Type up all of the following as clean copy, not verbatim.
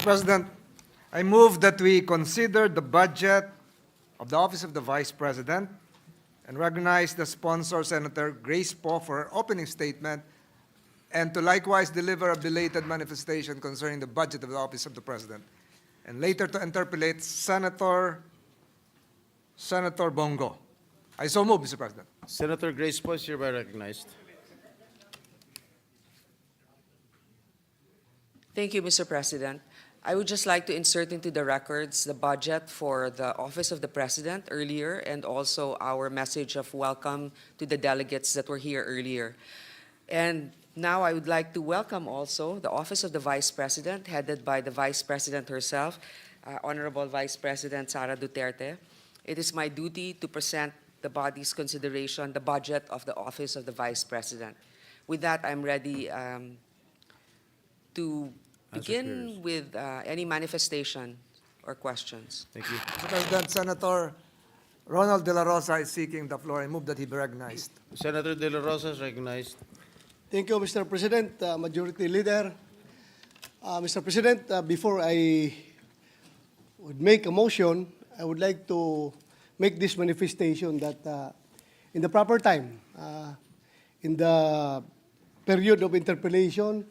Mr. President, I move that we consider the budget of the Office of the Vice President and recognize the sponsor, Senator Grace Poe, for her opening statement, and to likewise deliver a belated manifestation concerning the budget of the Office of the President, and later to interpellate Senator Bong Go. I so move, Mr. President. Senator Grace Poe is hereby recognized. Thank you, Mr. President. I would just like to insert into the records the budget for the Office of the President earlier, and also our message of welcome to the delegates that were here earlier. And now I would like to welcome also the Office of the Vice President, headed by the Vice President herself, Honorable Vice President Sara Duterte. It is my duty to present the body's consideration the budget of the Office of the Vice President. With that, I'm ready to begin with any manifestation or questions. Thank you. Mr. President, Senator Ronald de la Rosa is seeking the floor. I move that he be recognized. Senator De La Rosa is recognized. Thank you, Mr. President, Majority Leader. Mr. President, before I would make a motion, I would like to make this manifestation that in the proper time, in the period of interpellation,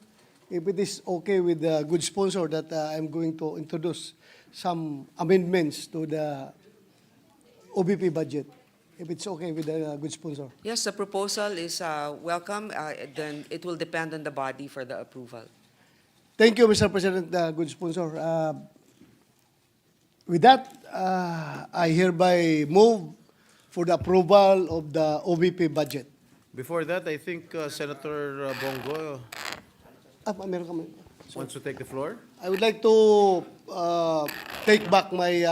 if it is okay with the good sponsor, that I'm going to introduce some amendments to the OVP budget, if it's okay with the good sponsor. Yes, the proposal is welcome. Then it will depend on the body for the approval. Thank you, Mr. President, good sponsor. With that, I hereby move for the approval of the OVP budget. Before that, I think Senator Bong Go Meron kami. wants to take the floor. I would like to take back my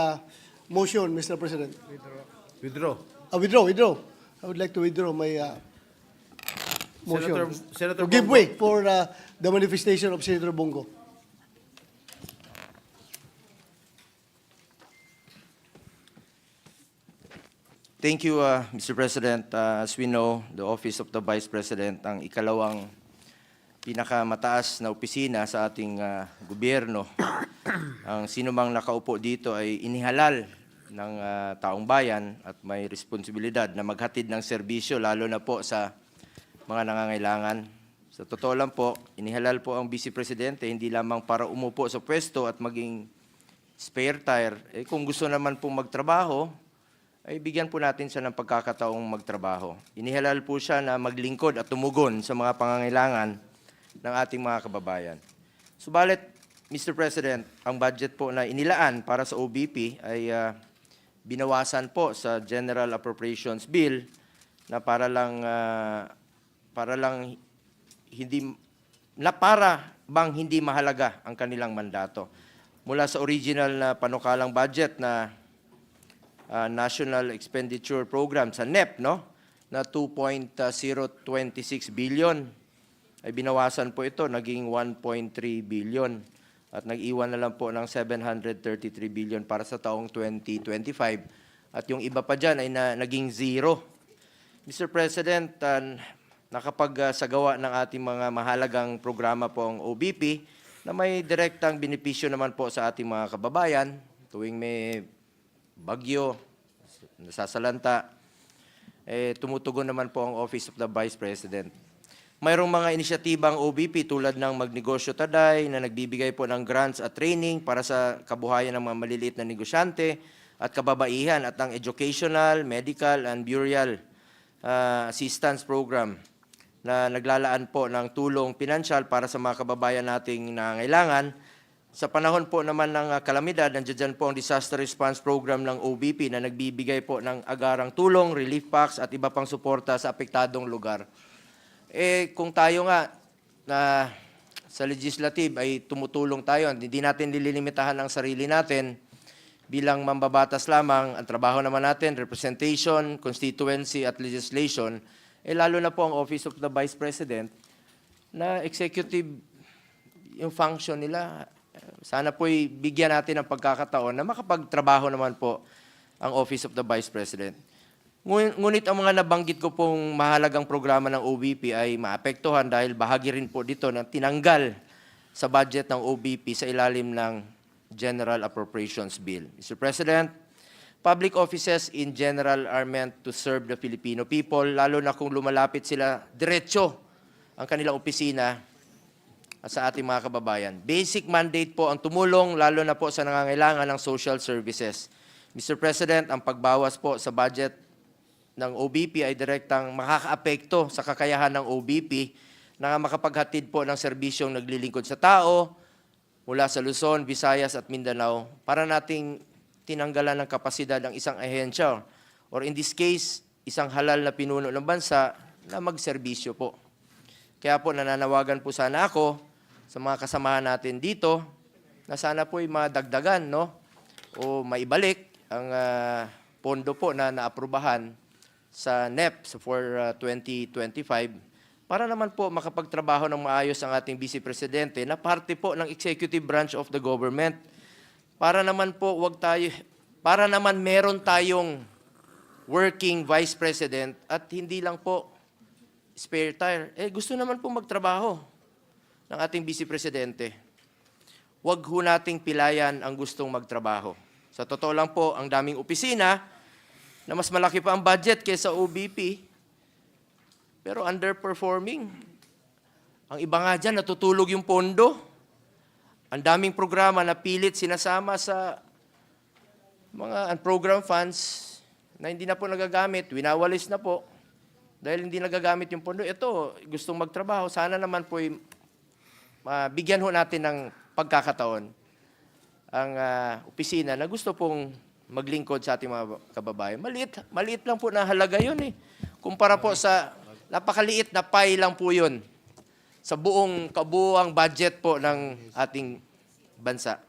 motion, Mr. President. Withdraw. Withdraw. I would like to withdraw my motion. Senator to give Bong Go. way for the manifestation of Senator Bong Go. Thank you, Mr. President. As we know, the Office of the Vice President ang ikalawang pinakamataas na opisina sa ating gobyerno. Ang sinumang nakaupo dito ay inihalal ng taong bayan at may responsibilidad na maghatid ng serbisyo, lalo na po sa mga nangangailangan. Sa totoo lang po, inihalal po ang Vice Presidente hindi lamang para umupo sa pwesto at maging spare tire. Kung gusto naman pong magtrabaho, ay bigyan po natin siya ng pagkakataong magtrabaho. Inihalal po siya na maglingkod at tumugon sa mga pangangailangan ng ating mga kababayan. Subalit, Mr. President, ang budget po na inilaan para sa OVP ay binawasan po sa General Appropriations Bill na para bang hindi mahalaga ang kanilang mandato. Mula sa original na panukalang budget na National Expenditure Program sa NEP, no, na 2.026 billion, ay binawasan po ito, naging 1.3 billion at nag-iwan na lang po ng 733 billion para sa taong 2025 at yung iba pa dyan ay naging zero. Mr. President, nakapagsagawa ng ating mga mahalagang programa po ang OVP na may direktang benepisyo naman po sa ating mga kababayan tuwing may bagyo, nasasalanta, tumutugon naman po ang Office of the Vice President. Mayroong mga inisyatibang OVP tulad ng Magnegosyo Taday na nagbibigay po ng grants at training para sa kabuhayan ng mga maliliit na negosyante at kababaihan at ang Educational, Medical, and Burial Assistance Program na naglalaan po ng tulong pinansyal para sa mga kababayan nating nangangailangan. Sa panahon po naman ng kalamidad, nandiyan po ang Disaster Response Program ng OVP na nagbibigay po ng agarang tulong, relief packs at iba pang suporta sa apektadong lugar. Kung tayo nga na sa legislative ay tumutulong tayo, hindi natin nililimitahan ang sarili natin bilang mambabatas lamang. Ang trabaho naman natin, representation, constituency at legislation, lalo na po ang Office of the Vice President na executive yung function nila. Sana po'y bigyan natin ng pagkakataon na makapagtrabaho naman po ang Office of the Vice President. Ngunit ang mga nabanggit ko pong mahalagang programa ng OVP ay maapektuhan dahil bahagi rin po dito na tinanggal sa budget ng OVP sa ilalim ng General Appropriations Bill. Mr. President, public offices in general are meant to serve the Filipino people, lalo na kung lumalapit sila diretso ang kanilang opisina sa ating mga kababayan. Basic mandate po ang tumulong, lalo na po sa nangangailangan ng social services. Mr. President, ang pagbawas po sa budget ng OVP ay direktang makakaapekto sa kakayahan ng OVP na makapaghatid po ng serbisyong naglilingkod sa tao mula sa Luzon, Visayas at Mindanao para nating tinanggalan ng kapasidad ng isang ahensya or in this case, isang halal na pinuno ng bansa na magserbisyo po. Kaya po nananawagan po sana ako sa mga kasamahan natin dito na sana po ay madagdagan, no? O maibalik ang pondo po na naaprubahan sa NEP for 2025 para naman po makapagtrabaho ng maayos ang ating Vice Presidente na parte po ng executive branch of the government. Para naman po para naman meron tayong working Vice President at hindi lang po spare tire. Gusto naman po magtrabaho ng ating Vice Presidente. Huwag ho nating pilayan ang gustong magtrabaho. Sa totoo lang po, ang daming opisina na mas malaki pa ang budget kaysa OVP, pero underperforming. Ang iba nga dyan, natutulog yung pondo. Ang daming programa na pilit sinasama sa mga program funds na hindi na po nagagamit, winawalis na po dahil hindi nagagamit yung pondo. Ito, gustong magtrabaho, sana naman po bigyan ho natin ng pagkakataon ang opisina na gusto pong maglingkod sa ating mga kababayan. Maliit lang po na halaga yun eh. Kumpara po sa napakaliit na pie lang po yun sa kabuuang budget po ng ating bansa.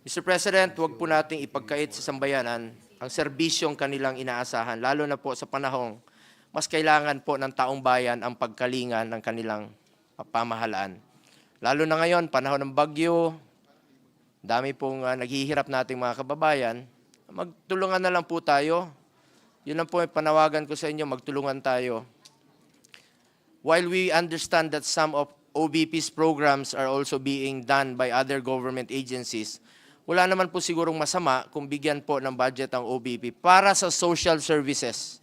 Mr. President, huwag po nating ipagkait sa sambayanan ang serbisyong kanilang inaasahan, lalo na po sa panahong mas kailangan po ng taong bayan ang pagkalingan ng kanilang pamahalaan. Lalo na ngayon, panahon ng bagyo, dami pong naghihirap nating mga kababayan, magtulungan na lang po tayo. Yun lang po yung panawagan ko sa inyo, magtulungan tayo. While we understand that some of OVP's programs are also being done by other government agencies, wala naman po sigurong masama kung bigyan po ng budget ang OVP para sa social services.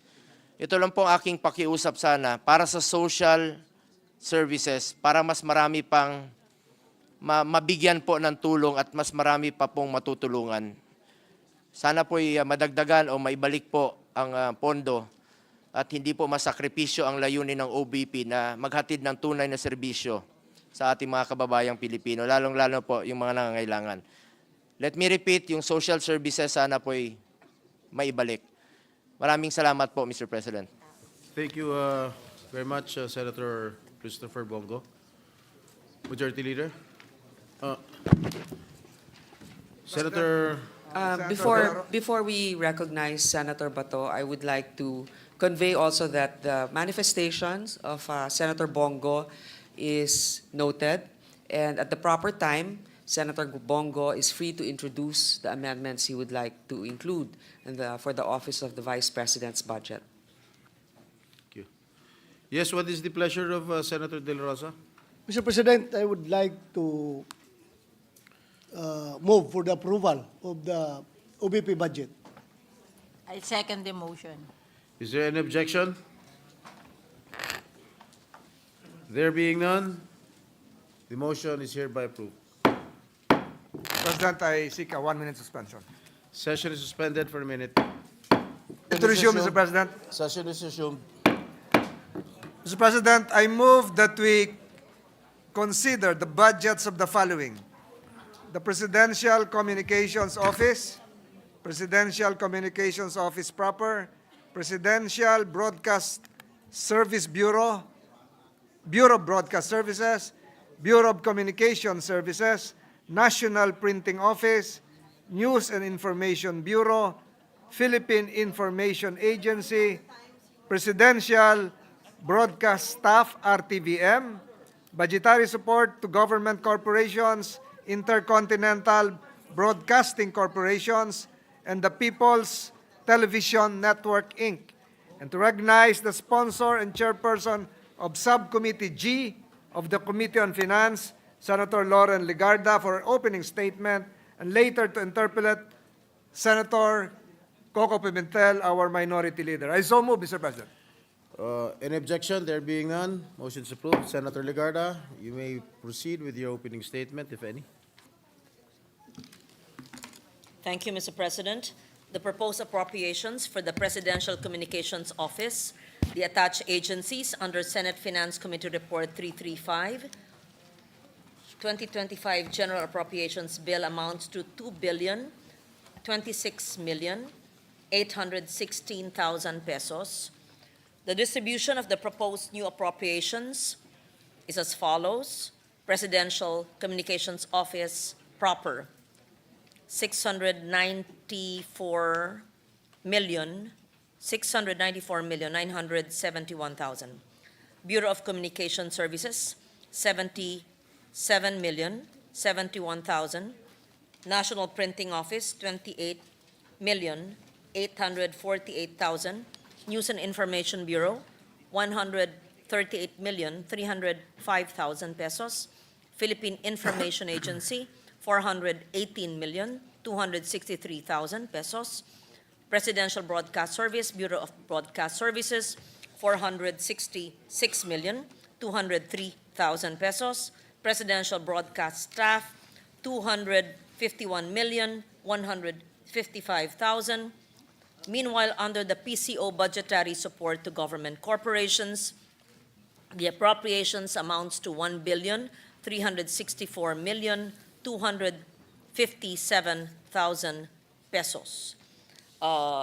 Ito lang po aking pakiusap sana, para sa social services, para mas marami pang mabigyan po ng tulong at mas marami pa pong matutulungan. Sana po madagdagan o maibalik po ang pondo at hindi po masakripisyo ang layunin ng OVP na maghatid ng tunay na serbisyo sa ating mga kababayang Pilipino, lalong-lalo po yung mga nangangailangan. Let me repeat, yung social services sana po maibalik. Maraming salamat po, Mr. President. Thank you very much, Senator Christopher Bong Go. Majority Leader. Senator, Before we recognize Senator Bato, I would like to convey also that the manifestations of Senator Bong Go is noted, and at the proper time, Senator Bong Go is free to introduce the amendments he would like to include for the Office of the Vice President's budget. thank you. Yes, what is the pleasure of Senator De La Rosa? Mr. President, I would like to move for the approval of the OVP budget. I second the motion. Is there any objection? There being none, the motion is hereby approved. President, I seek a 1-minute suspension. Session is suspended for a minute. To resume, Mr. President. Session is resumed. Mr. President, I move that we consider the budgets of the following: the Presidential Communications Office, Presidential Communications Office proper, Presidential Broadcast Service Bureau, Bureau of Broadcast Services, Bureau of Communication Services, National Printing Office, News and Information Bureau, Philippine Information Agency, Presidential Broadcast Staff, RTVM, budgetary support to government corporations, intercontinental broadcasting corporations, and the People's Television Network, Inc., and to recognize the sponsor and chairperson of Subcommittee G of the Committee on Finance, Senator Lauren Legarda for her opening statement, and later to interpolate Senator Coco Pimentel, our minority leader. I so move, Mr. President. Any objection? There being none, motion is approved. Senator Legarda, you may proceed with your opening statement, if any. Thank you, Mr. President. The proposed appropriations for the Presidential Communications Office, the attached agencies under Senate Finance Committee Report 335, 2025 General Appropriations Bill amounts to $2,026,816,000 pesos. The distribution of the proposed new appropriations is as follows. Presidential Communications Office proper, 694,971,000. Bureau of Communication Services, 77,071,000. National Printing Office, 28,848,000. News and Information Bureau, 138,305,000 pesos. Philippine Information Agency, 418,263,000 pesos. Presidential Broadcast Service, Bureau of Broadcast Services, 466,203,000 pesos. Presidential Broadcast Staff, 251,155,000. Meanwhile, under the PCO budgetary support to government corporations, the appropriations amounts to 1,364,257,000 pesos.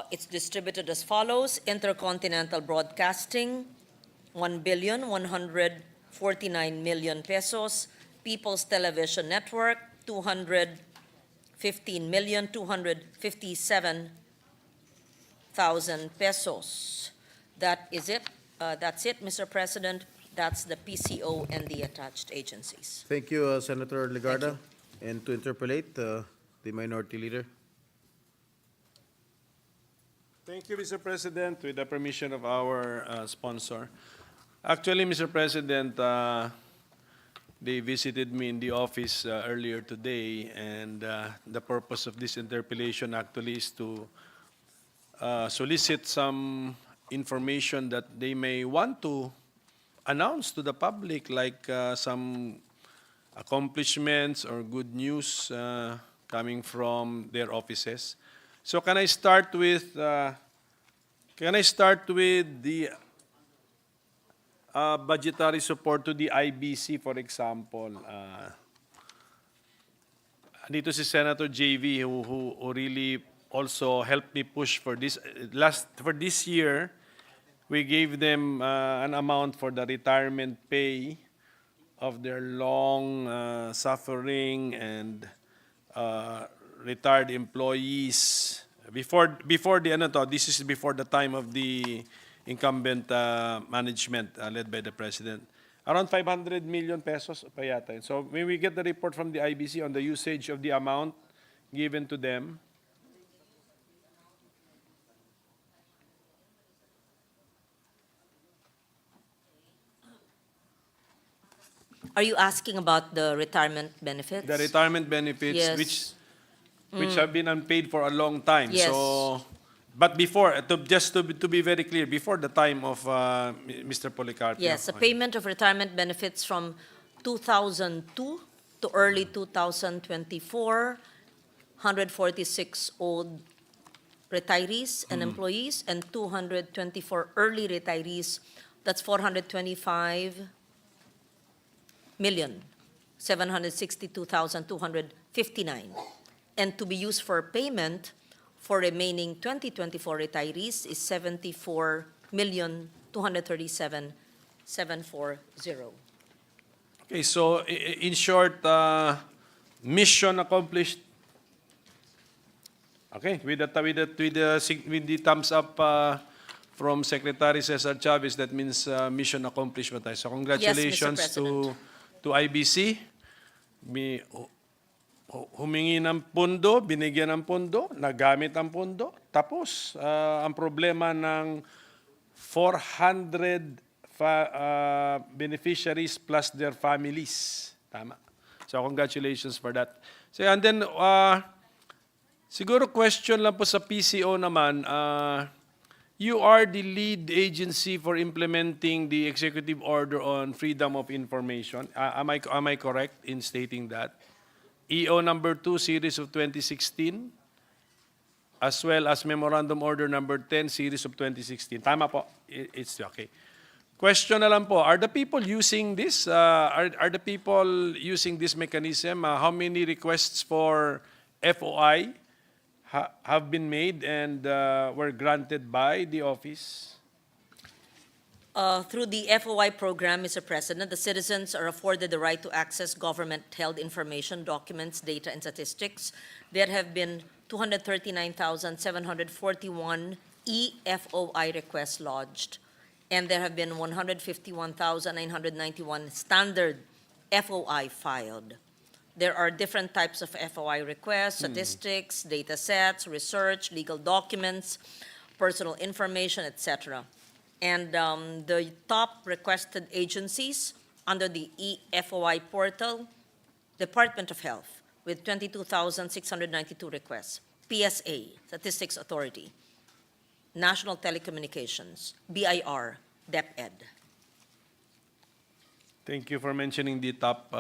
It's distributed as follows. Intercontinental Broadcasting, 1,149,000,000 pesos. People's Television Network, 215,257,000 pesos. That is it. That's it, Mr. President. That's the PCO and the attached agencies. Thank you, Senator Legarda. And to interpolate, the minority leader. Thank you, Mr. President. With the permission of our sponsor. Actually, Mr. President, they visited me in the office earlier today, and the purpose of this interpellation actually is to solicit some information that they may want to announce to the public, like some accomplishments or good news coming from their offices. So can I start with the budgetary support to the IBC, for example? Dito si Senator JV who really also helped me push for this. For this year, we gave them an amount for the retirement pay of their long suffering and retired employees. Before the this is before the time of the incumbent management led by the President. Around 500 million pesos pa yata. So when we get the report from the IBC on the usage of the amount given to them, Are you asking about the retirement benefits? the retirement benefits, Yes. which have been unpaid for a long time. Yes. So, but before, to be very clear, before the time of Mr. Policarpio. Yes, the payment of retirement benefits from 2002 to early 2024, 146 old retirees and employees, and 224 early retirees. That's 425,762,259. And to be used for payment for remaining 2024 retirees is 74,237,740. Okay, so in short, mission accomplished. Okay, with the thumbs up from Secretary Cesar Chavez, that means mission accomplished. So congratulations President. to IBC. Humingi ng pondo, binigyan ng pondo, nagamit ang pondo. Tapos, ang problema ng 400 beneficiaries plus their families. Tama. So congratulations for that. So, and then, siguro question lang po sa PCO naman, you are the lead agency for implementing the executive order on freedom of information. Am I correct in stating that? EO number 2, series of 2016, as well as Memorandum Order number 10, series of 2016. Tama po. It's okay. Question na lang po, are the people using this? Are the people using this mechanism? How many requests for FOI have been made and were granted by the office? Through the FOI program, Mr. President, the citizens are afforded the right to access government-held information, documents, data, and statistics. There have been 239,741 e-FOI requests lodged, and there have been 151,991 standard FOI filed. There are different types of FOI requests, statistics, data sets, research, legal documents, personal information, etc. And the top requested agencies under the e-FOI portal, Department of Health, with 22,692 requests, PSA, Statistics Authority, National Telecommunications, BIR, DepEd. Thank you for mentioning the top.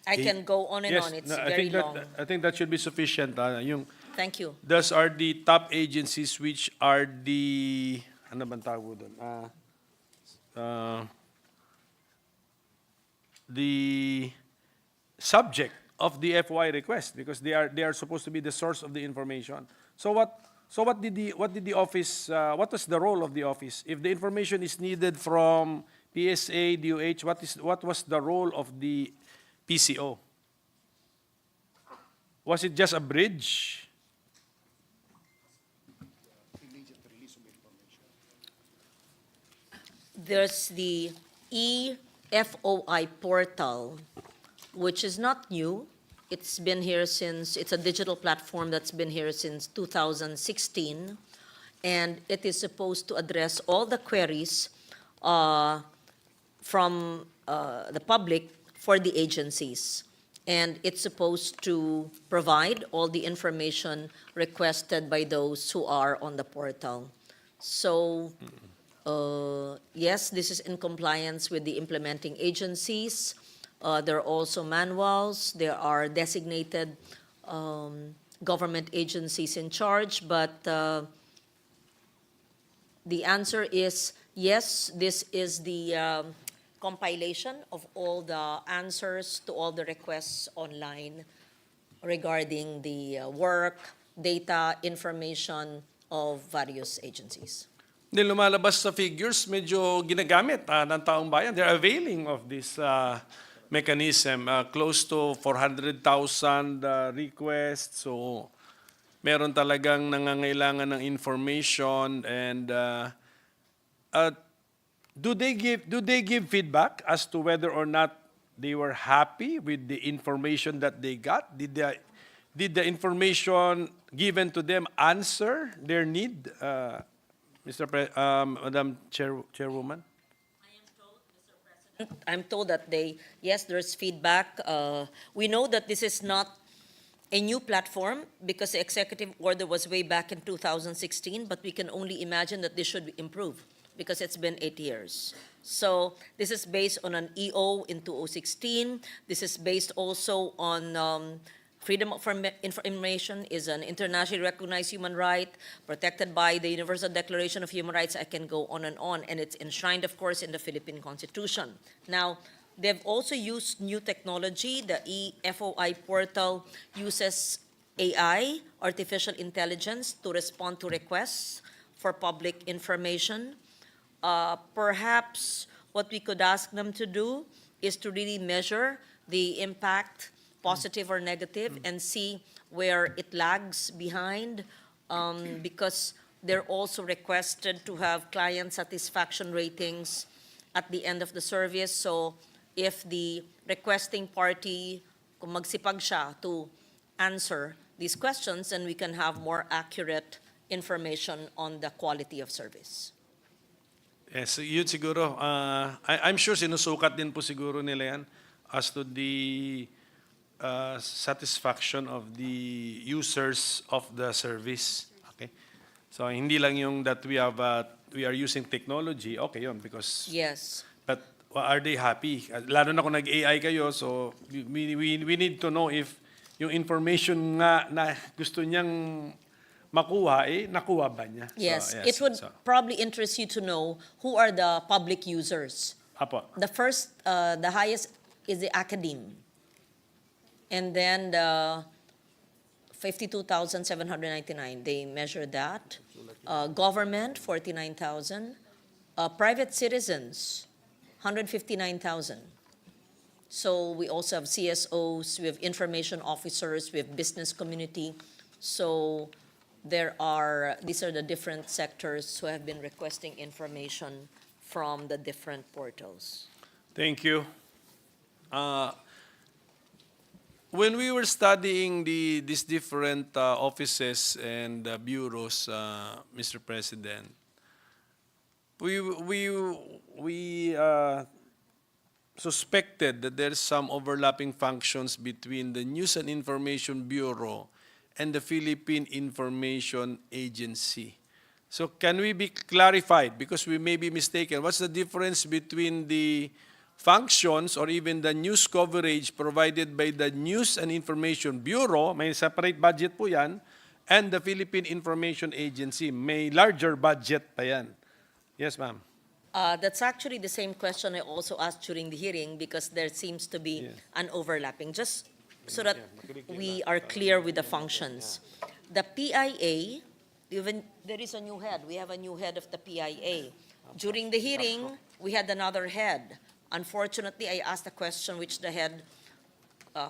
I can go on and yes, on, it's no, very long. I think that should be sufficient. Yung, Thank you. those are the top agencies which are the, ano bang tawag doon? The subject of the FOI request because they are supposed to be the source of the information. So what did the office what was the role of the office? If the information is needed from PSA, DOH, what was the role of the PCO? Was it just a bridge? There's the e-FOI portal, which is not new. It's been here since, it's a digital platform that's been here since 2016, and it is supposed to address all the queries from the public for the agencies. And it's supposed to provide all the information requested by those who are on the portal. So, yes, this is in compliance with the implementing agencies. There are also manuals. There are designated government agencies in charge. But the answer is yes, this is the compilation of all the answers to all the requests online regarding the work, data, information of various agencies. Hindi lumalabas sa figures, medyo ginagamit ng taong bayan. They're availing of this mechanism. Close to 400,000 requests. So, meron talagang nangangailangan ng information and do they give feedback as to whether or not they were happy with the information that they got? Did the information given to them answer their need, Madam Chairwoman? I'm told that yes, there's feedback. We know that this is not a new platform because the executive order was way back in 2016, but we can only imagine that this should improve because it's been 8 years. So this is based on an EO in 2016. This is based also on freedom of information is an internationally recognized human right protected by the Universal Declaration of Human Rights. I can go on, and it's enshrined, of course, in the Philippine Constitution. Now, they've also used new technology. The e-FOI portal uses AI, artificial intelligence, to respond to requests for public information. Perhaps what we could ask them to do is to really measure the impact, positive or negative, and see where it lags behind, because they're also requested to have client satisfaction ratings at the end of the service. So if the requesting party, kung magsipag siya to answer these questions, then we can have more accurate information on the quality of service. Yes, yun siguro. I'm sure sinusukat din po siguro nila yan as to the satisfaction of the users of the service. Okay? So hindi lang yung that we are using technology, okay yun, because Yes. but are they happy? Lalo na kung nag-AI kayo, so we need to know if yung information nga na gusto niyang makuha, nakuha ba niya? Yes. So, It would probably interest you to know who are the public users. Apo. The first, the highest is the academe. And then the 52,799, they measure that. Government, 49,000. Private citizens, 159,000. So we also have CSOs, we have information officers, we have business community. So these are the different sectors who have been requesting information from the different portals. Thank you. When we were studying these different offices and bureaus, Mr. President, we suspected that there's some overlapping functions between the News and Information Bureau and the Philippine Information Agency. So can we be clarified, because we may be mistaken, what's the difference between the functions or even the news coverage provided by the News and Information Bureau, may separate budget po yan, and the Philippine Information Agency, may larger budget pa yan. Yes, ma'am. That's actually the same question I also asked during the hearing, because there seems to be an overlapping, just so that we are clear with the functions. The PIA, even there is a new head. We have a new head of the PIA. During the hearing, we had another head. Unfortunately, I asked a question which the head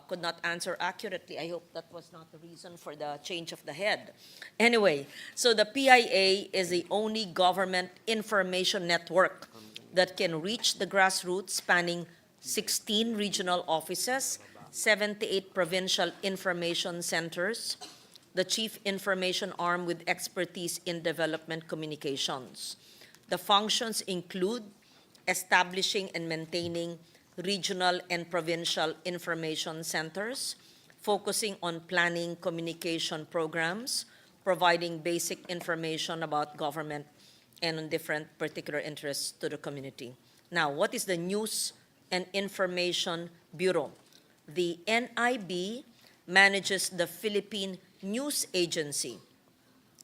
could not answer accurately. I hope that was not the reason for the change of the head. Anyway, so the PIA is the only government information network that can reach the grassroots, spanning 16 regional offices, 78 provincial information centers, the chief information arm with expertise in development communications. The functions include establishing and maintaining regional and provincial information centers, focusing on planning communication programs, providing basic information about government and on different particular interests to the community. Now, what is the News and Information Bureau? The NIB manages the Philippine News Agency,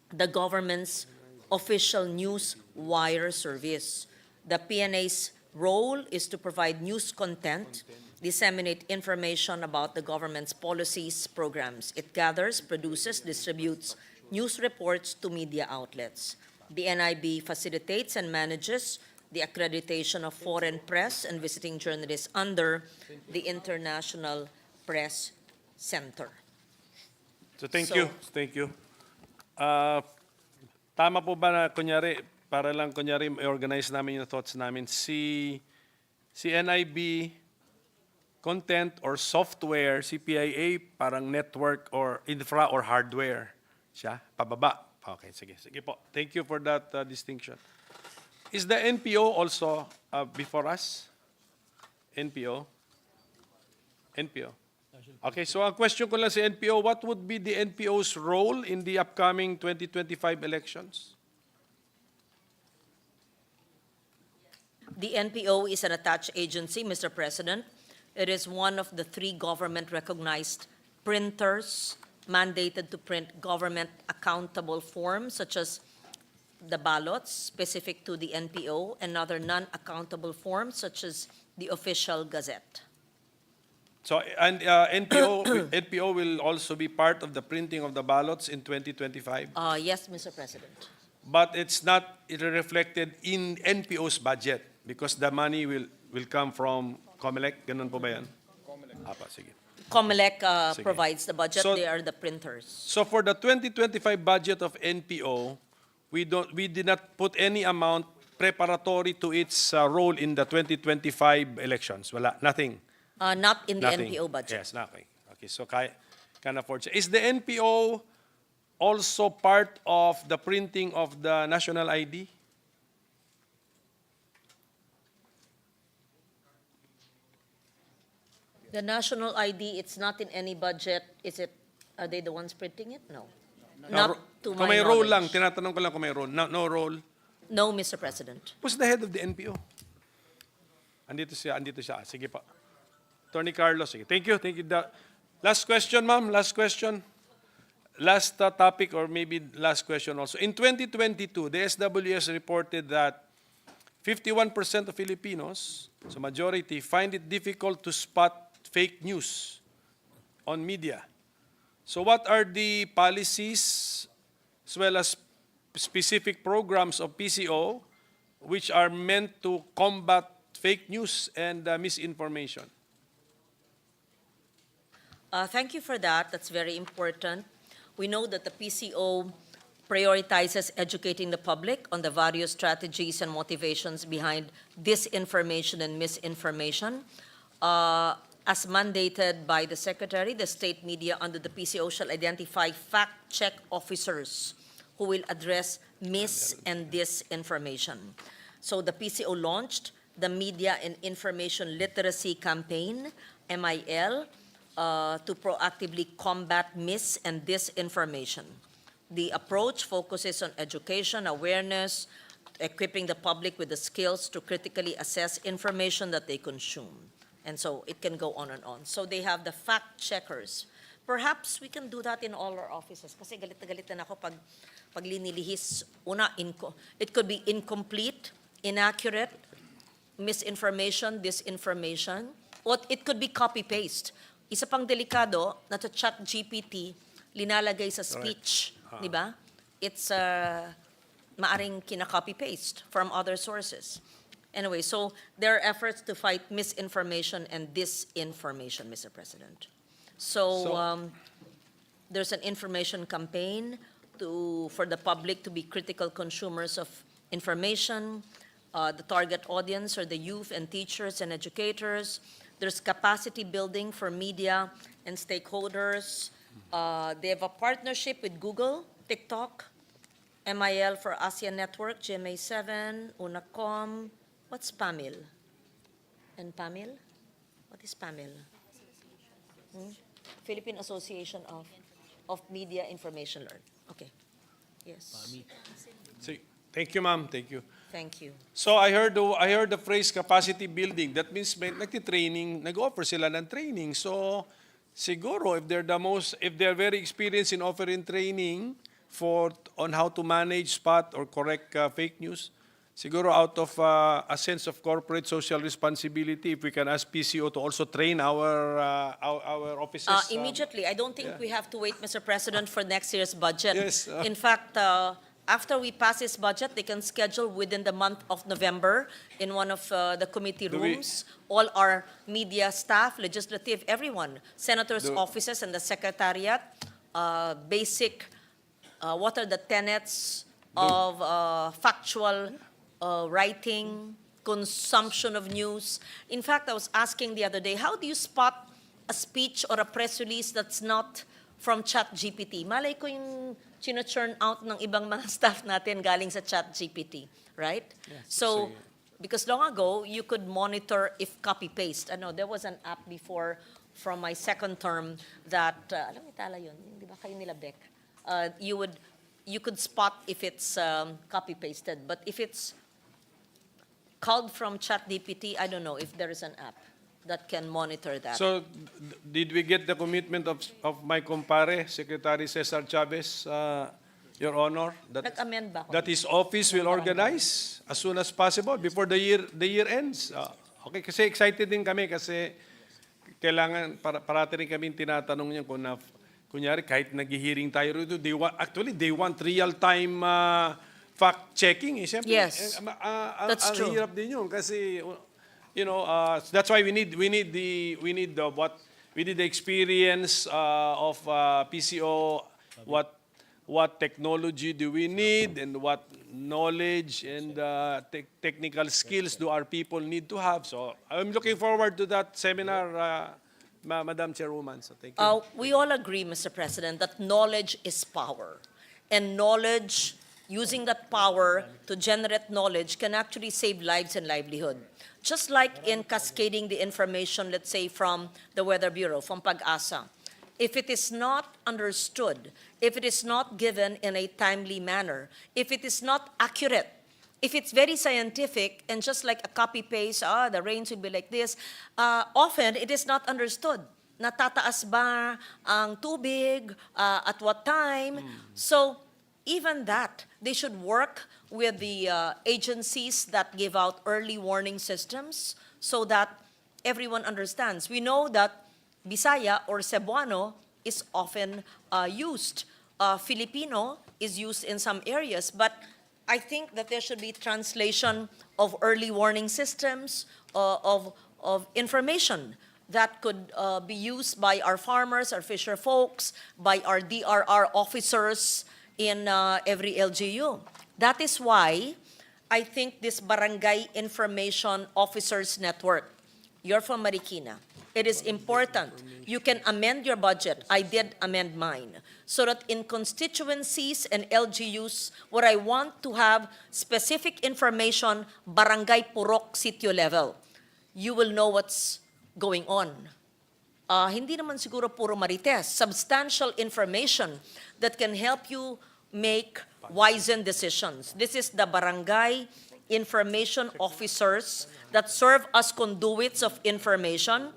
the government's official news wire service. The PNA's role is to provide news content, disseminate information about the government's policies, programs. It gathers, produces, distributes news reports to media outlets. The NIB facilitates and manages the accreditation of foreign press and visiting journalists under the International Press Center. So thank you. Tama po ba na kunyari, para lang kunyari i-organize namin yung thoughts namin, si NIB content or software, si PIA parang network or infra or hardware siya, pababa. Okay, sige po. Thank you for that distinction. Is the NPO also before us? NPO? Okay, so ang question ko lang si NPO, what would be the NPO's role in the upcoming 2025 elections? The NPO is an attached agency, Mr. President. It is one of the 3 government-recognized printers mandated to print government-accountable forms, such as the ballots specific to the NPO, and other non-accountable forms, such as the official gazette. So, and NPO will also be part of the printing of the ballots in 2025, Yes, Mr. President. but it's not reflected in NPO's budget because the money will come from COMELEC. Ganun po ba yan? Apa, sige. COMELEC Sige. provides the budget. So- They are the printers. So for the 2025 budget of NPO, we did not put any amount preparatory to its role in the 2025 elections. Wala, nothing. Not in the Nothing. NPO budget. Yes, nothing. Okay, so can afford. Is the NPO also part of the printing of the national ID? The national ID, it's not in any budget. Are they the ones printing it? No. Not to Kung my may role lang, knowledge. tinatanong ko lang kung may role. No, no role. No, Mr. President. Who's the head of the NPO? Andito siya, andito siya. Sige pa. Attorney Carlos, sige. Thank you, thank you. Last question, ma'am, last question. Last topic or maybe last question also. In 2022, the SWS reported that 51% of Filipinos, so majority, find it difficult to spot fake news on media. So what are the policies as well as specific programs of PCO which are meant to combat fake news and misinformation? Thank you for that. That's very important. We know that the PCO prioritizes educating the public on the various strategies and motivations behind disinformation and misinformation. As mandated by the Secretary, the state media under the PCO shall identify fact-check officers who will address mis- and disinformation. So the PCO launched the Media and Information Literacy Campaign, MIL, to proactively combat mis- and disinformation. The approach focuses on education, awareness, equipping the public with the skills to critically assess information that they consume. And so it can go on and on. So they have the fact checkers. Perhaps we can do that in all our offices. Kasi galit na ako pag linilihis. Una, it could be incomplete, inaccurate, misinformation, disinformation, or it could be copy-paste. Isa pang delikado na to chat GPT, linalagay sa speech, di ba? It's maaring kina-copy-paste from other sources. Anyway, so there are efforts to fight misinformation and disinformation, Mr. President. So there's an information campaign for the public to be critical consumers of information. The target audience are the youth and teachers and educators. There's capacity building for media and stakeholders. They have a partnership with Google, TikTok, MIL for ASEAN Network, GMA7, UNACOM. What's PAMIL? And PAMIL? What is PAMIL? Philippine Association of Media Information Learn. Okay. Yes. See, thank you, ma'am. Thank you. Thank you. So I heard the phrase capacity building. That means may nagti-training, nag-offer sila ng training. So siguro if they're very experienced in offering training on how to manage, spot or correct fake news, siguro out of a sense of corporate social responsibility, if we can ask PCO to also train our offices. Immediately, I don't think we have to wait, Mr. President, for next year's budget. Yes, In fact, after we pass this budget, they can schedule within the month of November in one of the committee rooms, all our media staff, legislative, everyone, senators' offices and the secretariat, basic, what are the tenets of factual writing, consumption of news. In fact, I was asking the other day, how do you spot a speech or a press release that's not from ChatGPT? Malay ko yung churn out ng ibang mga staff natin galing sa ChatGPT, right? Yes, So, because long ago, you could monitor if copy-paste. There was an app before from my second term that, alam mo tala yun, di ba kayo nila Beck? You could spot if it's copy-pasted, but if it's called from ChatGPT, I don't know if there is an app that can monitor that. So, did we get the commitment of my compare, Secretary Cesar Chavez, Your Honor, Nag-amend ba ako? that his office will organize as soon as possible before the year ends? Okay, kasi excited din kami kasi kailangan, parati rin kami tinatanong niya kung kunyari, kahit nag-hearing tayo rito, they want real-time fact-checking. Siyempre, Yes, that's ang true. hirap din yun kasi that's why we need the experience of PCO, what technology do we need and what knowledge and technical skills do our people need to have. So I'm looking forward to that seminar, Madam Chairwoman. So thank you. We all agree, Mr. President, that knowledge is power. And knowledge using that power to generate knowledge can actually save lives and livelihood. Just like in cascading the information, let's say, from the Weather Bureau, from Pag-asa. If it is not understood, if it is not given in a timely manner, if it is not accurate, if it's very scientific and just like a copy-paste, the rains will be like this, often it is not understood. Natataas ba ang tubig, at what time? So even that, they should work with the agencies that give out early warning systems so that everyone understands. We know that Bisaya or Cebuano is often used. Filipino is used in some areas, but I think that there should be translation of early warning systems, of information that could be used by our farmers, our fisher folks, by our DRR officers in every LGU. That is why I think this Barangay Information Officers Network, you're from Marikina, it is important. You can amend your budget. I did amend mine. So that in constituencies and LGUs where I want to have specific information, barangay purok sitio level, you will know what's going on. Hindi naman siguro puro marites. Substantial information that can help you make wizened decisions. This is the barangay information officers that serve as conduits of information,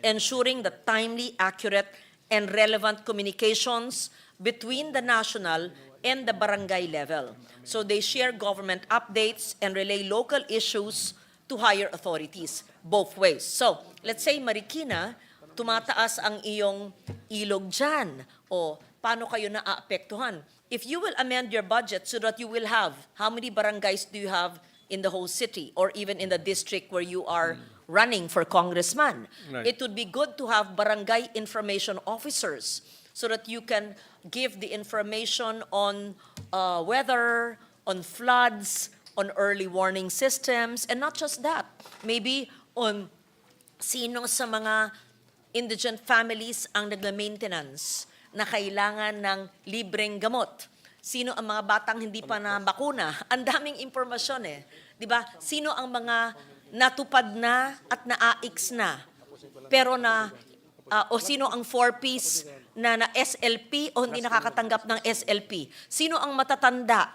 ensuring the timely, accurate, and relevant communications between the national and the barangay level. So they share government updates and relay local issues to higher authorities, both ways. So, let's say Marikina, tumataas ang iyong ilog dyan, o paano kayo naaapektuhan? If you will amend your budget so that you will have, how many barangays do you have in the whole city or even in the district where you are running for congressman? Right. It would be good to have barangay information officers so that you can give the information on weather, on floods, on early warning systems, and not just that, maybe on sino sa mga indigent families ang nagma-maintenance na kailangan ng libreng gamot. Sino ang mga batang hindi pa na bakuna? Ang daming impormasyon eh. Di ba? Sino ang mga natupad na at na-AX na? Pero o sino ang 4-piece na SLP o hindi nakakatanggap ng SLP? Sino ang matatanda?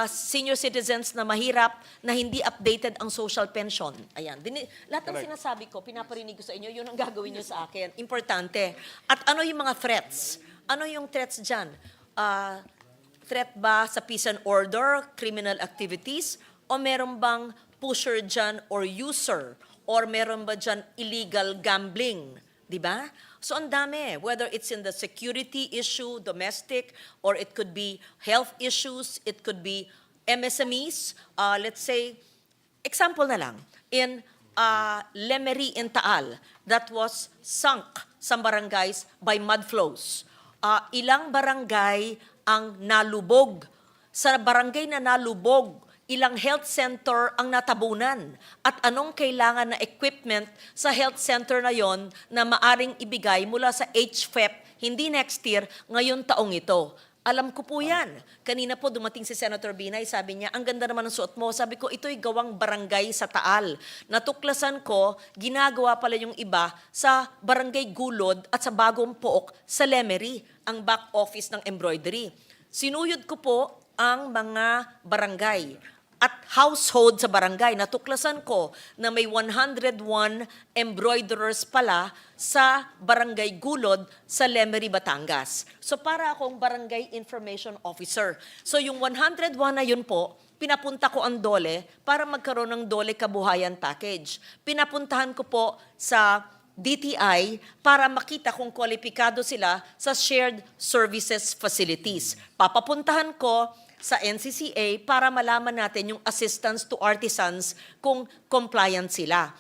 Senior citizens na mahirap na hindi updated ang social pension. Ayan. Lahat ng sinasabi ko, pinaparinig ko sa inyo, yun ang gagawin nyo sa akin. Importante. At ano yung mga threats? Ano yung threats dyan? Threat ba sa peace and order, criminal activities, o meron bang pusher dyan or user? Or meron ba dyan illegal gambling? Di ba? So ang dami, whether it's in the security issue, domestic, or it could be health issues, it could be MSMEs. Let's say, example na lang, in Lemery in Taal, that was sunk sa barangays by mud flows. Ilang barangay ang nalubog? Sa barangay na nalubog, ilang health center ang natabunan at anong kailangan na equipment sa health center na yon na maaring ibigay mula sa HFEP, hindi next year, ngayon taong ito. Alam ko po yan. Kanina po dumating si Senator Binay, sabi niya, ang ganda naman ng suot mo. Sabi ko, ito'y gawang barangay sa Taal. Natuklasan ko, ginagawa pala yung iba sa barangay Gulod at sa Bagong Pook sa Lemery, ang back office ng embroidery. Sinuyod ko po ang mga barangay at household sa barangay. Natuklasan ko na may 101 embroiderers pala sa barangay Gulod sa Lemery, Batangas. So para akong barangay information officer. So yung 101 na yun po, pinapunta ko ang DOLE para magkaroon ng DOLE Kabuhayan Package. Pinapuntahan ko po sa DTI para makita kung kwalipikado sila sa shared services facilities. Papapuntahan ko sa NCCA para malaman natin yung assistance to artisans kung compliant sila.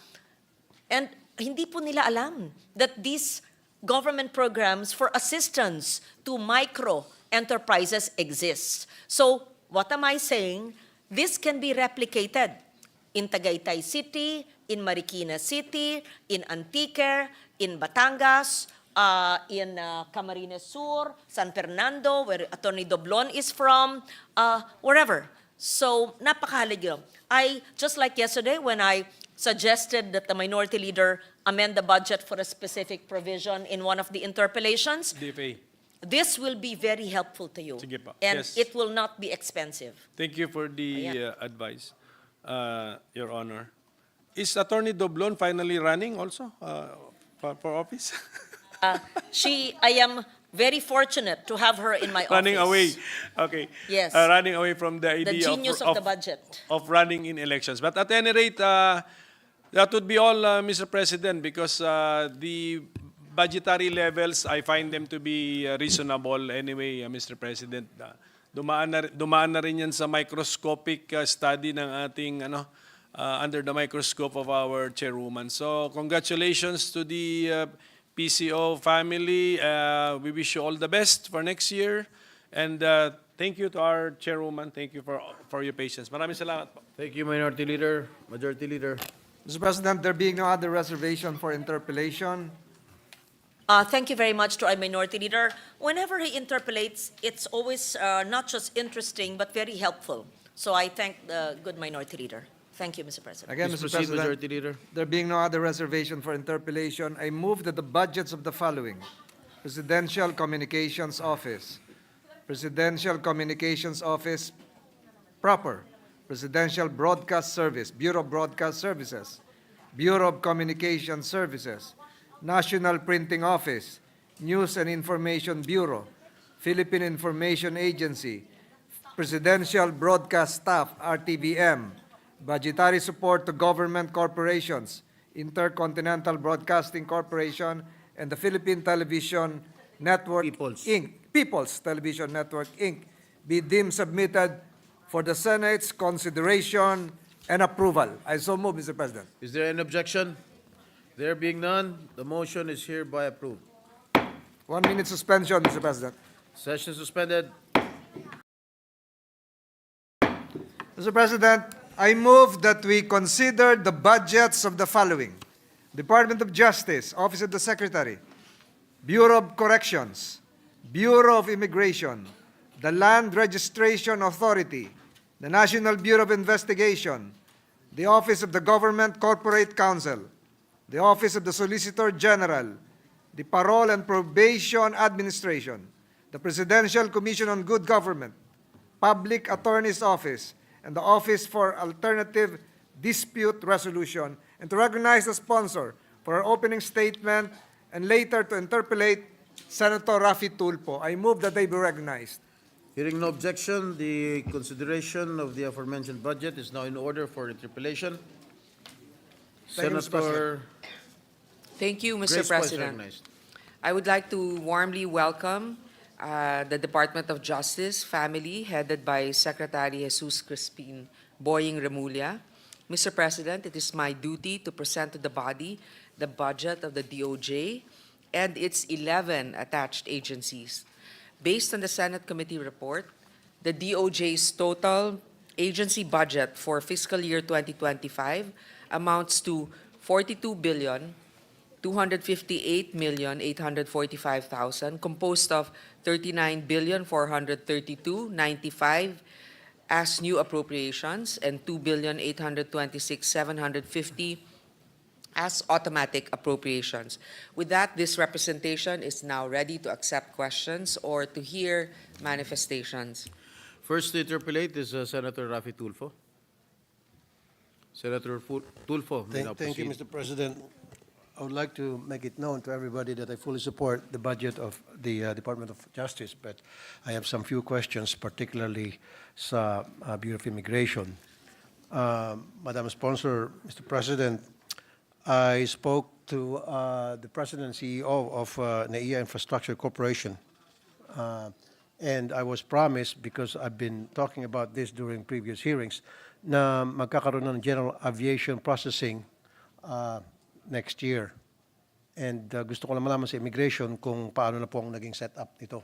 And hindi po nila alam that these government programs for assistance to micro enterprises exist. So, what am I saying? This can be replicated in Tagaytay City, in Marikina City, in Antique, in Batangas, in Camarines Sur, San Fernando, where Attorney Doblon is from, wherever. So, napakahalaga. Just like yesterday, when I suggested that the minority leader amend the budget for a specific provision in one of the interpellations, DFA. this will be very helpful to you. Sige po. And Yes. it will not be expensive. Thank you for the Ayan. advice, Your Honor. Is Attorney Doblon finally running also for office? I am very fortunate to have her in my Running away. office. Okay. Yes. Running away from the The idea genius of the budget. of running in elections. But at any rate, that would be all, Mr. President, because the budgetary levels, I find them to be reasonable anyway, Mr. President. Dumaan na rin yan sa microscopic study ng ating under the microscope of our chairwoman. So congratulations to the PCO family. We wish you all the best for next year. And thank you to our chairwoman. Thank you for your patience. Maraming salamat po. Thank you, Minority Leader. Majority Leader. Mr. President, there being no other reservation for interpellation, Thank you very much to our minority leader. Whenever he interpolates, it's always not just interesting, but very helpful. So I thank the good minority leader. Thank you, Mr. President. again, Please Mr. proceed, President, Majority Leader. there being no other reservation for interpellation, I move that the budgets of the following: Presidential Communications Office, Presidential Communications Office proper, Presidential Broadcast Service, Bureau of Broadcast Services, Bureau of Communication Services, National Printing Office, News and Information Bureau, Philippine Information Agency, Presidential Broadcast Staff, RTVM, budgetary support to government corporations, Intercontinental Broadcasting Corporation, and the Philippine Television Network, Peoples. Inc., People's Television Network, Inc., be deemed submitted for the Senate's consideration and approval. I so move, Mr. President. Is there any objection? There being none, the motion is hereby approved. 1 minute suspension, Mr. President. Session suspended. Mr. President, I move that we consider the budgets of the following: Department of Justice, Office of the Secretary, Bureau of Corrections, Bureau of Immigration, the Land Registration Authority, the National Bureau of Investigation, the Office of the Government Corporate Counsel, the Office of the Solicitor General, the Parole and Probation Administration, the Presidential Commission on Good Government, Public Attorney's Office, and the Office for Alternative Dispute Resolution, and to recognize the sponsor for our opening statement and later to interpellate Senator Raffy Tulfo. I move that they be recognized. Hearing no objection, the consideration of the aforementioned budget is now in order for interpellation. Thank you, Mr. Senator Thank you, Mr. Grace Po is President. recognized. I would like to warmly welcome the Department of Justice family headed by Secretary Jesus Crispin Boying Remulla. Mr. President, it is my duty to present to the body the budget of the DOJ and its 11 attached agencies. Based on the Senate Committee report, the DOJ's total agency budget for fiscal year 2025 amounts to 42,258,845,000, composed of 39,432,95 as new appropriations and 2,826,750 as automatic appropriations. With that, this representation is now ready to accept questions or to hear manifestations. First to interpellate is Senator Raffy Tulfo. Senator Tulfo, may now Thank you, proceed. Mr. President. I would like to make it known to everybody that I fully support the budget of the Department of Justice, but I have some few questions, particularly sa Bureau of Immigration. Madam Sponsor, Mr. President, I spoke to the President and CEO of NAIA Infrastructure Corporation, and I was promised, because I've been talking about this during previous hearings, na magkakaroon ng general aviation processing next year. And gusto ko lang malaman sa immigration kung paano na po ang naging setup nito.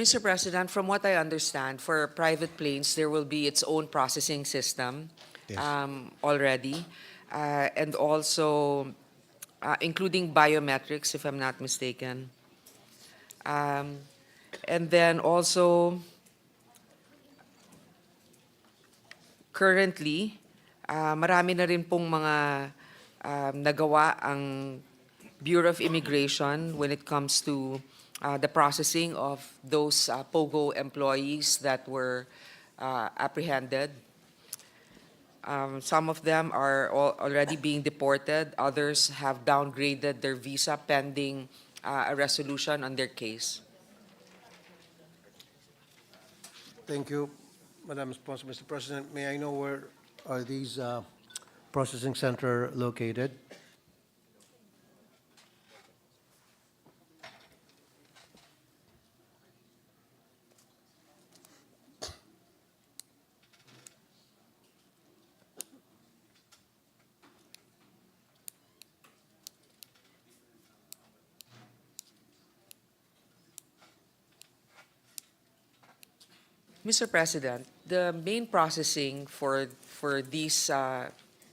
Mr. President, from what I understand, for private planes, there will be its own processing system Yes. already, and also including biometrics, if I'm not mistaken. And then also, currently, marami na rin pong mga nagawa ang Bureau of Immigration when it comes to the processing of those POGO employees that were apprehended. Some of them are already being deported. Others have downgraded their visa pending a resolution on their case. Thank you, Madam Sponsor. Mr. President, may I know where are these processing center located? Mr. President, the main processing for these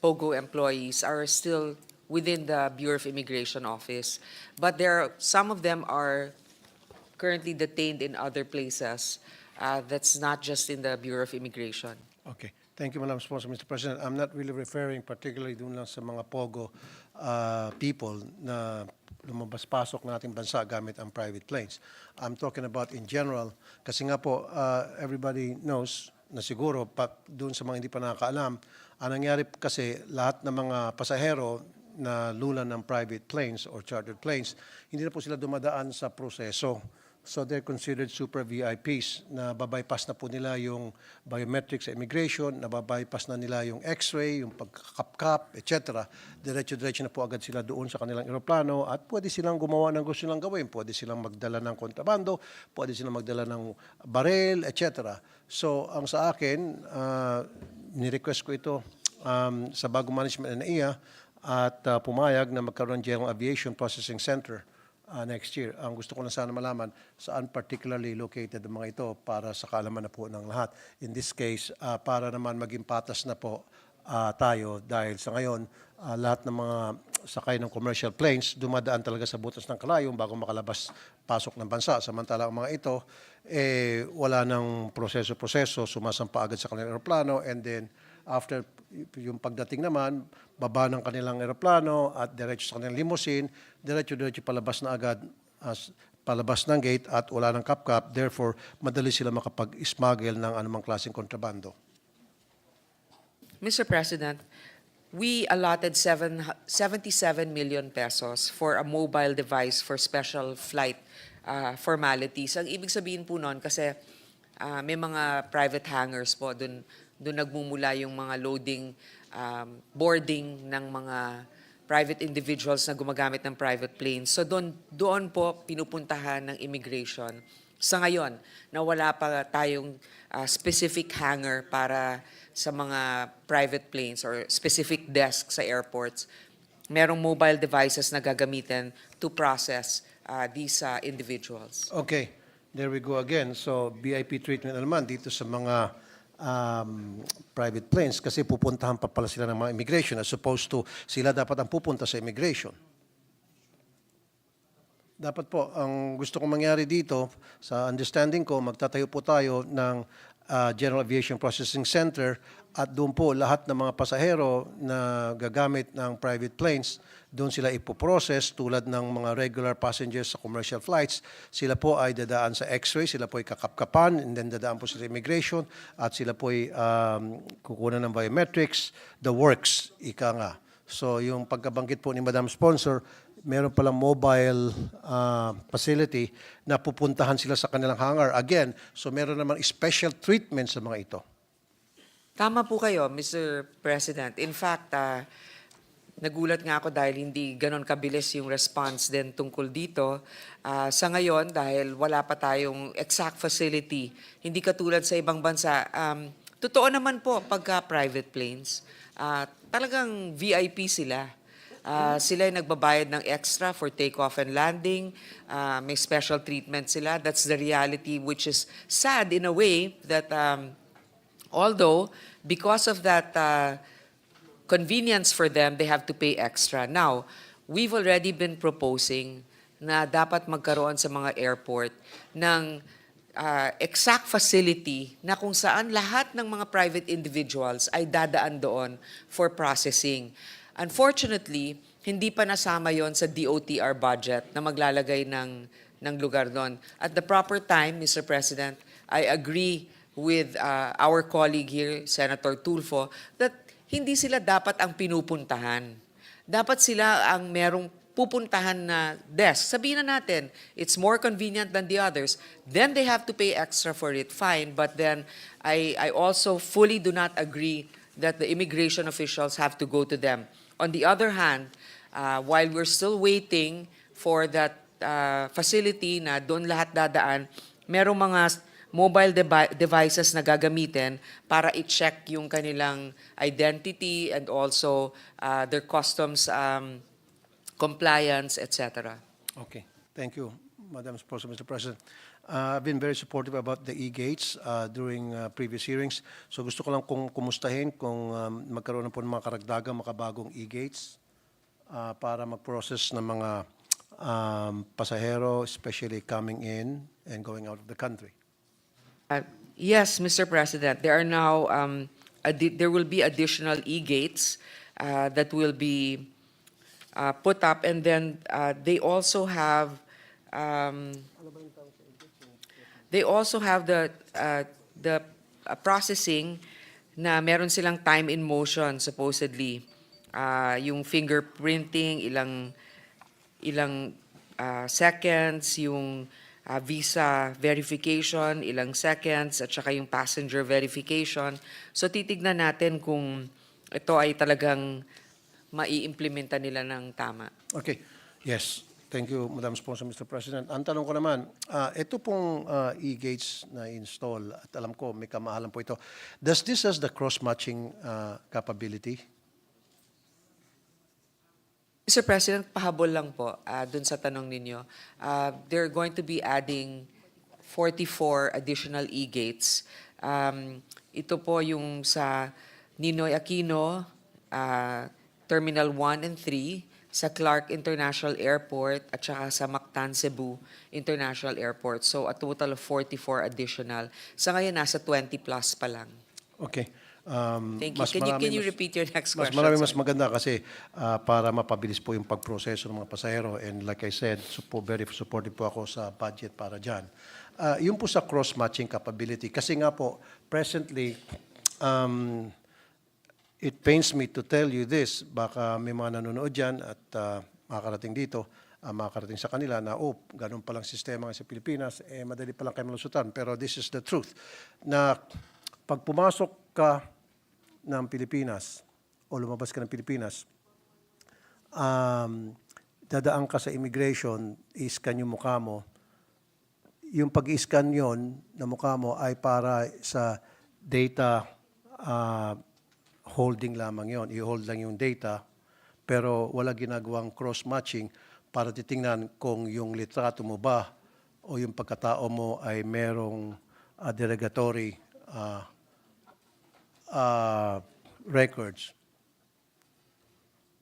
POGO employees are still within the Bureau of Immigration office, but some of them are currently detained in other places. That's not just in the Bureau of Immigration. Okay. Thank you, Madam Sponsor. Mr. President, I'm not really referring particularly dun lang sa mga POGO people na lumabas-pasok ng ating bansa gamit ang private planes. I'm talking about in general, kasi nga po, everybody knows na siguro, dun sa mga hindi pa nakakaalam, ang nangyari kasi lahat ng mga pasahero na lulan ng private planes or chartered planes, hindi na po sila dumadaan sa proseso. So they're considered super VIPs na babypass na po nila yung biometrics sa immigration, na babypass na nila yung x-ray, yung pagkakapkap, etc. Diretso-diretso na po agad sila doon sa kanilang eroplano at pwede silang gumawa ng gusto nilang gawin. Pwede silang magdala ng kontrabando, pwede silang magdala ng baril, etc. So ang sa akin, ni-request ko ito sa bagong management ng NAIA at pumayag na magkaroon ng General Aviation Processing Center next year. Ang gusto ko lang sana malaman, saan particularly located ang mga ito para sa kaalaman na po ng lahat. In this case, para naman maging patas na po tayo dahil sa ngayon, lahat ng mga sakay ng commercial planes dumadaan talaga sa butas ng kalayong bago makalabas pasok ng bansa. Samantala ang mga ito, wala ng proseso-proseso, sumasampa agad sa kanilang aeroplano and then after yung pagdating naman, baba ng kanilang eroplano at diretso sa kanilang limousine, diretso-diretso palabas na agad, palabas ng gate at wala ng kapkap. Therefore, madali sila makapag-smuggle ng anumang klaseng kontrabando. Mr. President, we allotted 77 million pesos for a mobile device for special flight formalities. Ang ibig sabihin po nun, kasi may mga private hangars po, doon nagmumula yung mga loading, boarding ng mga private individuals na gumagamit ng private planes. So doon po pinupuntahan ng immigration. Sa ngayon, na wala pa tayong specific hangar para sa mga private planes or specific desk sa airports, merong mobile devices na gagamitin to process these individuals. Okay, there we go again. So, VIP treatment na naman dito sa mga private planes kasi pupuntahan pa pala sila ng mga immigration as opposed to sila dapat ang pupunta sa immigration. Dapat po, ang gusto kong mangyari dito, sa understanding ko, magtatayo po tayo ng General Aviation Processing Center at doon po lahat ng mga pasahero na gagamit ng private planes, doon sila ipoprocess tulad ng mga regular passengers sa commercial flights. Sila po ay dadaan sa x-ray, sila po ay kakapkapan, and then dadaan po sa immigration at sila po ay kukunan ng biometrics, the works, ika nga. So yung pagkabanggit po ni Madam Sponsor, meron palang mobile facility na pupuntahan sila sa kanilang hangar. Again, so meron naman special treatment sa mga ito. Tama po kayo, Mr. President. In fact, nagulat nga ako dahil hindi ganon kabilis yung response din tungkol dito. Sa ngayon, dahil wala pa tayong exact facility, hindi katulad sa ibang bansa, totoo naman po pagka private planes, talagang VIP sila. Sila ay nagbabayad ng extra for takeoff and landing. May special treatment sila. That's the reality, which is sad in a way that although because of that convenience for them, they have to pay extra. Now, we've already been proposing na dapat magkaroon sa mga airport ng exact facility na kung saan lahat ng mga private individuals ay dadaan doon for processing. Unfortunately, hindi pa nasama yon sa DOTR budget na maglalagay ng lugar doon. At the proper time, Mr. President, I agree with our colleague here, Senator Tulfo, that hindi sila dapat ang pinupuntahan. Dapat sila ang merong pupuntahan na desk. Sabihin na natin, it's more convenient than the others. Then they have to pay extra for it, fine. But then I also fully do not agree that the immigration officials have to go to them. On the other hand, while we're still waiting for that facility na doon lahat dadaan, merong mga mobile devices na gagamitin para i-check yung kanilang identity and also their customs compliance, etc. Okay, thank you, Madam Sponsor, Mr. President. I've been very supportive about the e-gates during previous hearings. So gusto ko lang kumustahin kung magkaroon na po ng mga karagdagang makabagong e-gates para mag-process ng mga pasahero, especially coming in and going out of the country. Yes, Mr. President, there are now there will be additional e-gates that will be put up, and then they also have the processing na meron silang time in motion supposedly, yung fingerprinting ilang seconds, yung visa verification, ilang seconds, at saka yung passenger verification. So titignan natin kung ito ay talagang maiimplementa nila ng tama. Okay, yes. Thank you, Madam Sponsor, Mr. President. Ang tanong ko naman, ito pong e-gates na install, at alam ko may kamahalan po ito, does this has the cross-matching capability? Mr. President, pahabol lang po dun sa tanong ninyo. They're going to be adding 44 additional e-gates. Ito po yung sa Ninoy Aquino, Terminal 1 and 3, sa Clark International Airport, at saka sa Mactan, Cebu International Airport. So a total of 44 additional. Sa ngayon, nasa 20 plus pa lang. Okay. Thank you. Can you repeat your next question? Mas maganda kasi para mapabilis po yung pagproseso ng mga pasahero, and like I said, very supportive po ako sa budget para dyan. Yung po sa cross-matching capability, kasi nga po, presently, it pains me to tell you this, baka may mga nanonood dyan at makakarating dito, makakarating sa kanila na, ganun palang sistema sa Pilipinas, madali palang kayo malusutan. Pero this is the truth, na pag pumasok ka ng Pilipinas o lumabas ka ng Pilipinas, dadaan ka sa immigration, i-scan yung mukha mo. Yung pag-i-scan yon na mukha mo ay para sa data holding lamang yon. I-hold lang yung data, pero wala ginagawang cross-matching para titingnan kung yung litrato mo ba o yung pagkatao mo ay merong derogatory records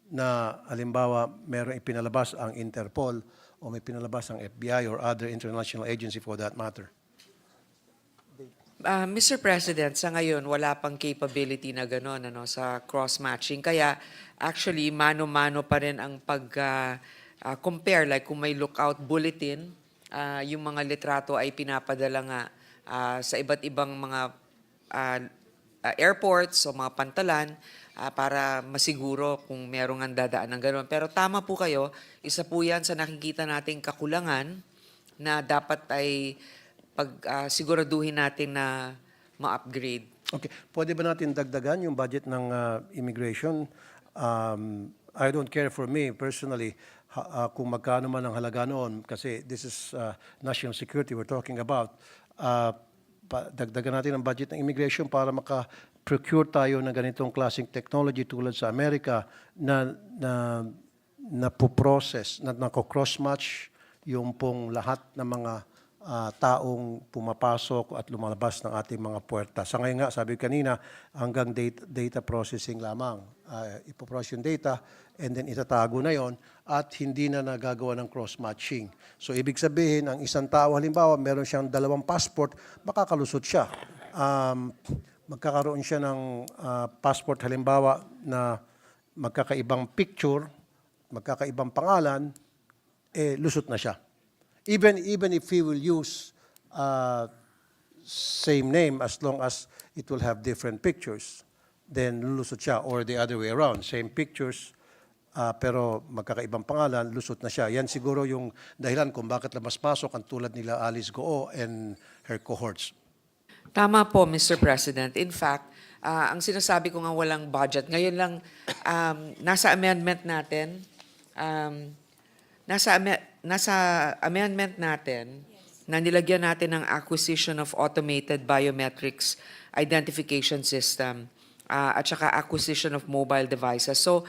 na halimbawa merong ipinalabas ang Interpol o may pinalabas ang FBI or other international agency for that matter. Mr. President, sa ngayon, wala pang capability na gano'n sa cross-matching. Kaya actually, mano-mano pa rin ang pag-compare. Like kung may lookout bulletin, yung mga litrato ay pinapadala nga sa iba't ibang mga airports o mga pantalan para masiguro kung merong ang dadaan ng gano'n. Pero tama po kayo, isa po yan sa nakikita nating kakulangan na dapat ay siguraduhin natin na ma-upgrade. Okay. Pwede ba natin dagdagan yung budget ng immigration? I don't care for me personally kung magkano man ang halaga noon kasi this is national security we're talking about. Dagdagan natin ang budget ng immigration para maka-procure tayo ng ganitong klaseng technology tulad sa Amerika na napoprocess, na nako-cross-match yung pong lahat ng mga taong pumapasok at lumalabas ng ating mga puwerta. Sa ngayon nga, sabi kanina, hanggang data processing lamang. Ipoprocess yung data and then itatago na yon at hindi na nagagawa ng cross-matching. So ibig sabihin, ang isang tao halimbawa, meron siyang 2 passport, makakalusot siya. Magkakaroon siya ng passport halimbawa na magkakaibang picture, magkakaibang pangalan, lusot na siya. Even if he will use same name as long as it will have different pictures, then lulusot siya. Or the other way around, same pictures, pero magkakaibang pangalan, lusot na siya. Yan siguro yung dahilan kung bakit labas-pasok ang tulad nila Alice Goo and her cohorts. Tama po, Mr. President. In fact, ang sinasabi ko nga walang budget, ngayon lang nasa amendment natin, nasa amendment natin na nilagyan natin ng acquisition of automated biometrics identification system at saka acquisition of mobile devices. So,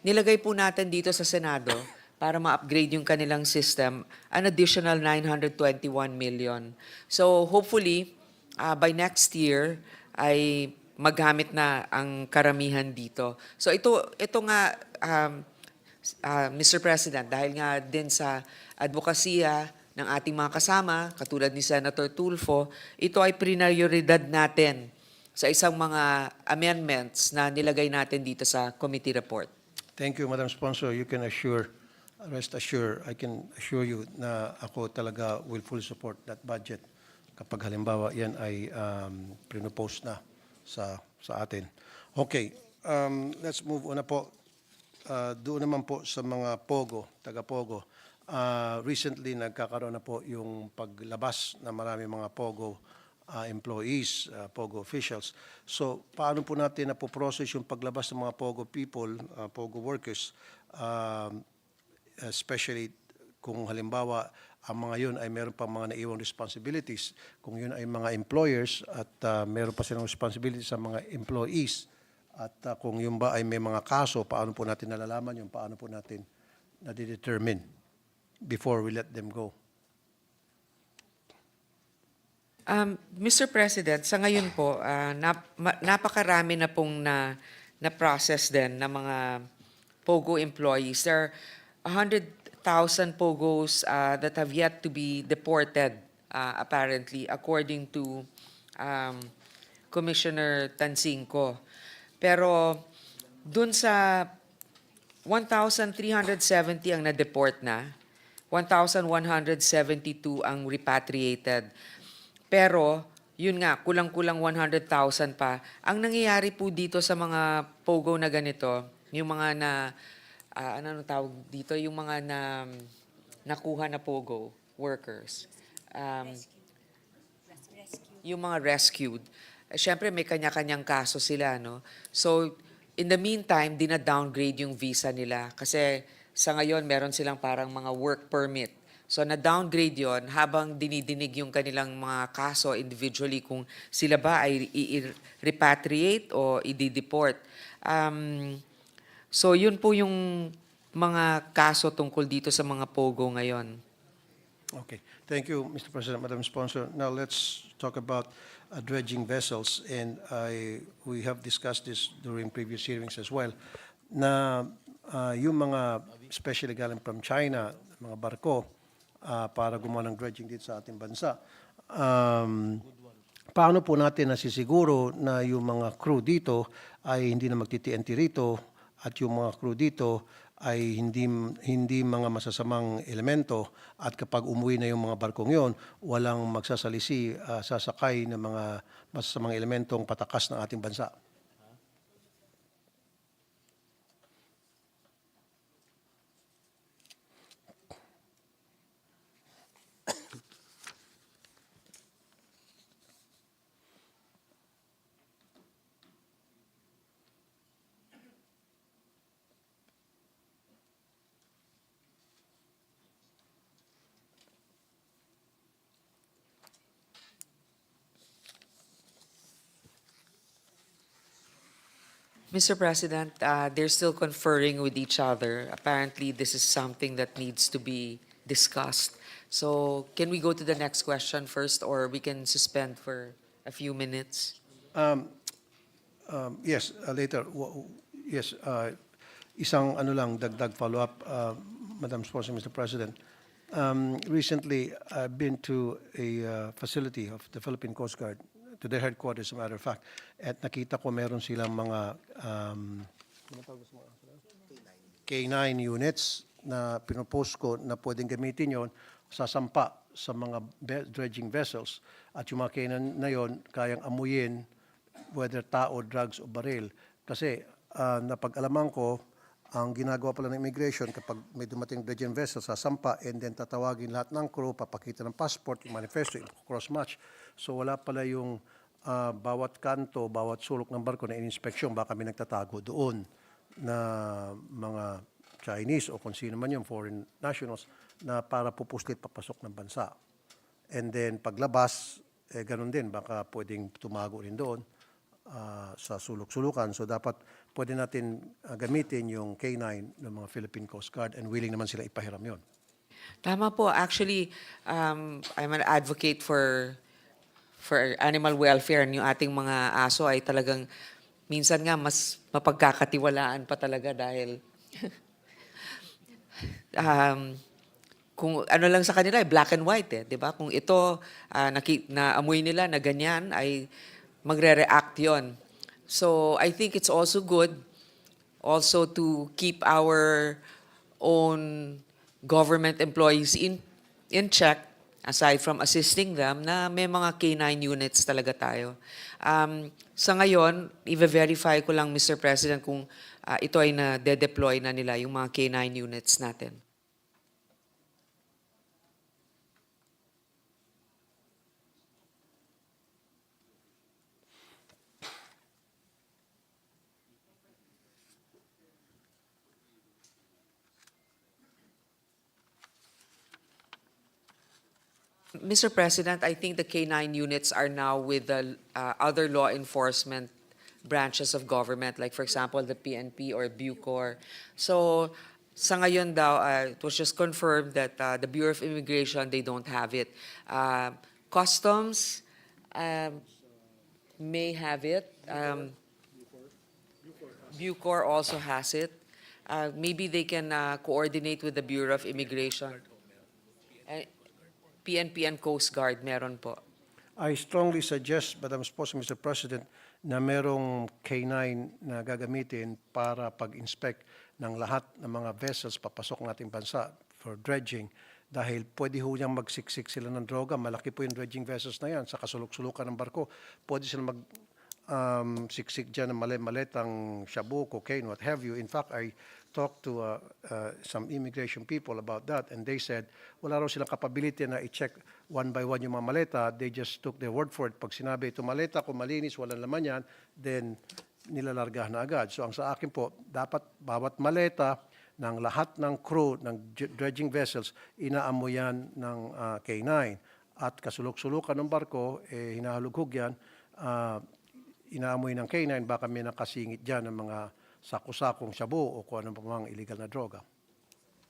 nilagay po natin dito sa Senado para ma-upgrade yung kanilang system, an additional 921 million. So, hopefully, by next year, ay magamit na ang karamihan dito. So, ito nga, Mr. President, dahil nga din sa advokasya ng ating mga kasama, katulad ni Senator Tulfo, ito ay prioridad natin sa isang mga amendments na nilagay natin dito sa committee report. Thank you, Madam Sponsor. You can rest assured, I can assure you na ako talaga will fully support that budget kapag halimbawa yan ay pinopose na sa atin. Okay, let's move on na po. Doon naman po sa mga Pogo, taga-Pogo. Recently, nagkakaroon na po yung paglabas na marami mga Pogo employees, Pogo officials. So, paano po natin napoprocess yung paglabas ng mga Pogo people, Pogo workers, especially kung halimbawa ang mga yun ay meron pa mga naiwang responsibilities, kung yun ay mga employers at meron pa silang responsibilities sa mga employees, at kung yun ba ay may mga kaso, paano po natin nalalaman yun, paano po natin nadidetermine before we let them go? Mr. President, sa ngayon po, napakarami na pong na-process din ng mga POGO employees. There are 100,000 POGOs that have yet to be deported, apparently, according to Commissioner Tansinco. Pero dun sa 1,370 ang na-deport na, 1,172 ang repatriated. Pero, yun nga, kulang-kulang 100,000 pa. Ang nangyayari po dito sa mga POGO na ganito, yung mga ano tawag dito, yung mga nakuha na POGO workers, yung mga rescued, siyempre may kanya-kanyang kaso sila, no? So, in the meantime, dina-downgrade yung visa nila. Kasi sa ngayon, meron silang parang mga work permit. So, na-downgrade yon habang dinidinig yung kanilang mga kaso individually kung sila ba ay i-repatriate o i-deport. So, yun po yung mga kaso tungkol dito sa mga POGO ngayon. Okay. Thank you, Mr. President, Madam Sponsor. Now, let's talk about dredging vessels, and we have discussed this during previous hearings as well, na yung mga especially galing from China, mga barko, para gumawa ng dredging dito sa ating bansa. Paano po natin nasisiguro na yung mga crew dito ay hindi na magti-TNT rito at yung mga crew dito ay hindi mga masasamang elemento, at kapag umuwi na yung mga barkong yon, walang magsasalisi, sasakay ng mga masasamang elementong patakas ng ating bansa? Mr. President, they're still conferring with each other. Apparently, this is something that needs to be discussed. So can we go to the next question first, or we can suspend for a few minutes? Yes, later. Yes, isang ano lang, dagdag follow-up, Madam Sponsor, Mr. President. Recently, I've been to a facility of the Philippine Coast Guard, to their headquarters, as a matter of fact, at nakita ko meron silang mga K9 units na pinopost ko na pwedeng gamitin yon sasampa sa mga dredging vessels. At yung mga K9 na yon, kayang amuyin whether tao, drugs o baril. Kasi napag-alaman ko, ang ginagawa pala ng immigration kapag may dumating dredging vessel, sasampa and then tatawagin lahat ng crew, papakita ng passport, yung manifesto, yung cross-match. So wala pala yung bawat kanto, bawat sulok ng barko na in-inspection, baka may nagtatago doon na mga Chinese o kung sino man yung foreign nationals na para pupuslit papasok ng bansa. And then paglabas, ganun din, baka pwedeng tumago rin doon sa sulok-sulukan. So dapat pwede natin gamitin yung K9 ng mga Philippine Coast Guard and willing naman sila ipahiram yon. Tama po. Actually, I'm an advocate for animal welfare. Yung ating mga aso ay talagang minsan nga mas mapagkakatiwalaan pa talaga dahil kung ano lang sa kanila, black and white, di ba? Kung ito, naamoy nila na ganyan, ay magre-react yon. So I think it's also good also to keep our own government employees in check, aside from assisting them, na may mga K9 units talaga tayo. Sa ngayon, i-verify ko lang, Mr. President, kung ito ay na-deploy na nila, yung mga K9 units natin. Mr. President, I think the K9 units are now with the other law enforcement branches of government, like for example, the PNP or Bucor. So sa ngayon daw, it was just confirmed that the Bureau of Immigration, they don't have it. Customs may have it. Bucor also has it. Maybe they can coordinate with the Bureau of Immigration. PNP and Coast Guard, meron po. I strongly suggest, Madam Sponsor, Mr. President, na merong K9 na gagamitin para pag-inspect ng lahat ng mga vessels papasok ng ating bansa for dredging. Dahil pwede ho niyang magsiksik sila ng droga. Malaki po yung dredging vessels na yan sa kasulok-sulukan ng barko. Pwede sila siksik dyan ng maletang shabu, cocaine, what have you. In fact, I talked to some immigration people about that, and they said wala raw silang capability na i-check one by one yung mga maleta. They just took their word for it. Pag sinabi ito maleta, kung malinis, walang laman yan, then nilalargahan na agad. So ang sa akin po, dapat bawat maleta ng lahat ng crew ng dredging vessels, inaamoy yan ng K9. At kasulok-sulukan ng barko, hinahalughog yan, inaamoy ng K9, baka may nakasingit dyan ng mga sako-sakong shabu o kung ano pa mga illegal na droga.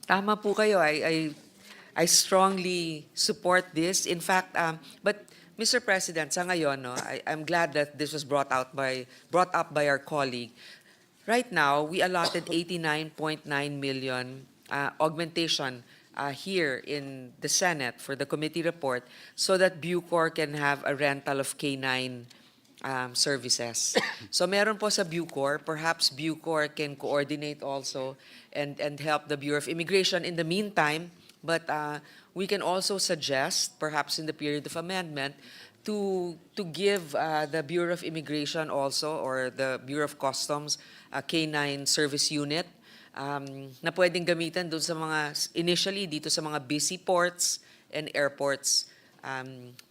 Tama po kayo. I strongly support this. In fact, but Mr. President, sa ngayon, no, I'm glad that this was brought up by our colleague. Right now, we allotted 89.9 million augmentation here in the Senate for the committee report so that Bucor can have a rental of K9 services. So meron po sa Bucor, perhaps Bucor can coordinate also and help the Bureau of Immigration in the meantime, but we can also suggest, perhaps in the period of amendment, to give the Bureau of Immigration also or the Bureau of Customs a K9 service unit na pwedeng gamitan doon sa mga, initially dito sa mga busy ports and airports,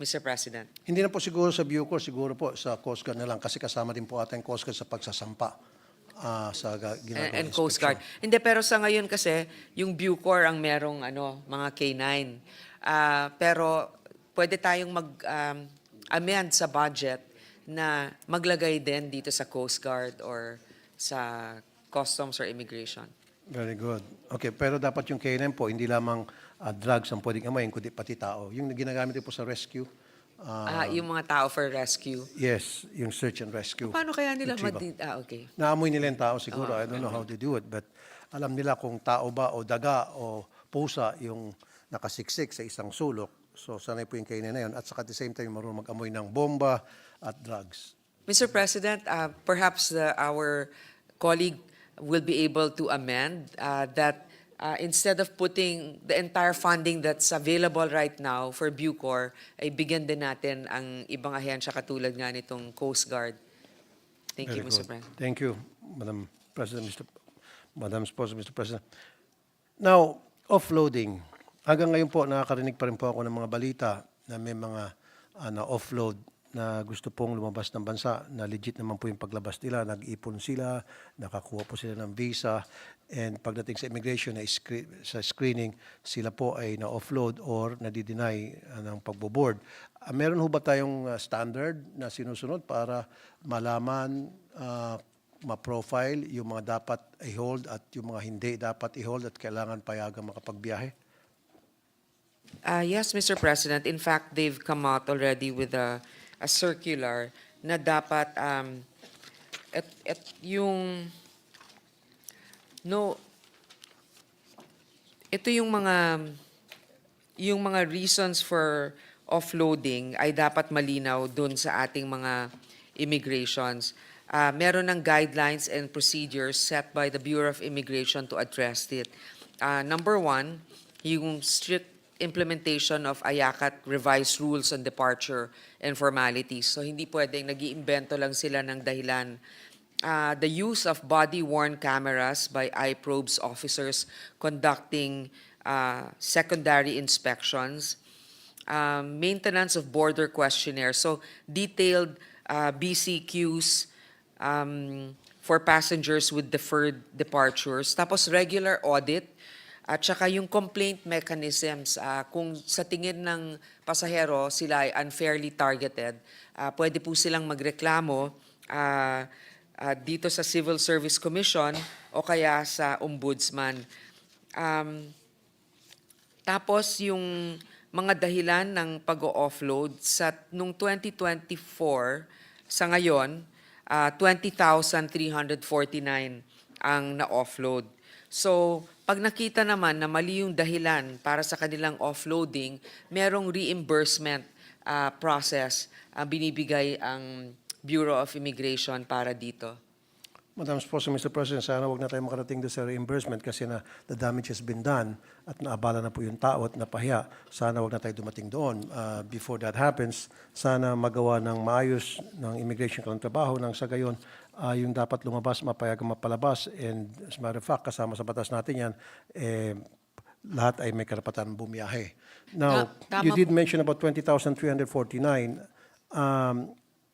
Mr. President. Hindi na po siguro sa Bucor, siguro po sa Coast Guard na lang kasi kasama din po ating Coast Guard sa pagsasampa sa ginagawa And Coast Guard. Hindi, pero sa ngayon kasi, yung Bucor ang merong mga K9. Pero pwede tayong mag-amend sa budget na maglagay din dito sa Coast Guard or sa customs or immigration. Very good. Okay, pero dapat yung K9 po, hindi lamang drugs ang pwedeng amayin, kundi pati tao. Yung ginagamit din po sa rescue, Yung mga tao for rescue. yes, yung search and rescue. Paano kaya nila Retrieval. okay. Naamoy nila yung tao siguro. I don't know how they do it, but alam nila kung tao ba o daga o pusa yung nakasiksik sa isang sulok. So sanay po yung K9 na yun. At saka at the same time, marunong mag-amoy ng bomba at drugs. Mr. President, perhaps our colleague will be able to amend that instead of putting the entire funding that's available right now for Bucor, ay bigyan din natin ang ibang ahensya katulad nga nitong Coast Guard. Thank you, Very Mr. good. President. Thank you, Madam President, Madam Sponsor, Mr. President. Now, offloading. Hanggang ngayon po, nakakarinig pa rin po ako ng mga balita na may mga na-offload na gusto pong lumabas ng bansa, na legit naman po yung paglabas nila, nag-ipon sila, nakakuha po sila ng visa, and pagdating sa immigration, sa screening, sila po ay na-offload or nadi-deny ng pagbo-board. Meron ho ba tayong standard na sinusunod para malaman, ma-profile yung mga dapat i-hold at yung mga hindi dapat i-hold at kailangan payagang makapagbiyahe? Yes, Mr. President. In fact, they've come out already with a circular na dapat ito yung mga reasons for offloading ay dapat malinaw dun sa ating mga immigrations. Meron ng guidelines and procedures set by the Bureau of Immigration to address it. Number one, yung strict implementation of AYACAT revised rules on departure and formalities. So hindi pwedeng nag-iimbento lang sila ng dahilan. The use of body-worn cameras by iProbes officers conducting secondary inspections, maintenance of border questionnaires, so detailed BCQs for passengers with deferred departures, tapos regular audit, at saka yung complaint mechanisms, kung sa tingin ng pasahero sila ay unfairly targeted, pwede po silang magreklamo dito sa Civil Service Commission o kaya sa Ombudsman. Tapos yung mga dahilan ng pag-offload nung 2024 sa ngayon, 20,349 ang na-offload. So, pag nakita naman na mali yung dahilan para sa kanilang offloading, merong reimbursement process binibigay ang Bureau of Immigration para dito. Madam Sponsor, Mr. President, sana wag na tayo makarating doon sa reimbursement kasi na the damage has been done at naabala na po yung tao at napahiya. Sana wag na tayo dumating doon. Before that happens, sana magawa ng maayos ng immigration kanilang trabaho nang sa gayon yung dapat lumabas, mapayagang mapalabas. And as a matter of fact, kasama sa batas natin yan, lahat ay may karapatan bumiyahe. Now, you did mention about 20,349.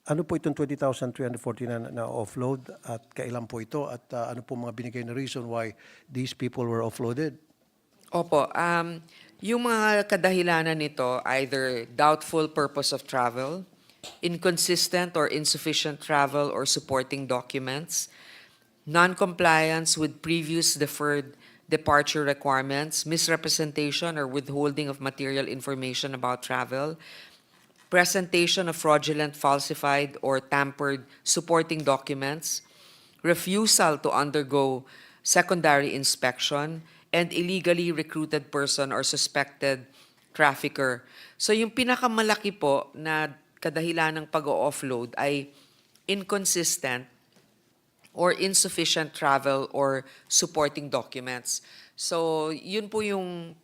Ano po itong 20,349 na offload at kailan po ito at ano po mga binigay na reason why these people were offloaded? Opo, yung mga kadahilanan nito, either doubtful purpose of travel, inconsistent or insufficient travel or supporting documents, non-compliance with previous deferred departure requirements, misrepresentation or withholding of material information about travel, presentation of fraudulent, falsified, or tampered supporting documents, refusal to undergo secondary inspection, and illegally recruited person or suspected trafficker. So yung pinakamalaki po na kadahilan ng pag-offload ay inconsistent or insufficient travel or supporting documents. So yun po yung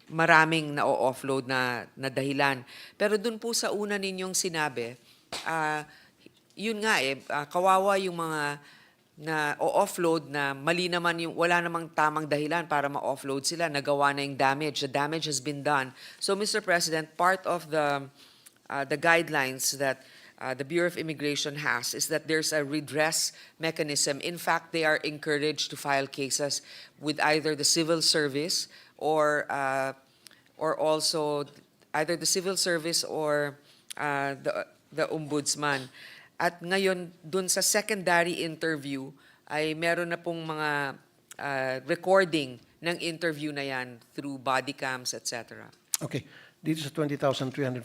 maraming na-offload na dahilan. Pero dun po sa una ninyong sinabi, yun nga kawawa yung mga na-offload na mali naman yung, wala namang tamang dahilan para ma-offload sila, nagawa na yung damage. The damage has been done. So Mr. President, part of the guidelines that the Bureau of Immigration has is that there's a redress mechanism. In fact, they are encouraged to file cases with either the civil service or also either the civil service or the ombudsman. At ngayon, dun sa secondary interview, ay meron na pong mga recording ng interview na yan through body cams, etc. Okay. Dito sa 20,349,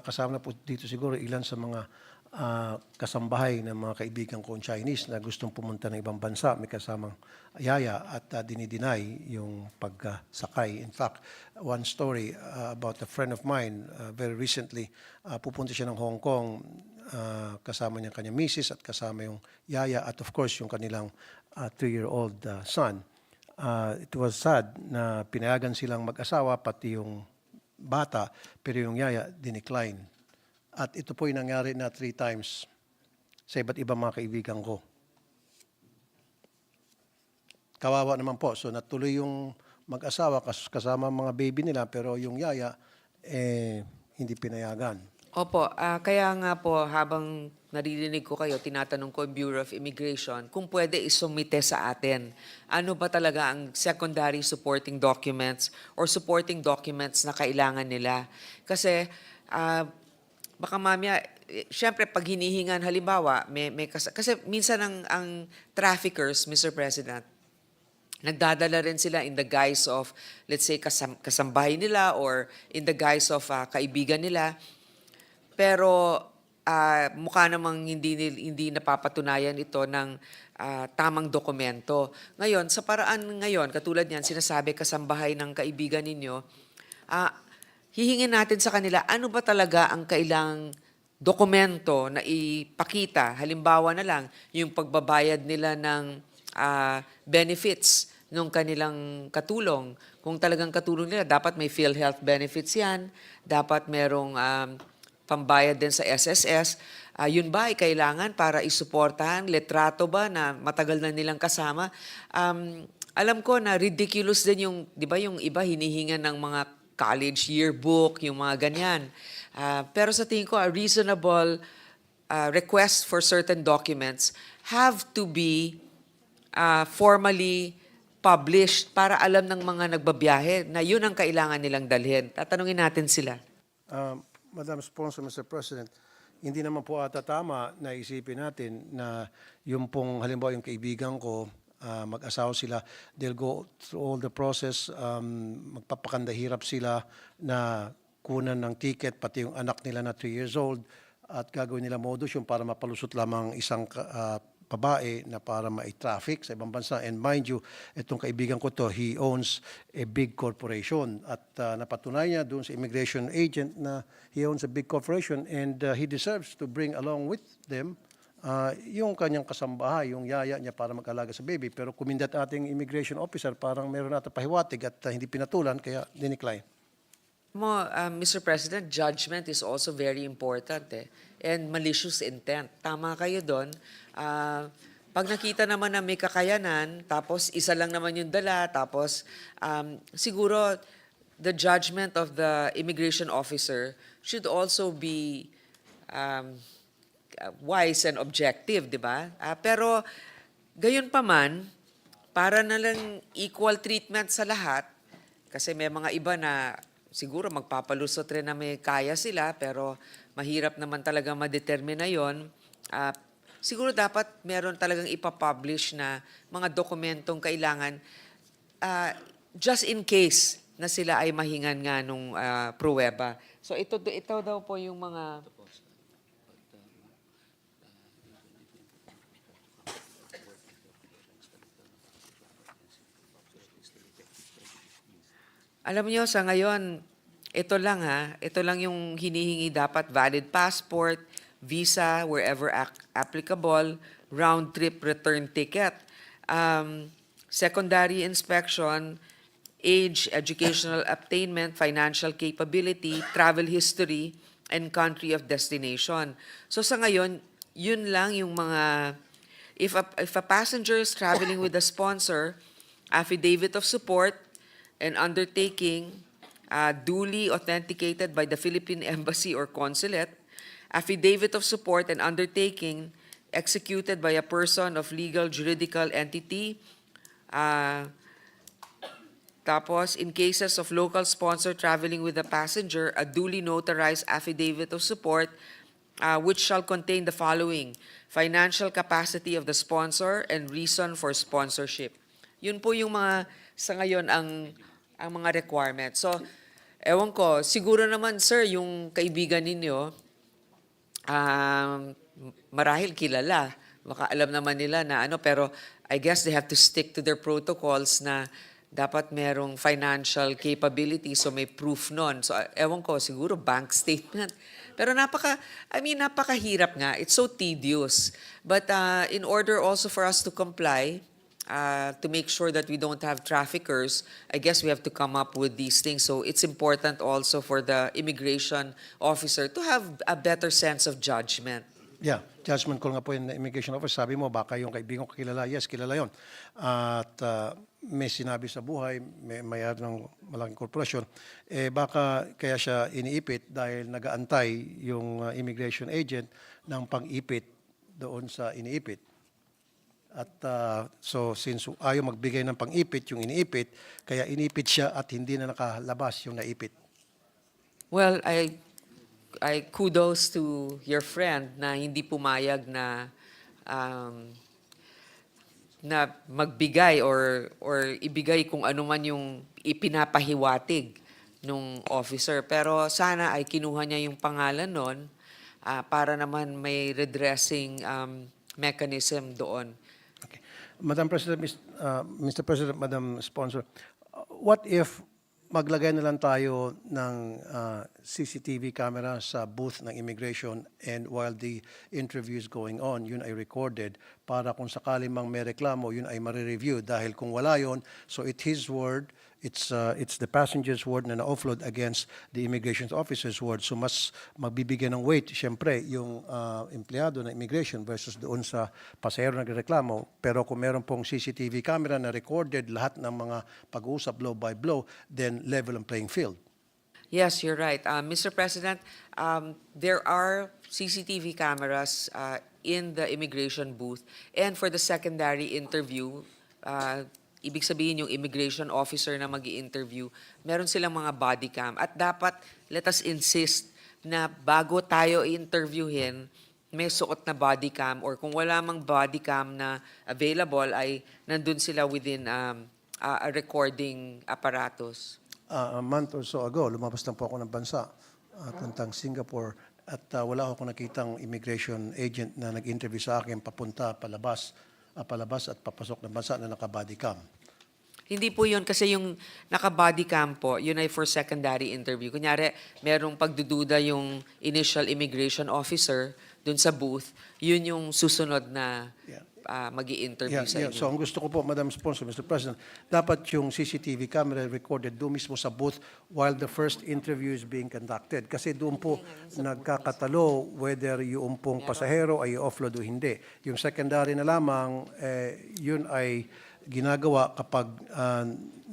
kasama na po dito siguro ilan sa mga kasambahay ng mga kaibigan ko Chinese na gustong pumunta ng ibang bansa. May kasamang yaya at dinideny yung pagsakay. In fact, one story about a friend of mine very recently, pupunta siya ng Hong Kong, kasama niya kanyang misis at kasama yung yaya at of course yung kanilang 3-year-old son. It was sad na pinayagan silang mag-asawa pati yung bata, pero yung yaya dinecline. At ito po yung nangyari na 3 times sa iba't ibang mga kaibigan ko. Kawawa naman po. So natuloy yung mag-asawa kasama mga baby nila, pero yung yaya, hindi pinayagan. Opo, kaya nga po habang naririnig ko kayo, tinatanong ko yung Bureau of Immigration kung pwede isumite sa atin. Ano ba talaga ang secondary supporting documents or supporting documents na kailangan nila? Kasi baka mamaya, syempre pag hinihingan halimbawa, kasi minsan ang traffickers, Mr. President, nagdadala rin sila in the guise of, let's say, kasambahay nila or in the guise of kaibigan nila. Pero mukha namang hindi napapatunayan ito ng tamang dokumento. Ngayon, sa paraan ngayon, katulad niyan, sinasabi kasambahay ng kaibigan ninyo, hihingin natin sa kanila, ano ba talaga ang kailangang dokumento na ipakita? Halimbawa na lang, yung pagbabayad nila ng benefits ng kanilang katulong. Kung talagang katulong nila, dapat may PhilHealth benefits yan, dapat merong pambayad din sa SSS, yun ba ay kailangan para isuportahan? Letrato ba na matagal na nilang kasama? Alam ko na ridiculous din yung, di ba yung iba hinihingan ng mga college yearbook, yung mga ganyan. Pero sa tingin ko, a reasonable request for certain documents have to be formally published para alam ng mga nagbabiyahe na yun ang kailangan nilang dalhin. Tatanungin natin sila. Madam Sponsor, Mr. President, hindi naman po ata tama na isipin natin na yung pong halimbawa yung kaibigan ko, mag-asawa sila, they'll go through all the process, magpapakandahirap sila na kunan ng ticket, pati yung anak nila na 3 years old, at gagawin nila modus yung para mapalusot lamang isang babae na para ma-traffic sa ibang bansa. And mind you, itong kaibigan ko to, he owns a big corporation. At napatunay niya doon sa immigration agent na he owns a big corporation and he deserves to bring along with them yung kanyang kasambahay, yung yaya niya para mag-alaga sa baby. Pero kumindat ating immigration officer, parang meron nata pahiwatig at hindi pinatulan, kaya dinicline. Mr. President, judgment is also very important and malicious intent. Tama kayo doon. Pag nakita naman na may kakayanan, tapos isa lang naman yung dala, tapos siguro the judgment of the immigration officer should also be wise and objective, di ba? Pero gayon pa man, para na lang equal treatment sa lahat, kasi may mga iba na siguro magpapalusot rin na may kaya sila, pero mahirap naman talaga ma-determine na yun. Siguro dapat meron talagang ipapublish na mga dokumentong kailangan just in case na sila ay mahingan nga nung pruweba. So ito daw po yung mga... Alam niyo, sa ngayon, ito lang yung hinihingi dapat, valid passport, visa wherever applicable, round-trip return ticket, secondary inspection, age, educational attainment, financial capability, travel history, and country of destination. So sa ngayon, yun lang yung mga, if a passenger is traveling with a sponsor, affidavit of support, and undertaking duly authenticated by the Philippine Embassy or Consulate, affidavit of support and undertaking executed by a person of legal juridical entity. Tapos, in cases of local sponsor traveling with a passenger, a duly notarized affidavit of support which shall contain the following: financial capacity of the sponsor and reason for sponsorship. Yun po yung mga, sa ngayon, ang mga requirements. So, ewan ko, siguro naman, sir, yung kaibigan ninyo, marahil kilala. Baka alam naman nila na ano, pero I guess they have to stick to their protocols na dapat merong financial capability, so may proof nun. So, ewan ko, siguro bank statement. Pero napakahirap nga. It's so tedious. But in order also for us to comply, to make sure that we don't have traffickers, I guess we have to come up with these things. So it's important also for the immigration officer to have a better sense of judgment. Yeah, judgment call nga po yung immigration officer. Sabi mo, baka yung kaibigan ko kilala. Yes, kilala yon. At may sinabi sa buhay, may mayroon ng malaking korporasyon, baka kaya siya iniipit dahil nagaantay yung immigration agent ng pang-ipit doon sa iniipit. At so since ayaw magbigay ng pang-ipit yung iniipit, kaya iniipit siya at hindi na nakalabas yung naipit. Well, I kudos to your friend na hindi pumayag na na magbigay or ibigay kung ano man yung ipinapahiwatig nung officer. Pero sana ay kinuha niya yung pangalan nun para naman may redressing mechanism doon. Okay. Madam President, Mr. President, Madam Sponsor, what if maglagay na lang tayo ng CCTV camera sa booth ng immigration and while the interview is going on, yun ay recorded para kung sakali mang may reklamo, yun ay marireview dahil kung wala yun, so it's his word, it's the passenger's word na na-offload against the immigration officer's word. So mas magbibigyan ng weight, siyempre, yung empleyado ng immigration versus doon sa pasahero na nagreklamo. Pero kung meron pong CCTV camera na recorded lahat ng mga pag-uusap blow by blow, then level ang playing field. Yes, you're right. Mr. President, there are CCTV cameras in the immigration booth. And for the secondary interview, ibig sabihin yung immigration officer na mag-i-interview, meron silang mga body cam. At dapat, let us insist na bago tayo i-interviewin, may suot na body cam or kung wala mang body cam na available, ay nandun sila within a recording apparatus. A month or so ago, lumabas lang po ako ng bansa, puntang Singapore, at wala ako nakitang immigration agent na nag-interview sa akin papunta, palabas at papasok ng bansa na naka-body cam. Hindi po yun kasi yung naka-body cam po, yun ay for secondary interview. Kunyari, merong pagdududa yung initial immigration officer dun sa booth, yun yung susunod na mag-i-interview sa inyo. So ang gusto ko po, Madam Sponsor, Mr. President, dapat yung CCTV camera recorded doon mismo sa booth while the first interview is being conducted. Kasi doon po nagkakatalo whether yung pong pasahero ay offload o hindi. Yung secondary na lamang, yun ay ginagawa kapag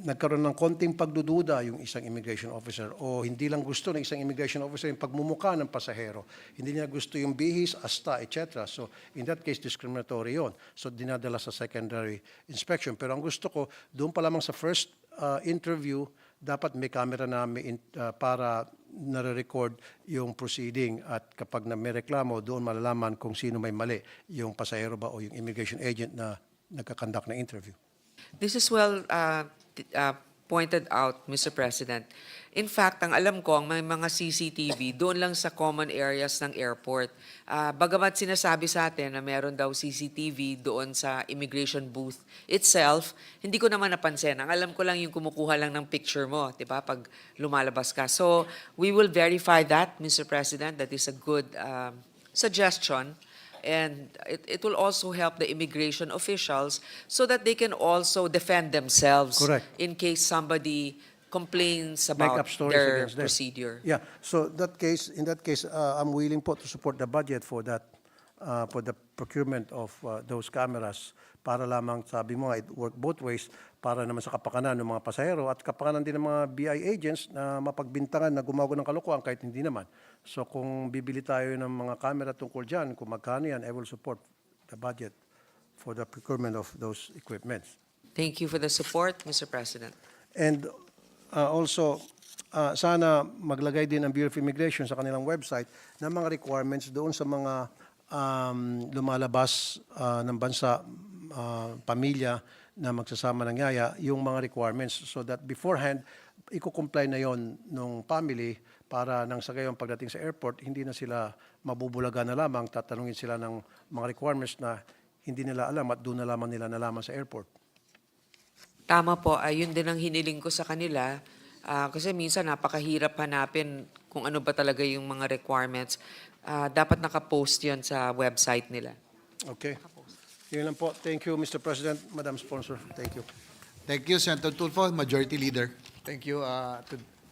nagkaroon ng konting pagdududa yung isang immigration officer o hindi lang gusto ng isang immigration officer yung pagmumukha ng pasahero. Hindi niya gusto yung bihis, asta, etc. So in that case, discriminatory yon. So dinadala sa secondary inspection. Pero ang gusto ko, doon pa lamang sa first interview, dapat may camera na para nare-record yung proceeding at kapag may reklamo, doon malalaman kung sino may mali, yung pasahero ba o yung immigration agent na nagkakandak na interview. This is well pointed out, Mr. President. In fact, ang alam ko, ang may mga CCTV doon lang sa common areas ng airport. Bagamat sinasabi sa atin na meron daw CCTV doon sa immigration booth itself, hindi ko naman napansin. Ang alam ko lang yung kumukuha lang ng picture mo, di ba, pag lumalabas ka. So, we will verify that, Mr. President. That is a good suggestion. And it will also help the immigration officials so that they can also defend themselves. Correct. In case somebody complains Make about up stories their against them. procedure. Yeah, so in that case, I'm willing po to support the budget for that, for the procurement of those cameras para lamang, sabi mo, it work both ways para naman sa kapakanan ng mga pasahero at kapakanan din ng mga BI agents na mapagbintangan na gumagawa ng kalokohan kahit hindi naman. So kung bibili tayo ng mga camera tungkol dyan, kung magkano yan, I will support the budget for the procurement of those equipments. Thank you for the support, Mr. President. And also, sana maglagay din ang Bureau of Immigration sa kanilang website ng mga requirements doon sa mga lumalabas ng bansa, pamilya na magsasama ng yaya, yung mga requirements so that beforehand, i-comply na yon ng family para nang sa gayon pagdating sa airport, hindi na sila mabubulaga na lamang, tatanungin sila ng mga requirements na hindi nila alam at doon na lamang nila nalaman sa airport. Tama po, ayun din ang hiniling ko sa kanila. Kasi minsan napakahirap hanapin kung ano ba talaga yung mga requirements. Dapat nakapost yun sa website nila. Okay. Yun lang po. Thank you, Mr. President, Madam Sponsor. Thank you. Thank you, Senator Tulfo, Majority Leader. Thank you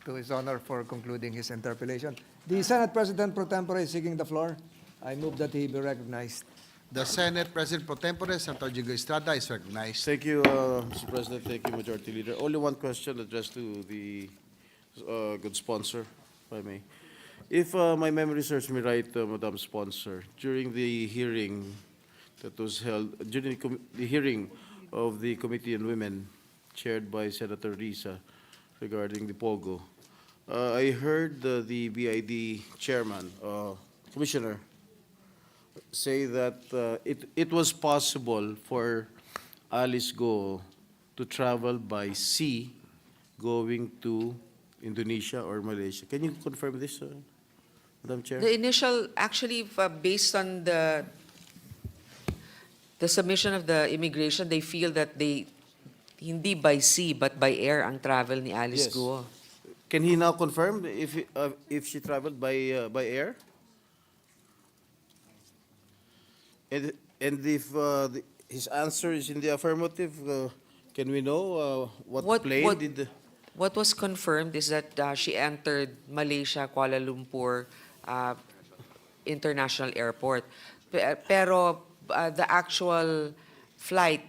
to His Honor for concluding his interpellation. The Senate President Pro Tempore is seeking the floor. I move that he be recognized. The Senate President Pro Tempore, Senator Jigo Estrada, is recognized. Thank you, Mr. President. Thank you, Majority Leader. Only one question addressed to the good sponsor, if I may. If my memory serves me right, Madam Sponsor, during the hearing that was held, during the hearing of the Committee on Women, chaired by Senator Rosa, regarding the POGO, I heard the BID chairman, Commissioner, say that it was possible for Alice Go to travel by sea going to Indonesia or Malaysia. Can you confirm this, Madam Chair? The initial, actually, based on the submission of the immigration, they feel that hindi by sea but by air ang travel ni Alice Yes. Guo. Can he now confirm if she traveled by air? And if his answer is in the affirmative, can we know what plane did? What was confirmed is that she entered Malaysia, Kuala Lumpur International Airport. Pero the actual flight,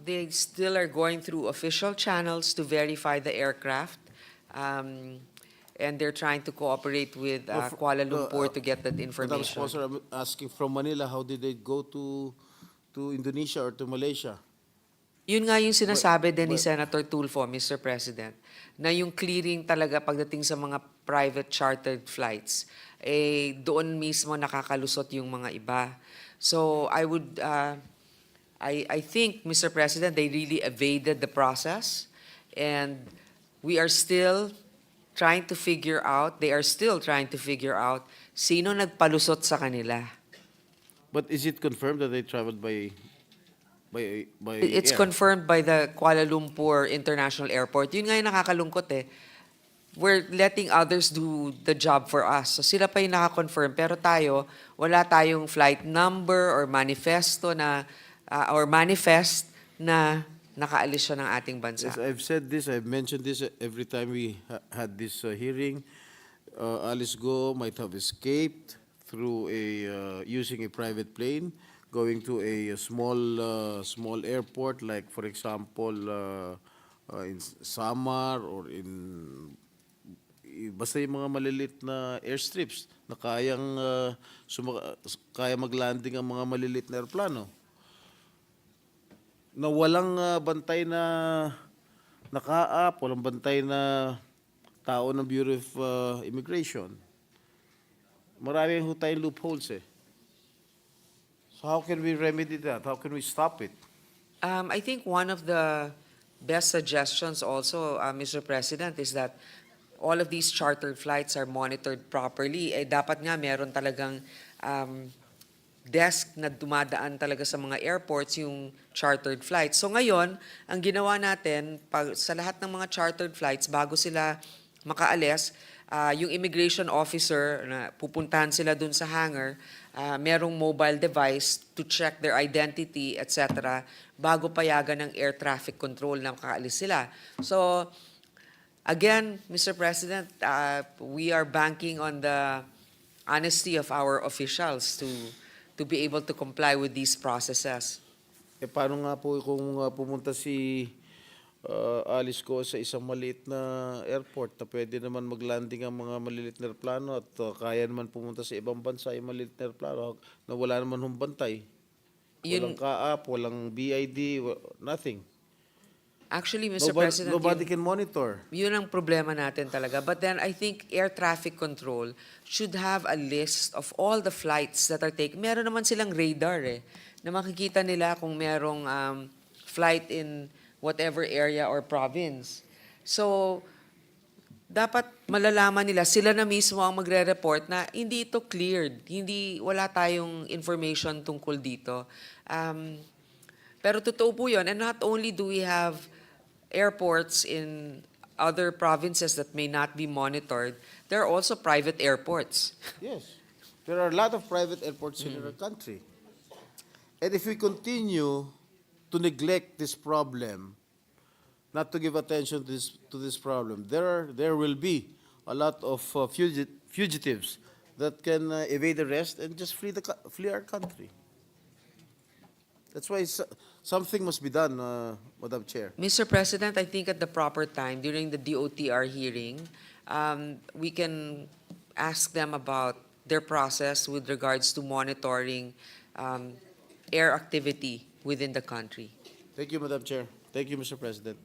they still are going through official channels to verify the aircraft. And they're trying to cooperate with Kuala Lumpur to get that Madam information. Sponsor, I'm asking from Manila, how did they go to Indonesia or to Malaysia? Yun nga yung sinasabi din ni but- Senator Tulfo, Mr. President, na yung clearing talaga pagdating sa mga private chartered flights, doon mismo nakakalusot yung mga iba. So I would, I think, Mr. President, they really evaded the process, and we are still trying to figure out, they are still trying to figure out sino nagpalusot sa kanila. But is it confirmed that they traveled by It's air? confirmed by the Kuala Lumpur International Airport. Yun nga yung nakakalungkot eh. We're letting others do the job for us. So sila pa yung nakakonfirm. Pero tayo, wala tayong flight number or manifesto na, or manifest na nakaalis siya ng ating bansa. Yes, I've said this, I've mentioned this every time we had this hearing. Alice Go might have escaped through using a private plane, going to a small airport, like for example, in Samar or basta yung mga malilit na airstrips na kaya maglanding ang mga malilit na aeroplano na walang bantay na naka-up, walang bantay na tao ng Bureau of Immigration. Maraming tayong loopholes eh. So how can we remedy that? How can we stop it? I think one of the best suggestions also, Mr. President, is that all of these chartered flights are monitored properly. Dapat nga meron talagang desk na dumadaan talaga sa mga airports yung chartered flights. So ngayon, ang ginawa natin, sa lahat ng mga chartered flights, bago sila makaalis, yung immigration officer, na pupuntahan sila dun sa hangar, merong mobile device to check their identity, etc., bago payagan ng air traffic control na makaalis sila. So, again, Mr. President, we are banking on the honesty of our officials to be able to comply with these processes. Paano nga po kung pumunta si Alice Go sa isang maliit na airport na pwede naman maglanding ang mga malilit na aeroplano at kaya naman pumunta sa ibang bansa yung malilit na aeroplano na wala naman humbantay? Walang kaap, walang BID, nothing. Actually, Mr. President, Nobody can monitor. yun ang problema natin talaga. But then I think air traffic control should have a list of all the flights that are taken. Meron naman silang radar na makikita nila kung merong flight in whatever area or province. So, dapat malalaman nila, sila na mismo ang magre-report na hindi ito cleared, wala tayong information tungkol dito. Pero totoo po yun, and not only do we have airports in other provinces that may not be monitored, there are also private airports. Yes. There are a lot of private airports in our country. And if we continue to neglect this problem, not to give attention to this problem, there will be a lot of fugitives that can evade arrest and just flee our country. That's why something must be done, Madam Chair. Mr. President, I think at the proper time, during the DOTR hearing, we can ask them about their process with regards to monitoring air activity within the country. Thank you, Madam Chair. Thank you, Mr. President.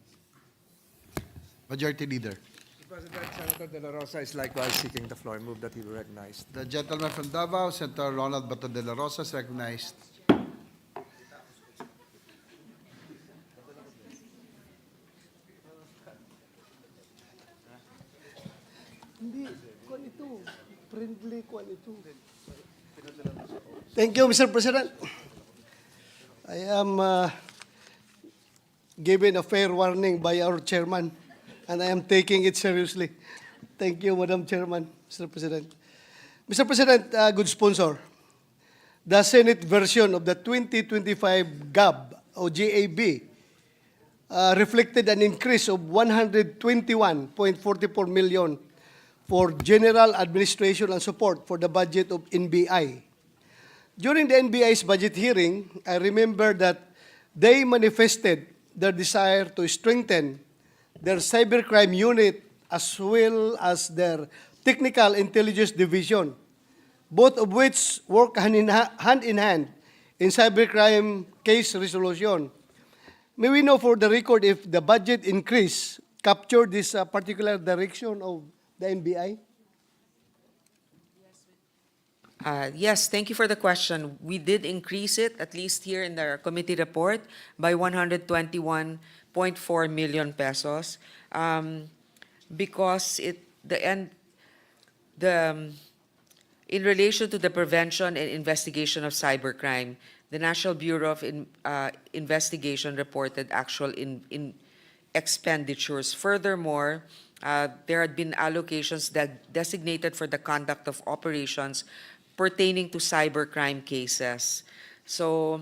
Majority Leader. Mr. President, Senator De La Rosa is likewise seeking the floor. I move that he be recognized. The gentleman from Davao, Senator Ronald Bato de la Rosa, is recognized. Thank you, Mr. President. I am given a fair warning by our chairman, and I am taking it seriously. Thank you, Madam Chairman, Mr. President. Mr. President, good sponsor, the Senate version of the 2025 GAB or GAB reflected an increase of 121.44 million for general administration and support for the budget of NBI. During the NBI's budget hearing, I remember that they manifested their desire to strengthen their cybercrime unit as well as their technical intelligence division, both of which work hand in hand in cybercrime case resolution. May we know for the record if the budget increase captured this particular direction of the NBI? Yes, thank you for the question. We did increase it, at least here in the committee report, by 121.4 million pesos, because in relation to the prevention and investigation of cybercrime, the National Bureau of Investigation reported actual expenditures. Furthermore, there had been allocations that designated for the conduct of operations pertaining to cybercrime cases. So,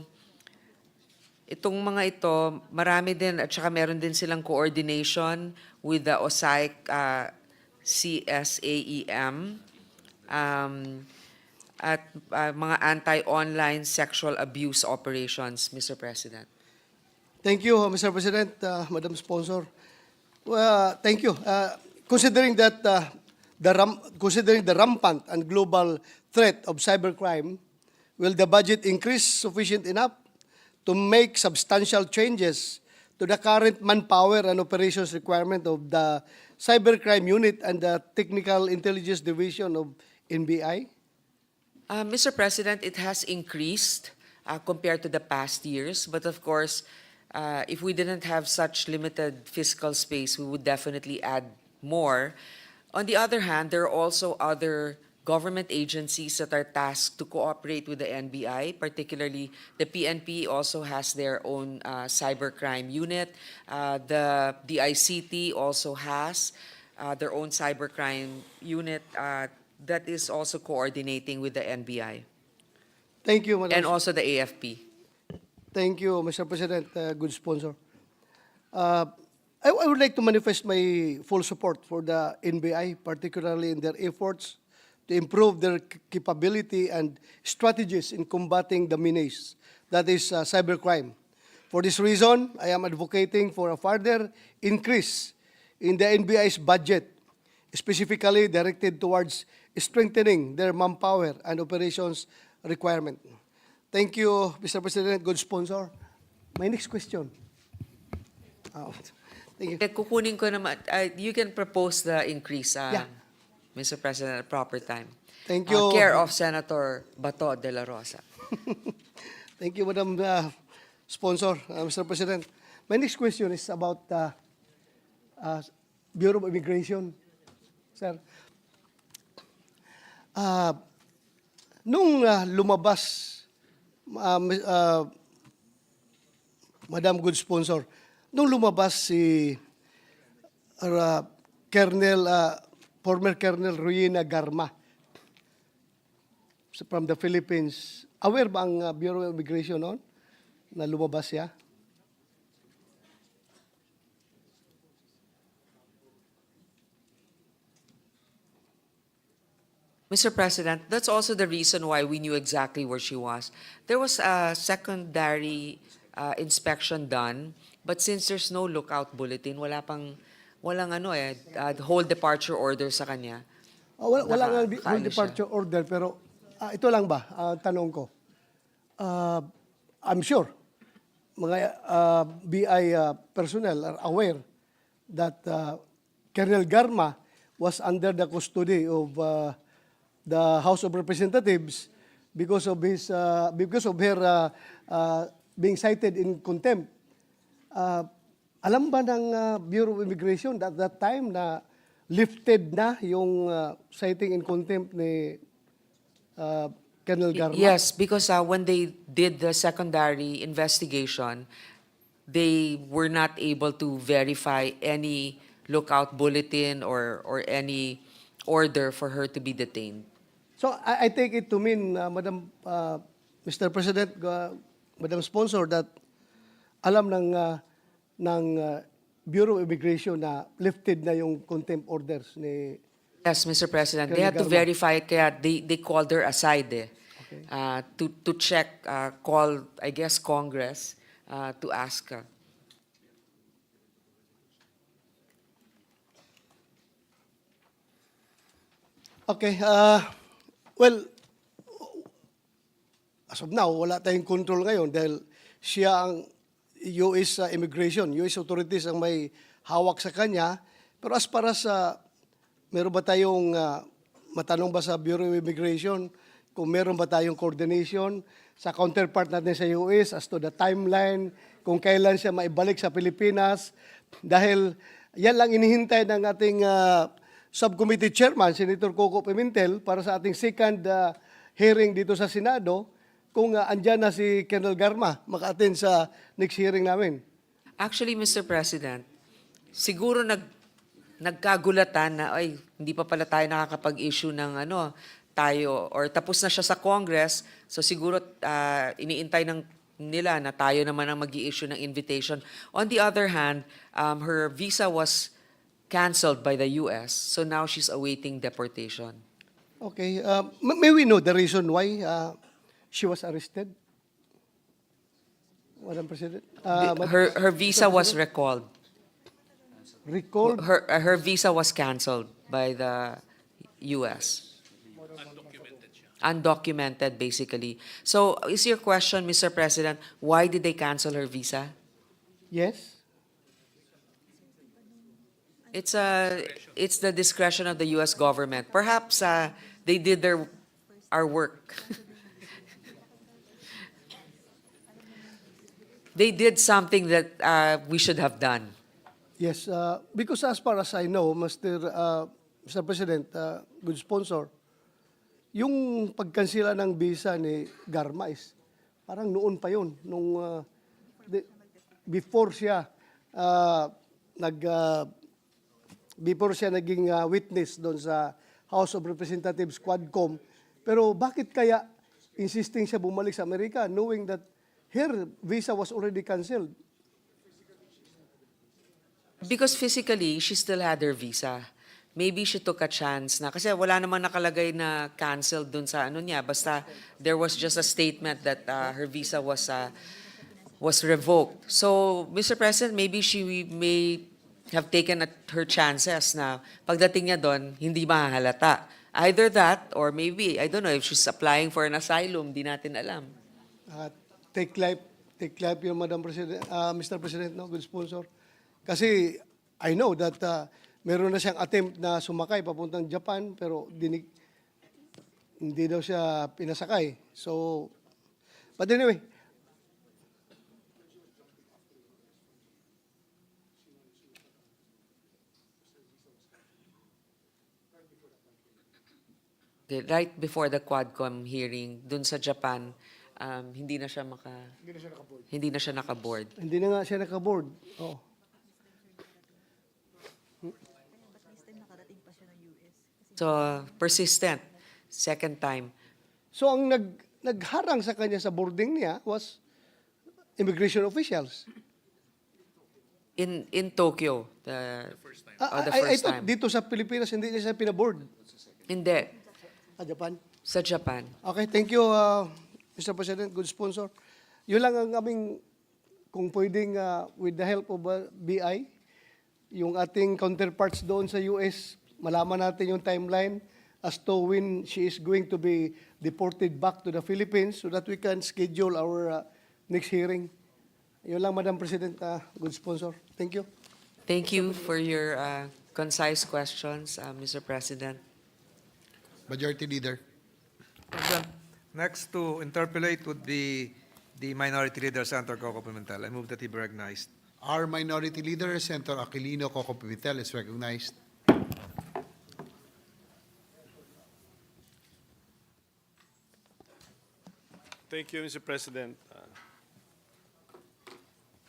itong mga ito, marami din, at saka meron din silang coordination with the OSAIC CSAEM at mga anti-online sexual abuse operations, Mr. President. Thank you, Mr. President, Madam Sponsor. Well, thank you. Considering that considering the rampant and global threat of cybercrime, will the budget increase sufficient enough to make substantial changes to the current manpower and operations requirement of the cybercrime unit and the technical intelligence division of NBI? Mr. President, it has increased compared to the past years, but of course, if we didn't have such limited fiscal space, we would definitely add more. On the other hand, there are also other government agencies that are tasked to cooperate with the NBI, particularly the PNP also has their own cybercrime unit. The ICT also has their own cybercrime unit that is also coordinating with the NBI. Thank you, Madam. And also the AFP. Thank you, Mr. President, good sponsor. I would like to manifest my full support for the NBI, particularly in their efforts to improve their capability and strategies in combating the menace that is cybercrime. For this reason, I am advocating for a further increase in the NBI's budget, specifically directed towards strengthening their manpower and operations requirement. Thank you, Mr. President. Good sponsor. My next question. Thank you. Kukunin ko naman, you can propose the increase, Yeah. Mr. President, at proper time. Thank you. Care of Senator Bato de la Rosa. Thank you, Madam Sponsor, Mr. President. My next question is about Bureau of Immigration. Sir, nung lumabas, Madam Good Sponsor, nung lumabas si former Colonel Ruina Garma from the Philippines, aware ba ang Bureau of Immigration noon na lumabas siya? Mr. President, that's also the reason why we knew exactly where she was. There was a secondary inspection done, but since there's no lookout bulletin, walang whole departure order sa kanya. Wala nga Nakaalis whole departure order, pero ito lang ba, tanong ko. I'm sure mga BI personnel are aware that Colonel Garma was under the custody of the House of Representatives because of her being cited in contempt. Alam ba ng Bureau of Immigration at that time na lifted na yung citing in contempt ni Colonel Garma? Yes, because when they did the secondary investigation, they were not able to verify any lookout bulletin or any order for her to be detained. So I take it to mean, Mr. President, Madam Sponsor, that alam ng Bureau of Immigration na lifted na yung contempt orders ni... Yes, Mr. President. They Colonel had to Garma. verify, kaya they called her aside to check, call, I guess, Congress to ask. Okay, well, as of now, wala tayong control ngayon dahil siya ang US immigration, US authorities ang may hawak sa kanya. Pero as para sa, meron ba tayong matanong ba sa Bureau of Immigration kung meron ba tayong coordination sa counterpart natin sa US as to the timeline, kung kailan siya maibalik sa Pilipinas. Dahil yan lang inihintay ng ating subcommittee chairman, Senator Coco Pimentel, para sa ating second hearing dito sa Senado, kung andyan na si Colonel Garma, maka-attend sa next hearing namin. Actually, Mr. President, siguro nagkagulatan na, ay, hindi pa pala tayo nakakapag-issue ng tayo, or tapos na siya sa Congress, so siguro iniintay nila na tayo naman ang mag-i-issue ng invitation. On the other hand, her visa was canceled by the US, so now she's awaiting deportation. Okay, may we know the reason why she was arrested? Madam President? Her visa was recalled. Recalled? Her visa was canceled by the US. Undocumented, basically. So, is your question, Mr. President, why did they cancel her visa? Yes. It's the discretion of the U.S. government. Perhaps they did our work. They did something that we should have done. Yes, because as far as I know, Mr. President, good sponsor, yung pagkansila ng visa ni Garma is parang noon pa yun, before siya before siya naging witness doon sa House of Representatives Quadcom. Pero bakit kaya insisting siya bumalik sa Amerika knowing that her visa was already canceled? Because physically, she still had her visa. Maybe she took a chance na, kasi wala namang nakalagay na canceled dun sa niya. Basta there was just a statement that her visa was revoked. So, Mr. President, maybe she may have taken her chances na pagdating niya doon, hindi mahahalata. Either that, or maybe, I don't know, if she's applying for an asylum, di natin alam. Uh, take life yun, Madam President, Mr. President, no, good sponsor. Kasi I know that meron na siyang attempt na sumakay papuntang Japan, pero hindi daw siya pinasakay. So, but anyway, Okay, right before the Quadcom hearing, dun sa Japan, hindi na siya naka-board. hindi na nga siya naka-board. Oh. So, persistent. Second time. So, ang nagharang sa kanya sa boarding niya was immigration officials. In Tokyo, the I first thought time. dito sa Pilipinas, hindi niya siya pinaboard. Hindi. Japan. Sa Japan. Okay, thank you, Mr. President, good sponsor. Yun lang ang aming, kung pwedeng, with the help of BI, yung ating counterparts doon sa US, malaman natin yung timeline as to when she is going to be deported back to the Philippines so that we can schedule our next hearing. Yun lang, Madam President, good sponsor. Thank you. Thank you for your concise questions, Mr. President. Majority Leader. Next to interpolate would be the Minority Leader, Senator Coco Pimentel. I move that he be recognized. Our Minority Leader, Senator Aquilino Coco Pimentel, is recognized. Thank you, Mr. President.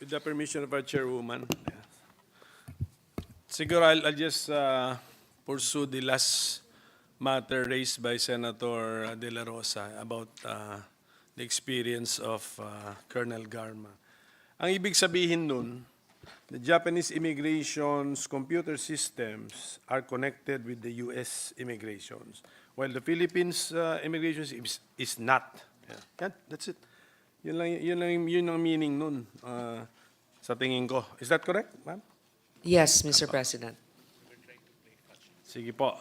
With the permission of our chairwoman. Siguro I'll just pursue the last matter raised by Senator De La Rosa about the experience of Colonel Garma. Ang ibig sabihin nun, the Japanese immigration's computer systems are connected with the U.S. immigrations, while the Philippines immigration is not. Yeah, that's it. Yun ang meaning nun sa tingin ko. Is that correct, ma'am? Yes, Mr. President. Sige po.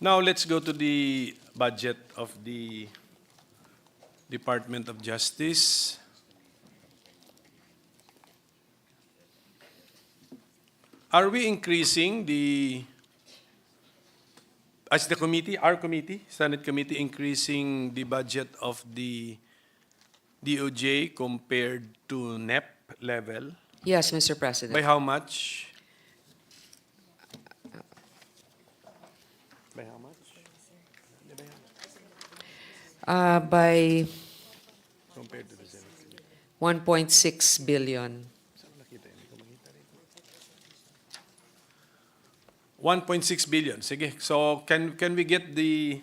Now, let's go to the budget of the Department of Justice. Are we increasing as the committee, our committee, Senate committee, increasing the budget of the DOJ compared to NEP level? Yes, Mr. President. By how much? By how much? By Compared to the Senate committee. 1.6 billion. 1.6 billion. Sige. So can we get the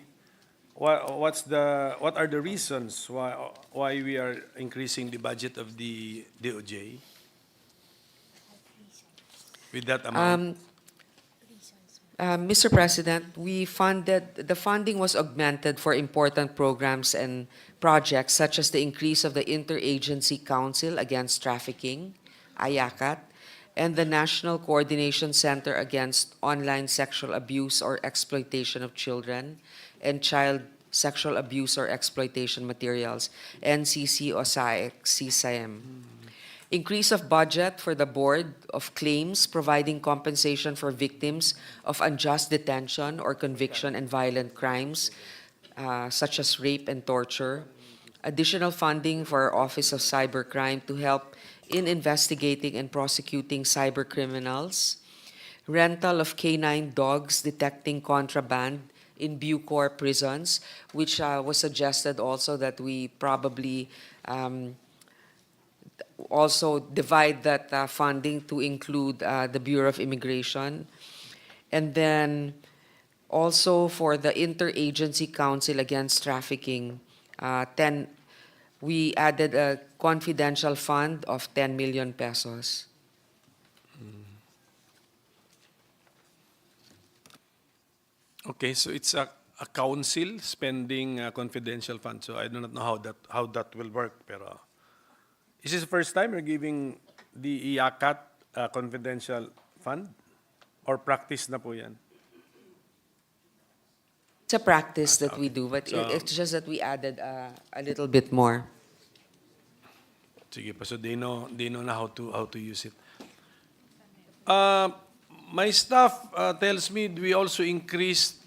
what are the reasons why we are increasing the budget of the DOJ with that amount? Mr. President, the funding was augmented for important programs and projects such as the increase of the Interagency Council Against Trafficking, IACAT, and the National Coordination Center Against Online Sexual Abuse or Exploitation of Children and Child Sexual Abuse or Exploitation Materials, NCC o CSIM. Increase of budget for the Board of Claims providing compensation for victims of unjust detention or conviction and violent crimes such as rape and torture. Additional funding for our Office of Cybercrime to help in investigating and prosecuting cyber criminals. Rental of canine dogs detecting contraband in Bucor prisons, which was suggested also that we probably also divide that funding to include the Bureau of Immigration. And then also for the Interagency Council Against Trafficking, we added a confidential fund of 10 million pesos. Okay, so it's a council spending confidential funds. So I do not know how that will work. Pero is this the first time you're giving the IACAT confidential fund? Or practice na po yan? It's a practice that we do, but So- it's just that we added a little bit more. Sige pa, so they know na how to use it. My staff tells me we also increased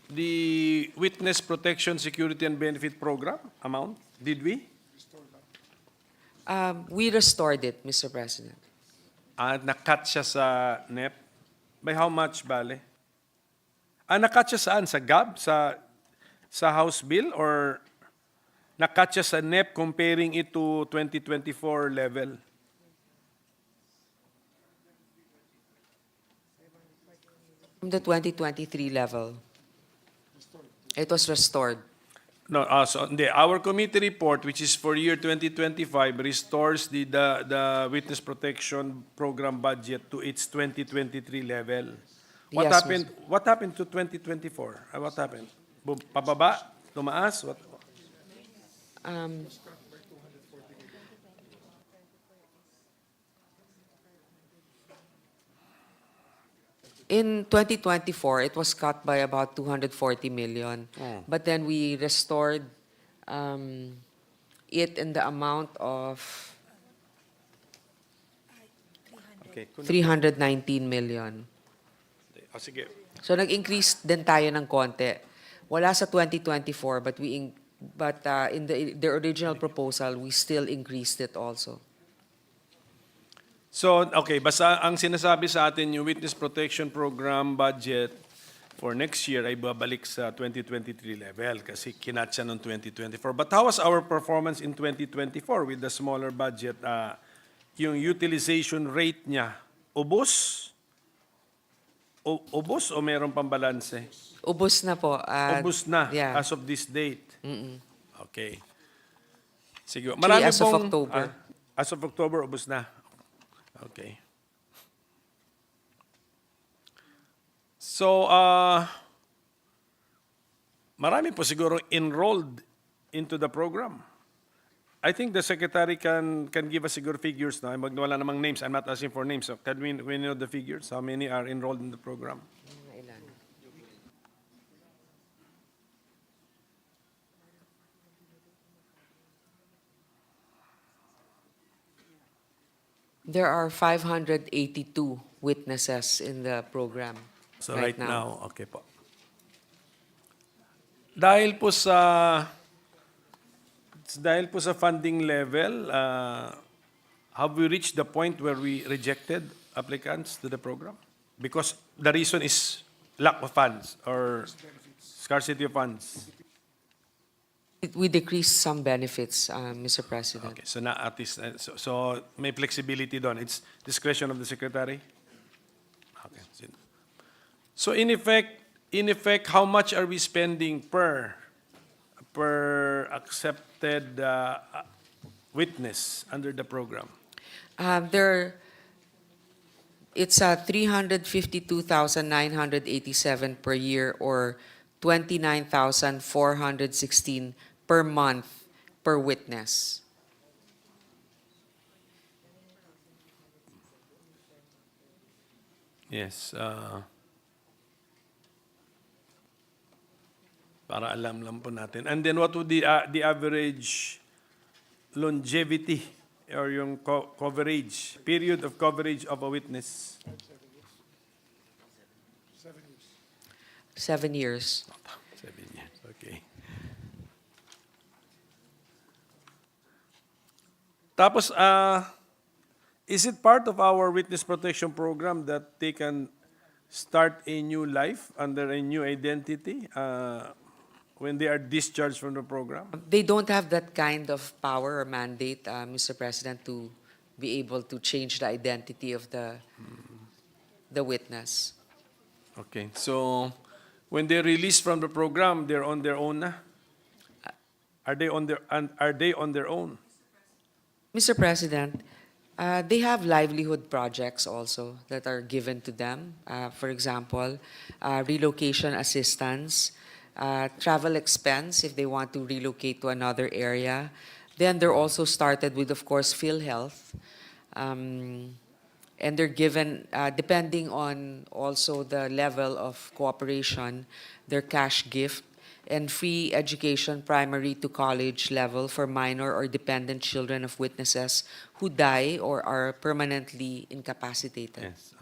the Witness Protection Security and Benefit Program amount. Did we? We restored it, Mr. President. Na-cut siya sa NEP. By how much, bale? Na-cut siya saan? Sa GAB? Sa House Bill? Or na-cut siya sa NEP comparing it to 2024 level? From the 2023 level, it was restored. No, so our committee report, which is for year 2025, restores the Witness Protection Program budget to its 2023 level. What Yes, happened? What happened to 2024? What happened? Pababa? Tumaas? What? Um, In 2024, it was cut by about 240 million. But then we restored it in the amount of Okay. 319 million. Sige. So nag-increase din tayo ng konti. Wala sa 2024, but in the original proposal, we still increased it also. So, okay, basta ang sinasabi sa atin yung Witness Protection Program budget for next year ay babalik sa 2023 level kasi kinat siya noong 2024. But how was our performance in 2024 with the smaller budget? Yung utilization rate niya, ubos? Ubos o meron pang balanse? Ubus na po. Ubos na Yeah. as of this date. Okay. Sige. Actually, as of October. As of October, ubos na. Okay. So, marami po siguro enrolled into the program. I think the secretary can give us siguro figures. No? Wala namang names. I'm not asking for names. So can we know the figures? How many are enrolled in the program? There are 582 witnesses in the program So right now, okay po. Dahil po sa funding level, have we reached the point where we rejected applicants to the program? Because the reason is lack of funds or scarcity of funds. We decreased some benefits, Mr. President. Okay, so na at least, so may flexibility doon. It's discretion of the secretary. Okay. So in effect, how much are we spending per accepted witness under the program? It's 352,987 per year or 29,416 per month per witness. Yes. Para alam lang po natin. And then what would the average longevity or yung coverage, period of coverage of a witness? 7 years. 7 years, okay. Tapos, is it part of our witness protection program that they can start a new life under a new identity when they are discharged from the program? They don't have that kind of power or mandate, Mr. President, to be able to change the identity of the witness. Okay, so when they're released from the program, they're on their own na? Are they on their own? Mr. President, they have livelihood projects also that are given to them. For example, relocation assistance, travel expense if they want to relocate to another area. Then they're also started with, of course, PhilHealth. And and they're given, depending on also the level of cooperation, their cash gift, and free education primary to college level for minor or dependent children of witnesses who die or are permanently incapacitated. Yes.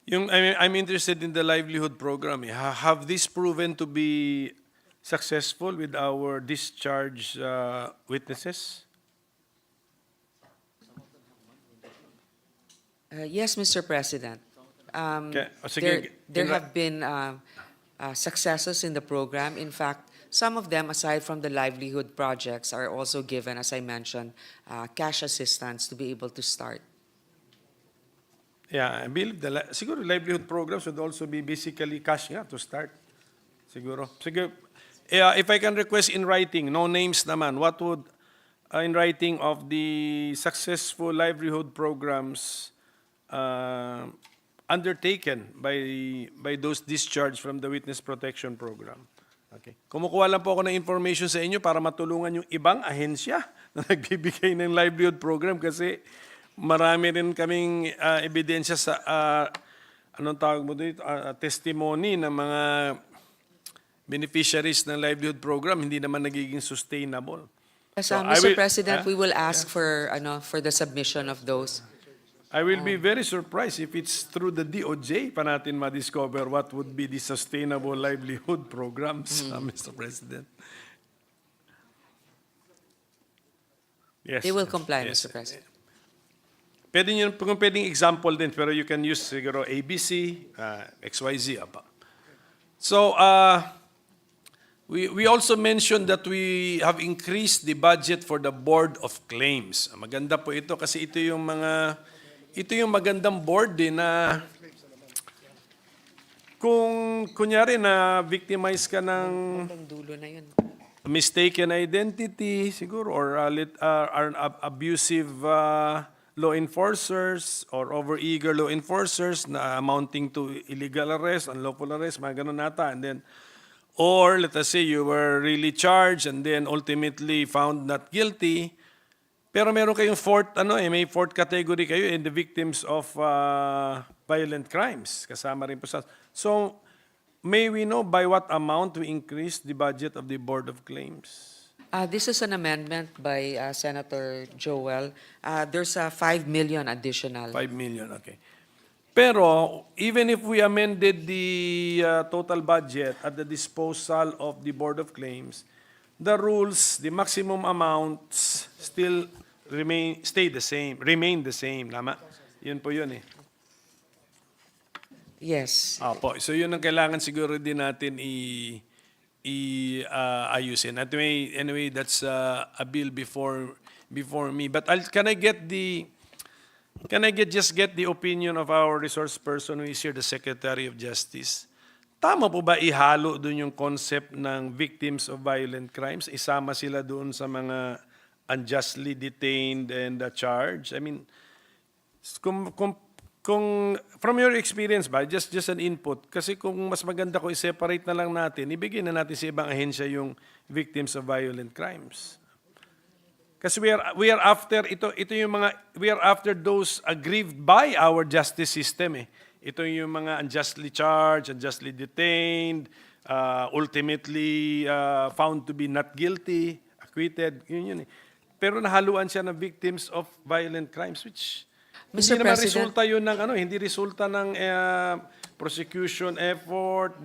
I'm interested in the livelihood program. Have this proven to be successful with our discharged witnesses? Yes, Mr. President. Okay. O, sige, There have been successes in the program. In fact, some of them, aside from the livelihood projects, are also given, as I mentioned, cash assistance to be able to start. Yeah, I believe siguro livelihood programs would also be basically cash nga to start. Siguro. Sige, if I can request in writing, no names naman, what would, in writing of the successful livelihood programs undertaken by those discharged from the Witness Protection Program. Okay. Kumukuha lang po ako ng information sa inyo para matulungan yung ibang ahensya na nagbibigay ng livelihood program kasi marami rin kaming ebidensya sa anong tawag mo dito, testimony ng mga beneficiaries ng livelihood program hindi naman nagiging sustainable. Yes, So, Mr. President, we will ask for the submission of those. I will be very surprised if it's through the DOJ pa natin ma-discover what would be the sustainable livelihood programs, Mr. President. Yes. They will comply, Yes. Mr. President. Pwede nyo, kung pwedeng example din, pero you can use siguro ABC, XYZ. Apa. So, we also mentioned that we have increased the budget for the Board of Claims. Maganda po ito kasi ito yung magandang board din na kung kunyari na victimize ka ng Ang dulo na yun. mistaken identity siguro or abusive law enforcers or overeager law enforcers na amounting to illegal arrest, unlawful arrest, mga ganun nata. And then, or let us say you were really charged and then ultimately found not guilty, pero meron kayong may fourth category kayo in the victims of violent crimes. Kasama rin po sa... So, may we know by what amount we increase the budget of the Board of Claims? This is an amendment by Senator Joel. There's a 5 million additional. 5 million, okay. Pero, even if we amended the total budget at the disposal of the Board of Claims, the rules, the maximum amounts still remain the same. Tama? Yun po yun eh. Yes. Opo. So yun ang kailangan siguro din natin ayusin. Anyway, that's a bill before me. But can I get the opinion of our resource person who is here, the Secretary of Justice? Tama po ba ihalo doon yung concept ng victims of violent crimes? Isama sila doon sa mga unjustly detained and charged? I mean, kung from your experience ba, just an input, kasi kung mas maganda ko i-separate na lang natin, ibigay na natin sa ibang ahensya yung victims of violent crimes. Kasi we are after those aggrieved by our justice system eh. Ito yung mga unjustly charged, unjustly detained, ultimately found to be not guilty, acquitted, yun eh. Pero nahaluan siya ng victims of violent crimes which Mr. hindi naman President, resulta yun ng hindi resulta ng prosecution effort,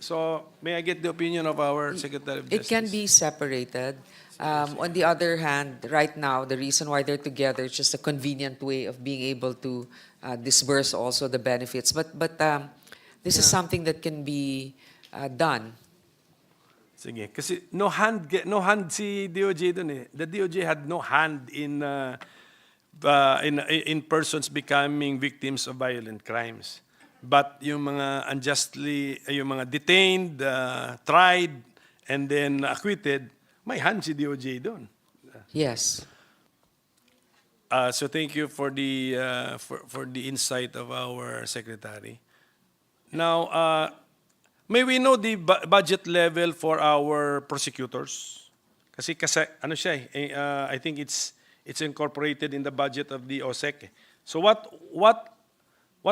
so may I get the opinion of our Secretary of Justice? it can be separated. On the other hand, right now, the reason why they're together is just a convenient way of being able to disburse also the benefits. But this is something that can be done. Sige, kasi no hand si DOJ doon eh. The DOJ had no hand in persons becoming victims of violent crimes. But yung mga yung mga detained, tried, and then acquitted, may hand si DOJ doon. Yes. So thank you for the insight of our secretary. Now, may we know the budget level for our prosecutors? Kasi ano siya I think it's incorporated in the budget of the OSEC. So what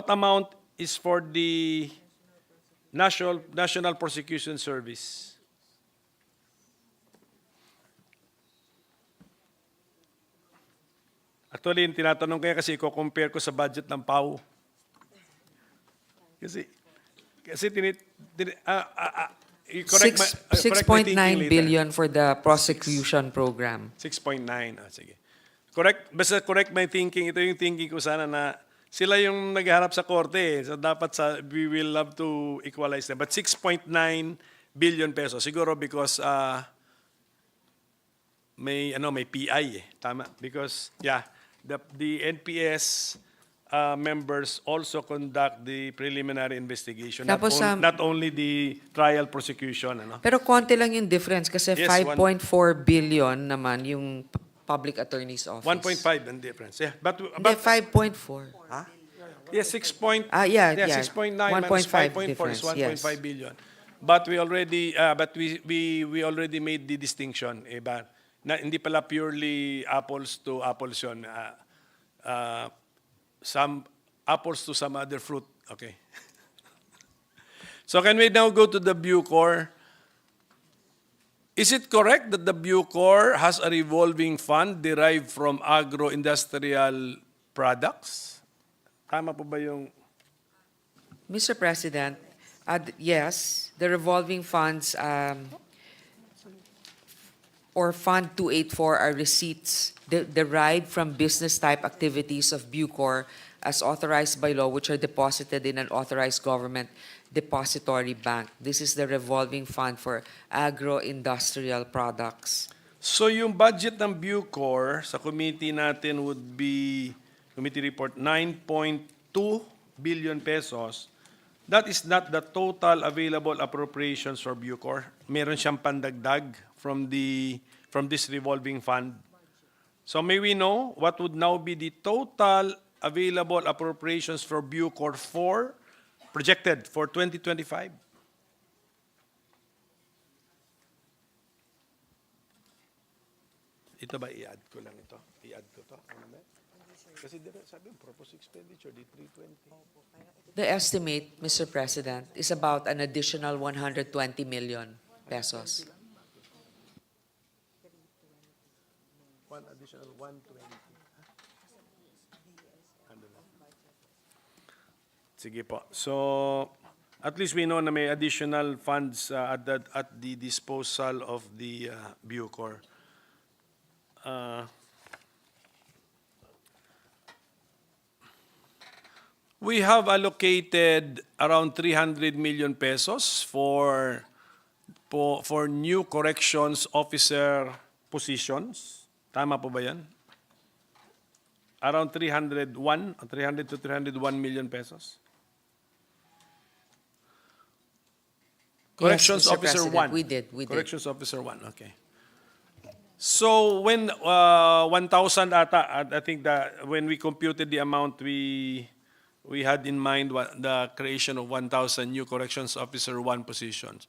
amount is for the National Prosecution Service? Actually, yung tinatanong kaya kasi i-compare ko sa budget ng PAO. Kasi correct Six my point thinking nine later. billion for the prosecution program. 6.9. Sige. Basta correct my thinking. Ito yung thinking ko sana na sila yung nagharap sa korte. So dapat we will have to equalize them. But 6.9 billion pesos. Siguro because may PI eh. Tama. Because the NPS members also conduct the preliminary investigation. Tapos, Not only the trial prosecution. Pero konti lang yung difference kasi Yes, 5.4 billion naman yung public attorney's office. 1.5 ang difference. Yeah. Hindi, 5.4. Yes, 6 point. Yeah. 6.9 minus 1.5 5.4 is difference, 1.5 yes. billion. But we already made the distinction, na hindi pala purely apples to apples yun. Some apples to some other fruit. Okay. So can we now go to the Bucor? Is it correct that the Bucor has a revolving fund derived from agro-industrial products? Tama po ba yung... Mr. President, yes, the revolving funds or Fund 284 are receipts derived from business-type activities of Bucor as authorized by law, which are deposited in an authorized government depository bank. This is the revolving fund for agro-industrial products. So yung budget ng Bucor sa committee natin would be, committee report, 9.2 billion pesos. That is not the total available appropriations for Bucor. Meron siyang pandagdag from this revolving fund. So may we know what would now be the total available appropriations for Bucor projected for 2025? Ito ba i-add ko lang ito? I-add ko to? Ano ba? Kasi sabi yung proposed expenditure, di 320. The estimate, Mr. President, is about an additional 120 million pesos. One additional 120. Ano lang? Sige po. So, at least we know na may additional funds at the disposal of the Bucor. We have allocated around 300 million pesos for new corrections officer positions. Tama po ba yan? Around 300 to 301 million pesos. Corrections Mr. Officer President, 1. we did. Corrections Officer 1, okay. So when 1,000 ata, I think that when we computed the amount, we had in mind the creation of 1,000 new Corrections Officer 1 positions.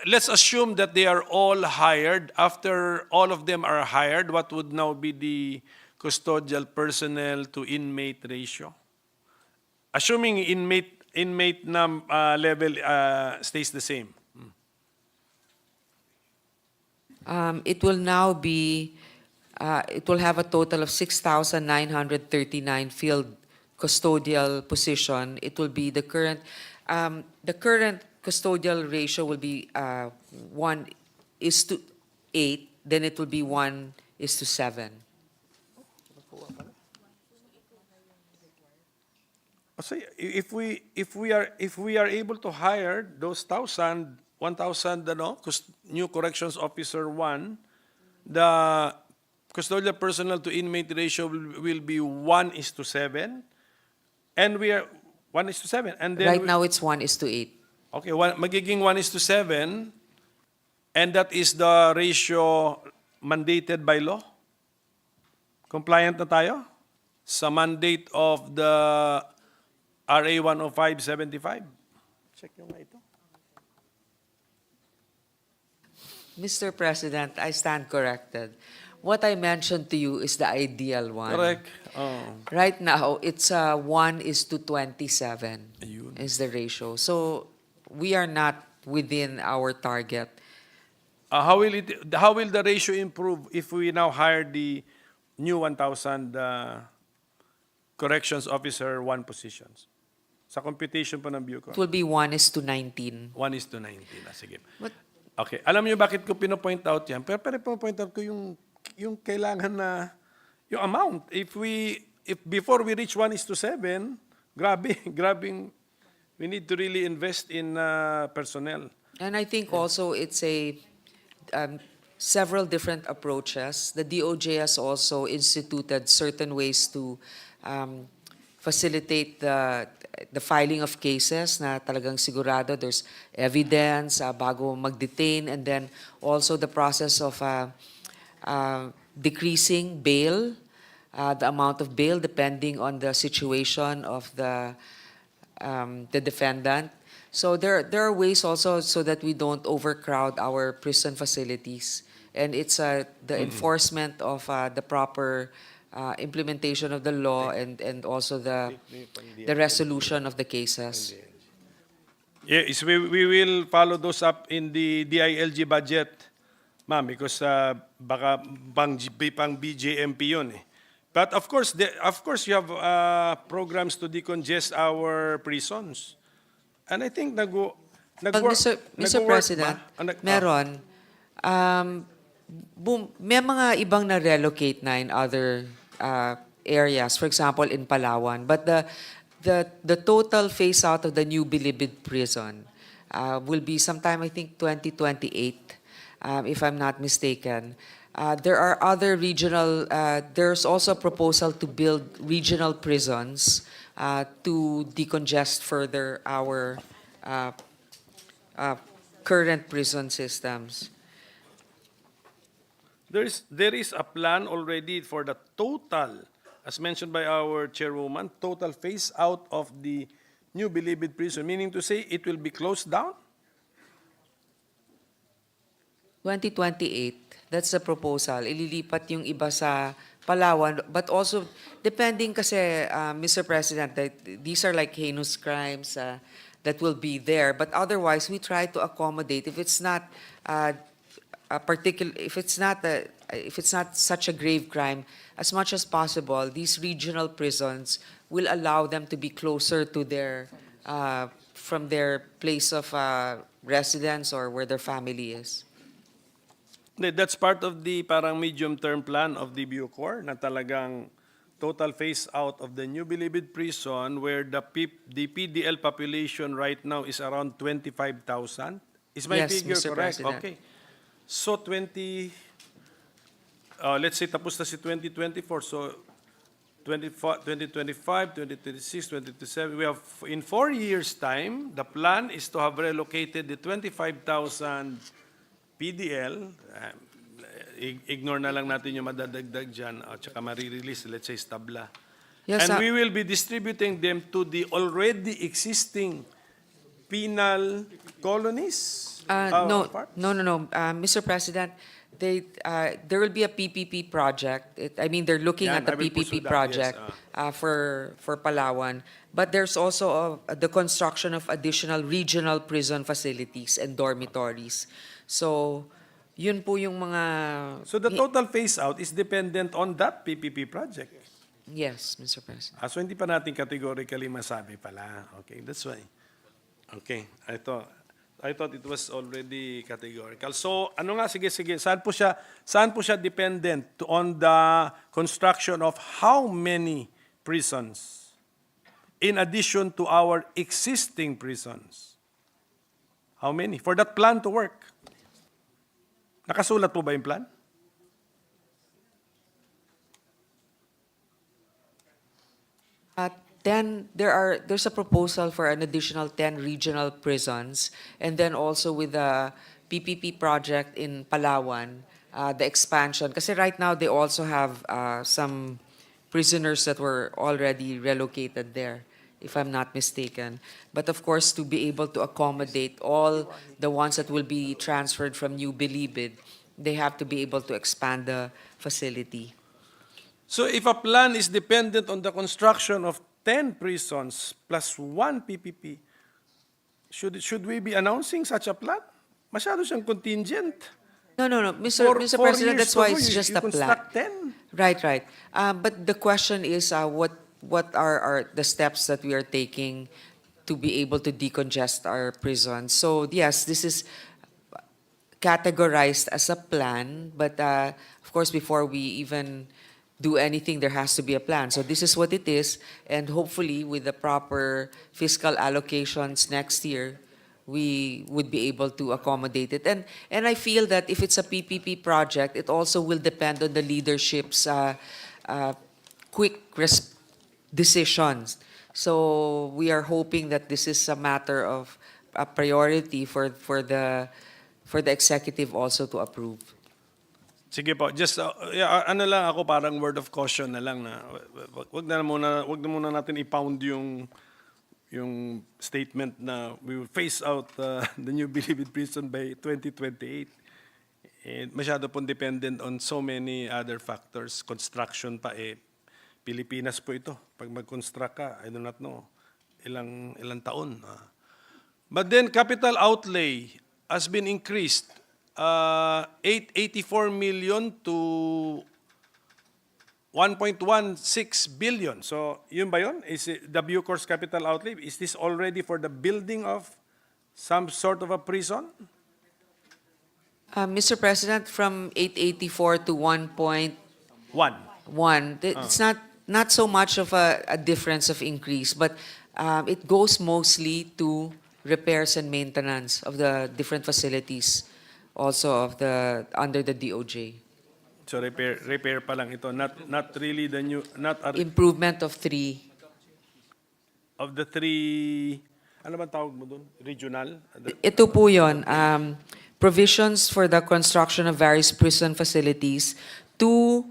Let's assume that they are all hired. After all of them are hired, what would now be the custodial personnel to inmate ratio? Assuming inmate level stays the same. It will now be, it will have a total of 6,939 field custodial position. It will be the current custodial ratio will be 1:8, then it will be 1:7. So if we are able to hire those 1,000 new corrections officer 1, the custodial personnel to inmate ratio will be 1:7, and we are 1:7, and then Right now, it's 1:8. okay, magiging 1:7, and that is the ratio mandated by law. Compliant na tayo sa mandate of the RA 105/75. Check nyo nga ito. Mr. President, I stand corrected. what I mentioned to you is the ideal one. Correct. Oh. Right now, it's 1:27 Ayun. is the ratio. So we are not within our target. How will the ratio improve if we now hire the new 1,000 corrections officer 1 positions? Sa computation po ng Bucor. It will be 1:19. 1:19. Sige. But Okay. Alam niyo bakit ko pino-point out yan? Pero pino-point out ko yung kailangan na, yung amount. If before we reach 1:7, grabbing, we need to really invest in personnel. And I think also it's several different approaches. The DOJ has also instituted certain ways to facilitate the filing of cases na talagang sigurado there's evidence bago mag-detain, and then also the process of decreasing bail, the amount of bail depending on the situation of the defendant. So there are ways also so that we don't overcrowd our prison facilities, and it's the enforcement of the proper implementation of the law and also the resolution of the cases. Yes, we will follow those up in the DILG budget, ma'am, because baka pang BJMP yun eh. But of course, you have programs to decongest our prisons. And I think Well, nag-work. Mr. nag-work President, ba? meron. May mga ibang na-relocate na in other areas, for example, in Palawan. But the total phase out of the new Bilibid prison will be sometime, I think, 2028, if I'm not mistaken. There are other regional, there's also a proposal to build regional prisons to decongest further our current prison systems. There is a plan already for the total, as mentioned by our chairwoman, total phase out of the new Bilibid prison, meaning to say it will be closed down? 2028, that's the proposal. Ililipat yung iba sa Palawan, but also depending kasi, Mr. President, that these are like heinous crimes that will be there. But otherwise, we try to accommodate if it's not if it's not such a grave crime, as much as possible, these regional prisons will allow them to be closer to their from their place of residence or where their family is. That's part of the parang medium-term plan of the Bucor na talagang total phase out of the new Bilibid prison where the PDL population right now is around 25,000. Is my Yes, figure Mr. correct? President. Okay. So let's say tapos na si 2024. So 2025, 2026, 2027, we have in 4 years' time, the plan is to have relocated the 25,000 PDL. Ignore na lang natin yung madadagdag dyan at saka marirelease, let's say, stabla. Yes, And we will be distributing them to the already existing penal colonies? No, parts? no. Mr. President, there will be a PPP project. I mean, they're looking Yan, at the I will pursue PPP that, project yes, for Palawan. But there's also the construction of additional regional prison facilities and dormitories. So, yun po yung mga... So the total phase out is dependent on that PPP project. Yes, Mr. President. So hindi pa natin categorically masabi pala. Okay, that's why. Okay, I thought it was already categorical. So ano nga, sige, saan po siya dependent on the construction of how many prisons in addition to our existing prisons? How many? For that plan to work. Nakasulat po ba yung plan? Then there's a proposal for an additional 10 regional prisons, and then also with the PPP project in Palawan, the expansion. Kasi right now they also have some prisoners that were already relocated there, if I'm not mistaken. But of course, to be able to accommodate all the ones that will be transferred from New Bilibid, they have to be able to expand the facility. So if a plan is dependent on the construction of 10 prisons plus 1 PPP, should we be announcing such a plan? Masyado siyang contingent. No, Mr. Mr. Four President, years that's why to go, it's you- just you a plan. construct 10. Right. But the question is, what are the steps that we are taking to be able to decongest our prisons? So yes, this is categorized as a plan, but of course, before we even do anything, there has to be a plan. So this is what it is, and hopefully, with the proper fiscal allocations next year, we would be able to accommodate it. And I feel that if it's a PPP project, it also will depend on the leadership's quick decisions. So we are hoping that this is a matter of a priority for the executive also to approve. Sige po, just ano lang ako, parang word of caution na lang na wag na muna natin i-pound yung statement na we will phase out the new Bilibid prison by 2028. Masyado pong dependent on so many other factors. Construction pa Pilipinas po ito. Pag mag-construct ka, I do not know, ilang taon. But then capital outlay has been increased 884 million to 1.16 billion. So, yun ba yun? Is it the Bucor's capital outlay? Is this already for the building of some sort of a prison? Mr. President, from 884 to 1.1, One. it's not so much of a difference of increase, but it goes mostly to repairs and maintenance of the different facilities, also of under the DOJ. So repair pa lang ito, not really the new, Improvement of 3. of the 3, ano ba tawag mo doon? Regional? Ito po yun, provisions for the construction of various prison facilities, 2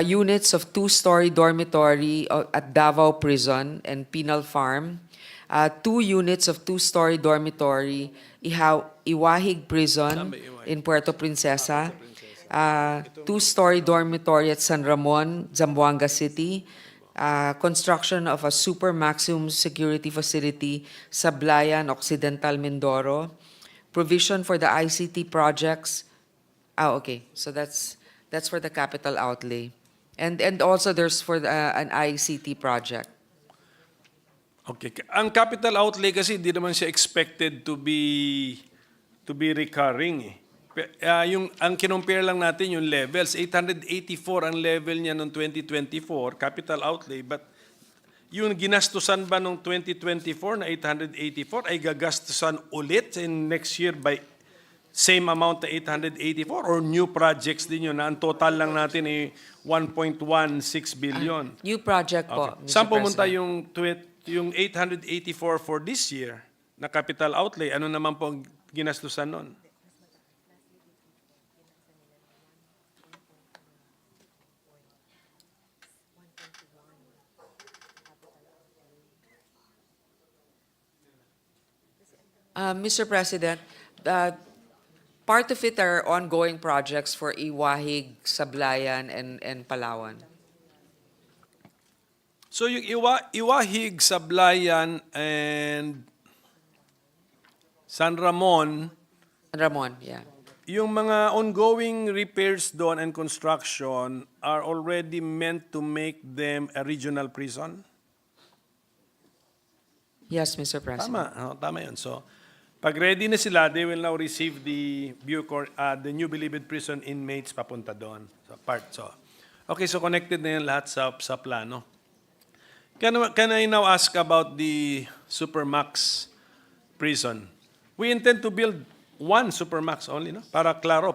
units of 2-story dormitory at Davao Prison and Penal Farm, 2 units of 2-story dormitory, Iwahig Prison in Puerto Princesa, 2-story dormitory at San Ramon, Zamboanga City, construction of a super maximum security facility, Sablayan, Occidental, Mindoro, provision for the ICT projects. Okay, so that's for the capital outlay, and also there's for an ICT project. Okay. Ang capital outlay kasi di naman siya expected to be recurring. Ang kinumpare lang natin yung levels, 884 ang level niya noong 2024, capital outlay, but yung ginastusan ba noong 2024 na 884 ay gagastusan ulit in next year by same amount na 884 or new projects din yun na ang total lang natin ay 1.16 billion? New project po, Okay. Mr. Saan pumunta President. yung 884 for this year na capital outlay? Ano naman po ang ginastusan nun? Mr. President, part of it are ongoing projects for Iwahig, Sablayan, and Palawan. So yung Iwahig, Sablayan, and San Ramon, Ramon, yeah. yung mga ongoing repairs doon and construction are already meant to make them a regional prison? Yes, Mr. President. Tama yun. So, pag ready na sila, they will now receive the the new Bilibid prison inmates papunta doon. So, okay, so connected na yan lahat sa plano. Can I now ask about the Supermax prison? We intend to build one Supermax only, no? Para klaro,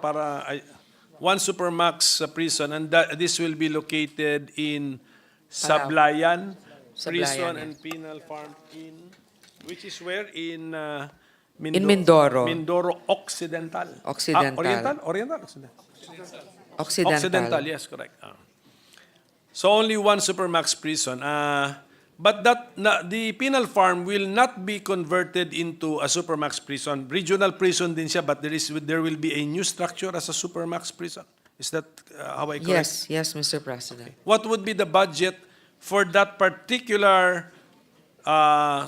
one Supermax prison, and this will be located in Sablayan Prison yeah. and Penal Farm which is where in Mindoro. Mindoro Occidental. Occidental. Oriental? Occidental. Occidental, yes, correct. So only one Supermax prison. But the penal farm will not be converted into a supermax prison. Regional prison din siya, but there will be a new structure as a supermax prison. Is that how I correct? Yes, Mr. President. What would be the budget for that particular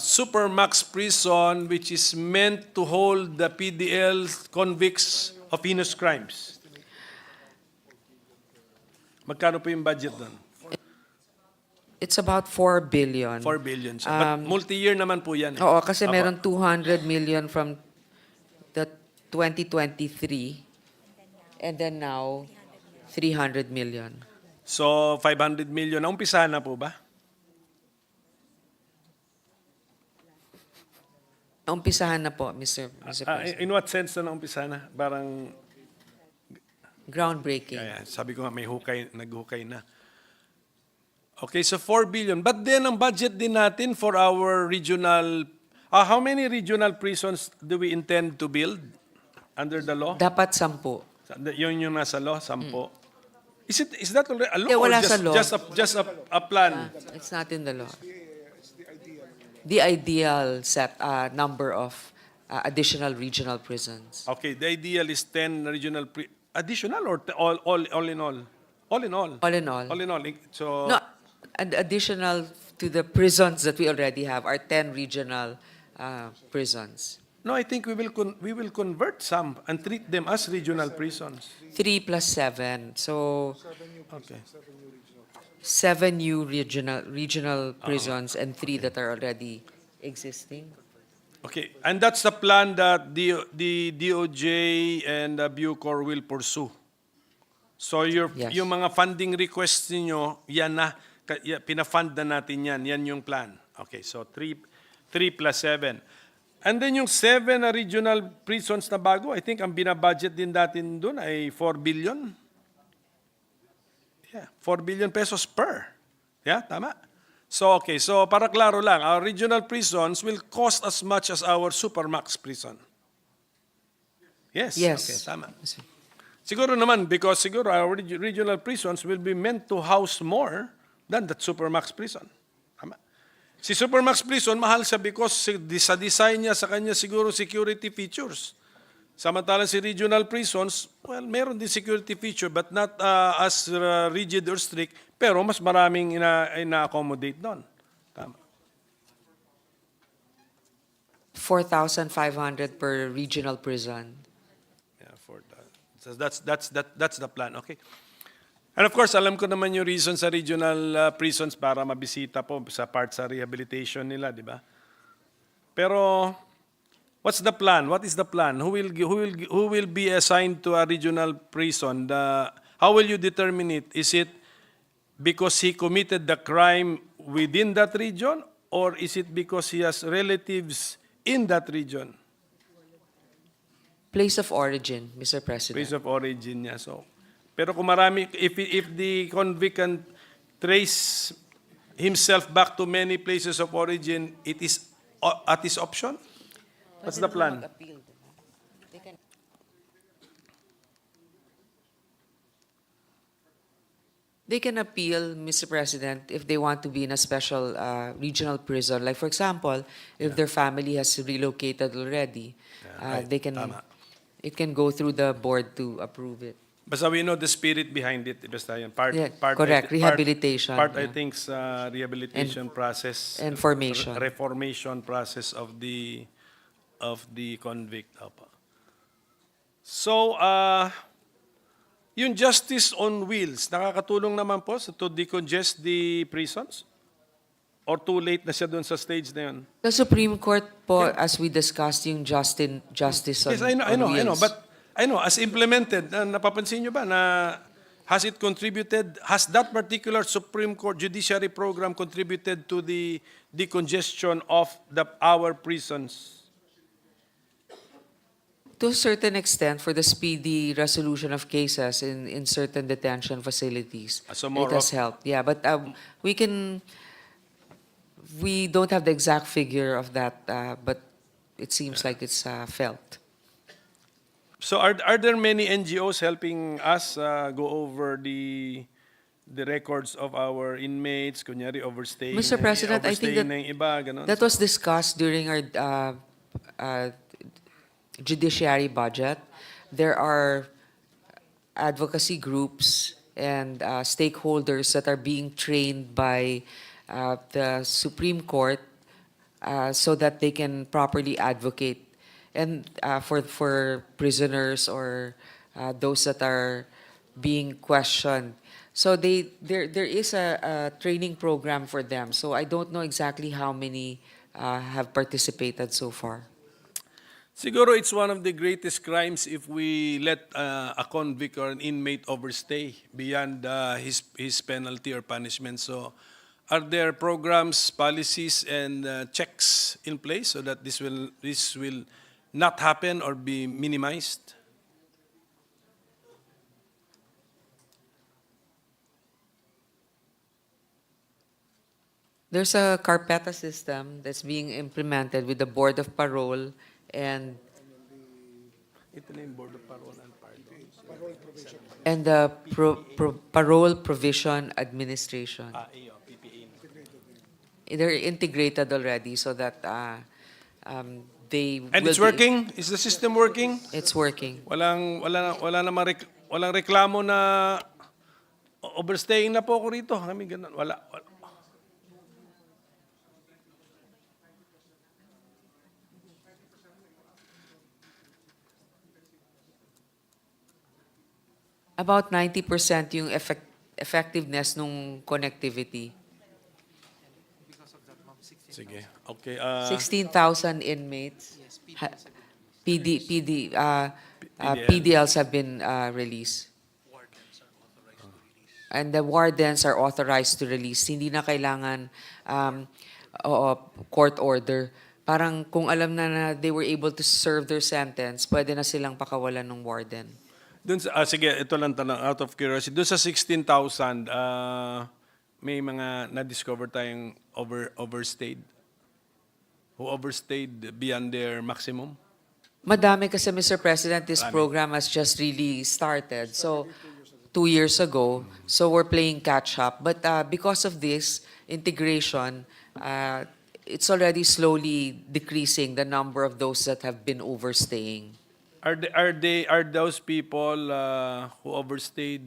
supermax prison which is meant to hold the PDL convicts of heinous crimes? Magkano po yung budget doon? It's about 4 billion. 4 billion siya. But multi-year naman po yan. Oo, kasi Apo. meron 200 million from the 2023 and then now 300 million. So, 500 million. Naumpisahan na po ba? Umpisahan na po, Mr. President. In what sense na naumpisahan na? Parang, Groundbreaking. sabi ko nga, may hukay, naghukay na. Okay, so 4 billion. But then, ang budget din natin for our regional, how many regional prisons do we intend to build under the law? Dapat 10. Yun yung nasa law, 10. Is that already a law Eh, or wala sa law. just a plan? It's not in the law. The ideal number of additional regional prisons. Okay, the ideal is 10 regional additional or all in all? All in all. All in all. All in all. So, No, additional to the prisons that we already have are 10 regional prisons. no, I think we will convert some and treat them as regional prisons. 3 plus 7. So Okay. 7 new regional prisons and 3 that are already existing. Okay, and that's the plan that the DOJ and Bucor will pursue. So Yes. yung mga funding requests niyo, yan na, pinafund na natin yan. Yan yung plan. Okay, so 3 plus 7. And then yung 7 na regional prisons na bago, I think ang binabudget din natin doon ay 4 billion. Yeah, 4 billion pesos per. Yeah, tama? So, okay, so para klaro lang, our regional prisons will cost as much as our supermax prison. Yes, Yes. okay, tama. Siguro naman, because siguro our regional prisons will be meant to house more than that supermax prison. Tama. Si supermax prison, mahal siya because sa design niya, sa kanya siguro security features. Samantalang si regional prisons, well, meron din security feature but not as rigid or strict, pero mas maraming ina-accommodate doon. Tama. 4,500 per regional prison. Yeah, for that. So that's the plan. Okay. And of course, alam ko naman yung reason sa regional prisons para mabisita po sa part sa rehabilitation nila, di ba? Pero what's the plan? What is the plan? Who will be assigned to a regional prison? How will you determine it? Is it because he committed the crime within that region, or is it because he has relatives in that region? Place of origin, Mr. President. Place of origin niya. So, pero kung marami, if the convict can trace himself back to many places of origin, it is at his option? What's the plan? They can appeal, Mr. President, if they want to be in a special regional prison. Like, for example, if their family has relocated already, right. they can. Tama. It can go through the board to approve it. Basta we know the spirit behind it. Basta yan. Part, Yeah, part, correct. Rehabilitation, Part, I yeah. think, sa rehabilitation process. and formation. Reformation process of the convict. Apa. So, yung justice on wheels, nakakatulong naman po to decongest the prisons? Or too late na siya doon sa stage na yun? The Supreme Court po, as we discussed, yung justice on, Yes, I know, on wheels. but I know, as implemented, napapansin nyo ba na has it contributed, has that particular Supreme Court judiciary program contributed to the decongestion of our prisons? To a certain extent, for the speedy resolution of cases in certain detention facilities, So more it has helped. Yeah, but we don't have the exact figure of that, but it seems like it's felt. So are there many NGOs helping us go over the the records of our inmates, kunyari overstaying. Mr. President, I think overstaying na yung iba, ganon. that was discussed during our judiciary budget. There are advocacy groups and stakeholders that are being trained by the Supreme Court so that they can properly advocate and for prisoners or those that are being questioned. So there is a training program for them. So I don't know exactly how many have participated so far. Siguro it's one of the greatest crimes if we let a convict or an inmate overstay beyond his penalty or punishment. So are there programs, policies, and checks in place so that this will not happen or be minimized? There's a carpeta system that's being implemented with the Board of Parole and Ito na yung Board of Parole and Pardon. the Parole Provision Administration. Iyo, PPA. They're integrated already so that they And will it's working? Is the system working? It's working. Walang reklamo na overstaying na po ako rito. Kami ganun. Wala. About 90% yung effectiveness nung connectivity. Sige. Okay. 16,000 inmates. PDLs have been released. And the wardens are authorized to release. Hindi na kailangan court order. Parang kung alam na they were able to serve their sentence, pwede na silang pakawalan ng warden. Sige, ito lang tanong, out of curiosity. Doon sa 16,000, may mga na-discover tayong overstayed? Who overstayed beyond their maximum? Madami kasi, Mr. President, this program has just really started. So, 2 years ago, so we're playing catch up. But because of this integration, it's already slowly decreasing the number of those that have been overstaying. Are those people who overstayed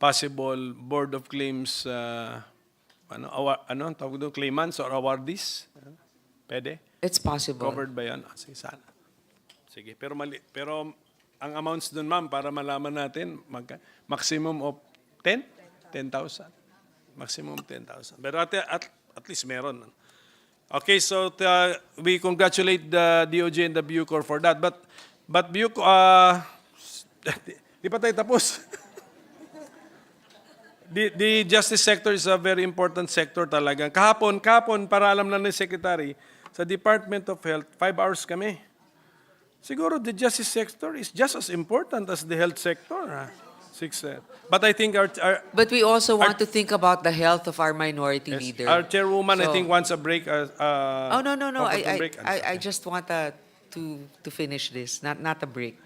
possible Board of Claims tawag doon, claimants or awardees? Pwede? It's possible. Covered ba yan? Sige, sana. Sige, pero ang amounts doon, ma'am, para malaman natin, maximum of 10,000. Maximum 10,000. Pero at least meron. Okay, so we congratulate the DOJ and the Bucor for that. But Bucor, di pa tayo tapos. The justice sector is a very important sector talaga. Kahapon, para alam na ni Secretary, sa Department of Health, 5 hours kami. Siguro the justice sector is just as important as the health sector. 6. But I think But we also want to think about the health of our minority leader. our chairwoman, I So- think, wants a break. Oh, no. comfortable break. I just want to finish this, not a break.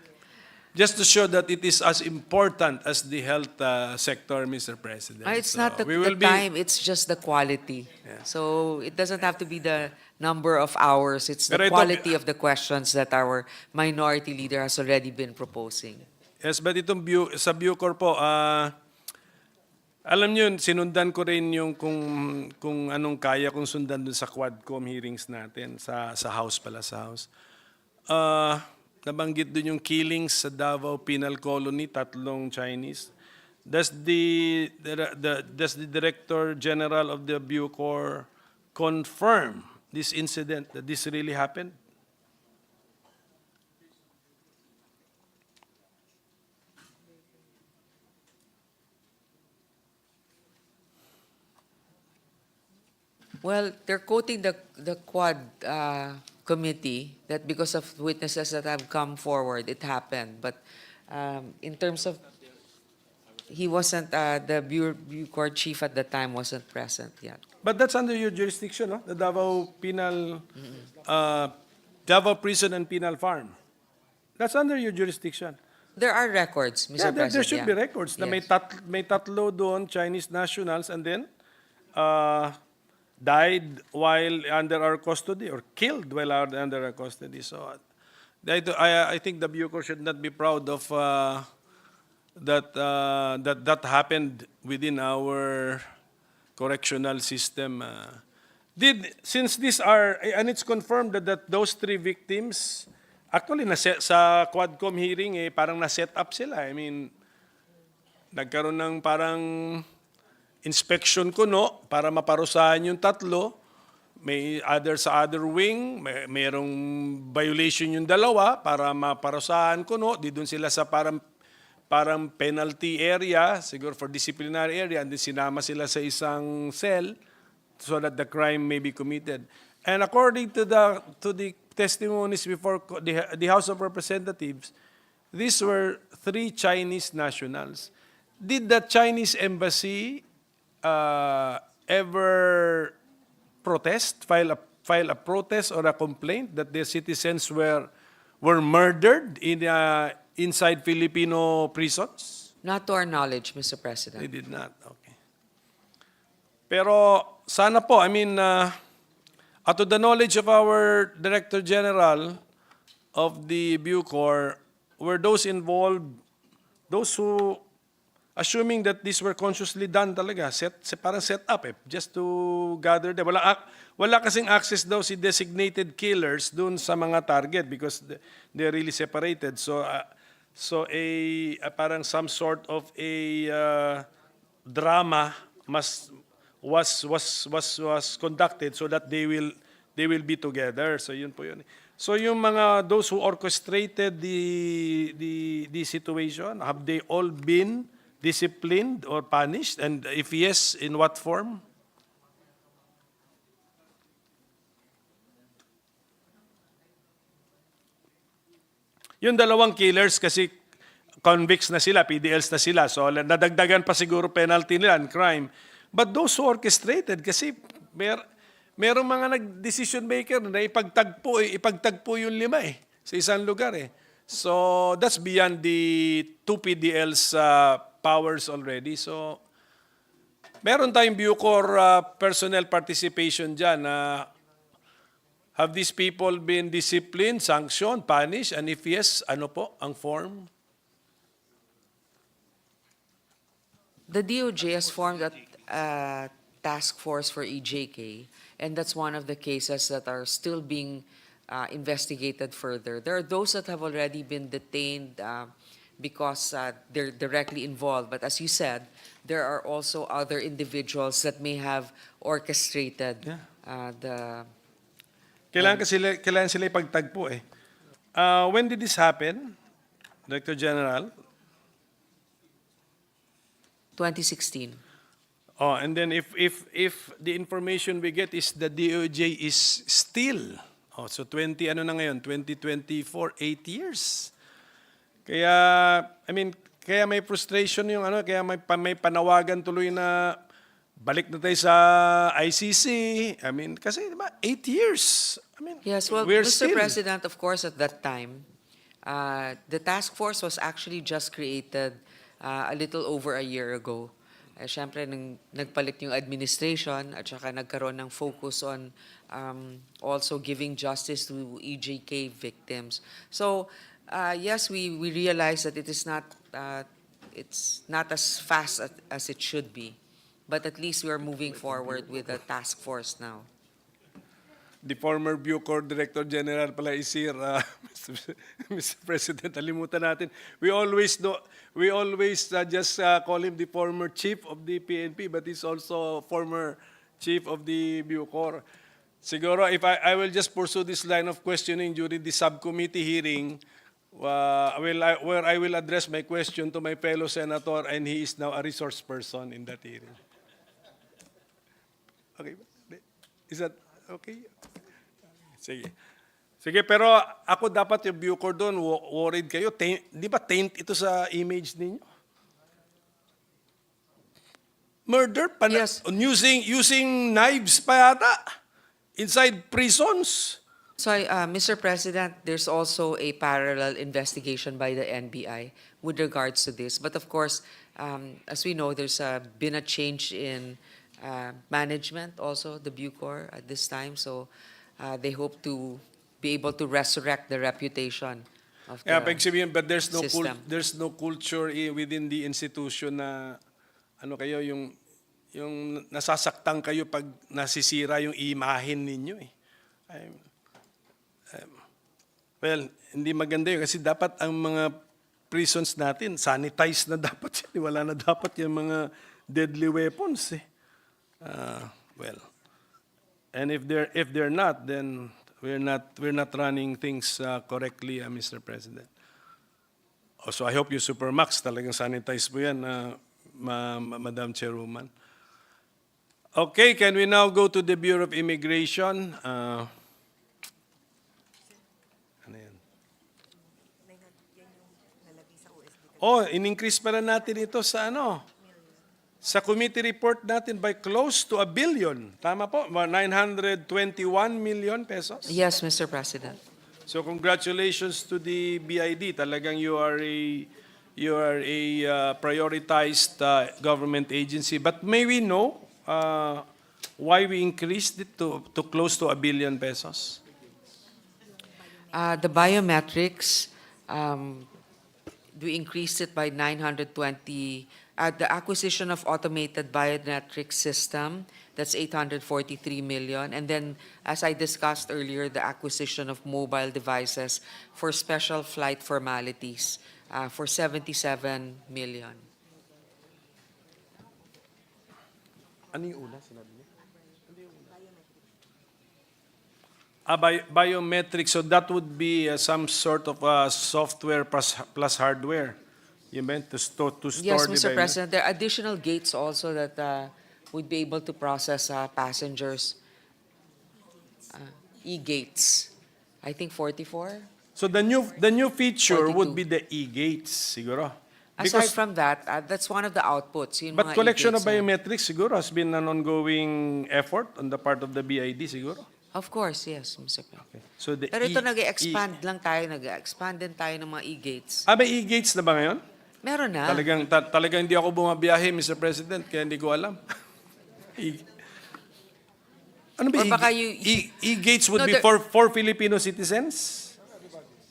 Just to show that it is as important as the health sector, Mr. President. It's So not the we will be- time, it's just the quality. So it doesn't have to be the number of hours, it's the Pero ito- quality of the questions that our minority leader has already been proposing. Yes, but itong sa Bucor po, alam niyo, sinundan ko rin yung kung anong kaya kong sundan dun sa Quadcom hearings natin, sa House pala, sa House. Nabanggit dun yung killings sa Davao Penal Colony, 3 Chinese. Does the Director General of the Bucor confirm this incident, that this really happened? Well, they're quoting the Quad committee that because of witnesses that have come forward, it happened. But in terms of, he wasn't, the Bucor chief at the time wasn't present yet. But that's under your jurisdiction, no? The Davao Penal, Davao Prison and Penal Farm. That's under your jurisdiction. There are records, Mr. Yeah, there President. should be records na Yes. may tatlo doon, Chinese nationals, and then uh, died while under our custody or killed while under our custody. So I think the Bucor should not be proud of that happened within our correctional system. Since these are, and it's confirmed that those three victims, actually sa Quadcom hearing, parang na-set up sila. I mean, nagkaroon ng parang inspection kuno para maparusahan yung tatlo. May sa other wing, mayroong violation yung dalawa para maparusahan kuno. Di doon sila sa parang penalty area, siguro for disciplinary area, and then sinama sila sa isang cell so that the crime may be committed. And according to the testimonies before the House of Representatives, these were three Chinese nationals. Did the Chinese embassy ever protest, file a protest or a complaint that their citizens were murdered inside Filipino prisons? Not to our knowledge, Mr. They President. did not. Okay. Pero sana po, I mean, to the knowledge of our Director General of the Bucor, were those involved, those who, assuming that these were consciously done talaga, parang set up just to gather them. Wala kasing access daw si designated killers dun sa mga target because they're really separated. So parang some sort of a drama was conducted so that they will be together. So yun po yun. So yung those who orchestrated the situation, have they all been disciplined or punished? And if yes, in what form? Yung dalawang killers kasi convicts na sila, PDLs na sila, so nadagdagan pa siguro penalty nila and crime. But those who orchestrated, kasi merong mga nag-decision maker na ipagtagpo yung 5 sa isang lugar . So that's beyond the 2 PDLs powers already. So meron tayong Bucor personnel participation dyan na have these people been disciplined, sanctioned, punished? And if yes, ano po ang form? The DOJ has formed a task force for EJK, and that's one of the cases that are still being investigated further. There are those that have already been detained because they're directly involved. But as you said, there are also other individuals that may have orchestrated the... Kailangan sila ipagtagpo . When did this happen, Director General? 2016. Oh, and then if the information we get is the DOJ is still, so 2024, 8 years. Kaya, I mean, kaya may frustration yung kaya may panawagan tuloy na balik na tayo sa ICC. I mean, kasi diba, 8 years. I mean, Yes, well, we're Mr. still... President, of course, at that time, the task force was actually just created a little over a year ago. Siyempre, nagpalit yung administration at saka nagkaroon ng focus on also giving justice to EJK victims. So, yes, we realize that it's not as fast as it should be. But at least we are moving forward with the task force now. The former Bucor Director General pala is here, Mr. President. Alimutan natin. We always just call him the former chief of the PNP, but he's also former chief of the Bucor. Siguro, if I will just pursue this line of questioning during the subcommittee hearing, where I will address my question to my fellow senator, and he is now a resource person in that hearing. Okay. Is that okay? Sige. Sige, pero ako dapat yung Bucor doon, worried kayo. Di ba taint ito sa image ninyo? Murder? Yes. Using knives pa yata? Inside prisons? So, Mr. President, there's also a parallel investigation by the NBI with regards to this. But of course, as we know, there's been a change in management also, the Bucor at this time. So they hope to be able to resurrect the reputation of the Yeah, pag sabihin, but system. there's no culture within the institution na ano kayo yung nasasaktan kayo pag nasisira yung imahin ninyo eh. Well, hindi maganda yun kasi dapat ang mga prisons natin sanitized na dapat yan. Wala na dapat yung mga deadly weapons eh. Well, and if they're not, then we're not running things correctly, Mr. President. Also, I hope yung Supermax talagang sanitize po yan, Madam Chairwoman. Okay, can we now go to the Bureau of Immigration? Ano yan? Oh, in-increase pala natin ito sa ano? Sa committee report natin by close to 1 billion. Tama po? 921 million pesos? Yes, Mr. President. So congratulations to the BID. Talagang you are a prioritized government agency. But may we know why we increased it to close to 1 billion pesos? The biometrics, we increased it by 920. The acquisition of automated biometric system, that's 843 million. And then, as I discussed earlier, the acquisition of mobile devices for special flight formalities for 77 million. Ano yung una sinabi niyo? Biometrics, so that would be some sort of software plus hardware. You meant to store Yes, the Mr. biometrics? President, there are additional gates also that would be able to process passengers. E-gates, I think 44. So the new feature 42. would be the e-gates, siguro. Aside from that, that's one of the outputs. Yung But mga collection of e-gates na- biometrics, siguro, has been an ongoing effort on the part of the BID, siguro. Of course, yes, Mr. President. So the Pero ito nag-expand lang tayo, nag-expand din tayo ng mga e-gates. may e-gates na ba ngayon? Meron na. Talagang hindi ako bumabiyahe, Mr. President, kaya hindi ko alam. Ano ba Or baka e-gates would No, be there- for Filipino citizens?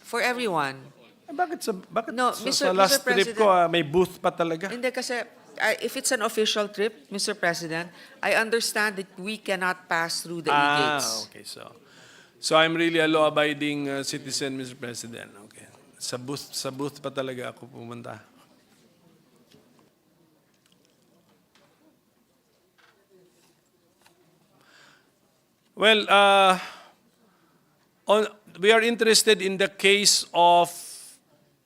For everyone. Bakit No, sa Mr. last trip President. ko, may booth pa talaga? Hindi kasi, if it's an official trip, Mr. President, I understand that we cannot pass through the e-gates. Okay. So I'm really a law-abiding citizen, Mr. President. Okay. Sa booth pa talaga ako pumunta. Well, we are interested in the case of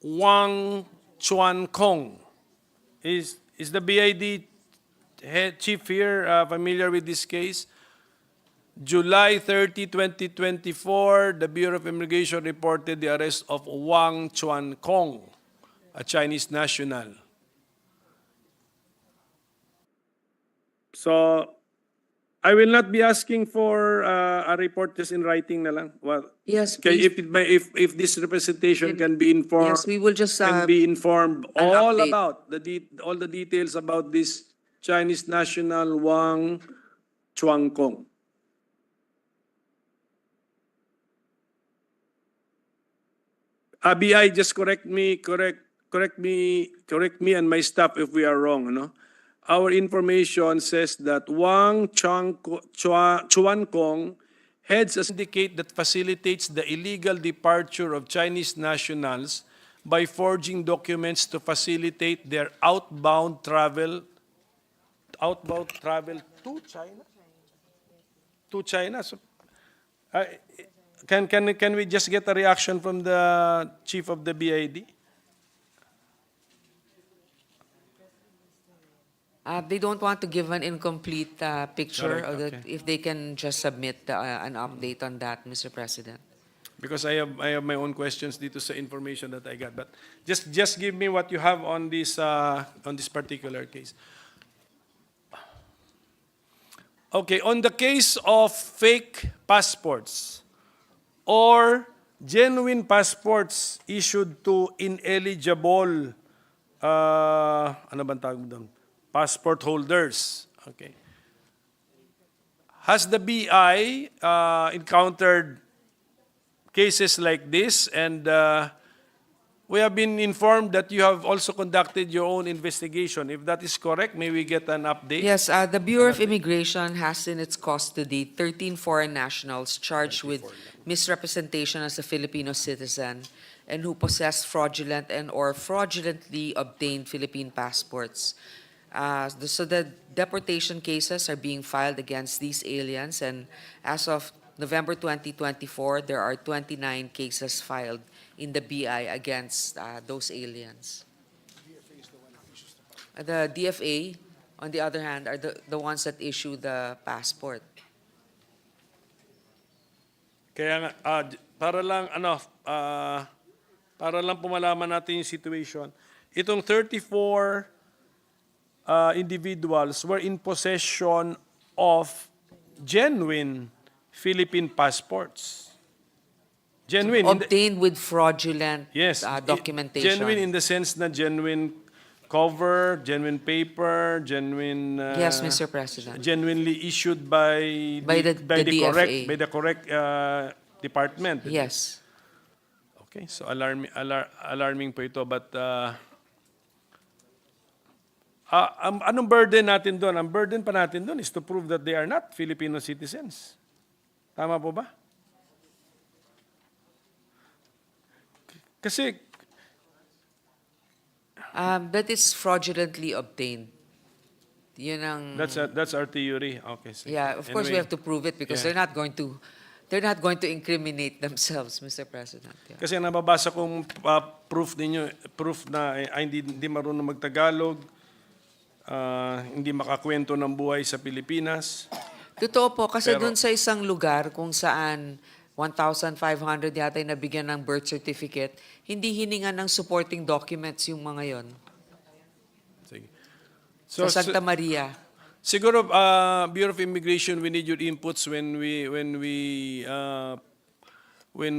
Wang Chuan-kong. Is the BID head chief here familiar with this case? July 30, 2024, the Bureau of Immigration reported the arrest of Wang Chuan-kong, a Chinese national. So, I will not be asking for a report just in writing na lang. Well, Yes, okay, please. if this representation can be informed, Yes, we will just, can be informed an all update. about all the details about this Chinese national Wang Chuan-kong. BI, just correct me and my staff if we are wrong, no? Our information says that Wang Chuan-kong heads a syndicate that facilitates the illegal departure of Chinese nationals by forging documents to facilitate their outbound travel to China? To China. So, can we just get a reaction from the chief of the BID? They don't want to give an incomplete picture Correct, of that. okay. If they can just submit an update on that, Mr. President. Because I have my own questions dito sa information that I got. But just give me what you have on this particular case. Okay, on the case of fake passports, or genuine passports issued to ineligible, ano bang tawag doon? Passport holders. Okay. Has the BI encountered cases like this? And we have been informed that you have also conducted your own investigation. If that is correct, may we get an update? Yes, the Bureau of Immigration has in its custody 13 foreign nationals charged with misrepresentation as a Filipino citizen and who possess fraudulent and/or fraudulently obtained Philippine passports. So the deportation cases are being filed against these aliens, and as of November 2024, there are 29 cases filed in the BI against those aliens. The DFA, on the other hand, are the ones that issue the passport. Kaya nga, para lang pumalaman natin yung situation. Itong 34 individuals were in possession of genuine Philippine passports. Genuine. Obtained with fraudulent Yes. documentation. Genuine in the sense na genuine cover, genuine paper, genuine. Yes, Mr. President. Genuinely issued by the DFA. correct department. Yes. Okay, so alarming po ito, but anong burden natin doon? Ang burden pa natin doon is to prove that they are not Filipino citizens. Tama po ba? Kasi that is fraudulently obtained. Yun ang, that's our theory. Okay. So yeah, of course we anyway, have to prove it because yeah. they're not going to incriminate themselves, Mr. President. Yeah. Kasi nababasa kong proof na hindi marunong magtagalog, hindi makakwento ng buhay sa Pilipinas. Totoo po, kasi Pero- dun sa isang lugar kung saan 1,500 yata yung nabigyan ng birth certificate, hindi hiningan ng supporting documents yung mga yon. Sige. Sa Santa Maria. Siguro, Bureau of Immigration, we need your inputs when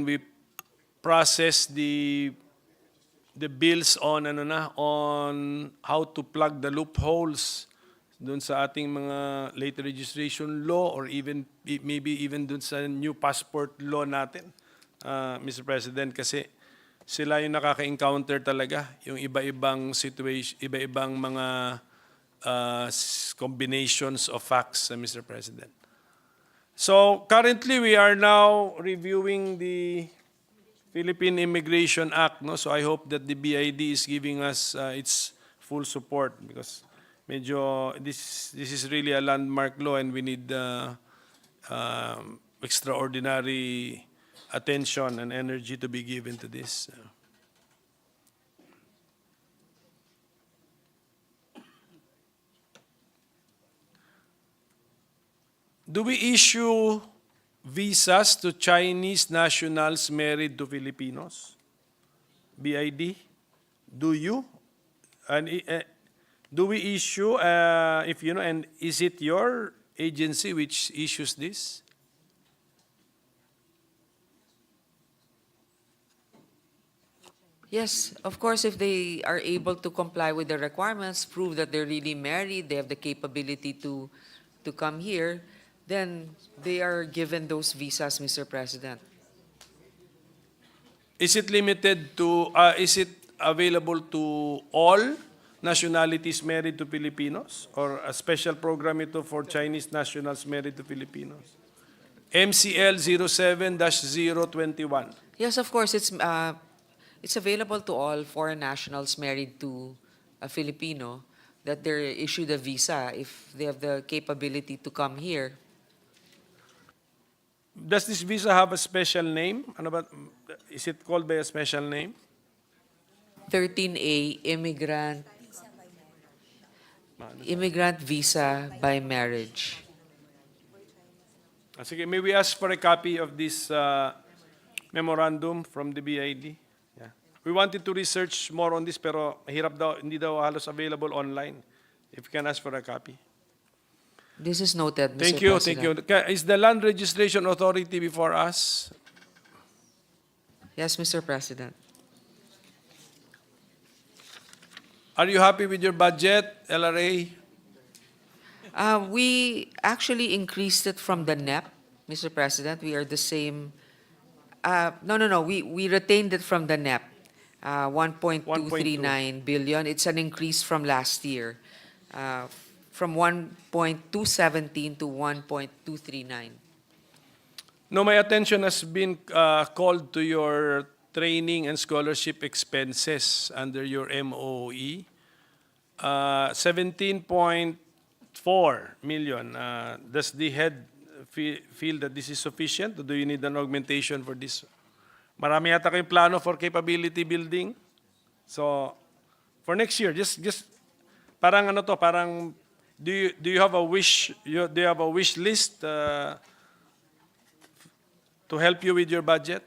we process the bills on on how to plug the loopholes doon sa ating mga late registration law or maybe even doon sa new passport law natin, Mr. President, kasi sila yung nakaka-encounter talaga yung iba-ibang situation, iba-ibang mga combinations of facts, Mr. President. So currently we are now reviewing the Philippine Immigration Act, no? So I hope that the BID is giving us its full support because medyo this is really a landmark law and we need extraordinary attention and energy to be given to this. Do we issue visas to Chinese nationals married to Filipinos? BID? Do you? And do we issue, if you know, and is it your agency which issues this? Yes, of course, if they are able to comply with the requirements, prove that they're really married, they have the capability to come here, then they are given those visas, Mr. President. Is it limited to, is it available to all nationalities married to Filipinos? Or a special program ito for Chinese nationals married to Filipinos? MCL 07-021. Yes, of course, it's available to all foreign nationals married to a Filipino that they're issued a visa if they have the capability to come here. Does this visa have a special name? Ano ba, is it called by a special name? 13A, immigrant visa by marriage. Sige, may we ask for a copy of this memorandum from the BID? Yeah. We wanted to research more on this pero mahirap daw, hindi daw halos available online. If you can ask for a copy. This is noted, Mr. Thank you, President. thank you. Is the Land Registration Authority before us? Yes, Mr. President. Are you happy with your budget, LRA? We actually increased it from the NEP, Mr. President. We are the same. No. We retained it from the NEP, 1.239 billion. It's an increase from last year, from 1.217 to 1.239. No, my attention has been called to your training and scholarship expenses under your MOE. 17.4 million. Does the head feel that this is sufficient? Or do you need an augmentation for this? Marami yata kayong plano for capability building. So, for next year, just parang ano to, parang do you have a wish? Do you have a wish list to help you with your budget?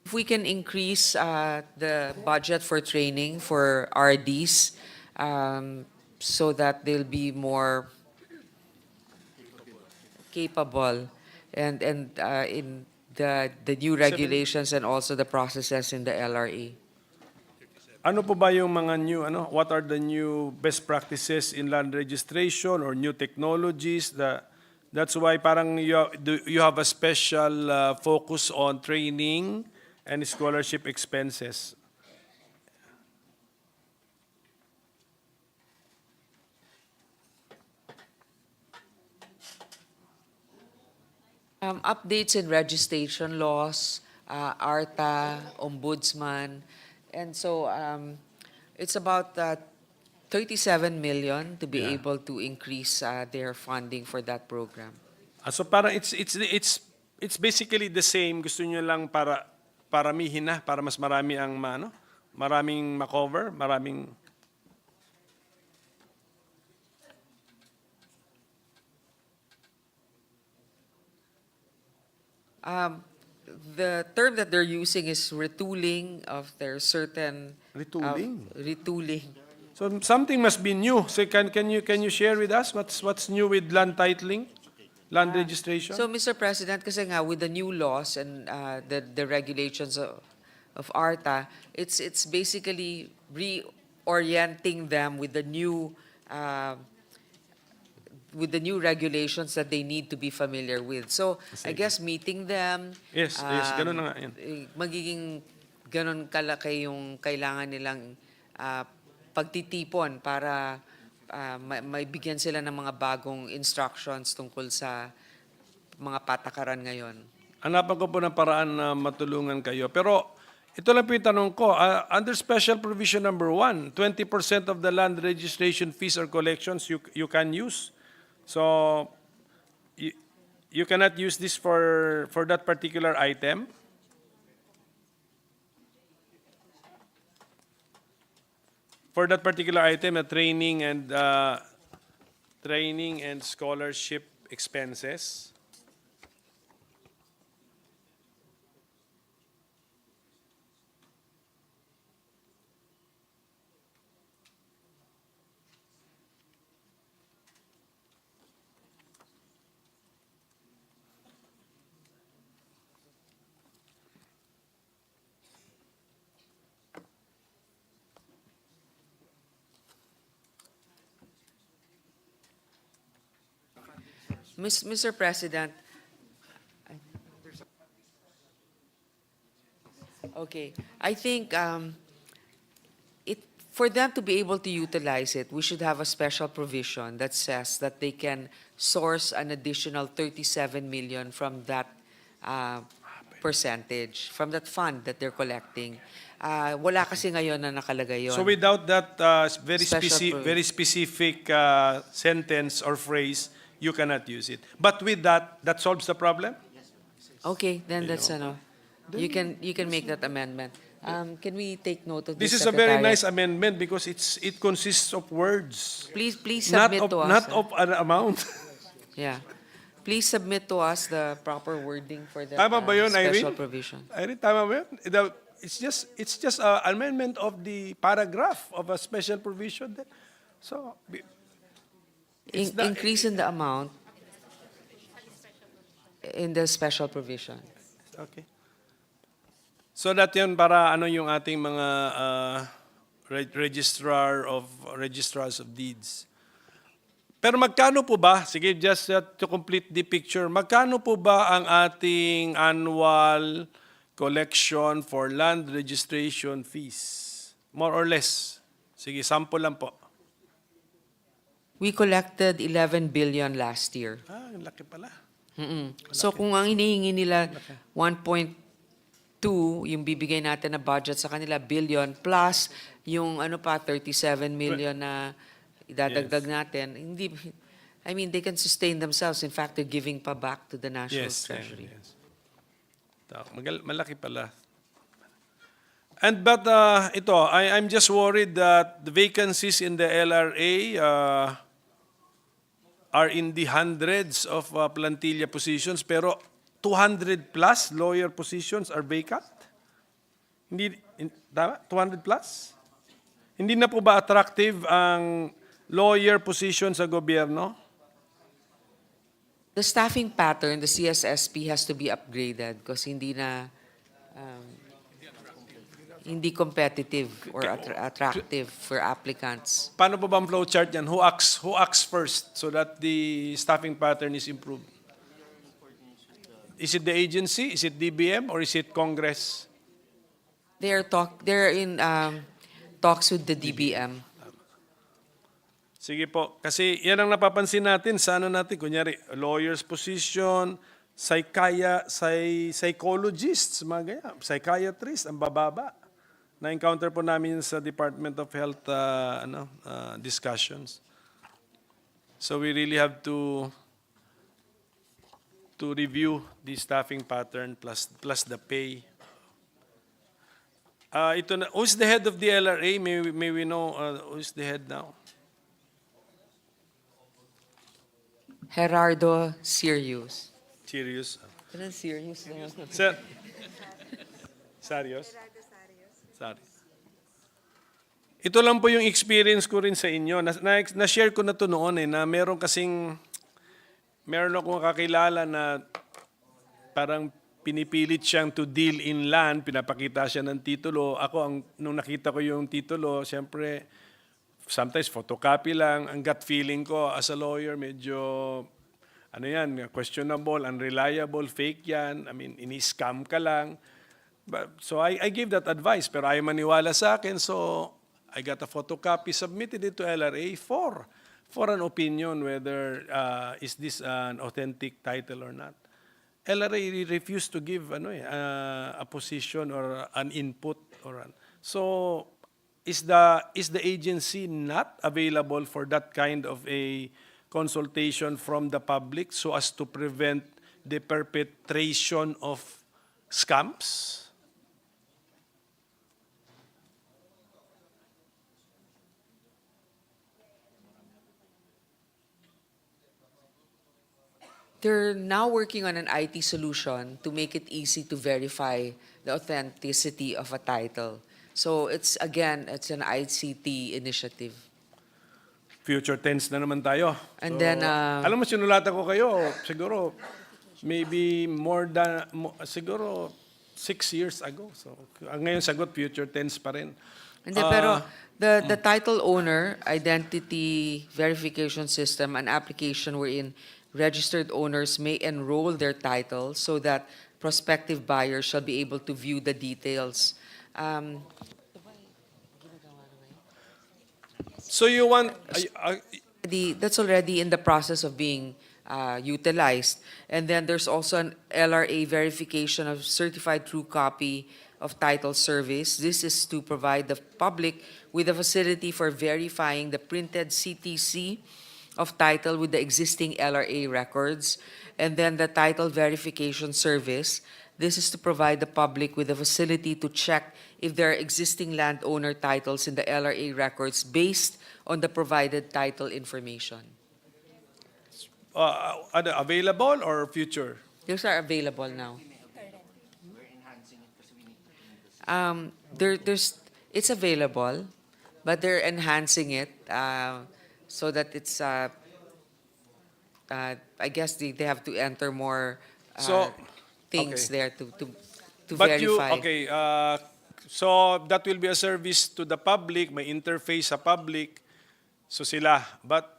If we can increase the budget for training for RDs, so that they'll be more capable and in the new regulations and also the processes in the LRA. Ano po ba yung mga new, what are the new best practices in land registration or new technologies? That's why parang you have a special focus on training and scholarship expenses. Updates in registration laws, ARTA, Ombudsman, and so it's about 37 million to be Yeah. able to increase their funding for that program. So parang it's basically the same. Gusto niyo lang paramihin na para mas marami ang maraming makover, maraming. The term that they're using is retooling of their certain Retooling? retooling. So something must be new. So can you share with us what's new with land titling, land registration? So, Mr. President, kasi nga with the new laws and the regulations of ARTA, it's basically reorienting them with the new regulations that they need to be familiar with. So, I guess meeting them, Yes, ganun na nga yan. magiging ganun kalaki yung kailangan nilang pagtitipon para may bigyan sila ng mga bagong instructions tungkol sa mga patakaran ngayon. Hanapan ko po ng paraan na matulungan kayo. Pero ito lang po yung tanong ko. Under Special Provision Number 1, 20% of the land registration fees or collections you can use. So, you cannot use this for that particular item? For that particular item, training and scholarship expenses? Mr. President, okay, I think for them to be able to utilize it, we should have a special provision that says that they can source an additional 37 million from that percentage, from that fund that they're collecting. Wala kasi ngayon na nakalagay yun. So without that Special very specific sentence or phrase, you cannot use it. But with that solves the problem? Okay, then that's ano. You can make that amendment. Can we take note of this? This is a very Secretariat? nice amendment because it consists of words, Please not submit to us. not of an amount. Yeah. Please submit to us the proper wording for the Tama ba yun, special Irene? provision. Irene, tama ba yun? It's just an amendment of the paragraph of a special provision. So, it's the- Increase in the amount in the special provision. okay. So that yun para ano yung ating mga registrars of deeds. Pero magkano po ba, sige, just to complete the picture, magkano po ba ang ating annual collection for land registration fees? More or less. Sige, sample lang po. We collected 11 billion last year. Ang laki pala. So kung ang hinihingi nila 1.2 yung bibigay natin na budget sa kanila billion plus yung ano pa 37 million na idadagdag natin, hindi, I mean, they can sustain themselves. In fact, they're giving pa back to the National Treasury. Yes. Malaki pala. But I'm just worried that the vacancies in the LRA are in the hundreds of plantilla positions, pero 200 plus lawyer positions are vacant? Tama? 200 plus? Hindi na po ba attractive ang lawyer position sa gobyerno? The staffing pattern, the CSSP has to be upgraded because hindi na hindi competitive or attractive for applicants. Paano po ba ang flow chart yan? Who acts first so that the staffing pattern is improved? Is it the agency? Is it DBM? Or is it Congress? They're in talks with the DBM. Sige po. Kasi yan ang napapansin natin sa ano natin. Kunyari, lawyer's position, psychologists, mga ganyan. Psychiatrists, ang bababa. Na-encounter po namin sa Department of Health discussions. So we really have to review the staffing pattern plus the pay. Who's the head of the LRA? May we know who's the head now? Gerardo Sirius. Serious? Sirius. Sir? Serious? Sorry. Ito lang po yung experience ko rin sa inyo. Na-share ko na to noon na meron akong kakilala na parang pinipilit siyang to deal in land, pinapakita siya ng titulo. Nung nakita ko yung titulo, siyempre, sometimes photocopy lang. Ang gut feeling ko as a lawyer, medyo, questionable, unreliable, fake yan. I mean, ini-scam ka lang. So I gave that advice, pero ayaw maniwala sa akin, so I got a photocopy, submitted it to LRA for an opinion whether is this an authentic title or not. LRA refused to give a position or an input so is the agency not available for that kind of a consultation from the public so as to prevent the perpetration of scams? They're now working on an IT solution to make it easy to verify the authenticity of a title. So it's an ICT initiative. Future tense na naman tayo. And then, alam mo, sinulatan ko kayo, siguro, maybe siguro 6 years ago. So, ang ngayon sagot, future tense pa rin. And then, pero the title owner identity verification system, an application wherein registered owners may enroll their title so that prospective buyers shall be able to view the details. So you want... That's already in the process of being utilized. And then there's also an LRA verification of certified true copy of title service. This is to provide the public with a facility for verifying the printed CTC of title with the existing LRA records. And then the title verification service. This is to provide the public with a facility to check if there are existing landowner titles in the LRA records based on the provided title information. available or future? Those are available now. It's available, but they're enhancing it so that it's, I guess they have to enter more So, things okay. there to But verify. so that will be a service to the public, may interface sa public, so sila. But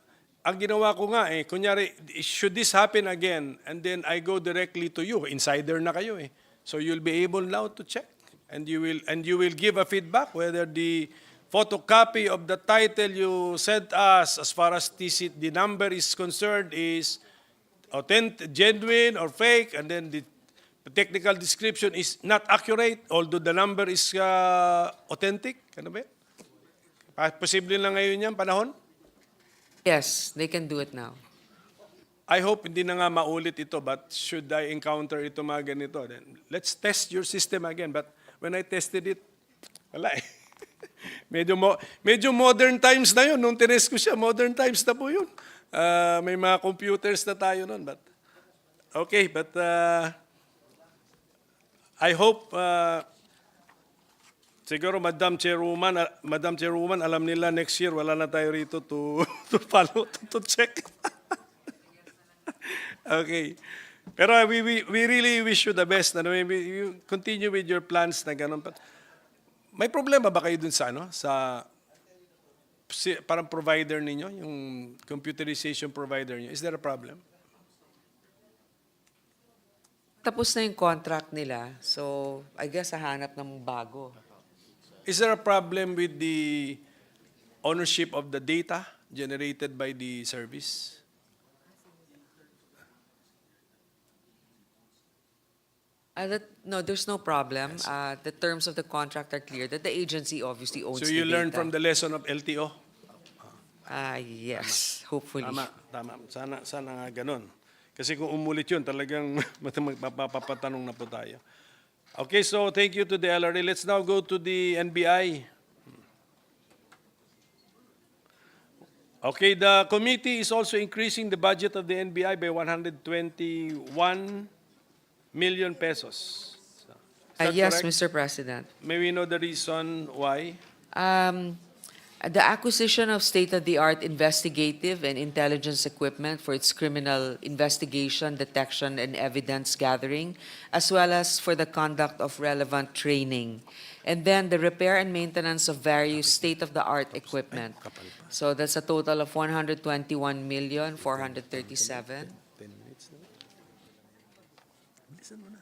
ang ginawa ko nga kunyari, should this happen again, and then I go directly to you, insider na kayo So you'll be able now to check, and you will give a feedback whether the photocopy of the title you sent us, as far as the number is concerned, is authentic, genuine or fake, and then the technical description is not accurate, although the number is authentic. Ano ba? Posible lang ngayon yan, panahon? Yes, they can do it now. I hope hindi na nga maulit ito, but should I encounter ito mga ganito, then let's test your system again. But when I tested it, wala medyo modern times na yun. Nung tinest ko siya, modern times na po yun. May mga computers na tayo nun. But, okay, but I hope, siguro Madam Chairwoman, alam nila next year, wala na tayo rito to follow, to check. Okay. Pero we really wish you the best. Ano, you continue with your plans na ganun. May problema ba kayo dun sa parang provider ninyo, yung computerization provider niyo? Is there a problem? Tapos na yung contract nila, so I guess hahanap ng bago. Is there a problem with the ownership of the data generated by the service? No, there's no problem. The terms of the contract are clear that the agency obviously owns So the you learned data. from the lesson of LTO? Yes, hopefully. Tama. Sana nga ganun. Kasi kung umulit yun, talagang magpapatanong na po tayo. Okay, so thank you to the LRA. Let's now go to the NBI. Okay, the committee is also increasing the budget of the NBI by 121 million pesos. Is that Yes, correct? Mr. President. May we know the reason why? The acquisition of state-of-the-art investigative and intelligence equipment for its criminal investigation, detection, and evidence gathering, as well as for the conduct of relevant training. And then the repair and maintenance of various state-of-the-art equipment. So that's a total of 121,437. 10 minutes na. Bilisan mo na.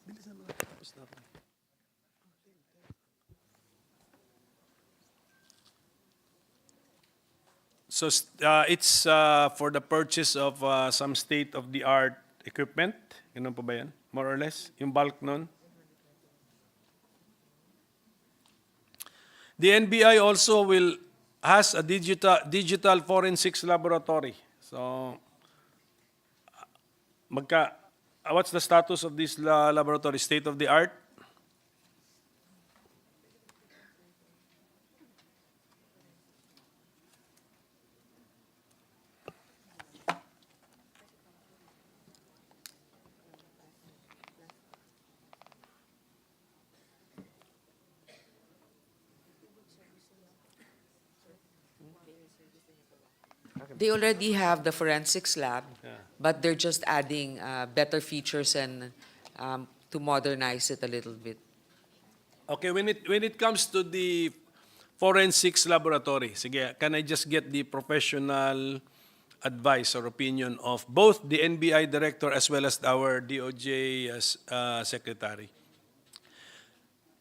Bilisan mo na. Tapos na ako. So it's for the purchase of some state-of-the-art equipment. Ganun po ba yan? More or less? Yung bulk nun? The NBI also has a digital forensics laboratory. So, what's the status of this laboratory? State-of-the-art? They already have the forensics lab, but they're just adding better features and to modernize it a little bit. Okay, when it comes to the forensics laboratory, sige, can I just get the professional advice or opinion of both the NBI director as well as our DOJ secretary?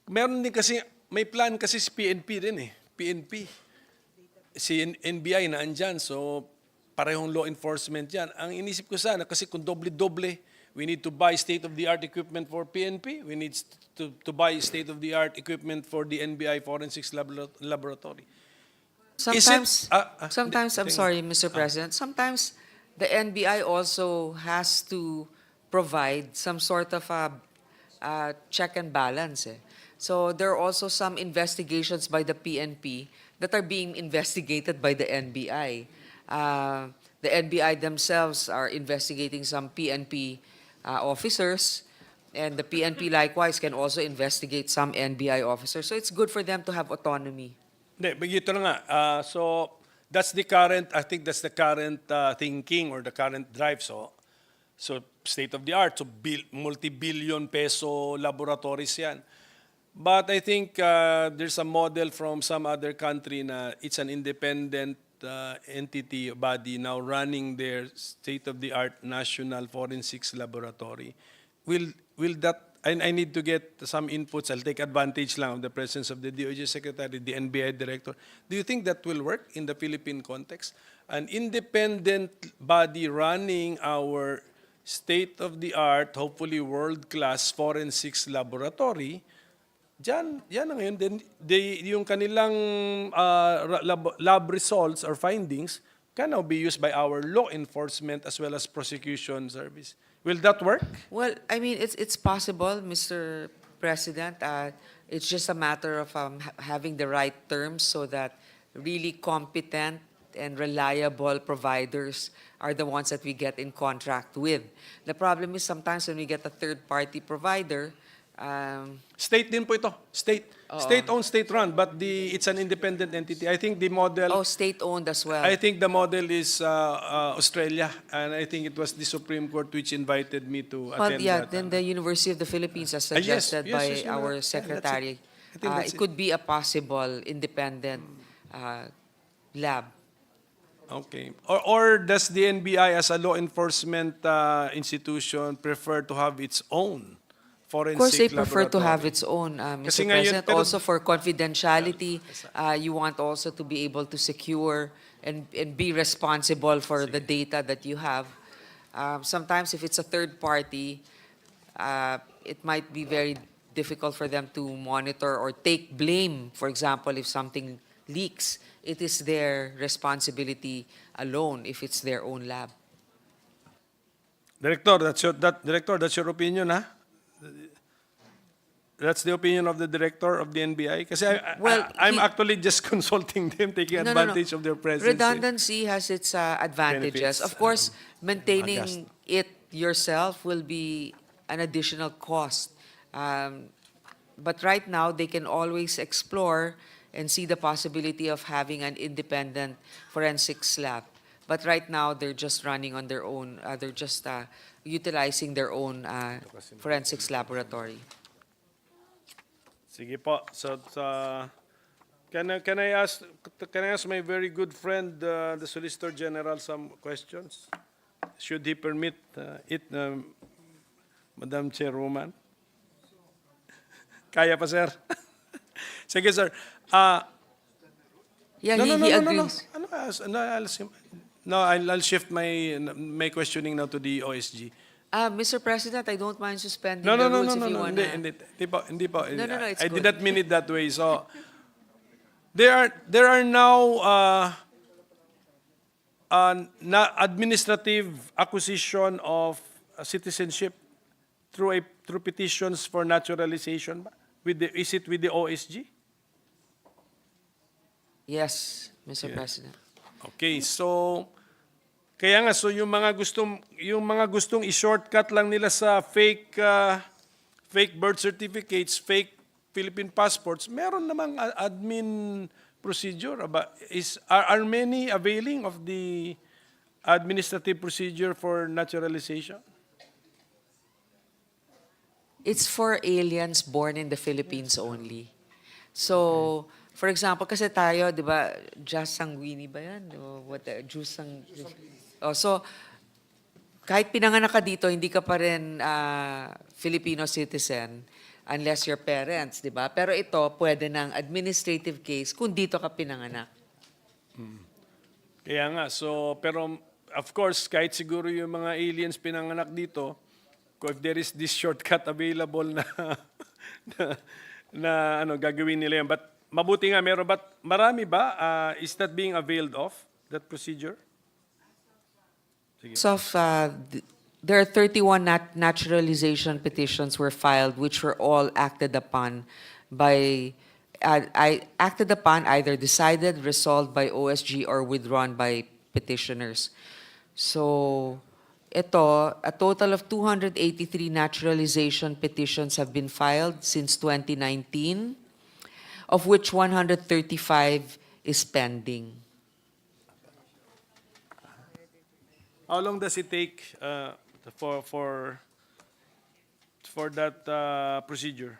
Meron din kasi, may plan kasi si PNP din PNP. Si NBI na andyan, so parehong law enforcement yan. Ang inisip ko sana, kasi kung doble-doble, we need to buy state-of-the-art equipment for PNP, we need to buy state-of-the-art equipment for the NBI Forensics Laboratory. Sometimes, Sometimes, I'm sorry, Mr. President, sometimes the NBI also has to provide some sort of a check and balance. So there are also some investigations by the PNP that are being investigated by the NBI. The NBI themselves are investigating some PNP officers, and the PNP likewise can also investigate some NBI officers. So it's good for them to have autonomy. Hindi, ito na nga. So, that's the current, I think that's the current thinking or the current drive. So state of the art, so multi-billion peso laboratories yan. But I think there's a model from some other country na it's an independent entity, body now running their state-of-the-art national forensics laboratory. Will that, I need to get some inputs. I'll take advantage lang of the presence of the DOJ Secretary, the NBI Director. Do you think that will work in the Philippine context? An independent body running our state-of-the-art, hopefully world-class forensics laboratory, yan na ngayon. Then yung kanilang lab results or findings can now be used by our law enforcement as well as prosecution service. Will that work? Well, I mean, it's possible, Mr. President. It's just a matter of having the right terms so that really competent and reliable providers are the ones that we get in contract with. The problem is sometimes when we get a third-party provider, State din po ito. State. State-owned, state-run, but it's an independent entity. I think the model... state-owned as well. I think the model is Australia, and I think it was the Supreme Court which invited me to attend that. Then the University of the Philippines, as yes, suggested yes, by yes, our that's it. secretary, I think that's it could be a possible independent lab. Okay. Or does the NBI as a law enforcement institution prefer to have its own forensic Of course, they prefer to laboratory? have its own, Kasi Mr. ngayon, President. pero- Also for confidentiality, you want also to be able to secure and be responsible for the data that you have. Sometimes if it's a third party, it might be very difficult for them to monitor or take blame. For example, if something leaks, it is their responsibility alone if it's their own lab. Director, that's your opinion, huh? That's the opinion of the director of the NBI? Kasi I'm actually just consulting them, taking advantage of their presence. Redundancy has its advantages. Benefits. Of course, maintaining it yourself will be an additional cost. But right now, they can always explore and see the possibility of having an independent forensics lab. But right now, they're just running on their own. They're just utilizing their own forensics laboratory. Sige po. So, can I ask my very good friend, the Solicitor General, some questions? Should he permit it, Madam Chairwoman? Kaya pa, sir? Sige, sir. Yeah, No, he no. agrees. I'll shift my questioning now to the OSG. Mr. President, I don't mind suspending No, the no, rules if you want to. Hindi po. No, it's I good. did not mean it that way. So, there are now administrative acquisition of citizenship through petitions for naturalization. Is it with the OSG? Yes, Mr. President. Okay, so kaya nga yung mga gustong i-shortcut lang nila sa fake birth certificates, fake Philippine passports, meron namang admin procedure. Are many availing of the administrative procedure for naturalization? It's for aliens born in the Philippines only. So, for example, kasi tayo, di ba, jus sanguini ba yan? O what, so, kahit pinanganak ka dito, hindi ka pa rin Filipino citizen unless your parents, di ba? Pero ito, pwede ng administrative case kung dito ka pinanganak. Kaya nga, pero of course, kahit siguro yung mga aliens pinanganak dito, if there is this shortcut available na gagawin nila yan. But mabuti nga meron, but marami ba? Is that being availed of, that procedure? So, there are 31 naturalization petitions were filed, which were all acted upon either decided, resolved by OSG, or withdrawn by petitioners. So, ito, a total of 283 naturalization petitions have been filed since 2019. of which 135 is pending. How long does it take for that procedure?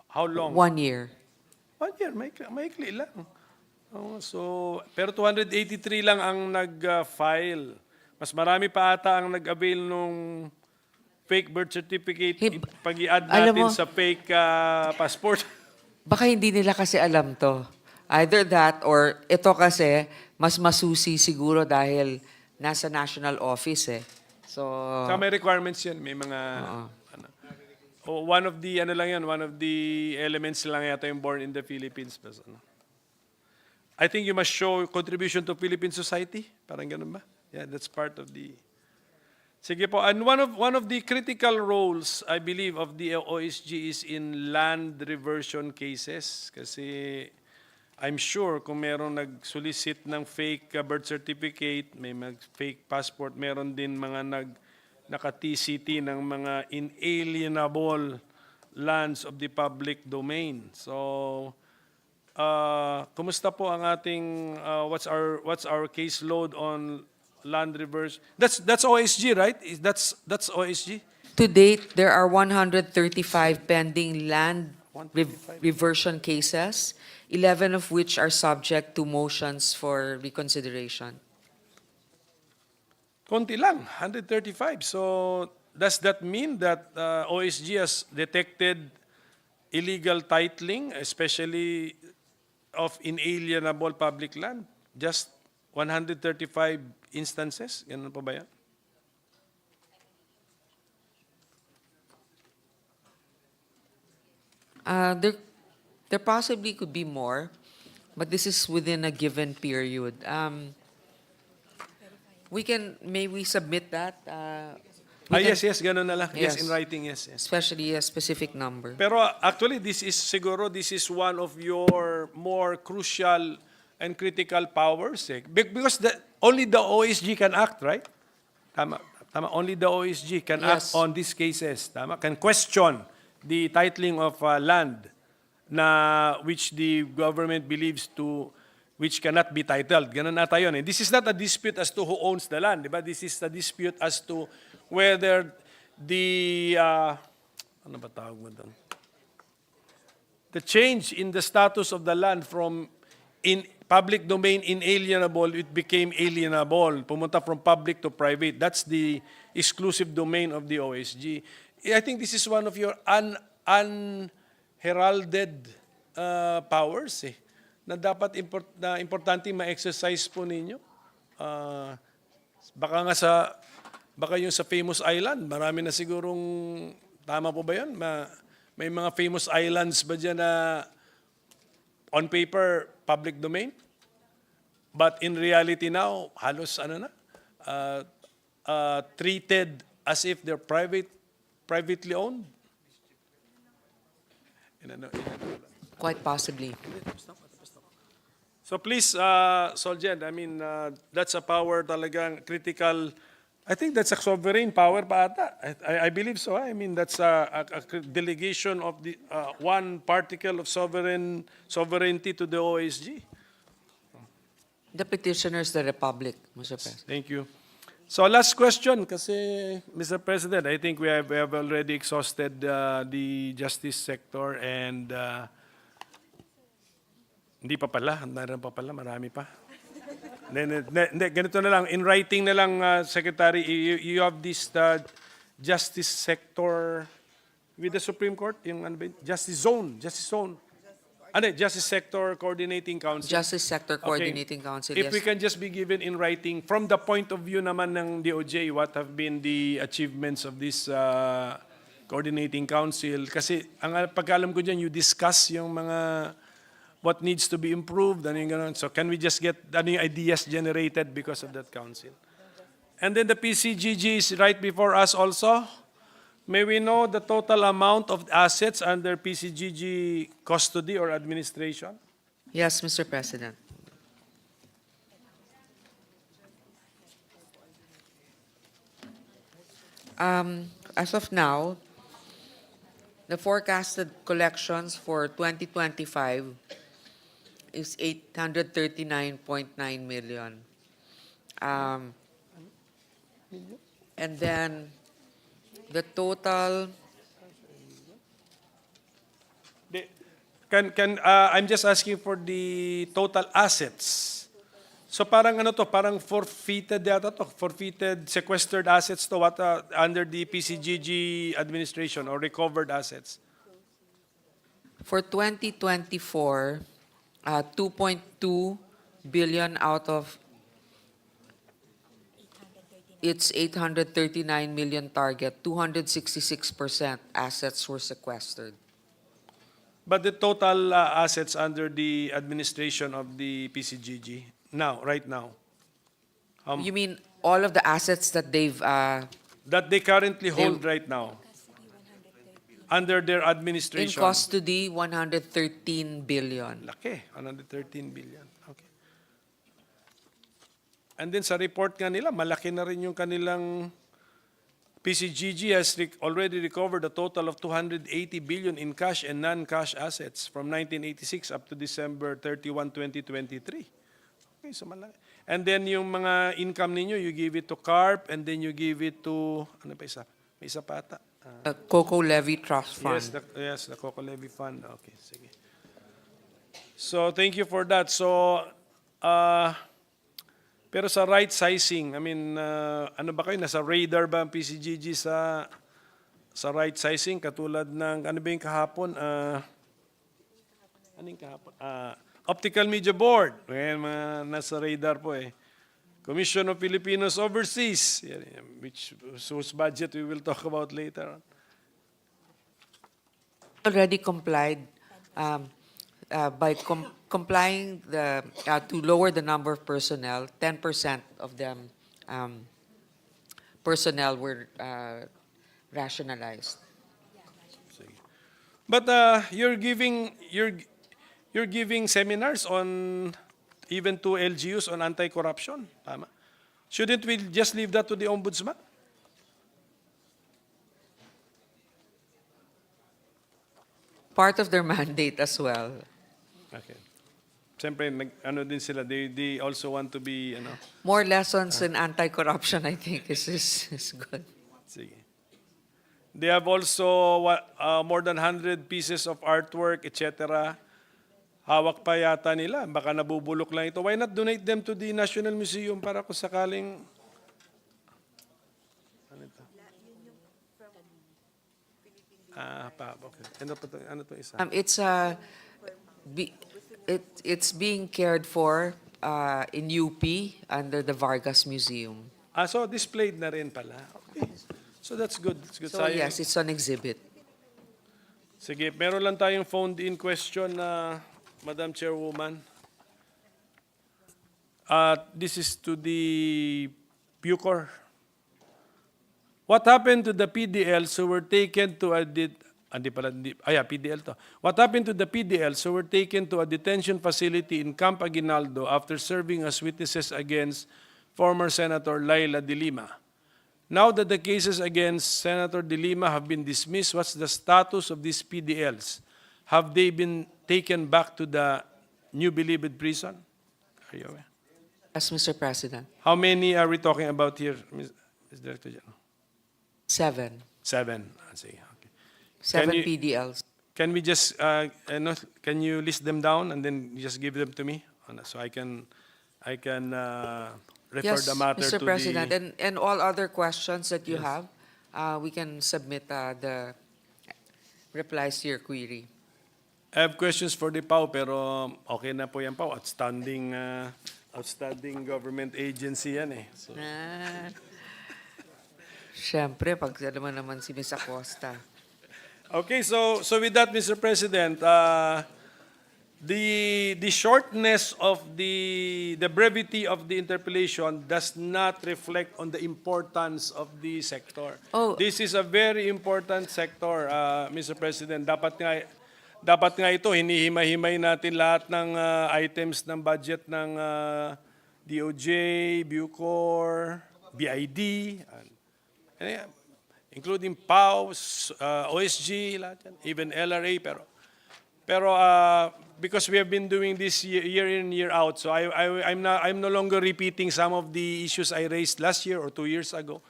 How long? 1 year. 1 year, maikli lang. Oh, so, pero 283 lang ang nag-file. Mas marami pa ata ang nag-avail nung fake birth certificate pag i-add Alam natin mo- sa fake passport. Baka hindi nila kasi alam to. Either that or ito kasi mas masusi siguro dahil nasa national office eh. So, Saka may requirements yan. May mga... ano. One of the, one of the elements lang yata yung born in the Philippines. Pero, I think you must show contribution to Philippine society. Parang ganun ba? Yeah, that's part of the... Sige po. And one of the critical roles, I believe, of the OSG is in land reversion cases. Kasi I'm sure kung meron nag-solicit ng fake birth certificate, may fake passport, meron din mga naka-TCT ng mga inalienable lands of the public domain. So, kumusta po ang ating what's our caseload on land reverse? That's OSG, right? That's OSG. to date, there are 135 pending land 135. reversion cases, 11 of which are subject to motions for reconsideration. Konti lang, 135. So, does that mean that OSG has detected illegal titling, especially of inalienable public land? Just 135 instances? Ganun pa ba yan? There possibly could be more, but this is within a given period. May we submit that? Yes, ganun na lang. Yes, Yes. in writing, yes. Especially a specific number. Pero actually, this is one of your more crucial and critical powers. Because only the OSG can act, right? Tama. Only the OSG can act Yes. on these cases. Tama. Can question the titling of land na which the government believes to which cannot be titled. Ganun ata yun. This is not a dispute as to who owns the land, di ba? This is a dispute as to whether the ano ba tawag mo doon? The change in the status of the land from in public domain inalienable, it became alienable. Pumunta from public to private. That's the exclusive domain of the OSG. I think this is one of your unheralded powers na dapat importante ma-exercise po ninyo. Baka yung sa famous island, marami na sigurong, tama po ba yun? May mga famous islands ba dyan na on paper, public domain? But in reality now, halos treated as if they're privately owned? Quite possibly. So please, Soljen, I mean, that's a power talagang critical. I think that's a sovereign power pa ata. I believe so. I mean, that's a delegation of the one particle of sovereignty to the OSG. The petitioner is the Republic, Mr. President. Thank you. So last question, kasi Mr. President, I think we have already exhausted the justice sector and hindi pa pala, naroon pa pala, marami pa. Hindi, ganito na lang, in writing na lang, Secretary, you have this justice sector with the Supreme Court, yung ano ba yun? Justice Sector Coordinating Council. Justice Sector Coordinating Council, If yes. we can just be given in writing, from the point of view naman ng DOJ, what have been the achievements of this Coordinating Council? Kasi ang pagkaalam ko dyan, you discuss yung mga what needs to be improved, ano yung ganun. So can we just get ano yung ideas generated because of that council? And then the PCGG is right before us also. May we know the total amount of assets under PCGG custody or administration? Yes, Mr. President. As of now, The forecasted collections for 2025 is 839.9 million. And then the total, I'm just asking for the total assets. So parang ano to, parang forfeited yata to, forfeited, sequestered assets to what under the PCGG administration or recovered assets. for 2024, 2.2 billion out of its 839 million target, 266% assets were sequestered. But the total assets under the administration of the PCGG now, right now, You mean all of the assets that they've, that they currently hold right now under their in administration? custody, 113 billion. Laki, 113 billion. Okay. And then sa report nga nila, malaki na rin yung kanilang PCGG has already recovered a total of 280 billion in cash and non-cash assets from 1986 up to December 31, 2023. Okay, so malaki. And then yung mga income ninyo, you give it to CARP and then you give it to, ano pa isa? May isa pa ata. Coco Levy Trust Fund. Yes, the Coco Levy Fund. Okay, sige. So, thank you for that. So, pero sa right sizing, I mean, ano ba kayo? Nasa radar ba ang PCGG sa right sizing? Katulad ng, ano ba yung kahapon? Ano yung kahapon? Optical Media Board. Ngayon, nasa radar po eh. Commission of Filipinos Overseas, whose budget we will talk about later on. Already complied by complying to lower the number of personnel. 10% of them personnel were rationalized. But you're giving seminars on even to LGUs on anti-corruption. Tama? Shouldn't we just leave that to the ombudsman? Part of their mandate as well. Okay. Siyempre, ano din sila, they also want to be, More lessons in anti-corruption, I think, is good. sige. They have also more than 100 pieces of artwork, etc. Hawak pa yata nila. Baka nabubulok lang ito. Why not donate them to the National Museum para kung sakaling... Ano ito? Okay. Ano to isa? It's being cared for in UP under the Vargas Museum. So displayed na rin pala. Okay. So that's good. That's good. So yes, it's on exhibit. Sige, meron lang tayong phoned-in question na Madam Chairwoman. This is to the Bucor. What happened to the PDLs who were taken to PDL to. What happened to the PDLs who were taken to a detention facility in Camp Aguinaldo after serving as witnesses against former Senator Laila de Lima? Now that the cases against Senator de Lima have been dismissed, what's the status of these PDLs? Have they been taken back to the New Bilibid prison? Are you aware? Yes, Mr. President. How many are we talking about here, Ms. Director General? 7. 7. Sige, okay. 7 you- PDLs. Can we just, can you list them down and then just give them to me? So I can refer Yes, the matter Mr. to President, the... and all other questions that you have, we can submit the replies to your query. I have questions for the PAO pero okay na po yan PAO. Outstanding government agency yan eh. So, Siyempre, pag naman si Ms. Acosta. okay, so with that, Mr. President, the shortness of the brevity of the interpellation does not reflect on the importance of the sector. Oh. This is a very important sector, Mr. President. Dapat nga ito, hinihimay-himay natin lahat ng items ng budget ng DOJ, Bucor, BID. including PAOS, OSG, lahat yan, even LRA, pero because we have been doing this year in, year out, so I'm no longer repeating some of the issues I raised last year or 2 years ago.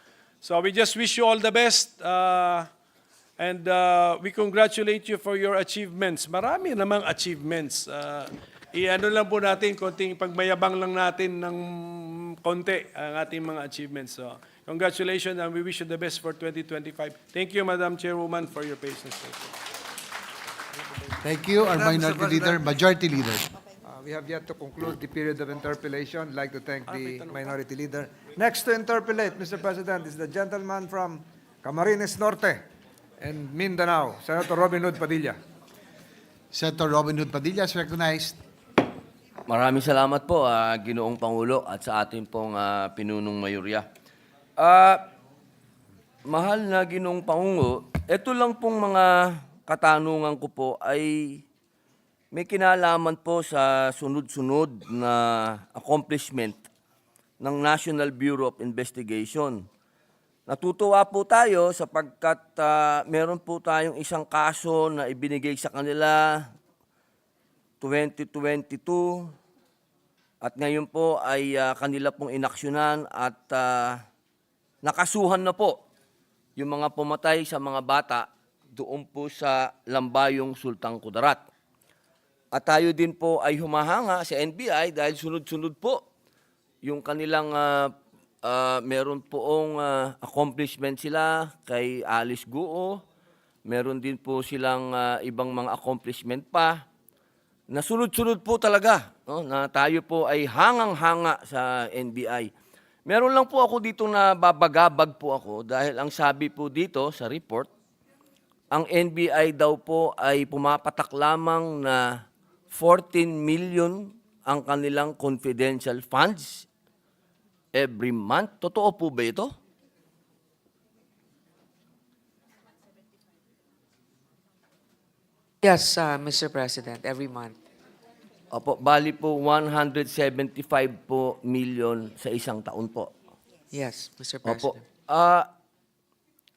So we just wish you all the best, and we congratulate you for your achievements. Marami namang achievements. I-ano lang po natin, konting pagmayabang lang natin ng konti ang ating mga achievements. So, congratulations, and we wish you the best for 2025. Thank you, Madam Chairwoman, for your patience. Thank you, our Madam Mr. Minority Leader, President. Majority Leader. We have yet to conclude the period of interpellation. I'd like to thank the Minority Leader. Next to interpellate, Mr. President, is the gentleman from Camarines Norte and Mindanao, Senator Robin Hood Padilla. Senator Robin Hood Padilla is recognized. Maraming salamat po, Ginoong Pangulo, at sa ating pong pinunong mayorya. Mahal na Ginoong Pangulo, ito lang pong mga katanungan ko po ay may kinalaman po sa sunod-sunod na accomplishment ng National Bureau of Investigation. Natutuwa po tayo sapagkat meron po tayong isang kaso na ibinigay sa kanila 2022 at ngayon po ay kanila pong inaksyonan at nakasuhan na po yung mga pumatay sa mga bata doon po sa Lambayong Sultan Kudarat. At tayo din po ay humahanga sa NBI dahil sunod-sunod po yung kanilang meron poong accomplishment sila kay Alice Guo, meron din po silang ibang mga accomplishment pa. Nasunod-sunod po talaga, no, na tayo po ay hangang-hanga sa NBI. Meron lang po ako dito na babagabag po ako dahil ang sabi po dito sa report, ang NBI daw po ay pumapatak lamang na 14 million ang kanilang confidential funds every month. Totoo po ba ito? Yes, Mr. President, every month. Opo, bali po 175 po million sa isang taon po. Yes, Mr. Opo. President.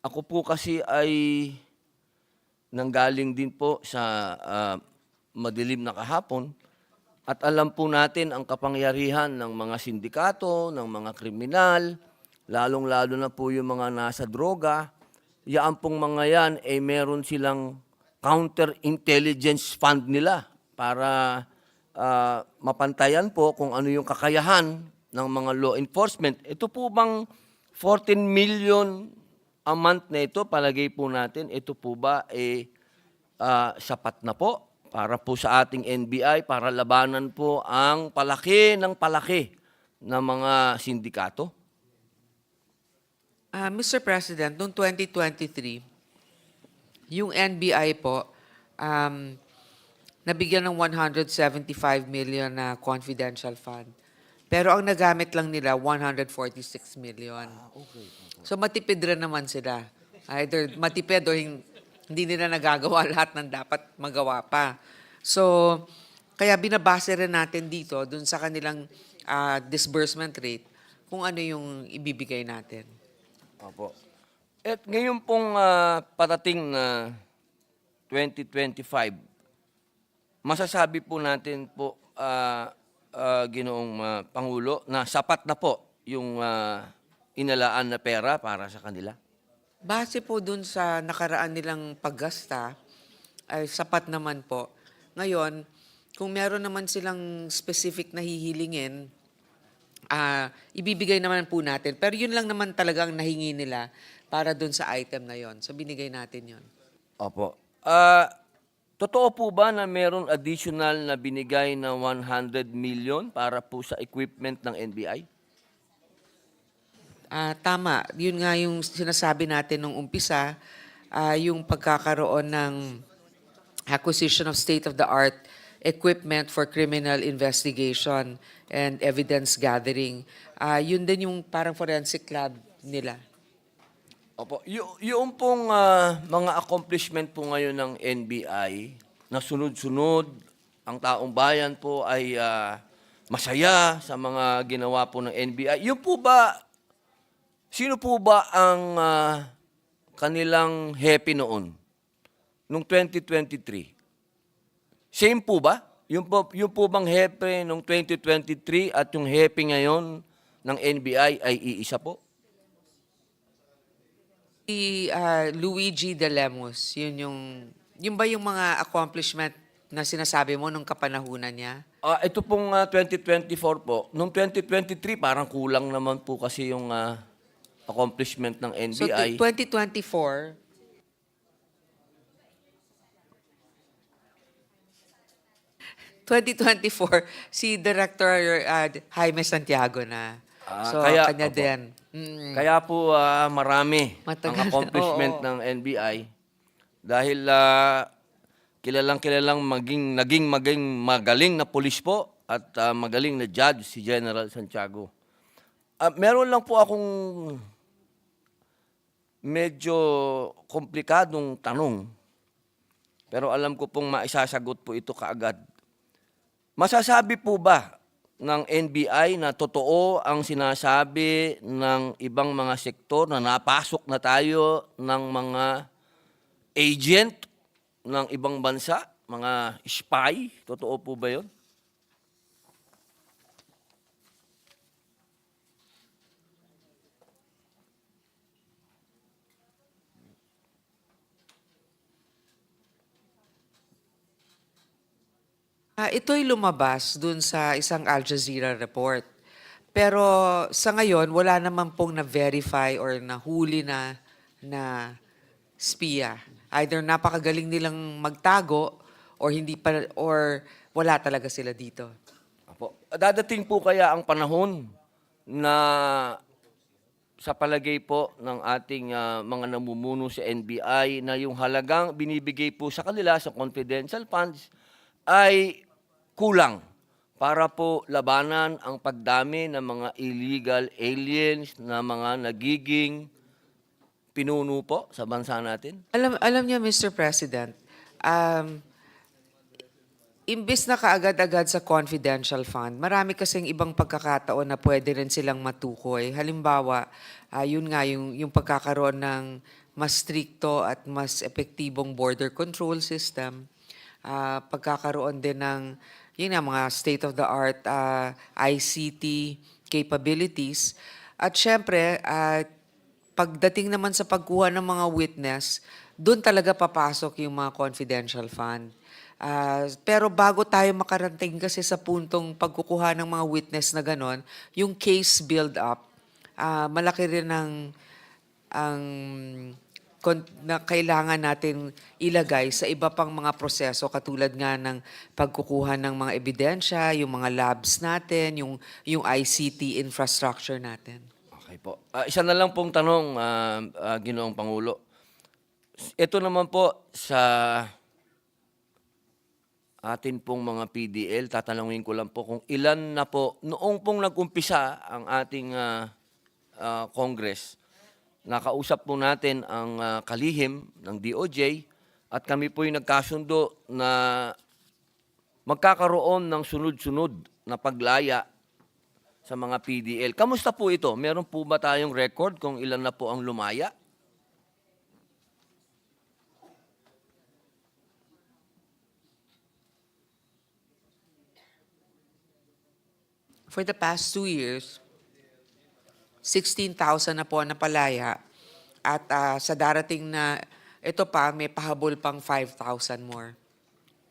Ako po kasi ay nanggaling din po sa madilim na kahapon at alam po natin ang kapangyarihan ng mga sindikato, ng mga kriminal, lalong-lalo na po yung mga nasa droga. Yaan pong mga yan ay meron silang counter-intelligence fund nila para mapantayan po kung ano yung kakayahan ng mga law enforcement. Ito po bang 14 million a month na ito, palagay po natin, ito po ba sapat na po para po sa ating NBI, para labanan po ang palaki ng mga sindikato? Mr. President, noong 2023, yung NBI po, nabigyan ng 175 million na confidential fund. Pero ang nagamit lang nila, 146 million. So matipid rin naman sila. Either matipid o hindi nila nagagawa lahat ng dapat magawa pa. So, kaya binabase rin natin dito, dun sa kanilang disbursement rate, kung ano yung ibibigay natin. Opo. At ngayon pong parating na 2025, masasabi po natin po, Ginoong Pangulo, na sapat na po yung inalaan na pera para sa kanila? Base po dun sa nakaraan nilang paggasta, ay sapat naman po. Ngayon, kung meron naman silang specific na hihilingin, ibibigay naman po natin. Pero yun lang naman talagang nahingi nila para dun sa item na yon. So binigay natin yon. Opo. Totoo po ba na meron additional na binigay na 100 million para po sa equipment ng NBI? Tama. Yun nga yung sinasabi natin nung umpisa, yung pagkakaroon ng acquisition of state-of-the-art equipment for criminal investigation and evidence gathering. Yun din yung parang forensic lab nila. Opo. Yung pong mga accomplishment po ngayon ng NBI na sunod-sunod, ang taong bayan po ay masaya sa mga ginawa po ng NBI. Yung po ba, sino po ba ang kanilang hepe noon, noong 2023. Same po ba? Yung po bang hepe noong 2023 at yung hepe ngayon ng NBI ay iisa po? Si Luigi de Lemos, yun ba yung mga accomplishment na sinasabi mo nung kapanahunan niya? Ito pong 2024 po. Noong 2023, parang kulang naman po kasi yung accomplishment ng So, NBI. 2024, si Director Jaime Santiago na. So, kanya opo. din. Kaya po marami Matagal ang accomplishment oo. ng NBI dahil kilalang naging magaling na pulis po at magaling na judge si General Santiago. Meron lang po akong medyo komplikadong tanong, pero alam ko pong maisasagot po ito kaagad. Masasabi po ba ng NBI na totoo ang sinasabi ng ibang mga sektor na napasok na tayo ng mga agent ng ibang bansa, mga spy? Totoo po ba yun? Ito'y lumabas dun sa isang Al Jazeera report. Pero sa ngayon, wala naman pong na-verify or nahuli na spiya. Either napakagaling nilang magtago or hindi pa or wala talaga sila dito. Apo. Dadating po kaya ang panahon na sa palagay po ng ating mga namumuno sa NBI na yung halagang binibigay po sa kanila sa confidential funds ay kulang para po labanan ang pagdami ng mga illegal aliens na mga nagiging pinuno po sa bansa natin? Alam niyo, Mr. President, imbis na kaagad-agad sa confidential fund, marami kasing ibang pagkakataon na pwede rin silang matukoy. Halimbawa, yun nga, yung pagkakaroon ng mas stricto at mas epektibong border control system, pagkakaroon din ng yun nga, mga state-of-the-art ICT capabilities. At syempre, pagdating naman sa pagkuha ng mga witness, doon talaga papasok yung mga confidential fund. Pero bago tayo makarating kasi sa puntong pagkukuha ng mga witness na ganon, yung case build-up, malaki rin ang na kailangan natin ilagay sa iba pang mga proseso katulad nga ng pagkukuha ng mga ebidensya, yung mga labs natin, yung ICT infrastructure natin. Okay po. Isa na lang pong tanong, Ginoong Pangulo. Ito naman po sa atin pong mga PDL, tatanungin ko lang po kung ilan na po, noong pong nag-umpisa ang ating Congress, nakausap po natin ang kalihim ng DOJ at kami po'y nagkasundo na magkakaroon ng sunod-sunod na paglaya sa mga PDL. Kamusta po ito? Meron po ba tayong record kung ilan na po ang lumaya? For the past 2 years, 16,000 na po ang napalaya at sa darating na ito pa, may pahabol pang 5,000 more.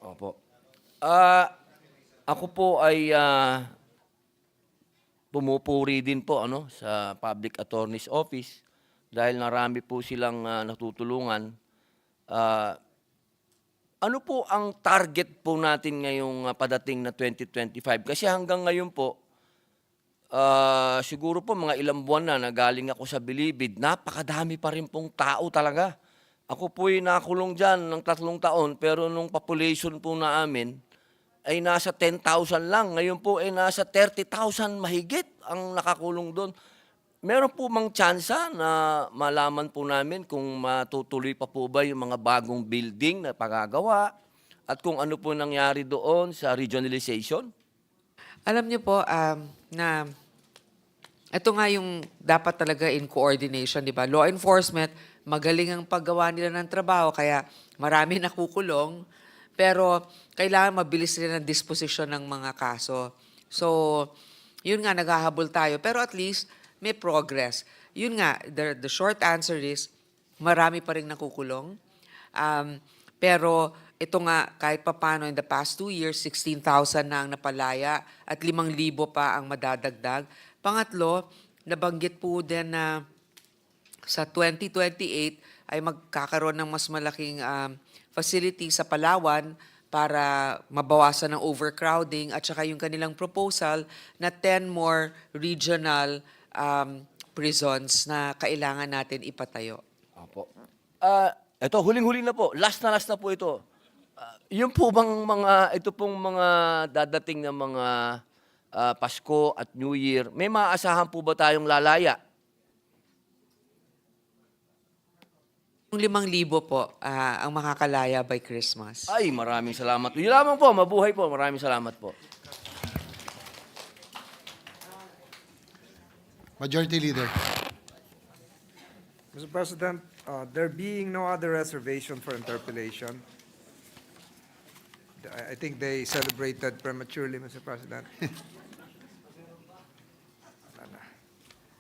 Opo. Ako po ay pumupuri din po sa Public Attorney's Office dahil narami po silang natutulungan. Ano po ang target po natin ngayong padating na 2025? Kasi hanggang ngayon po, siguro po mga ilang buwan na nagaling ako sa Bilibid, napakadami pa rin pong tao talaga. Ako po'y nakulong dyan ng 3 taon, pero nung population po namin ay nasa 10,000 lang. Ngayon po ay nasa 30,000 mahigit ang nakakulong doon. Meron po mang tsansa na malaman po namin kung matutuloy pa po ba yung mga bagong building na pagagawa at kung ano po nangyari doon sa regionalization? Alam niyo po na ito nga yung dapat talaga in coordination, di ba? Law enforcement, magaling ang paggawa nila ng trabaho, kaya marami nakukulong, pero kailangan mabilis rin ang disposisyon ng mga kaso. So, yun nga, naghahabol tayo. Pero at least, may progress. Yun nga, the short answer is, marami pa rin nakukulong. Pero ito nga, kahit papano, in the past 2 years, 16,000 na ang napalaya at 5,000 pa ang madadagdag. Pangatlo, nabanggit po din na sa 2028 ay magkakaroon ng mas malaking facility sa Palawan para mabawasan ng overcrowding at saka yung kanilang proposal na 10 more regional prisons na kailangan natin ipatayo. Opo. Ito, huling-huli na po. Last na po ito. Yung po bang ito pong mga dadating na mga Pasko at New Year, may maaasahan po ba tayong lalaya? Yung 5,000 po ang makakalaya by Christmas. Ay, maraming salamat. Yun lamang po, mabuhay po. Maraming salamat po. Majority Leader. Mr. President, there being no other reservation for interpellation, I think they celebrated prematurely, Mr. President.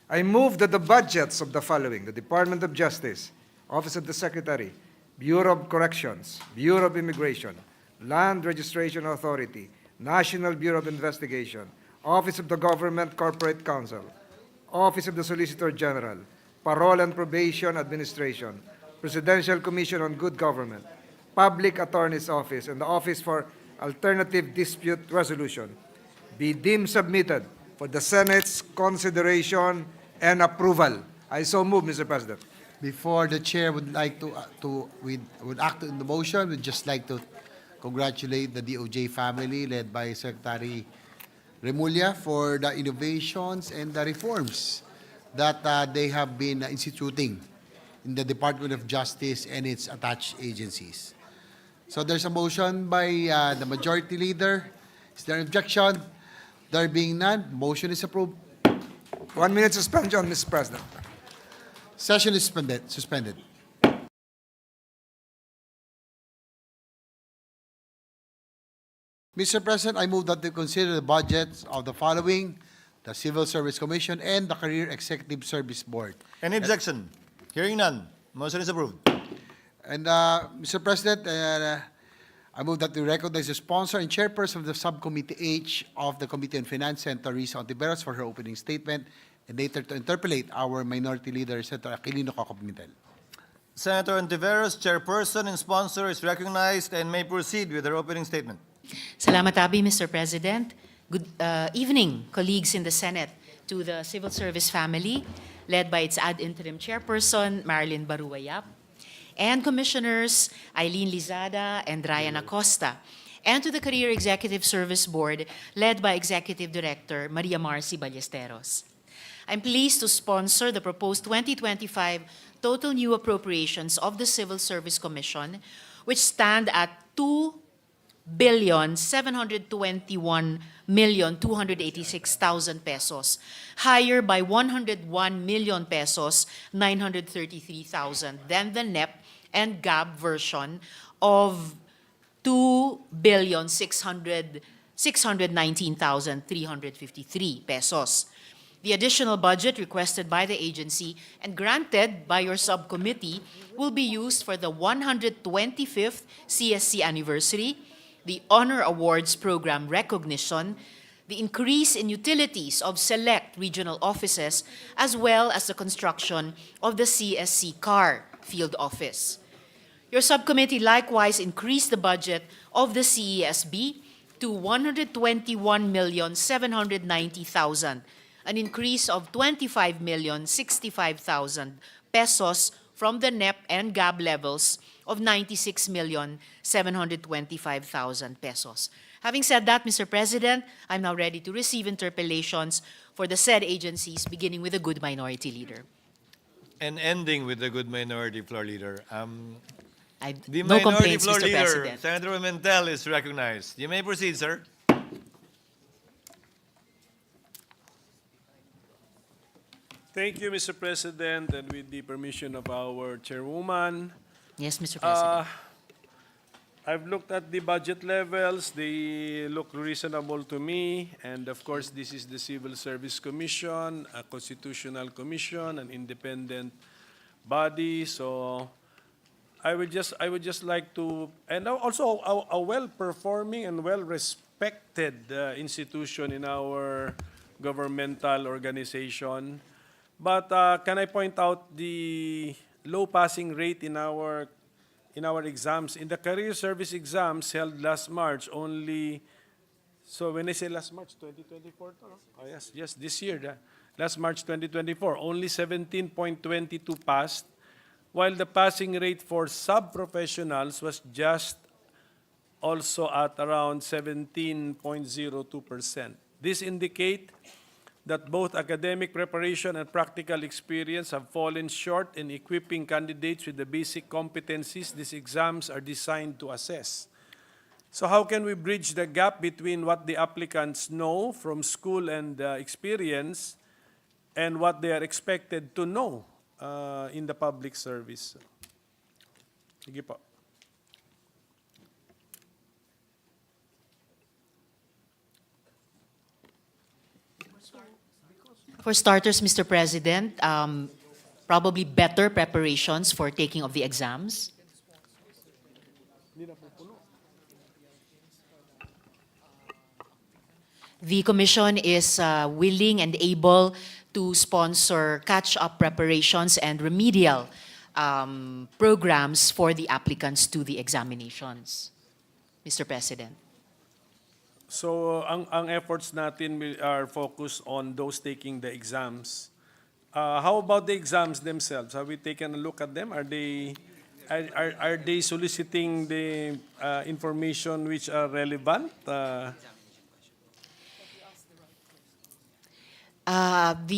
I move that the budgets of the following: the Department of Justice, Office of the Secretary, Bureau of Corrections, Bureau of Immigration, Land Registration Authority, National Bureau of Investigation, Office of the Government Corporate Counsel, Office of the Solicitor General, Parole and Probation Administration, Presidential Commission on Good Government, Public Attorney's Office, and the Office for Alternative Dispute Resolution be deemed submitted for the Senate's consideration and approval. I so move, Mr. President. Before the chair would like would act on the motion, we'd just like to congratulate the DOJ family led by Secretary Remulla for the innovations and the reforms that they have been instituting in the Department of Justice and its attached agencies. So there's a motion by the Majority Leader. Is there an objection? There being none, motion is approved. 1 minute suspension, Mr. President. Session is suspended. Mr. President, I move that to consider the budgets of the following: the Civil Service Commission and the Career Executive Service Board. Any objection? Hearing none. Motion is approved. And Mr. President, I move that we recognize the sponsor and chairperson of the Subcommittee H of the Committee on Finance, Senator Rosa for her opening statement, and later to interpellate our Minority Leader, Senator Aquilino Coco-Pimentel. Senator Ontiveros, chairperson and sponsor, is recognized and may proceed with her opening statement. Salamat Abi, Mr. President. Good evening, colleagues in the Senate, to the Civil Service family, led by its ad interim chairperson, Marilyn Baruayap, and Commissioners Eileen Lizada and Ryan Acosta, and to the Career Executive Service Board, led by Executive Director Maria Marcy Ballesteros. I'm pleased to sponsor the proposed 2025 total new appropriations of the Civil Service Commission, which stand at 2,721,286,000 pesos, higher by 101 million pesos, 933,000 than the NEP and GAB version of 2,619,353 pesos. The additional budget requested by the agency and granted by your subcommittee will be used for the 125th CSC anniversary, the Honor Awards Program recognition, the increase in utilities of select regional offices, as well as the construction of the CSC CAR field office. Your subcommittee likewise increased the budget of the CESB to 121,790,000, an increase of 25,065,000 pesos from the NEP and GAB levels of 96,725,000 pesos. Having said that, Mr. President, I'm now ready to receive interpellations for the said agencies, beginning with the good minority leader. And ending with the good minority floor leader. The No minority complaints, floor Mr. leader, President. Senator Pimentel, is recognized. You may proceed, sir. Thank you, Mr. President, and with the permission of our chairwoman, Yes, Mr. President. I've looked at the budget levels. They look reasonable to me. And of course, this is the Civil Service Commission, a constitutional commission, an independent body. So I would just like to, and also a well-performing and well-respected institution in our governmental organization. But can I point out the low passing rate in our exams? In the career service exams held last March, only, so when I say last March, 2024, oh yes, this year, last March 2024, only 17.22 passed, while the passing rate for sub-professionals was just also at around 17.02%. This indicate that both academic preparation and practical experience have fallen short in equipping candidates with the basic competencies these exams are designed to assess. So how can we bridge the gap between what the applicants know from school and experience and what they are expected to know in the public service? Sige po. For starters, Mr. President, probably better preparations for taking of the exams. The Commission is willing and able to sponsor catch-up preparations and remedial programs for the applicants to the examinations, Mr. President. So ang efforts natin are focused on those taking the exams. How about the exams themselves? Have we taken a look at them? Are they soliciting the information which are relevant? The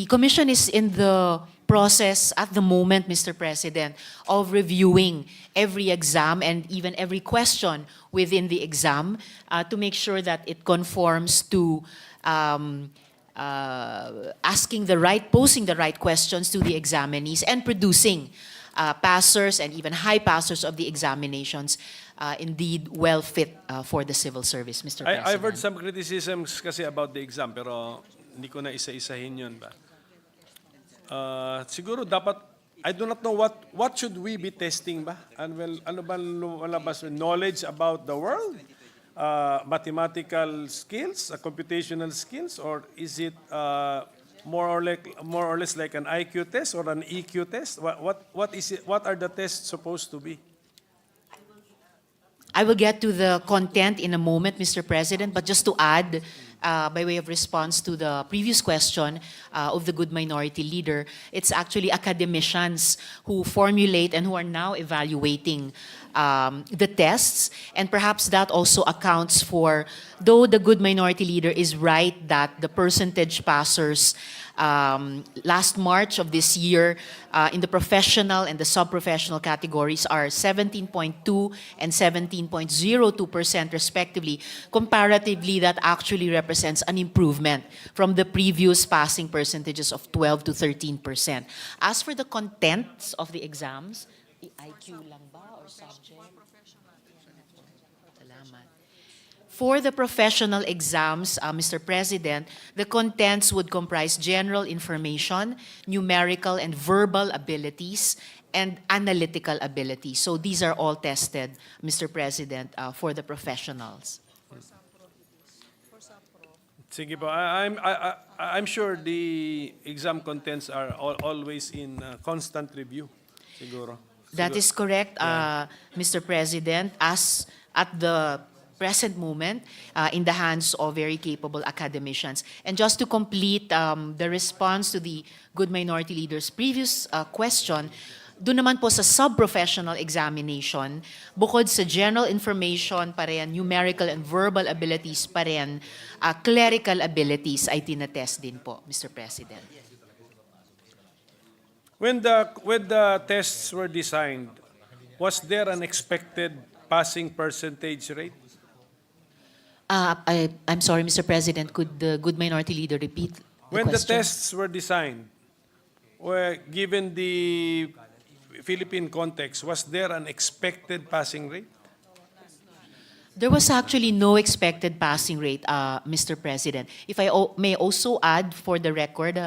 Commission is in the process at the moment, Mr. President, of reviewing every exam and even every question within the exam to make sure that it conforms to posing the right questions to the examinees and producing passers and even high passers of the examinations indeed well fit for the civil service, Mr. President. I've heard some criticisms kasi about the exam, pero hindi ko na isa-isahin yun ba? Siguro dapat, I do not know what should we be testing ba? Ano ba lumabas? Knowledge about the world? Mathematical skills? Computational skills? Or is it more or less like an IQ test or an EQ test? What is it? What are the tests supposed to be? I will get to the content in a moment, Mr. President, but just to add, by way of response to the previous question of the good minority leader, it's actually academicians who formulate and who are now evaluating the tests, and perhaps that also accounts for, though the good minority leader is right that the percentage passers last March of this year in the professional and the sub-professional categories are 17.2 and 17.02% respectively. Comparatively, that actually represents an improvement from the previous passing percentages of 12 to 13%. As for the contents of the exams, the IQ lang ba or subject? Salamat. For the professional exams, Mr. President, the contents would comprise general information, numerical and verbal abilities, and analytical abilities. So these are all tested, Mr. President, for the professionals. Sige po. I'm sure the exam contents are always in constant review. Siguro. That is correct, Mr. President, as at the present moment in the hands of very capable academicians. And just to complete the response to the good minority leader's previous question, doon naman po sa sub-professional examination, bukod sa general information pa rin, numerical and verbal abilities pa rin, clerical abilities ay tinatest din po, Mr. President. When the tests were designed, was there an expected passing percentage rate? I'm sorry, Mr. President, could the good minority leader repeat the When the question? tests were designed, given the Philippine context, was there an expected passing rate? There was actually no expected passing rate, Mr. President. If I may also add for the record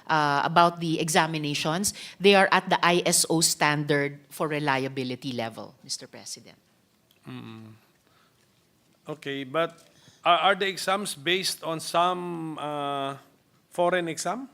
about the examinations, they are at the ISO standard for reliability level, Mr. President. Okay, but are the exams based on some foreign exam?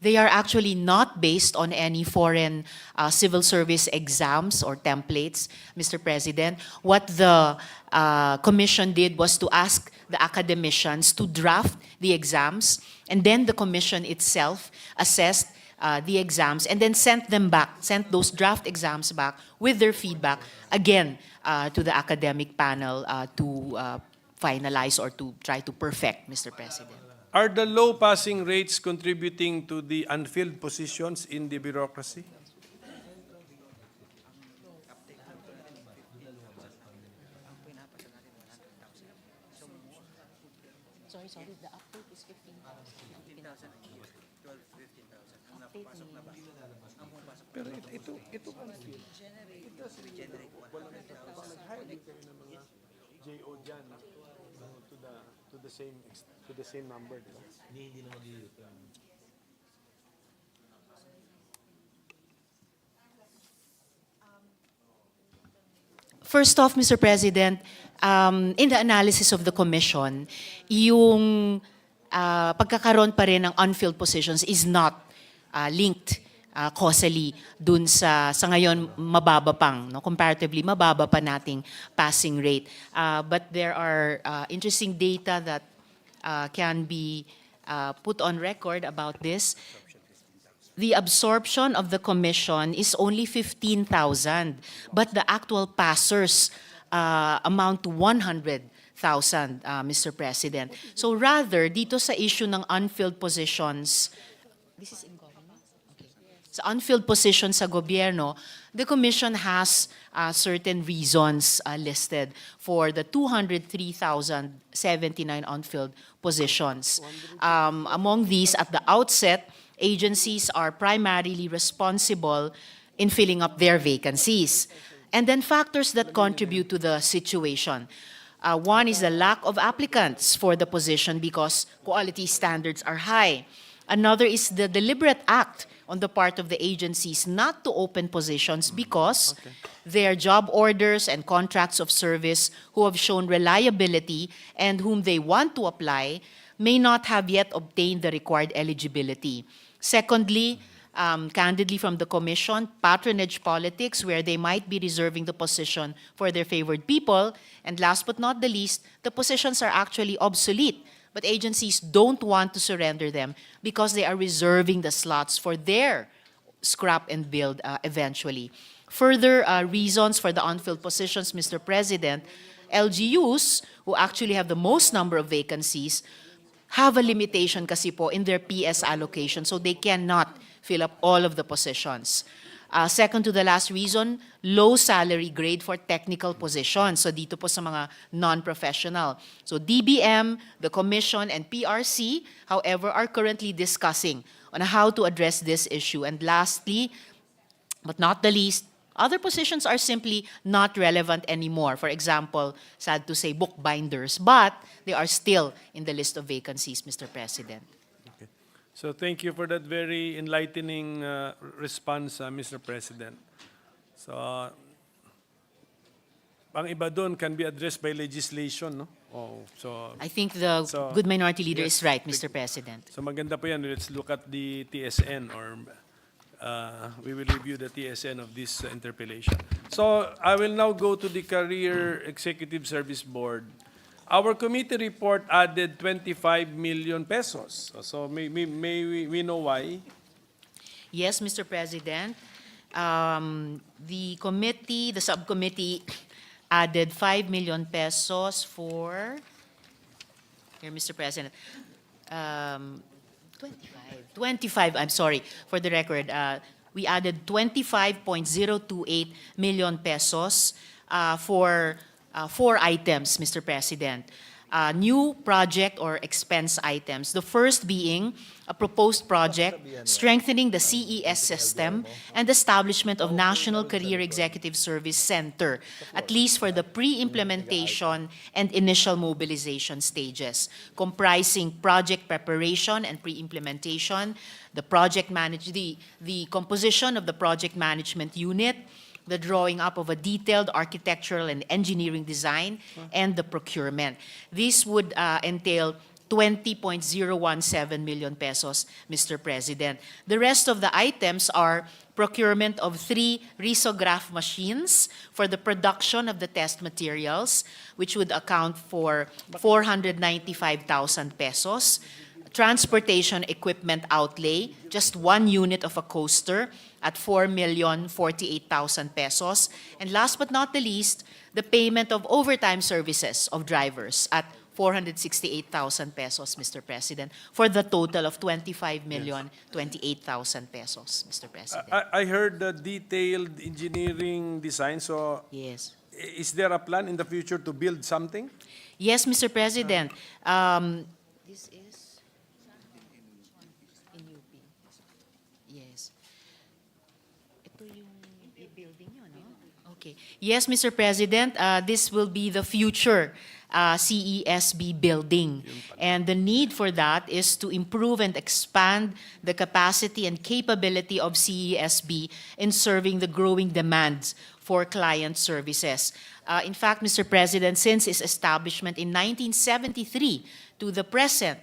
They are actually not based on any foreign civil service exams or templates, Mr. President. What the commission did was to ask the academicians to draft the exams, and then the commission itself assessed the exams and then sent those draft exams back with their feedback again to the academic panel to finalize or to try to perfect, Mr. President. Are the low passing rates contributing to the unfilled positions in the bureaucracy? Sorry, the update is 15,000. Pero ito JO dyan to the same number, di ba? First off, Mr. President, in the analysis of the commission, yung pagkakaroon pa rin ng unfilled positions is not linked causally dun sa ngayon mababa pang, no? Comparatively mababa pa nating passing rate. But there are interesting data that can be put on record about this. The absorption of the commission is only 15,000, but the actual passers amount to 100,000, Mr. President. So rather, dito sa issue ng unfilled positions, this is in government? Okay. Sa unfilled positions sa gobyerno, the commission has certain reasons listed for the 203,079 unfilled positions. Among these, at the outset, agencies are primarily responsible in filling up their vacancies. And then factors that contribute to the situation. One is the lack of applicants for the position because quality standards are high. Another is the deliberate act on the part of the agencies not to open positions because their job orders and contracts of service who have shown reliability and whom they want to apply may not have yet obtained the required eligibility. Secondly, candidly from the commission, patronage politics where they might be reserving the position for their favored people. And last but not the least, the positions are actually obsolete, but agencies don't want to surrender them because they are reserving the slots for their scrap and build eventually. Further reasons for the unfilled positions, Mr. President, LGUs, who actually have the most number of vacancies, have a limitation kasi po in their PS allocation, so they cannot fill up all of the positions. Second to the last reason, low salary grade for technical positions. So dito po sa mga non-professional. So DBM, the Commission, and PRC, however, are currently discussing on how to address this issue. And lastly, but not the least, other positions are simply not relevant anymore. For example, sad to say, bookbinders, but they are still in the list of vacancies, Mr. President. Okay. So thank you for that very enlightening response, Mr. President. So, ang iba doon can be addressed by legislation, no? Oh, so I think the good minority leader yes, is right, Mr. President. So maganda po yan. Let's look at the TSN or we will review the TSN of this interpellation. So I will now go to the Career Executive Service Board. Our committee report added 25 million pesos. So may we know why? Yes, Mr. President. The subcommittee added 5 million pesos for, here, Mr. President, 25, I'm sorry, for the record, we added 25.028 million pesos for 4 items, Mr. President. New project or expense items. The first being a proposed project strengthening the CES system and establishment of National Career Executive Service Center, at least for the pre-implementation and initial mobilization stages, comprising project preparation and pre-implementation, the composition of the project management unit, the drawing up of a detailed architectural and engineering design, and the procurement. This would entail 20.017 million pesos, Mr. President. The rest of the items are procurement of 3 risograph machines for the production of the test materials, which would account for 495,000 pesos. Transportation equipment outlay, just 1 unit of a coaster at 4,048,000 pesos. And last but not the least, the payment of overtime services of drivers at 468,000 pesos, Mr. President, for the total of 25,028,000 pesos, Mr. President. I heard the detailed engineering design, so Yes. is there a plan in the future to build something? Yes, Mr. President. This is in UP. Yes. Ito yung building nyo, no? Okay. Yes, Mr. President, this will be the future CESB building. And the need for that is to improve and expand the capacity and capability of CESB in serving the growing demands for client services. In fact, Mr. President, since its establishment in 1973 to the present,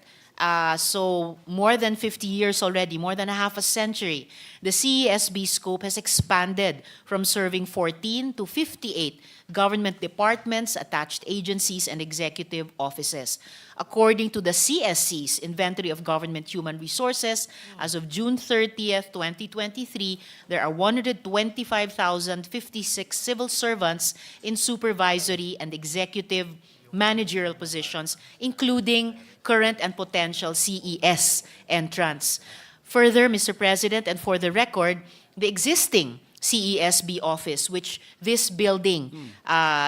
so more than 50 years already, more than a half a century, the CESB scope has expanded from serving 14 to 58 government departments, attached agencies, and executive offices. According to the CSC's Inventory of Government Human Resources, as of June 30th, 2023, there are 125,056 civil servants in supervisory and executive managerial positions, including current and potential CES entrants. Further, Mr. President, and for the record, the existing CESB office, which this building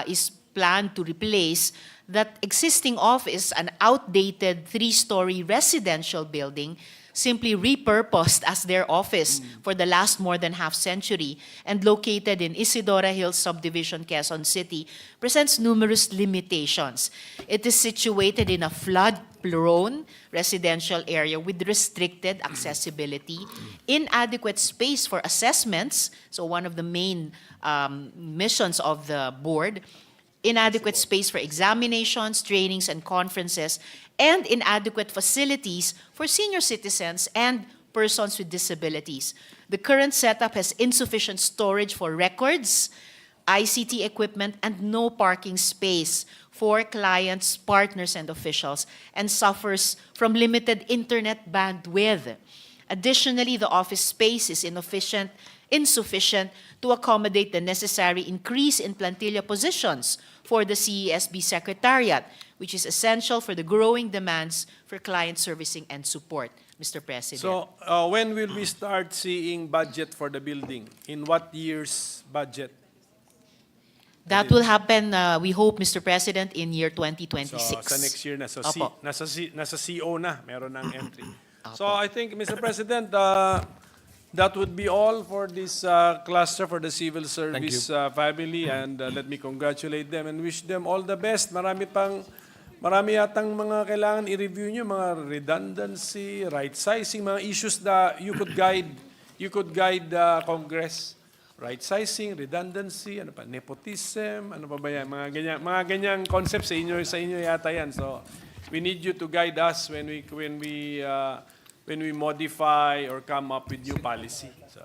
is planned to replace, that existing office, an outdated 3-story residential building, simply repurposed as their office for the last more than half century and located in Isidora Hills Subdivision, Quezon City, presents numerous limitations. It is situated in a flood-prone residential area with restricted accessibility, inadequate space for assessments, so one of the main missions of the board, inadequate space for examinations, trainings, and conferences, and inadequate facilities for senior citizens and persons with disabilities. The current setup has insufficient storage for records, ICT equipment, and no parking space for clients, partners, and officials, and suffers from limited internet bandwidth. Additionally, the office space is insufficient to accommodate the necessary increase in plantilla positions for the CESB Secretariat, which is essential for the growing demands for client servicing and support, Mr. President. So when will we start seeing budget for the building? In what year's budget? That will happen, we hope, Mr. President, in year 2026. So sa next year na. So Opo. nasa CO na, meron ng entry. So I think, Mr. President, that would be all for this cluster for the civil service family, and let me congratulate them and wish them all the best. Marami yatang mga kailangan i-review nyo, mga redundancy, right sizing, mga issues that you could guide Congress. Right sizing, redundancy, ano pa, nepotism, ano pa ba yan? Mga ganyang concepts sa inyo yata yan. So we need you to guide us when we modify or come up with new policy. So,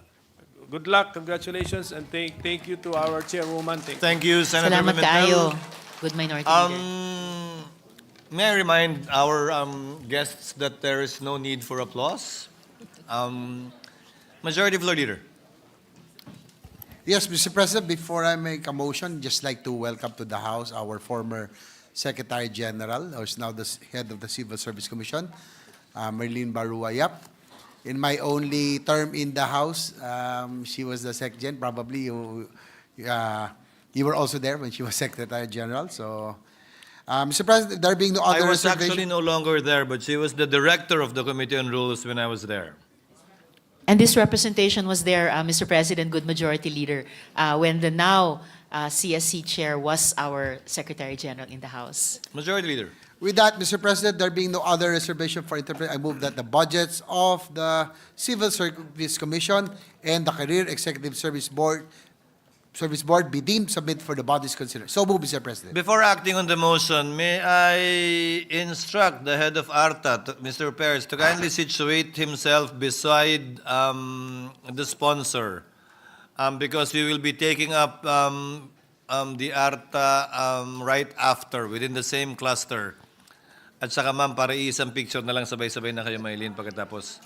good luck, congratulations, and thank you to our chairwoman. Thank you, Senator Salamat Pimentel. kayo. Good Minority Leader. May I remind our guests that there is no need for applause? Majority Floor Leader. Yes, Mr. President, before I make a motion, just like to welcome to the House our former Secretary General, who is now the head of the Civil Service Commission, Marlene Barua Yap. in my only term in the House. She was the Sec-Gen. Probably you were also there when she was Secretary General. So, Mr. President, there being no I other was reservation. actually no longer there, but she was the director of the Committee on Rules when I was there. And this representation was there, Mr. President, good majority leader, when the now CSC chair was our Secretary General in the House. Majority Leader. With that, Mr. President, there being no other reservation for interpretation, I move that the budgets of the Civil Service Commission and the Career Executive Service Board be deemed submit for the body's consideration. So move, Mr. President. Before acting on the motion, may I instruct the head of ARTA, Mr. Perez, to kindly situate himself beside the sponsor, because we will be taking up the ARTA right after, within the same cluster. At saka ma'am, para isang picture na lang, sabay-sabay na kayo, Maylin, pagkatapos.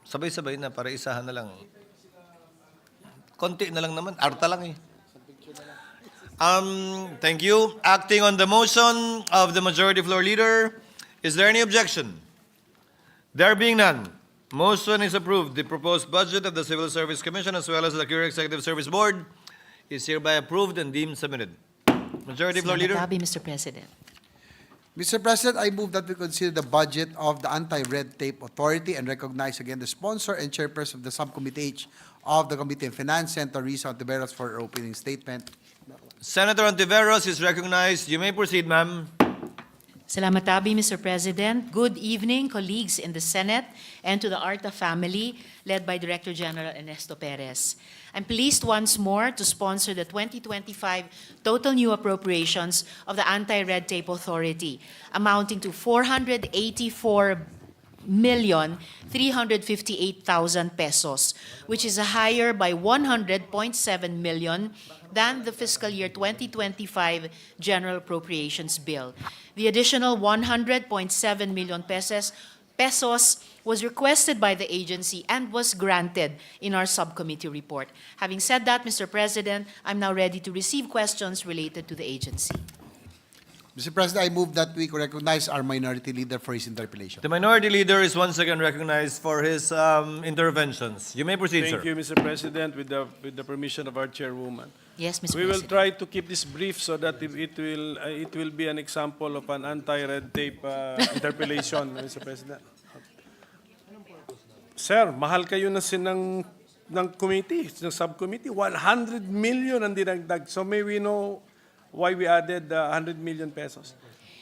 Sabay-sabay na, para isahan na lang. Konti na lang naman, ARTA lang eh. Thank you. Acting on the motion of the Majority Floor Leader, is there any objection? There being none, motion is approved. The proposed budget of the Civil Service Commission as well as the Career Executive Service Board is hereby approved and deemed submitted. Majority Floor Leader. Matabi, Mr. President. Mr. President, I move that we consider the budget of the Anti-Red Tape Authority and recognize again the sponsor and chairperson of the Subcommittee H of the Committee on Finance, Senator Rosa for her opening statement. Senator Ontiveros is recognized. You may proceed, ma'am. Salamat tabi, Mr. President. Good evening, colleagues in the Senate and to the ARTA family, led by Director General Ernesto Perez. I'm pleased once more to sponsor the 2025 total new appropriations of the Anti-Red Tape Authority, amounting to 484,358,000 pesos, which is higher by 100.7 million than the fiscal year 2025 General Appropriations Bill. The additional 100.7 million pesos was requested by the agency and was granted in our subcommittee report. Having said that, Mr. President, I'm now ready to receive questions related to the agency. Mr. President, I move that we recognize our Minority Leader for his interpellation. The Minority Leader is once again recognized for his interventions. You may proceed, sir. Thank you, Mr. President, with the permission of our chairwoman. Yes, Mr. We will President. try to keep this brief so that it will be an example of an anti-red tape interpellation, Mr. President. Sir, mahal kayo ng committee, ng subcommittee. 100 million ang dinagdag. So may we know why we added 100 million pesos?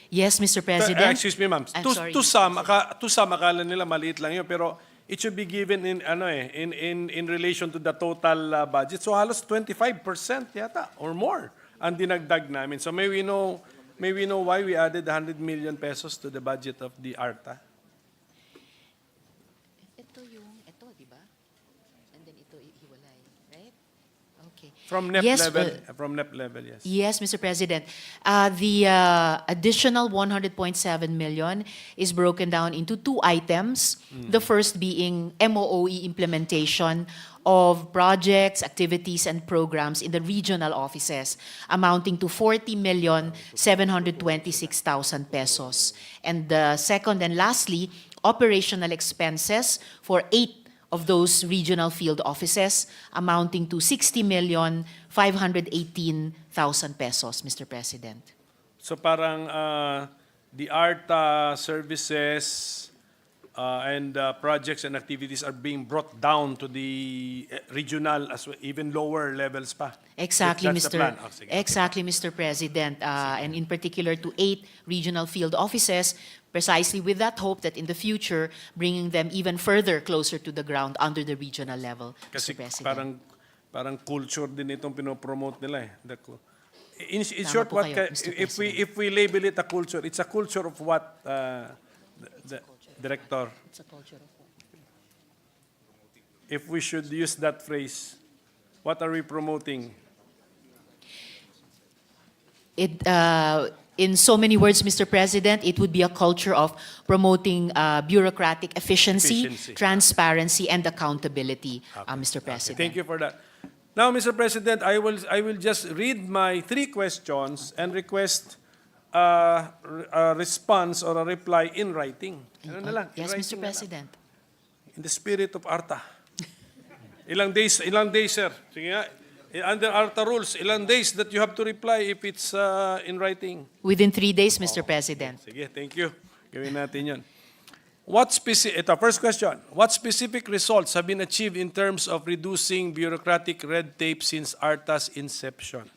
Yes, Mr. President. Excuse me, ma'am. I'm sorry. To some, akala nila maliit lang yun, pero it should be given in relation to the total budget. So halos 25% yata or more ang dinagdag namin. So may we know why we added 100 million pesos to the budget of the ARTA? Ito, di ba? And then ito hiwalay, right? Okay. From NEP Yes, level, yes. Yes, Mr. President. The additional 100.7 million is broken down into two items. The first being MOOE implementation of projects, activities, and programs in the regional offices, amounting to 40,726,000 pesos. And the second and lastly, operational expenses for 8 of those regional field offices, amounting to 60,518,000 pesos, Mr. President. So parang the ARTA services and projects and activities are being brought down to the regional as well, even lower levels pa. Exactly, That's the plan. Oh, sige. Exactly, Mr. President, and in particular to 8 regional field offices, precisely with that hope that in the future, bringing them even further closer to the ground under the regional level, Kasi Mr. President. parang culture din itong pinopromote nila eh. In Tama short, po kayo, Mr. if we label it a culture, it's a culture of what, the Director? It's a culture of hope. If we should use that phrase, what are we promoting? In so many words, Mr. President, it would be a culture of promoting bureaucratic efficiency, transparency, and accountability, Mr. President. Thank you for that. Now, Mr. President, I will just read my 3 questions and request a response or a reply in writing. Ano na lang, in Yes, writing Mr. na lang. President. in the spirit of ARTA. Ilang days, sir? Sige nga. Under ARTA rules, ilang days that you have to reply if it's in writing? Within 3 days, Mr. President. Sige, thank you. Gawin natin yun. Ito, first question. What specific results have been achieved in terms of reducing bureaucratic red tape since ARTA's inception?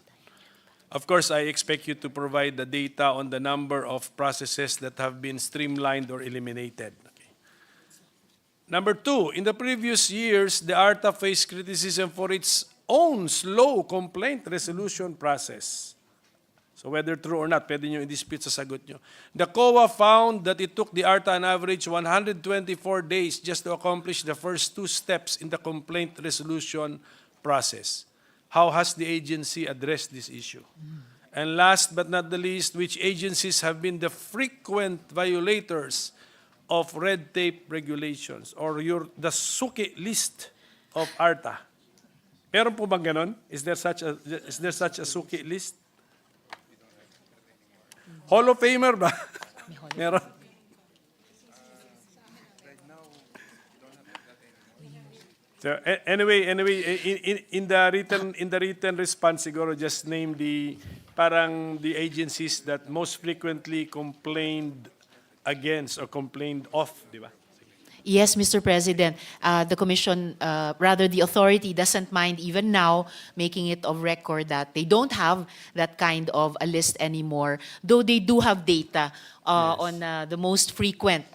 Of course, I expect you to provide the data on the number of processes that have been streamlined or eliminated. Okay. Number two, in the previous years, the ARTA faced criticism for its own slow complaint resolution process. So whether true or not, pwede nyo i-dispute sa sagot nyo. The COA found that it took the ARTA on average 124 days just to accomplish the first 2 steps in the complaint resolution process. How has the agency addressed this issue? And last but not the least, which agencies have been the frequent violators of red tape regulations or the suki list of ARTA? Meron po bang ganon? Is there such a suki list? Hall of Famer ba? Meron. So anyway, in the written response, siguro just name the agencies that most frequently complained against or complained of, di ba? Yes, Mr. President. The Commission, the authority doesn't mind even now making it of record that they don't have that kind of a list anymore, though they do have data on the most frequent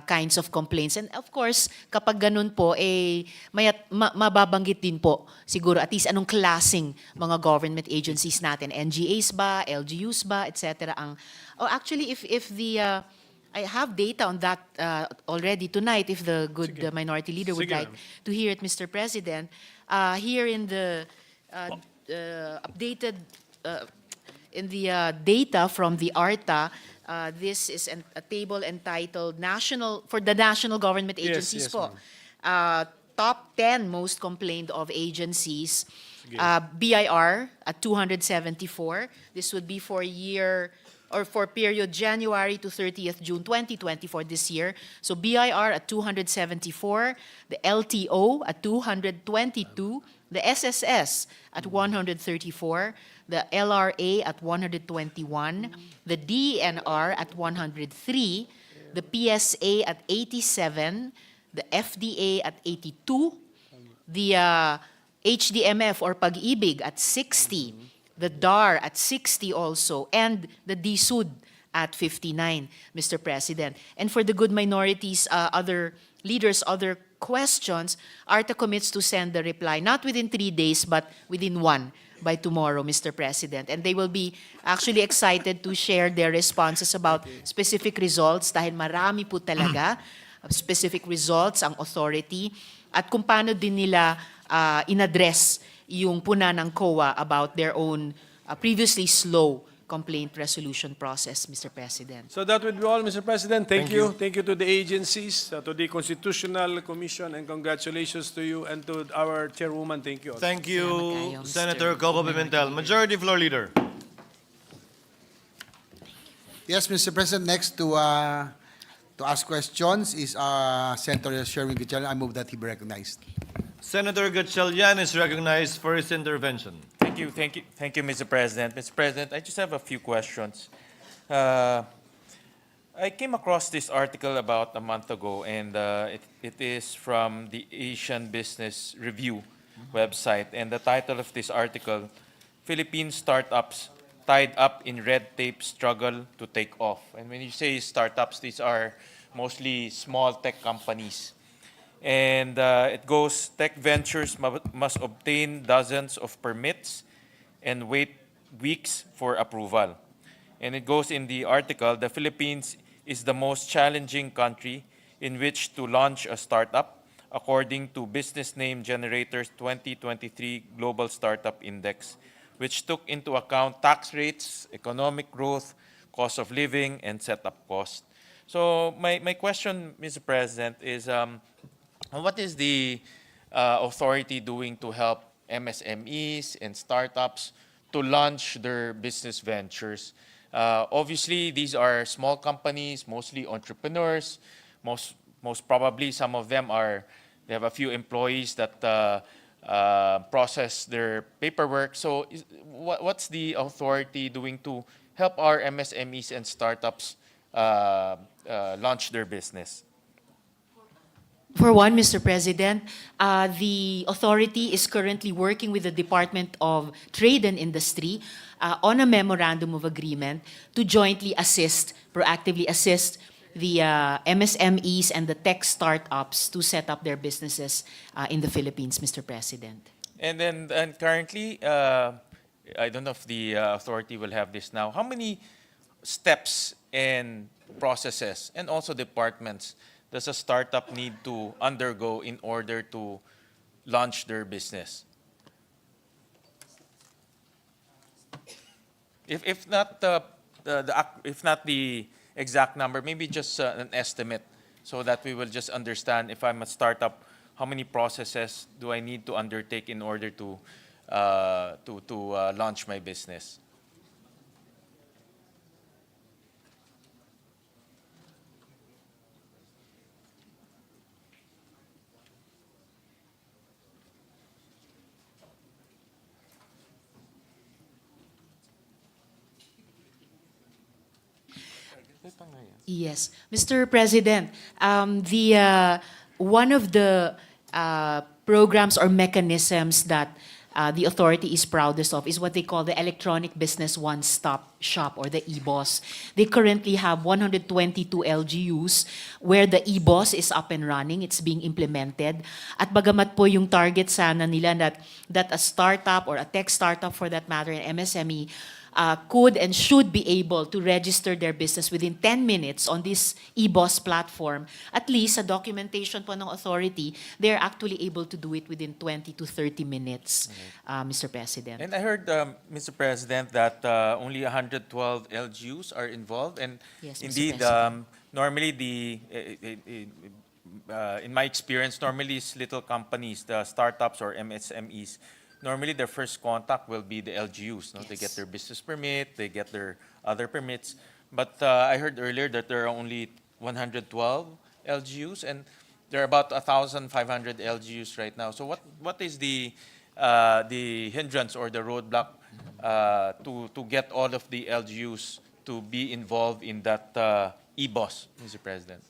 kinds of complaints. And of course, kapag ganun po, mababanggit din po siguro at least anong klaseng mga government agencies natin. NGAs ba, LGUs ba, etc. Actually, if the... I have data on that already tonight if the good minority leader would like to hear it, Mr. President. Here in the updated, in the data from the ARTA, this is a table entitled for the national government agencies yes, po. Top 10 most complained of agencies. BIR at 274. This would be for period January to 30th June 2024 this year. So BIR at 274, the LTO at 222, the SSS at 134, the LRA at 121, the DNR at 103, the PSA at 87, the FDA at 82, the HDMF or Pag-ibig at 60, the DAR at 60 also, and the DSUD at 59, Mr. President. And for the good minorities, other leaders, other questions, ARTA commits to send the reply, not within 3 days, but within 1 by tomorrow, Mr. President. And they will be actually excited to share their responses about specific results dahil marami po talaga specific results ang authority at kung paano din nila inaddress yung puna ng COA about their own previously slow complaint resolution process, Mr. President. So that would be all, Mr. President. Thank you. Thank you to the agencies, to the Constitutional Commission, and congratulations to you and to our chairwoman. Thank you. Thank you, Salamat kayo, Mr. Senator Coco Pimentel. Majority Floor Leader. Yes, Mr. President, next to ask questions is Senator Sherwin Gatchalian. I move that he be recognized. Senator Gatchalian is recognized for his intervention. Thank you, Mr. President. Mr. President, I just have a few questions. I came across this article about a month ago, and it is from the Asian Business Review website. And the title of this article, Philippine Startups Tied Up in Red Tape Struggle to Take Off. And when you say startups, these are mostly small tech companies. And it goes, tech ventures must obtain dozens of permits and wait weeks for approval. And it goes in the article, the Philippines is the most challenging country in which to launch a startup, according to Business Name Generator's 2023 Global Startup Index, which took into account tax rates, economic growth, cost of living, and setup cost. So my question, Mr. President, is what is the authority doing to help MSMEs and startups to launch their business ventures? Obviously, these are small companies, mostly entrepreneurs. Most most probably some of them they have a few employees that process their paperwork. So what's the authority doing to help our MSMEs and startups launch their business? For one, Mr. President, the authority is currently working with the Department of Trade and Industry on a memorandum of agreement to jointly proactively assist the MSMEs and the tech startups to set up their businesses in the Philippines, Mr. President. And then currently, I don't know if the authority will have this now. How many steps and processes and also departments does a startup need to undergo in order to launch their business? If not the exact number, maybe just an estimate, so that we will just understand, if I'm a startup, how many processes do I need to undertake in order to launch my business? Yes, Mr. President, one of the programs or mechanisms that the authority is proudest of is what they call the Electronic Business One-Stop Shop, or the EBOS. They currently have 122 LGUs where the EBOS is up and running. It's being implemented. At bagamat po yung target sana nila that a startup, or a tech startup for that matter, an MSME, could and should be able to register their business within 10 minutes on this EBOS platform. At least sa documentation po ng authority, they're actually able to do it within 20 to 30 minutes, Mr. President. And I heard, Mr. President, that only 112 LGUs are involved. And Yes, Mr. indeed, President. normally in my experience, normally these little companies, the startups or MSMEs, normally their first contact will be the LGUs. No? Yes. They get their business permit, they get their other permits. But I heard earlier that there are only 112 LGUs, and there are about 1,500 LGUs right now. So what is the hindrance or the roadblock to get all of the LGUs to be involved in that EBOS, Mr. President?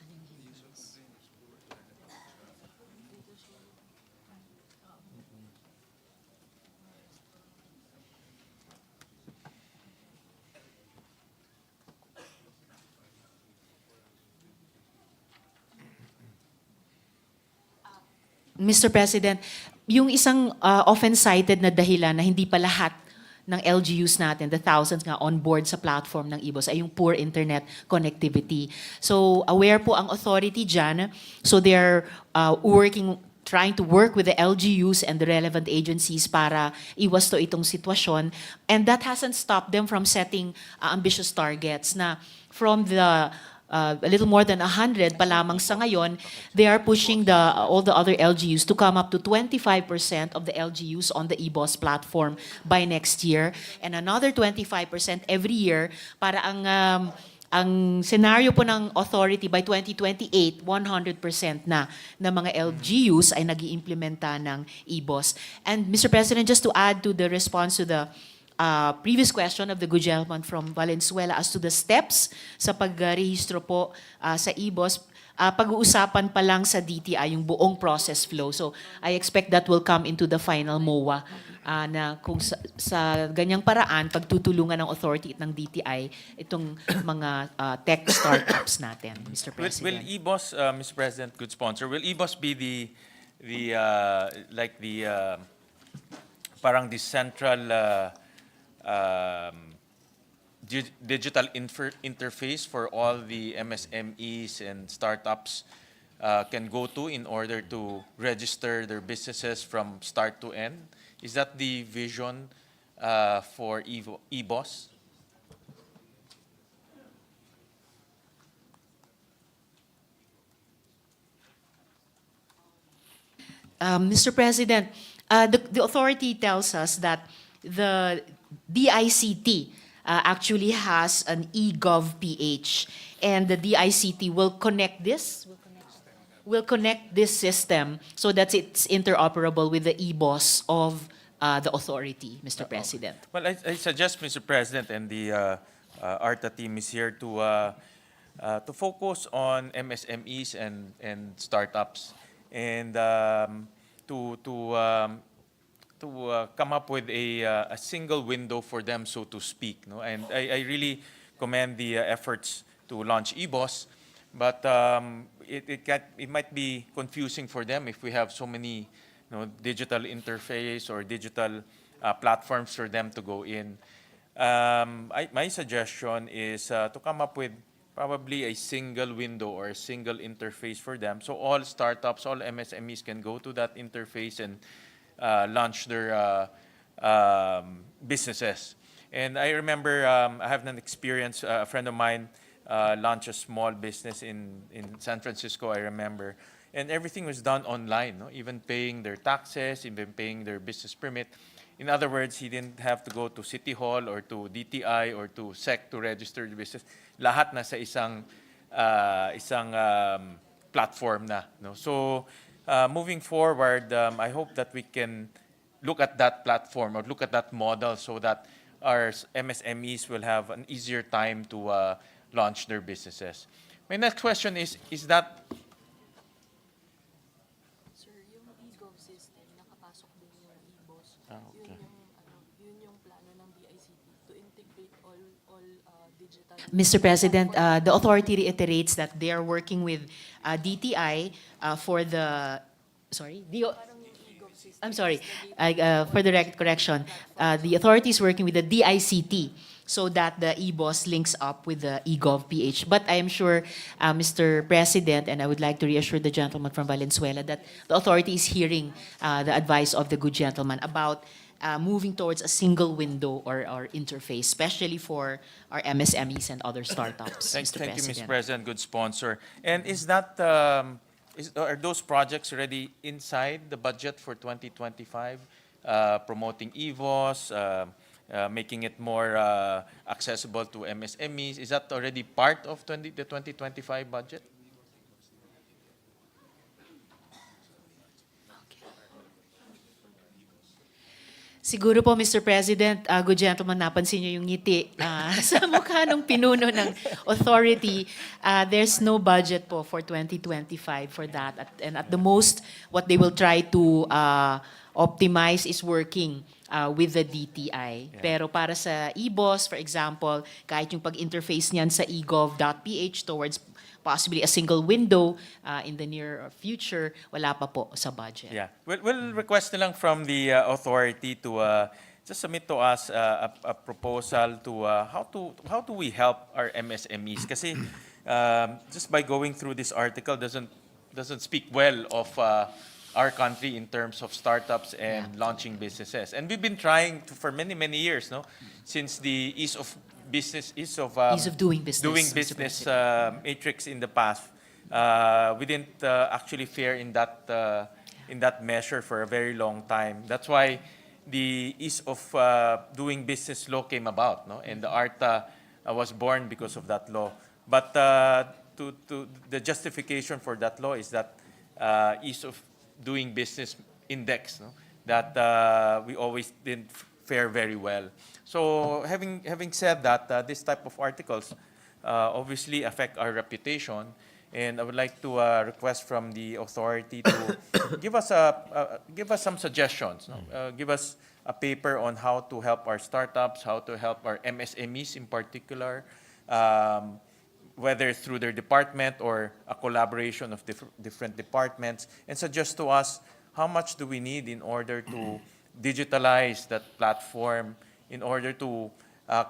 Mr. President, yung isang often cited na dahilan na hindi pa lahat ng LGUs natin, the thousands nga on board sa platform ng EBOS, ay yung poor internet connectivity. So aware po ang authority dyan. So they're trying to work with the LGUs and the relevant agencies para iwas to itong sitwasyon. And that hasn't stopped them from setting ambitious targets na from the a little more than 100 pa lamang sa ngayon, they are pushing all the other LGUs to come up to 25% of the LGUs on the EBOS platform by next year, and another 25% every year para ang scenario po ng authority by 2028, 100% na mga LGUs ay nag-iimplementa ng EBOS. And Mr. President, just to add to the response to the previous question of the good gentleman from Valenzuela as to the steps sa pagrehistro po sa EBOS, pag-uusapan pa lang sa DTI yung buong process flow. So I expect that will come into the final MOA na kung sa ganyang paraan, pagtutulungan ng authority at ng DTI itong mga tech startups natin, Mr. President. Will EBOS, Mr. President, good sponsor, will EBOS be parang the central digital interface for all the MSMEs and startups can go to in order to register their businesses from start to end? Is that the vision for EBOS? Mr. President, the authority tells us that the DICT actually has an eGov PH, and the DICT will connect this. will connect this system so that it's interoperable with the e-boss of the authority, Mr. President? Well, I suggest, Mr. President, and the ARTA team is here to focus on MSMEs and startups, and to come up with a single window for them, so to speak. No? And I really commend the efforts to launch eBoss, but it might be confusing for them if we have so many digital interface or digital platforms for them to go in. My suggestion is to come up with probably a single window or a single interface for them, so all startups, all MSMEs can go to that interface and launch their businesses. And I remember I have an experience, a friend of mine launched a small business in San Francisco, I remember, and everything was done online, no? Even paying their taxes, even paying their business permit. In other words, he didn't have to go to City Hall or to DTI or to SEC to register the business. Lahat na sa isang platform na. No? So moving forward, I hope that we can look at that platform or look at that model so that our MSMEs will have an easier time to launch their businesses. My next question is that Mr. President, the authority reiterates that they are working with DTI for the, I'm sorry, for the correction, the authority is working with the DICT so that the eBoss links up with the eGov.ph. But I am sure, Mr. President, and I would like to reassure the gentleman from Valenzuela that the authority is hearing the advice of the good gentleman about moving towards a single window or interface, especially for our MSMEs and other startups. Thank Mr. you, Mr. President. President. Good sponsor. And is that are those projects already inside the budget for 2025? Promoting EVOS, making it more accessible to MSMEs. Is that already part of the 2025 budget? Siguro po, Mr. President, good gentleman, napansin niyo yung ngiti sa mukha ng pinuno ng authority. There's no budget po for 2025 for that. And at the most, what they will try to optimize is working with the DTI. Yeah. Pero para sa eBoss, for example, kahit yung pag-interface niyan sa egov.ph towards possibly a single window in the near future, wala pa po sa budget. Yeah. We'll request na lang from the authority to just submit to us a proposal to how do we help our MSMEs? Kasi just by going through this article doesn't speak well of our country in terms of startups and launching businesses. And we've been trying to, for many years, no, since the ease of doing business matrix in the past. We didn't actually fare in that measure for a very long time. That's why the ease of doing business law came about, no? And the ARTA was born because of that law. But the justification for that law is that ease of doing business index, no? That we always didn't fare very well. So having said that, this type of articles obviously affect our reputation, and I would like to request from the authority to give us some suggestions. No? Give us a paper on how to help our startups, how to help our MSMEs in particular, whether through their department or a collaboration of different departments, and suggest to us how much do we need in order to digitalize that platform, in order to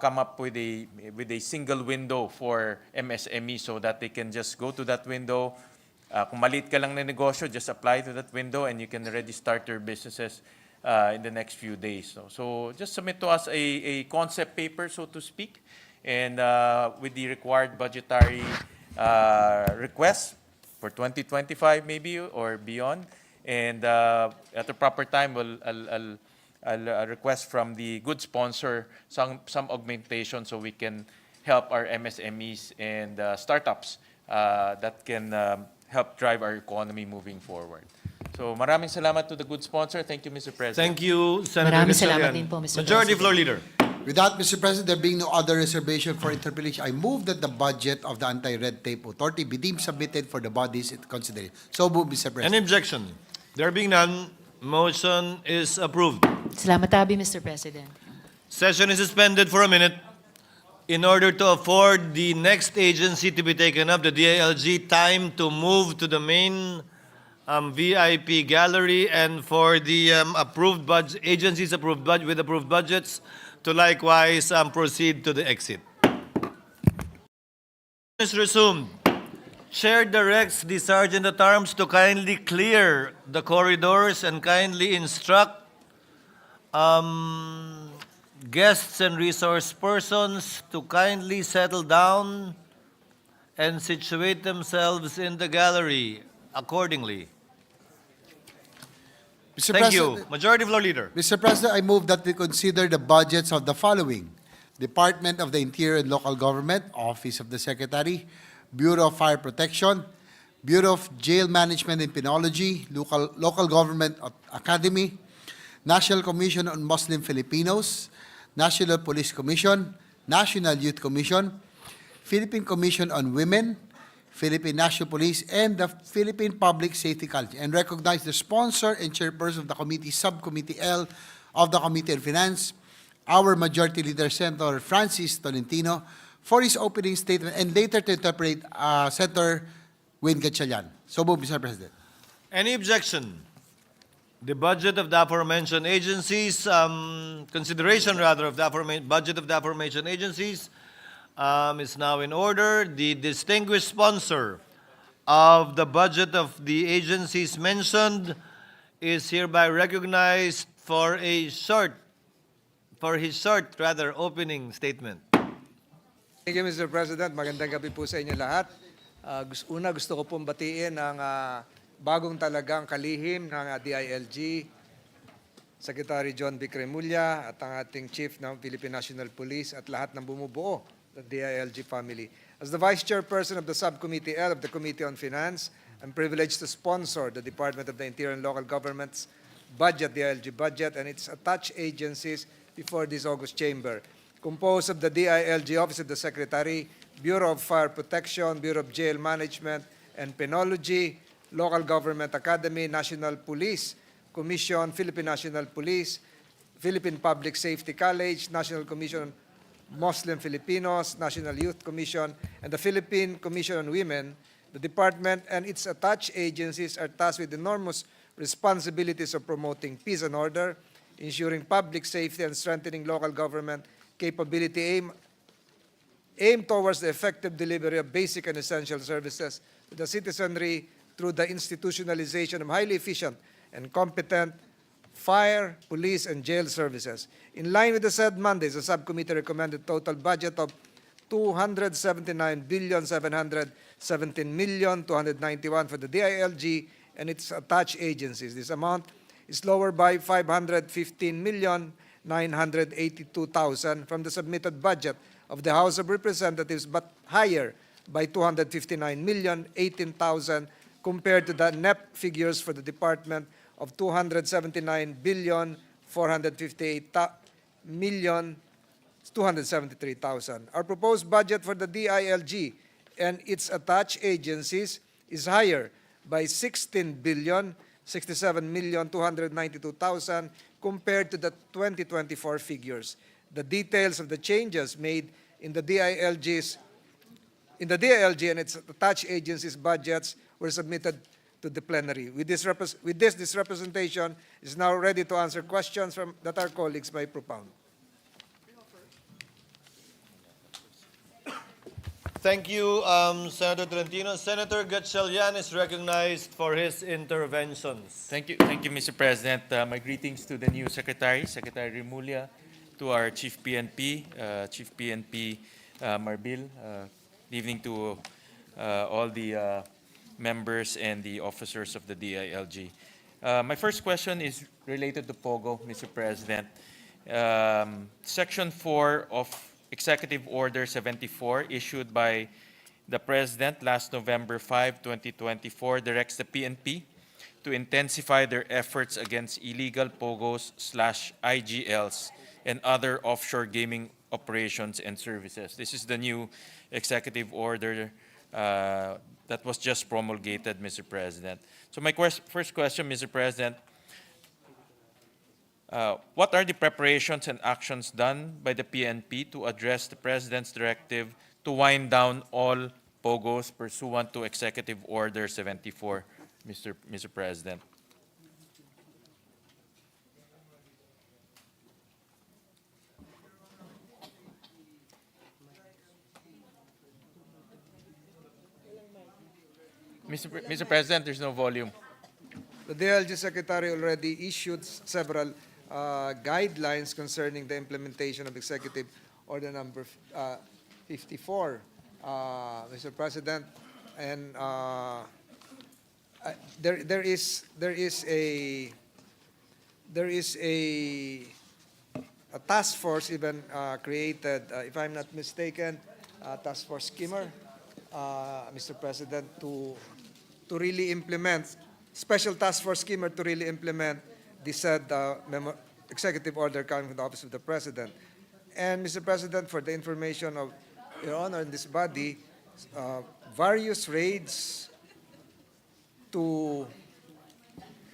come up with a single window for MSME so that they can just go to that window. Kung maliit ka lang na negosyo, just apply to that window and you can already start your businesses in the next few days. So just submit to us a concept paper, so to speak, and with the required budgetary requests for 2025 maybe or beyond. And at the proper time, I'll request from the good sponsor some augmentation so we can help our MSMEs and startups that can help drive our economy moving forward. So maraming salamat to the good sponsor. Thank you, Mr. President. Thank you, Senator Maraming salamat Gatchalian. din po, Mr. Majority President. Floor Leader. With that, Mr. President, there being no other reservation for interpellation, I move that the budget of the Anti-Red Tape Authority be deemed submitted for the bodies it considered. So move, Mr. President. Any objection? There being none, motion is approved. Salamat tabi, Mr. President. Session is suspended for a minute in order to afford the next agency to be taken up, the DILG, time to move to the main VIP gallery, and for the approved budget, agencies approved budget with approved budgets to likewise proceed to the exit. Is resumed. Chair directs the Sergeant at Arms to kindly clear the corridors and kindly instruct guests and resource persons to kindly settle down and situate themselves in the gallery accordingly. Mr. Thank President, you. Majority Floor Leader. Mr. President, I move that we consider the budgets of the following: Department of the Interior and Local Government, Office of the Secretary, Bureau of Fire Protection, Bureau of Jail Management and Penology, Local Government Academy, National Commission on Muslim Filipinos, National Police Commission, National Youth Commission, Philippine Commission on Women, Philippine National Police, and the Philippine Public Safety College, and recognize the sponsor and chairperson of the committee, Subcommittee L of the Committee on Finance, our Majority Leader, Senator Francis Tolentino, for his opening statement, and later to interpret Senator Wayne Gatchalian. So move, Mr. President. Any objection? The budget of the aforementioned agencies, consideration rather of the budget of the aforementioned agencies is now in order. The distinguished sponsor of the budget of the agencies mentioned is hereby recognized for his short opening statement. Thank you, Mr. President. Magandang gabi po sa inyo lahat. Gusto ko pong batiin ang bagong talagang kalihim ng DILG, Secretary John B. Cremulya, at ang ating Chief ng Philippine National Police at lahat ng bumubuo ng DILG family. As the Vice Chairperson of the Subcommittee L of the Committee on Finance, I'm privileged to sponsor the Department of the Interior and Local Government's budget, DILG budget, and its attached agencies before this August chamber. Composed of the DILG Office of the Secretary, Bureau of Fire Protection, Bureau of Jail Management and Penology, Local Government Academy, National Police Commission, Philippine National Police, Philippine Public Safety College, National Commission on Muslim Filipinos, National Youth Commission, and the Philippine Commission on Women. The department and its attached agencies are tasked with enormous responsibilities of promoting peace and order, ensuring public safety, and strengthening local government capability aim towards the effective delivery of basic and essential services to the citizenry through the institutionalization of highly efficient and competent fire, police, and jail services. In line with the said mandates, the subcommittee recommended total budget of 279,717,291 for the DILG and its attached agencies. This amount is lower by 515,982,000 from the submitted budget of the House of Representatives, but higher by 259,018,000 compared to the NEP figures for the Department of 279,458,273,000. Our proposed budget for the DILG and its attached agencies is higher by 16,067,292,000 compared to the 2024 figures. The details of the changes made in the DILG and its attached agencies' budgets were submitted to the plenary. With this representation is now ready to answer questions that our colleagues may propound. Thank you, Senator Tolentino. Senator Gatchalian is recognized for his interventions. Thank you, Mr. President. My greetings to the new Secretary, Secretary Remulla, to our Chief PNP, Marbil. Good evening to all the members and the officers of the DILG. My first question is related to POGO, Mr. President. Section 4 of Executive Order 74, issued by the President, last November 5, 2024, directs the PNP to intensify their efforts against illegal POGOs/IGLs and other offshore gaming operations and services. This is the new executive order that was just promulgated, Mr. President. So my first question, Mr. President, what are the preparations and actions done by the PNP to address the President's directive to wind down all POGOs pursuant to Executive Order 74, Mr. President? Mr. President, there's no volume. The DILG Secretary already issued several guidelines concerning the implementation of Executive Order number 54, Mr. President, and there is a task force even created, if I'm not mistaken, task force skimmer, Mr. President, to really implement, special task force skimmer to really implement the said executive order coming from the Office of the President. And Mr. President, for the information of Your Honor and this body, various raids to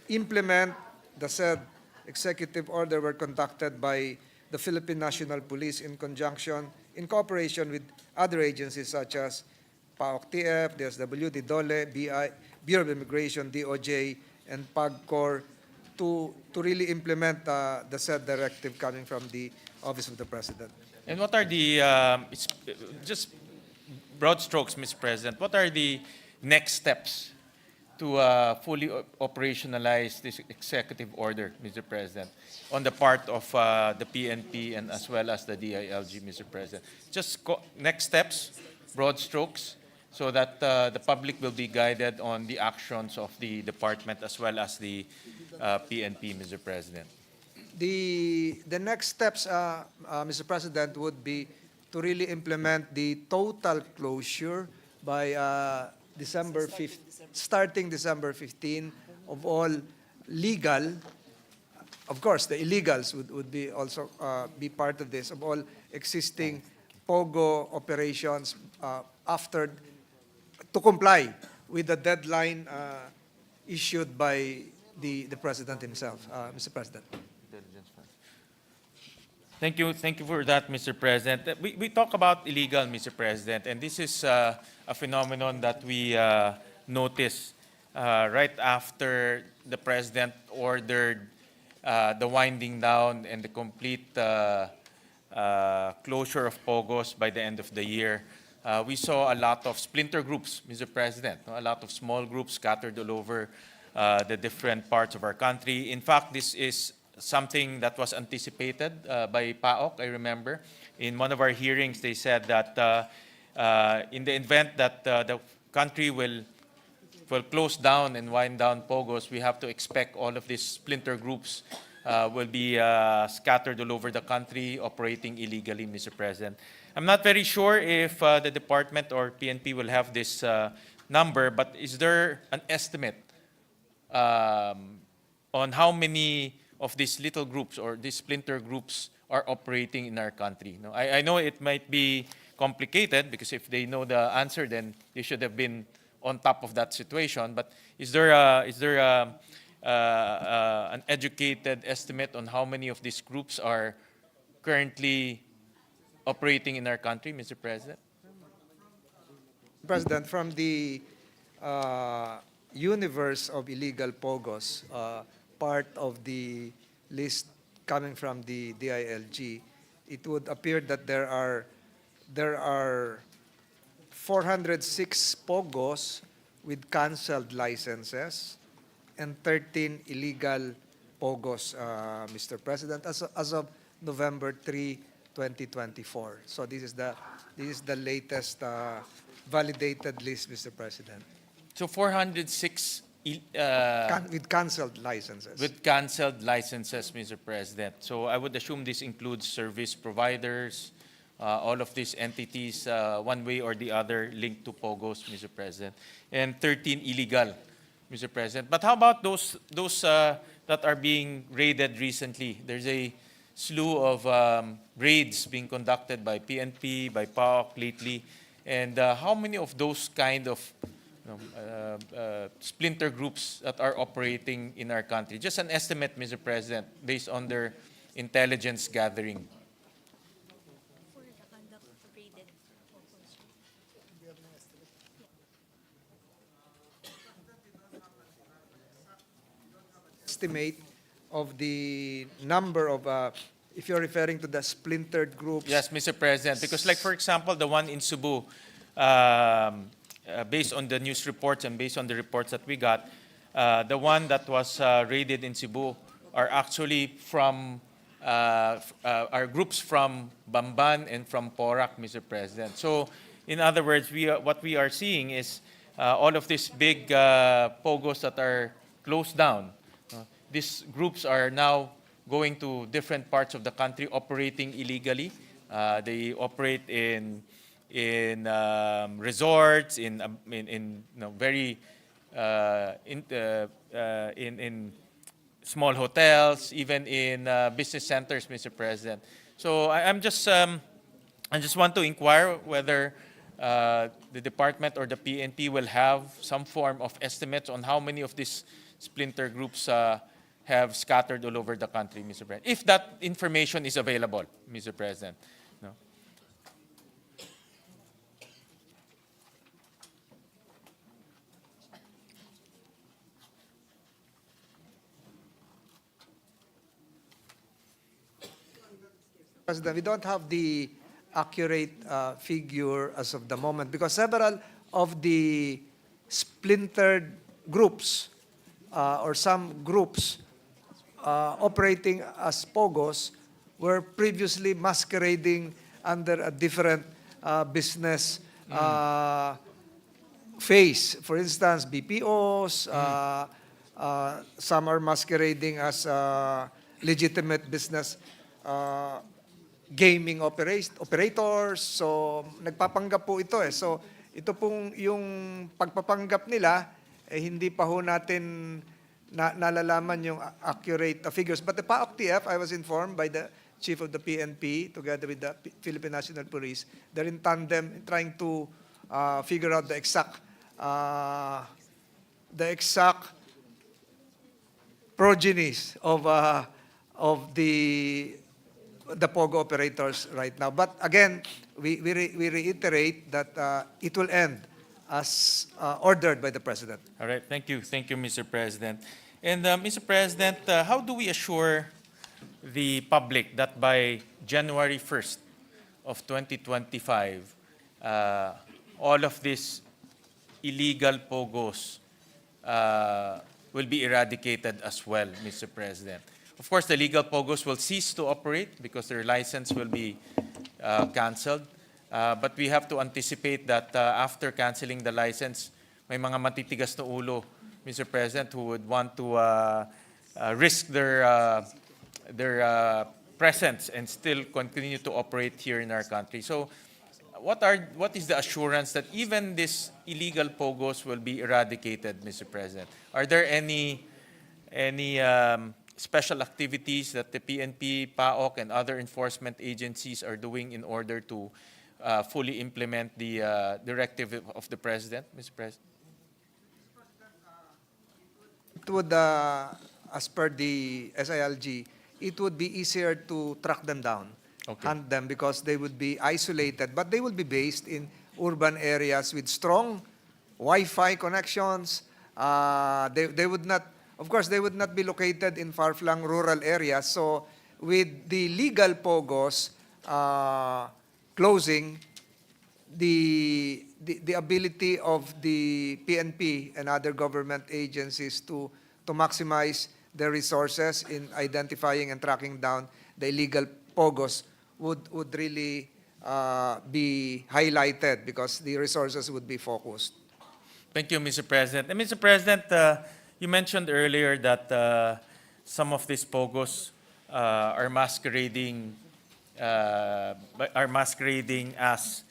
implement the said executive order were conducted by the Philippine National Police in cooperation with other agencies such as PAOK-TF, DSWD, DOLE, Bureau of Immigration, DOJ, and PAGCOR to really implement the said directive coming from the Office of the President. And what are the, just broad strokes, Mr. President, what are the next steps to fully operationalize this executive order, Mr. President, on the part of the PNP and as well as the DILG, Mr. President? Just next steps, broad strokes, so that the public will be guided on the actions of the department as well as the PNP, Mr. President. The next steps, Mr. President, would be to really implement the total closure by starting December 15 of all legal, of course, the illegals would be also be part of this, of all existing POGO operations to comply with the deadline issued by the President himself, Mr. President. Thank you for that, Mr. President. We talk about illegal, Mr. President, and this is a phenomenon that we noticed right after the President ordered the winding down and the complete closure of POGOs by the end of the year. We saw a lot of splinter groups, Mr. President, a lot of small groups scattered all over the different parts of our country. In fact, this is something that was anticipated by PAOK, I remember. In one of our hearings, they said that in the event that the country will close down and wind down POGOs, we have to expect all of these splinter groups will be scattered all over the country, operating illegally, Mr. President. I'm not very sure if the department or PNP will have this number, but is there an estimate on how many of these little groups or these splinter groups are operating in our country? No, I know it might be complicated because if they know the answer, then they should have been on top of that situation. But is there an educated estimate on how many of these groups are currently operating in our country, Mr. President? President, from the universe of illegal POGOs, part of the list coming from the DILG, it would appear that there are 406 POGOs with canceled licenses and 13 illegal POGOs, Mr. President, as of November 3, 2024. So this is the latest validated list, Mr. President. So 406 With canceled licenses. with canceled licenses, Mr. President. So I would assume this includes service providers, all of these entities, one way or the other, linked to POGOs, Mr. President, and 13 illegal, Mr. President. But how about those that are being raided recently? There's a slew of raids being conducted by PNP, by PAOK lately, and how many of those kind of splinter groups that are operating in our country? Just an estimate, Mr. President, based on their intelligence gathering. Estimate of the number of, if you're referring to the splintered groups. Yes, Mr. President, because like, for example, the one in Cebu, based on the news reports and based on the reports that we got, the one that was raided in Cebu are actually from, are groups from Bamban and from Porac, Mr. President. So, in other words, what we are seeing is all of these big pogos that are closed down. These groups are now going to different parts of the country, operating illegally. They operate in resorts, in very in small hotels, even in business centers, Mr. President. So I just want to inquire whether the department or the PNP will have some form of estimates on how many of these splinter groups have scattered all over the country, Mr. President. If that information is available, Mr. President. No. President, we don't have the accurate figure as of the moment because several of the splintered groups or some groups operating as POGOs were previously masquerading under a different business phase. For instance, BPOs, some are masquerading as legitimate business gaming operators. So, nagpapanggap po ito eh. So, ito pong yung pagpapanggap nila, hindi pa ho natin nalalaman yung accurate figures. But the PAOK-TF, I was informed by the chief of the PNP, together with the Philippine National Police, they're in tandem trying to figure out the exact progenies of the POGO operators right now. But again, we reiterate that it will end as ordered by the President. All right, thank you, Mr. President. And Mr. President, how do we assure the public that by January 1st of 2025, all of these illegal POGOs will be eradicated as well, Mr. President? Of course, the legal POGOs will cease to operate because their license will be canceled. But we have to anticipate that after canceling the license, may mga matitigas na ulo, Mr. President, who would want to risk their presence and still continue to operate here in our country. So, what is the assurance that even these illegal POGOs will be eradicated, Mr. President? Are there any special activities that the PNP, PAOK, and other enforcement agencies are doing in order to fully implement the directive of the President, Mr. President? It would, as per the SILG, it would be easier to track them down, hunt them, because they would be isolated, but they will be based in urban areas with strong Wi-Fi connections. They would not, of course, they would not be located in far-flung rural areas. So with the legal POGOs closing, the ability of the PNP and other government agencies to maximize their resources in identifying and tracking down the illegal POGOs would really be highlighted because the resources would be focused. Thank you, Mr. President. And Mr. President, you mentioned earlier that some of these POGOs are masquerading are masquerading as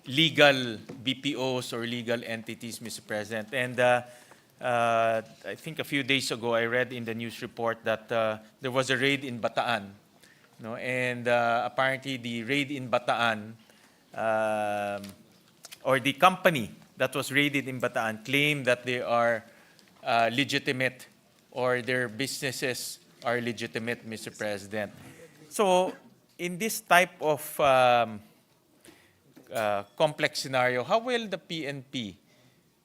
legal BPOs or legal entities, Mr. President. And I think a few days ago, I read in the news report that there was a raid in Bataan. No? And apparently the raid in Bataan, or the company that was raided in Bataan claimed that they are legitimate or their businesses are legitimate, Mr. President. So in this type of complex scenario, how will the PNP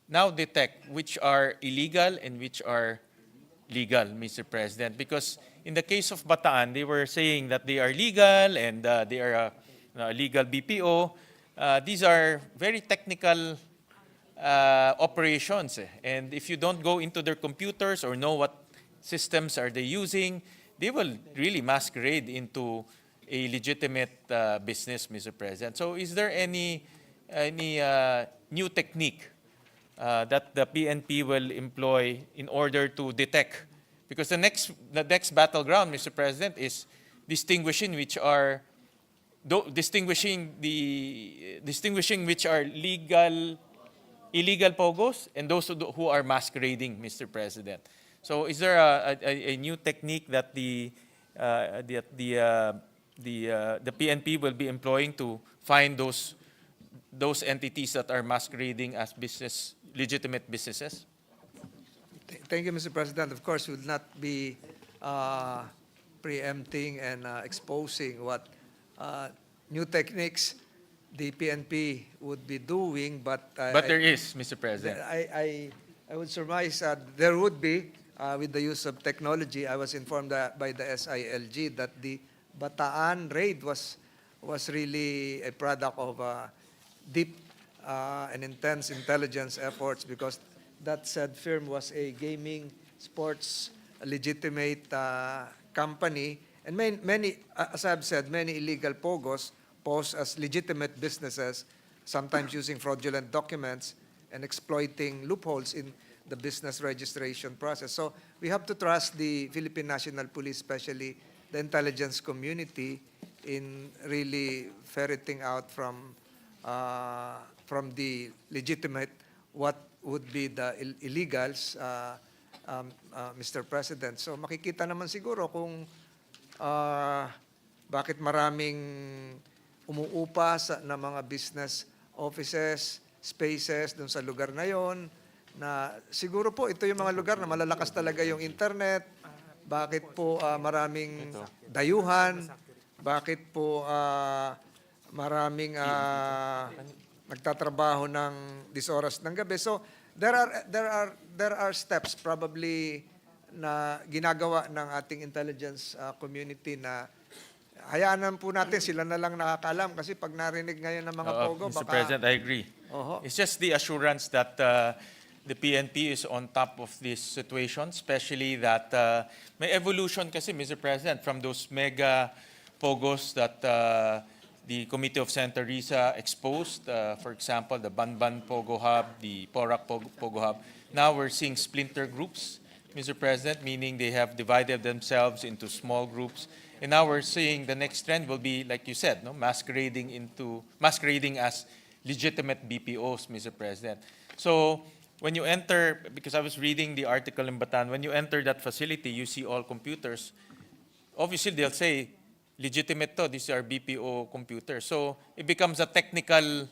now detect which are illegal and which are legal, Mr. President? Because in the case of Bataan, they were saying that they are legal and they are a legal BPO. These are very technical operations. And if you don't go into their computers or know what systems are they using, they will really masquerade into a legitimate business, Mr. President. So is there any new technique that the PNP will employ in order to detect? Because the next battleground, Mr. President, is distinguishing which are which are illegal pogos and those who are masquerading, Mr. President. So is there a new technique that the PNP will be employing to find those entities that are masquerading as legitimate businesses? Thank you, Mr. President. Of course, we will not be preempting and exposing what new techniques the PNP would be doing, but there is, Mr. President. I would surmise there would be with the use of technology. I was informed by the SILG that the Bataan raid was really a product of deep and intense intelligence efforts, because that said firm was a gaming sports legitimate company, and many, as I've said, many illegal pogos pose as legitimate businesses, sometimes using fraudulent documents and exploiting loopholes in the business registration process. So we have to trust the Philippine National Police, especially the intelligence community, in really ferreting out from the legitimate what would be the illegals, Mr. President. So makikita naman siguro kung bakit maraming umuupa na mga business offices, spaces dun sa lugar na yon, na siguro po ito yung mga lugar na malalakas talaga yung internet. Bakit po maraming dayuhan? Bakit po maraming nagtatrabaho ng 10 oras ng gabi? So there are steps probably na ginagawa ng ating intelligence community na hayaan po natin, sila na lang nakakaalam, kasi pag narinig ngayon ng mga pogo, Mr. baka... President, I agree. It's just the assurance that the PNP is on top of this situation, especially that may evolution kasi, Mr. President, from those mega pogos that the Committee of Senator Risa exposed, for example, the Banban Pogo Hub, the Porac Pogo Hub. Now we're seeing splinter groups, Mr. President, meaning they have divided themselves into small groups. And now we're seeing the next trend will be, like you said, masquerading as legitimate BPOs, Mr. President. So when you enter, because I was reading the article in Bataan, when you enter that facility, you see all computers. Obviously, they'll say, legitimate to, these are BPO computers. So it becomes a technical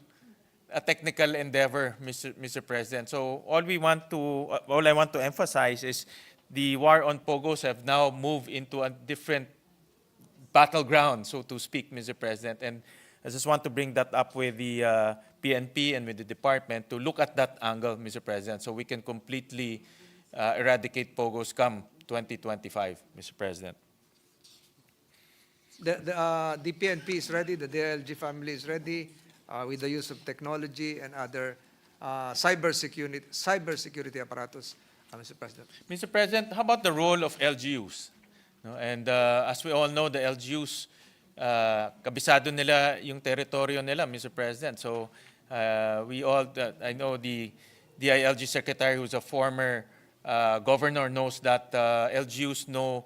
endeavor, Mr. President. So all I want to emphasize is the war on pogos have now moved into a different battleground, so to speak, Mr. President. And I just want to bring that up with the PNP and with the department to look at that angle, Mr. President, so we can completely eradicate pogos come 2025, Mr. President. The PNP is ready, the DLG family is ready with the use of technology and other cybersecurity apparatus, Mr. President. Mr. President, how about the role of LGUs? And as we all know, the LGUs, kabisado nila yung teritoryo nila, Mr. President. So I know the DILG secretary, who's a former governor, knows that LGUs know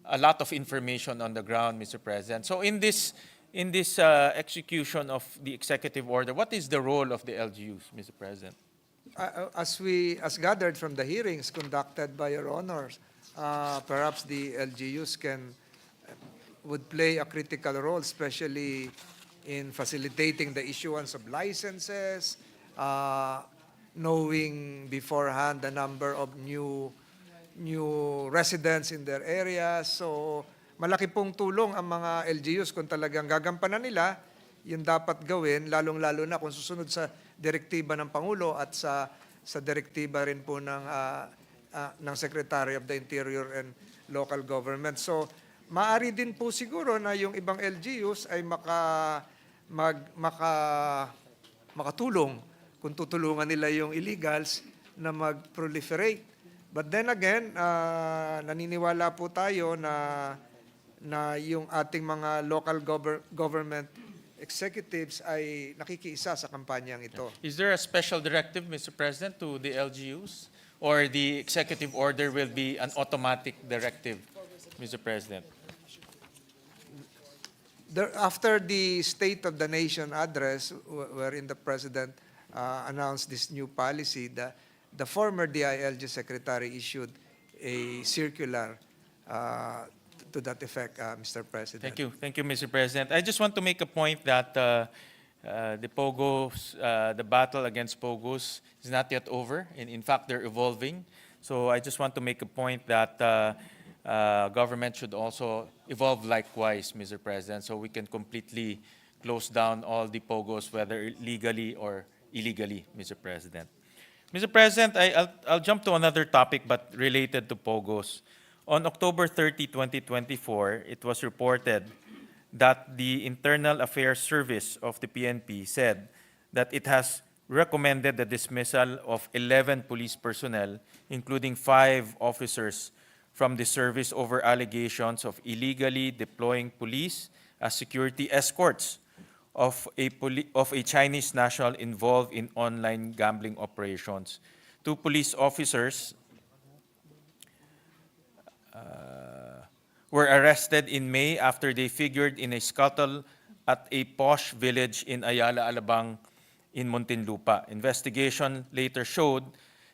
a lot of information on the ground, Mr. President. So in this in this execution of the executive order, what is the role of the LGUs, Mr. President? As gathered from the hearings conducted by Your Honors, perhaps the LGUs would play a critical role, especially in facilitating the issuance of licenses, knowing beforehand the number of new residents in their areas. So malaki pong tulong ang mga LGUs kung talagang gagampanan nila, yun dapat gawin, lalong-lalo na kung susunod sa direktiba ng Pangulo at sa direktiba rin po ng Secretary of the Interior and Local Government. So maaari din po siguro na yung ibang LGUs ay makatulong kung tutulungan nila yung illegals na mag-proliferate. But then again, naniniwala po tayo na yung ating mga local government executives ay nakikiisa sa kampanyang ito. Is there a special directive, Mr. President, to the LGUs? Or the executive order will be an automatic directive, Mr. President? After the State of the Nation address, wherein the President announced this new policy, the former DILG Secretary issued a circular to that effect, Mr. President. Thank you, Mr. President. I just want to make a point that the Pogos, the battle against Pogos is not yet over. In fact, they're evolving. So I just want to make a point that government should also evolve likewise, Mr. President, so we can completely close down all the Pogos, whether legally or illegally, Mr. President. Mr. President, I'll jump to another topic, but related to Pogos. On October 30, 2024, it was reported that the Internal Affairs Service of the PNP said that it has recommended the dismissal of 11 police personnel, including 5 officers from the service over allegations of illegally deploying police as security escorts of a Chinese national involved in online gambling operations. 2 police officers were arrested in May after they figured in a scuttle at a posh village in Ayala, Alabang in Muntinlupa. Investigation later showed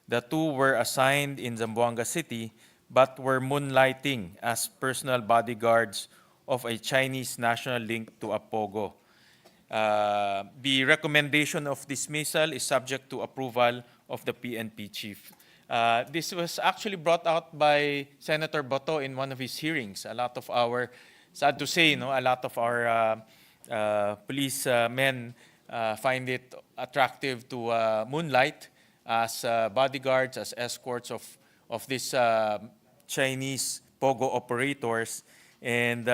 the 2 were assigned in Zamboanga City but were moonlighting as personal bodyguards of a Chinese national linked to a Pogo. The recommendation of dismissal is subject to approval of the PNP chief. This was actually brought out by Senator Bato in one of his hearings. A lot of our, sad to say, a lot of our police men find it attractive to moonlight as bodyguards, as escorts of these Chinese Pogo operators. And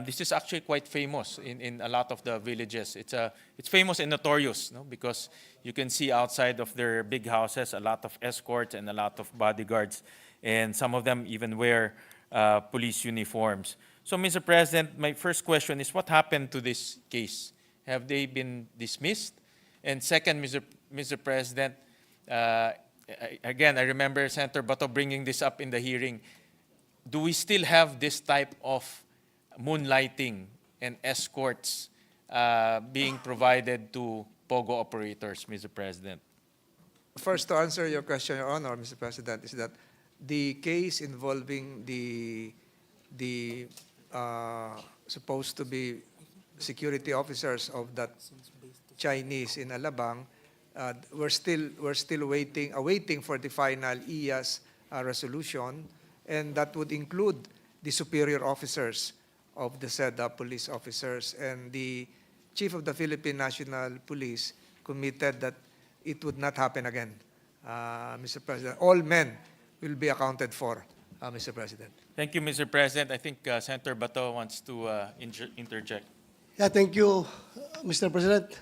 this is actually quite famous in a lot of the villages. It's famous and notorious, because you can see outside of their big houses a lot of escorts and a lot of bodyguards, and some of them even wear police uniforms. So, Mr. President, my first question is, what happened to this case? Have they been dismissed? And second, Mr. President, again, I remember Senator Bato bringing this up in the hearing. Do we still have this type of moonlighting and escorts being provided to Pogo operators, Mr. President? First, to answer your question, Your Honor, Mr. President, is that the case involving the supposed to be security officers of that Chinese in Alabang, we're still awaiting for the final IAS resolution, and that would include the superior officers of the said police officers, and the Chief of the Philippine National Police committed that it would not happen again, Mr. President. All men will be accounted for, Mr. President. Thank you, Mr. President. I think Senator Bato wants to interject. Yeah, thank you, Mr. President.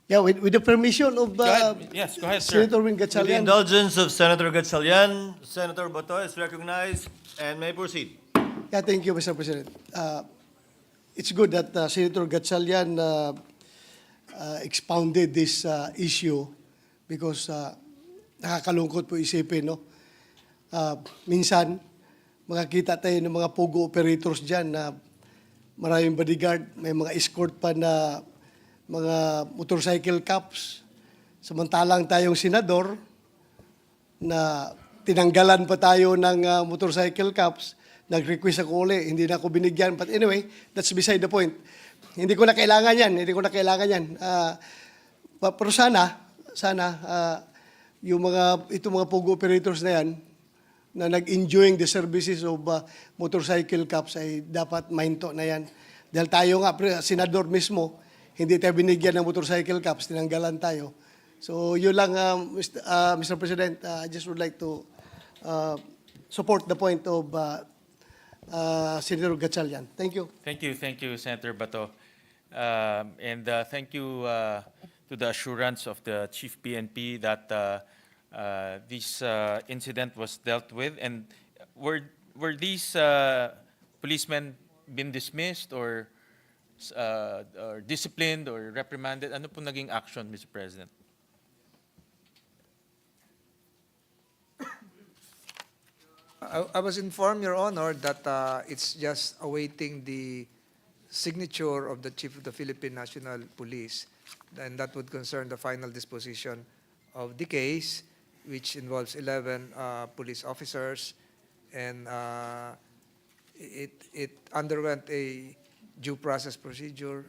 Yeah, with the permission of Yes, go ahead, sir. Senator Win With the Gatchalian. indulgence of Senator Gatchalian, Senator Bato is recognized and may proceed. Yeah, thank you, Mr. President. It's good that Senator Gatchalian expounded this issue because nakakalungkot po isipin, no? Minsan, makakita tayo ng mga Pogo operators dyan na maraming bodyguard, may mga escort pa na mga motorcycle cops. Samantalang tayong senador na tinanggalan pa tayo ng motorcycle cops, nag-request ako uli, hindi na ako binigyan. But anyway, that's beside the point. Hindi ko na kailangan yan. Pero sana, yung itong mga POGO operators na yan, na nag-enjoying the services of motorcycle cops ay dapat mahinto na yan. Dahil tayo nga, senador mismo, hindi tayo binigyan ng motorcycle cops, tinanggalan tayo. So yun lang, Mr. President, I just would like to support the point of Senator Gatchalian. Thank you. Thank you, Senator Bato. And thank you to the assurance of the Chief PNP that this incident was dealt with. And were these policemen been dismissed or disciplined or reprimanded? Ano po naging action, Mr. President? I was informed, Your Honor, that it's just awaiting the signature of the Chief of the Philippine National Police, and that would concern the final disposition of the case, which involves 11 police officers, and it underwent a due process procedure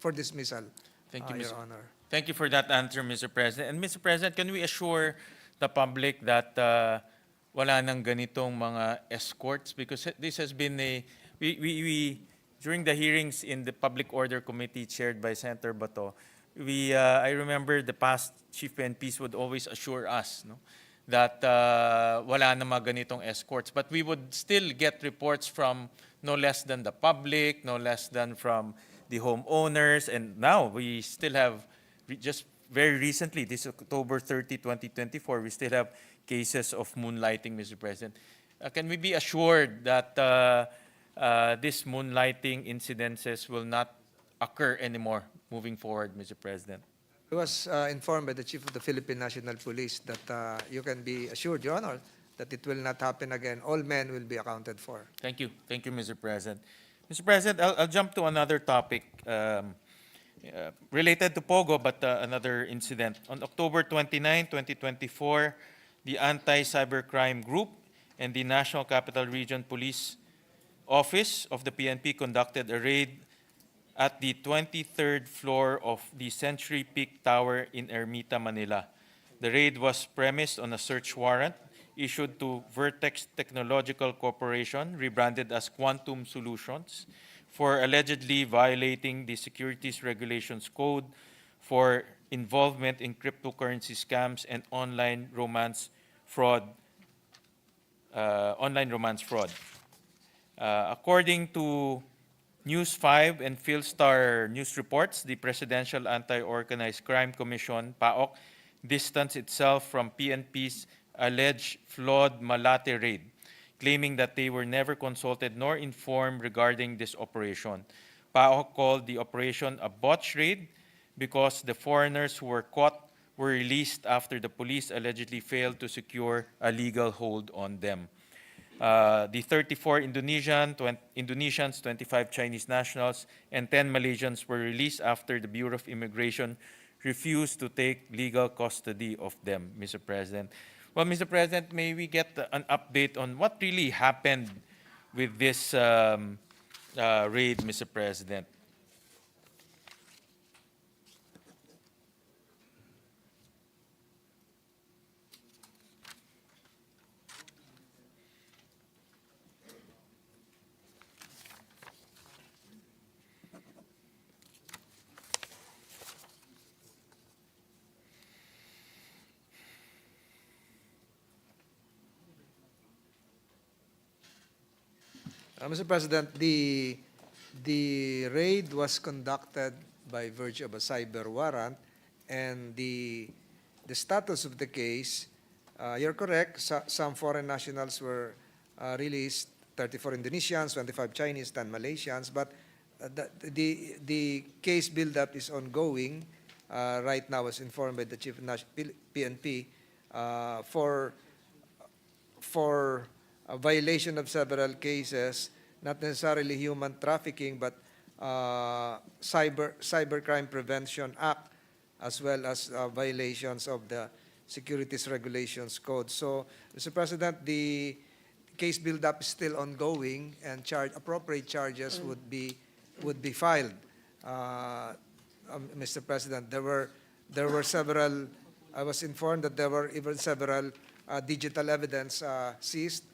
for dismissal, Thank you, Your Honor. Thank you for that answer, Mr. President. And Mr. President, can we assure the public that wala nang ganitong mga escorts? Because this has been we during the hearings in the Public Order Committee chaired by Senator Bato, I remember the past chief PNPs would always assure us, no, that wala na mga ganitong escorts. But we would still get reports from no less than the public, no less than from the homeowners, and now we still have, just very recently, this October 30, 2024, we still have cases of moonlighting, Mr. President. Can we be assured that these moonlighting incidences will not occur anymore moving forward, Mr. President? I was informed by the Chief of the Philippine National Police that you can be assured, Your Honor, that it will not happen again. All men will be accounted for. Thank you, Mr. President. Mr. President, I'll jump to another topic related to POGO, but another incident. On October 29, 2024, the Anti-Cybercrime Group and the National Capital Region Police Office of the PNP conducted a raid at the 23rd floor of the Century Peak Tower in Ermita, Manila. The raid was premised on a search warrant issued to Vertex Technological Corporation, rebranded as Quantum Solutions, for allegedly violating the Securities Regulations Code for involvement in cryptocurrency scams and online romance fraud. According to News 5 and Philstar news reports, the Presidential Anti-Organized Crime Commission, PAOC, distanced itself from PNP's alleged flawed Malate raid, claiming that they were never consulted nor informed regarding this operation. PAOC called the operation a botch raid because the foreigners who were caught were released after the police allegedly failed to secure a legal hold on them. The 34 Indonesians, 25 Chinese nationals, and 10 Malaysians were released after the Bureau of Immigration refused to take legal custody of them, Mr. President. Well, Mr. President, may we get an update on what really happened with this raid, Mr. President? Mr. President, the raid was conducted by virtue of a cyber warrant, and the status of the case, you're correct, some foreign nationals were released, 34 Indonesians, 25 Chinese, 10 Malaysians, but the case build-up is ongoing. Right now, as informed by the Chief of PNP, for a violation of several cases not necessarily human trafficking, but Cybercrime Prevention Act, as well as violations of the Securities Regulations Code. So, Mr. President, the case build-up is still ongoing, and appropriate charges would be filed. Mr. President, there were several. I was informed that there were even several digital evidence seized,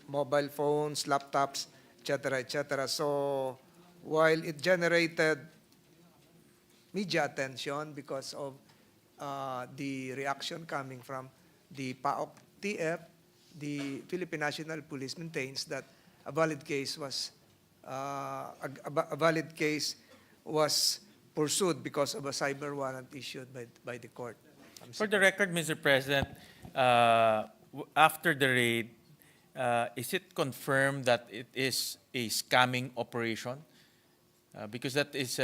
mobile phones, laptops, etc., etc. So, while it generated media attention because of the reaction coming from the PAOK TF, the Philippine National Police maintains that a valid case was pursued because of a cyber warrant issued by the court. For the record, Mr. President, after the raid, is it confirmed that it is a scamming operation? Because that is,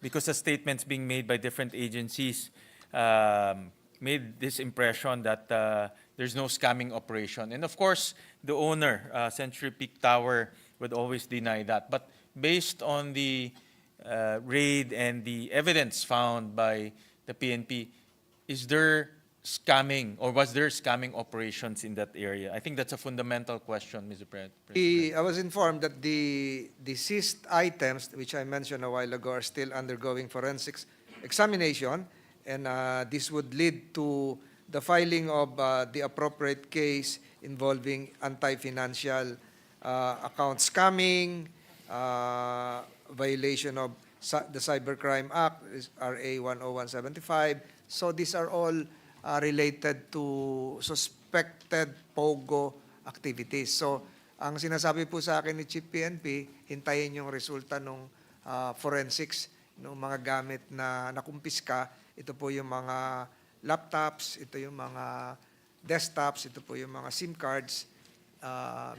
because the statements being made by different agencies made this impression that there's no scamming operation. And of course, the owner, Century Peak Tower, would always deny that. But based on the raid and the evidence found by the PNP, is there scamming, or was there scamming operations in that area? I think that's a fundamental question, Mr. President. I was informed that the seized items, which I mentioned a while ago, are still undergoing forensics examination, and this would lead to the filing of the appropriate case involving anti-financial account scamming, violation of the Cybercrime Act, RA 10175. So these are all related to suspected POGO activities. So, ang sinasabi po sa akin ni Chief PNP, hintayin yung resulta ng forensics, ng mga gamit na nakumpiska. Ito po yung mga laptops, ito yung mga desktops, ito po yung mga SIM cards,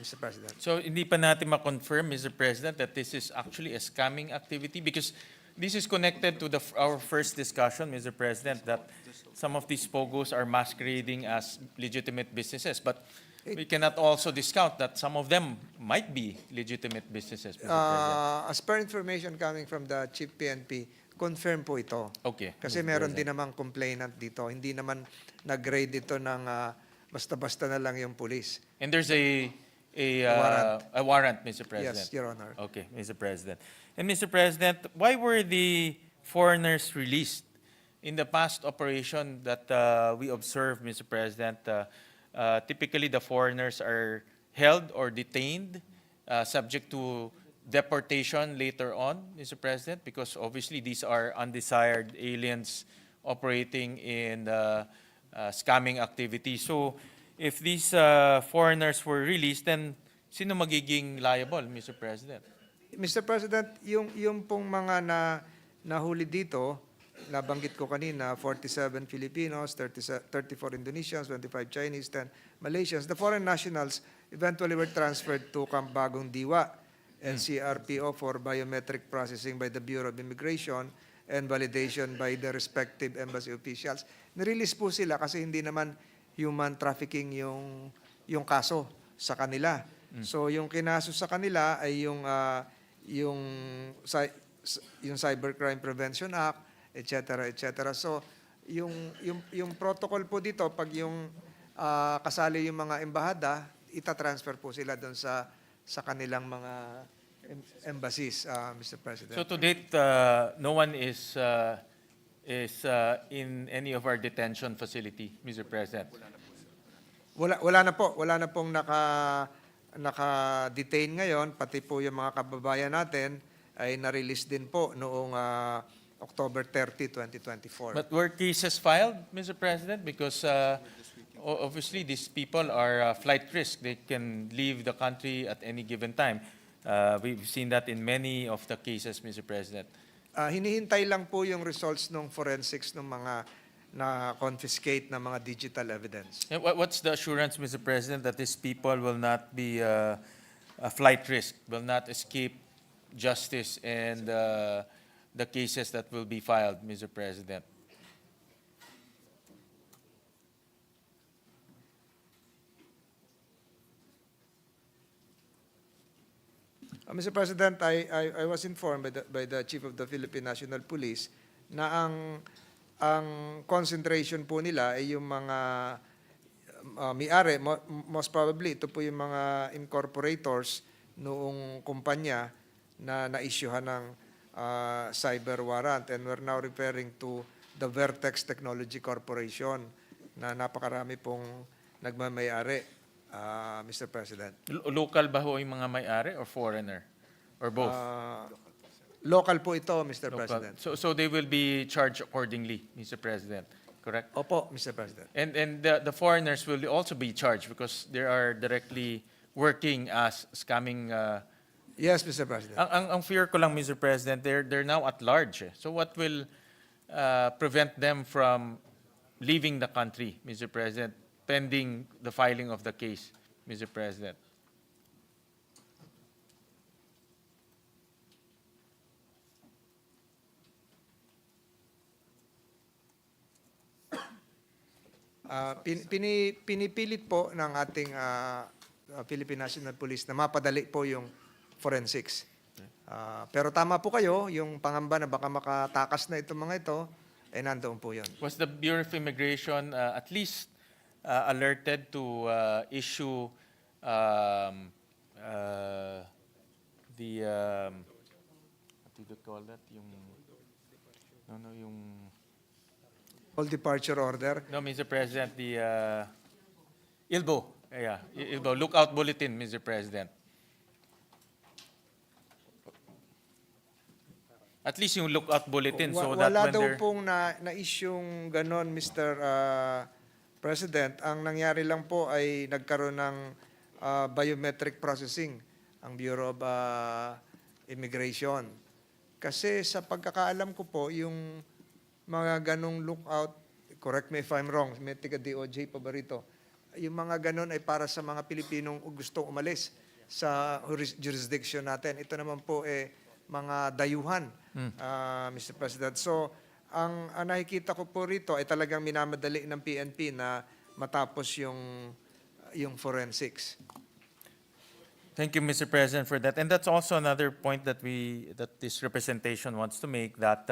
Mr. President. So hindi pa natin ma-confirm, Mr. President, that this is actually a scamming activity? Because this is connected to our first discussion, Mr. President, that some of these POGOs are masquerading as legitimate businesses. But we cannot also discount that some of them might be legitimate businesses, Mr. President. As per information coming from the Chief PNP, confirm po ito. Okay. Kasi Mr. meron President. din namang complainant dito. Hindi naman nag-grade ito ng basta-basta na lang yung police. And there's a warrant, Mr. President. Yes, Your Honor. Okay, Mr. President. And Mr. President, why were the foreigners released? In the past operation that we observed, Mr. President, typically the foreigners are held or detained, subject to deportation later on, Mr. President, because obviously these are undesired aliens operating in scamming activity. So if these foreigners were released, then sino magiging liable, Mr. President? Mr. President, yung pong mga nahuli dito, nabanggit ko kanina, 47 Filipinos, 34 Indonesians, 25 Chinese, 10 Malaysians. The foreign nationals eventually were transferred to Camp Bagong Diwa and CRPO for biometric processing by the Bureau of Immigration and validation by the respective embassy officials. Nirelease po sila kasi hindi naman human trafficking yung kaso sa kanila. So yung kinaso sa kanila ay yung Cybercrime Prevention Act, etc., etc. So, yung protocol po dito, pag yung kasali yung mga embahada, itatransfer po sila doon sa kanilang mga embassies, Mr. President. So to date, no one is in any of our detention facility, Mr. President. Wala na pong naka-detain ngayon, pati po yung mga kababayan natin ay na-release din po noong October 30, 2024. But were cases filed, Mr. President? Because obviously these people are flight risk. They can leave the country at any given time. We've seen that in many of the cases, Mr. President. Hinihintay lang po yung results ng forensics ng mga na-confiscate na mga digital evidence. And what's the assurance, Mr. President, that these people will not be a flight risk, will not escape justice and the cases that will be filed, Mr. President? Mr. President, I was informed by the Chief of the Philippine National Police na ang concentration po nila ay yung mga may-ari, most probably ito po yung mga incorporators noong kumpanya na na-issuehan ng cyber warrant, and we're now referring to the Vertex Technology Corporation na napakarami pong nagmamay-ari, Mr. President. Local ba ho yung mga may-ari or foreigner? Or both? Local po ito, Mr. Local. President. So they will be charged accordingly, Mr. President, correct? Opo, Mr. President. And the foreigners will also be charged because they are directly working as scamming. Yes, Mr. President. Ang fear ko lang, Mr. President, they're now at large. So what will prevent them from leaving the country, Mr. President, pending the filing of the case, Mr. President? Pinipilit po ng ating Philippine National Police na mapadali po yung forensics. Pero tama po kayo, yung pangamba na baka makatakas na itong mga ito, ay nandoon po yun. Was the Bureau of Immigration at least alerted to issue what do you call that? All departure order. No, Mr. President, the ILBO, ILBO, lookout bulletin, Mr. President. At least yung lookout bulletin so that Wala when daw they're... pong na-issue'ng ganon, Mr. President. Ang nangyari lang po ay nagkaroon ng biometric processing ang Bureau of Immigration. Kasi sa pagkakaalam ko po, yung mga ganong lookout, correct me if I'm wrong, may tiga DOJ pa ba rito? Yung mga ganon ay para sa mga Pilipinong gustong umalis sa jurisdiction natin. Ito naman po mga dayuhan, Mr. President. So, ang nakikita ko po rito ay talagang minamadali ng PNP na matapos yung forensics. Thank you, Mr. President, for that. And that's also another point that this representation wants to make, that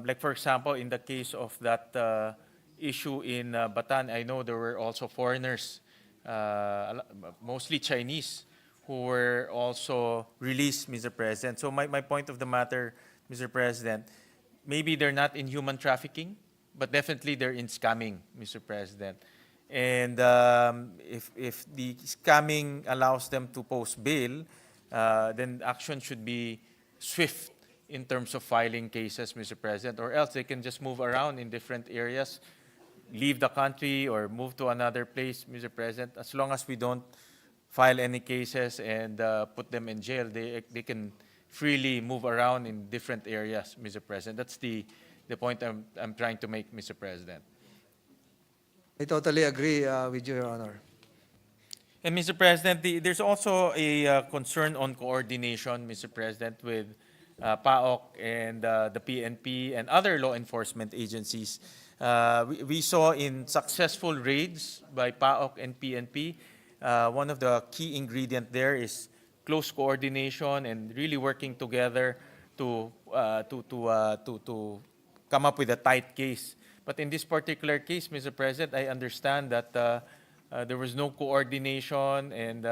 like for example, in the case of that issue in Batan, I know there were also foreigners, mostly Chinese, who were also released, Mr. President. So my point of the matter, Mr. President, maybe they're not in human trafficking, but definitely they're in scamming, Mr. President. And if the scamming allows them to post bail, then action should be swift in terms of filing cases, Mr. President, or else they can just move around in different areas, leave the country or move to another place, Mr. President. As long as we don't file any cases and put them in jail, they can freely move around in different areas, Mr. President. That's the point I'm trying to make, Mr. President. I totally agree with you, Your Honor. And Mr. President, there's also a concern on coordination, Mr. President, with PAOK and the PNP and other law enforcement agencies. We saw in successful raids by PAOK and PNP, one of the key ingredients there is close coordination and really working together to come up with a tight case. But in this particular case, Mr. President, I understand that there was no coordination and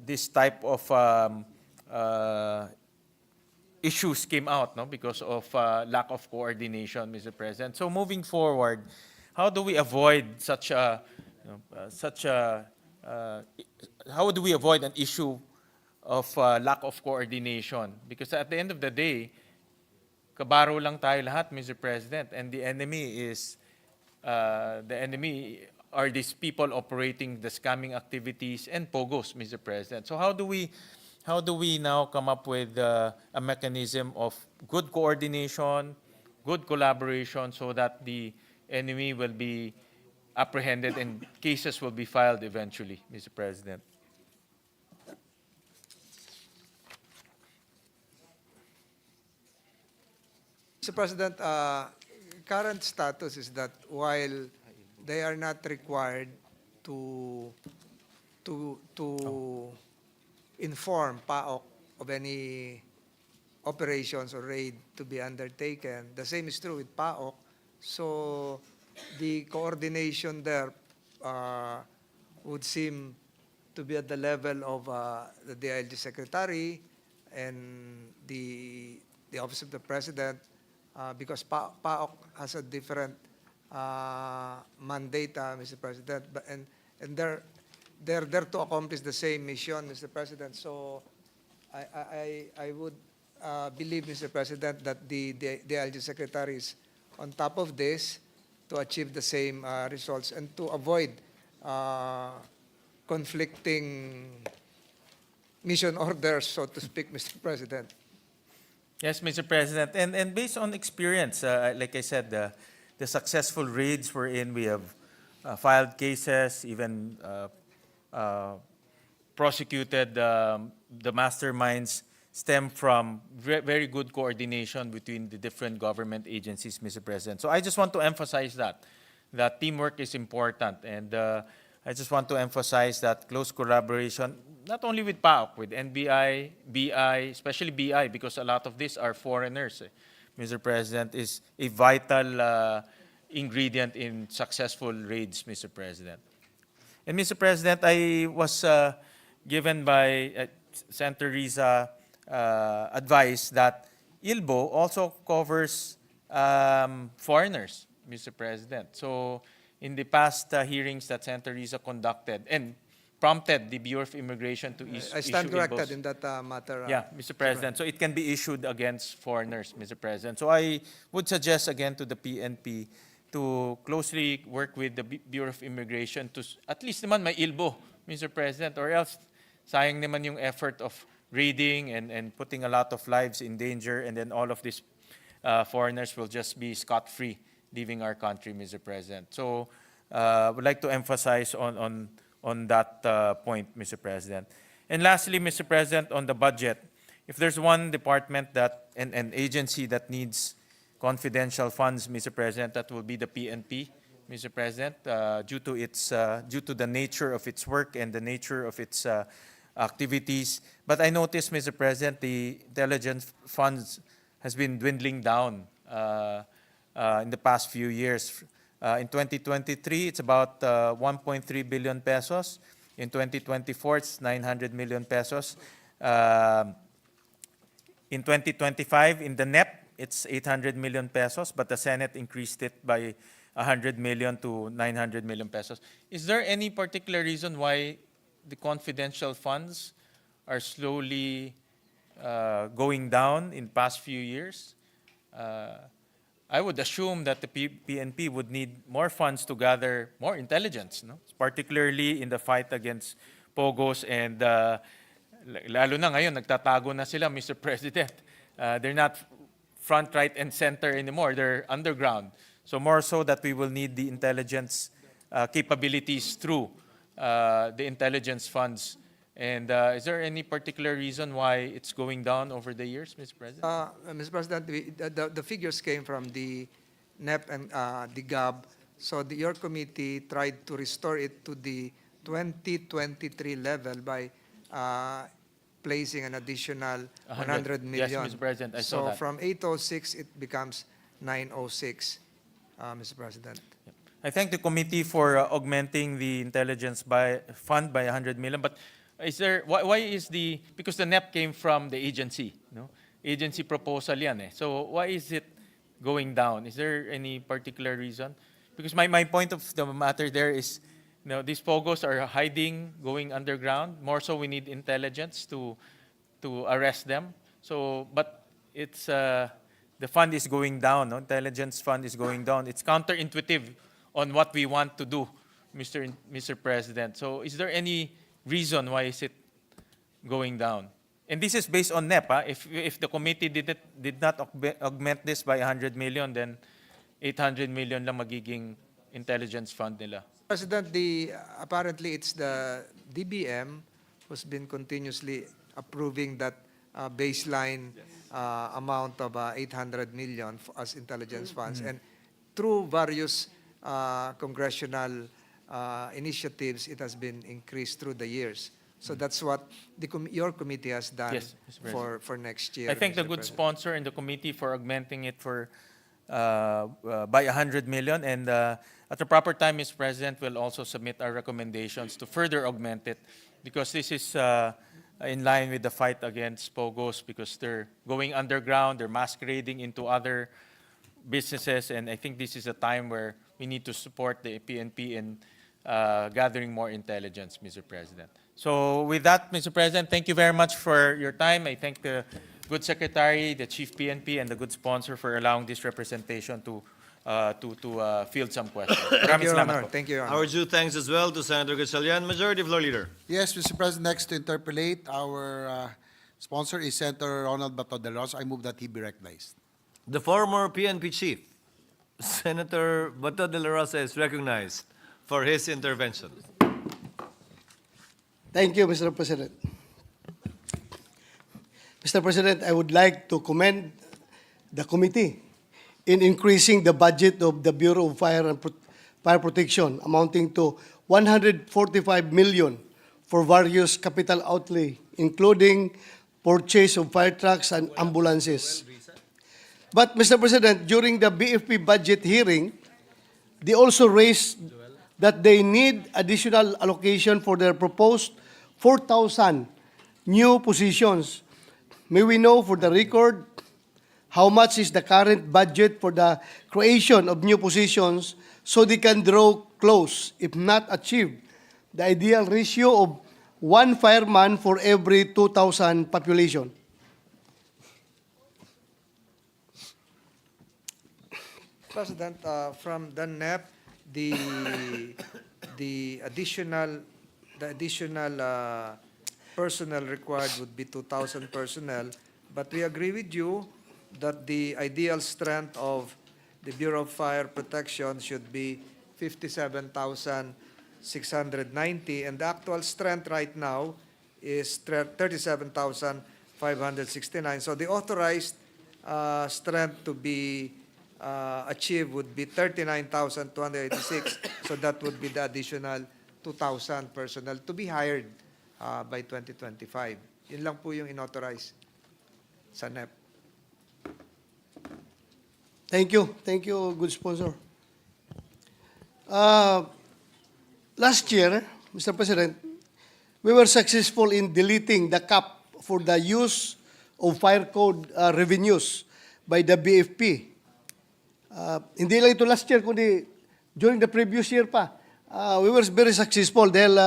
this type of issues came out, no, because of lack of coordination, Mr. President. So moving forward, how do we avoid how do we avoid an issue of lack of coordination? Because at the end of the day, kabaro lang tayo lahat, Mr. President, and the enemy are these people operating the scamming activities and POGOs, Mr. President. So how do we now come up with a mechanism of good coordination, good collaboration, so that the enemy will be apprehended and cases will be filed eventually, Mr. President? Mr. President, current status is that while they are not required to inform PAOK of any operations or raid to be undertaken. The same is true with PAOK. So the coordination there would seem to be at the level of the DILG Secretary and the Office of the President, because PAOK has a different mandate, Mr. President, and they're there to accomplish the same mission, Mr. President. So I would believe, Mr. President, that the DILG Secretary is on top of this to achieve the same results and to avoid conflicting mission orders, so to speak, Mr. President. Yes, Mr. President. And based on experience, like I said, the successful raids we're in, we have filed cases, even prosecuted the masterminds stem from very good coordination between the different government agencies, Mr. President. So I just want to emphasize that teamwork is important. And I just want to emphasize that close collaboration, not only with PAOK, with NBI, BI, especially BI, because a lot of these are foreigners, Mr. President, is a vital ingredient in successful raids, Mr. President. And Mr. President, I was given by Senator Riza advice that ILBO also covers foreigners, Mr. President. So in the past hearings that Senator Riza conducted and prompted the Bureau of Immigration to issue I stand corrected ILBOs. in that matter. Yeah, Mr. President. So it can be issued against foreigners, Mr. President. So I would suggest again to the PNP to closely work with the Bureau of Immigration to at least naman may ILBO, Mr. President, or else sayang naman yung effort of raiding and putting a lot of lives in danger, and then all of these foreigners will just be scot-free leaving our country, Mr. President. So I would like to emphasize on that point, Mr. President. And lastly, Mr. President, on the budget, if there's one department that an agency that needs confidential funds, Mr. President, that will be the PNP, Mr. President, due to the nature of its work and the nature of its activities. But I noticed, Mr. President, the intelligence funds has been dwindling down in the past few years. In 2023, it's about 1.3 billion pesos. In 2024, it's 900 million pesos. In 2025, in the NEP, it's 800 million pesos, but the Senate increased it by 100 million to 900 million pesos. Is there any particular reason why the confidential funds are slowly going down in past few years? I would assume that the PNP would need more funds to gather more intelligence, no? Particularly in the fight against Pogos, and lalo na ngayon, nagtatago na sila, Mr. President. They're not front, right, and center anymore. They're underground. So more so that we will need the intelligence capabilities through the intelligence funds. And is there any particular reason why it's going down over the years, Mr. President? Mr. President, the figures came from the NEP and the GAB. So your committee tried to restore it to the 2023 level by placing an additional 100 million. Yes, Mr. President, I saw so that. from 806, it becomes 906, Mr. President. I thank the committee for augmenting the intelligence fund by 100 million. But is there, why is because the NEP came from the agency, no? Agency proposal yan eh. So why is it going down? Is there any particular reason? Because my point of the matter there is, these Pogos are hiding, going underground. More so we need intelligence to arrest them. So, but it's, the fund is going down, no? Intelligence fund is going down. It's counterintuitive on what we want to do, Mr. President. So is there any reason why is it going down? And this is based on NEP. If the committee did not augment this by 100 million, then 800 million lang magiging intelligence fund nila. President, apparently it's the DBM who's been continuously approving that baseline amount of 800 million as intelligence funds. And through various congressional initiatives, it has been increased through the years. So that's what your committee has done Yes, Mr. President. for next year. I thank the Mr. good President. sponsor and the committee for augmenting it for, by 100 million. And at the proper time, Mr. President, we'll also submit our recommendations to further augment it, because this is in line with the fight against POGOs, because they're going underground, they're masquerading into other businesses, and I think this is a time where we need to support the PNP in gathering more intelligence, Mr. President. So with that, Mr. President, thank you very much for your time. I thank the good secretary, the chief PNP, and the good sponsor for allowing this representation to field some questions. Thank Maraming you, Your salamat Honor. po. Thank you, Your Honor. Our due thanks as well to Senator Gatchalian. Majority Floor Leader. Yes, Mr. President, next to interpolate, our sponsor is Senator Ronald Bato de Rosa. I move that he be recognized. The former PNP chief, Senator Bato de la Rosa, is recognized for his intervention. Thank you, Mr. President. Mr. President, I would like to commend the committee in increasing the budget of the Bureau of Fire and Fire Protection, amounting to 145 million for various capital outlay, including purchase of fire trucks and ambulances. But, Mr. President, during the BFP budget hearing, they also raised that they need additional allocation for their proposed 4,000 new positions. May we know, for the record, how much is the current budget for the creation of new positions so they can draw close, if not achieve, the ideal ratio of 1 fireman for every 2,000 population? President, from the NEP, the additional personnel required would be 2,000 personnel, but we agree with you that the ideal strength of the Bureau of Fire Protection should be 57,690, and the actual strength right now is 37,569. So the authorized strength to be achieved would be 39,286. So that would be the additional 2,000 personnel to be hired by 2025. Yun lang po yung inauthorize sa NEP. Thank you. Thank you, good sponsor. Last year, Mr. President, we were successful in deleting the cap for the use of fire code revenues by the BFP. Hindi lang ito last year, kundi during the previous year pa. We were very successful dahil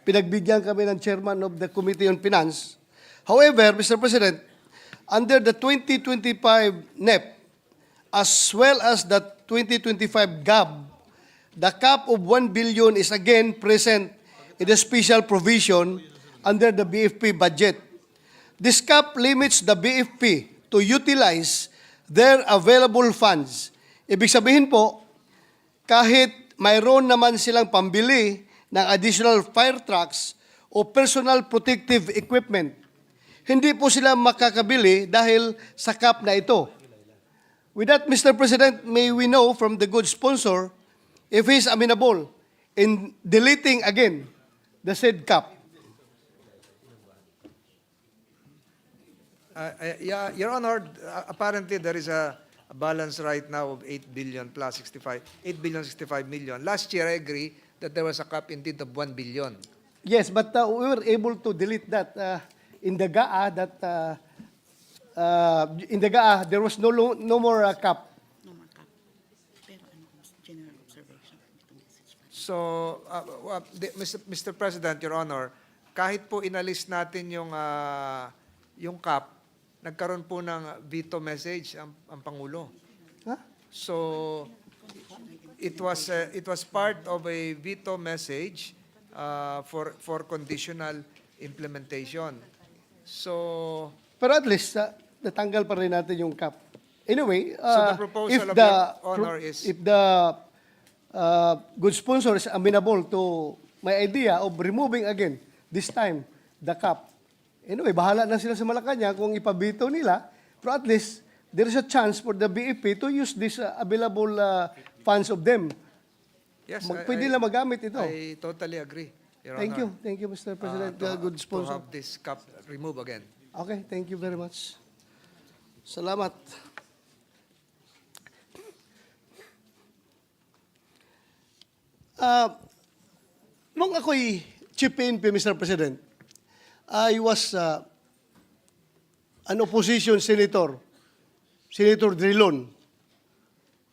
pinagbigyan kami ng chairman of the Committee on Finance. However, Mr. President, under the 2025 NEP, as well as the 2025 GAB, the cap of 1 billion is again present in the special provision under the BFP budget. This cap limits the BFP to utilize their available funds. Ibig sabihin po, kahit mayroon naman silang pambili ng additional fire trucks o personal protective equipment, hindi po sila makakabili dahil sa cap na ito. With that, Mr. President, may we know from the good sponsor if he is amenable in deleting again the said cap. Yeah, Your Honor, apparently there is a balance right now of 8 billion plus 65 million. Last year, I agree that there was a cap indeed of 1 billion. Yes, but we were able to delete that in the GAA. In the GAA, there was no more cap. No more cap. Pero ano, general observation. So, Mr. President, Your Honor, kahit po inalis natin yung cap, nagkaroon po ng veto message ang Pangulo. Huh? So, it was part of a veto message for conditional implementation. So, Pero at least, natanggal pa rin natin yung cap. Anyway, So the proposal of Your Honor is- if the good sponsor is amenable to my idea of removing again, this time, the cap. Anyway, bahala na sila sa Malacanang kung ipabito nila, pero at least, there is a chance for the BFP to use this available funds of them. yes, Pwede lang magamit ito. I totally agree. Your Thank Honor, you, Mr. President. to Good sponsor. have this cup removed again. Okay, thank you very much. Salamat. Nung ako'y Chief PNP, Mr. President, I was an opposition senator, Senator Drilon,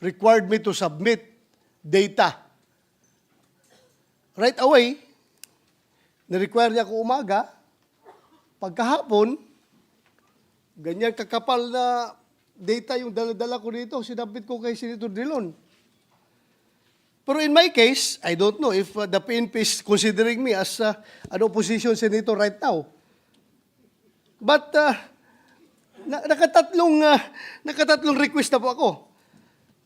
required me to submit data. Right away, na-require niya ako umaga, pagkahapon, ganyan kakapal na data yung dala-dala ko dito, sinabit ko kay Senator Drilon. Pero in my case, I don't know if the PNP is considering me as an opposition senator right now. But nakatatlong request na po ako.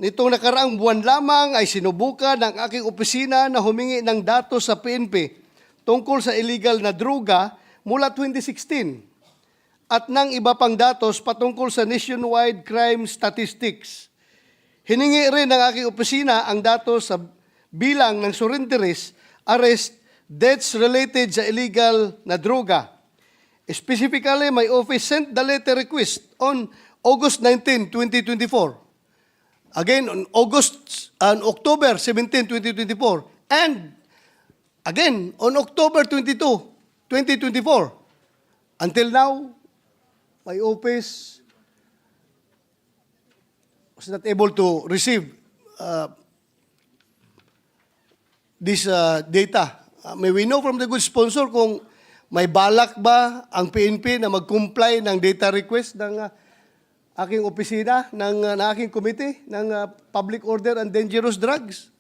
Nitong nakaraang buwan lamang ay sinubukan ng aking opisina na humingi ng datos sa PNP tungkol sa illegal na droga mula 2016 at ng iba pang datos patungkol sa nationwide crime statistics. Hiningi rin ng aking opisina ang datos sa bilang ng surrenderies, arrest, deaths related sa illegal na droga. Specifically, my office sent the letter request on August 19, 2024. Again, on October 17, 2024. And again, on October 22, 2024. Until now, my office was not able to receive this data. May we know from the good sponsor kung may balak ba ang PNP na mag-comply ng data request ng aking opisina, ng aking committee, ng Public Order and Dangerous Drugs?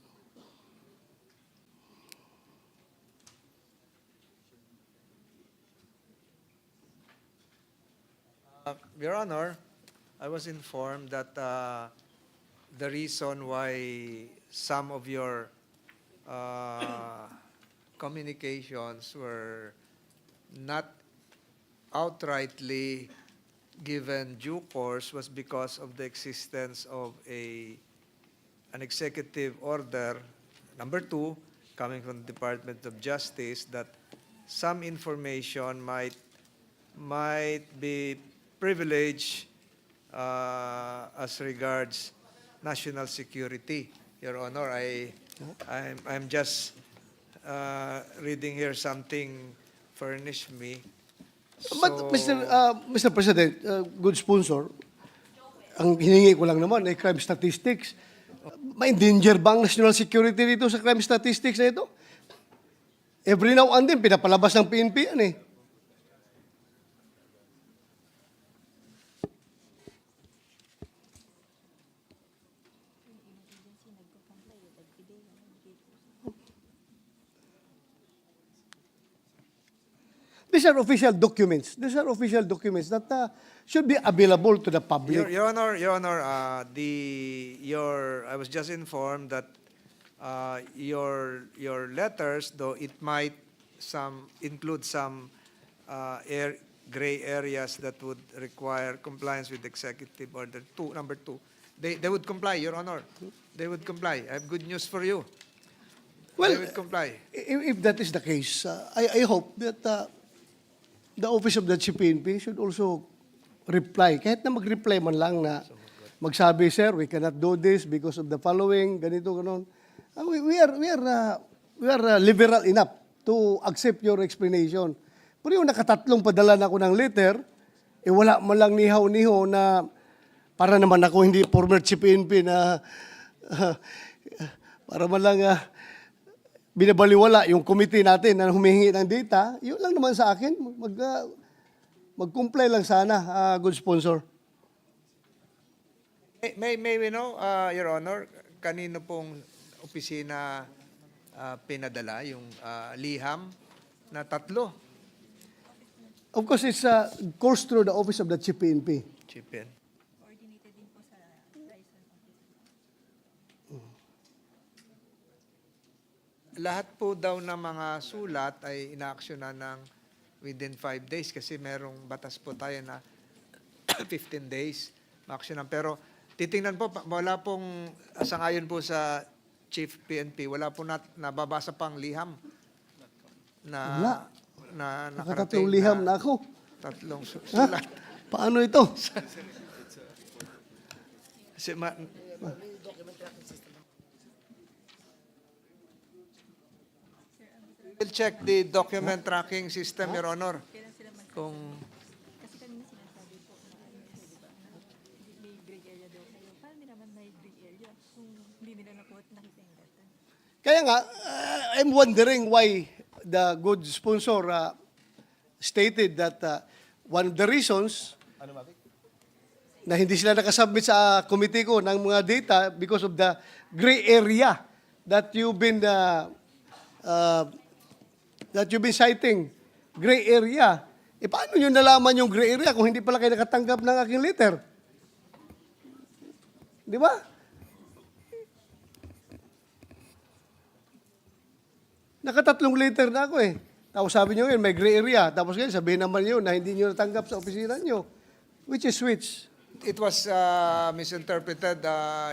Your Honor, I was informed that the reason why some of your communications were not outrightly given due course was because of the existence of an executive order, number 2, coming from the Department of Justice, that some information might be privileged as regards national security. Your Honor, I'm just reading here something furnished me. But Mr. President, good sponsor, ang hiningi ko lang naman ay crime statistics. Ma-endanger ba ang national security dito sa crime statistics na ito? Every now and then, pinapalabas ng PNP yan eh. These are official documents. These are official documents that should be available to the public. Your Honor, I was just informed that your letters, though it might include some gray areas that would require compliance with Executive Order number 2, they would comply, Your Honor. They would comply. I have good news for you. Well, they would comply. If that is the case, I hope that the Office of the PNP should also reply. Kahit na mag-reply man lang na magsabi, sir, we cannot do this because of the following, ganito, ganon. We are liberal enough to accept your explanation. Pero yung nakatatlong padala na ako ng letter, wala man lang nihaw-niho na para naman ako hindi former PNP na para man lang binabaliwala yung committee natin na humihingi ng data, yun lang naman sa akin. Mag-comply lang sana, good sponsor. May we know, Your Honor, kanino pong opisina pinadala yung liham na 3? Of course, it's course through the Office of the Chief PNP. Chief PN. Lahat po daw ng mga sulat ay inaaksyonan ng within 5 days kasi merong batas po tayo na 15 days maaksyonan. Pero titingnan po, wala pong, sangayon po sa Chief PNP, wala po nababasa pang liham na Wala. na Nakatatlong nakarating liham na ako. tatlong Ha? sulat. Paano ito? Si We'll check the document tracking system, Your Honor. Kung Kaya nga, I'm wondering why the good sponsor stated that one of the reasons na hindi sila nakasubmit sa committee ko ng mga data because of the gray area that you've been citing. Gray area. E paano nyo nalaman yung gray area kung hindi pala kayo nakatanggap ng aking letter? Di ba? Nakatatlong letter na ako eh. Tapos sabi nyo yun, may gray area. Tapos ngayon, sabihin naman yun na hindi nyo natanggap sa opisina nyo. Which is which? it was misinterpreted,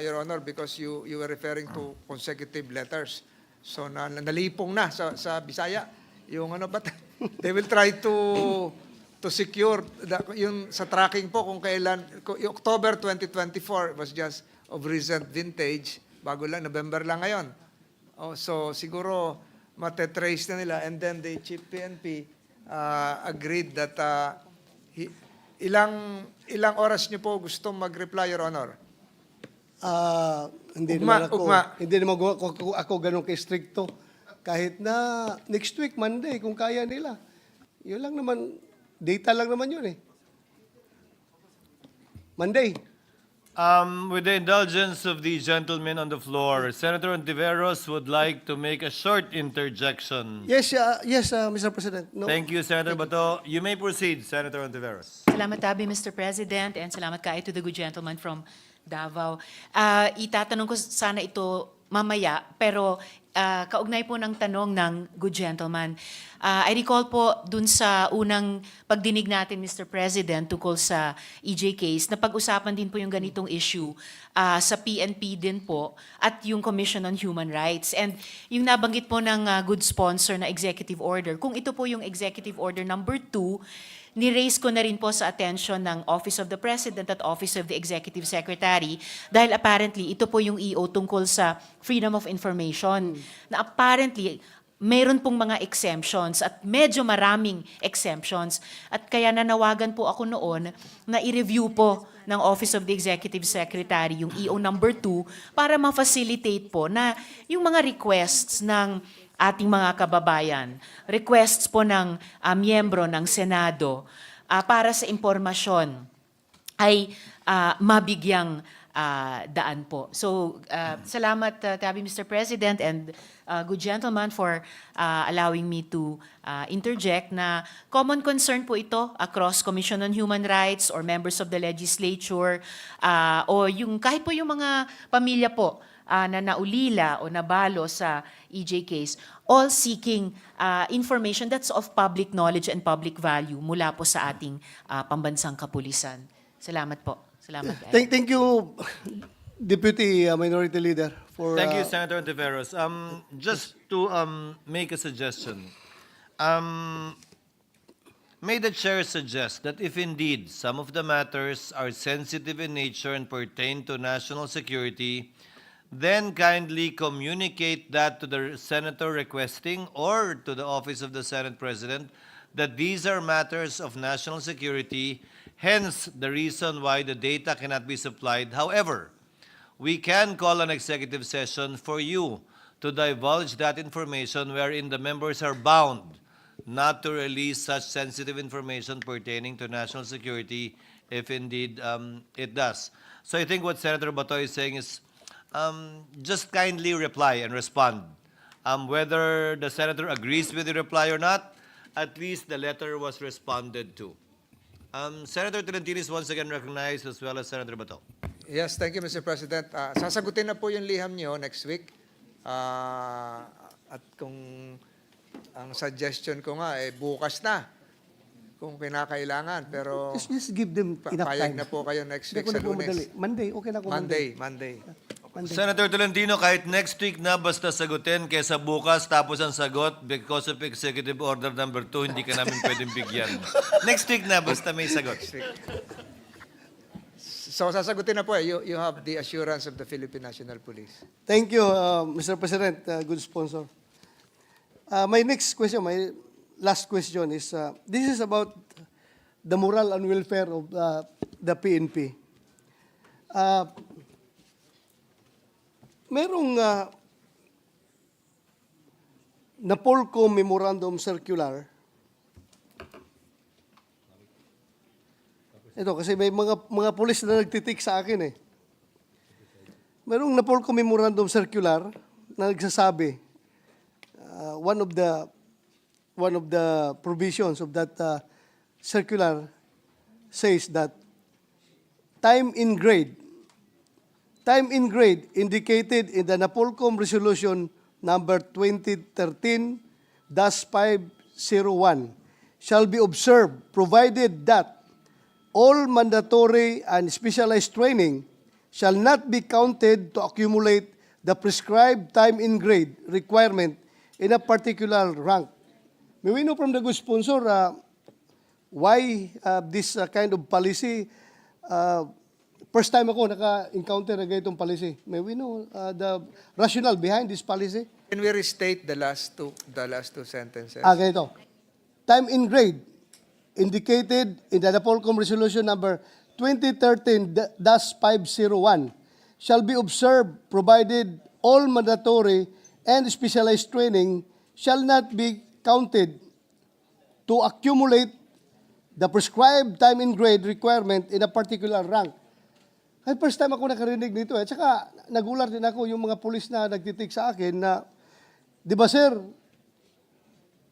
Your Honor, because you were referring to consecutive letters. So nalipong na sa Bisaya. Yung ano ba? They will try to secure yung sa tracking po kung kailan yung October 2024 was just of recent vintage, bago lang November lang ngayon. Oh, so siguro matetrace na nila, and then the Chief PNP agreed that ilang oras niyo po gusto mag-reply, Your Honor? Hindi Ugma, naman ako, ugma. hindi naman ako ganun ka-stricto. Kahit na next week, Monday, kung kaya nila. Yun lang naman, data lang naman yun eh. Monday. With the indulgence of the gentleman on the floor, Senator Ontiveros would like to make a short interjection. Yes, Mr. President. No. Thank you, Senator Bato. You may proceed, Senator Ontiveros. Salamat tabi, Mr. President, and salamat kayo to the good gentleman from Davao. Itatanong ko sana ito mamaya, pero kaugnay po ng tanong ng good gentleman. I recall po dun sa unang pagdinig natin, Mr. President, tungkol sa EJ case, na pag-usapan din po yung ganitong issue sa PNP din po at yung Commission on Human Rights. And yung nabanggit po ng good sponsor na executive order, kung ito po yung executive order number 2, ni-raise ko na rin po sa attention ng Office of the President at Office of the Executive Secretary dahil apparently ito po yung EO tungkol sa freedom of information na apparently mayroon pong mga exemptions at medyo maraming exemptions at kaya nanawagan po ako noon na i-review po ng Office of the Executive Secretary yung EO number 2 para ma-facilitate po na yung mga requests ng ating mga kababayan, requests po ng miyembro ng Senado para sa impormasyon ay mabigyang daan po. So, salamat tabi Mr. President and good gentleman for allowing me to interject na common concern po ito across Commission on Human Rights or members of the legislature o yung kahit po yung mga pamilya po na naulila o nabalo sa EJ case, all seeking information that's of public knowledge and public value mula po sa ating pambansang kapulisan. Salamat po. Salamat. Thank you, Deputy Minority Leader. Thank you, Senator Ontiveros. Just to make a suggestion, may the chair suggest that if indeed some of the matters are sensitive in nature and pertain to national security, then kindly communicate that to the senator requesting or to the office of the Senate President that these are matters of national security, hence the reason why the data cannot be supplied. However, we can call an executive session for you to divulge that information wherein the members are bound not to release such sensitive information pertaining to national security if indeed it does. So I think what Senator Bato is saying is just kindly reply and respond. Whether the senator agrees with the reply or not, at least the letter was responded to. Senator Tolentino is once again recognized as well as Senator Bato. Yes, thank you, Mr. President. Sasagutin na po yung liham niyo next week. At kung ang suggestion ko nga, bukas na kung kinakailangan. Pero Just give them enough payag time. na po kayo next Hindi week ko sa na po madali. Lunes. Monday, okay na ako Monday. Senator Tolentino, kahit next week na basta sagutin kaysa bukas tapos ang sagot because of Executive Order number 2, hindi ka namin pwedeng bigyan. Next week na basta may sagot. So sasagutin na po you have the assurance of the Philippine National Police. Thank you, Mr. President, good sponsor. My next question, my last question is, this is about the moral and welfare of the PNP. Merong Napolcom Memorandum Circular. Ito, kasi may mga pulis na nagtitik sa akin eh. Merong Napolcom Memorandum Circular na nagsasabi, one of the provisions of that circular says that time in grade indicated in the Napolcom Resolution number 2013-501 shall be observed provided that all mandatory and specialized training shall not be counted to accumulate the prescribed time in grade requirement in a particular rank. May we know from the good sponsor why this kind of policy, first time ako naka-encounter na ganitong policy. May we know the rationale behind this policy? Can we restate the last two sentences? Ganito. Time in grade indicated in the Napolcom Resolution number 2013-501 shall be observed provided all mandatory and specialized training shall not be counted to accumulate the prescribed time in grade requirement in a particular rank. Ay, first time ako nakarinig nito. At saka, nagulat din ako yung mga pulis na nagtitik sa akin na, di ba sir,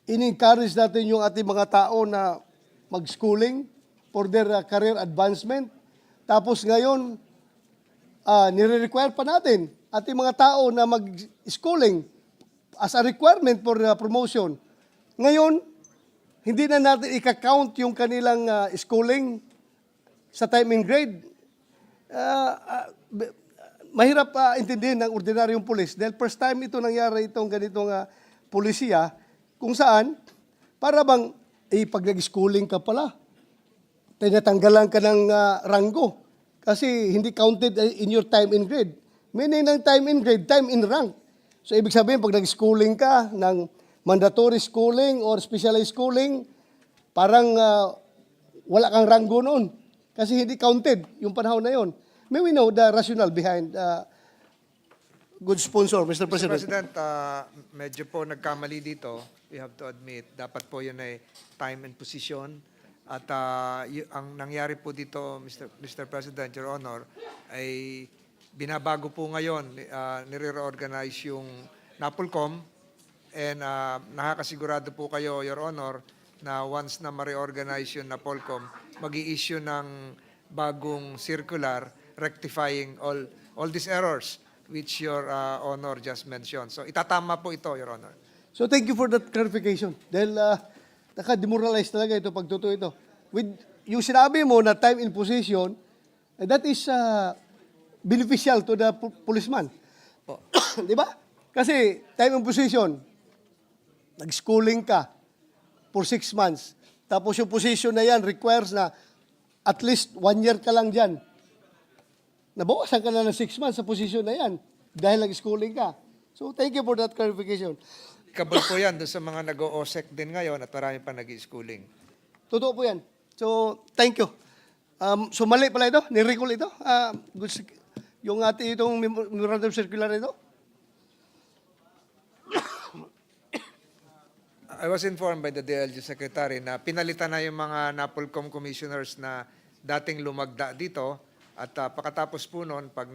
in-encourage natin yung ating mga tao na mag-schooling for their career advancement. Tapos ngayon, nire-require pa natin ating mga tao na mag-schooling as a requirement for promotion. Ngayon, hindi na natin i-count yung kanilang schooling sa time in grade. Mahirap intindihin ng ordinaryong pulis dahil first time ito nangyari itong ganitong pulisiya kung saan para bang pag nag-schooling ka pala, tinatanggalan ka ng ranggo kasi hindi counted in your time in grade. Meaning ng time in grade, time in rank. So ibig sabihin pag nag-schooling ka ng mandatory schooling or specialized schooling, parang wala kang ranggo noon kasi hindi counted yung panahon na yon. May we know the rationale behind good sponsor, Mr. President? Mr. President, medyo po nagkamali dito. We have to admit, dapat po yun ay time and position. At ang nangyari po dito, Mr. President, Your Honor, ay binabago po ngayon, nire-reorganize yung Napolcom. And nakakasigurado po kayo, Your Honor, na once na ma-reorganize yung Napolcom, mag-i-issue ng bagong circular rectifying all these errors which Your Honor just mentioned. So itatama po ito, Your Honor. So thank you for that clarification. Dahil naka-demoralize talaga ito pag totoo ito. With yung sinabi mo na time in position, that is beneficial to the policeman. Di ba? Kasi time in position, nag-schooling ka for 6 months. Tapos yung position na yan requires na at least 1 year ka lang dyan. Nabawasan ka na ng 6 months sa position na yan dahil nag-schooling ka. So thank you for that clarification. Kabal po yan doon sa mga nag-o-OSEC din ngayon at marami pa nag-schooling. Totoo po yan. So thank you. So mali pala ito? Ni-recall ito? Yung ating itong memorandum circular ito? I was informed by the DLG Secretary na pinalitan na yung mga Napolcom commissioners na dating lumagda dito at pagkatapos po noon, pag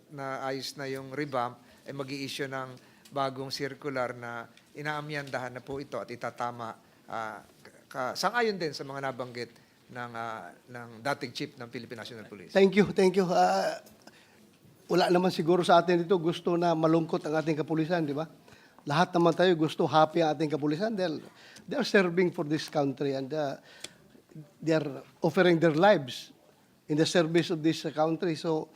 naayos na yung revamp, ay mag-i-issue ng bagong circular na inaamyandahan na po ito at itatama sang-ayon din sa mga nabanggit ng dating chief ng Philippine National Police. Thank you, thank you. Wala naman siguro sa atin dito gusto na malungkot ang ating kapulisan, di ba? Lahat naman tayo gusto happy ang ating kapulisan dahil they are serving for this country and they are offering their lives in the service of this country. So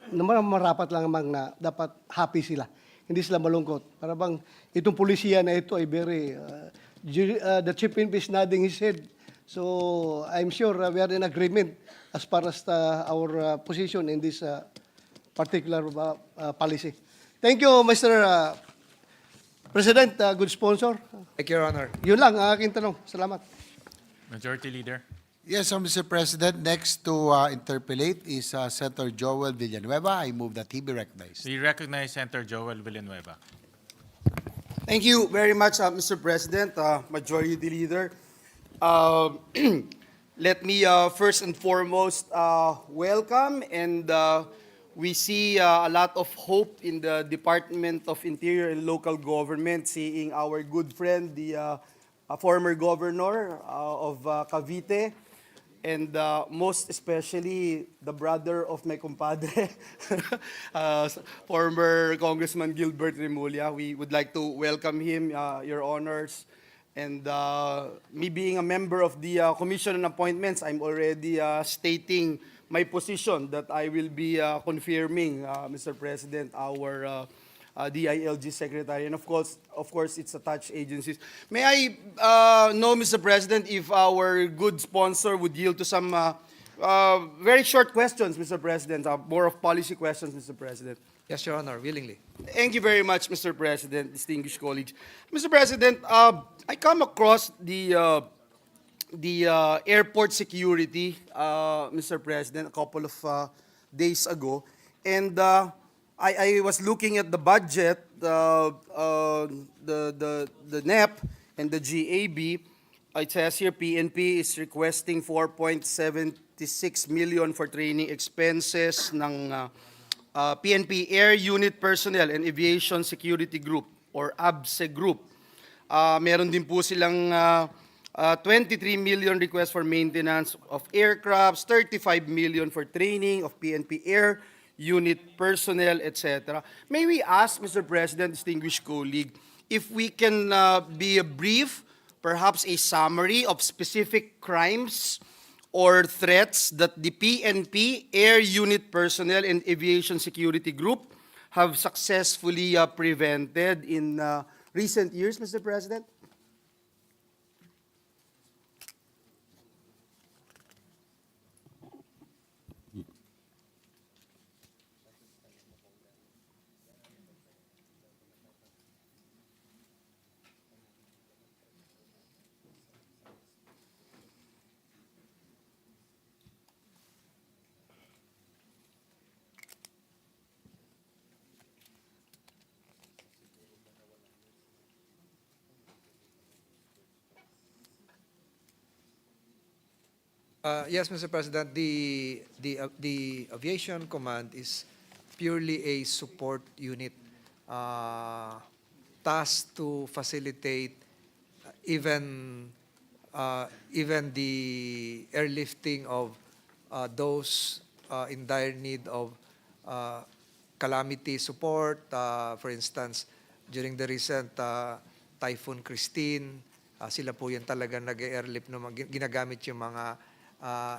naman marapat lang naman na dapat happy sila. Hindi sila malungkot. Para bang itong pulisiya na ito ay very, the chief PNP is nodding his head. So I'm sure we are in agreement as far as our position in this particular policy. Thank you, Mr. President, good sponsor. Thank you, Your Honor. Yun lang ang aking tanong. Salamat. Majority Leader. Yes, Mr. President, next to interpellate is Senator Joel Villanueva. I move that he be recognized. We recognize Senator Joel Villanueva. Thank you very much, Mr. President, Majority Leader. Let me first and foremost welcome, and we see a lot of hope in the Department of Interior and Local Government, seeing our good friend, the former governor of Cavite, and most especially the brother of my compadre, former Congressman Gilbert Remulla. We would like to welcome him, Your Honors. And me being a member of the Commission on Appointments, I'm already stating my position that I will be confirming, Mr. President, our DILG Secretary, and of course, it's attached agencies. May I know, Mr. President, if our good sponsor would yield to some very short questions, Mr. President, more of policy questions, Mr. President. Yes, Your Honor, willingly. Thank you very much, Mr. President, distinguished colleagues. Mr. President, I come across the airport security, Mr. President, a couple of days ago, and I was looking at the budget, the NEP and the GAB. It says here PNP is requesting 4.76 million for training expenses ng PNP Air Unit Personnel and Aviation Security Group or ABSE Group. Meron din po silang 23 million requests for maintenance of aircrafts, 35 million for training of PNP Air Unit personnel, etc. May we ask, Mr. President, distinguished colleague, if we can be brief, perhaps a summary of specific crimes or threats that the PNP Air Unit Personnel and Aviation Security Group have successfully prevented in recent years, Mr. President? Yes, Mr. President, the Aviation Command is purely a support unit tasked to facilitate even the airlifting of those in dire need of calamity support. For instance, during the recent Typhoon Christine, sila po yan talaga nag-airlift, ginagamit yung mga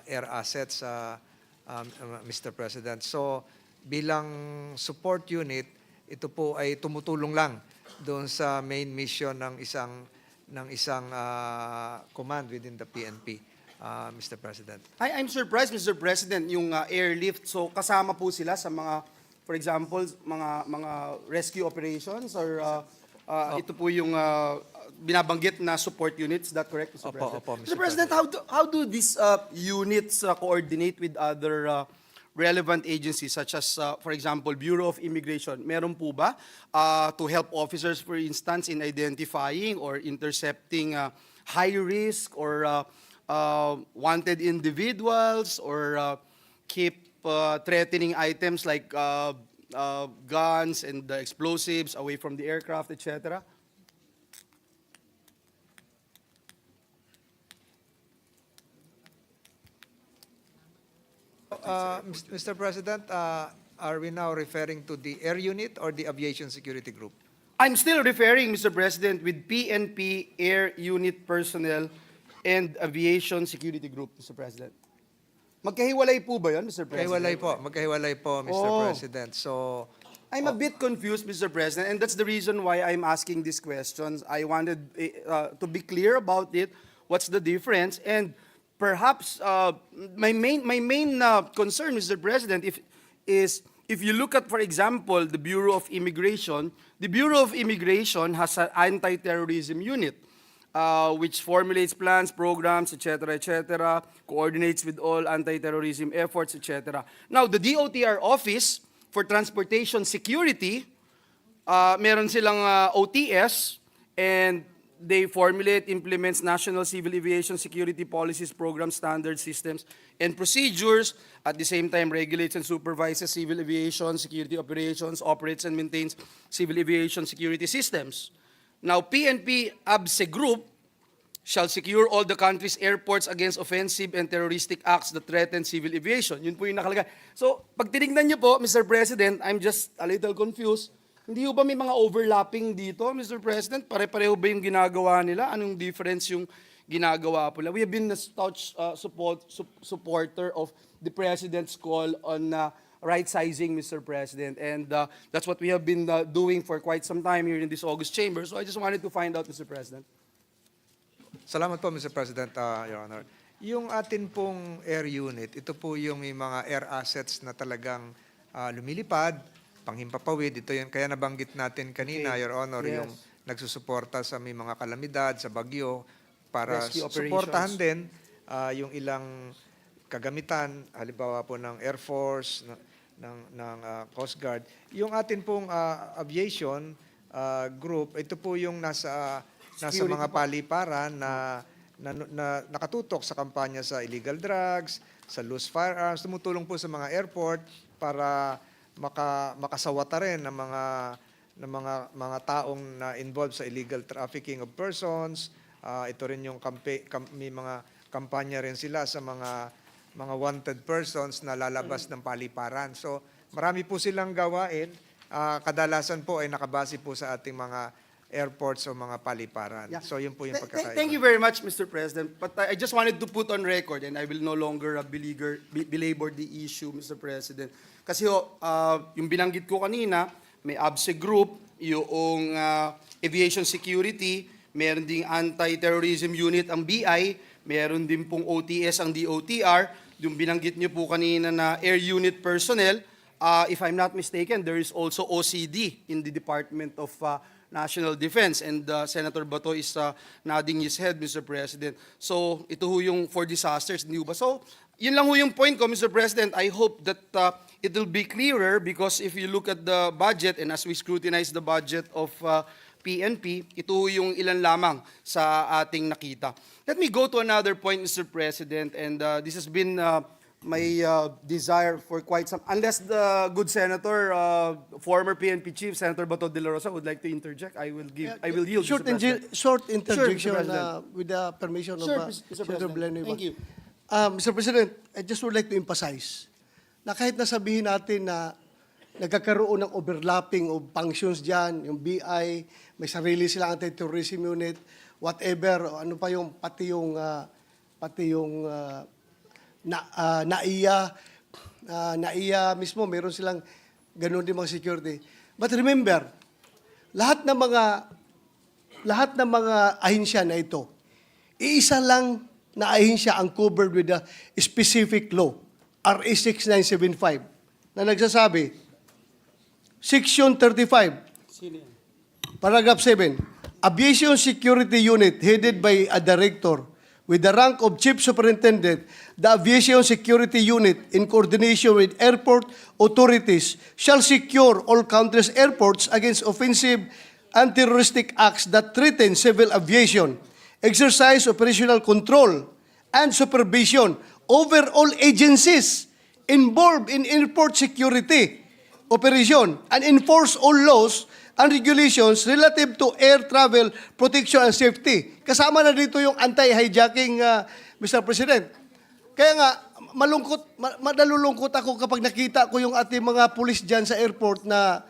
air assets, Mr. President. So, bilang support unit, ito po ay tumutulong lang doon sa main mission ng isang command within the PNP, Mr. President. I'm surprised, Mr. President, yung airlift. So, kasama po sila sa mga, for example, mga rescue operations or ito po yung binabanggit na support units. Is that correct, Mr. President? Opo, Mr. President, how do these units coordinate with other relevant agencies such as, for example, Bureau of Immigration? Meron po ba to help officers, for instance, in identifying or intercepting high risk or wanted individuals or keep threatening items like guns and explosives away from the aircraft, etc.? Mr. President, are we now referring to the air unit or the aviation security group? I'm still referring, Mr. President, with PNP Air Unit Personnel and Aviation Security Group, Mr. President. Magkahiwalay po ba yun, Mr. President? Magkahiwalay po, Mr. Oh. President. So, I'm a bit confused, Mr. President, and that's the reason why I'm asking these questions. I wanted to be clear about it. What's the difference? And perhaps my main concern, Mr. President, if you look at, for example, the Bureau of Immigration has an anti-terrorism unit, which formulates plans, programs, etc., coordinates with all anti-terrorism efforts, etc. Now, the DOTR office for Transportation Security, meron silang OTS, and they formulate, implements national civil aviation security policies, programs, standards, systems, and procedures. At the same time, regulates and supervises civil aviation security operations, operates and maintains civil aviation security systems. Now, PNP ABSE Group shall secure all the country's airports against offensive and terroristic acts that threaten civil aviation. Yun po yung nakalagay. So, pag tinignan niyo po, Mr. President, I'm just a little confused. Hindi ho ba may mga overlapping dito, Mr. President? Pare-pareho ba yung ginagawa nila? Anong difference yung ginagawa po nila? We have been a staunch supporter of the President's call on right-sizing, Mr. President. And that's what we have been doing for quite some time here in this August chamber. So I just wanted to find out, Mr. President. salamat po, Mr. President, Your Honor. Yung atin pong air unit, ito po yung may mga air assets na talagang lumilipad, panghimpapawid. Ito yung kaya nabanggit natin kanina, Okay. Your Honor, Yes. yung nagsusuporta sa may mga kalamidad, sa bagyo, para Rescue operations. suportahan din yung ilang kagamitan, halimbawa po ng Air Force, ng Coast Guard. Yung atin pong aviation group, ito po yung nasa mga paliparan na nakatutok sa kampanya sa illegal drugs, sa loose firearms, tumutulong po sa mga airport para makasawata rin ng mga taong na involved sa illegal trafficking of persons. Ito rin yung may mga kampanya rin sila sa mga wanted persons na lalabas ng paliparan. So marami po silang gawain. Kadalasan po ay nakabase po sa ating mga airports o mga paliparan. Yeah. So yun po yung pagkakaiba. Thank you very much, Mr. President. But I just wanted to put on record, and I will no longer belabor the issue, Mr. President. Kasi yung binanggit ko kanina, may ABSE Group, yung Aviation Security, meron ding Anti-Terrorism Unit ang BI, meron din pong OTS ang DOTR, yung binanggit niyo po kanina na Air Unit Personnel. If I'm not mistaken, there is also OCD in the Department of National Defense, and Senator Bato is nodding his head, Mr. President. So ito ho yung for disasters, hindi ho ba? So yun lang ho yung point ko, Mr. President. I hope that it will be clearer, because if you look at the budget and as we scrutinize the budget of PNP, ito ho yung ilan lamang sa ating nakita. Let me go to another point, Mr. President, and this has been my desire for quite some, unless the good senator, former PNP chief, Senator Bato de la Rosa, would like to interject, I will yield, Short, Mr. President. short interjection Mr. President. with the permission Sure, of Mr. Senator President. Villanueva. Thank you. Mr. President, I just would like to emphasize na kahit nasabihin natin na nagkakaroon ng overlapping of functions dyan, yung BI, may sarili silang anti-terrorism unit, whatever, ano pa yung, pati yung NAIA mismo, meron silang ganun din mga security. But remember, lahat ng mga ahensya na ito, iisa lang na ahensya ang covered with the specific law, RA 6975, na nagsasabi, Section 35, Paragraph 7, Aviation Security Unit headed by a director with the rank of Chief Superintendent, the Aviation Security Unit, in coordination with airport authorities, shall secure all countries' airports against offensive and terroristic acts that threaten civil aviation, exercise operational control and supervision over all agencies involved in airport security operation, and enforce all laws and regulations relative to air travel protection and safety. Kasama na dito yung anti-hijacking, Mr. President. Kaya nga, nalulungkot ako kapag nakita ko yung ating mga pulis dyan sa airport na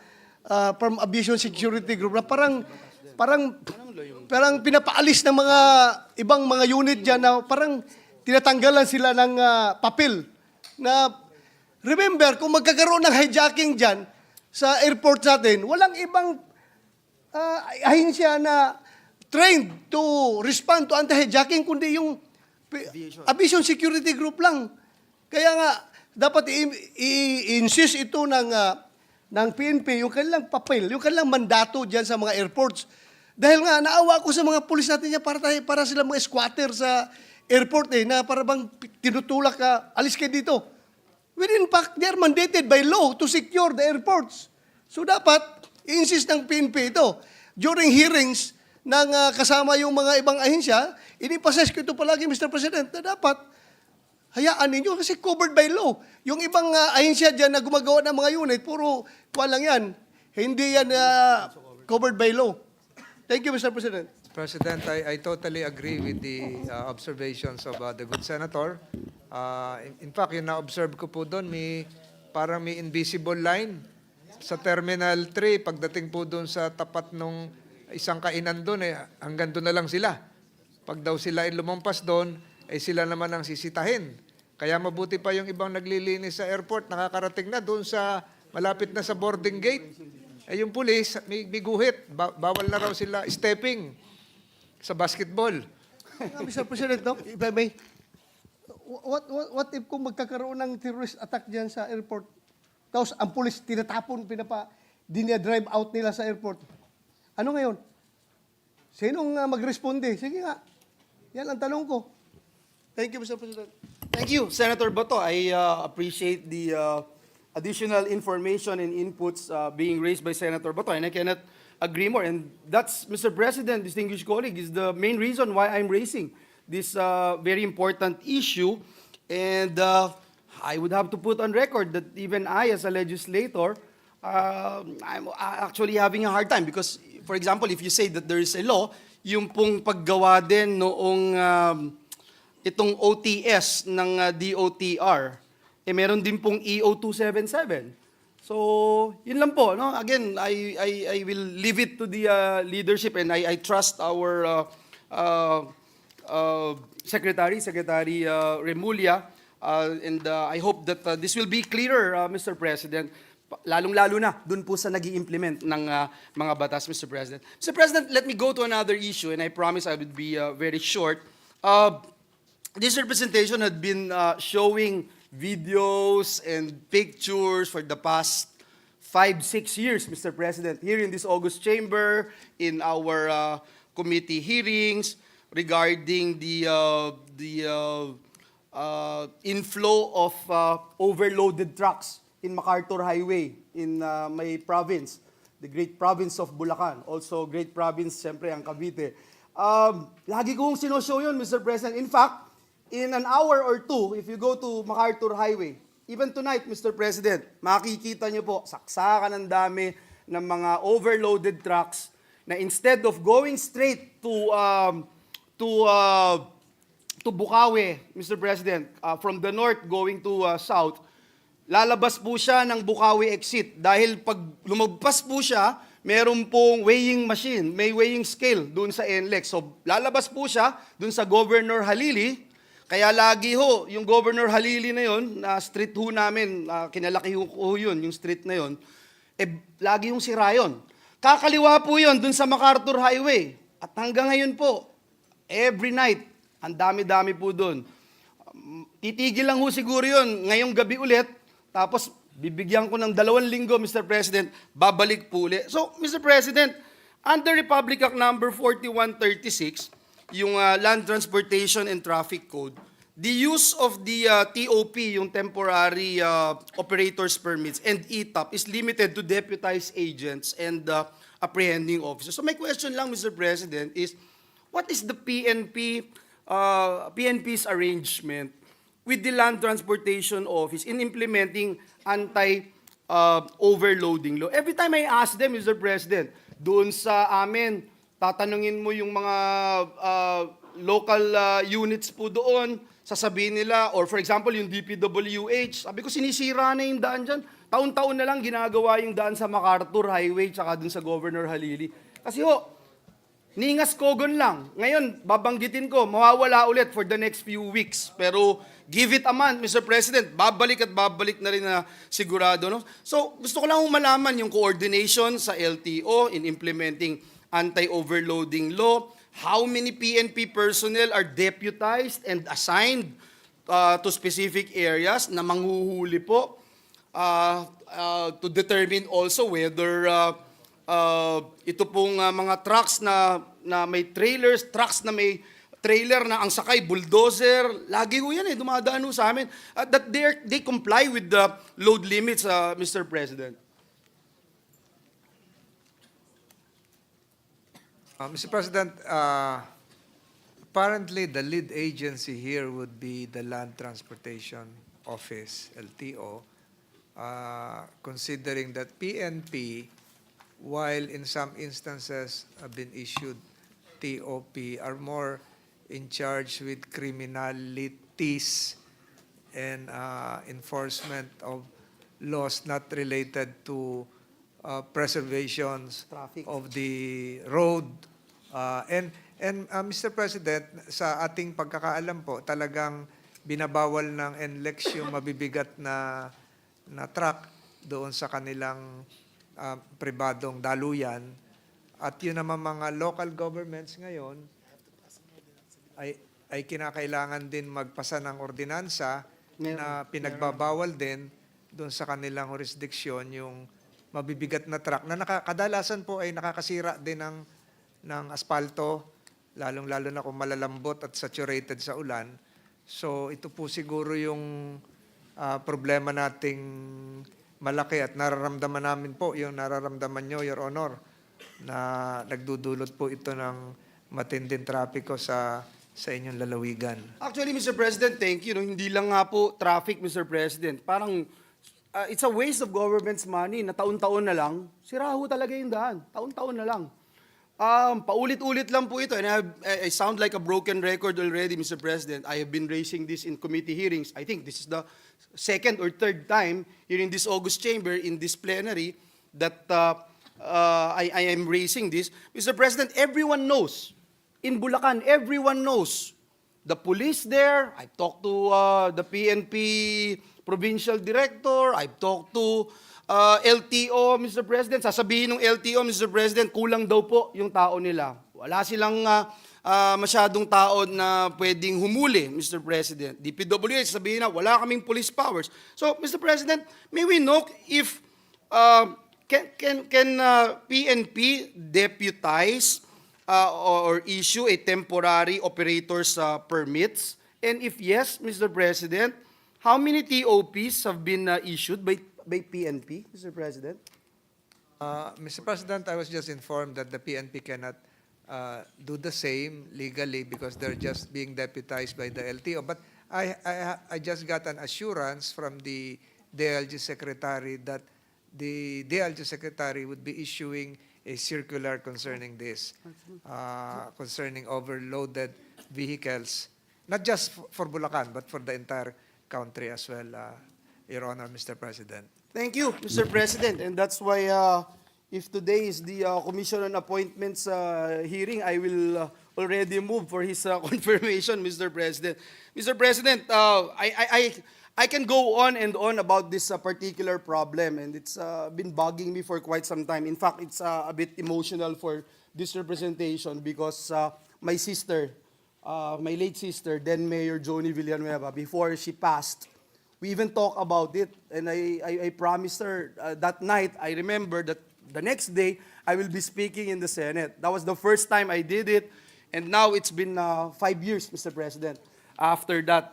from Aviation Security Group na parang pinapaalis ng mga ibang mga unit dyan na parang tinatanggalan sila ng papel na, remember, kung magkakaroon ng hijacking dyan sa airport natin, walang ibang ahensya na trained to respond to anti-hijacking, kundi yung Aviation Security Group lang. Kaya nga, dapat i-insist ito ng PNP, yung kanilang papel, yung kanilang mandato dyan sa mga airports. Dahil nga, naawa ko sa mga pulis natin niya para sila mga squatter sa airport na para bang tinutulak ka, alis kayo dito. When in fact, they are mandated by law to secure the airports. So dapat, i-insist ng PNP ito. During hearings ng kasama yung mga ibang ahensya, inipases ko ito palagi, Mr. President, na dapat hayaan ninyo kasi covered by law. Yung ibang ahensya dyan na gumagawa ng mga unit, puro lang yan. Hindi yan covered by law. Thank you, Mr. President. President, I totally agree with the observations of the good senator. In fact, yung na-observe ko po doon, parang may invisible line sa Terminal 3. Pagdating po doon sa tapat nung isang kainan doon, hanggang doon na lang sila. Pag daw sila ay lumampas doon, sila naman ang sisitahin. Kaya mabuti pa yung ibang naglilinis sa airport, nakakarating na doon sa malapit na sa boarding gate. Yung pulis, may guhit. Bawal na raw sila stepping sa basketball. Mr. President, no? If I may, what if kung magkakaroon ng terrorist attack dyan sa airport, tapos ang pulis tinatapon, drive out nila sa airport. Ano ngayon? Sinong mag-responde? Sige nga. Yan ang tanong ko. Thank you, Mr. President. Thank you, Senator Bato. I appreciate the additional information and inputs being raised by Senator Bato, and I cannot agree more. And that's, Mr. President, distinguished colleague, is the main reason why I'm raising this very important issue. And I would have to put on record that even I, as a legislator, I'm actually having a hard time because, for example, if you say that there is a law, yung pong paggawa din noong itong OTS ng DOTR, meron din pong EO 277. So, yun lang po, no? Again, I will leave it to the leadership, and I trust our Secretary Remulla, and I hope that this will be clearer, Mr. President, lalong-lalo na dun po sa nag-i-implement ng mga batas, Mr. President. Mr. President, let me go to another issue, and I promise I would be very short. This representation had been showing videos and pictures for the past 5-6 years, Mr. President, here in this August chamber, in our committee hearings regarding the inflow of overloaded trucks in MacArthur Highway in my province, the great province of Bulacan, also great province, siyempre, ang Cavite. Lagi kong sinoshow yun, Mr. President. In fact, in an hour or two, if you go to MacArthur Highway, even tonight, Mr. President, makikita nyo po, saksakan ng dami ng mga overloaded trucks na instead of going straight to Bukawi, Mr. President, from the north going to south, lalabas po siya ng Bukawi exit dahil pag lumagpas po siya, meron pong weighing machine, may weighing scale doon sa NLEX. So lalabas po siya doon sa Governor Halili. Kaya lagi ho, yung Governor Halili na yon, na street ho namin, kinalaki ho yun, yung street na yon, lagi yung sira yun. Kakaliwa po yun dun sa MacArthur Highway. At hanggang ngayon po, every night, ang dami-dami po dun. Titigil lang ho siguro yun ngayong gabi ulit, tapos bibigyan ko ng 2 linggo, Mr. President, babalik po ulit. So, Mr. President, under Republic Act number 4136, yung Land Transportation and Traffic Code, the use of the TOP, yung Temporary Operators Permits, and ETOP is limited to deputized agents and apprehending officers. So my question lang, Mr. President, is what is the PNP's arrangement with the Land Transportation Office in implementing anti-overloading law? Every time I ask them, Mr. President, doon sa amin, tatanungin mo yung mga local units po doon, sasabihin nila, or for example, yung DPWH, sabi ko, sinisira na yung daan dyan. Taon-taon na lang ginagawa yung daan sa MacArthur Highway tsaka dun sa Governor Halili. Kasi ho, Ningas Kogon lang. Ngayon, babanggitin ko, mawawala ulit for the next few weeks. Pero give it a month, Mr. President, babalik at babalik na rin na sigurado. No? So gusto ko lang malaman yung coordination sa LTO in implementing anti-overloading law. How many PNP personnel are deputized and assigned to specific areas na manghuhuli po to determine also whether ito pong mga trucks na may trailers, trucks na may trailer na ang sakay bulldozer, lagi ho yan dumadaan ho sa amin, that they comply with the load limits, Mr. President. Mr. President, apparently the lead agency here would be the Land Transportation Office, LTO, considering that PNP, while in some instances have been issued TOP, are more in charge with criminalities and enforcement of laws not related to preservations of the road. Mr. President, sa ating pagkakaalam po, talagang binabawal ng NLEX yung mabibigat na truck doon sa kanilang pribadong daluyan. At yun naman mga local governments ngayon ay kinakailangan din magpasa ng ordinansa na pinagbabawal din doon sa kanilang jurisdiction yung mabibigat na truck na kadalasan po ay nakakasira din ng asfalto, lalong-lalo na kung malalambot at saturated sa ulan. So ito po siguro yung problema nating malaki at nararamdaman namin po, yung nararamdaman nyo, Your Honor, na nagdudulot po ito ng matinding trapiko sa inyong lalawigan. Actually, Mr. President, thank you. No, hindi lang nga po traffic, Mr. President. Parang it's a waste of government's money na taon-taon na lang. Sira ho talaga yung daan. Taon-taon na lang. Paulit-ulit lang po ito. And I sound like a broken record already, Mr. President. I have been raising this in committee hearings. I think this is the second or third time here in this August chamber, in this plenary, that I am raising this. Mr. President, everyone knows. In Bulacan, everyone knows. The police there, I've talked to the PNP provincial director, I've talked to LTO, Mr. President. Sasabihin ng LTO, Mr. President, kulang daw po yung tao nila. Wala silang masyadong tao na pwedeng humuli, Mr. President. DPWH, sabihin na, wala kaming police powers. So, Mr. President, may we know if can PNP deputize or issue a temporary operator's permits? And if yes, Mr. President, how many TOPs have been issued by PNP, Mr. President? Mr. President, I was just informed that the PNP cannot do the same legally because they're just being deputized by the LTO. But I just got an assurance from the DLG Secretary that the DLG Secretary would be issuing a circular concerning this, concerning overloaded vehicles, not just for Bulacan, but for the entire country as well, Your Honor, Mr. President. Thank you, Mr. President. And that's why if today is the Commission on Appointments hearing, I will already move for his confirmation, Mr. President. Mr. President, I can go on and on about this particular problem, and it's been bugging me for quite some time. In fact, it's a bit emotional for this representation because my sister, my late sister, then Mayor Joni Villanueva, before she passed, we even talked about it, and I promised her that night, I remember that the next day, I will be speaking in the Senate. That was the first time I did it, and now it's been 5 years, Mr. President. After that,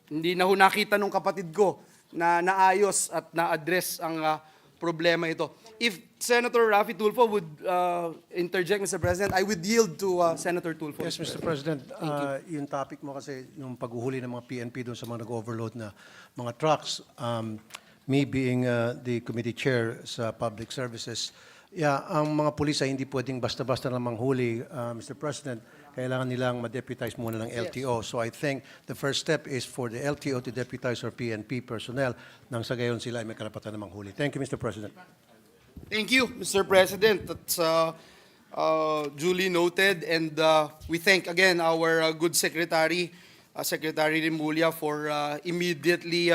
hindi na ho nakita nung kapatid ko na naayos at na-address ang problema ito. If Senator Raffy Tulfo would interject, Mr. President, I would yield to Senator Tulfo. Yes, Mr. President. Yung topic mo kasi, yung paghuhuli ng mga PNP doon sa mga nag-overload na mga trucks, me being the committee chair sa public services, ang mga pulis ay hindi pwedeng basta-basta lang manghuli, Mr. President. Kailangan nilang ma-deputize muna ng LTO. So I think the first step is for the LTO to deputize our PNP personnel nang sa gayon sila ay may karapatan na manghuli. Thank you, Mr. President. Thank you, Mr. President. That's duly noted, and we thank again our good secretary, Secretary Remulla, for immediately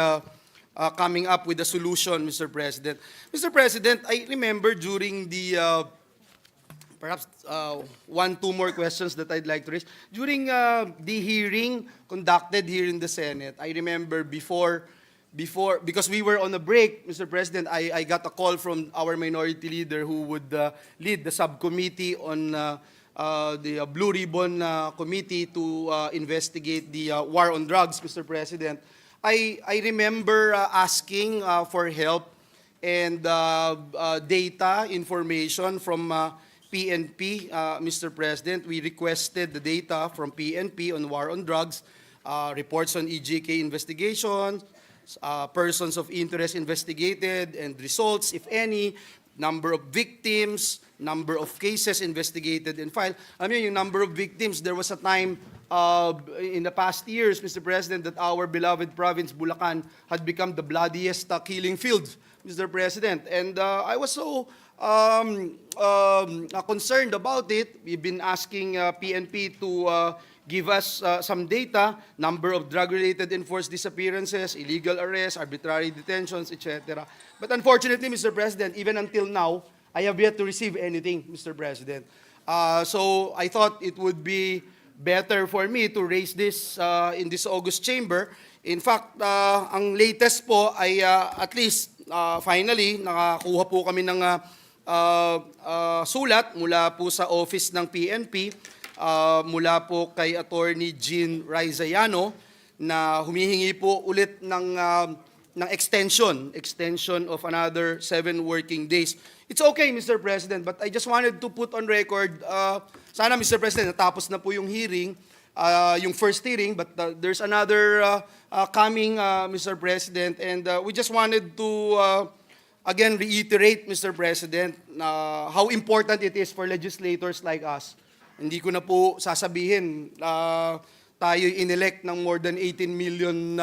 coming up with a solution, Mr. President. Mr. President, I remember during the perhaps two more questions that I'd like to raise. During the hearing conducted here in the Senate, I remember before, because we were on a break, Mr. President, I got a call from our minority leader who would lead the subcommittee on the Blue Ribbon Committee to investigate the war on drugs, Mr. President. I remember asking for help and data information from PNP, Mr. President. We requested the data from PNP on war on drugs, reports on EJK investigations, persons of interest investigated, and results, if any, number of victims, number of cases investigated and filed. I mean, yung number of victims, there was a time in the past years, Mr. President, that our beloved province, Bulacan, had become the bloodiest killing field, Mr. President. And I was so concerned about it. We've been asking PNP to give us some data, number of drug-related enforced disappearances, illegal arrests, arbitrary detentions, etc. But unfortunately, Mr. President, even until now, I have yet to receive anything, Mr. President. So I thought it would be better for me to raise this in this August chamber. In fact, ang latest po ay at least finally nakakuha po kami ng sulat mula po sa office ng PNP, mula po kay Attorney Jean Raizayano na humihingi po ulit ng extension of another 7 working days. It's okay, Mr. President, but I just wanted to put on record, sana, Mr. President, natapos na po yung hearing, yung first hearing, but there's another coming, Mr. President, and we just wanted to again reiterate, Mr. President, how important it is for legislators like us. Hindi ko na po sasabihin, tayo inelect ng more than 18 million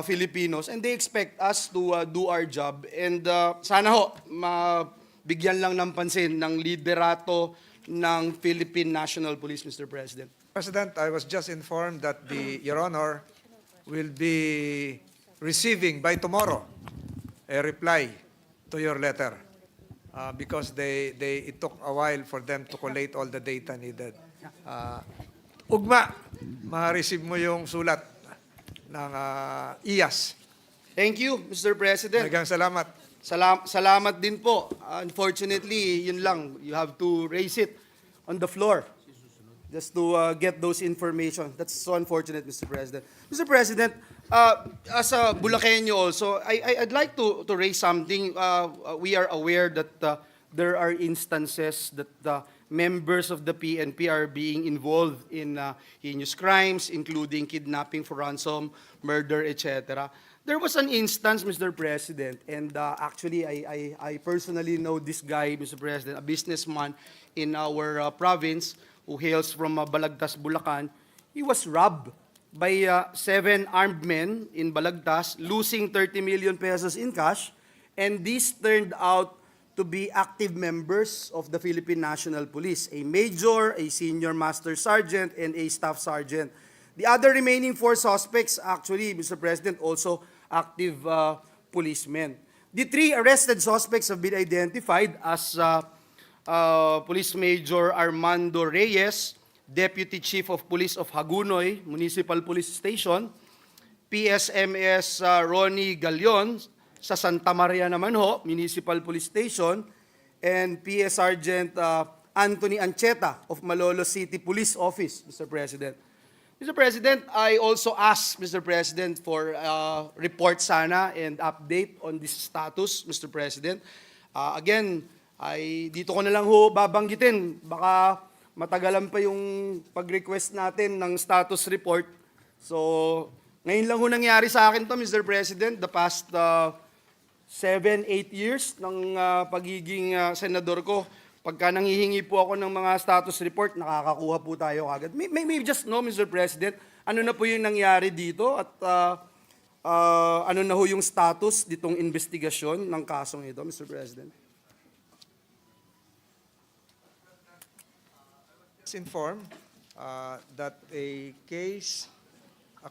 Filipinos, and they expect us to do our job. And sana ho, mabigyan lang ng pansin ng liderato ng Philippine National Police, Mr. President. President, I was just informed that Your Honor will be receiving by tomorrow a reply to your letter because it took a while for them to collate all the data needed. Ugma, ma-receive mo yung sulat ng IAS. Thank you, Mr. President. Magang salamat. Salamat din po. Unfortunately, yun lang. You have to raise it on the floor just to get those information. That's so unfortunate, Mr. President. Mr. President, as a Bulakenyo also, I'd like to raise something. We are aware that there are instances that members of the PNP are being involved in heinous crimes, including kidnapping for ransom, murder, etc. There was an instance, Mr. President, and actually I personally know this guy, Mr. President, a businessman in our province who hails from Balagtas, Bulacan. He was robbed by 7 armed men in Balagtas, losing 30 million pesos in cash, and these turned out to be active members of the Philippine National Police, a major, a senior master sergeant, and a staff sergeant. The other remaining 4 suspects, actually, Mr. President, also active policemen. The 3 arrested suspects have been identified as Police Major Armando Reyes, Deputy Chief of Police of Hagunoy Municipal Police Station, PSMS Ronnie Galion, sa Santa Maria naman ho, Municipal Police Station, and PS Sergeant Anthony Ancheta of Malolos City Police Office, Mr. President. Mr. President, I also asked, Mr. President, for report sana and update on this status, Mr. President. Again, dito ko na lang ho babanggitin, baka matagalan pa yung pag-request natin ng status report. So, ngayon lang ho nangyari sa akin to, Mr. President, the past 7-8 years ng pagiging senador ko. Pagka nanghihingi po ako ng mga status report, nakakakuha po tayo agad. Maybe just know, Mr. President, ano na po yung nangyari dito at ano na ho yung status ditong investigasyon ng kasong ito, Mr. President? informed that a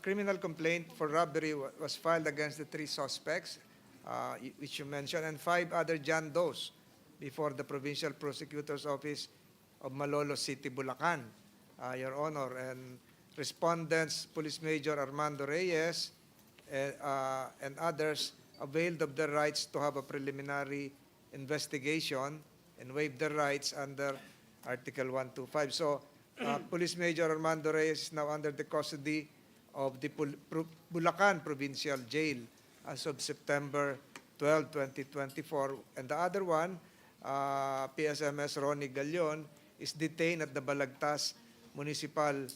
criminal complaint for robbery was filed against the 3 suspects, which you mentioned, and 5 other John Does before the Provincial Prosecutor's Office of Malolo City, Bulacan, Your Honor. And respondents, Police Major Armando Reyes, and others availed of their rights to have a preliminary investigation and waived their rights under Article 125. So, Police Major Armando Reyes is now under the custody of the Bulacan Provincial Jail as of September 12, 2024. And the other one, PSMS Ronnie Galion, is detained at the Balagtas Municipal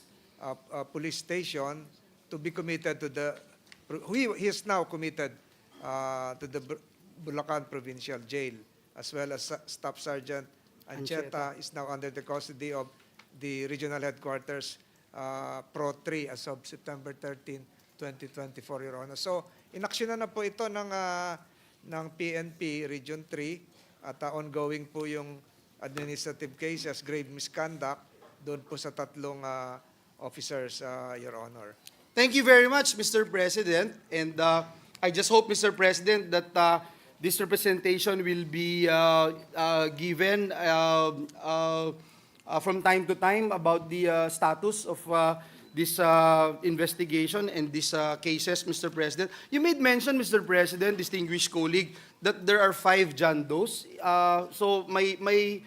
Police Station to be committed to the, he is now committed to the Bulacan Provincial Jail, as well as Staff Sergeant Ancheta is now under the custody of the Regional Headquarters Pro 3 as of September 13, 2024, Your Honor. So, inaksyonan na po ito ng PNP Region 3 at ongoing po yung administrative cases, grave misconduct, doon po sa 3 officers, Your Honor. Thank you very much, Mr. President. And I just hope, Mr. President, that this representation will be given from time to time about the status of this investigation and these cases, Mr. President. You made mention, Mr. President, distinguished colleague, that there are 5 John Does. So my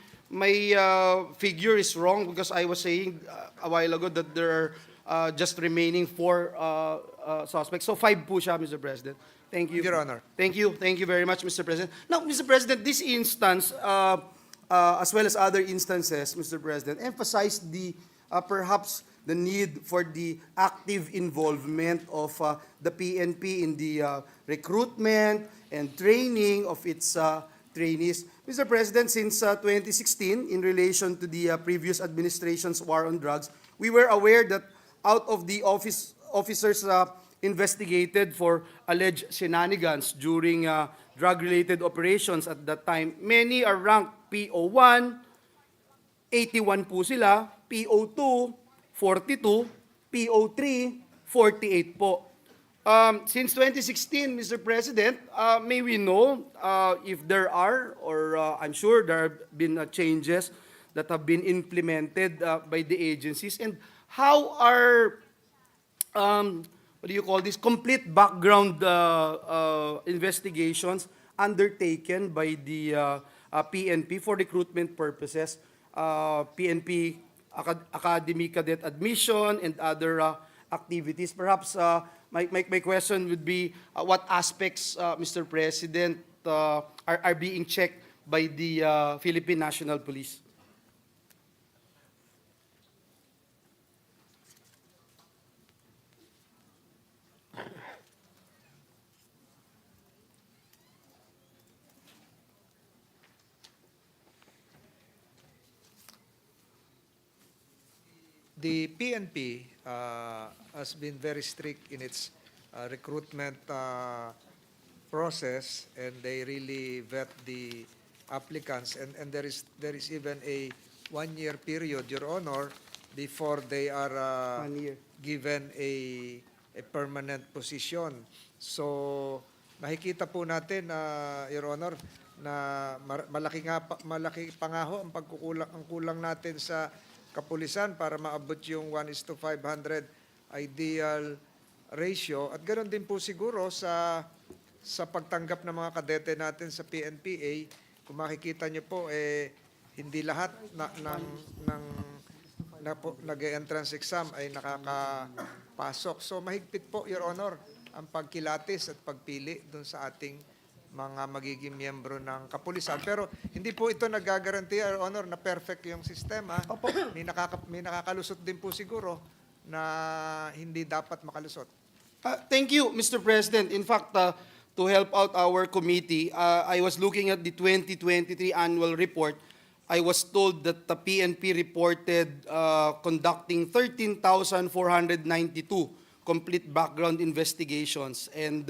figure is wrong because I was saying a while ago that there are just remaining 4 suspects. So 5 po siya, Mr. President. Thank you. Your Honor. Thank you. Thank you very much, Mr. President. Now, Mr. President, this instance, as well as other instances, Mr. President, emphasized the perhaps the need for the active involvement of the PNP in the recruitment and training of its trainees. Mr. President, since 2016, in relation to the previous administration's war on drugs, we were aware that out of the officers investigated for alleged shenanigans during drug-related operations at that time, many are ranked PO1, 81 po sila, PO2, 42, PO3, 48 po. Since 2016, Mr. President, may we know if there are, or I'm sure there have been changes that have been implemented by the agencies, and how are, what do you call this, complete background investigations undertaken by the PNP for recruitment purposes, PNP Academy Cadet Admission, and other activities. Perhaps my question would be what aspects, Mr. President, are being checked by the Philippine National Police? The PNP has been very strict in its recruitment process, and they really vet the applicants, and there is even a 1-year period, Your Honor, before they are 1 year. given a permanent position. So makikita po natin, Your Honor, na malaki pa nga ho ang kulang natin sa kapulisan para maabot yung 1:500 ideal ratio. At ganoon din po siguro sa pagtanggap ng mga kadete natin sa PNPA. Kung makikita niyo po, hindi lahat nag-entrance exam ay nakakapasok. So mahigpit po, Your Honor, ang pagkilatis at pagpili dun sa ating mga magiging miyembro ng kapulisan. Pero hindi po ito nagagarantiya, Your Honor, na perfect yung sistema. May nakakalusot din po siguro na hindi dapat makalusot. Thank you, Mr. President. In fact, to help out our committee, I was looking at the 2023 annual report. I was told that the PNP reported conducting 13,492 complete background investigations and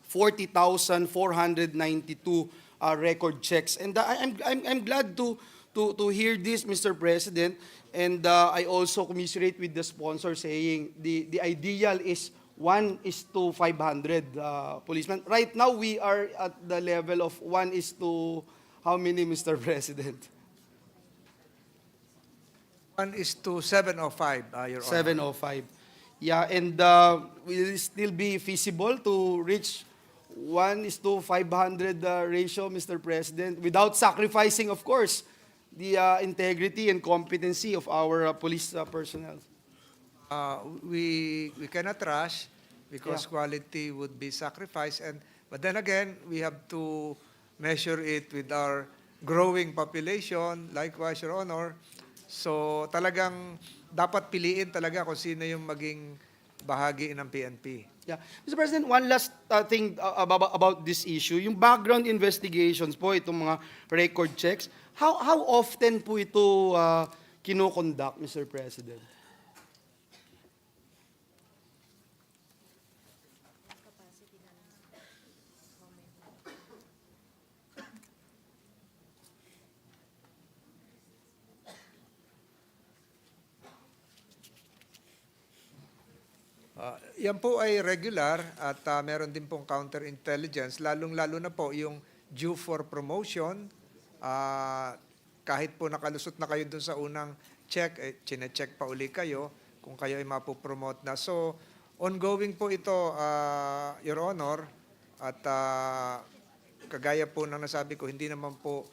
40,492 record checks. And I'm glad to to hear this, Mr. President, and I also commiserate with the sponsor saying the ideal is 1:500 policemen. Right now, we are at the level of 1:, how many, Mr. President? 1:705, Your Honor. 705. Yeah, and will it still be feasible to reach 1:500 ratio, Mr. President, without sacrificing, of course, the integrity and competency of our police personnel? We cannot rush because Yeah. quality would be sacrificed. But then again, we have to measure it with our growing population, likewise, Your Honor. So talagang dapat piliin talaga kung sino yung maging bahagi ng PNP. Yeah. Mr. President, one last thing about this issue. Yung background investigations po, itong mga record checks, how often po ito kinoconduct, Mr. President? Yan po ay regular at meron din pong counterintelligence, lalong-lalo na po yung due for promotion. Kahit po nakalusot na kayo dun sa unang check, chine-check pa uli kayo kung kayo ay mapopromote na. So, ongoing po ito, Your Honor, at kagaya po ng nasabi ko, hindi naman po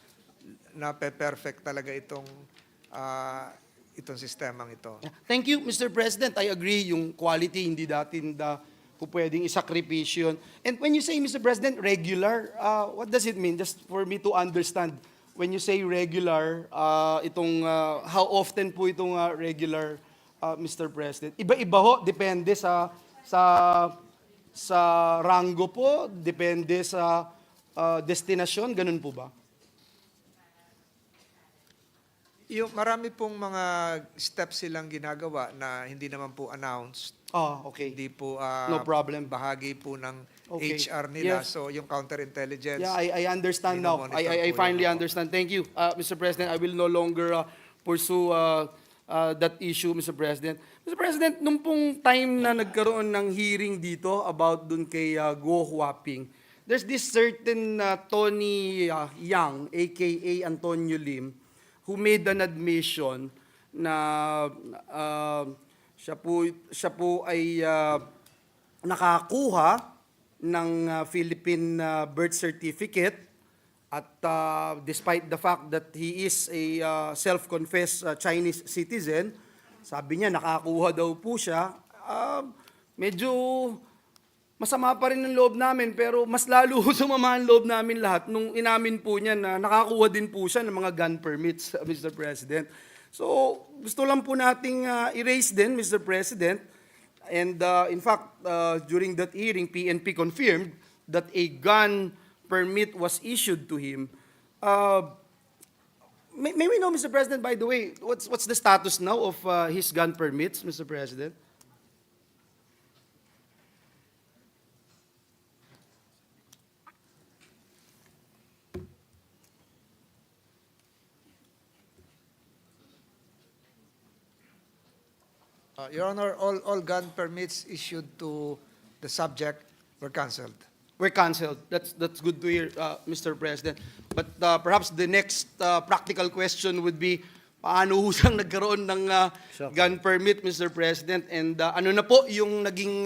na-perfect talaga itong sistemang ito. Thank you, Mr. President. I agree, yung quality hindi datin po pwedeng isakripisyon. And when you say, Mr. President, regular, what does it mean? Just for me to understand, when you say regular, how often po itong regular, Mr. President? Iba-iba ho, depende sa rango po, depende sa destinasyon, ganun po ba? Yung marami pong mga steps silang ginagawa na hindi naman po announced. Okay. Hindi po No problem. bahagi po ng Okay. HR nila. Yes. So yung counterintelligence. Yeah, I understand now. minomonitor I po finally yan. understand. Thank you, Mr. President. I will no longer pursue that issue, Mr. President. Mr. President, nung pong time na nagkaroon ng hearing dito about dun kay Go Huaping, there's this certain Tony Yang, aka Antonio Lim, who made an admission na siya po ay nakakuha ng Philippine birth certificate at despite the fact that he is a self-confessed Chinese citizen, sabi niya nakakuha daw po siya. Medyo masama pa rin ang loob namin, pero mas lalo sumama ang loob namin lahat nung inamin po niya na nakakuha din po siya ng mga gun permits, Mr. President. So, gusto lang po nating erase din, Mr. President. And in fact, during that hearing, PNP confirmed that a gun permit was issued to him. May we know, Mr. President, by the way, what's the status now of his gun permits, Mr. President? Your Honor, all gun permits issued to the subject were canceled. Were canceled. That's good to hear, Mr. President. But perhaps the next practical question would be, paano husang nagkaroon ng gun permit, Mr. President? And ano na po yung naging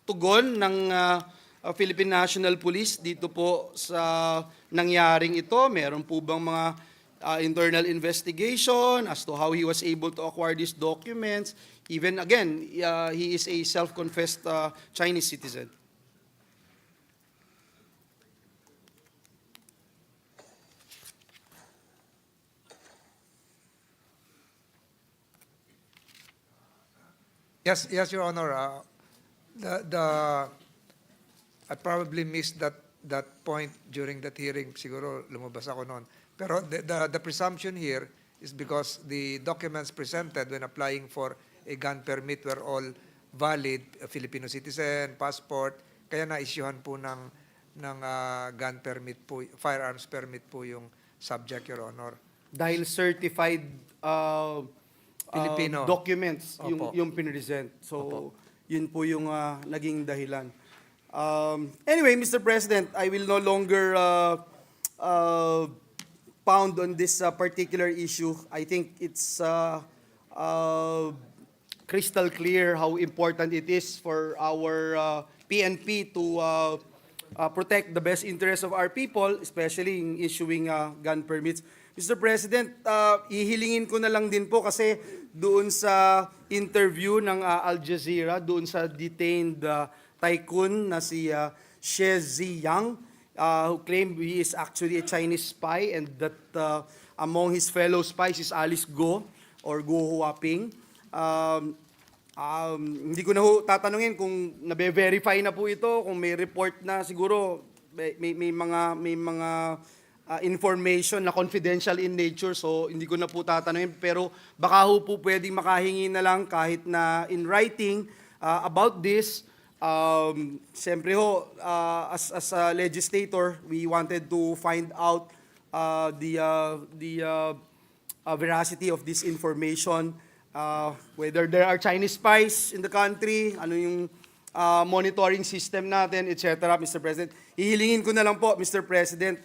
tugon ng Philippine National Police dito po sa nangyaring ito? Meron po bang mga internal investigation as to how he was able to acquire these documents? Even again, he is a self-confessed Chinese citizen. Yes, Your Honor. I probably missed that point during that hearing. Siguro lumabas ako noon. Pero the presumption here is because the documents presented when applying for a gun permit were all valid, Filipino citizen, passport, kaya na-issuehan po ng gun permit po, firearms permit po yung subject, Your Honor. dahil certified Filipino. documents Opo. yung pinresent. So, yun po yung naging dahilan. Anyway, Mr. President, I will no longer pound on this particular issue. I think it's crystal clear how important it is for our PNP to protect the best interests of our people, especially in issuing gun permits. Mr. President, ihilingin ko na lang din po kasi doon sa interview ng Al Jazeera, doon sa detained tycoon na si Xie Ziyang, who claimed he is actually a Chinese spy and that among his fellow spies is Alice Go or Go Huaping. Hindi ko na ho tatanungin kung nabe-verify na po ito, kung may report na siguro may mga information na confidential in nature, so hindi ko na po tatanungin, pero baka ho po pwedeng makahingi na lang kahit na in writing about this. Siyempre ho, as a legislator, we wanted to find out the veracity of this information, whether there are Chinese spies in the country, ano yung monitoring system natin, etc. Mr. President, hihilingin ko na lang po, Mr. President,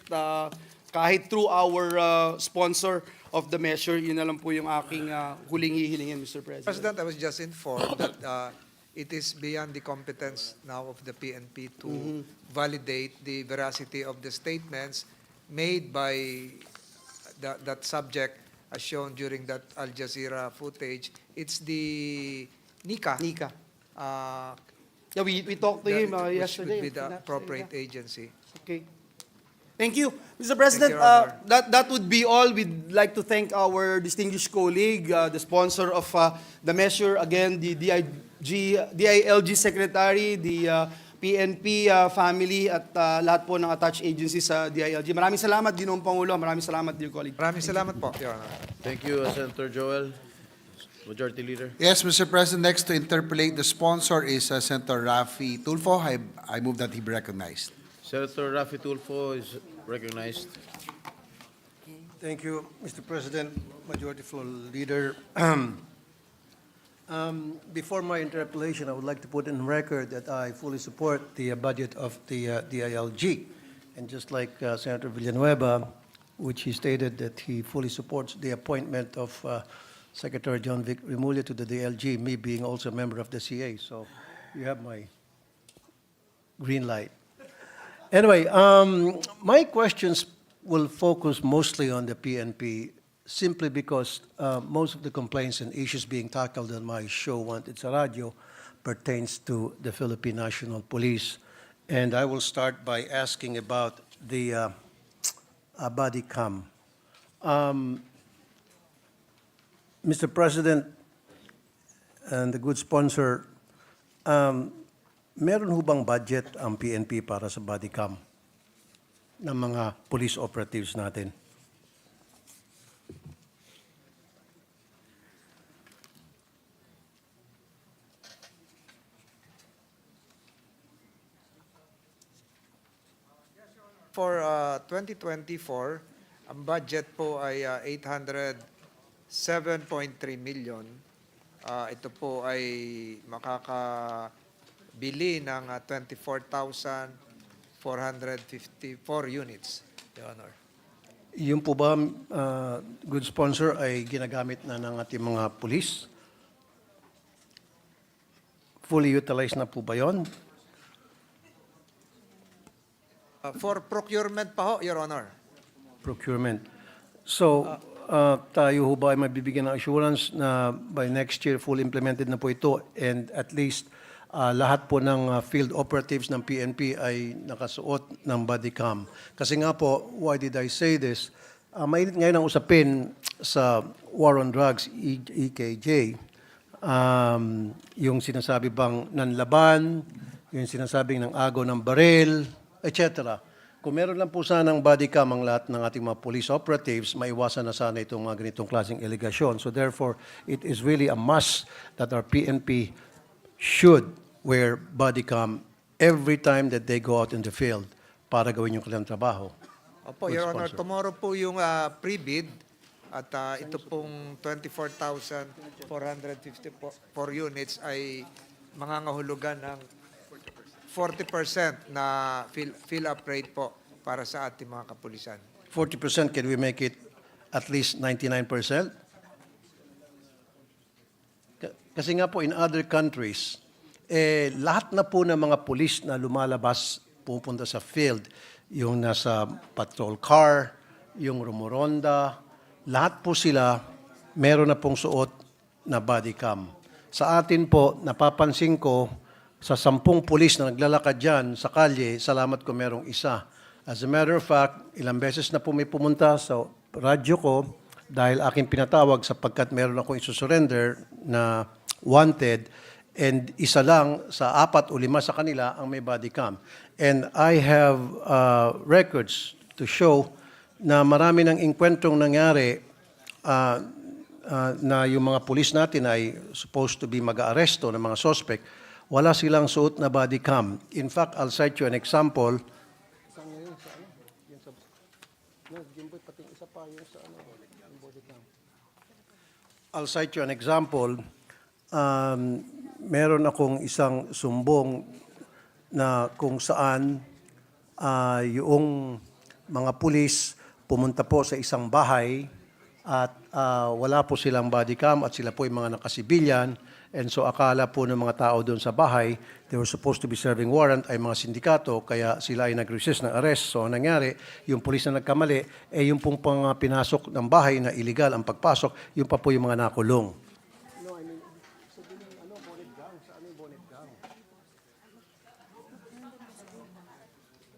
kahit through our sponsor of the measure, yun na lang po yung aking huling hihilingin, Mr. President. President, I was just informed that it is beyond the competence now of the PNP to validate the veracity of the statements made by that subject as shown during that Al Jazeera footage. It's the NICA. Nika. Yeah, we talked to him which yesterday. would be the appropriate agency. Okay. Thank you. Mr. President, Your Honor. that would be all. We'd like to thank our distinguished colleague, the sponsor of the measure, again, the DILG Secretary, the PNP family, at lahat po ng attached agencies sa DILG. Maraming salamat, Ginoong Pangulo. Maraming salamat, dear colleague. Maraming salamat po, Your Honor. Thank you, Senator Joel. Majority Leader. Yes, Mr. President, next to interpolate the sponsor is Senator Rafi Tulfo. I move that he be recognized. Senator Rafi Tulfo is recognized. Thank you, Mr. President, Majority Floor Leader. Before my interpellation, I would like to put in record that I fully support the budget of the DILG. And just like Senator Villanueva, which he stated that he fully supports the appointment of Secretary John Vic Remulla to the DILG, me being also a member of the CA. So you have my green light. Anyway, my questions will focus mostly on the PNP simply because most of the complaints and issues being tackled on my show, Wanted sa Radio, pertains to the Philippine National Police. And I will start by asking about the body cam. Mr. President and the good sponsor, meron ho bang budget ang PNP para sa body cam ng mga police operatives natin? For 2024, ang budget po ay 807.3 million. Ito po ay makakabili ng 24,454 units, Your Honor. Yung po ba, good sponsor, ay ginagamit na ng ating mga police? Fully utilized na po ba yun? For procurement pa ho, Your Honor. Procurement. So, tayo ho ba ay mabibigyan ng assurance na by next year full implemented na po ito and at least lahat po ng field operatives ng PNP ay nakasuot ng body cam? Kasi nga po, why did I say this? Mainit ngayon ang usapin sa war on drugs, EKJ. Yung sinasabi bang nanlaban, yung sinasabing ng agaw ng baril, etc. Kung meron lang po sanang body cam ang lahat ng ating mga police operatives, maiwasan na sana itong mga ganitong klaseng allegation. So therefore, it is really a must that our PNP should wear body cam every time that they go out in the field para gawin yung kanilang trabaho. Opo, Good Your Honor, sponsor. tomorrow po yung pre-bid At ito pong 24,454 units ay mangangahulugan ng 40% na fill-up rate po para sa ating mga kapulisan. 40%, can we make it at least 99%? Kasi nga po, in other countries, lahat na po ng mga pulis na lumalabas, pupunta sa field, yung nasa patrol car, yung rumoronda, lahat po sila meron na pong suot na body cam. Sa atin po, napapansin ko, sa 10 pulis na naglalakad dyan sa kalye, salamat ko merong isa. As a matter of fact, ilang beses na po may pumunta sa radyo ko dahil aking pinatawag sapagkat meron akong isusurrender na wanted, and isa lang sa 4 o 5 sa kanila ang may body cam. And I have records to show na marami ng engkwentrong nangyari na yung mga pulis natin ay supposed to be mag-aaresto ng mga suspect, wala silang suot na body cam. In fact, I'll cite you an example. I'll cite you an example. Meron akong isang sumbong na kung saan yung mga pulis pumunta po sa isang bahay at wala po silang body cam at sila po yung mga nakasibilyan. And so akala po ng mga tao doon sa bahay, they were supposed to be serving warrant ay mga sindikato, kaya sila ay nag-resist ng arrest. So ang nangyari, yung pulis na nagkamali, yung pong pinasok ng bahay na illegal ang pagpasok, yung pa po yung mga nakulong.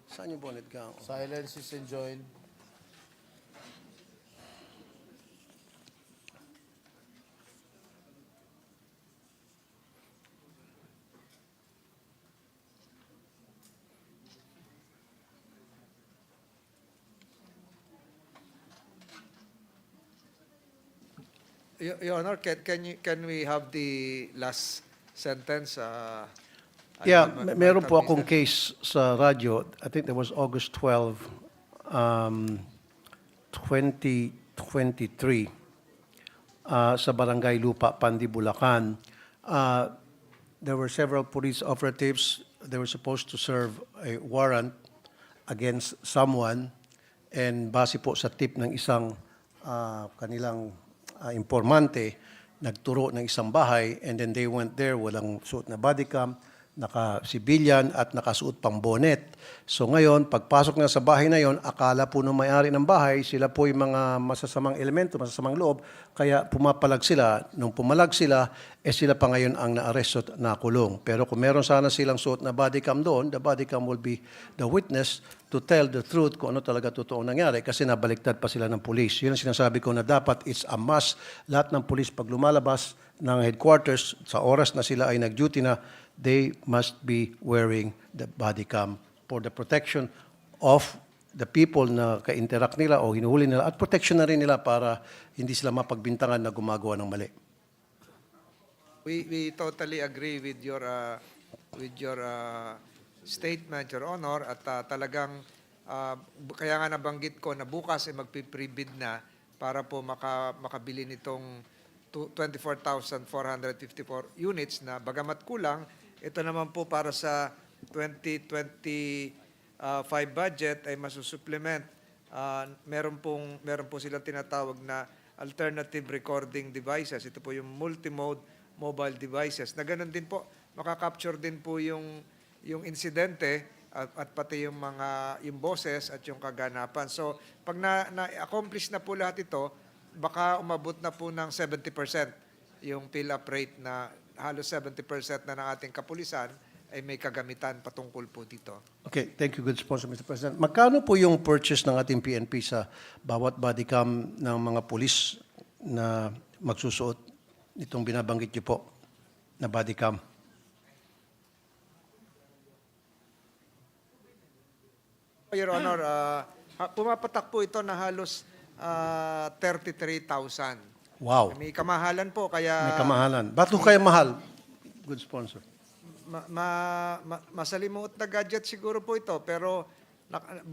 Saan yung bonnet gown? Silence is enjoined. Your Honor, can we have the last sentence? Yeah, meron po akong case sa radyo. I think that was August 12, 2023, sa Barangay Lupa, Pandi, Bulacan. There were several police operatives. They were supposed to serve a warrant against someone, and base po sa tip ng isang kanilang informante, nagturo ng isang bahay, and then they went there, walang suot na body cam, naka-civilian at nakasuot pang bonnet. So ngayon, pagpasok na sa bahay na yon, akala po ng may-ari ng bahay, sila po yung mga masasamang elemento, masasamang loob, kaya pumapalag sila. Nung pumalag sila, sila pa ngayon ang naaresto at nakulong. Pero kung meron sana silang suot na body cam doon, the body cam will be the witness to tell the truth kung ano talaga totoong nangyari, kasi nabaliktad pa sila ng pulis. Yun ang sinasabi ko na dapat it's a must. Lahat ng pulis pag lumalabas ng headquarters, sa oras na sila ay nag-duty na, they must be wearing the body cam for the protection of the people na ka-interact nila o hinuhuli nila, at protection na rin nila para hindi sila mapagbintangan na gumagawa ng mali. We totally agree with your statement, Your Honor, at talagang kaya nga nabanggit ko na bukas ay magpiprebid na para po makabili nitong 24,454 units na bagamat kulang, ito naman po para sa 2025 budget ay masusupplement. Meron po silang tinatawag na alternative recording devices. Ito po yung multimode mobile devices. Na ganun din po, makakapture din po yung insidente at pati yung boses at yung kaganapan. So, pag na-accomplish na po lahat ito, baka umabot na po ng 70% yung fill-up rate, na halos 70% na ng ating kapulisan ay may kagamitan patungkol po dito. Okay, thank you, good sponsor, Mr. President. Magkano po yung purchase ng ating PNP sa bawat body cam ng mga pulis na magsusuot itong binabanggit niyo po na body cam? Your Honor, pumapatak po ito na halos 33,000. Wow. May kamahalan po, kaya May kamahalan. Ba't ho kayo mahal? Good sponsor. masalimuot na gadget siguro po ito, pero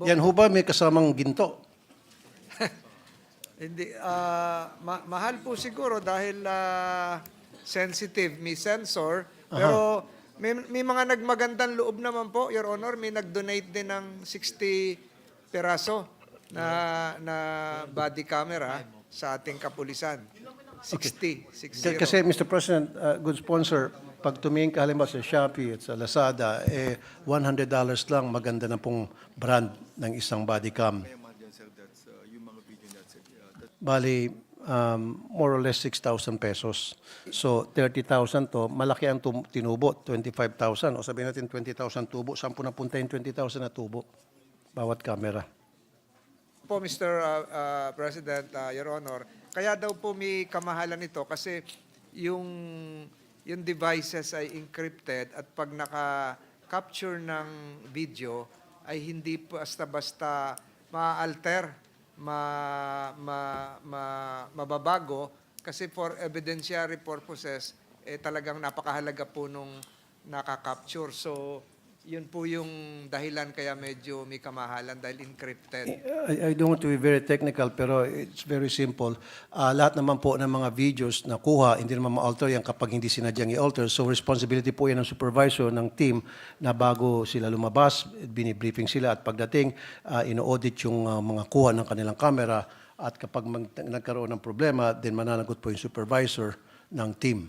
Yan ho ba may kasamang ginto? Hindi, mahal po siguro dahil sensitive, may sensor. Pero may mga nagmagandang loob naman po, Your Honor. May nag-donate din ng 60 peraso na body camera sa ating kapulisan. 60. Kasi, Mr. President, good sponsor, pag tumingin ka halimbawa sa Shopee at sa Lazada, $100 lang, maganda na pong brand ng isang body cam. Bali, more or less 6,000 pesos. So, 30,000 to, malaki ang tinubo, 25,000. O sabihin natin 20,000 tubo, saan po napunta yung 20,000 na tubo? Bawat camera. Po, Mr. President, Your Honor, kaya daw po may kamahalan ito kasi yung devices ay encrypted at pag naka-capture ng video ay hindi basta-basta ma-alter, mababago kasi for evidentiary purposes talagang napakahalaga po nung naka-capture. So, yun po yung dahilan kaya medyo may kamahalan dahil encrypted. I don't want to be very technical, pero it's very simple. Lahat naman po ng mga videos na kuha, hindi naman ma-alter yan kapag hindi sinadyang i-alter. So responsibility po yan ng supervisor ng team na bago sila lumabas, binibriefing sila at pagdating, ino-audit yung mga kuha ng kanilang camera at kapag nagkaroon ng problema, then mananagot po yung supervisor ng team.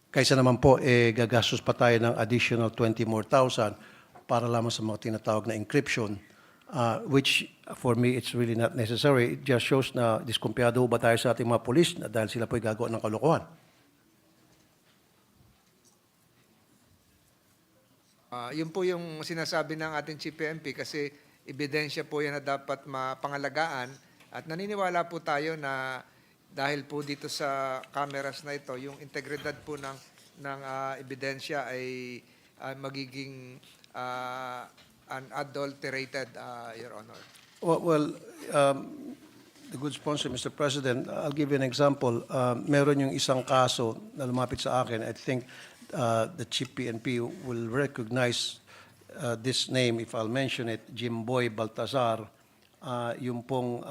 Kaysa naman po, gagastos pa tayo ng additional 20,000 more para lamang sa mga tinatawag na encryption, which for me, it's really not necessary. It just shows na diskumpiyado ba tayo sa ating mga polis na dahil sila po'y gagawa ng kalokohan. Yun po yung sinasabi ng ating Chief PNP kasi ebidensya po yan na dapat mapangalagaan at naniniwala po tayo na dahil po dito sa cameras na ito, yung integridad po ng ebidensya ay magiging unadulterated, Your Honor. Well, the good sponsor, Mr. President, I'll give you an example. Meron yung isang kaso na lumapit sa akin. I think the Chief PNP will recognize this name, if I'll mention it, Jimboy Baltazar, yung pong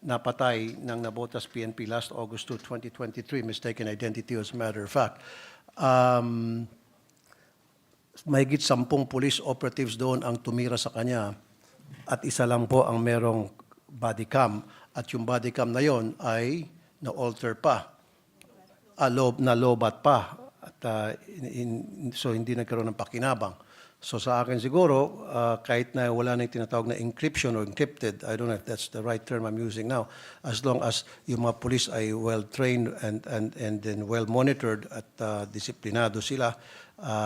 napatay ng Nabotas PNP last August 2, 2023, mistaken identity as a matter of fact. Mahigit 10 police operatives doon ang tumira sa kanya at isa lang po ang merong body cam at yung body cam na yon ay na-alter pa, na-lobat pa at so hindi nagkaroon ng pakinabang. So sa akin siguro, kahit na wala na yung tinatawag na encryption or encrypted, I don't know if that's the right term I'm using now, as long as yung mga police ay well-trained and then well-monitored at disiplinado sila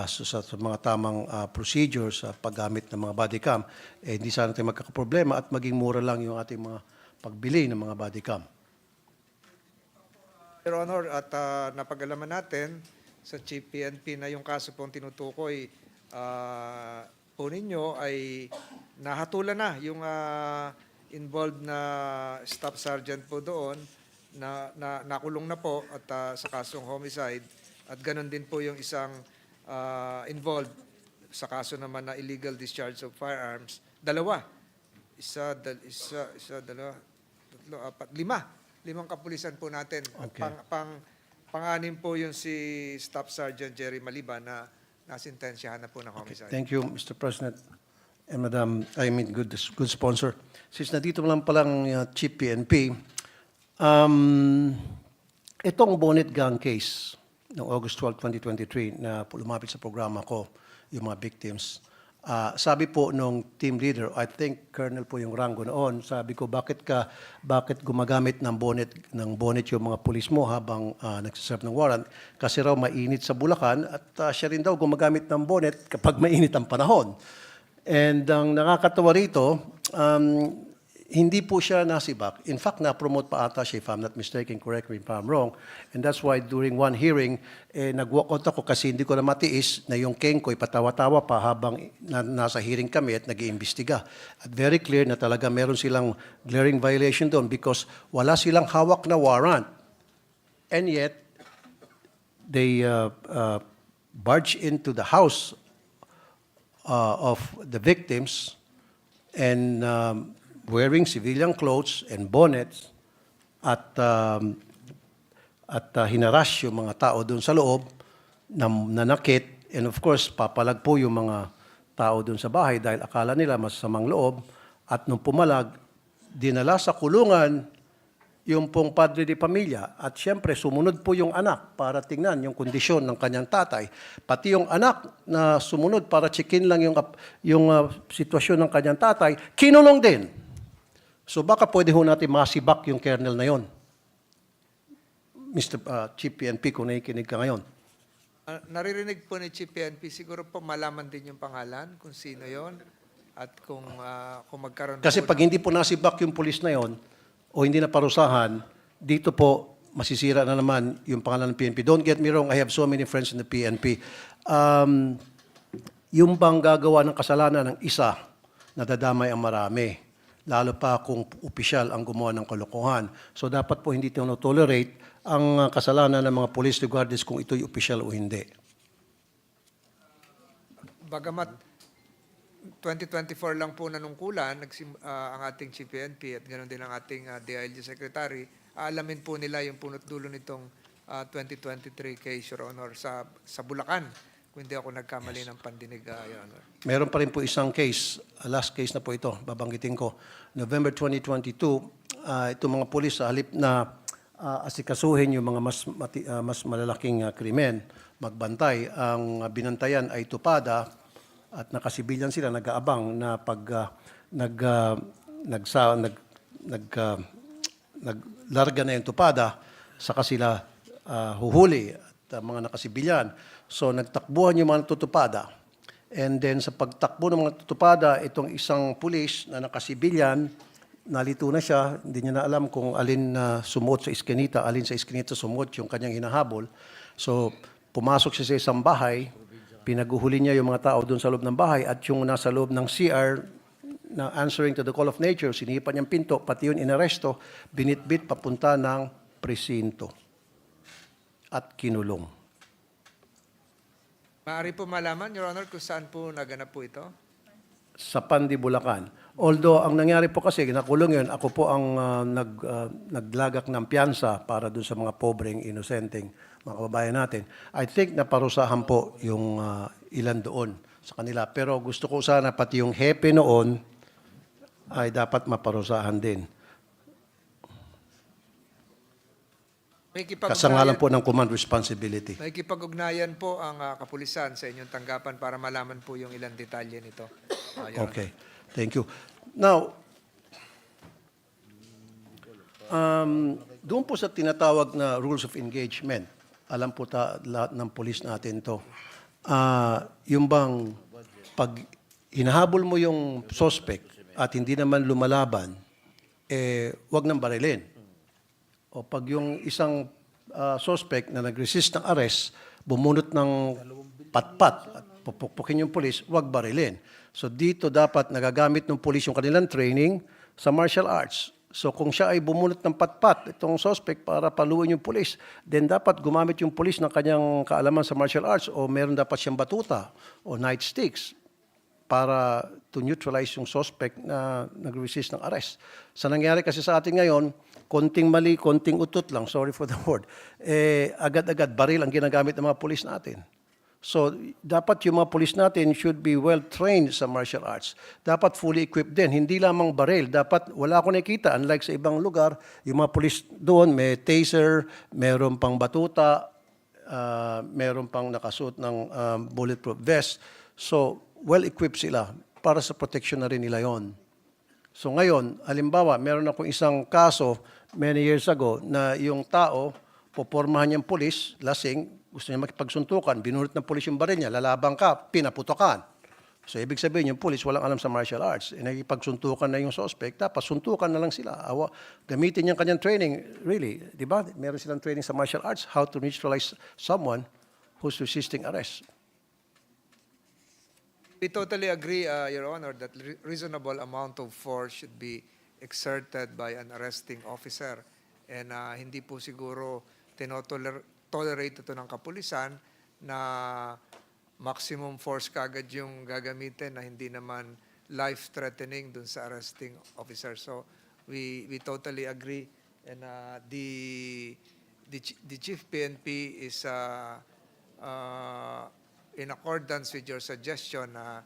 sa mga tamang procedures sa paggamit ng mga body cam, hindi sana tayo magkakaproblema at maging mura lang yung ating mga pagbili ng mga body cam. Your Honor, at napag-alaman natin sa Chief PNP na yung kaso pong tinutukoy po ninyo ay nahatulan na yung involved na staff sergeant po doon na nakulong na po at sa kasong homicide at ganun din po yung isang involved sa kaso naman na illegal discharge of firearms. Dalawa. Dalawa, tatlo, apat, limang kapulisan po natin. Okay. Pang-anim po yung si Staff Sergeant Jerry Maliban na nasintensyahan na po ng homicide. Thank you, Mr. President and Madam, good sponsor. Since nandito lang palang Chief PNP, itong bonnet gang case noong August 12, 2023 na lumapit sa programa ko, yung mga victims, sabi po nung team leader, I think Colonel po yung rango noon, sabi ko, bakit gumagamit ng bonnet yung mga pulis mo habang nagsiserve ng warrant? Kasi raw mainit sa Bulacan at siya rin daw gumagamit ng bonnet kapag mainit ang panahon. And ang nakakatawa rito, hindi po siya nasibak. In fact, na-promote pa ata siya, if I'm not mistaken, correct me if I'm wrong. And that's why during one hearing, nag-walk out ako kasi hindi ko na matiis na yung Ken ko ipatawa-tawa pa habang nasa hearing kami at nag-iimbestiga. At very clear na talaga meron silang glaring violation doon because wala silang hawak na warrant. And yet, they barge into the house of the victims and wearing civilian clothes and bonnets at hinaras yung mga tao doon sa loob, nanakit, and of course, papalag po yung mga tao doon sa bahay dahil akala nila masasamang loob, at nung pumalag, dinala sa kulungan yung pong padre de pamilya, at siyempre sumunod po yung anak para tingnan yung kondisyon ng kanyang tatay. Pati yung anak na sumunod para checkin lang yung sitwasyon ng kanyang tatay, kinulong din. So baka pwede ho natin masibak yung kernel na yon. Mr. Chief PNP, kung nakikinig ka ngayon. Naririnig po ni Chief PNP, siguro po malaman din yung pangalan, kung sino yon at kung magkaroon Kasi po pag hindi po nasibak yung pulis na yon, o hindi na parusahan, dito po masisira na naman yung pangalan ng PNP. Don't get me wrong, I have so many friends in the PNP. Yung bang gagawa ng kasalanan ng isa, nadadamay ang marami. Lalo pa kung opisyal ang gumawa ng kalokohan. So dapat po hindi tolerate ang kasalanan ng mga police regardless kung ito'y opisyal o hindi. Bagamat 2024 lang po nanungkulan ang ating Chief PNP at ganoon din ang ating DILG Secretary, aalamin po nila yung punot dulo nitong 2023 case, Your Honor, sa Bulacan, kung hindi ako nagkamali ng pandinig, Your Honor. Meron pa rin po isang case, last case na po ito, babanggitin ko. November 2022, itong mga pulis sa halip na asikasuhin yung mga mas malalaking krimen, magbantay, ang binantayan ay tupada, at nakasibilyan sila, nag-aabang na pag naglarga na yung tupada, saka sila huhuli at mga nakasibilyan. So nagtakbuhan yung mga tutupada. And then sa pagtakbo ng mga tutupada, itong isang pulis na nakasibilyan, nalito na siya, hindi niya na alam kung alin na sumuot sa iskinita, alin sa iskinita sumuot yung kanyang hinahabol. So pumasok siya sa isang bahay, pinaguhuli niya yung mga tao doon sa loob ng bahay, at yung nasa loob ng CR na answering to the call of nature, sinipan niyang pinto, pati yun inaresto, binitbit papunta ng presinto at kinulong. Maaari po malaman, Your Honor, kung saan po naganap po ito? Sa Pandi, Bulacan. Although, ang nangyari po kasi, nakulong yun, ako po ang naglagak ng piyansa para doon sa mga pobreng, inosenteng mga kababayan natin. I think naparusahan po yung ilan doon sa kanila. Pero gusto ko sana pati yung hepe noon ay dapat maparusahan din. Kasangalan po ng command responsibility. Nakikipag-ugnayan po ang kapulisan sa inyong tanggapan para malaman po yung ilang detalye nito. Your Honor. Okay. Thank you. Now, doon po sa tinatawag na rules of engagement, alam po lahat ng pulis natin to. Yung bang pag hinahabol mo yung suspect at hindi naman lumalaban, wag nang barilin. O pag yung isang suspect na nag-resist ng arrest, bumunot ng patpat at pupukpukin yung pulis, wag barilin. So dito dapat nagagamit ng pulis yung kanilang training sa martial arts. So kung siya ay bumunot ng patpat, itong suspect, para paluin yung pulis, then dapat gumamit yung pulis ng kanyang kaalaman sa martial arts, o meron dapat siyang batuta o nightsticks para to neutralize yung suspect na nag-resist ng arrest. Sa nangyari kasi sa atin ngayon, konting mali, konting utot lang, sorry for the word, agad-agad baril ang ginagamit ng mga pulis natin. So, dapat yung mga pulis natin should be well-trained sa martial arts. Dapat fully equipped din. Hindi lamang baril. Dapat, wala akong nakikita. Unlike sa ibang lugar, yung mga pulis doon, may taser, meron pang batuta, meron pang nakasuot ng bulletproof vest. So, well-equipped sila. Para sa protection na rin nila yon. So, ngayon, halimbawa, meron akong isang kaso many years ago na yung tao, popormahan niyang pulis, lasing, gusto niya makipagsuntukan, binunot ng pulis yung baril niya, lalabang ka, pinaputokan. So, ibig sabihin, yung pulis walang alam sa martial arts. Nakipagsuntukan na yung suspect, dapat suntukan na lang sila. Gamitin yung kanyang training, really, di ba? Meron silang training sa martial arts, how to neutralize someone who's resisting arrest. We totally agree, Your Honor, that reasonable amount of force should be exerted by an arresting officer. And hindi po siguro tolerate ito ng kapulisan na maximum force kagad yung gagamitin na hindi naman life-threatening dun sa arresting officer. So we totally agree. And the Chief PNP is in accordance with your suggestion na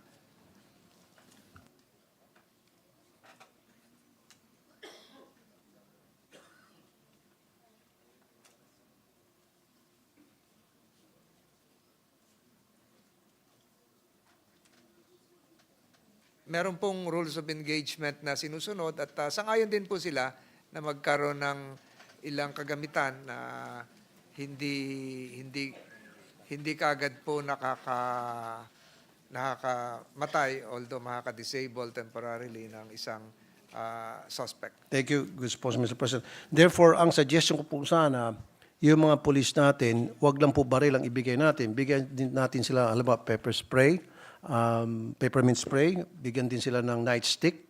meron pong rules of engagement na sinusunod at sangayon din po sila na magkaroon ng ilang kagamitan na hindi kaagad po nakakamatay, although makaka-disable temporarily ng isang suspect. Thank you, good response, Mr. President. Therefore, ang suggestion ko po sana, yung mga police natin, wag lang po baril ang ibigay natin. Bigyan din natin sila, alam ba, pepper spray, peppermint spray, bigyan din sila ng nightstick.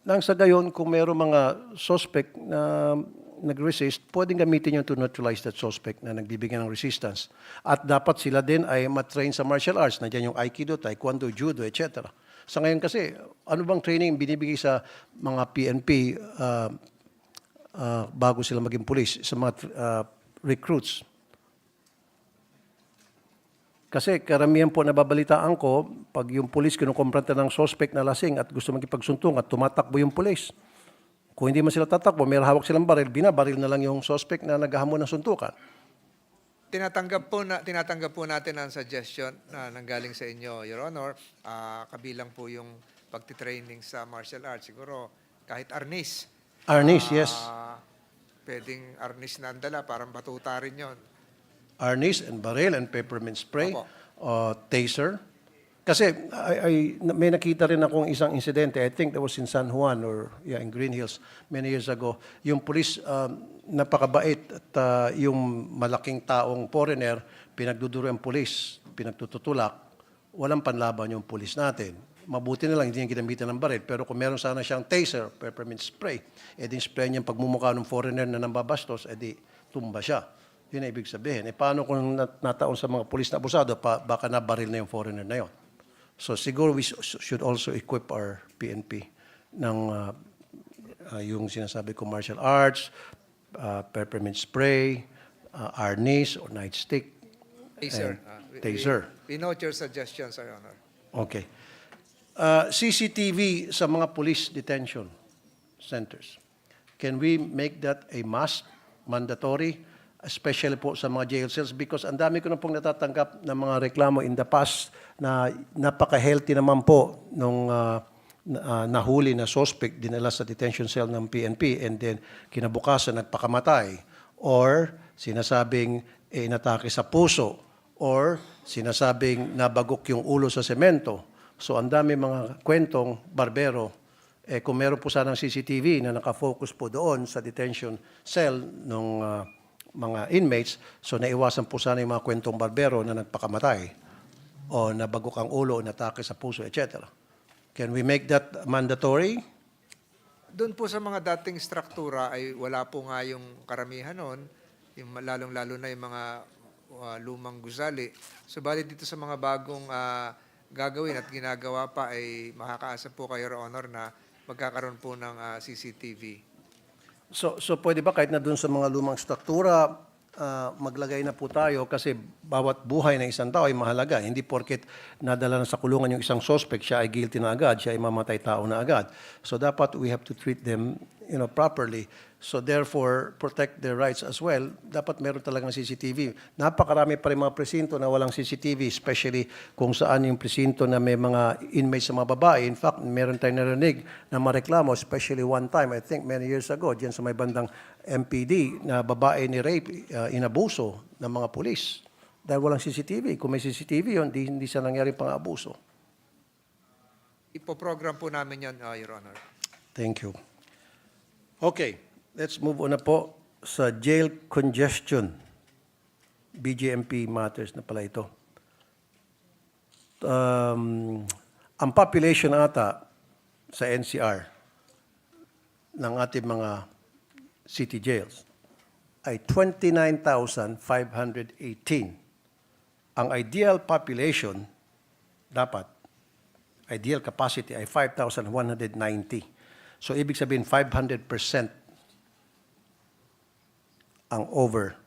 Nang sa gayon, kung mayroong mga suspect na nag-resist, pwedeng gamitin yung to neutralize that suspect na nagbibigyan ng resistance. At dapat sila din ay matrain sa martial arts. Nandiyan yung Aikido, Taekwondo, Judo, etc. Sa ngayon kasi, ano bang training binibigay sa mga PNP bago sila maging police, sa mga recruits? Kasi karamihan po nababalitaan ko, pag yung police kinukompranta ng suspect na lasing at gusto magkipagsuntong at tumatakbo yung police. Kung hindi man sila tatakbo, may hawak silang baril, binabaril na lang yung suspect na naghahamon ng suntukan. Tinatanggap po natin ang suggestion na nanggaling sa inyo, Your Honor. Kabilang po yung pagtitraining sa martial arts. Siguro kahit arnis. Arnis, yes. Pwedeng arnis na andala, parang batuta rin yun. Arnis and baril and peppermint spray, Opo. taser. Kasi may nakita rin akong isang insidente, I think that was in San Juan or in Green Hills many years ago. Yung police napakabait at yung malaking taong foreigner, pinagduduro ang police, pinagtututulak, walang panlaban yung police natin. Mabuti na lang, hindi niya ginamitan ng baril. Pero kung meron sana siyang taser, peppermint spray, edi spray niya pagmumukha ng foreigner na nambabastos, edi tumba siya. Yun ang ibig sabihin. Paano kung nataon sa mga pulis na abusado, baka nabaril na yung foreigner na yun. So siguro we should also equip our PNP ng yung sinasabi ko martial arts, peppermint spray, arnis or nightstick. Taser. Taser. We note your suggestions, Your Honor. Okay. CCTV sa mga police detention centers. Can we make that a must, mandatory, especially po sa mga jail cells? Because ang dami ko na pong natatanggap ng mga reklamo in the past na napaka-healthy naman po nung nahuli na suspect, dinala sa detention cell ng PNP and then kinabukasan nagpakamatay. Or sinasabing inatake sa puso. Or sinasabing nabagok yung ulo sa semento. So ang dami mga kwentong barbero. Kung meron po sanang CCTV na nakafocus po doon sa detention cell ng mga inmates, so naiwasan po sana yung mga kwentong barbero na nagpakamatay o nabagok ang ulo o natake sa puso, etc. Can we make that mandatory? Doon po sa mga dating struktura ay wala po nga yung karamihan noon, yung lalong-lalo na yung mga lumang gusali. Subalit dito sa mga bagong gagawin at ginagawa pa ay makakaasa po kayo, Your Honor, na magkakaroon po ng CCTV. So pwede ba kahit na doon sa mga lumang struktura, maglagay na po tayo kasi bawat buhay ng isang tao ay mahalaga. Hindi porket nadala na sa kulungan yung isang suspect, siya ay guilty na agad, siya ay mamatay tao na agad. So dapat we have to treat them properly. So therefore, protect their rights as well. Dapat meron talagang CCTV. Napakarami pa rin mga presinto na walang CCTV, especially kung saan yung presinto na may mga inmates sa mga babae. In fact, meron tayong narinig na mareklamo, especially one time, I think many years ago, diyan sa may bandang MPD, na babae ni rape, inabuso ng mga pulis. Dahil walang CCTV. Kung may CCTV yun, hindi siya nangyari pang abuso. Ipoprogram po namin yan, Your Honor. Thank you. Okay, let's move on na po sa jail congestion. BJMP matters na pala ito. Ang population ata sa NCR ng ating mga city jails ay 29,518. Ang ideal population dapat ideal capacity ay 5,190. So ibig sabihin 500% ang over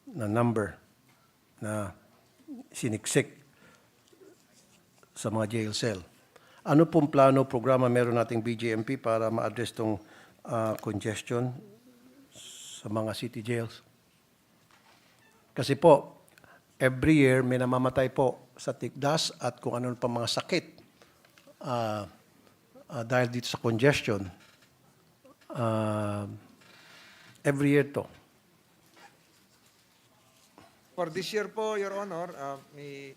na number na siniksik sa mga jail cell. Ano pong plano, programa meron nating BJMP para ma-address itong congestion sa mga city jails? Kasi po, every year may namamatay po sa tikdas at kung ano pa mga sakit dahil dito sa congestion. Every year to. For this year po, Your Honor,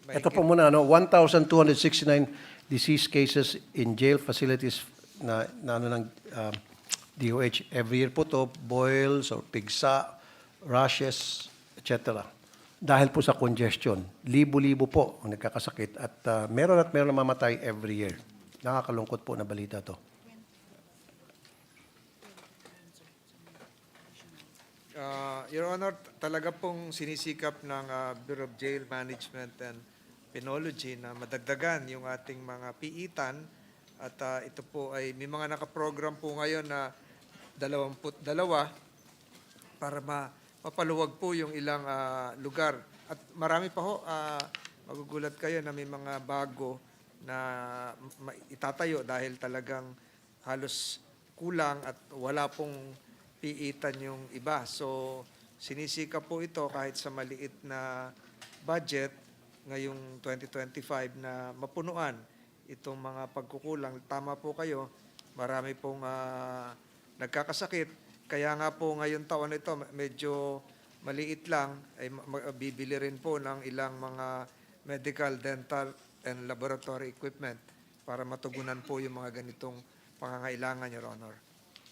Ito po muna, 1,269 disease cases in jail facilities na ng DOH. Every year po to, boils or pigsa, rashes, etc. Dahil po sa congestion. Libo-libo po ang nagkakasakit at meron mamatay every year. Nakakalungkot po na balita to. Your Honor, talaga pong sinisikap ng Bureau of Jail Management and Penology na madagdagan yung ating mga piitan at ito po ay may mga nakaprogram po ngayon na 22 para mapaluwag po yung ilang lugar. At marami pa ho, magugulat kayo na may mga bago na itatayo dahil talagang halos kulang at wala pong piitan yung iba. So, sinisika po ito kahit sa maliit na budget ngayong 2025 na mapunuan itong mga pagkukulang. Tama po kayo, marami pong nagkakasakit. Kaya nga po ngayon taon ito medyo maliit lang, ay bibili rin po ng ilang mga medical, dental, and laboratory equipment para matugunan po yung mga ganitong pangangailangan, Your Honor.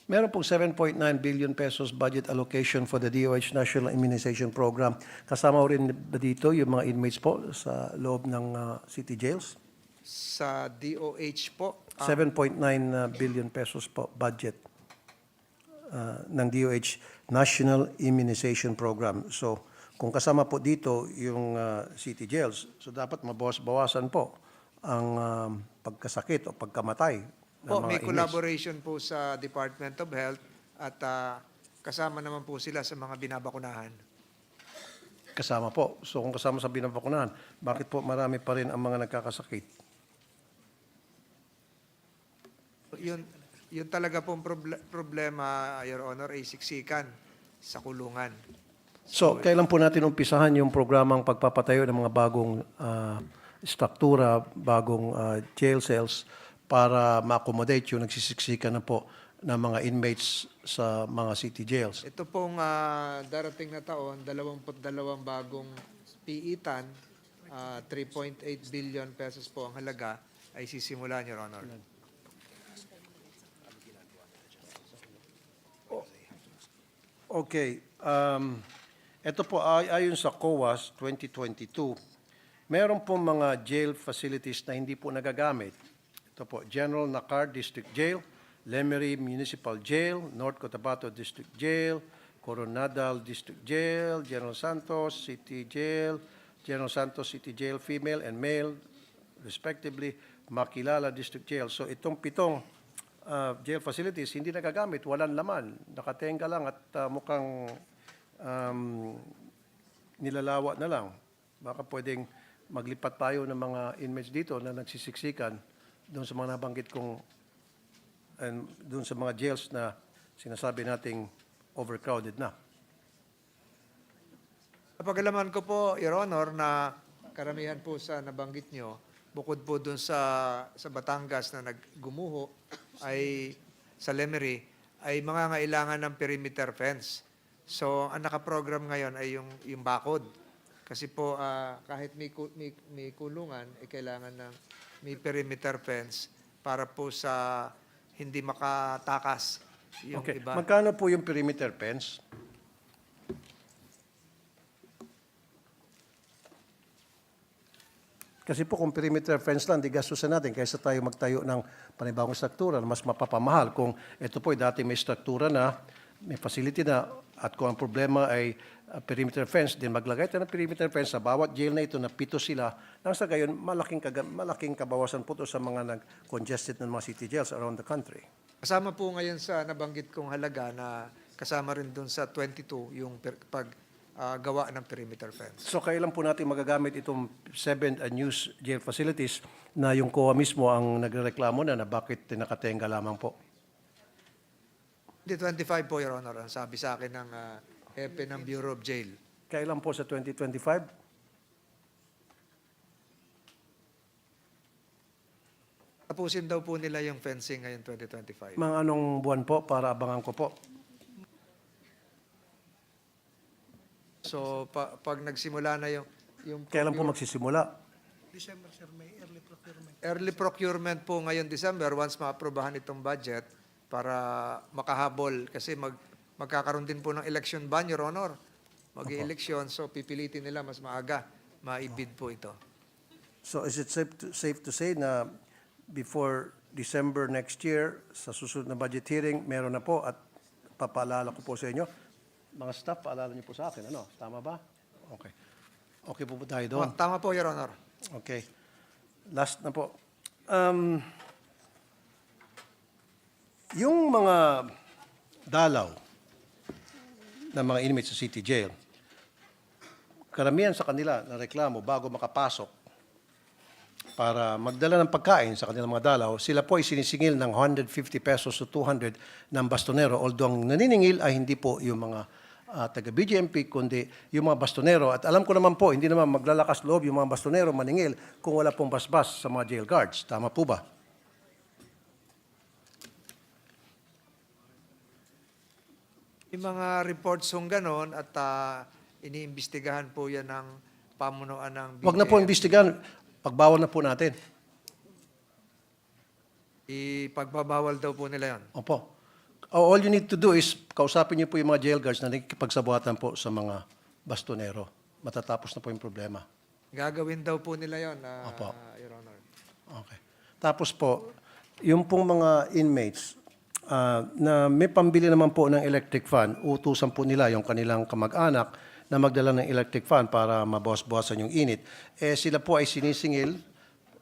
Meron pong 7.9 billion pesos budget allocation for the DOH National Immunization Program. Kasama rin ba dito yung mga inmates po sa loob ng city jails? Sa DOH po, 7.9 billion pesos po budget ng DOH National Immunization Program. So, kung kasama po dito yung city jails, so dapat mabawas-bawasan po ang pagkasakit o pagkamatay ng po, mga may inmates. collaboration po sa Department of Health at kasama naman po sila sa mga binabakunahan. Kasama po. So, kung kasama sa binabakunahan, bakit po marami pa rin ang mga nagkakasakit? Yun talaga pong problema, Your Honor, ay siksikan sa kulungan. So, kailan po natin umpisahan yung programang pagpapatayo ng mga bagong struktura, bagong jail cells para ma-accommodate yung nagsisiksikan na po ng mga inmates sa mga city jails? Ito pong darating na taon, 22 bagong piitan, 3.8 billion pesos po ang halaga ay sisimulan, Your Honor. Okay. Ito po, ayon sa COAS 2022, meron po mga jail facilities na hindi po nagagamit. Ito po, General Nakar District Jail, Lemery Municipal Jail, North Cotabato District Jail, Coronadal District Jail, General Santos City Jail, General Santos City Jail female and male, respectively, Makilala District Jail. So itong pitong jail facilities hindi nagagamit, walang laman, nakatenga lang at mukhang nilalawa na lang. Baka pwedeng maglipat tayo ng mga inmates dito na nagsisiksikan doon sa mga nabanggit kong doon sa mga jails na sinasabi nating overcrowded na. Napagalaman ko po, Your Honor, na karamihan po sa nabanggit nyo, bukod po doon sa Batangas na naggumuho, ay sa Lemery, ay mga ngailangan ng perimeter fence. So, ang nakaprogram ngayon ay yung bakod. Kasi po, kahit may kulungan, ay kailangan ng may perimeter fence para po sa hindi makatakas yung Okay. iba. Magkano po yung perimeter fence? Kasi po kung perimeter fence lang, di gastusan natin kaysa tayo magtayo ng panibagong struktura na mas mapapamahal. Kung ito po dati may struktura na may facility na at kung ang problema ay perimeter fence, din maglagay tayo ng perimeter fence sa bawat jail na ito na 7 sila. Nang sa gayon, malaking kabawasan po ito sa mga congested ng mga city jails around the country. Kasama po ngayon sa nabanggit kong halaga na kasama rin dun sa 22 yung gawa ng perimeter fence. So kailan po natin magagamit itong 7 unused jail facilities na yung COA mismo ang nagrereklamo na bakit nakatenga lamang po? Di 25 po, Your Honor, ang sabi sa akin ng hepe ng Bureau of Jail. Kailan po sa 2025? Tapusin daw po nila yung fencing ngayon 2025. Mga anong buwan po para abangan ko po? So pag nagsimula na yung Kailan po magsisimula? December, sir, may early procurement. early procurement po ngayon December once maaprobahan itong budget para makahabol kasi magkakaroon din po ng election ban, Your Honor. Mag-i-election, so pipilitin nila mas maaga maibid po ito. So is it safe to say na before December next year, sa susunod na budget hearing, meron na po at papaalala ko po sa inyo. Mga staff, paalala niyo po sa akin. Ano? Tama ba? Okay. Okay po tayo doon. Tama po, Your Honor. Okay. Last na po. Yung mga dalaw ng mga inmates sa city jail, karamihan sa kanila na reklamo bago makapasok para magdala ng pagkain sa kanilang mga dalaw, sila po ay sinisingil ng 150 pesos to 200 ng bastonero. Although ang naniningil ay hindi po yung mga taga-BGMP, kundi yung mga bastonero. At alam ko naman po, hindi naman maglalakas loob yung mga bastonero maningil kung wala pong basbas sa mga jail guards. Tama po ba? Yung mga reports yung ganon at iniimbestigahan po yan ng pamunuan ng BJM. Huwag na po imbestigahan. Pagbawal na po natin. Ipagbabawal daw po nila yan. Opo. All you need to do is kausapin niyo po yung mga jail guards na nakikipagsabuatan po sa mga bastonero. Matatapos na po yung problema. Gagawin daw po nila yon, Opo. Your Honor. Okay. Tapos po, yung pong mga inmates na may pambili naman po ng electric fan, utusan po nila yung kanilang kamag-anak na magdala ng electric fan para mabawas-bawasan yung init. Sila po ay sinisingil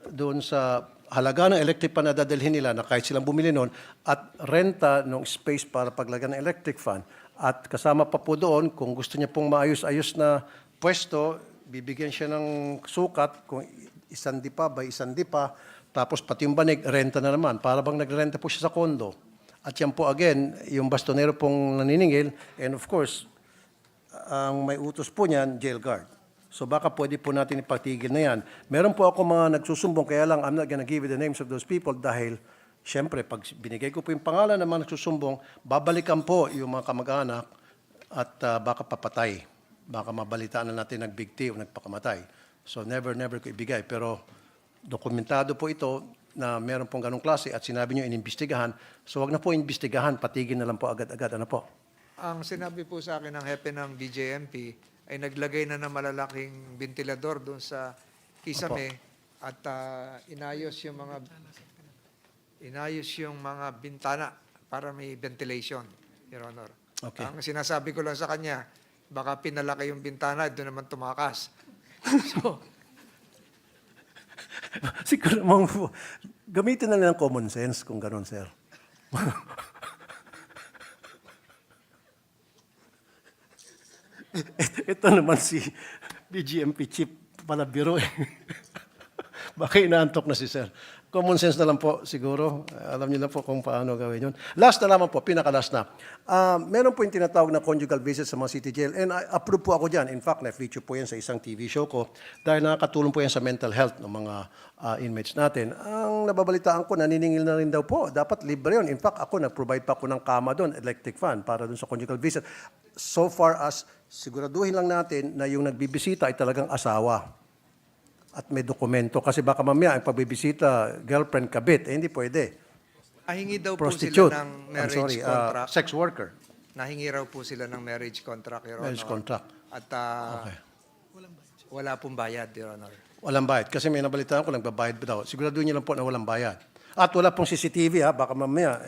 doon sa halaga ng electric fan na dadalhin nila na kahit silang bumili noon at renta ng space para paglagyan ng electric fan. At kasama pa po doon, kung gusto niya pong maayos-ayos na pwesto, bibigyan siya ng sukat kung 1 dipa by 1 dipa, tapos pati yung banig, renta na naman. Para bang nagrenta po siya sa kondo. At yan po again, yung bastonero pong naniningil, and of course, ang may utos po niyan, jail guard. So baka pwede po natin ipatigil na yan. Meron po ako mga nagsusumbong, kaya lang I'm not gonna give you the names of those people dahil syempre, pag binigay ko po yung pangalan ng mga nagsusumbong, babalikan po yung mga kamag-anak at baka papatay. Baka mabalitaan na natin nagbigti o nagpakamatay. So never ko ibigay. Pero dokumentado po ito na meron pong ganong klase at sinabi nyo inimbestigahan. So wag na po inimbestigahan, patigil na lang po agad-agad. Ano po? Ang sinabi po sa akin ng hepe ng BJMP ay naglagay na ng malalaking ventilador doon sa kisame at inayos yung mga bintana para may ventilation, Your Honor. Okay. Ang sinasabi ko lang sa kanya, baka pinalaki yung bintana, doon naman tumakas. So, Siguro, gamitin na lang ng common sense kung gano'n, sir. Ito naman si BGMP chief pala biro eh. Baka inaantok na si sir. Common sense na lang po siguro. Alam niyo na po kung paano gawin yun. Last na naman po, pinaka-last na. Meron po yung tinatawag na conjugal visit sa mga city jail and I approve po ako dyan. In fact, na-feature po yan sa isang TV show ko dahil nakakatulong po yan sa mental health ng mga inmates natin. Ang nababalitaan ko, naniningil na rin daw po. Dapat libre yun. In fact, ako nag-provide pa ako ng kama doon, electric fan, para doon sa conjugal visit. So far as siguraduhin lang natin na yung nagbibisita ay talagang asawa at may dokumento. Kasi baka mamaya ang pagbibisita, girlfriend, kabit, hindi pwede. nahingi daw po Prostitute. sila ng marriage contract. Sex worker. Nahingi raw po sila ng marriage contract, Your Honor. Marriage contract. At Okay. wala pong bayad, Your Honor. Walang bayad. Kasi may nabalitaan ko, nagbabayad daw. Siguraduhin niyo lang po na walang bayad. At wala pong CCTV, ha? Baka mamaya,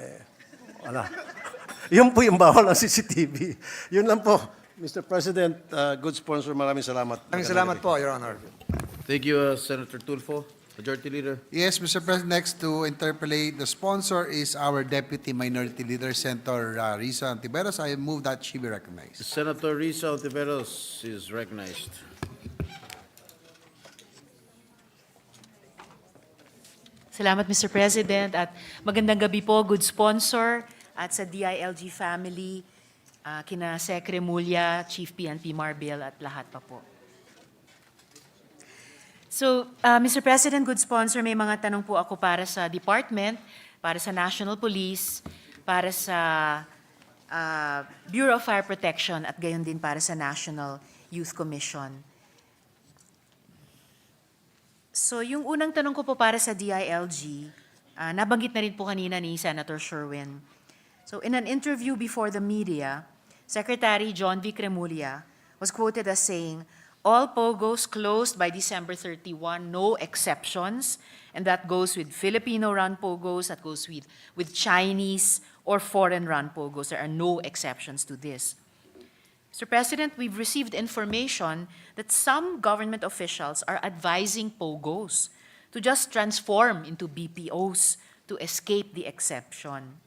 wala. Yun po yung bawal ng CCTV. Yun lang po. Mr. President, good sponsor, maraming salamat. Maraming salamat po, Your Honor. Thank you, Senator Tulfo. Majority Leader. Yes, Mr. President, next to interpolate the sponsor is our Deputy Minority Leader, Senator Risa Antiveros. I move that she be recognized. Senator Risa Ontiveros is recognized. Salamat, Mr. President, at magandang gabi po, good sponsor, at sa DILG family, kina Sec. Remulla, Chief PNP Marbil, at lahat pa po. So, Mr. President, good sponsor, may mga tanong po ako para sa department, para sa National Police, para sa Bureau of Fire Protection, at gayon din para sa National Youth Commission. So, yung unang tanong ko po para sa DILG, nabanggit na rin po kanina ni Senator Sherwin. So, in an interview before the media, Secretary John V. Remulla was quoted as saying, "All POGOs closed by December 31, no exceptions," and that goes with Filipino-run POGOs, that goes with Chinese or foreign-run POGOs. There are no exceptions to this. Mr. President, we've received information that some government officials are advising POGOs to just transform into BPOs to escape the exception.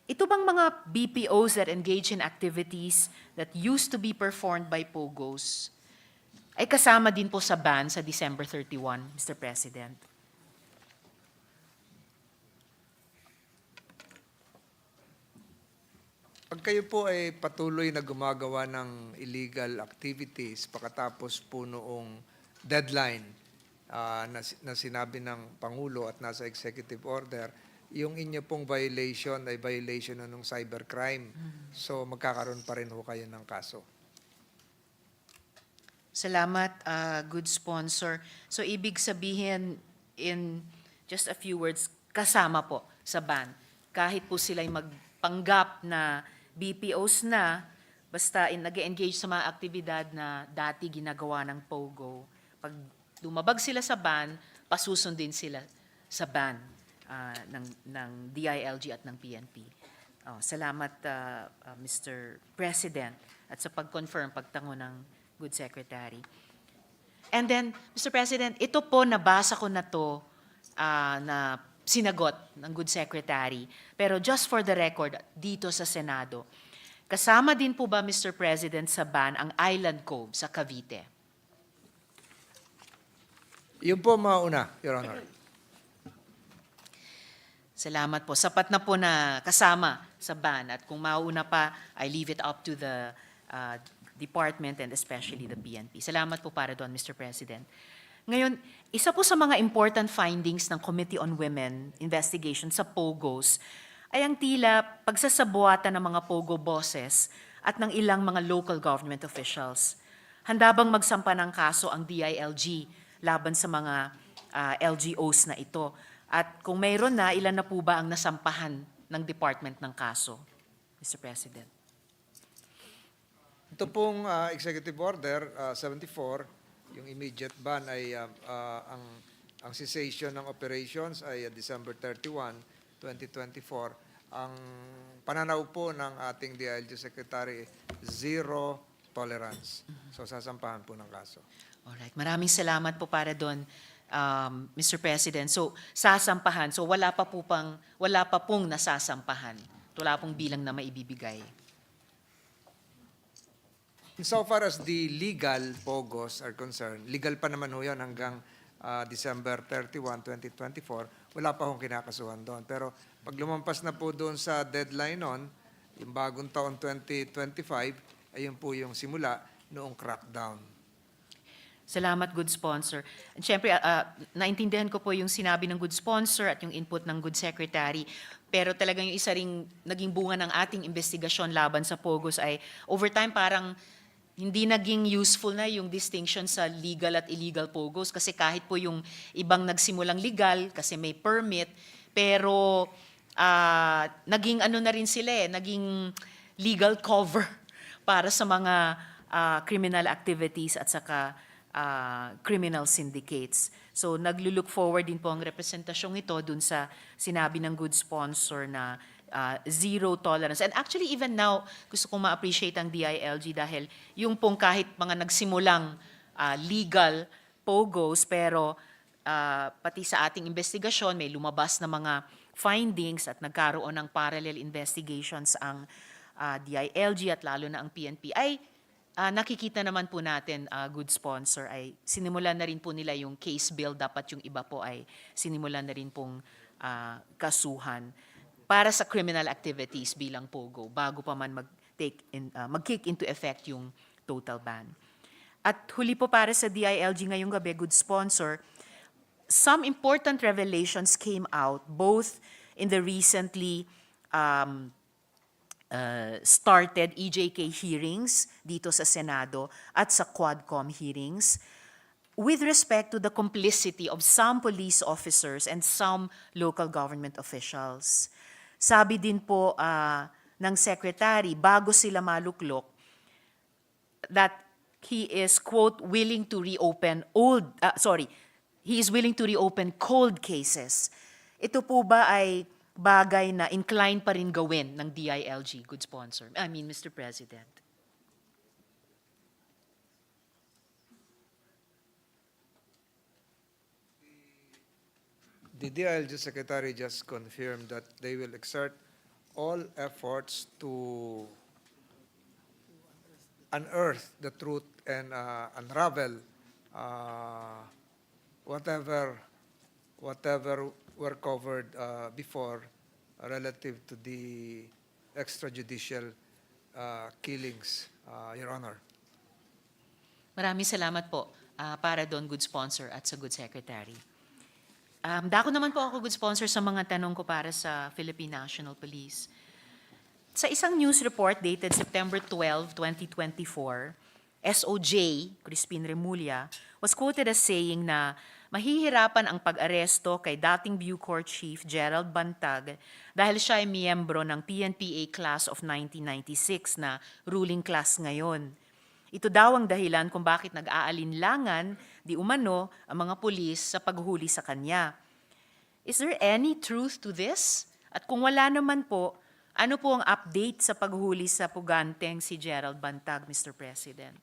Ito bang mga BPOs that engage in activities that used to be performed by POGOs ay kasama din po sa ban sa December 31, Mr. President? Pag kayo po ay patuloy na gumagawa ng illegal activities pagkatapos po noong deadline na sinabi ng Pangulo at nasa executive order, yung inyo pong violation ay violation na ng cybercrime. So magkakaroon pa rin ho kayo ng kaso. Salamat, good sponsor. So ibig sabihin, in just a few words, kasama po sa ban. Kahit po sila'y magpanggap na BPOs na, basta nag-engage sa mga aktibidad na dati ginagawa ng POGO. Pag lumabag sila sa ban, pasusundin sila sa ban ng DILG at ng PNP. Salamat, Mr. President, at sa pag-confirm, pagtango ng Good Secretary. And then, Mr. President, ito po, nabasa ko na to na sinagot ng Good Secretary. Pero just for the record, dito sa Senado, kasama din po ba, Mr. President, sa ban ang Island Cove sa Cavite? Yun po mauna, Your Honor. Salamat po. Sapat na po na kasama sa ban. At kung mauna pa, I leave it up to the department and especially the PNP. Salamat po para doon, Mr. President. Ngayon, isa po sa mga important findings ng Committee on Women investigation sa POGOs ay ang tila pagsasabuatan ng mga POGO bosses at ng ilang mga local government officials. Handa bang magsampa ng kaso ang DILG laban sa mga LGOs na ito? At kung mayroon na, ilan na po ba ang nasampahan ng department ng kaso, Mr. President? Ito pong Executive Order 74, yung immediate ban ay ang cessation ng operations ay December 31, 2024. Ang pananaw po ng ating DILG Secretary, zero tolerance. So sasampahan po ng kaso. Alright, maraming salamat po para doon, Mr. President. So sasampahan, so wala pa pong nasasampahan. Wala pong bilang na maibibigay. So far as the legal POGOs are concerned, legal pa naman ho yun hanggang December 31, 2024, wala pa hong kinakasuhan doon. Pero pag lumampas na po doon sa deadline nun, yung bagong taon 2025, ayun po yung simula noong crackdown. Salamat, good sponsor. And syempre, naintindihan ko po yung sinabi ng good sponsor at yung input ng good secretary. Pero talagang yung isa ring naging bunga ng ating investigasyon laban sa POGOs ay over time parang hindi naging useful na yung distinction sa legal at illegal POGOs kasi kahit po yung ibang nagsimulang legal kasi may permit, pero naging ano na rin sila naging legal cover para sa mga criminal activities at saka criminal syndicates. So naglulook forward din po ang representasyong ito dun sa sinabi ng good sponsor na zero tolerance. And actually, even now, gusto kong ma-appreciate ang DILG dahil yung pong kahit mga nagsimulang legal POGOs, pero pati sa ating investigasyon, may lumabas na mga findings at nagkaroon ng parallel investigations ang DILG at lalo na ang PNP, ay nakikita naman po natin, good sponsor, ay sinimulan na rin po nila yung case build up at yung iba po ay sinimulan na rin pong kasuhan para sa criminal activities bilang POGO bago pa man mag-kick into effect yung total ban. At huli po para sa DILG ngayong gabi, good sponsor, some important revelations came out both in the recently started EJK hearings dito sa Senado at sa Quadcom hearings with respect to the complicity of some police officers and some local government officials. Sabi din po ng secretary, bago sila maluklok, that he is, quote, willing to reopen he is willing to reopen cold cases. Ito po ba ay bagay na inclined pa rin gawin ng DILG, good sponsor? Mr. President. The DILG Secretary just confirmed that they will exert all efforts to unearth the truth and unravel whatever were covered before relative to the extrajudicial killings, Your Honor. Maraming salamat po para doon, good sponsor, at sa good secretary. Dako naman po ako, good sponsor, sa mga tanong ko para sa Philippine National Police. Sa isang news report dated September 12, 2024, SOJ, Crispin Remulla, was quoted as saying na mahihirapan ang pag-aresto kay dating Bucor Chief Gerald Bantag dahil siya ay miyembro ng PNPA Class of 1996 na ruling class ngayon. Ito daw ang dahilan kung bakit nag-aalinlangan di umano ang mga pulis sa paghuli sa kanya. Is there any truth to this? At kung wala naman po, ano po ang update sa paghuli sa puganteng si Gerald Bantag, Mr. President?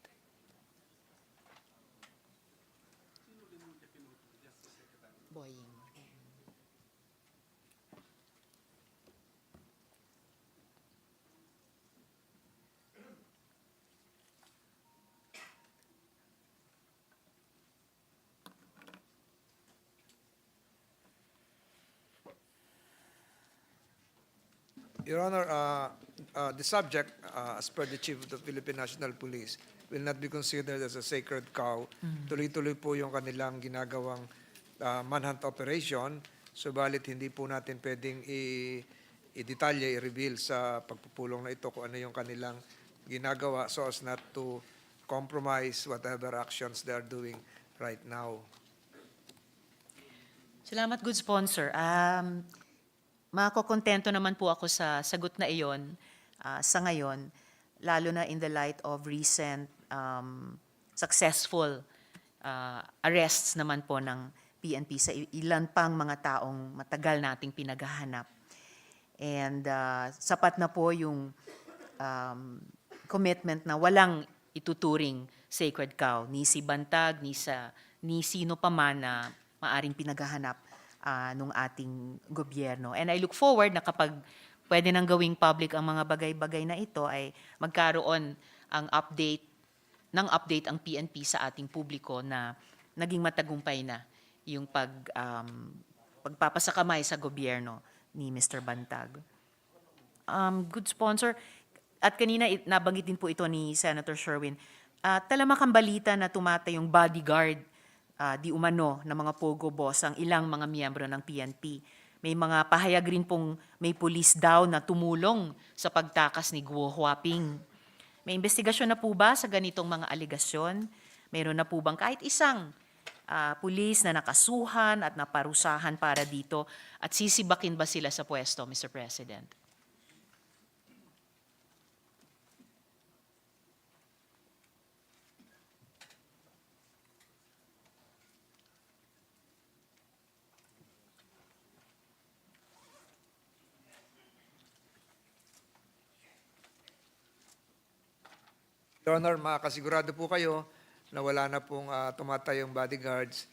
Your Honor, the subject, as per the Chief of the Philippine National Police, will not be considered as a sacred cow. Tuloy-tuloy po yung kanilang ginagawang manhunt operation, subalit hindi po natin pwedeng i-detalye, i-reveal sa pagpupulong na ito kung ano yung kanilang ginagawa so as not to compromise whatever actions they are doing right now. Salamat, good sponsor. Makokontento naman po ako sa sagot na iyon sa ngayon, lalo na in the light of recent successful arrests naman po ng PNP sa ilan pang mga taong matagal nating pinaghahanap. And sapat na po yung commitment na walang ituturing sacred cow, ni si Bantag, ni sino pa man na maaring pinaghahanap nung ating gobyerno. And I look forward na kapag pwede nang gawing public ang mga bagay-bagay na ito, ay magkaroon ang update ang PNP sa ating publiko na naging matagumpay na yung pagpapasakamay sa gobyerno ni Mr. Bantag. Good sponsor, at kanina nabanggit din po ito ni Senator Sherwin, talamak ang balita na tumatay yung bodyguard di umano ng mga pogo boss ang ilang mga miyembro ng PNP. May mga pahayag rin pong may pulis daw na tumulong sa pagtakas ni Guo Huaping. May investigasyon na po ba sa ganitong mga aligasyon? Mayroon na po bang kahit isang pulis na nakasuhan at naparusahan para dito at sisibakin ba sila sa pwesto, Mr. President? Your Honor, makasigurado po kayo na wala na pong tumatayong bodyguards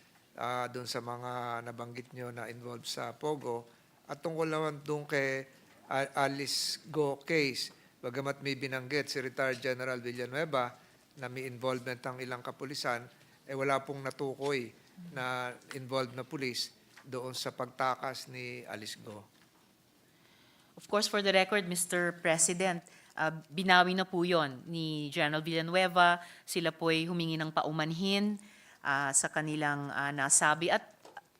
doon sa mga nabanggit nyo na involved sa Pogo. At tungkol naman doon kay Alice Go case, bagamat may binanggit si retired General Villanueva na may involvement ang ilang kapulisan, wala pong natukoy na involved na pulis doon sa pagtakas ni Alice Go. Of course, for the record, Mr. President, binawi na po yon ni General Villanueva. Sila po ay humingi ng paumanhin sa kanilang nasabi. At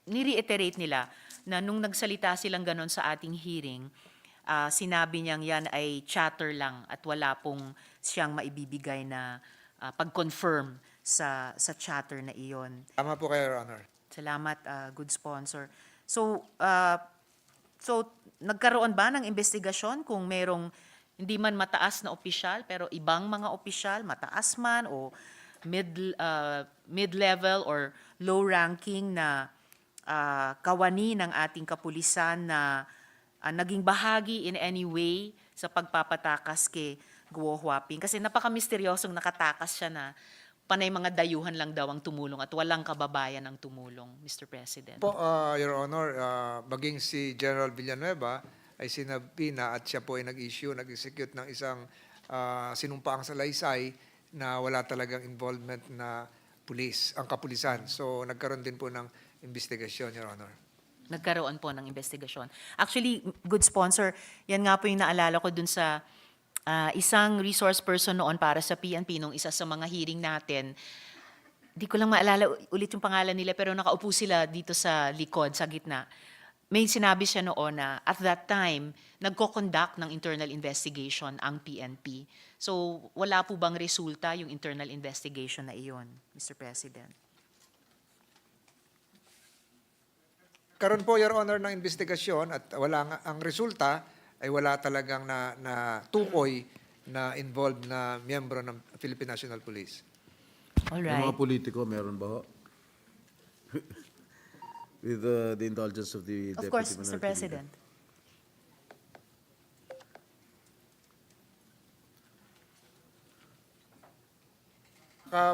ni-reiterate nila na nung nagsalita silang ganon sa ating hearing, sinabi niyang yan ay chatter lang at wala pong siyang maibibigay na pag-confirm sa chatter na iyon. Tama po kayo, Your Honor. Salamat, good sponsor. So nagkaroon ba ng investigasyon kung merong hindi man mataas na opisyal pero ibang mga opisyal, mataas man o mid-level or low-ranking na kawani ng ating kapulisan na naging bahagi in any way sa pagpapatakas kay Guo Huaping? Kasi napaka-misteryosong nakatakas siya na panay mga dayuhan lang daw ang tumulong at walang kababayan ang tumulong, Mr. President. Po, Your Honor, maging si General Villanueva ay sinabi na at siya po ay nag-issue, nag-execute ng isang sinumpaang salaysay na wala talagang involvement na pulis, ang kapulisan. So nagkaroon din po ng investigasyon, Your Honor. Nagkaroon po ng investigasyon. Actually, good sponsor, yan nga po yung naalala ko dun sa isang resource person noon para sa PNP nung isa sa mga hearing natin. Di ko lang maalala ulit yung pangalan nila pero nakaupo sila dito sa likod, sa gitna. May sinabi siya noon na at that time, nagko-conduct ng internal investigation ang PNP. So wala po bang resulta yung internal investigation na iyon, Mr. President? Karon po, Your Honor, ng investigasyon at ang resulta ay wala talagang na tukoy na involved na miyembro ng Philippine National Police. All Yung right. mga politiko, meron ba ho? With the indulgence of the Of Deputy course, Minority Mr. President.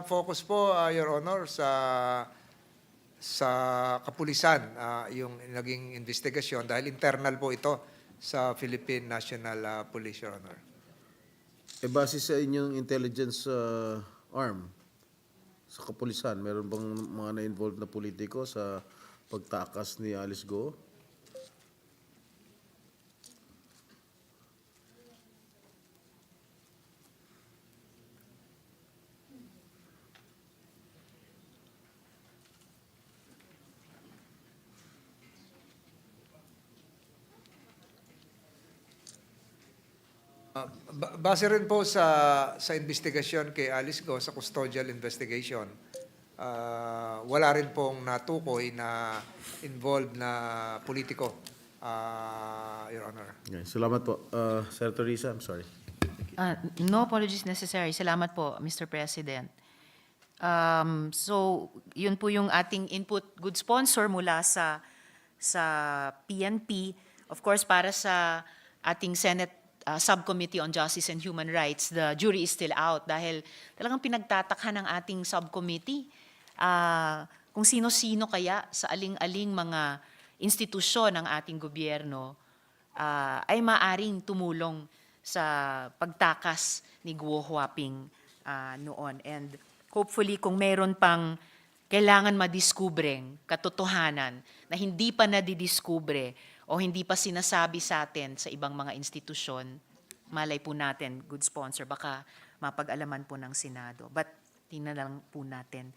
Focus po, Your Honor, sa kapulisan yung naging investigasyon dahil internal po ito sa Philippine National Police, Your Honor. Base sa inyong intelligence arm sa kapulisan, meron bang mga na-involved na politiko sa pagtakas ni Alice Go? Base rin po sa investigasyon kay Alice Go, sa custodial investigation, wala rin pong natukoy na involved na politiko, Your Honor. Okay, salamat po. Senator Risa, I'm sorry. No apologies necessary. Salamat po, Mr. President. So, yun po yung ating input, good sponsor mula sa PNP. Of course, para sa ating Senate Subcommittee on Justice and Human Rights, the jury is still out dahil talagang pinagtatakhan ng ating subcommittee kung sino-sino kaya sa aling-aling mga institusyon ng ating gobyerno ay maaring tumulong sa pagtakas ni Guo Huaping noon. And hopefully kung meron pang kailangan madiskubreng katotohanan na hindi pa nadidiskubre o hindi pa sinasabi sa atin sa ibang mga institusyon, malay po natin, good sponsor, baka mapag-alaman po ng Senado. But tingnan lang po natin.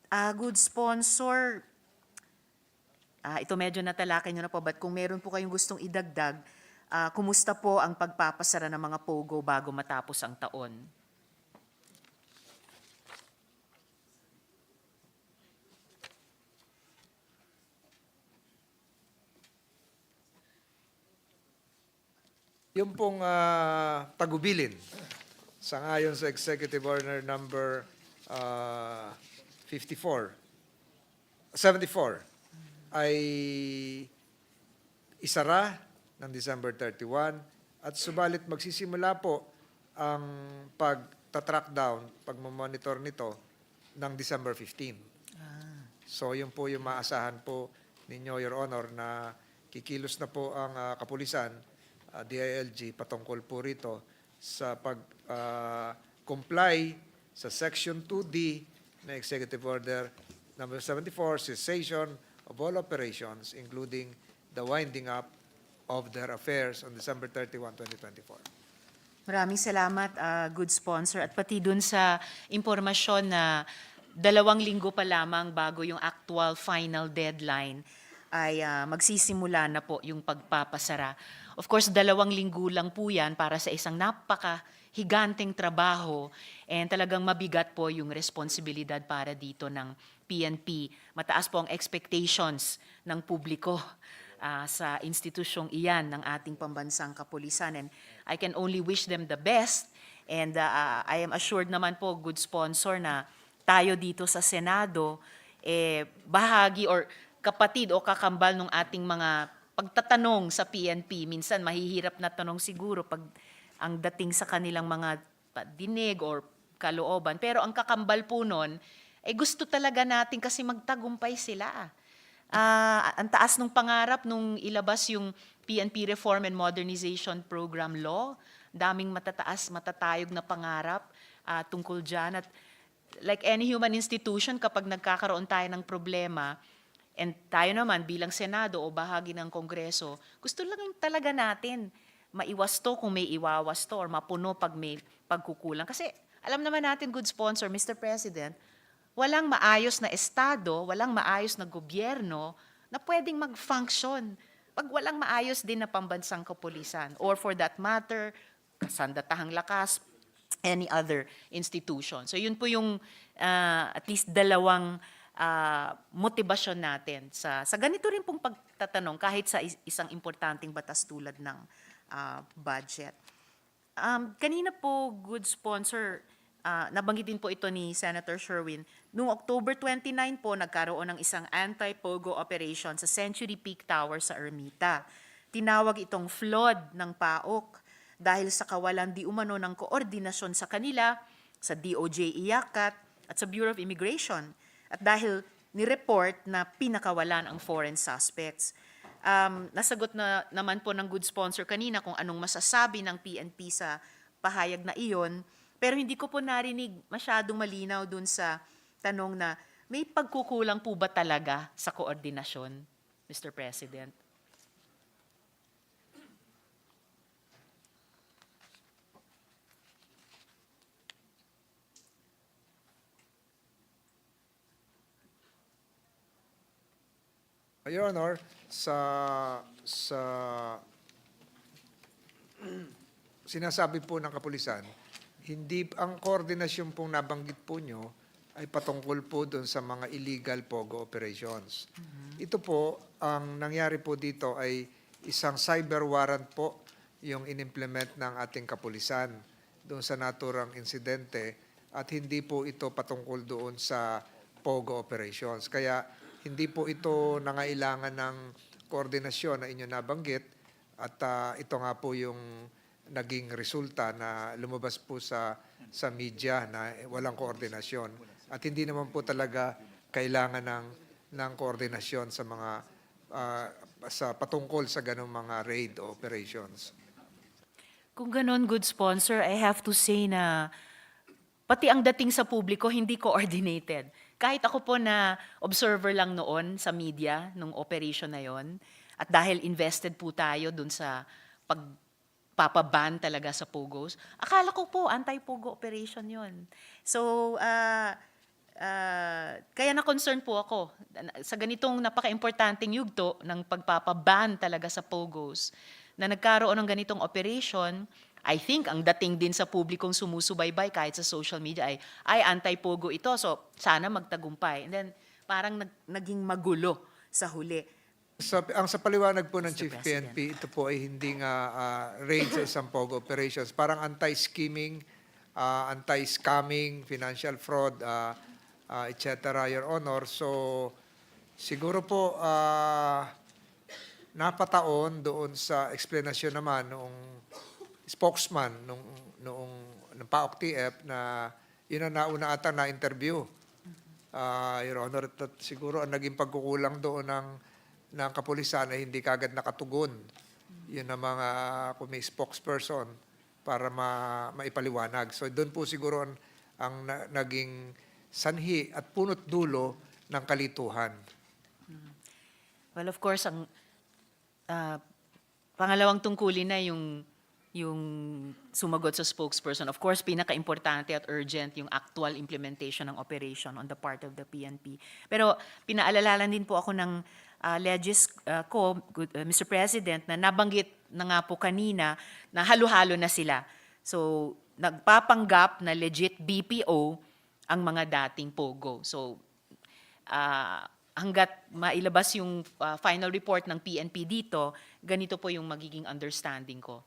Good sponsor, ito medyo natalakay nyo na po, but kung meron po kayong gustong idagdag, kumusta po ang pagpapasara ng mga POGO bago matapos ang taon? Yung pong tagubilin, sangayon sa Executive Order number 74, ay isara ng December 31 at subalit magsisimula po ang tatrack down, pagmamonitor nito ng December 15. So yun po yung maasahan po ninyo, Your Honor, na kikilos na po ang kapulisan, DILG, patungkol po rito sa pag-comply sa Section 2D na Executive Order Number 74, cessation of all operations, including the winding up of their affairs on December 31, 2024. Maraming salamat, good sponsor. At pati dun sa impormasyon na 2 linggo pa lamang bago yung actual final deadline ay magsisimula na po yung pagpapasara. Of course, 2 linggo lang po yan para sa isang napakahiganteng trabaho and talagang mabigat po yung responsibilidad para dito ng PNP. Mataas po ang expectations ng publiko sa institusyong iyan ng ating pambansang kapulisan. And I can only wish them the best. And I am assured naman po, good sponsor, na tayo dito sa Senado, bahagi or kapatid o kakambal ng ating mga pagtatanong sa PNP. Minsan mahihirap na tanong siguro pag ang dating sa kanilang mga dinig or kalooban. Pero ang kakambal po nun, gusto talaga natin kasi magtagumpay sila. Ang taas ng pangarap nung ilabas yung PNP Reform and Modernization Program Law. Daming matatayog na pangarap tungkol dyan. At like any human institution, kapag nagkakaroon tayo ng problema, and tayo naman bilang Senado o bahagi ng Kongreso, gusto lang talaga natin maiwas to kung may iwawas to or mapuno pag may pagkukulang. Kasi alam naman natin, good sponsor, Mr. President, walang maayos na estado, walang maayos na gobyerno na pwedeng mag-function pag walang maayos din na pambansang kapulisan or for that matter, kasandatahang lakas, any other institution. So yun po yung at least 2 motibasyon natin sa ganito rin pong pagtatanong kahit sa isang importanteng batas tulad ng budget. Kanina po, good sponsor, nabanggitin po ito ni Senator Sherwin. Noong October 29 po, nagkaroon ng isang anti-pogo operation sa Century Peak Tower sa Ermita. Tinawag itong flood ng PAOK dahil sa kawalan di umano ng koordinasyon sa kanila, sa DOJ IACAT at sa Bureau of Immigration. At dahil ni-report na pinakawalan ang foreign suspects. Nasagot na naman po ng good sponsor kanina kung anong masasabi ng PNP sa pahayag na iyon. Pero hindi ko po narinig masyadong malinaw dun sa tanong na may pagkukulang po ba talaga sa koordinasyon, Mr. President? Your Honor, sinasabi po ng kapulisan, hindi ang koordinasyon pong nabanggit po nyo ay patungkol po doon sa mga illegal POGO operations. Ito po, ang nangyari po dito ay isang cyber warrant po yung inimplement ng ating kapulisan doon sa naturang insidente at hindi po ito patungkol doon sa POGO operations. Kaya hindi po ito nangailangan ng koordinasyon na inyo nabanggit at ito nga po yung naging resulta na lumabas po sa media na walang koordinasyon. At hindi naman po talaga kailangan ng koordinasyon sa mga sa patungkol sa ganung mga raid operations. Kung ganon, good sponsor, I have to say na pati ang dating sa publiko hindi coordinated. Kahit ako po na observer lang noon sa media nung operation na yon, at dahil invested po tayo dun sa pagpapaban talaga sa POGOs, akala ko po anti-POGO operation yon. So, kaya na-concern po ako sa ganitong napaka-importanting yugto ng pagpapaban talaga sa POGOs na nagkaroon ng ganitong operation. I think ang dating din sa publikong sumusubaybay kahit sa social media ay anti-pogo ito. So, sana magtagumpay. And then, parang naging magulo sa huli. Ang sa paliwanag po ng Chief PNP, ito po ay hindi nga raid sa isang pogo operations. Parang anti-scheming, anti-scamming, financial fraud, etc., Your Honor. So, siguro po napataon doon sa explanation naman noong spokesman noong ng PAOK-TF na yun ang nauna ata na interview. Your Honor, at siguro ang naging pagkukulang doon ng kapulisan ay hindi kagad nakatugon. Yun ang mga kung may spokesperson para maipaliwanag. So doon po siguro naging sanhi at punot dulo ng kalituhan. Well, of course, ang pangalawang tungkulin na yung sumagot sa spokesperson. Of course, pinaka-importante at urgent yung actual implementation ng operation on the part of the PNP. Pero pinaalalalan din po ako ng legis ko, Mr. President, na nabanggit na nga po kanina na halo-halo na sila. So, nagpapanggap na legit BPO ang mga dating POGO. So, hanggat mailabas yung final report ng PNP dito, ganito po yung magiging understanding ko.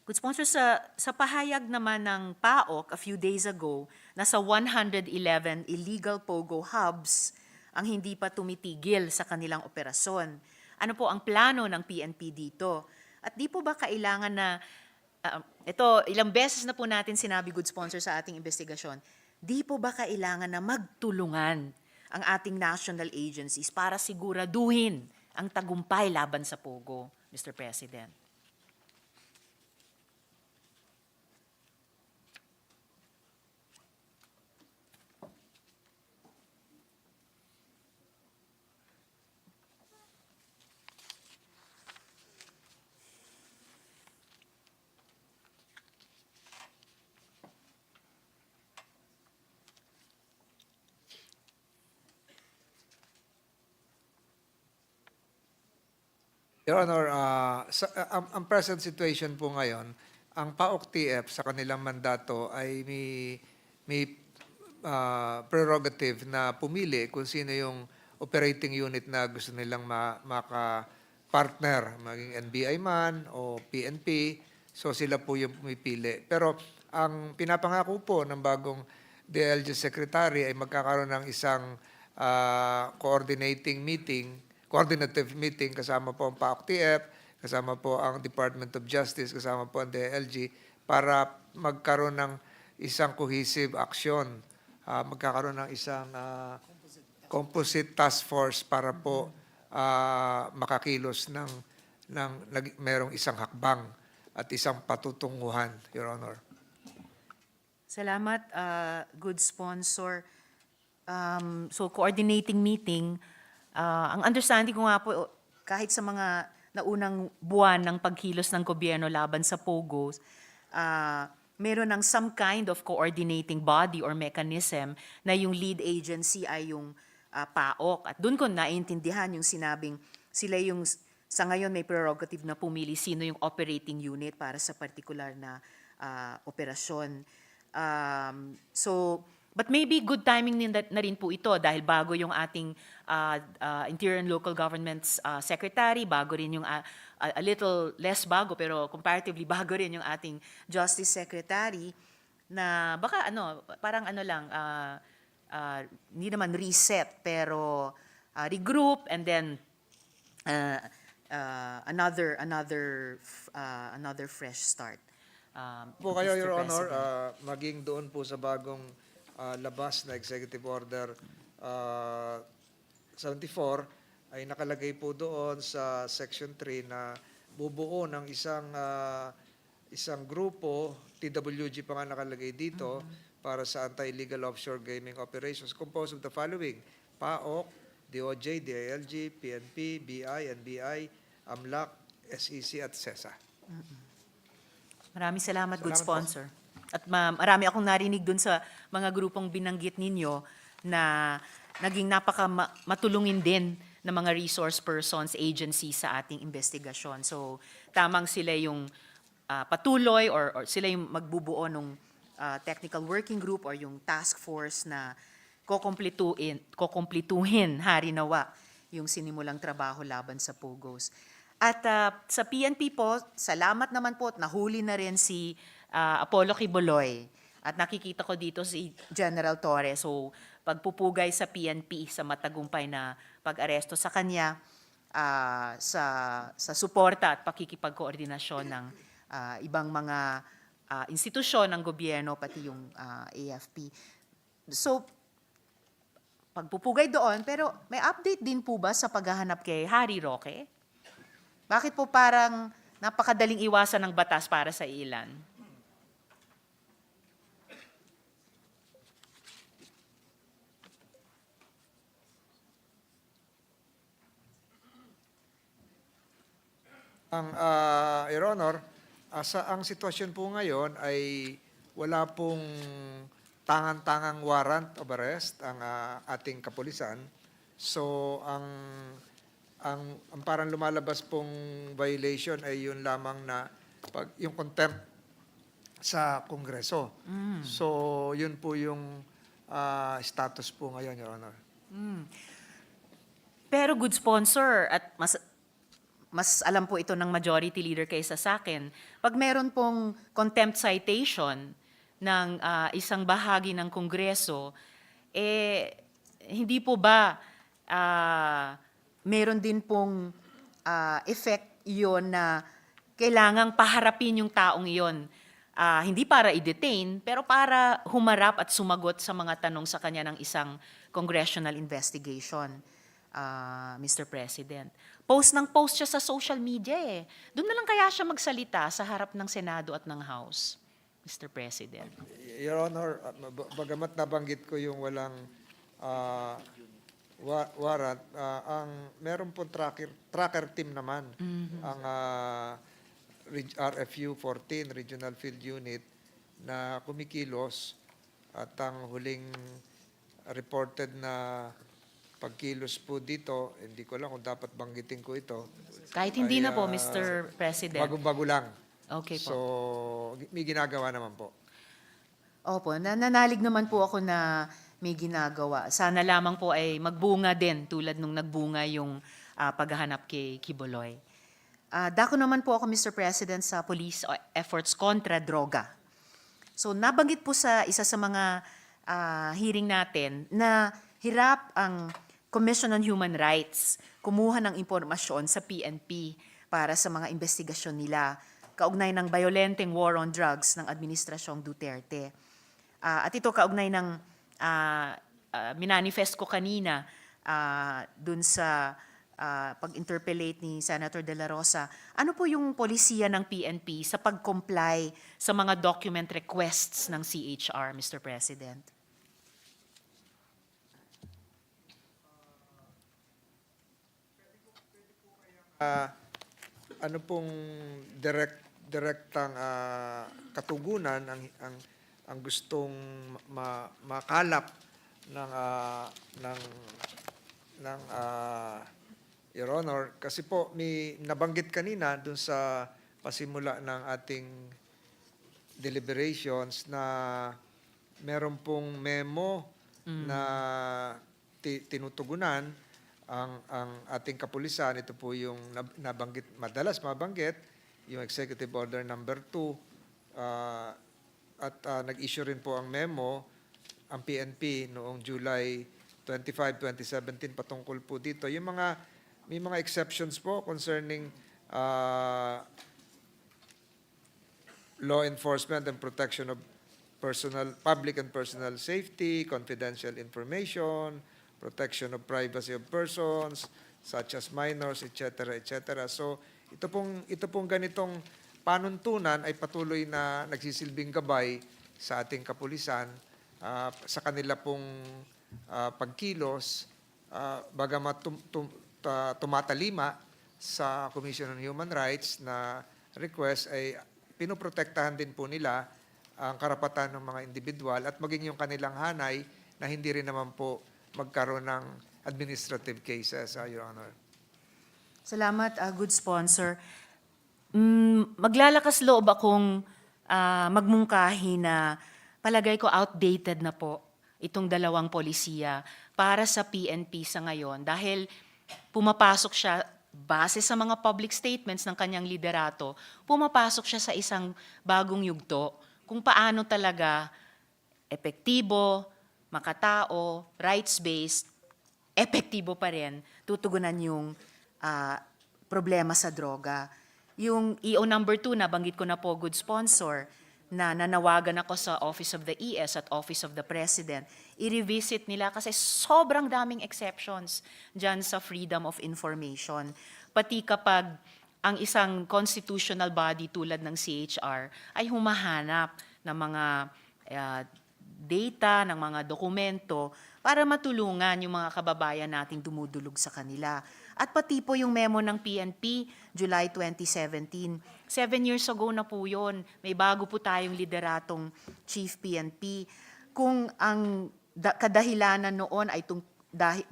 Good sponsor, sa pahayag naman ng PAOK a few days ago, nasa 111 illegal POGO hubs ang hindi pa tumitigil sa kanilang operasyon. Ano po ang plano ng PNP dito? At di po ba kailangan na, ito ilang beses na po natin sinabi, good sponsor, sa ating investigasyon, di po ba kailangan na magtulungan ang ating national agencies para siguraduhin ang tagumpay laban sa POGO, Mr. President? Your Honor, ang present situation po ngayon, ang PAOK-TF sa kanilang mandato ay may prerogative na pumili kung sino yung operating unit na gusto nilang maka-partner, maging NBI man o PNP, so sila po yung pumipili. Pero ang pinapangako po ng bagong DLG Secretary ay magkakaroon ng isang coordinative meeting kasama po ang PAOK-TF, kasama po ang Department of Justice, kasama po ang DLG para magkaroon ng isang cohesive action, magkakaroon ng isang composite task force para po makakilos ng merong isang hakbang at isang patutunguhan, Your Honor. Salamat, good sponsor. So, coordinating meeting, ang understanding ko nga po, kahit sa mga naunang buwan ng pagkilos ng gobyerno laban sa POGOs, meron ng some kind of coordinating body or mechanism na yung lead agency ay yung PAOK. At doon ko naiintindihan yung sinabing sila yung sa ngayon may prerogative na pumili sino yung operating unit para sa particular na operasyon. But maybe good timing na rin po ito dahil bago yung ating Interior and Local Governments Secretary, bago rin yung a little less bago pero comparatively bago rin yung ating Justice Secretary na baka parang lang, hindi naman reset pero regroup and then another fresh start. Po kayo, Mr. Your Honor, President. maging doon po sa bagong labas na Executive Order 74 ay nakalagay po doon sa Section 3 na bubuo ng isang grupo, TWG pa nga nakalagay dito, para sa anti-illegal offshore gaming operations composed of the following: PAOK, DOJ, DILG, PNP, BI, NBI, AMLAC, SEC at CESA. Maraming salamat, good Salamat po. sponsor. At marami akong narinig dun sa mga grupong binanggit ninyo na naging matulungin din ng mga resource persons, agencies sa ating investigasyon. So, tamang sila yung patuloy or sila yung magbubuo ng technical working group or yung task force na kukumplituhin harinawa yung sinimulang trabaho laban sa POGOs. At sa PNP po, salamat naman po at nahuli na rin si Apollo Quiboloy. At nakikita ko dito si General Torres. So, pagpupugay sa PNP sa matagumpay na pag-aresto sa kanya, sa suporta at pakikipagkoordinasyon ng ibang mga institusyon ng gobyerno, pati yung AFP. So, pagpupugay doon, pero may update din po ba sa paghahanap kay Harry Roque? Bakit po parang napakadaling iwasan ng batas para sa ilan? Your Honor, ang sitwasyon po ngayon ay wala pong tangan-tangang warrant of arrest ang ating kapulisan. So ang parang lumalabas pong violation ay yun lamang na yung contempt sa Kongreso. So yun po yung status po ngayon, Your Honor. Pero good sponsor at mas alam po ito ng majority leader kaysa sa akin. Pag meron pong contempt citation ng isang bahagi ng Kongreso, hindi po ba meron din pong effect iyon na kailangang paharapin yung taong iyon? Hindi para i-detain, pero para humarap at sumagot sa mga tanong sa kanya ng isang congressional investigation, Mr. President. Post siya sa social media eh. Doon na lang kaya siya magsalita sa harap ng Senado at ng House, Mr. President. Your Honor, bagamat nabanggit ko yung walang warrant, meron pong tracker team naman, ang RFU 14, Regional Field Unit, na kumikilos at ang huling reported na pagkilos po dito, hindi ko lang kung dapat banggitin ko ito. Kahit hindi na po, Mr. President. Bago-bago lang. Okay po. So, may ginagawa naman po. Opo, nanalig naman po ako na may ginagawa. Sana lamang po ay magbunga din tulad nung nagbunga yung paghahanap kay Kibuloy. Dako naman po ako, Mr. President, sa police efforts kontra droga. So nabanggit po sa isa sa mga hearing natin na hirap ang Commission on Human Rights kumuha ng impormasyon sa PNP para sa mga investigasyon nila kaugnay ng violenteng war on drugs ng Administrasyong Duterte. At ito kaugnay ng minanifest ko kanina dun sa pag-interpellate ni Senator De La Rosa. Ano po yung polisiya ng PNP sa pag-comply sa mga document requests ng CHR, Mr. President? Ano pong direktang katugunan ang gustong makalap ng Your Honor, kasi po may nabanggit kanina dun sa pasimula ng ating deliberations na meron pong memo na tinutugunan ang ating kapulisan. Ito po yung nabanggit, madalas mabanggit, yung Executive Order number 2, at nag-issue rin po ang memo ang PNP noong July 25, 2017 patungkol po dito. May mga exceptions po concerning law enforcement and protection of public and personal safety, confidential information, protection of privacy of persons, such as minors, etc., etc. So, ito pong ganitong panuntunan ay patuloy na nagsisilbing gabay sa ating kapulisan sa kanila pong pagkilos, bagamat tumatalima sa Commission on Human Rights na request, ay pinoprotektahan din po nila ang karapatan ng mga individual at maging yung kanilang hanay na hindi rin naman po magkaroon ng administrative cases, Your Honor. Salamat, good sponsor. Maglalakas loob akong magmungkahi na palagay ko outdated na po itong dalawang polisiya para sa PNP sa ngayon dahil pumapasok siya base sa mga public statements ng kanyang liderato, pumapasok siya sa isang bagong yugto kung paano talaga epektibo, makatao, rights-based, epektibo pa rin, tutugunan yung problema sa droga. Yung EO number 2, nabanggit ko na po, good sponsor, na nanawagan ako sa Office of the ES at Office of the President, i-revisit nila kasi sobrang daming exceptions dyan sa freedom of information. Pati kapag ang isang constitutional body tulad ng CHR ay humahanap ng mga data, ng mga dokumento para matulungan yung mga kababayan nating dumudulog sa kanila. At pati po yung memo ng PNP, July 2017. 7 years ago na po yun. May bago po tayong lideratong Chief PNP. Kung ang kadahilanan noon ay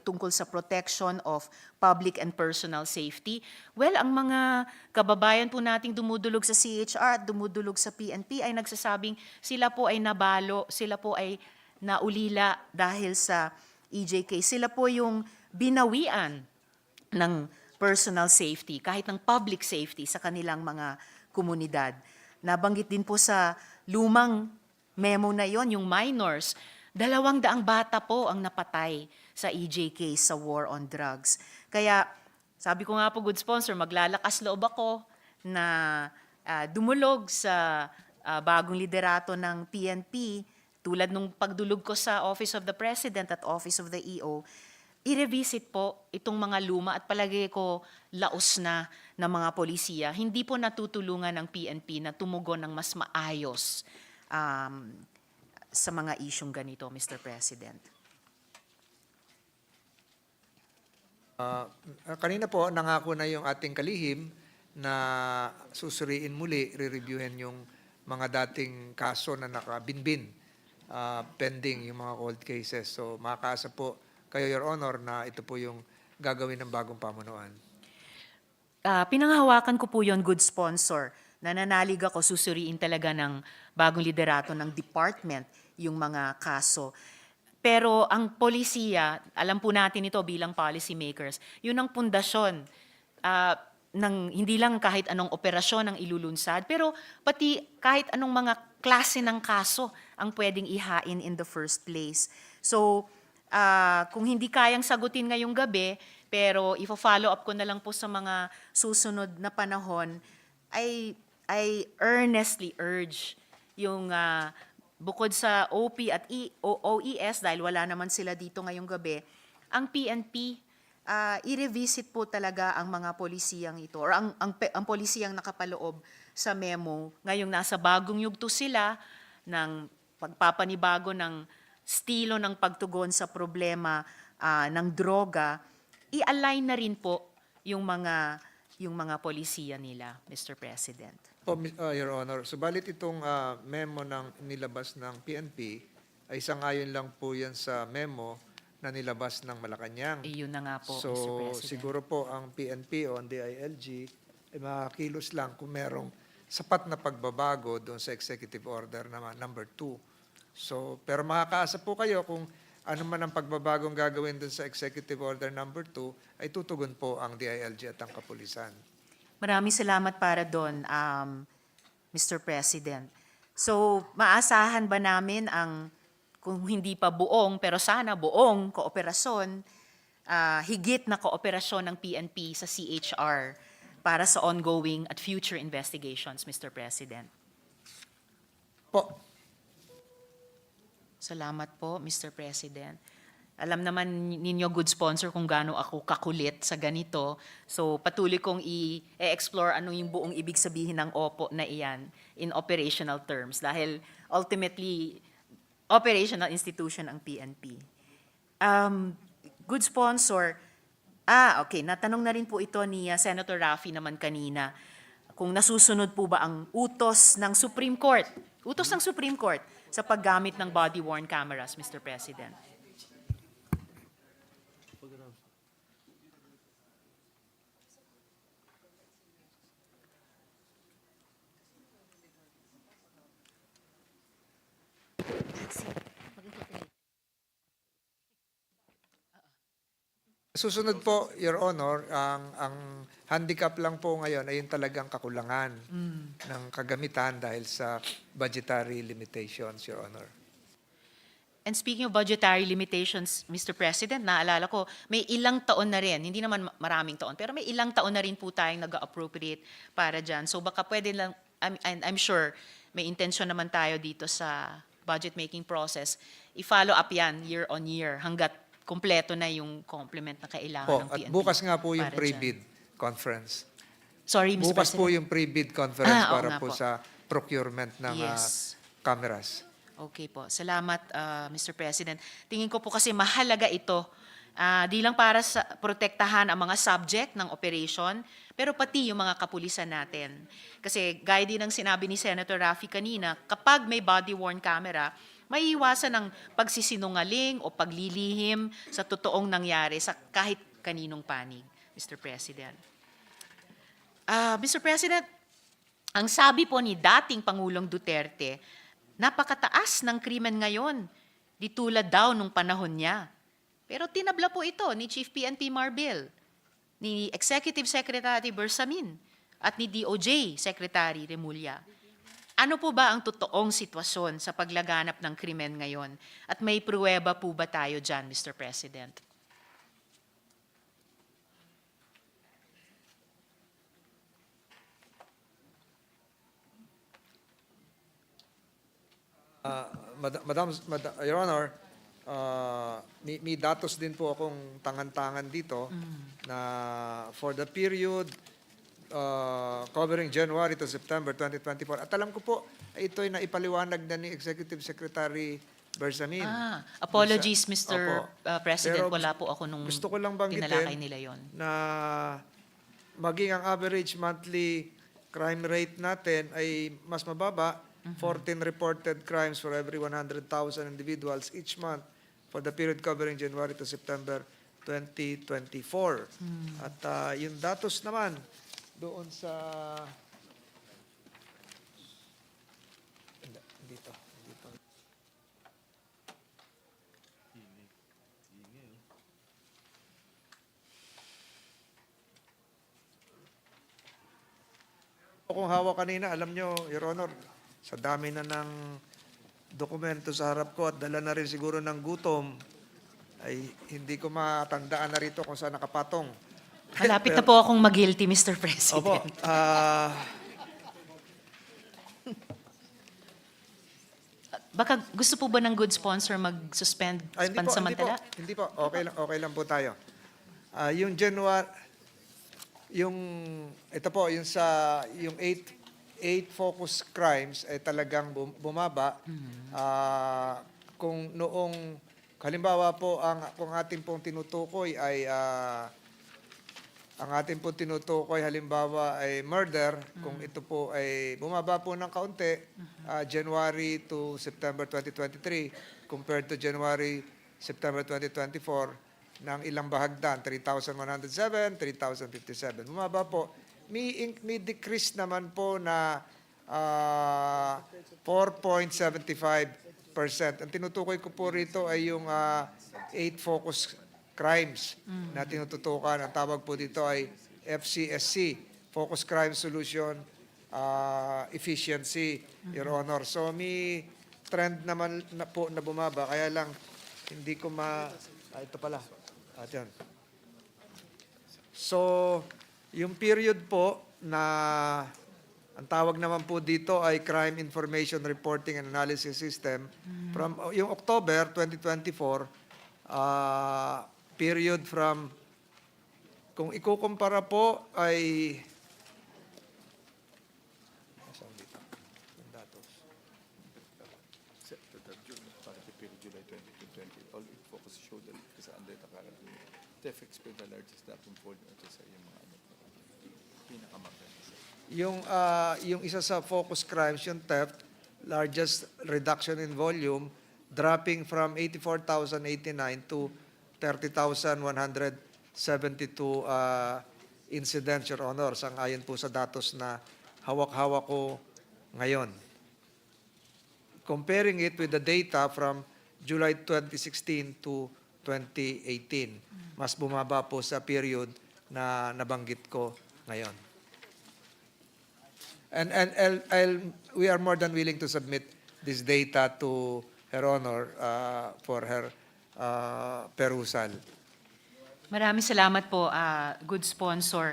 tungkol sa protection of public and personal safety, well, ang mga kababayan po nating dumudulog sa CHR at dumudulog sa PNP ay nagsasabing sila po ay nabalo, sila po ay naulila dahil sa EJK. Sila po yung binawian ng personal safety, kahit ng public safety sa kanilang mga komunidad. Nabanggit din po sa lumang memo na yon, yung minors, 200 bata po ang napatay sa EJK sa war on drugs. Kaya sabi ko nga po, good sponsor, maglalakas loob ako na dumulog sa bagong liderato ng PNP, tulad nung pagdulog ko sa Office of the President at Office of the EO, i-revisit po itong mga luma at palagay ko laos na ng mga polisiya. Hindi po natutulungan ng PNP na tumugon ng mas maayos sa mga isyong ganito, Mr. President. Kanina po, nangako na yung ating kalihim na susuriin muli, re-reviewin yung mga dating kaso na nakabinbin, pending yung mga cold cases. So makakaasa po kayo, Your Honor, na ito po yung gagawin ng bagong pamunuan. Pinanghawakan ko po yon, good sponsor. Nananalig ako, susuriin talaga ng bagong liderato ng department yung mga kaso. Pero ang polisiya, alam po natin ito bilang policy makers, yun ang pundasyon ng hindi lang kahit anong operasyon ang ilulunsad, pero pati kahit anong mga klase ng kaso ang pwedeng ihain in the first place. So, kung hindi kayang sagutin ngayong gabi, pero ifo-follow up ko na lang po sa mga susunod na panahon, I earnestly urge yung bukod sa OP at OES, dahil wala naman sila dito ngayong gabi, ang PNP, i-revisit po talaga ang mga polisiyang ito, or ang polisiyang nakapaloob sa memo. Ngayong nasa bagong yugto sila ng pagpapanibago ng estilo ng pagtugon sa problema ng droga, i-align na rin po yung mga polisiya nila, Mr. President. Your Honor, subalit itong memo ng nilabas ng PNP ay sangayon lang po yan sa memo na nilabas ng Malacanang. Yun na nga po, So, Mr. President. siguro po ang PNP o ang DILG ay makakilos lang kung merong sapat na pagbabago doon sa Executive Order na number 2. So, pero makakaasa po kayo kung ano man ang pagbabagong gagawin doon sa Executive Order number 2, ay tutugon po ang DILG at ang kapulisan. Maraming salamat para doon, Mr. President. So, maasahan ba namin ang, kung hindi pa buong, pero sana buong kooperasyon, higit na kooperasyon ng PNP sa CHR para sa ongoing at future investigations, Mr. President? Po. Salamat po, Mr. President. Alam naman ninyo, good sponsor, kung gaano ako kakulit sa ganito. So patuloy kong i-explore ano yung buong ibig sabihin ng OPO na iyan in operational terms. Dahil ultimately, operational institution ang PNP. Good sponsor, okay, natanong na rin po ito ni Senator Raffy naman kanina. Kung nasusunod po ba ang utos ng Supreme Court sa paggamit ng body-worn cameras, Mr. President. Susunod po, Your Honor, ang handicap lang po ngayon ay yung talagang kakulangan ng kagamitan dahil sa budgetary limitations, Your Honor. And speaking of budgetary limitations, Mr. President, naalala ko, may ilang taon na rin, hindi naman maraming taon, pero may ilang taon na rin po tayong nag-appropriate para dyan. So baka pwede lang, I'm sure may intention naman tayo dito sa budget making process, i-follow up yan year on year hanggat kumpleto na yung complement na kailangan Po, ng at PNP. bukas nga po yung para pre-bid conference. dyan. Sorry, Mr. Bukas po President. yung pre-bid conference Oo para nga po po. sa procurement ng Yes. cameras. Okay po. Salamat, Mr. President. Tingin ko po kasi mahalaga ito, di lang para sa protektahan ang mga subject ng operation, pero pati yung mga kapulisan natin. Kasi gaya din ng sinabi ni Senator Raffy kanina, kapag may body-worn camera, may iwasan ng pagsisinungaling o paglilihim sa totoong nangyari sa kahit kaninong panig, Mr. President. Mr. President, ang sabi po ni dating Pangulong Duterte, napakataas ng krimen ngayon, di tulad daw nung panahon niya. Pero tinabla po ito ni Chief PNP Marbil, ni Executive Secretary Bersamin, at ni DOJ Secretary Remulla. Ano po ba ang totoong sitwasyon sa paglaganap ng krimen ngayon? At may pruweba po ba tayo dyan, Mr. President? Your Honor, may datos din po akong tangan-tangan dito na for the period covering January to September 2024. At alam ko po, ito'y naipaliwanag na ni Executive Secretary Bersamin. Apologies, Mr. Opo. President. Pero Wala po ako nung gusto ko lang banggitin tinalakay nila yon. na maging ang average monthly crime rate natin ay mas mababa, 14 reported crimes for every 100,000 individuals each month for the period covering January to September 2024. At yung datos naman doon sa dito. Kung hawak kanina, alam nyo, Your Honor, sa dami na ng dokumento sa harap ko at dala na rin siguro ng gutom, ay hindi ko matandaan na rito kung saan nakapatong. Malapit na po akong mag-guilty, Mr. President. Opo. Baka gusto po ba ng good sponsor mag-suspend pansamantala? Hindi po. Okay lang po tayo. Yung January, ito po, yung 8 focus crimes ay talagang bumaba. Kung noong, halimbawa po, kung ating pong tinutukoy ay, ang ating pong tinutukoy halimbawa ay murder, kung ito po ay bumaba po ng kaunti, January to September 2023, compared to January-September 2024, ng ilang bahagdan, 3,107, 3,057. Bumaba po. May decrease naman po na 4.75%. Ang tinutukoy ko po rito ay yung 8 focus crimes na tinututukan. Ang tawag po dito ay FCSC, Focus Crime Solution Efficiency, Your Honor. So may trend naman na po na bumaba, kaya lang hindi ko ito pala. At yan. So, yung period po na ang tawag naman po dito ay Crime Information Reporting and Analysis System, from yung October 2024, period from, kung ikukumpara po ay, yung isa sa focus crimes, yung theft, largest reduction in volume, dropping from 84,089 to 30,172 incidents, Your Honor, sang-ayon po sa datos na hawak-hawak ko ngayon. Comparing it with the data from July 2016 to 2018, mas bumaba po sa period na nabanggit ko ngayon. And we are more than willing to submit this data to Her Honor, for her perusal. Maraming salamat po, good sponsor.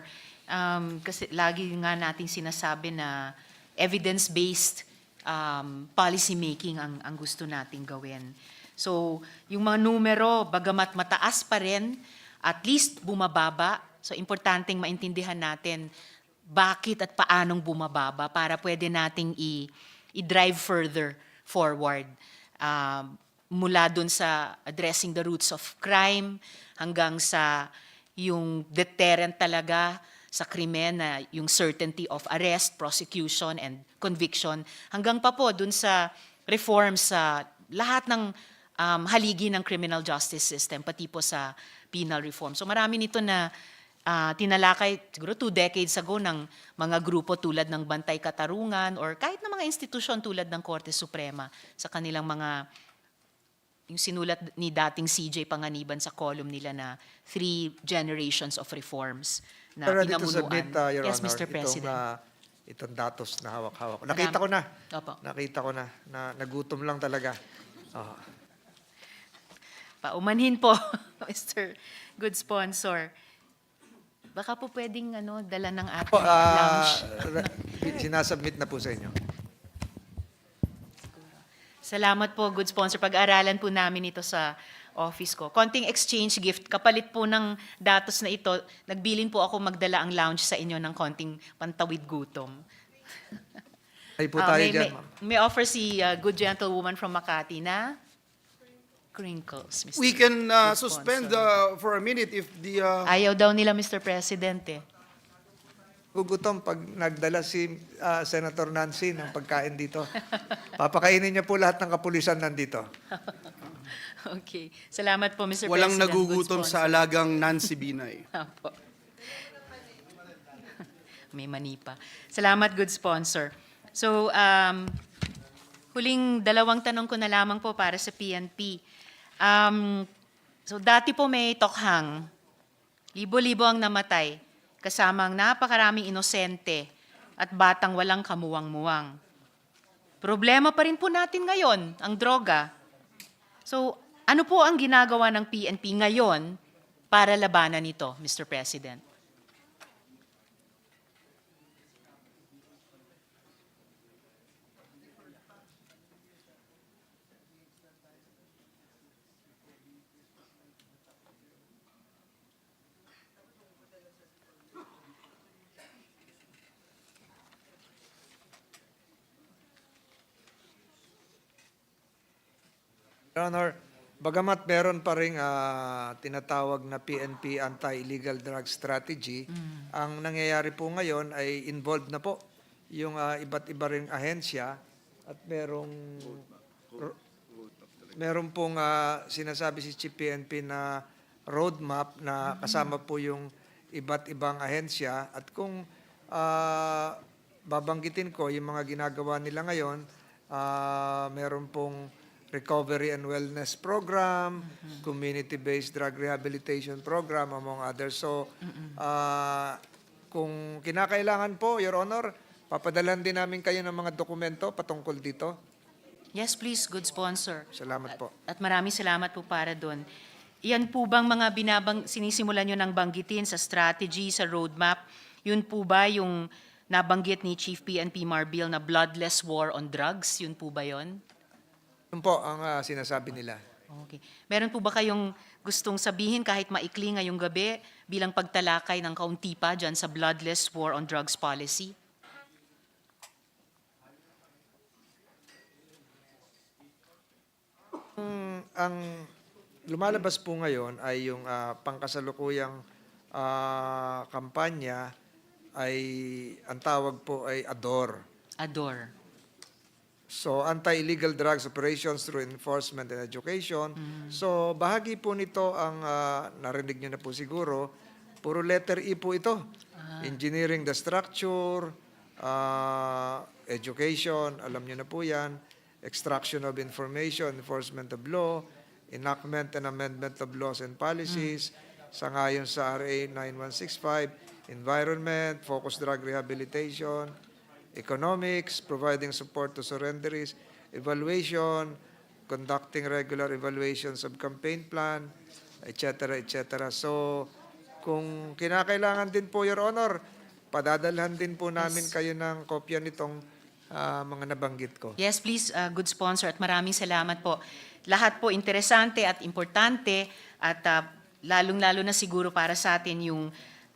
Kasi lagi nga nating sinasabi na evidence-based policy making ang gusto nating gawin. So, yung mga numero, bagamat mataas pa rin, at least bumababa. So, importanteng maintindihan natin bakit at paanong bumababa para pwede nating i-drive further forward. Mula dun sa addressing the roots of crime, hanggang sa yung deterrent talaga sa krimen na yung certainty of arrest, prosecution, and conviction, hanggang pa po dun sa reforms sa lahat ng haligi ng criminal justice system, pati po sa penal reform. So marami nito na tinalakay siguro 2 decades ago ng mga grupo tulad ng Bantay Katarungan or kahit na mga institusyon tulad ng Korte Suprema sa kanilang mga yung sinulat ni dating CJ Panganiban sa column nila na 3 generations of reforms na Pero dito pinamunuan. submit, Your Yes, Honor, Mr. President. itong datos na hawak-hawak. Nakita ko na. Opo. Nakita ko na nagutom lang talaga. Paumanhin po, Mr. Good Sponsor. Baka po pwedeng dala ng ating lounge. Sinasubmit na po sa inyo. Salamat po, Good Sponsor. Pag-aralan po namin ito sa office ko. Konting exchange gift. Kapalit po ng datos na ito, nagbilin po ako magdala ang lounge sa inyo ng konting pantawid gutom. Ay po tayo dyan, ma'am. May offer si good gentlewoman from Makati na crinkles, Mr. We can Good suspend Sponsor. for a minute if the... Ayaw daw nila, Mr. President eh. Gugutom pag nagdala si Senator Nancy ng pagkain dito. Papakainin niya po lahat ng kapulisan nandito. Okay. Salamat po, Mr. Walang President. nagugutom Good sa sponsor. alagang Nancy Binay. Apo. May mani pa. Salamat, Good Sponsor. So, huling dalawang tanong ko na lamang po para sa PNP. So, dati po may tokhang, libo-libo ang namatay, kasamang napakaraming inosente at batang walang kamuwang-muwang. Problema pa rin po natin ngayon, ang droga. So, ano po ang ginagawa ng PNP ngayon para labanan ito, Mr. President? Your Honor, bagamat meron pa rin tinatawag na PNP Anti-Illegal Drug Strategy, ang nangyayari po ngayon ay involved na po yung iba't iba ring ahensya at meron pong sinasabi si Chief PNP na roadmap na kasama po yung iba't ibang ahensya at kung babanggitin ko yung mga ginagawa nila ngayon, meron pong Recovery and Wellness Program, Community-Based Drug Rehabilitation Program, among others. So, kung kinakailangan po, Your Honor, papadalan din namin kayo ng mga dokumento patungkol dito. Yes, please, Good Sponsor. Salamat po. At maraming salamat po para doon. Iyan po bang mga sinisimulan nyo ng banggitin sa strategy, sa roadmap? Yun po ba yung nabanggit ni Chief PNP Marbil na bloodless war on drugs? Yun po ba yun? Yun po ang sinasabi nila. Okay. Meron po ba kayong gustong sabihin kahit maikli ngayong gabi bilang pagtalakay ng kaunti pa dyan sa bloodless war on drugs policy? Ang lumalabas po ngayon ay yung pangkasalukuyang kampanya ay ang tawag po ay ADOR. Ador. So, Anti-Illegal Drugs Operations through Enforcement and Education. So, bahagi po nito ang narinig nyo na po siguro, puro letter E po ito. Engineering the structure, education, alam nyo na po yan, extraction of information, enforcement of law, enactment and amendment of laws and policies, sangayon sa RA 9165, environment, focused drug rehabilitation, economics, providing support to surrenderies, evaluation, conducting regular evaluations of campaign plan, etc., etc. So, kung kinakailangan din po, Your Honor, padadalhan din po namin kayo ng kopya nitong mga nabanggit ko. Yes, please, good sponsor, at maraming salamat po. Lahat po interesante at importante at lalong-lalo na siguro para sa atin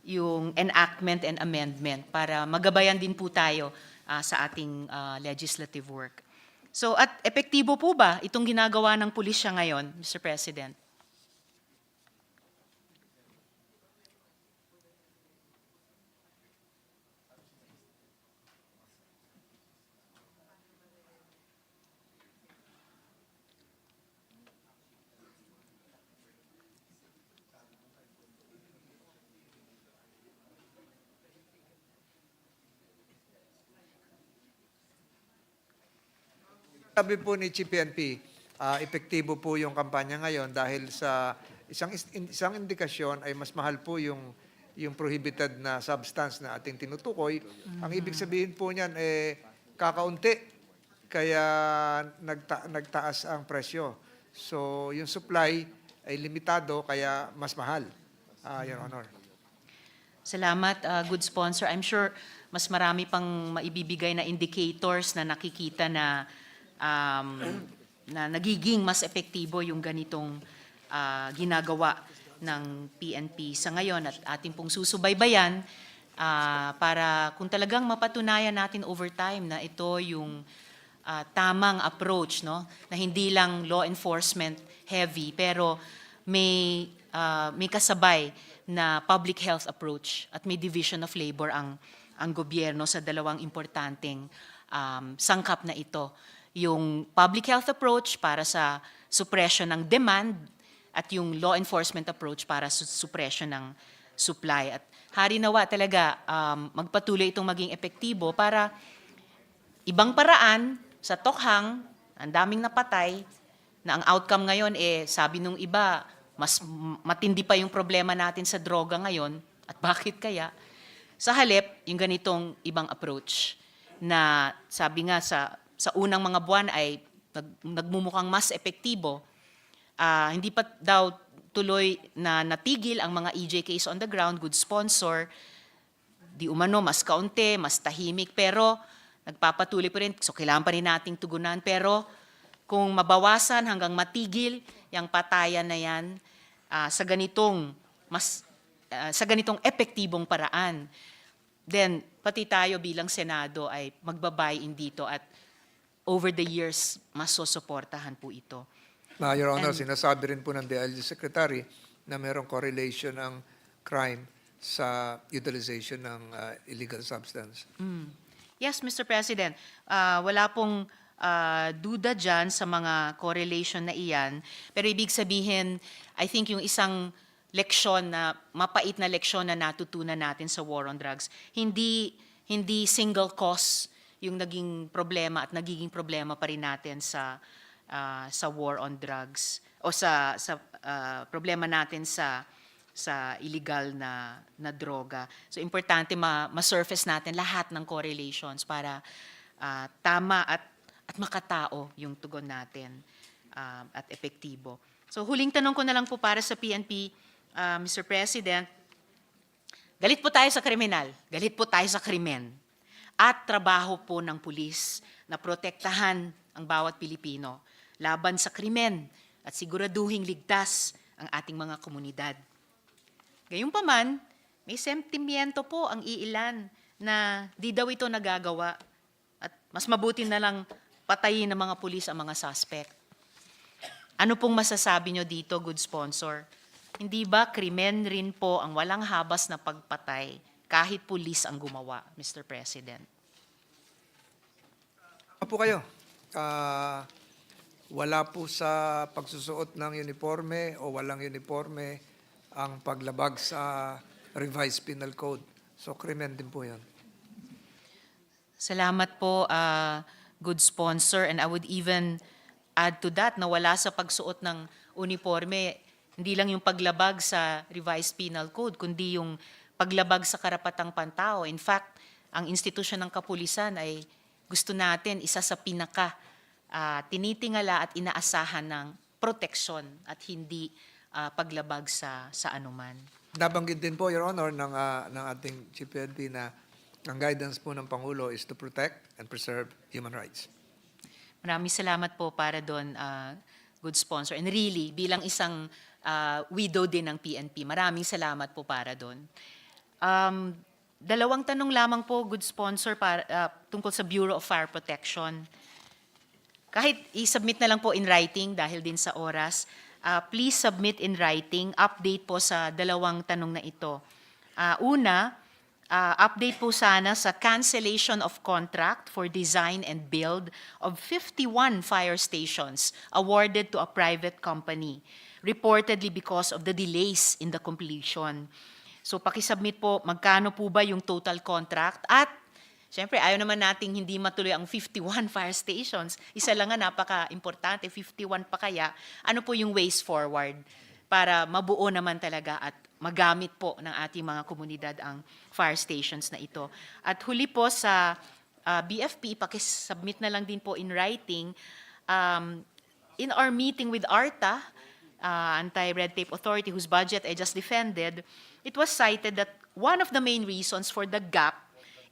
yung enactment and amendment para magabayan din po tayo sa ating legislative work. So, at epektibo po ba itong ginagawa ng pulisya ngayon, Mr. President? Sabi po ni Chief PNP, epektibo po yung kampanya ngayon dahil sa isang indikasyon ay mas mahal po yung prohibited na substance na ating tinutukoy. Ang ibig sabihin po niyan kakaunti kaya nagtaas ang presyo. So yung supply ay limitado kaya mas mahal, Your Honor. Salamat, good sponsor. I'm sure mas marami pang maibibigay na indicators na nakikita na nagiging mas epektibo yung ganitong ginagawa ng PNP sa ngayon at ating pong susubaybayan para kung talagang mapatunayan natin over time na ito yung tamang approach, no? Na hindi lang law enforcement heavy pero may kasabay na public health approach at may division of labor ang gobyerno sa dalawang importanteng sangkap na ito. Yung public health approach para sa suppression ng demand at yung law enforcement approach para sa suppression ng supply. At hari nawa talaga magpatuloy itong maging epektibo para ibang paraan sa tokhang, ang daming napatay, na ang outcome ngayon sabi nung iba, mas matindi pa yung problema natin sa droga ngayon. At bakit kaya? Sa halip, yung ganitong ibang approach na sabi nga sa unang mga buwan ay nagmumukhang mas epektibo. Hindi pa daw tuloy na natigil ang mga EJKs on the ground, good sponsor, di umano mas kaunti, mas tahimik, pero nagpapatuloy pa rin. So kailangan pa rin nating tugunan. Pero kung mabawasan hanggang matigil yung patayan na yan sa ganitong epektibong paraan, then pati tayo bilang Senado ay magbabuy-in dito at over the years, mas susuportahan po ito. Your Honor, sinasabi rin po ng DILG Secretary na mayroong correlation ng crime sa utilization ng illegal substance. Yes, Mr. President. Wala pong duda dyan sa mga correlation na iyan. Pero ibig sabihin, I think yung isang leksyon na, mapait na leksyon na natutunan natin sa war on drugs, hindi single cause yung naging problema at nagiging problema pa rin natin sa war on drugs o sa problema natin sa illegal na droga. So importante ma-surface natin lahat ng correlations para tama at makatao yung tugon natin at epektibo. So huling tanong ko na lang po para sa PNP, Mr. President, galit po tayo sa kriminal, galit po tayo sa krimen. At trabaho po ng pulis na protektahan ang bawat Pilipino laban sa krimen at siguraduhing ligtas ang ating mga komunidad. Gayunpaman, may sentimiento po ang iilan na di daw ito nagagawa at mas mabuti na lang patayin ng mga pulis ang mga suspect. Ano pong masasabi nyo dito, good sponsor? Hindi ba krimen rin po ang walang habas na pagpatay kahit pulis ang gumawa, Mr. President? Ano po kayo? Wala po sa pagsusuot ng uniforme o walang uniforme ang paglabag sa revised penal code. So, krimen din po yan. Salamat po, good sponsor. And I would even add to that na wala sa pagsuot ng uniforme, hindi lang yung paglabag sa revised penal code, kundi yung paglabag sa karapatang pantao. In fact, ang institusyon ng kapulisan ay gusto natin isa sa pinaka tinitingala at inaasahan ng proteksyon at hindi paglabag sa anuman. Nabanggit din po, Your Honor, ng ating Chief PNP na ang guidance po ng Pangulo is to protect and preserve human rights. Maraming salamat po para doon, good sponsor. And really, bilang isang widow din ng PNP, maraming salamat po para doon. Dalawang tanong lamang po, good sponsor, tungkol sa Bureau of Fire Protection. Kahit i-submit na lang po in writing dahil din sa oras, please submit in writing, update po sa dalawang tanong na ito. Una, update po sana sa cancellation of contract for design and build of 51 fire stations awarded to a private company, reportedly because of the delays in the completion. So pakisubmit po, magkano po ba yung total contract? At syempre, ayaw naman nating hindi matuloy ang 51 fire stations. Isa lang nga, napaka-importante, 51 pa kaya. Ano po yung ways forward para mabuo naman talaga at magamit po ng ating mga komunidad ang fire stations na ito. At huli po sa BFP, pakisubmit na lang din po in writing, in our meeting with ARTA, Anti-Red Tape Authority, whose budget I just defended, it was cited that one of the main reasons for the gap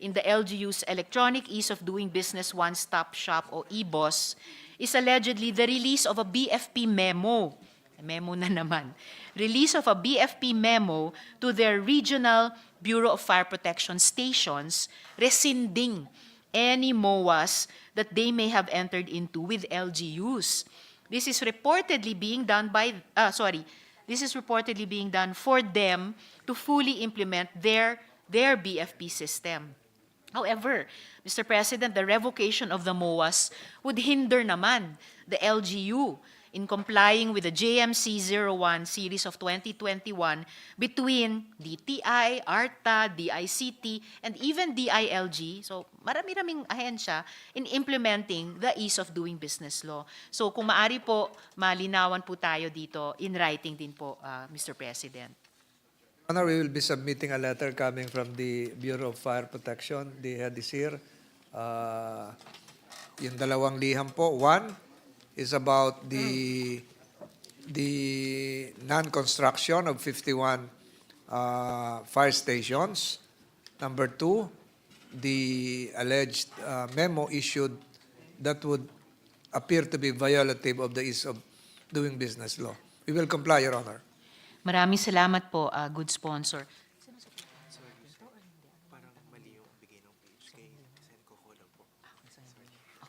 in the LGU's Electronic Ease of Doing Business One-Stop Shop o EBOS is allegedly the release of a BFP memo. Memo na naman. Release of a BFP memo to their regional Bureau of Fire Protection stations rescinding any MOAs that they may have entered into with LGUs. This is reportedly being done this is reportedly being done for them to fully implement their BFP system. However, Mr. President, the revocation of the MOAs would hinder naman the LGU in complying with the JMC 01 series of 2021 between DTI, ARTA, DICT, and even DILG. So marami-raming ahensya in implementing the ease of doing business law. So kung maari po, malinawan po tayo dito in writing din po, Mr. President. Honor, we will be submitting a letter coming from the Bureau of Fire Protection. The head is here. Yung dalawang liham po. One is about the non-construction of 51 fire stations. Number two, the alleged memo issued that would appear to be violative of the ease of doing business law. We will comply, Your Honor. Maraming salamat po, good sponsor.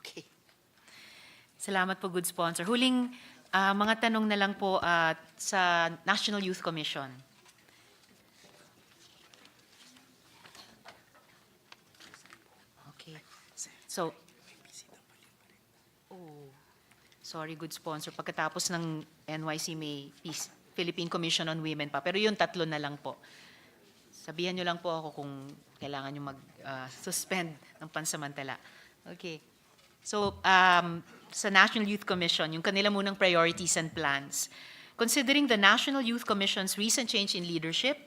Okay. Salamat po, good sponsor. Huling mga tanong na lang po sa National Youth Commission. Okay. So, sorry, good sponsor. Pagkatapos ng NYC may Philippine Commission on Women pa. Pero yung tatlo na lang po. Sabihan nyo lang po ako kung kailangan nyo mag-suspend ng pansamantala. Okay. So, sa National Youth Commission, yung kanila munang priorities and plans. Considering the National Youth Commission's recent change in leadership,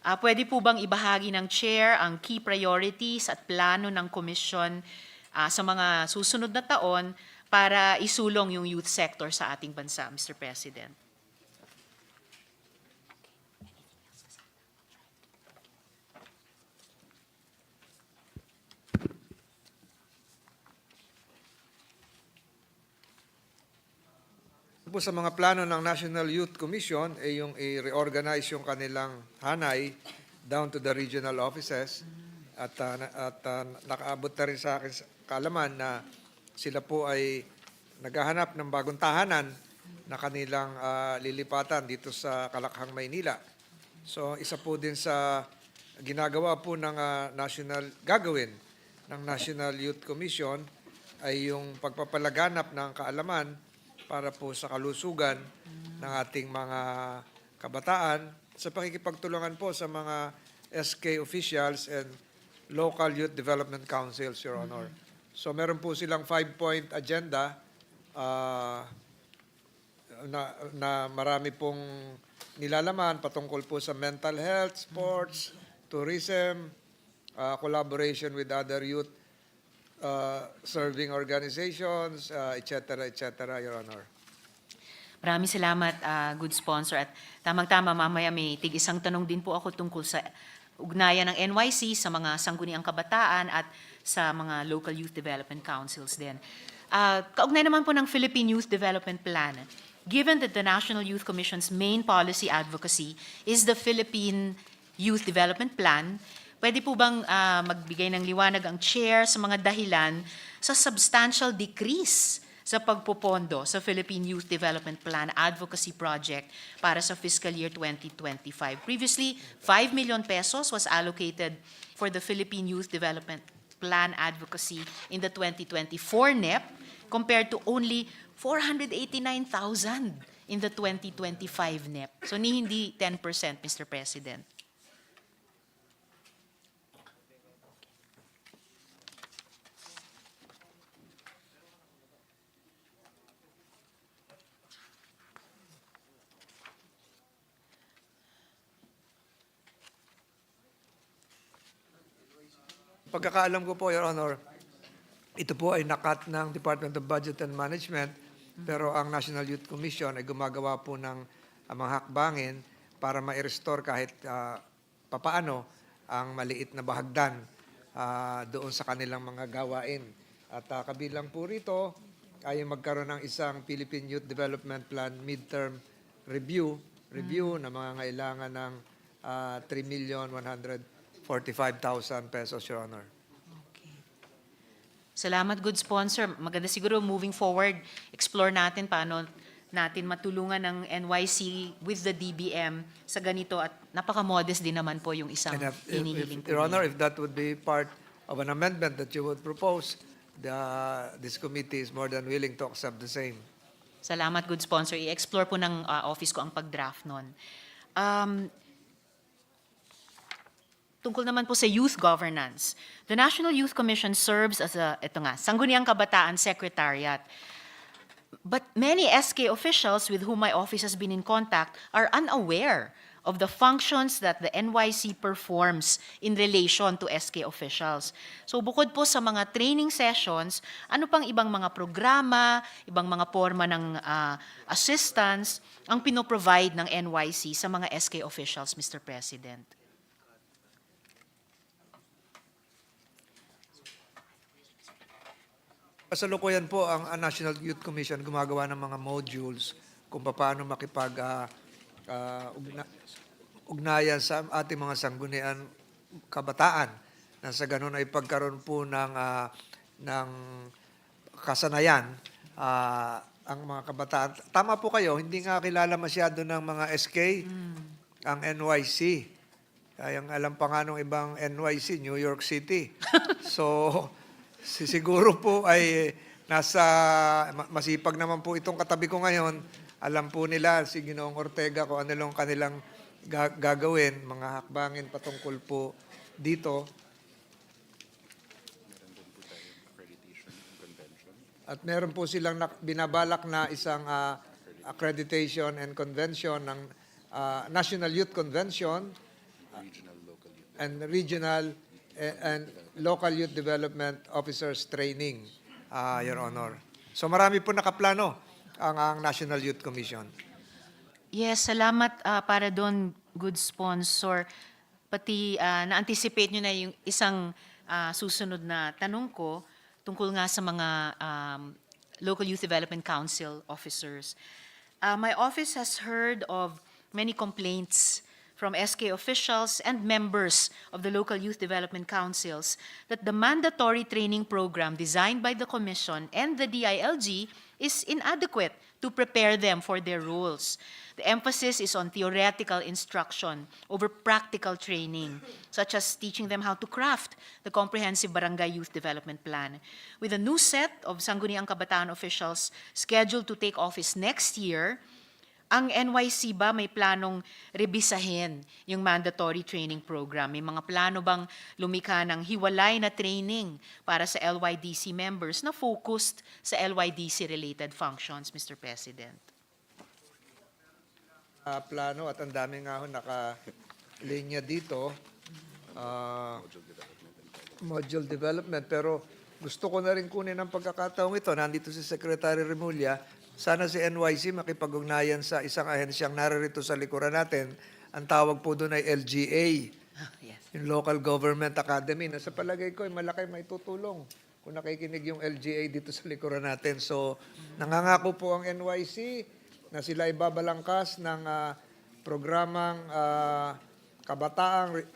pwede po bang ibahagi ng chair ang key priorities at plano ng commission sa mga susunod na taon para isulong yung youth sector sa ating bansa, Mr. President? Po sa mga plano ng National Youth Commission ay yung i-reorganize yung kanilang hanay down to the regional offices at nakaabot na rin sa akin kaalaman na sila po ay naghahanap ng bagong tahanan na kanilang lilipatan dito sa Kalakhang, Maynila. So isa po din sa ginagawa po ng gagawin ng National Youth Commission ay yung pagpapalaganap ng kaalaman para po sa kalusugan ng ating mga kabataan sa pakikipagtulungan po sa mga SK officials and local youth development councils, Your Honor. So meron po silang 5-point agenda na marami pong nilalaman patungkol po sa mental health, sports, tourism, collaboration with other youth serving organizations, etc., Your Honor. Maraming salamat, good sponsor. At tamang-tama, mamaya may tig-isang tanong din po ako tungkol sa ugnayan ng NYC sa mga sangguniang kabataan at sa mga local youth development councils din. Kaugnay naman po ng Philippine Youth Development Plan, given that the National Youth Commission's main policy advocacy is the Philippine Youth Development Plan, pwede po bang magbigay ng liwanag ang chair sa mga dahilan sa substantial decrease sa pagpopondo sa Philippine Youth Development Plan Advocacy Project para sa fiscal year 2025. Previously, 5 million pesos was allocated for the Philippine Youth Development Plan Advocacy in the 2024 NEP compared to only 489,000 in the 2025 NEP. So hindi 10%, Mr. President. Pagkakaalam ko po, Your Honor, ito po ay nakat ng Department of Budget and Management, pero ang National Youth Commission ay gumagawa po ng mga hakbangin para ma-restore kahit papaano ang maliit na bahagdan doon sa kanilang mga gawain. At kabilang po rito ay magkaroon ng isang Philippine Youth Development Plan midterm review na mga kailangan ng 3,145,000 pesos, Your Honor. Okay. Salamat, good sponsor. Maganda siguro moving forward, explore natin paano natin matulungan ng NYC with the DBM sa ganito at napaka-modest din naman po yung isang hinihiling po. Your Honor, if that would be part of an amendment that you would propose, this committee is more than willing to accept the same. Salamat, good sponsor. I-explore po ng office ko ang pag-draft nun. Tungkol naman po sa youth governance, the National Youth Commission serves as Sangguniang Kabataan Secretariat. But many SK officials with whom my office has been in contact are unaware of the functions that the NYC performs in relation to SK officials. So bukod po sa mga training sessions, ano pang ibang mga programa, ibang mga forma ng assistance ang pinoprovide ng NYC sa mga SK officials, Mr. President? Kasalukuyan po ang National Youth Commission gumagawa ng mga modules kung paano ugnayan sa ating mga sanggunian kabataan na sa ganun ay pagkaroon po ng kasanayan ang mga kabataan. Tama po kayo, hindi nga kilala masyado ng mga SK ang NYC. Kaya alam pa nga nung ibang NYC, New York City. So siguro po ay masipag naman po itong katabi ko ngayon. Alam po nila si Ginoong Ortega kung ano lang kanilang gagawin, mga hakbangin patungkol po dito. At meron po silang binabalak na isang accreditation and convention ng National Youth Convention and regional and local youth development officers training, Your Honor. So marami po nakaplano ang National Youth Commission. Yes, salamat para doon, good sponsor. Pati na-anticipate nyo na yung isang susunod na tanong ko tungkol nga sa mga Local Youth Development Council officers. My office has heard of many complaints from SK officials and members of the local youth development councils that the mandatory training program designed by the Commission and the DILG is inadequate to prepare them for their roles. The emphasis is on theoretical instruction over practical training, such as teaching them how to craft the comprehensive barangay youth development plan. With a new set of Sangguniang Kabataan officials scheduled to take office next year, ang NYC ba may planong rebisahin yung mandatory training program? May mga plano bang lumikha ng hiwalay na training para sa LYDC members na focused sa LYDC-related functions, Mr. President? Plano at ang dami nga ho nakalinya dito. Module development. Pero gusto ko na rin kunin ang pagkakataong ito. Nandito si Secretary Remulla. Sana si NYC makipag-ugnayan sa isang ahensyang naririto sa likuran natin. Ang tawag po doon ay LGA, yung Local Government Academy. Nasa palagay ko, malaki may tutulong kung nakikinig yung LGA dito sa likuran natin. So, nangangako po ang NYC na sila ibabalangkas ng programang Kabataang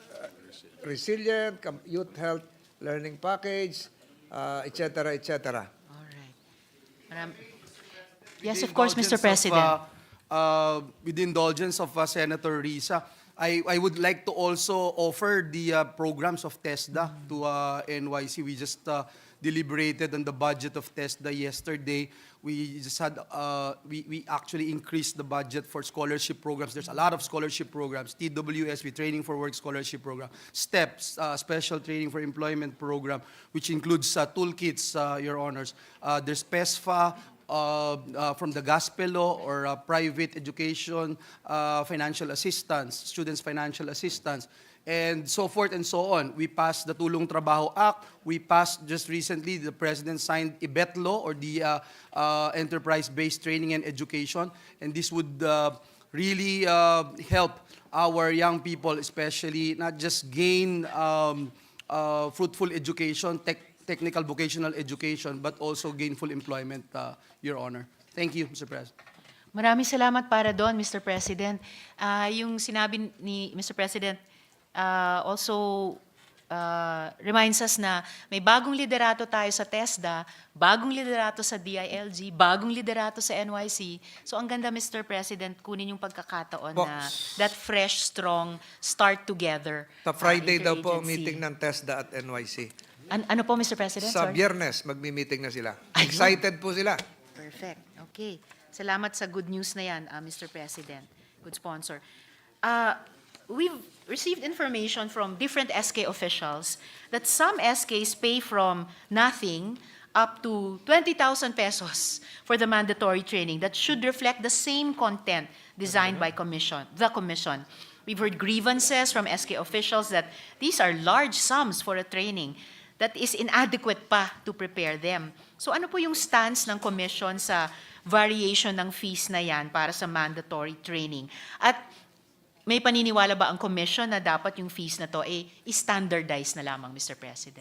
Resilient, Youth Health Learning Package, etc., etc. All right. Yes, of course, Mr. President. With the indulgence of Senator Risa, I would like to also offer the programs of TESDA to NYC. We just deliberated on the budget of TESDA yesterday. We just had, we actually increased the budget for scholarship programs. There's a lot of scholarship programs. TWSB, Training for Work Scholarship Program. STEPS, Special Training for Employment Program, which includes toolkits, Your Honors. There's PESFA, from the gospel law or private education, financial assistance, students' financial assistance, and so forth and so on. We passed the Tulong Trabaho Act. We passed just recently, the President signed IBET law, or the Enterprise-Based Training and Education, and this would really help our young people, especially not just gain fruitful education, technical vocational education, but also gainful employment, Your Honor. Thank you, Mr. President. Maraming salamat para doon, Mr. President. Yung sinabi ni Mr. President also reminds us na may bagong liderato tayo sa TESDA, bagong liderato sa DILG, bagong liderato sa NYC. So ang ganda, Mr. President, kunin yung pagkakataon na that fresh, strong start together. Sa Friday daw po ang interagency. meeting ng TESDA at NYC. Ano po, Mr. President? Sa Sorry. Biyernes, magmi-meeting na sila. Excited po sila. Perfect. Okay. Salamat sa good news na yan, Mr. President. Good sponsor. We've received information from different SK officials that some SKs pay from nothing up to 20,000 pesos for the mandatory training that should reflect the same content designed by the commission. We've heard grievances from SK officials that these are large sums for a training that is inadequate pa to prepare them. So ano po yung stance ng commission sa variation ng fees na yan para sa mandatory training? At may paniniwala ba ang commission na dapat yung fees na to i-standardize na lamang, Mr. President?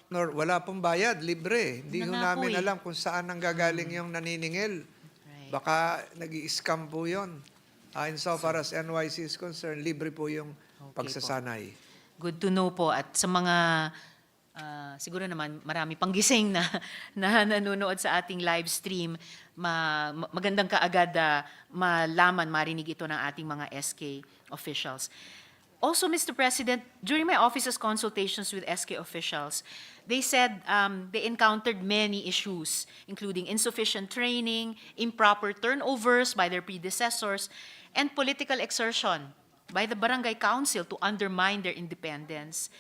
Wala pong bayad, libre. Hindi ho Na nga po namin eh. alam kung saan ang gagaling yung naniningil. Right. Baka nag-i-scam po yun. So far as NYC is concerned, libre po yung pagsasanay. Good to know po. At sa mga, siguro naman marami pang gising na nanonood sa ating live stream, magandang kaagad malaman, marinig ito ng ating mga SK officials. Also, Mr. President, during my office's consultations with SK officials, they said they encountered many issues, including insufficient training, improper turnovers by their predecessors, and political exertion by the barangay council to undermine their independence.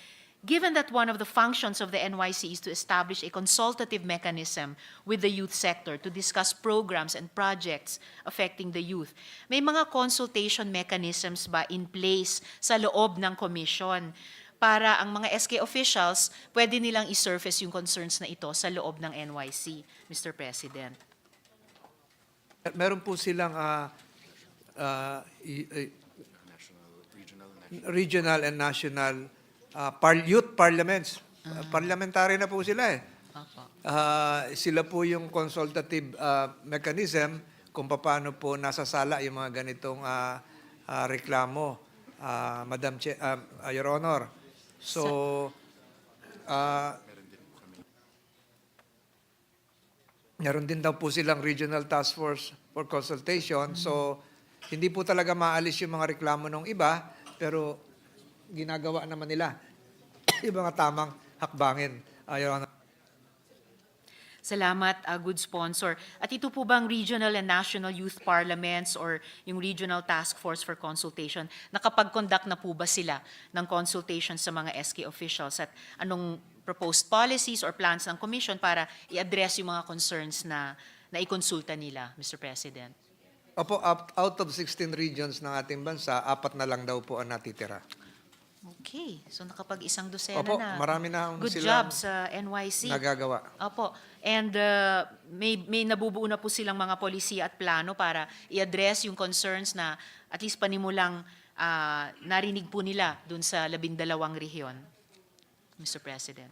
Given that one of the functions of the NYC is to establish a consultative mechanism with the youth sector to discuss programs and projects affecting the youth, may mga consultation mechanisms ba in place sa loob ng commission para ang mga SK officials pwede nilang i-surface yung concerns na ito sa loob ng NYC, Mr. President? Meron po silang regional and national youth parliaments. Parliamentary na po sila eh. Sila po yung consultative mechanism kung paano po nasasala yung mga ganitong reklamo, Your Honor. So, meron din daw po silang regional task force for consultation. So, hindi po talaga maalis yung mga reklamo ng iba, pero ginagawa naman nila yung mga tamang hakbangin. Your Honor. Salamat, good sponsor. At ito po bang regional and national youth parliaments or yung regional task force for consultation, nakapag-conduct na po ba sila ng consultation sa mga SK officials at anong proposed policies or plans ng commission para i-address yung mga concerns na ikonsulta nila, Mr. President? Opo, out of 16 regions ng ating bansa, 4 na lang daw po ang natitira. Okay, so nakapag-isang dosena Opo, na. marami na Good silang job sa NYC. nagagawa. Opo. And may nabubuo na po silang mga polisiya at plano para i-address yung concerns na at least panimulang narinig po nila dun sa 12 rehiyon, Mr. President.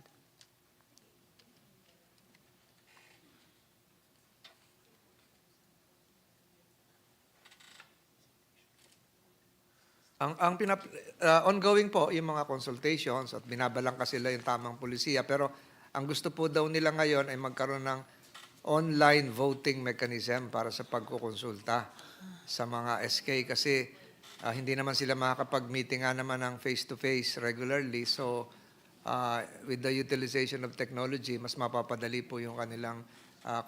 Ongoing po yung mga consultations at binabalang kasi sila yung tamang pulisiya, pero ang gusto po daw nila ngayon ay magkaroon ng online voting mechanism para sa pagkukonsulta sa mga SK kasi hindi naman sila makakapag-meeting nga naman ng face-to-face regularly. So with the utilization of technology, mas mapapadali po yung kanilang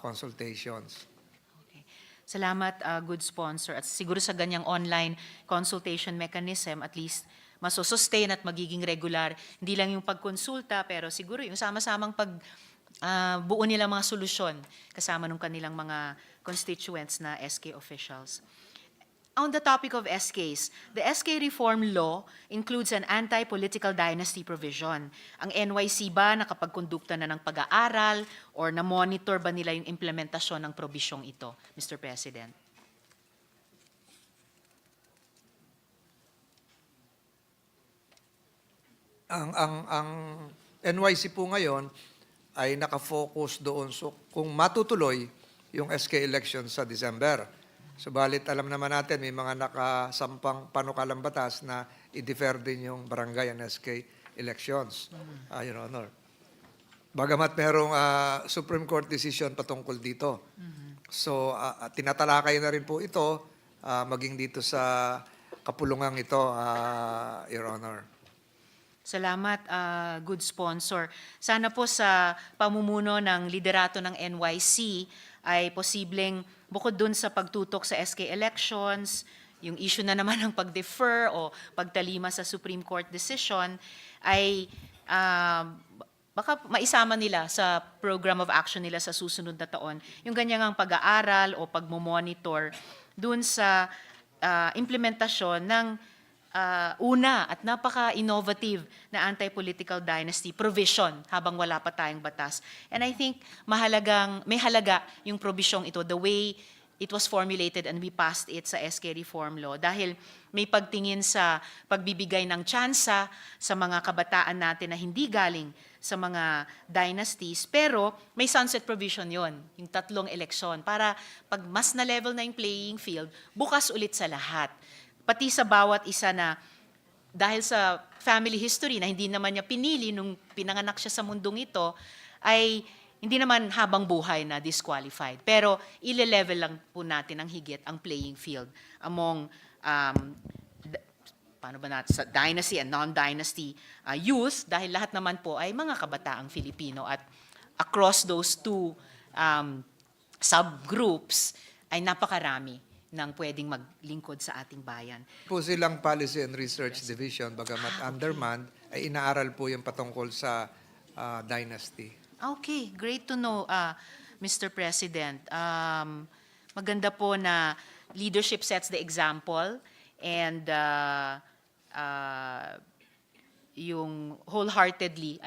consultations. Salamat, good sponsor. At siguro sa ganyang online consultation mechanism, at least masosustain at magiging regular. Hindi lang yung pagkonsulta, pero siguro yung sama-samang buo nila mga solusyon kasama ng kanilang mga constituents na SK officials. On the topic of SKs, the SK reform law includes an anti-political dynasty provision. Ang NYC ba nakapagkondukta na ng pag-aaral or na-monitor ba nila yung implementasyon ng probisyong ito, Mr. President? Ang NYC po ngayon ay nakafocus doon kung matutuloy yung SK election sa December. Subalit alam naman natin may mga nakasampang panukalang batas na i-defer din yung barangay and SK elections, Your Honor. Bagamat merong Supreme Court decision patungkol dito. So tinatalakay na rin po ito maging dito sa kapulungang ito, Your Honor. Salamat, good sponsor. Sana po sa pamumuno ng liderato ng NYC ay posibleng bukod dun sa pagtutok sa SK elections, yung issue na naman ng pag-defer o pagtalima sa Supreme Court decision, ay baka maisama nila sa program of action nila sa susunod na taon, yung ganyang pag-aaral o pagmomonitor dun sa implementasyon ng una at napaka-innovative na anti-political dynasty provision habang wala pa tayong batas. And I think may halaga yung provision ito, the way it was formulated and we passed it sa SK Reform Law dahil may pagtingin sa pagbibigay ng tsansa sa mga kabataan natin na hindi galing sa mga dynasties, pero may sunset provision yon, yung 3 eleksyon, para pag mas na level na yung playing field, bukas ulit sa lahat. Pati sa bawat isa na dahil sa family history na hindi naman niya pinili nung pinanganak siya sa mundong ito, ay hindi naman habang buhay na disqualified. Pero ile-level lang po natin ang higit ang playing field among sa dynasty and non-dynasty youth dahil lahat naman po ay mga kabataang Filipino at across those two subgroups ay napakarami ng pwedeng maglingkod sa ating bayan. Po silang Policy and Research Division, bagamat undermanned, ay inaaral po yung patungkol sa dynasty. Okay, great to know, Mr. President. Maganda po na leadership sets the example and yung wholeheartedly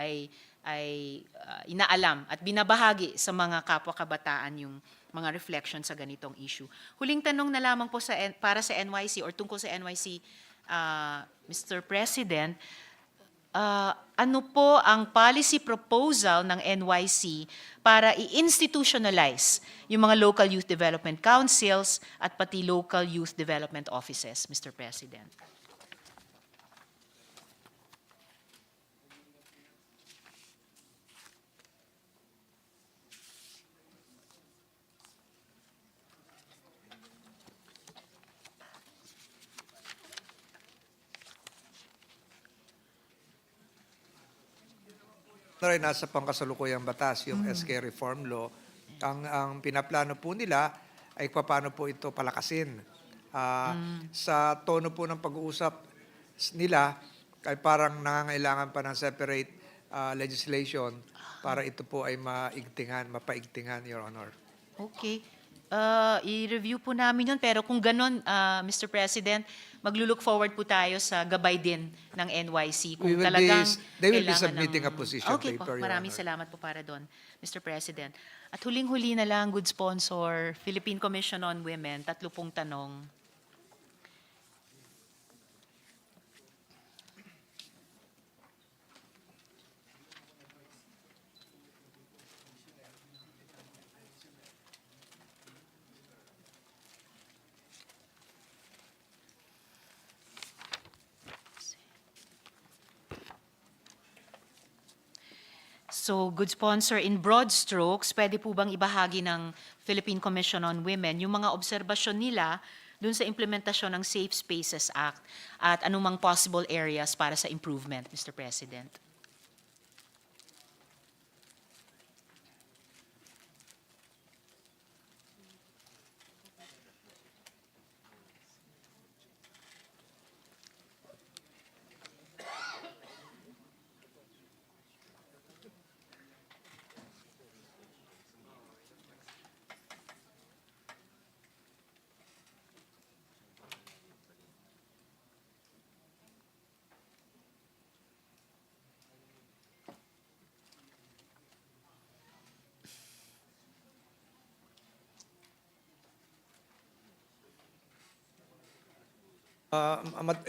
ay inaalam at binabahagi sa mga kapwa kabataan yung mga reflection sa ganitong issue. Huling tanong na lamang po para sa NYC or tungkol sa NYC, Mr. President, ano po ang policy proposal ng NYC para i-institutionalize yung mga local youth development councils at pati local youth development offices, Mr. President? Nasa pangkasalukuyang batas, yung SK Reform Law. Ang pinaplano po nila ay paano po ito palakasin. Sa tono po ng pag-uusap nila, ay parang nangangailangan pa ng separate legislation para ito po ay mapaigtingan, Your Honor. Okay. I-review po namin yun, pero kung ganon, Mr. President, maglulook forward po tayo sa gabay din ng NYC. Kung They will be kailangan submitting a ng- position Okay po, paper, Your maraming Honor. salamat po para doon, Mr. President. At huling-huli na lang, good sponsor, Philippine Commission on Women, 30 tanong. So, good sponsor, in broad strokes, pwede po bang ibahagi ng Philippine Commission on Women yung mga obserbasyon nila dun sa implementasyon ng Safe Spaces Act at anumang possible areas para sa improvement, Mr. President?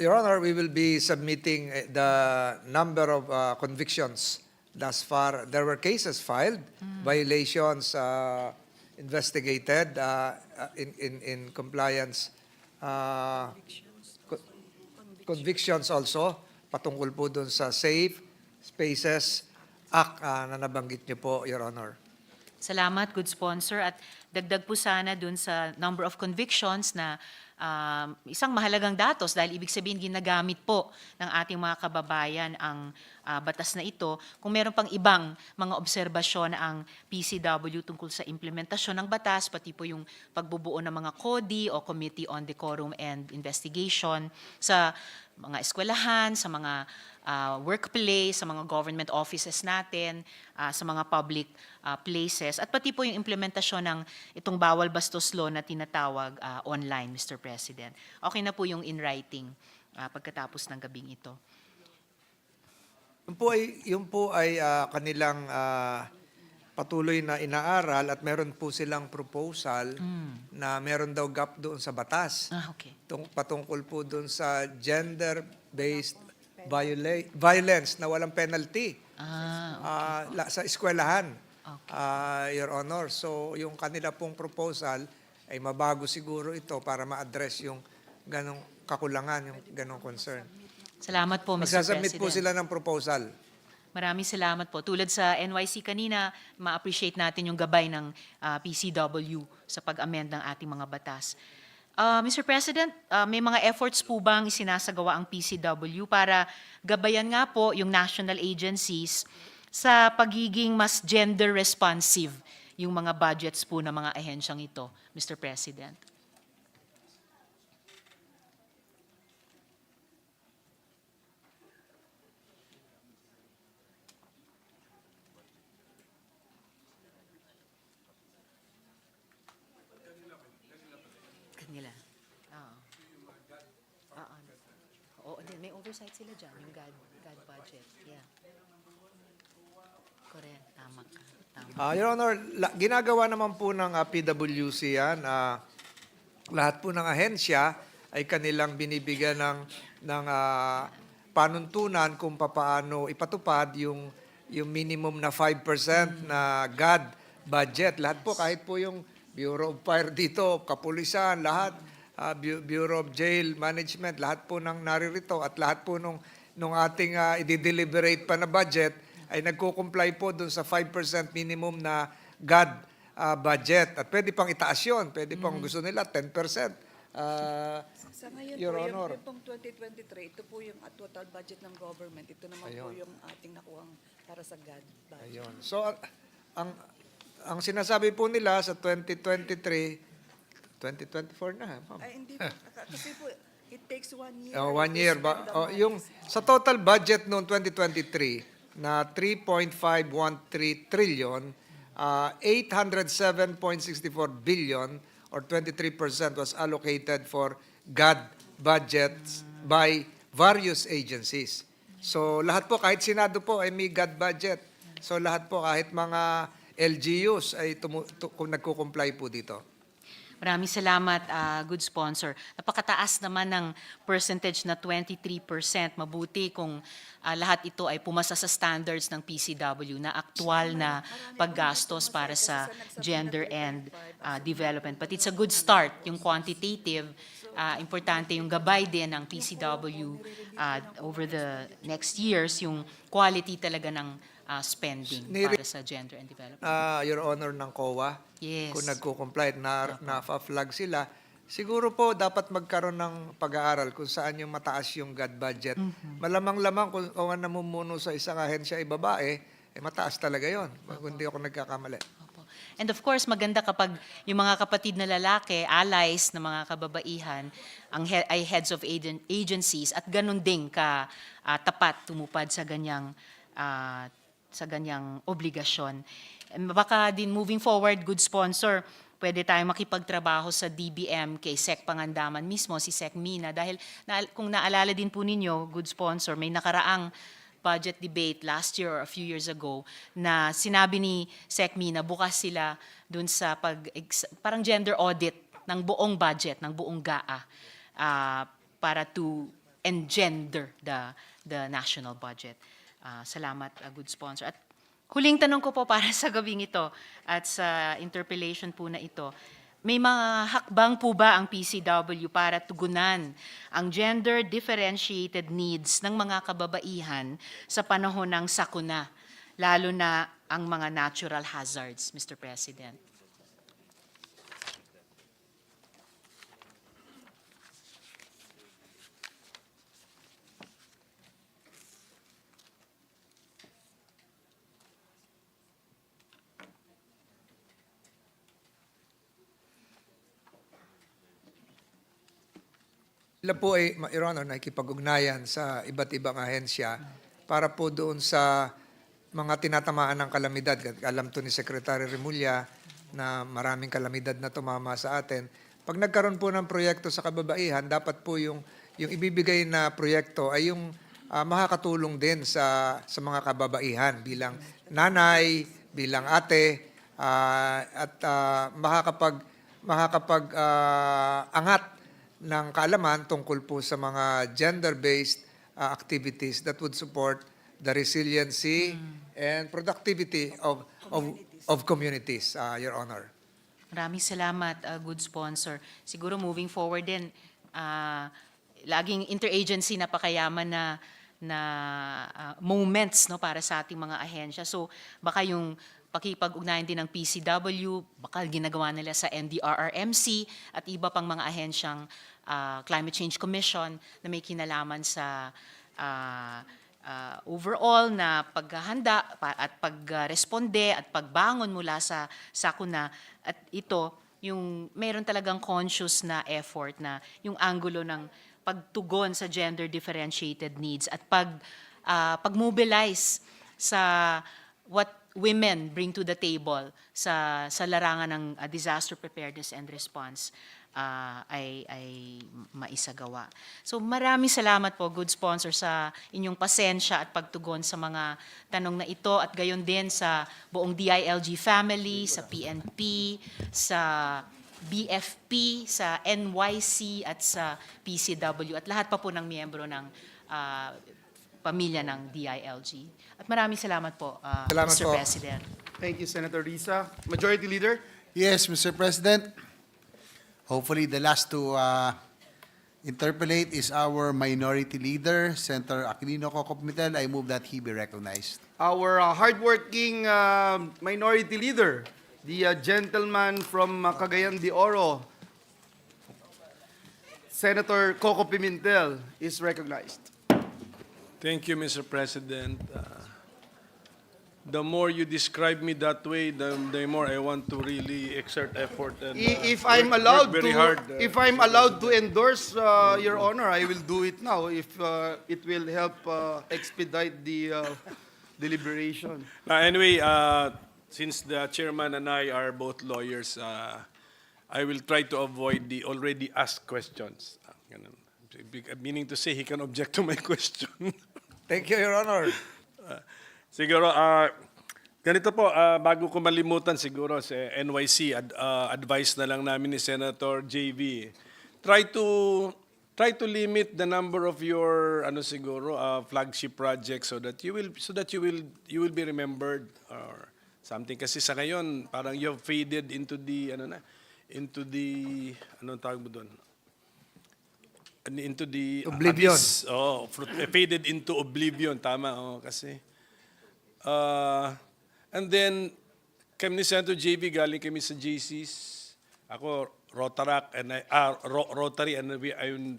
Your Honor, we will be submitting the number of convictions thus far. There were cases filed, violations investigated in compliance, convictions also, patungkol po dun sa Safe Spaces Act na nabanggit niyo po, Your Honor. Salamat, good sponsor. At dagdag po sana dun sa number of convictions na isang mahalagang datos dahil ibig sabihin ginagamit po ng ating mga kababayan ang batas na ito. Kung meron pang ibang mga obserbasyon ang PCW tungkol sa implementasyon ng batas, pati po yung pagbubuo ng mga CODI o Committee on Decorum and Investigation sa mga eskwelahan, sa mga workplace, sa mga government offices natin, sa mga public places, at pati po yung implementasyon ng itong bawal bastos law na tinatawag online, Mr. President. Okay na po yung in writing pagkatapos ng gabing ito. Yung po ay kanilang patuloy na inaaral at meron po silang proposal na meron daw gap doon sa batas. Okay. Patungkol po doon sa gender-based violence na walang penalty sa eskwelahan, Your Honor. So yung kanila pong proposal ay mabago siguro ito para ma-address yung ganong kakulangan, yung ganong concern. Salamat po, Mr. President. Magsasubmit po sila ng proposal. Maraming salamat po. Tulad sa NYC kanina, ma-appreciate natin yung gabay ng PCW sa pag-amend ng ating mga batas. Mr. President, may mga efforts po bang isinasagawa ang PCW para gabayan nga po yung national agencies sa pagiging mas gender responsive yung mga budgets po ng mga ahensyang ito, Mr. President? Kanila. Oo, may oversight sila dyan, yung God budget. Yeah. Correct, tama ka. Tama. Your Honor, ginagawa naman po ng PWC yan. Lahat po ng ahensya ay kanilang binibigyan ng panuntunan kung paano ipatupad yung minimum na 5% na God budget. Lahat po, kahit po yung Bureau of Fire dito, Kapulisan, lahat, Bureau of Jail Management, lahat po ng naririto at lahat po nung ating i-deliberate pa na budget ay nagko-comply po dun sa 5% minimum na God budget. At pwede pang itaas yun. Pwede pang gusto nila 10%. Sa ngayon Your po, Honor. yung pong 2023, ito po yung total budget ng government. Ito naman po yung ating nakuhang para sa GAD budget. Ayun. So, ang sinasabi po nila sa 2023, 2024 na. Ay, hindi po. Kasi po, it takes 1 year. 1 year. Sa total budget noong 2023 na 3.513 trillion, 807.64 billion or 23% was allocated for GAD budgets by various agencies. So lahat po, kahit Senado po ay may GAD budget. So lahat po, kahit mga LGUs ay nagko-comply po dito. Maraming salamat, good sponsor. Napakataas naman ng percentage na 23%. Mabuti kung lahat ito ay pumasa sa standards ng PCW na aktual na paggastos para sa gender and development. But it's a good start, yung quantitative. Importante yung gabay din ng PCW over the next years, yung quality talaga ng spending para sa gender and development. Your Honor ng COA, Yes. kung nagko-comply, na-flag sila, siguro po dapat magkaroon ng pag-aaral kung saan yung mataas yung GAD budget. Malamang-lamang kung ang namumuno sa isang ahensya ay babae, mataas talaga yon. Kung hindi ako nagkakamali. And of course, maganda kapag yung mga kapatid na lalaki, allies na mga kababaihan, ay heads of agencies at ganun din ka tapat tumupad sa ganyang obligasyon. And baka din moving forward, good sponsor, pwede tayong makipagtrabaho sa DBM kay Sec Pangandaman mismo, si Sec Mina. Dahil kung naalala din po ninyo, good sponsor, may nakaraang budget debate last year or a few years ago na sinabi ni Sec Mina, bukas sila dun sa parang gender audit ng buong budget, ng buong GAA para to engender the national budget. Salamat, good sponsor. At huling tanong ko po para sa gabing ito at sa interpellation po na ito, may mga hakbang po ba ang PCW para tugunan ang gender-differentiated needs ng mga kababaihan sa panahon ng sakuna, lalo na ang mga natural hazards, Mr. President? Sila po ay, Your Honor, nakikipag-ugnayan sa iba't ibang ahensya para po doon sa mga tinatamaan ng kalamidad. Alam to ni Secretary Remulla na maraming kalamidad na tumama sa atin. Pag nagkaroon po ng proyekto sa kababaihan, dapat po yung ibibigay na proyekto ay yung makakatulong din sa mga kababaihan bilang nanay, bilang ate, at makakapag-angat ng kaalaman tungkol po sa mga gender-based activities that would support the resiliency and productivity of communities, Your Honor. Maraming salamat, good sponsor. Siguro moving forward din, laging interagency napakayaman na moments no para sa ating mga ahensya. So baka yung pakipag-ugnayan din ng PCW, baka ginagawa nila sa NDRRMC at iba pang mga ahensyang Climate Change Commission na may kinalaman sa overall na paghahanda at pagresponde at pagbangon mula sa sakuna. At ito, yung meron talagang conscious na effort na yung angulo ng pagtugon sa gender differentiated needs at pag-mobilize sa what women bring to the table sa larangan ng disaster preparedness and response ay maisagawa. So maraming salamat po, good sponsor, sa inyong pasensya at pagtugon sa mga tanong na ito at gayon din sa buong DILG family, sa PNP, sa BFP, sa NYC at sa PCW at lahat pa po ng miyembro ng pamilya ng DILG. At maraming salamat po, Salamat Mr. po. President. Thank you, Senator Risa. Majority Leader? Yes, Mr. President. Hopefully, the last to interpellate is our Minority Leader, Senator Aquilino Cocopimentel. I move that he be recognized. Our hardworking Minority Leader, the gentleman from Cagayan de Oro, Senator Coco Pimentel, is recognized. Thank you, Mr. President. The more you describe me that way, the more I want to really exert effort and If I'm allowed work very to, hard. if I'm allowed to endorse Your Honor, I will do it now if it will help expedite the deliberation. Anyway, since the chairman and I are both lawyers, I will try to avoid the already asked questions. Ganun. Meaning to say, he can object to my question. Thank you, Your Honor. Siguro, ganito po, bago ko malimutan siguro sa NYC, advice na lang namin ni Senator JV. Try to limit the number of your flagship projects so that you will be remembered or something. Kasi sa ngayon, parang you have faded into the anong tawag mo doon? Into the Oblivion. abyss. Oh, faded into oblivion, tama. Oh, kasi and then kami ni Senator JV, galing kami sa JCs. Ako Rotaract and Rotary, and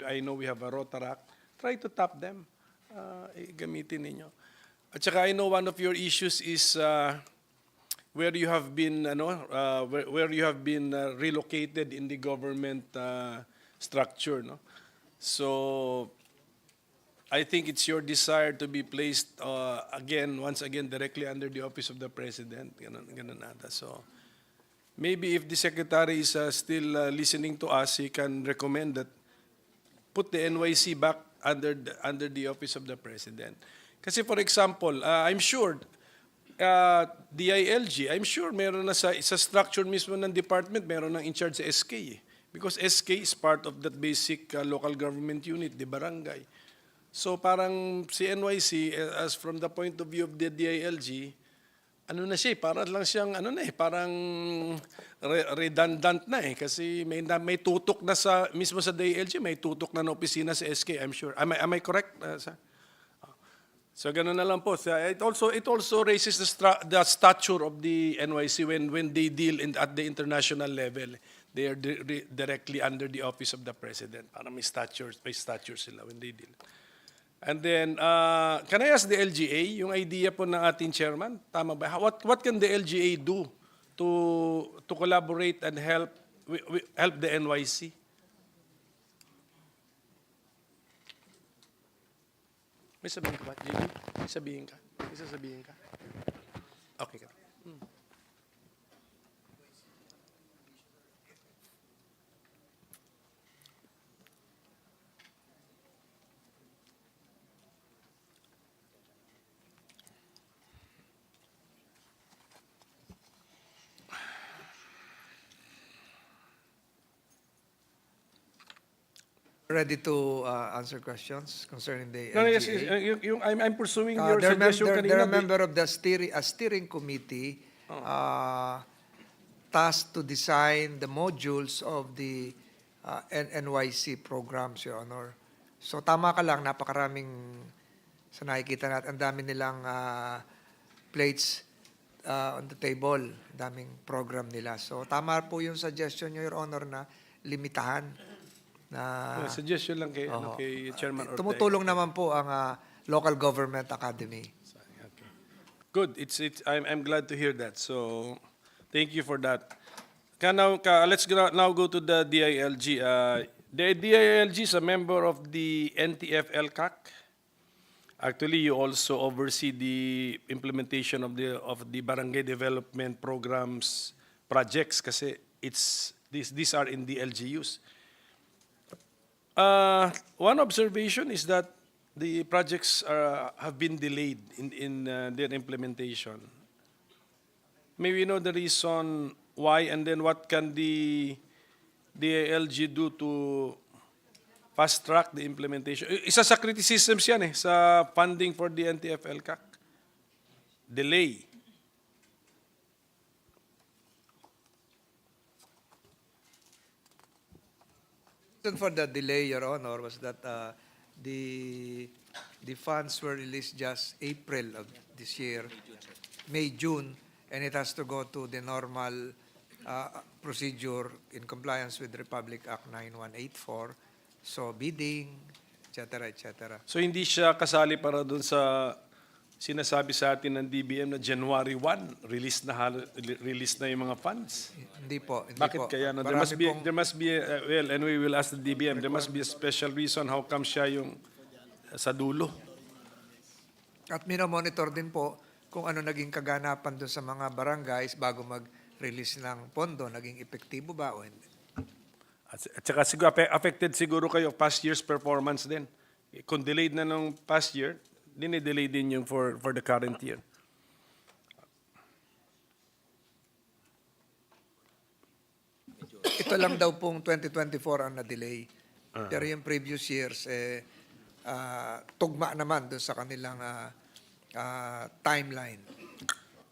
I know we have a Rotaract. Try to tap them. Gamitin ninyo. At saka I know one of your issues is where you have been relocated in the government structure, no? So I think it's your desire to be placed once again directly under the office of the president. Ganun nata. So maybe if the secretary is still listening to us, he can recommend that put the NYC back under the office of the president. Kasi for example, I'm sure DILG, I'm sure meron na sa structure mismo ng department, meron nang in charge sa SK. Because SK is part of that basic local government unit, the barangay. So parang si NYC, as from the point of view of the DILG, na siya, parang lang siyang parang redundant na kasi may tutok na mismo sa DILG, may tutok na opisina sa SK, I'm sure. Am I correct, sir? So ganun na lang po. It also raises the stature of the NYC when they deal at the international level. They are directly under the office of the president. Parang may stature sila when they deal. And then, can I ask the LGA, yung idea po ng ating chairman, tama ba? What can the LGA do to collaborate and help the NYC? May sabihin ka ba, JB? May sabihin ka? May sasabihin ka? Okay ka. Ready to answer questions concerning the No, LGA? yes, I'm pursuing your suggestion kanina. They're a member of the steering committee tasked to design the modules of the NYC programs, Your Honor. So tama ka lang, napakaraming sa nakikita natin, ang dami nilang plates on the table, daming program nila. So tama po yung suggestion nyo, Your Honor, na limitahan na Suggestion lang kay Chairman Ortega. tumutulong naman po ang Local Government Academy. Okay. Good. I'm glad to hear that. So, thank you for that. Let's now go to the DILG. The DILG is a member of the NTF-LCAC. Actually, you also oversee the implementation of the barangay development programs projects kasi these are in the LGUs. One observation is that the projects have been delayed in their implementation. May we know the reason why, and then what can the LG do to fast track the implementation? Isa sa criticisms yan sa funding for the NTF-LCAC. Delay. Reason for the delay, Your Honor, was that the funds were released just April of this year, May, June, and it has to go to the normal procedure in compliance with Republic Act 9184. So bidding, etc., etc. So hindi siya kasali para dun sa sinasabi sa atin ng DBM na January 1, release na yung mga funds. Hindi po. Bakit kaya? No? There must be, well, and we will ask the DBM, there must be a special reason how come siya yung sa dulo. At minomonitor din po kung ano naging kaganapan doon sa mga barangays bago mag-release ng pondo, naging epektibo ba o hindi. At saka siguro, affected siguro kayo past year's performance din. Kung delayed na nung past year, dinidelay din yung for the current year. Ito lang daw pong 2024 ang na-delay. Pero yung previous years, tugma naman doon sa kanilang timeline.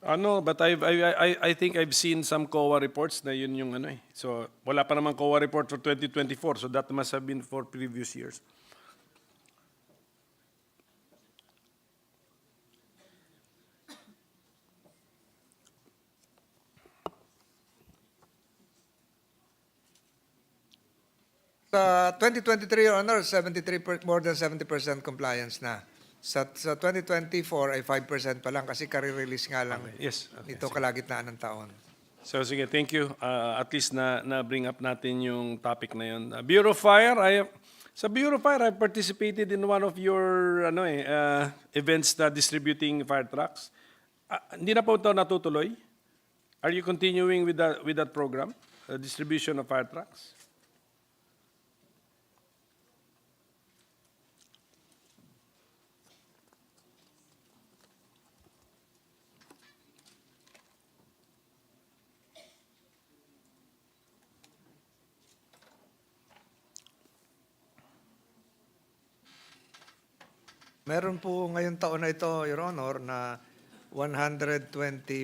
Ano, but I think I've seen some COA reports na yun yung ano eh. So, wala pa naman COA report for 2024, so that must have been for previous years. Sa 2023, Your Honor, more than 70% compliance na. Sa 2024 ay 5% pa lang kasi kare-release nga lang Yes. Okay. nito kalagitnaan ng taon. So sige, thank you. At least na bring up natin yung topic na yun. Bureau of Fire, sa Bureau of Fire, I participated in one of your events na distributing fire trucks. Hindi na po ito natutuloy? Are you continuing with that program, distribution of fire trucks? Meron po ngayong taon na ito, Your Honor, na 120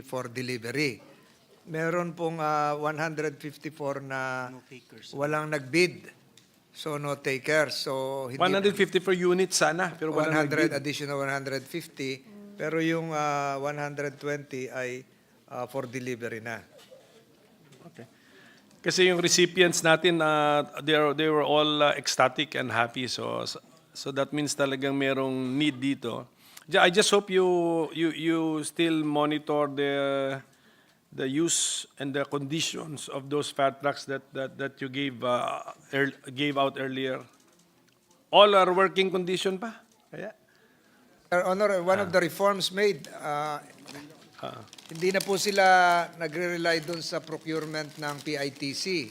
for delivery. Meron pong 154 na walang nag-bid. So no takers. So hindi 150 per unit sana, pero wala 100 nag-bid. additional 150, pero yung 120 ay for delivery na. Okay. Kasi yung recipients natin, they were all ecstatic and happy. So that means talagang merong need dito. I just hope you still monitor the use and the conditions of those fire trucks that you gave out earlier. All are working condition pa? Kaya? Your Honor, one of the reforms made, hindi na po sila nagre-rely dun sa procurement ng PITC.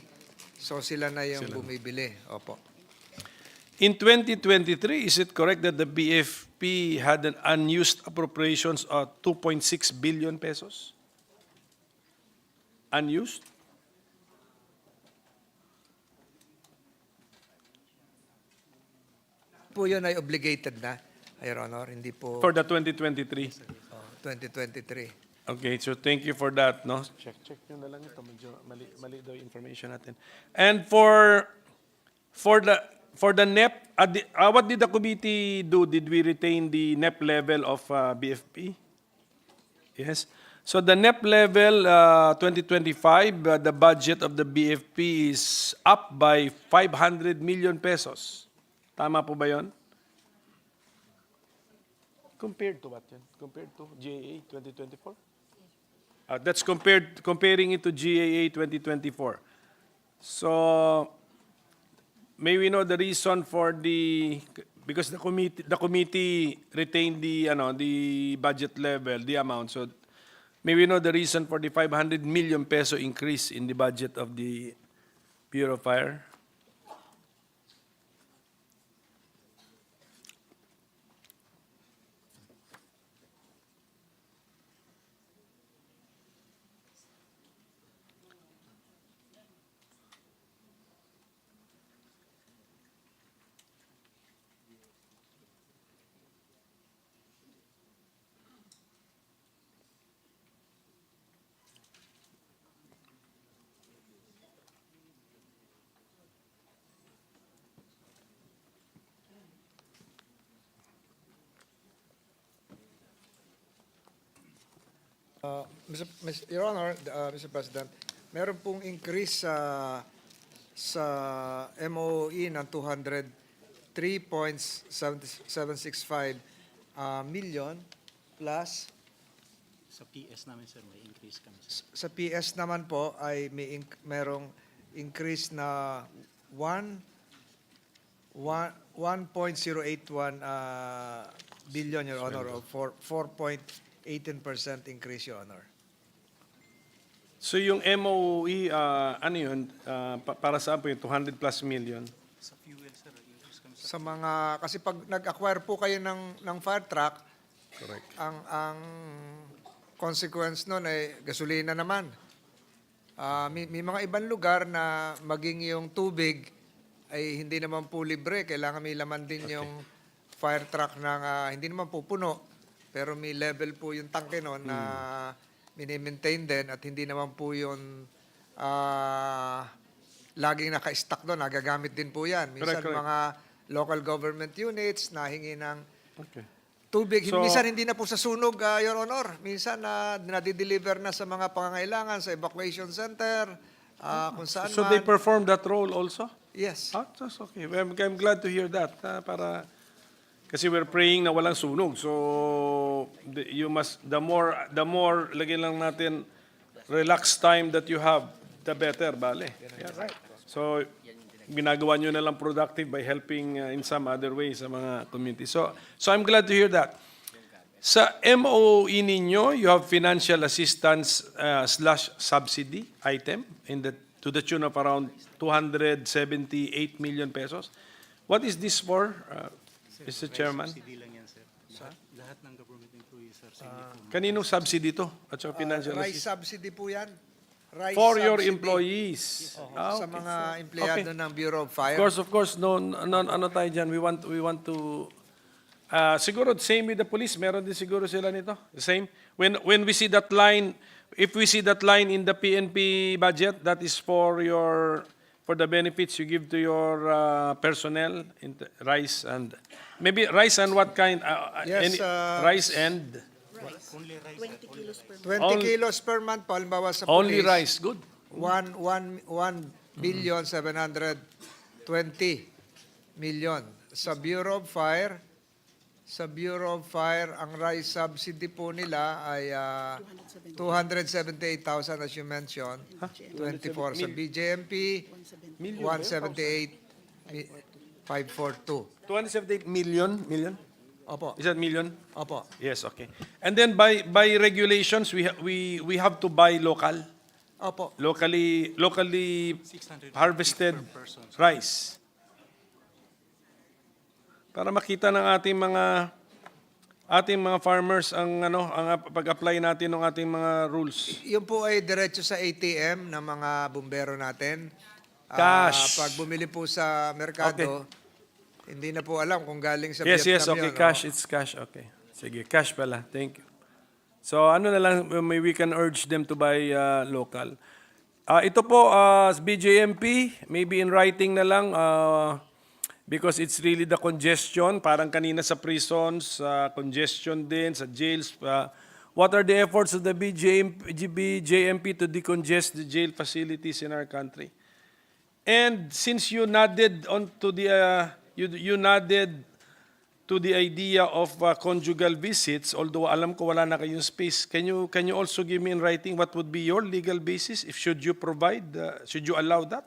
So sila na yung bumibili. Opo. In 2023, is it correct that the BFP had an unused appropriations of 2.6 billion pesos? Unused? Po yun ay obligated na, Your Honor. Hindi po For the 2023? 2023. Okay, so thank you for that, no? Check nyo na lang ito. Medyo mali daw yung information natin. And for the NEP, what did the committee do? Did we retain the NEP level of BFP? Yes. So the NEP level 2025, the budget of the BFP is up by 500 million pesos. Tama po ba yun? Compared to what yan? Compared to GAA 2024? That's comparing it to GAA 2024. So, may we know the reason for because the committee retained the budget level, the amount. So, may we know the reason for the 500 million peso increase in the budget of the Bureau of Fire? Your Honor, Mr. President, meron pong increase sa MOE ng 203.765 million plus Sa PS namin, sir, may increase kami, sir. sa PS naman po ay merong increase na 1.081 billion, Your Honor, or 4.18% increase, Your Honor. So yung MOE, ano yun, para saan po yung 200 plus million? Sa fuel, sir, increase kami sa Sa mga, kasi pag nag-acquire po kayo ng fire truck, Correct. ang consequence nun ay gasolina naman. May mga ibang lugar na maging yung tubig ay hindi naman po libre. Kailangan may laman din yung fire truck na hindi naman po puno, pero may level po yung tangke nun na mini-maintain din at hindi naman po yun laging naka-stack doon. Nagagamit din po yan. Minsan Correct. mga local government units nahingi ng Okay. tubig. So- Minsan hindi na po sa sunog, Your Honor. Minsan nadideliver na sa mga pangangailangan, sa evacuation center, kung saan So man. they perform that role also? Yes. That's okay. I'm glad to hear that. Kasi we're praying na walang sunog. So the more lagyan lang natin relaxed time that you have, the better, bale. Yeah, right. So ginagawa nyo na lang productive by helping in some other ways sa mga community. So I'm glad to hear that. Sa MOE ninyo, you have financial assistance / subsidy item to the tune of around 278 million pesos. What is this for, Mr. Chairman? subsidy lang yan, sir. Lahat ng government employees, sir, Kaninong subsidy to? At saka financial Rice assistance? subsidy po yan. Rice For your subsidy employees. sa Okay. mga empleyado ng Bureau of Fire. Of course, no, ano tayo dyan, we want to, siguro same with the police, meron din siguro sila nito, same. When we see that line, if we see that line in the PNP budget, that is for the benefits you give to your personnel, rice and, maybe rice and what kind? Yes, rice and? 20 kilos per 20 kilos per month po, halimbawa sa Only police. rice, good. 1,720 million. Sa Bureau of Fire, ang rice subsidy po nila ay 278,000 as you mentioned, 24. Sa BJMP, 178,542. 278 million? Opo. Is that million? Opo. Yes, okay. And then by regulations, we have to buy local. Opo. Locally 600 harvested per person. rice. Para makita ng ating mga farmers ang pag-apply natin ng ating mga rules. Yun po ay diretso sa ATM ng mga bumbero natin. Cash. Pag bumili po sa merkado, hindi na po alam kung galing sa Yes, Vietnam okay, yun, cash, it's cash, okay. Sige, cash pala, thank you. So ano na lang, we can urge them to buy local. Ito po, BJMP, maybe in writing na lang, because it's really the congestion, parang kanina sa prisons, congestion din, sa jails. What are the efforts of the BJMP to decongest the jail facilities in our country? And since you nodded onto the you nodded to the idea of conjugal visits, although alam ko wala na kayong space, can you also give me in writing what would be your legal basis if should you allow that?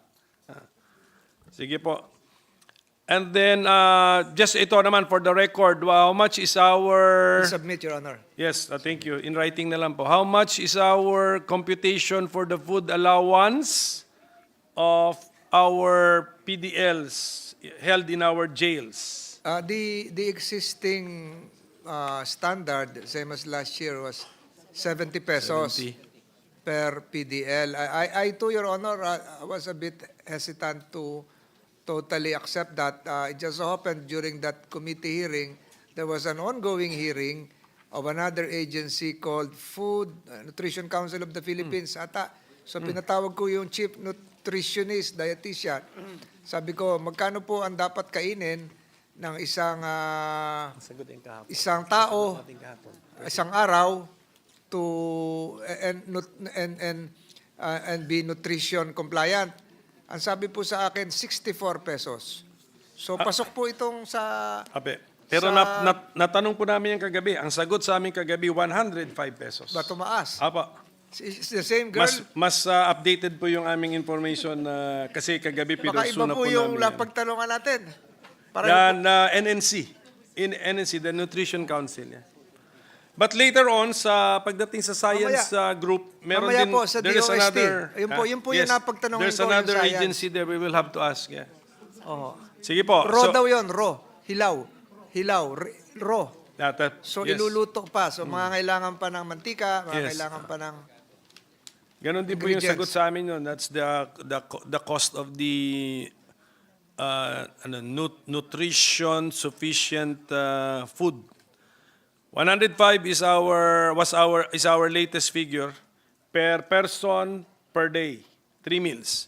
Sige po. And then just ito naman for the record, how much is our Submit, Your Honor. Yes, thank you. In writing na lang po. How much is our computation for the food allowance of our PDLs held in our jails? The existing standard, same as last year, was 70 pesos 70. per PDL. I too, Your Honor, was a bit hesitant to totally accept that. It just so happened during that committee hearing, there was an ongoing hearing of another agency called Food Nutrition Council of the Philippines ata. So pinatawag ko yung chief nutritionist, dietitian. Sabi ko, magkano po ang dapat kainin ng isang tao, isang araw and be nutrition compliant. Ang sabi po sa akin, 64 pesos. So pasok po itong sa... Pero sa- natanong po namin yung kagabi. Ang sagot sa amin kagabi, 105 pesos. Ba tumaas? Apa. It's the same girl. Mas updated po yung aming information kasi kagabi Baka pinursu iba na po po yung namin. yan. pagtanungan natin. Yan, NNC. In NNC, the Nutrition Council. Yeah. But later on, sa pagdating sa science group, meron Mamaya din, po sa there is DOST. another, Yun po yung yes, napagtanungan there's ko, yung another science. agency there we will have to ask. Yeah. Oo. Sige po. Raw daw yun, raw. Hilaw. Hilaw. Raw. So yes. iluluto pa. So kailangan pa ng mantika, Yes. kailangan pa ng... Ganon din po yung Ingredients. sagot sa amin yun. That's the cost of the nutrition sufficient food. 105 is our latest figure per person per day, 3 meals.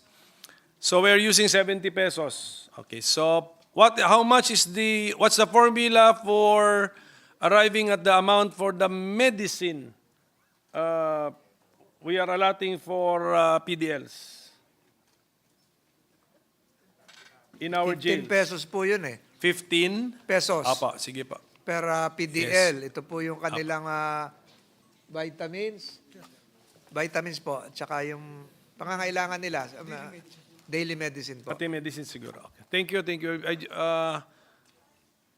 So we're using 70 pesos. Okay, so what's the formula for arriving at the amount for the medicine we are allotting for PDLs in our 15 jails? pesos po yun eh. 15 Pesos. Apa, sige pa. Per PDL. Ito po yung kanilang vitamins. Vitamins po. At saka yung pangangailangan nila. Daily medicine po. Pati medicine siguro. Okay. Thank you.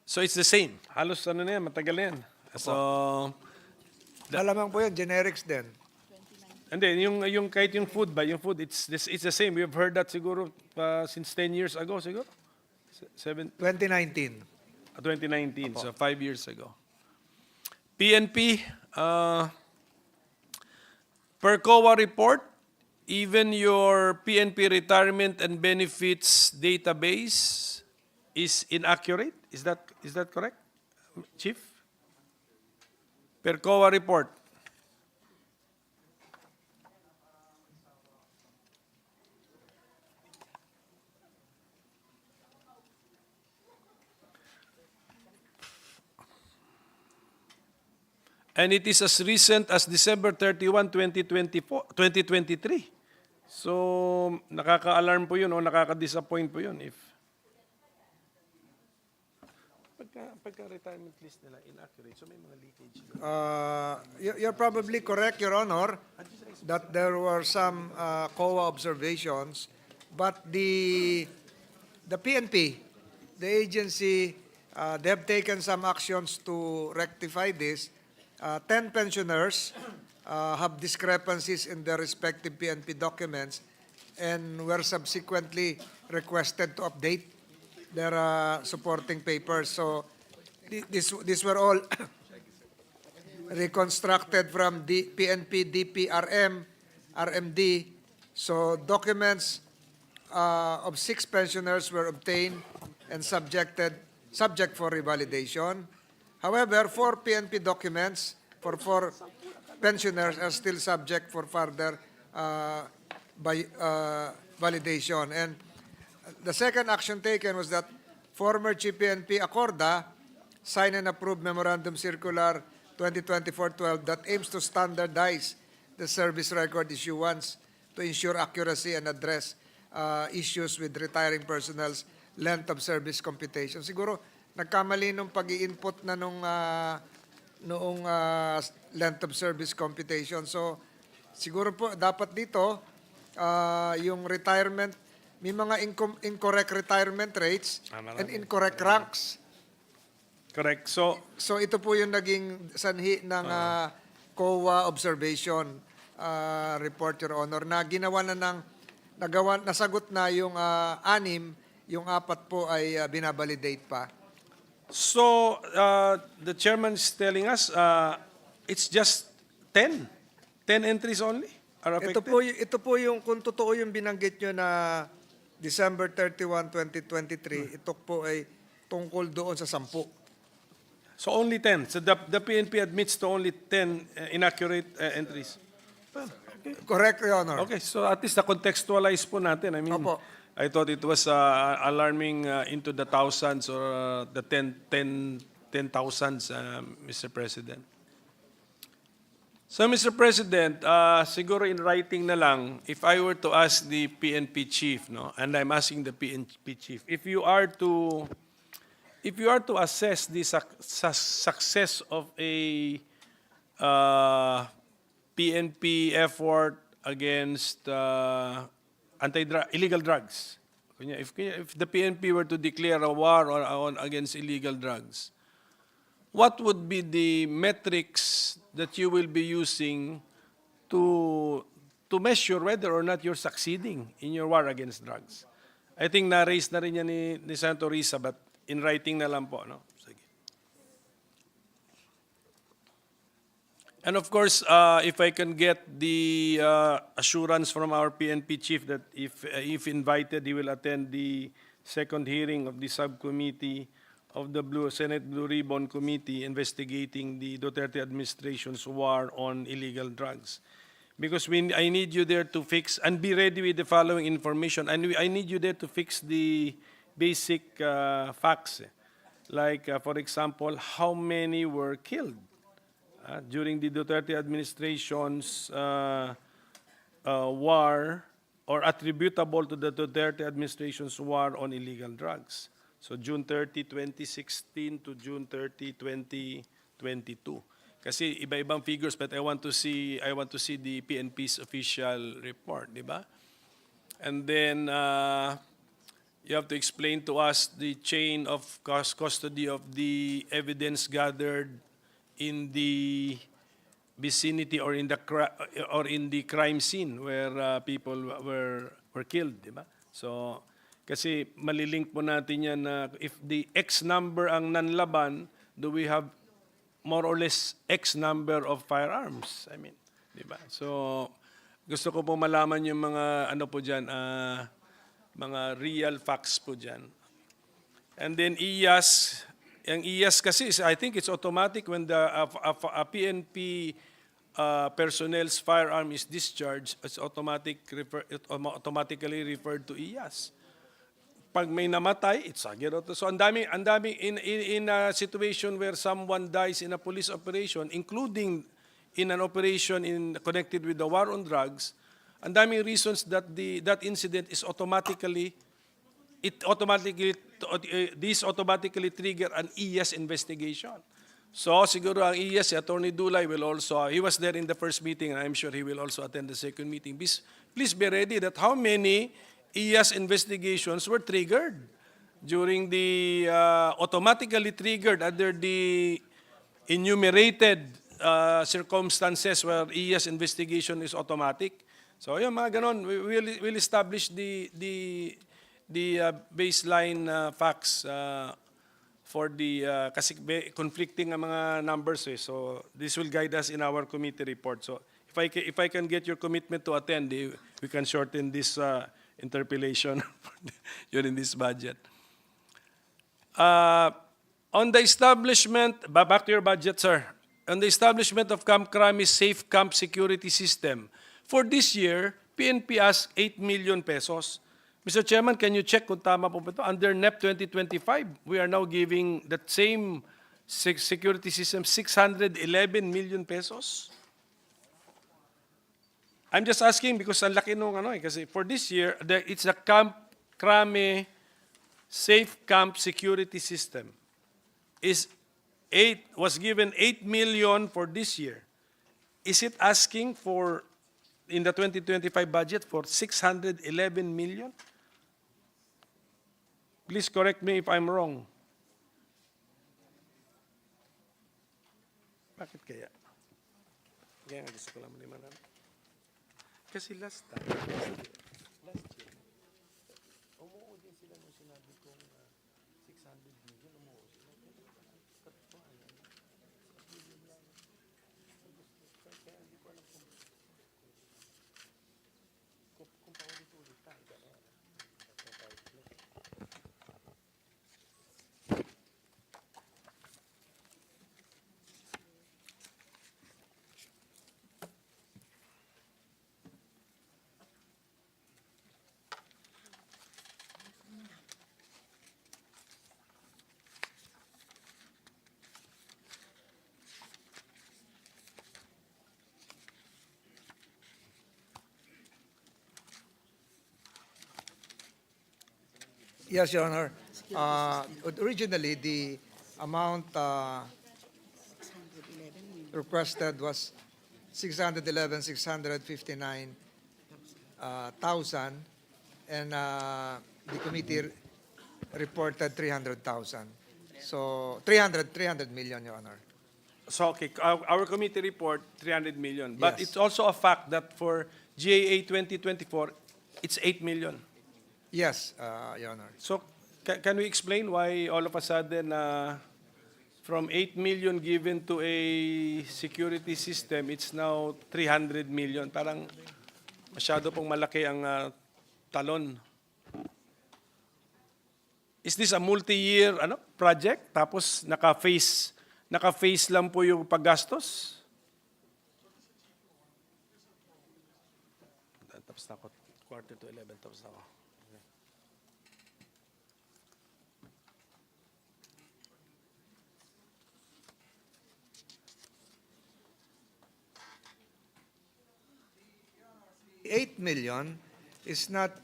So it's the same. Halos ano na yan, matagal na yan. So, Malamang po yun, generics din. hindi, yung kahit yung food ba, it's the same. We've heard that siguro since 10 years ago siguro. 2019. 2019, so 5 years ago. PNP, per COA report, even your PNP retirement and benefits database is inaccurate. Is that correct, Chief? Per COA report. And it is as recent as December 31, 2023. So, nakaka-alarm po yun o nakaka-disappoint po yun if pagka-retirement list nila inaccurate, so may mga leakage. You're probably correct, Your Honor, that there were some COA observations, but the PNP, the agency, they have taken some actions to rectify this. 10 pensioners have discrepancies in their respective PNP documents and were subsequently requested to update their supporting papers. So these were all reconstructed from the PNP, DPRM, RMD. So documents of 6 pensioners were obtained and subject for revalidation. However, 4 PNP documents for 4 pensioners are still subject for further validation. And the second action taken was that former Chief PNP Acorda signed and approved Memorandum Circular 2024-12 that aims to standardize the service record issuance to ensure accuracy and address issues with retiring personnel's length of service computation. Siguro, nagkamali nung pag-i-input na noong length of service computation. So, siguro po, dapat dito, yung retirement, may mga incorrect retirement rates and incorrect ranks. Correct. So ito po yung naging sanhi ng COA observation report, Your Honor, na ginawa na nasagot na yung 6, yung 4 po ay binabalidate pa. So, the chairman is telling us it's just 10 entries only are affected? Ito po yung, kung totoo yung binanggit nyo na December 31, 2023, ito po ay tungkol doon sa 10. So only 10. So the PNP admits to only 10 inaccurate entries. Well, okay. Correct, Your Honor. Okay, so at least na-contextualize po natin. I mean, Opo. I thought it was alarming into the thousands or the 10,000s, Mr. President. So, Mr. President, siguro in writing na lang, if I were to ask the PNP chief, no, and I'm asking the PNP chief, if you are to assess the success of a PNP effort against illegal drugs, if the PNP were to declare a war against illegal drugs, what would be the metrics that you will be using to measure whether or not you're succeeding in your war against drugs? I think na-raise na rin yan ni Senator Risa, but in writing na lang po, no? Sige. And of course, if I can get the assurance from our PNP chief that if invited, he will attend the second hearing of the subcommittee of the Senate Blue Ribbon Committee investigating the Duterte administration's war on illegal drugs. Because I need you there to fix and be ready with the following information. And I need you there to fix the basic facts. Like, for example, how many were killed during the Duterte administration's war, or attributable to the Duterte administration's war on illegal drugs. So June 30, 2016 to June 30, 2022. Kasi iba-ibang figures, but I want to see the PNP's official report, di ba? And then you have to explain to us the chain of custody of the evidence gathered in the vicinity or in the crime scene where people were killed, di ba? So kasi malilink po natin yan na if the X number ang nanlaban, do we have more or less X number of firearms? I mean, di ba? So gusto ko po malaman yung mga ano po diyan, mga real facts po diyan. And then IAS, ang IAS kasi I think it's automatic when a PNP personnel's firearm is discharged, it's automatically referred to IAS. Pag may namatay, it's agad. So ang dami in a situation where someone dies in a police operation, including in an operation connected with the war on drugs, ang daming reasons that that incident is automatically trigger an IAS investigation. So siguro ang IAS, si Attorney Dulay will also, he was there in the first meeting and I'm sure he will also attend the second meeting. Please be ready that how many IAS investigations were triggered during the automatically triggered under the enumerated circumstances where IAS investigation is automatic. So yung mga ganon, we'll establish the baseline facts for the kasi conflicting ang mga numbers eh. So this will guide us in our committee report. So if I can get your commitment to attend, we can shorten this interpellation during this budget. On the establishment, back to your budget, sir. On the establishment of Camp Crami's Safe Camp Security System, for this year, PNP asked 8 million pesos. Mr. Chairman, can you check kung tama po ba ito? Under NEP 2025, we are now giving that same security system 611 million pesos. I'm just asking because ang laki nung ano eh. Kasi for this year, it's a Camp Crame Safe Camp Security System. Was given 8 million for this year. Is it asking for, in the 2025 budget, for 611 million? Please correct me if I'm wrong. Bakit kaya? Kaya nga gusto ko lang malimanan. Kasi last year, umuo din sila nung sinabi kong 600 million, umuo sila. Kaya hindi ko alam kung paulit-ulit tayo. Yes, Your Honor. Originally, the amount requested was 659,000, and the committee reported 300,000. So 300 million, Your Honor. So, okay, our committee report, 300 million. But Yes. it's also a fact that for GAA 2024, it's 8 million. Yes, Your Honor. So, can we explain why all of a sudden, from 8 million given to a security system, it's now 300 million? Parang masyado pong malaki ang talon. Is this a multi-year project? Tapos naka-phase lang po yung paggastos? Tapos na ako, 10:45, tapos na ako. $8 million is not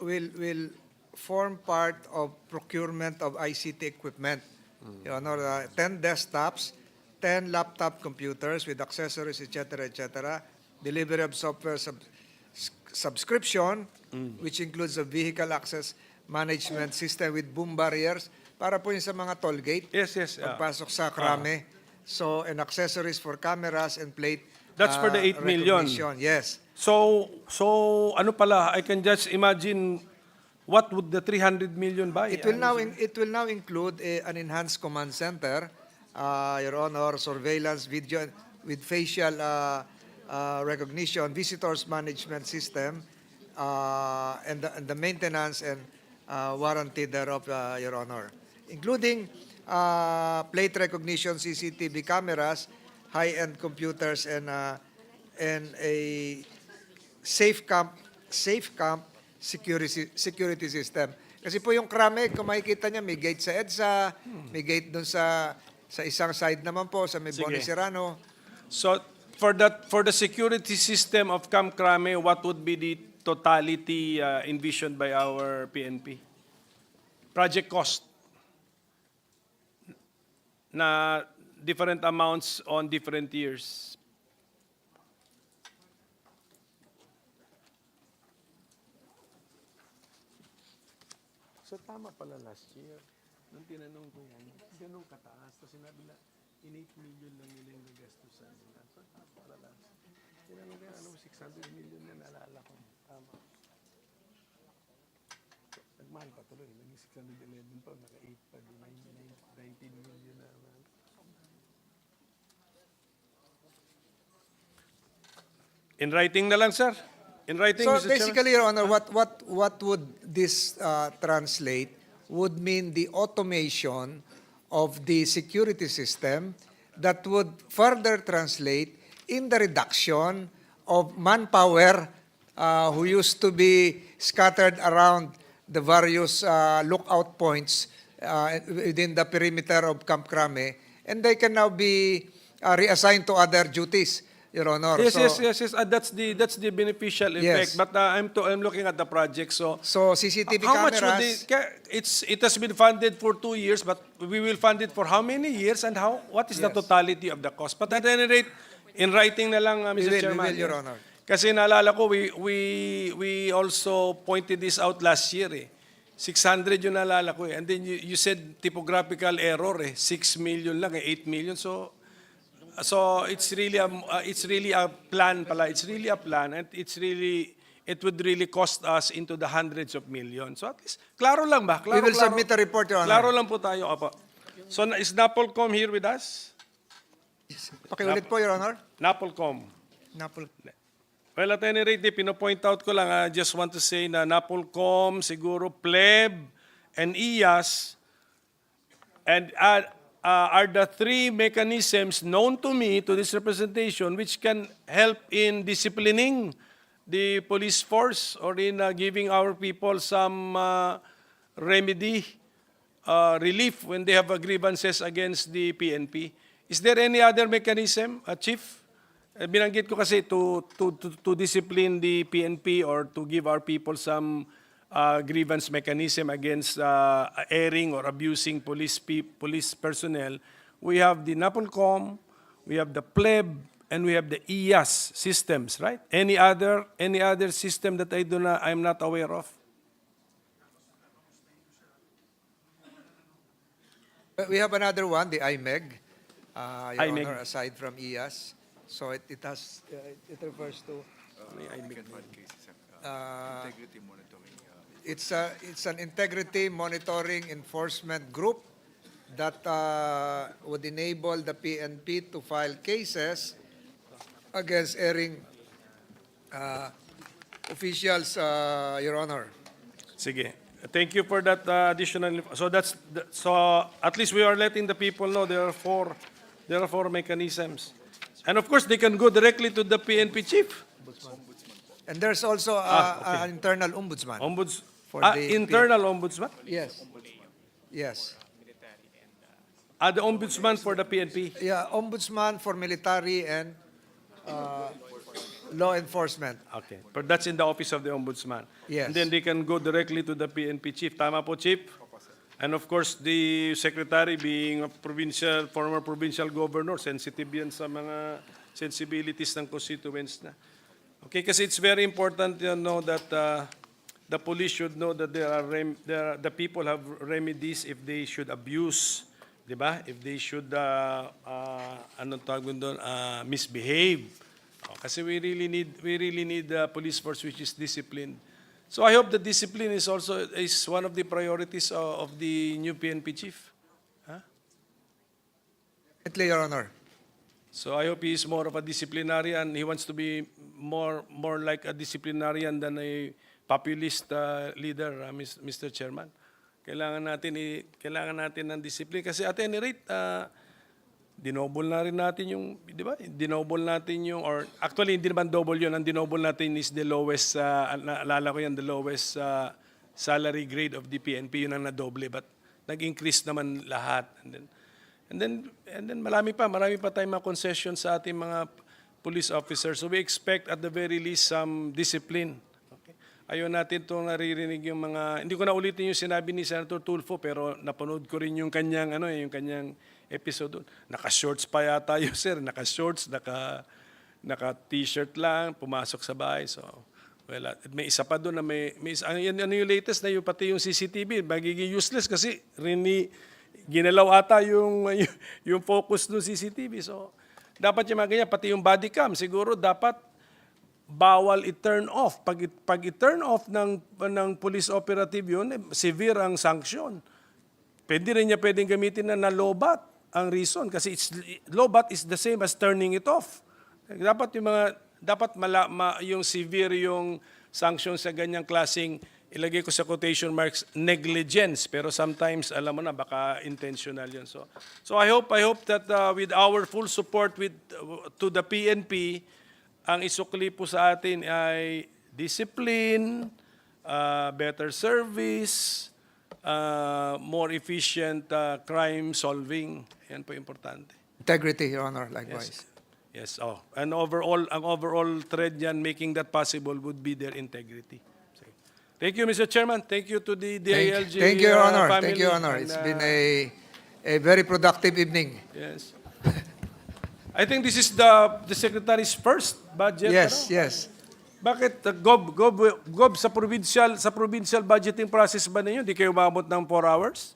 will form part of procurement of ICT equipment. Your Honor, 10 desktops, 10 laptop computers with accessories, etc., delivery of software subscription, which includes a vehicle access management system with boom barriers para po yung sa mga toll gate. Yes, yes. Pagpasok sa krame. So, and accessories for cameras and plate. That's for the 8 million. recognition. Yes. So ano pala, I can just imagine what would the 300 million buy? It will now include an enhanced command center, Your Honor, surveillance video with facial recognition, visitors management system, and the maintenance and warranty thereof, Your Honor, including plate recognition, CCTV cameras, high-end computers, and a safe camp security system. Kasi po yung krame, kung makikita niya, may gate sa EDSA, may gate dun sa isang side naman po, sa may Sige. Boni Serrano. So for the security system of Camp Crame, what would be the totality envisioned by our PNP? Project cost na different amounts on different years. So tama pala last year. Nung tinanong ko yan, ganun kataas. Tapos sinabi na, in 8 million lang nila yung nagastusan nila. So tama pala last year. Tinanong ko yan, 600 million na naalala ko. Tama. So, nagmahal pa tuloy. Naging 611 pa, naka-8 pa. 19 million na. In writing na lang, sir. In writing, So Mr. Chairman. basically, Your Honor, what would this translate would mean the automation of the security system that would further translate in the reduction of manpower who used to be scattered around the various lookout points within the perimeter of Camp Crame, and they can now be reassigned to other duties, Your Honor. Yes, So- yes. That's the beneficial Yes. effect. But I'm looking at the project. So CCTV how much would cameras. it has been funded for 2 years, but we will fund it for how many years and what is the Yes. totality of the cost? But at any rate, in writing na lang, We Mr. will, Chairman. Your Honor. Kasi naalala ko, we also pointed this out last year. 600 yung naalala ko. And then you said typographical error. 6 million lang, 8 million. So it's really a plan pala. It's really a plan, and it would really cost us into the hundreds of millions. So at least klaro lang ba? We will submit a report, Your Honor. Klaro lang po tayo, apa. So is Napolcom here with us? Pakiulit po, Your Honor. Napolcom. Well, at any rate, pinopoint out ko lang, I just want to say na Napolcom, siguro PLEB, and IAS, and are the three mechanisms known to me, to this representation, which can help in disciplining the police force or in giving our people some remedy, relief when they have grievances against the PNP. Is there any other mechanism, Chief? Binanggit ko kasi to discipline the PNP or to give our people some grievance mechanism against erring or abusing police personnel. We have the NAPOLCOM, we have the PLEB, and we have the IAS systems, right? Any other system that I'm not aware of? We have another one, the IMEG, Your IMEG. Honor, aside from IAS. So it refers to, it's an integrity monitoring enforcement group that would enable the PNP to file cases against erring officials, Your Honor. Sige. Thank you for that additional. So so at least we are letting the people know there are four mechanisms, and of course they can go directly to the PNP chief. And there's also Okay. an internal ombudsman. For the Internal ombudsman. Yes. Yes. The ombudsman for the PNP. Yeah, ombudsman for military and law enforcement. Okay, but that's in the office of the ombudsman. Yes. And then they can go directly to the PNP chief. Tama po, chief? And of course, the secretary being a former provincial governor, sensitive yan sa mga sensibilities ng constituents na. Okay, kasi it's very important to know that the police should know that the people have remedies if they should abuse, di ba? If they should, anong tawag doon, misbehave. Kasi we really need a police force which is disciplined. So I hope that discipline is also one of the priorities of the new PNP chief. Definitely, Your Honor. So I hope he is more of a disciplinarian. He wants to be more like a disciplinarian than a populist leader, Mr. Chairman. Kailangan natin ng discipline kasi at any rate, dinoble na rin natin yung, di ba? Dinoble natin yung, or actually hindi naman double yun, ang dinoble natin is the lowest, naalala ko yan, the lowest salary grade of the PNP, yun ang nadoble, but nag-increase naman lahat. And then marami pa tayong mga concessions sa ating mga police officers. So we expect at the very least some discipline. Okay? Ayaw natin itong naririnig yung mga, hindi ko na ulitin yung sinabi ni Senator Tulfo, pero napanood ko rin yung kanyang, yung kanyang episode doon. Naka-shorts pa yata yun, sir. Naka-shorts, naka-t-shirt lang, pumasok sa bahay. So, well, may isa pa doon na ano yung latest na yung pati yung CCTV, magiging useless kasi ginalaw ata yung focus ng CCTV. So, dapat yung mga ganyan, pati yung body cam, siguro dapat bawal i-turn off. Pag i-turn off ng police operative yun, severe ang sanction. Pwedeng gamitin na lobat ang reason kasi lobat is the same as turning it off. Dapat yung severe yung sanction sa ganyang klaseng, ilagay ko sa quotation marks, negligence, pero sometimes alam mo na baka intentional yun. So I hope that with our full support to the PNP, ang isukli po sa atin ay discipline, better service, more efficient crime solving. Yan po importante. Integrity, Your Honor, likewise. Yes. And ang overall thread yan, making that possible would be their integrity. Thank you, Mr. Chairman. Thank you to the DILG Thank you, Your Honor. family. Thank you, Your Honor. And, It's been a very productive evening. Yes. I think this is the Secretary's first budget. Yes, yes. Bakit Gob sa provincial budgeting process ba ninyo? Di kayo umabot ng 4 hours?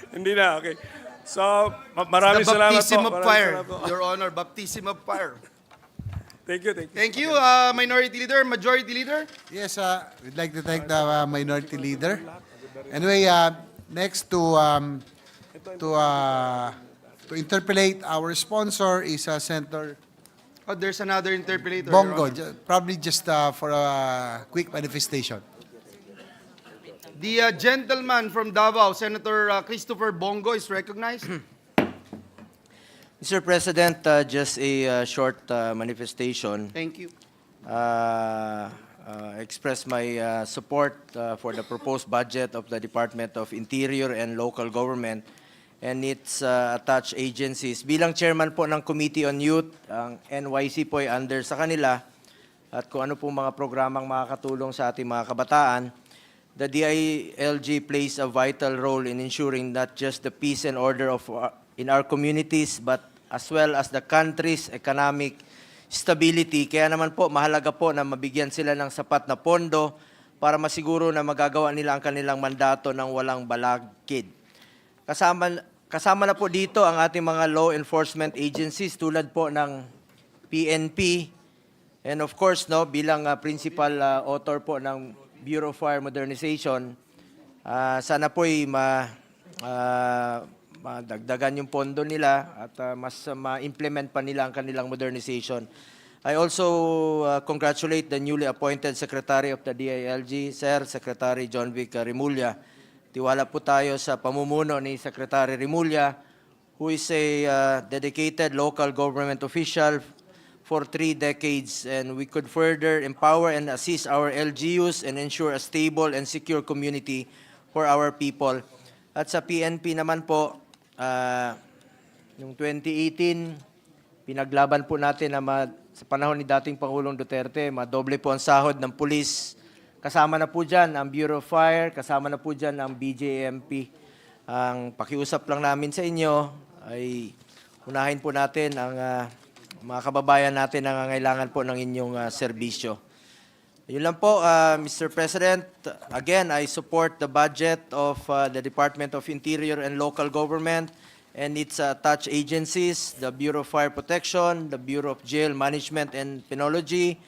Hindi na, okay. So, maraming salamat po. Baptism of Maraming fire, salamat po. Your Honor, baptism of fire. Thank you. Thank you, Minority Leader, Majority Leader. Yes, we'd like to thank the minority leader. Anyway, next to interpolate our sponsor is Senator There's another interpolator. Bong Your Go, Honor. probably just for a quick manifestation. The gentleman from Davao, Senator Christopher Bong Go, is recognized. Mr. President, just a short manifestation. Thank you. Express my support for the proposed budget of the Department of Interior and Local Government and its attached agencies. Bilang chairman po ng Committee on Youth, ang NYC po ay under sa kanila at kung ano po mga programang makakatulong sa ating mga kabataan. The DILG plays a vital role in ensuring not just the peace and order in our communities, but as well as the country's economic stability. Kaya naman po, mahalaga po na mabigyan sila ng sapat na pondo para masiguro na magagawa nila ang kanilang mandato ng walang balakid. Kasama na po dito ang ating mga law enforcement agencies tulad po ng PNP and of course bilang principal author po ng Bureau of Fire Modernization, sana po'y madagdagan yung pondo nila at mas ma-implement pa nila ang kanilang modernization. I also congratulate the newly appointed Secretary of the DILG, Sir Secretary John Vic Remulla. Tiwala po tayo sa pamumuno ni Secretary Remulla, who is a dedicated local government official for 3 decades, and we could further empower and assist our LGUs and ensure a stable and secure community for our people. At sa PNP naman po, noong 2018, pinaglaban po natin na sa panahon ni dating Pangulong Duterte, madoble po ang sahod ng pulis. Kasama na po dyan ang Bureau of Fire, kasama na po dyan ang BJMP. Ang pakiusap lang namin sa inyo ay unahin po natin ang mga kababayan natin na nangangailangan po ng inyong serbisyo. Yun lang po, Mr. President. Again, I support the budget of the Department of Interior and Local Government and its attached agencies, the Bureau of Fire Protection, the Bureau of Jail Management and Penology,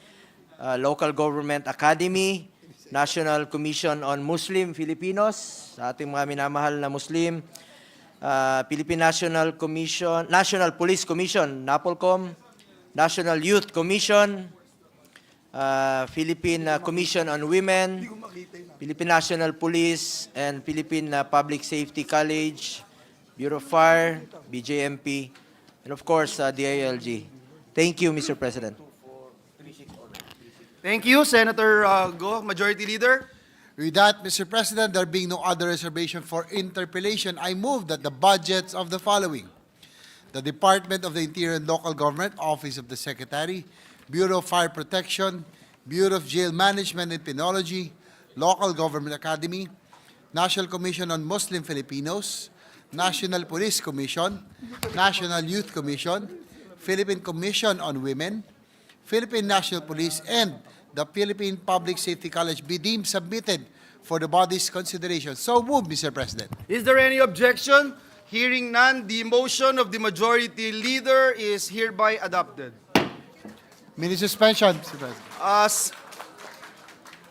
Local Government Academy, National Commission on Muslim Filipinos, sa ating mga minamahal na Muslim, Philippine National Commission, National Police Commission, NAPOLCOM, National Youth Commission, Philippine Commission on Women, Philippine National Police, and Philippine Public Safety College, Bureau of Fire, BJMP, and of course, DILG. Thank you, Mr. President. Thank you, Senator Go, Majority Leader. With that, Mr. President, there being no other reservation for interpellation, I move that the budgets of the following: the Department of the Interior and Local Government, Office of the Secretary, Bureau of Fire Protection, Bureau of Jail Management and Penology, Local Government Academy, National Commission on Muslim Filipinos, National Police Commission, National Youth Commission, Philippine Commission on Women, Philippine National Police, and the Philippine Public Safety College be deemed submitted for the body's consideration. So moved, Mr. President. Is there any objection? Hearing none, the motion of the Majority Leader is hereby adopted. Minute suspension, Mr. President.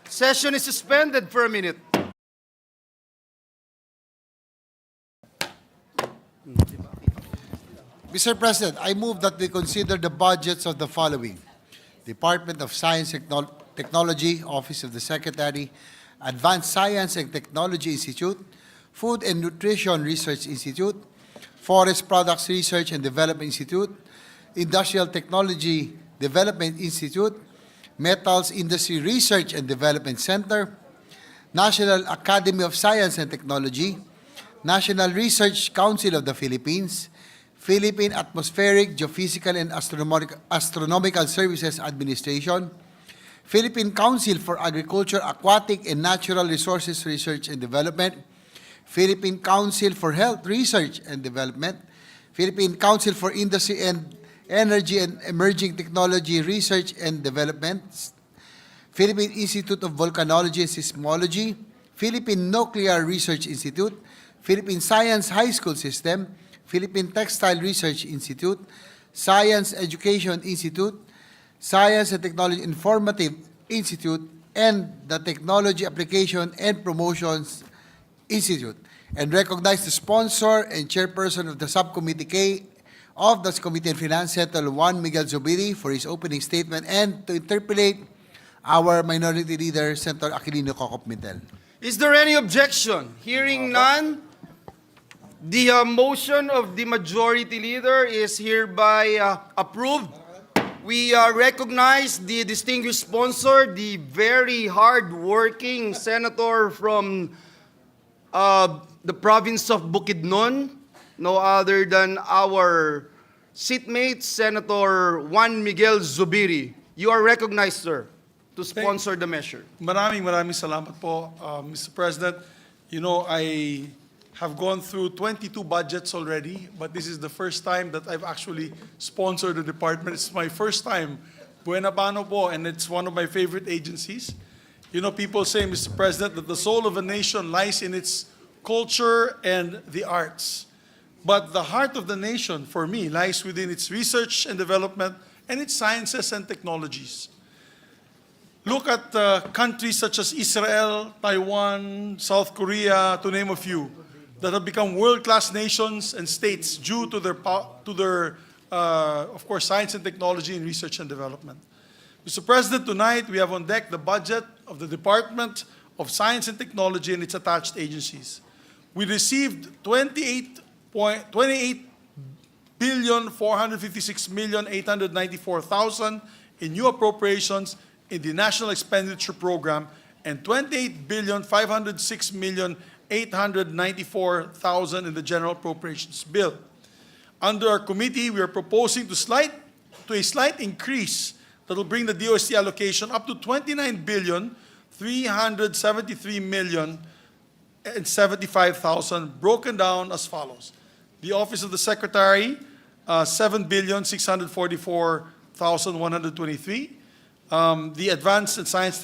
Session is suspended for a minute. Mr. President, I move that we consider the budgets of the following: Department of Science and Technology, Office of the Secretary, Advanced Science and Technology Institute, Food and Nutrition Research Institute, Forest Products Research and Development Institute, Industrial Technology Development Institute, Metals Industry Research and Development Center, National Academy of Science and Technology, National Research Council of the Philippines, Philippine Atmospheric, Geophysical and Astronomical Services Administration, Philippine Council for Agriculture, Aquatic and Natural Resources Research and Development, Philippine Council for Health Research and Development, Philippine Council for Industry and Energy and Emerging Technology Research and Development, Philippine Institute of Volcanology and Seismology, Philippine Nuclear Research Institute, Philippine Science High School System, Philippine Textile Research Institute, Science Education Institute, Science and Technology Informative Institute, and the Technology Application and Promotions Institute, and recognize the sponsor and chairperson of the Subcommittee K of the Committee on Finance, Senator Juan Miguel Zubiri, for his opening statement, and to interpolate our Minority Leader, Senator Aquilino Cocop-Mintel. Is there any objection? Hearing none, the motion of the Majority Leader is hereby approved. We recognize the distinguished sponsor, the very hard-working senator from the province of Bukidnon, no other than our seatmate, Senator Juan Miguel Zubiri. You are recognized, sir, to sponsor the measure. Maraming salamat po, Mr. President. You know, I have gone through 22 budgets already, but this is the first time that I've actually sponsored the department. It's my first time. Buena Bano po, and it's one of my favorite agencies. You know, people say, Mr. President, that the soul of a nation lies in its culture and the arts. But the heart of the nation, for me, lies within its research and development and its sciences and technologies. Look at countries such as Israel, Taiwan, South Korea, to name a few, that have become world-class nations and states due to their, of course, science and technology and research and development. Mr. President, tonight we have on deck the budget of the Department of Science and Technology and its attached agencies. We received 28,456,894,000 in new appropriations in the National Expenditure Program and 28,506,894,000 in the General Appropriations Bill. Under our committee, we are proposing a slight increase that will bring the DOST allocation up to 29,373,075,000, broken down as follows. The Office of the Secretary, 7,644,123. The Advanced Science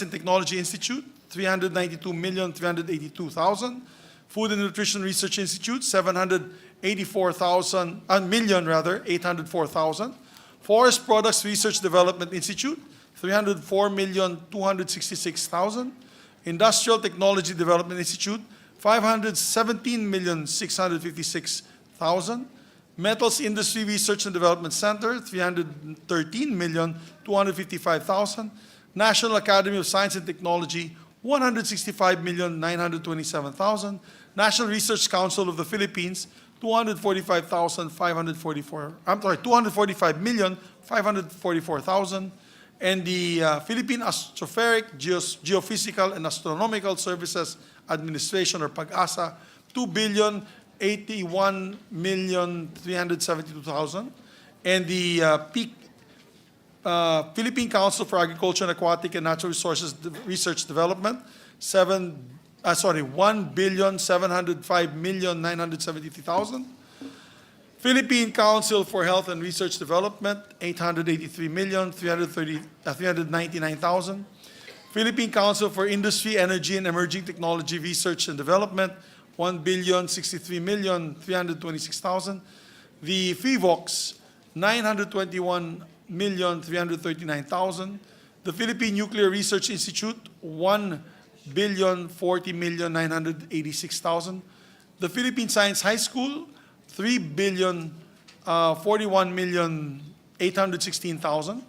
and Technology Institute, 392,382,000. Food and Nutrition Research Institute, 804,000. Forest Products Research Development Institute, 304,266,000. Industrial Technology Development Institute, 517,656,000. Metals Industry Research and Development Center, 313,255,000. National Academy of Science and Technology, 165,927,000. National Research Council of the Philippines, 245,544,000. And the Philippine Astrophysical, Geophysical and Astronomical Services Administration, or PAG-ASA, 2,081,372,000. And the Philippine Council for Agriculture and Aquatic and Natural Resources Research Development, 1,705,973,000. Philippine Council for Health and Research Development, 883,399,000. Philippine Council for Industry, Energy and Emerging Technology Research and Development, 1,063,326,000. The FIVOX, 921,339,000. The Philippine Nuclear Research Institute, 1,040,986,000. The Philippine Science High School, 3,041,816,000.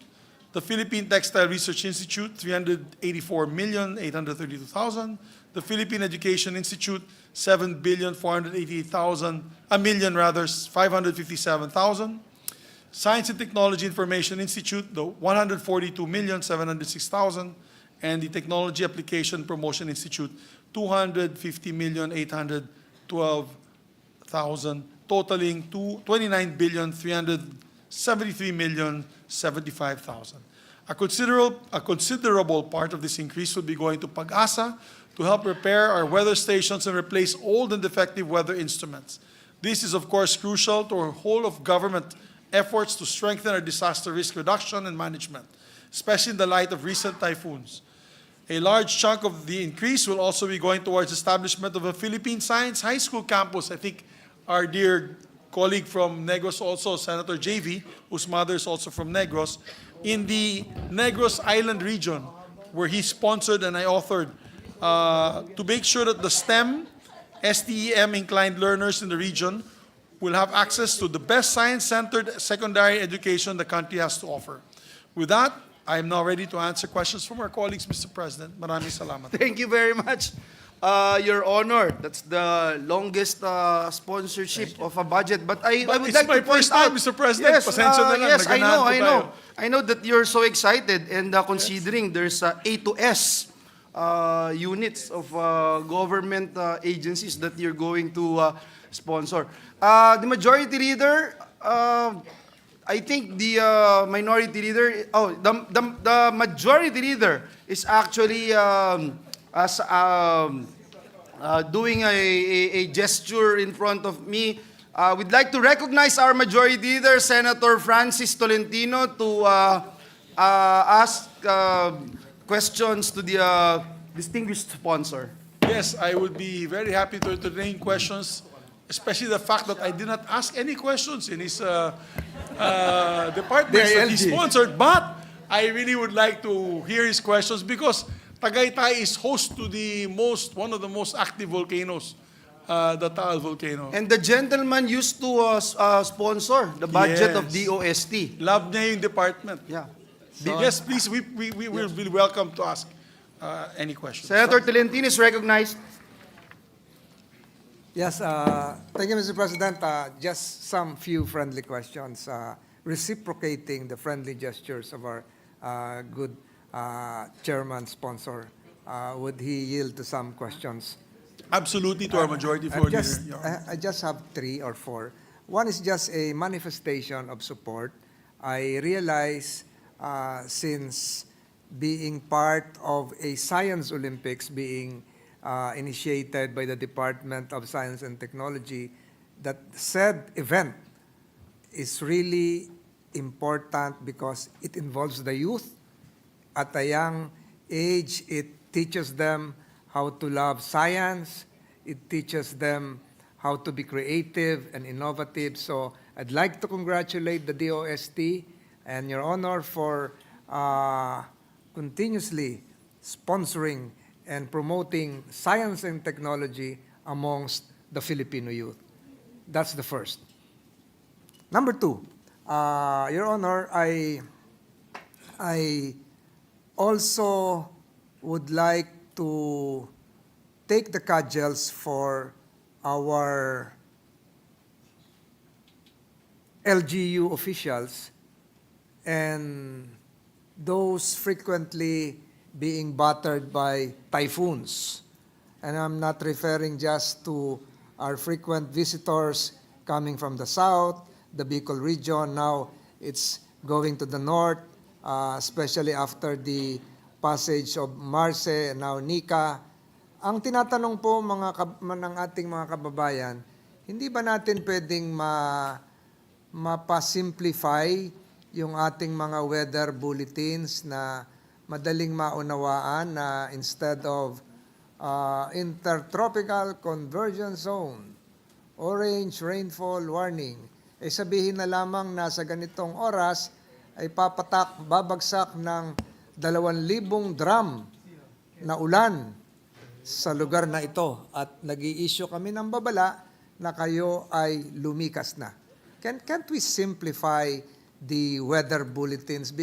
The Philippine Textile Research Institute, 384,832,000. The Philippine Education Institute, 7,488,557,000. Science and Technology Information Institute, the 142,706,000. And the Technology Application Promotion Institute, 250,812,000, totaling to 29,373,075,000. A considerable part of this increase will be going to PAG-ASA to help repair our weather stations and replace old and defective weather instruments. This is, of course, crucial to our whole of government efforts to strengthen our disaster risk reduction and management, especially in the light of recent typhoons. A large chunk of the increase will also be going towards establishment of a Philippine Science High School campus. I think our dear colleague from Negros also, Senator JV, whose mother is also from Negros, in the Negros Island region, where he sponsored and I authored to make sure that the STEM, STEM-inclined learners in the region will have access to the best science-centered secondary education the country has to offer. With that, I am now ready to answer questions from our colleagues, Mr. President. Maraming salamat. Thank you very much, Your Honor. That's the longest sponsorship of a budget. But I would It's like my to point first time, out, Mr. President. Pasensya na lang, yes, I naganahan po know. tayo. I know that you're so excited and considering there's A to S units of government agencies that you're going to sponsor. The majority leader, I think the minority leader, the majority leader is actually doing a gesture in front of me. We'd like to recognize our majority leader, Senator Francis Tolentino, to ask questions to the distinguished sponsor. Yes, I would be very happy to entertain questions, especially the fact that I did not ask any questions in his departments that he ALG. sponsored, but I really would like to hear his questions because Tagaytay is host to one of the most active volcanoes, the Taal volcano. And the gentleman used to sponsor the budget of Yes. DOST. Love niya yung department. Yeah. Yes, please, we will be welcome to ask any questions. Senator Tolentino is recognized. Yes, thank you, Mr. President. Just some few friendly questions, reciprocating the friendly gestures of our good chairman sponsor. Would he yield to some questions? Absolutely, to our majority floor leader. Your Honor. I just have 3 or 4. One is just a manifestation of support. I realize since being part of a science Olympics being initiated by the Department of Science and Technology, that said event is really important because it involves the youth. At a young age, it teaches them how to love science. It teaches them how to be creative and innovative. So I'd like to congratulate the DOST and Your Honor for continuously sponsoring and promoting science and technology amongst the Filipino youth. That's the first. Number 2, Your Honor, I also would like to take the cudgels for our LGU officials and those frequently being battered by typhoons. And I'm not referring just to our frequent visitors coming from the south, the Bicol region. Now it's going to the north, especially after the passage of Marce and now Nika. Ang tinatanong po ng ating mga kababayan, hindi ba natin pwedeng mapasimplify yung ating mga weather bulletins na madaling maunawaan na instead of intertropical convergence zone, orange rainfall warning, eh sabihin na lamang na sa ganitong oras ay babagsak ng 2,000 drum na ulan sa lugar na ito at nag-i-issue kami ng babala na kayo ay lumikas na. Can't we simplify the weather bulletins?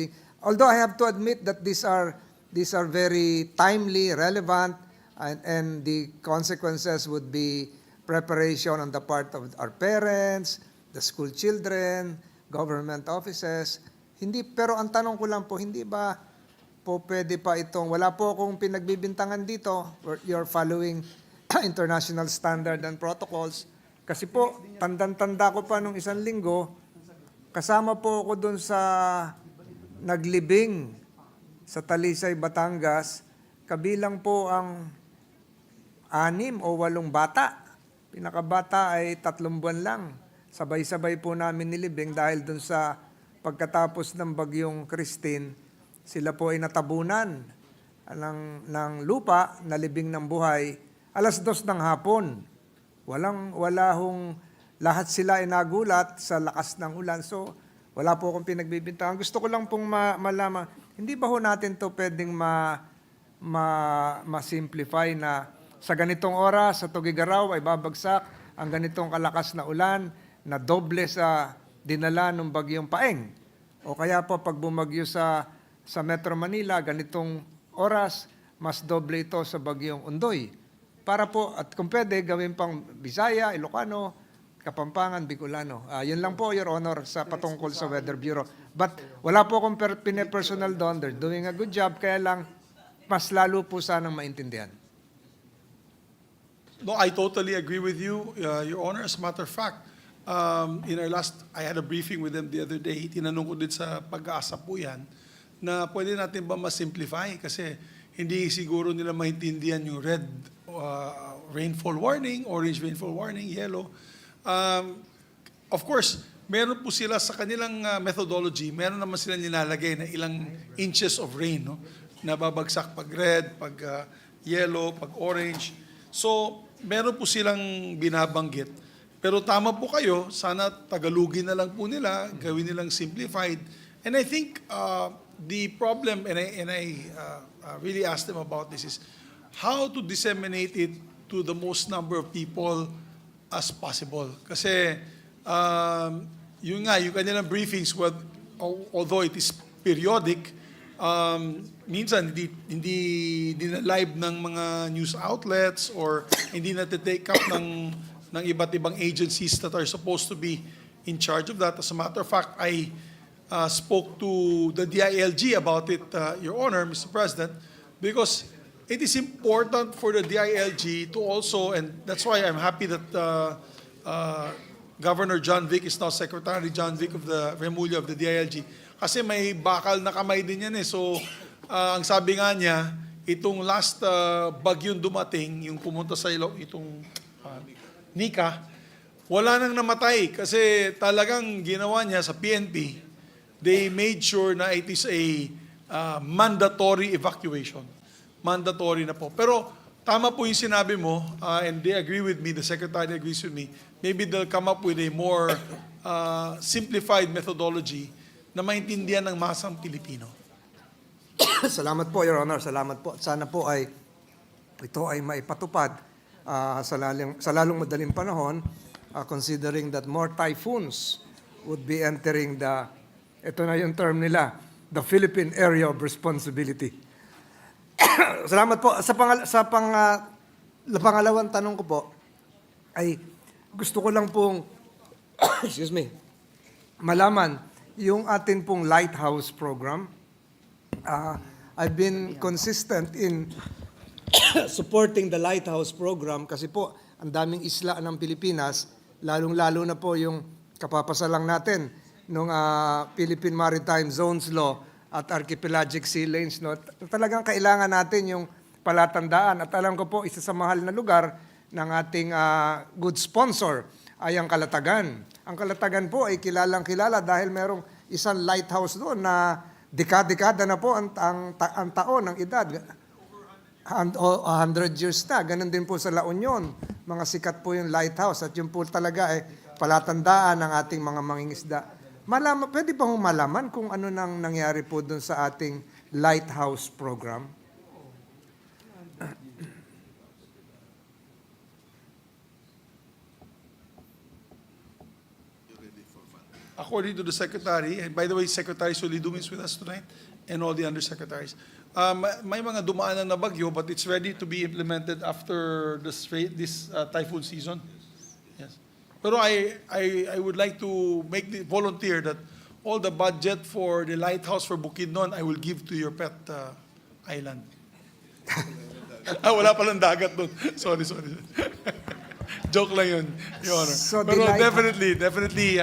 Although I have to admit that these are very timely, relevant, and the consequences would be preparation on the part of our parents, the school children, government offices. Pero ang tanong ko lang po, hindi ba po pwede pa itong, wala po akong pinagbibintangan dito, you're following international standard and protocols. Kasi po, tandang-tanda ko pa nung 1 linggo, kasama po ako dun sa naglibing sa Talisay, Batangas, kabilang po ang 6 o 8 bata. Pinakabata ay 3 buwan lang. Sabay-sabay po namin nilibing dahil dun sa pagkatapos ng bagyong Christine, sila po ay natabunan ng lupa, nalibing ng buhay, 2:00 ng hapon. Lahat sila ay nagulat sa lakas ng ulan. So, wala po akong pinagbibintangan. Gusto ko lang pong malaman, hindi ba ho natin to pwedeng ma-simplify na sa ganitong oras, sa Tugigaraw ay babagsak ang ganitong kalakas na ulan na doble sa dinala ng bagyong Paeng. O kaya po pag bumagyo sa Metro Manila, ganitong oras, mas doble ito sa bagyong Undoy. Para po, at kung pwede, gawin pang Bisaya, Ilocano, Kapampangan, Bicolano. Yun lang po, Your Honor, sa patungkol sa Weather Bureau. But wala po akong pine-personal doon. They're doing a good job, kaya lang mas lalo po sanang maintindihan. No, I totally agree with you, Your Honor. As a matter of fact, in our I had a briefing with them the other day. Tinanong ko din sa Pag-asa po yan, na pwede natin ba ma-simplify? Kasi hindi siguro nila maintindihan yung red rainfall warning, orange rainfall warning, yellow. Of course, meron po sila sa kanilang methodology, meron naman sila nilalagay na ilang inches of rain. No? nababagsak pag red, pag yellow, pag orange. So, meron po silang binabanggit. Pero tama po kayo, sana tagalugin na lang po nila, gawin nilang simplified. And I think the problem, and I really asked them about this, is how to disseminate it to the most number of people as possible. Kasi yun nga, yung kanilang briefings, although it is periodic, minsan hindi na live ng mga news outlets or hindi na take up ng iba't ibang agencies that are supposed to be in charge of that. As a matter of fact, I spoke to the DILG about it, Your Honor, Mr. President, because it is important for the DILG to also, and that's why I'm happy that Governor John Vic is now Secretary John Vic of the Remulla of the DILG. Kasi may bakal na kamay din yan eh. So, ang sabi nga niya, itong last bagyong dumating, yung pumunta sa itong Nika, wala nang namatay kasi talagang ginawa niya sa PNP, they made sure na it is a mandatory evacuation. Mandatory na po. Pero tama po yung sinabi mo, and they agree with me, the Secretary agrees with me, maybe they'll come up with a more simplified methodology na maintindihan ng masang Pilipino. Salamat po, Your Honor. Salamat po. Sana po ay ito ay maipatupad sa lalong madaling panahon, considering that more typhoons would be entering ito na yung term nila, the Philippine Area of Responsibility. Salamat po. Sa pangalawang tanong ko po, ay gusto ko lang pong, excuse me, malaman yung atin pong Lighthouse program. I've been consistent in supporting the Lighthouse program kasi po, ang daming isla ng Pilipinas, lalong-lalo na po yung kapapasalang natin nung Philippine Maritime Zones Law at Archipelagic Sea Lanes. No? Talagang kailangan natin yung palatandaan. At alam ko po, isa sa mahal na lugar ng ating good sponsor ay ang Kalatagan. Ang Kalatagan po ay kilalang-kilala dahil merong isang lighthouse doon na dekada na po ang taon ng edad. 100 years na. Ganon din po sa La Union. Mga sikat po yung lighthouse at yung po talaga ay palatandaan ng ating mga mangingisda. Pwede ba malaman kung ano nang nangyari po doon sa ating lighthouse program? According to the Secretary, and by the way, Secretary Solido is with us tonight, and all the undersecretaries. May mga dumaanan na bagyo, but it's ready to be implemented after this typhoon season. Yes. Pero I would like to make the volunteer that all the budget for the lighthouse for Bukidnon, I will give to your pet island. Wala palang dagat doon. Sorry. Joke lang yun, Your Honor. So pero definitely,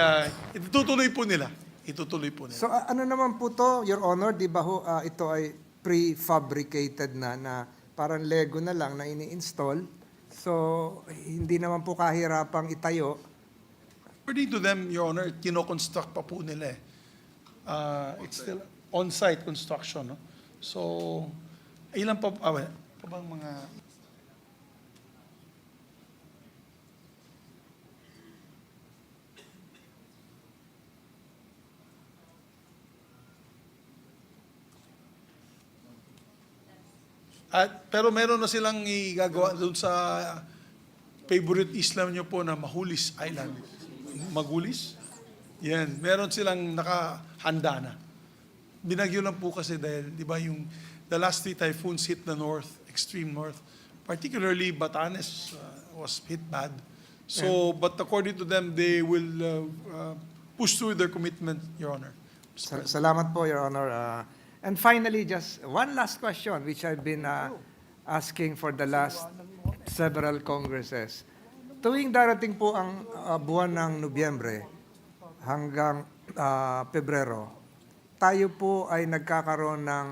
itutuloy po nila. So ano naman po to, Your Honor, di ba ho, ito ay prefabricated na parang Lego na lang na ini-install. So hindi naman po kahirapang itayo. According to them, Your Honor, kino-construct pa po nila eh. It's still on-site construction. No? So, ilan pa bang mga... pero meron na silang igagawa doon sa favorite isla nyo po na Mahulis Island. Magulis? Yan. Meron silang nakahanda na. Binagyo lang po kasi dahil, di ba, the last 3 typhoons hit the north, extreme north. Particularly, Batanes was hit bad. So, but according to them, they will push through their commitment, Your Honor. Salamat po, Your Honor. And finally, just one last question, which I've been asking for the last several congresses. Tuwing darating po ang buwan ng Nobyembre hanggang Pebrero, tayo po ay nagkakaroon ng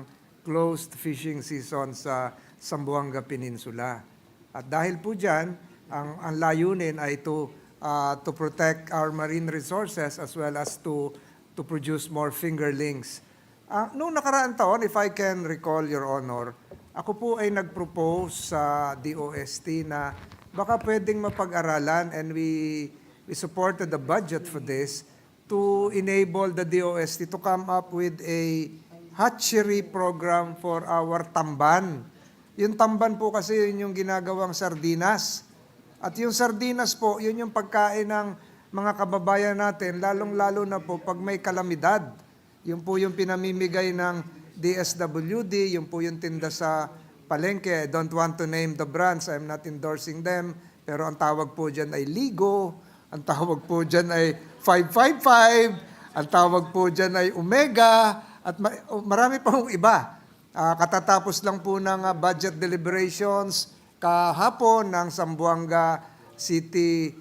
closed fishing season sa Zamboanga Peninsula. At dahil po dyan, ang layunin ay to protect our marine resources as well as to produce more fingerlings. Noong nakaraang taon, if I can recall, Your Honor, ako po ay nag-propose sa DOST na baka pwedeng mapag-aralan and we supported the budget for this to enable the DOST to come up with a hatchery program for our tamban. Yung tamban po kasi yun yung ginagawang sardinas. At yung sardinas po, yun yung pagkain ng mga kababayan natin, lalong-lalo na po pag may kalamidad. Yun po yung pinamimigay ng DSWD, yun po yung tinda sa palengke. I don't want to name the brands, I'm not endorsing them, pero ang tawag po dyan ay Ligo, ang tawag po dyan ay 555, ang tawag po dyan ay Omega, at marami pa hong iba. Katatapos lang po ng budget deliberations kahapon ng Zamboanga City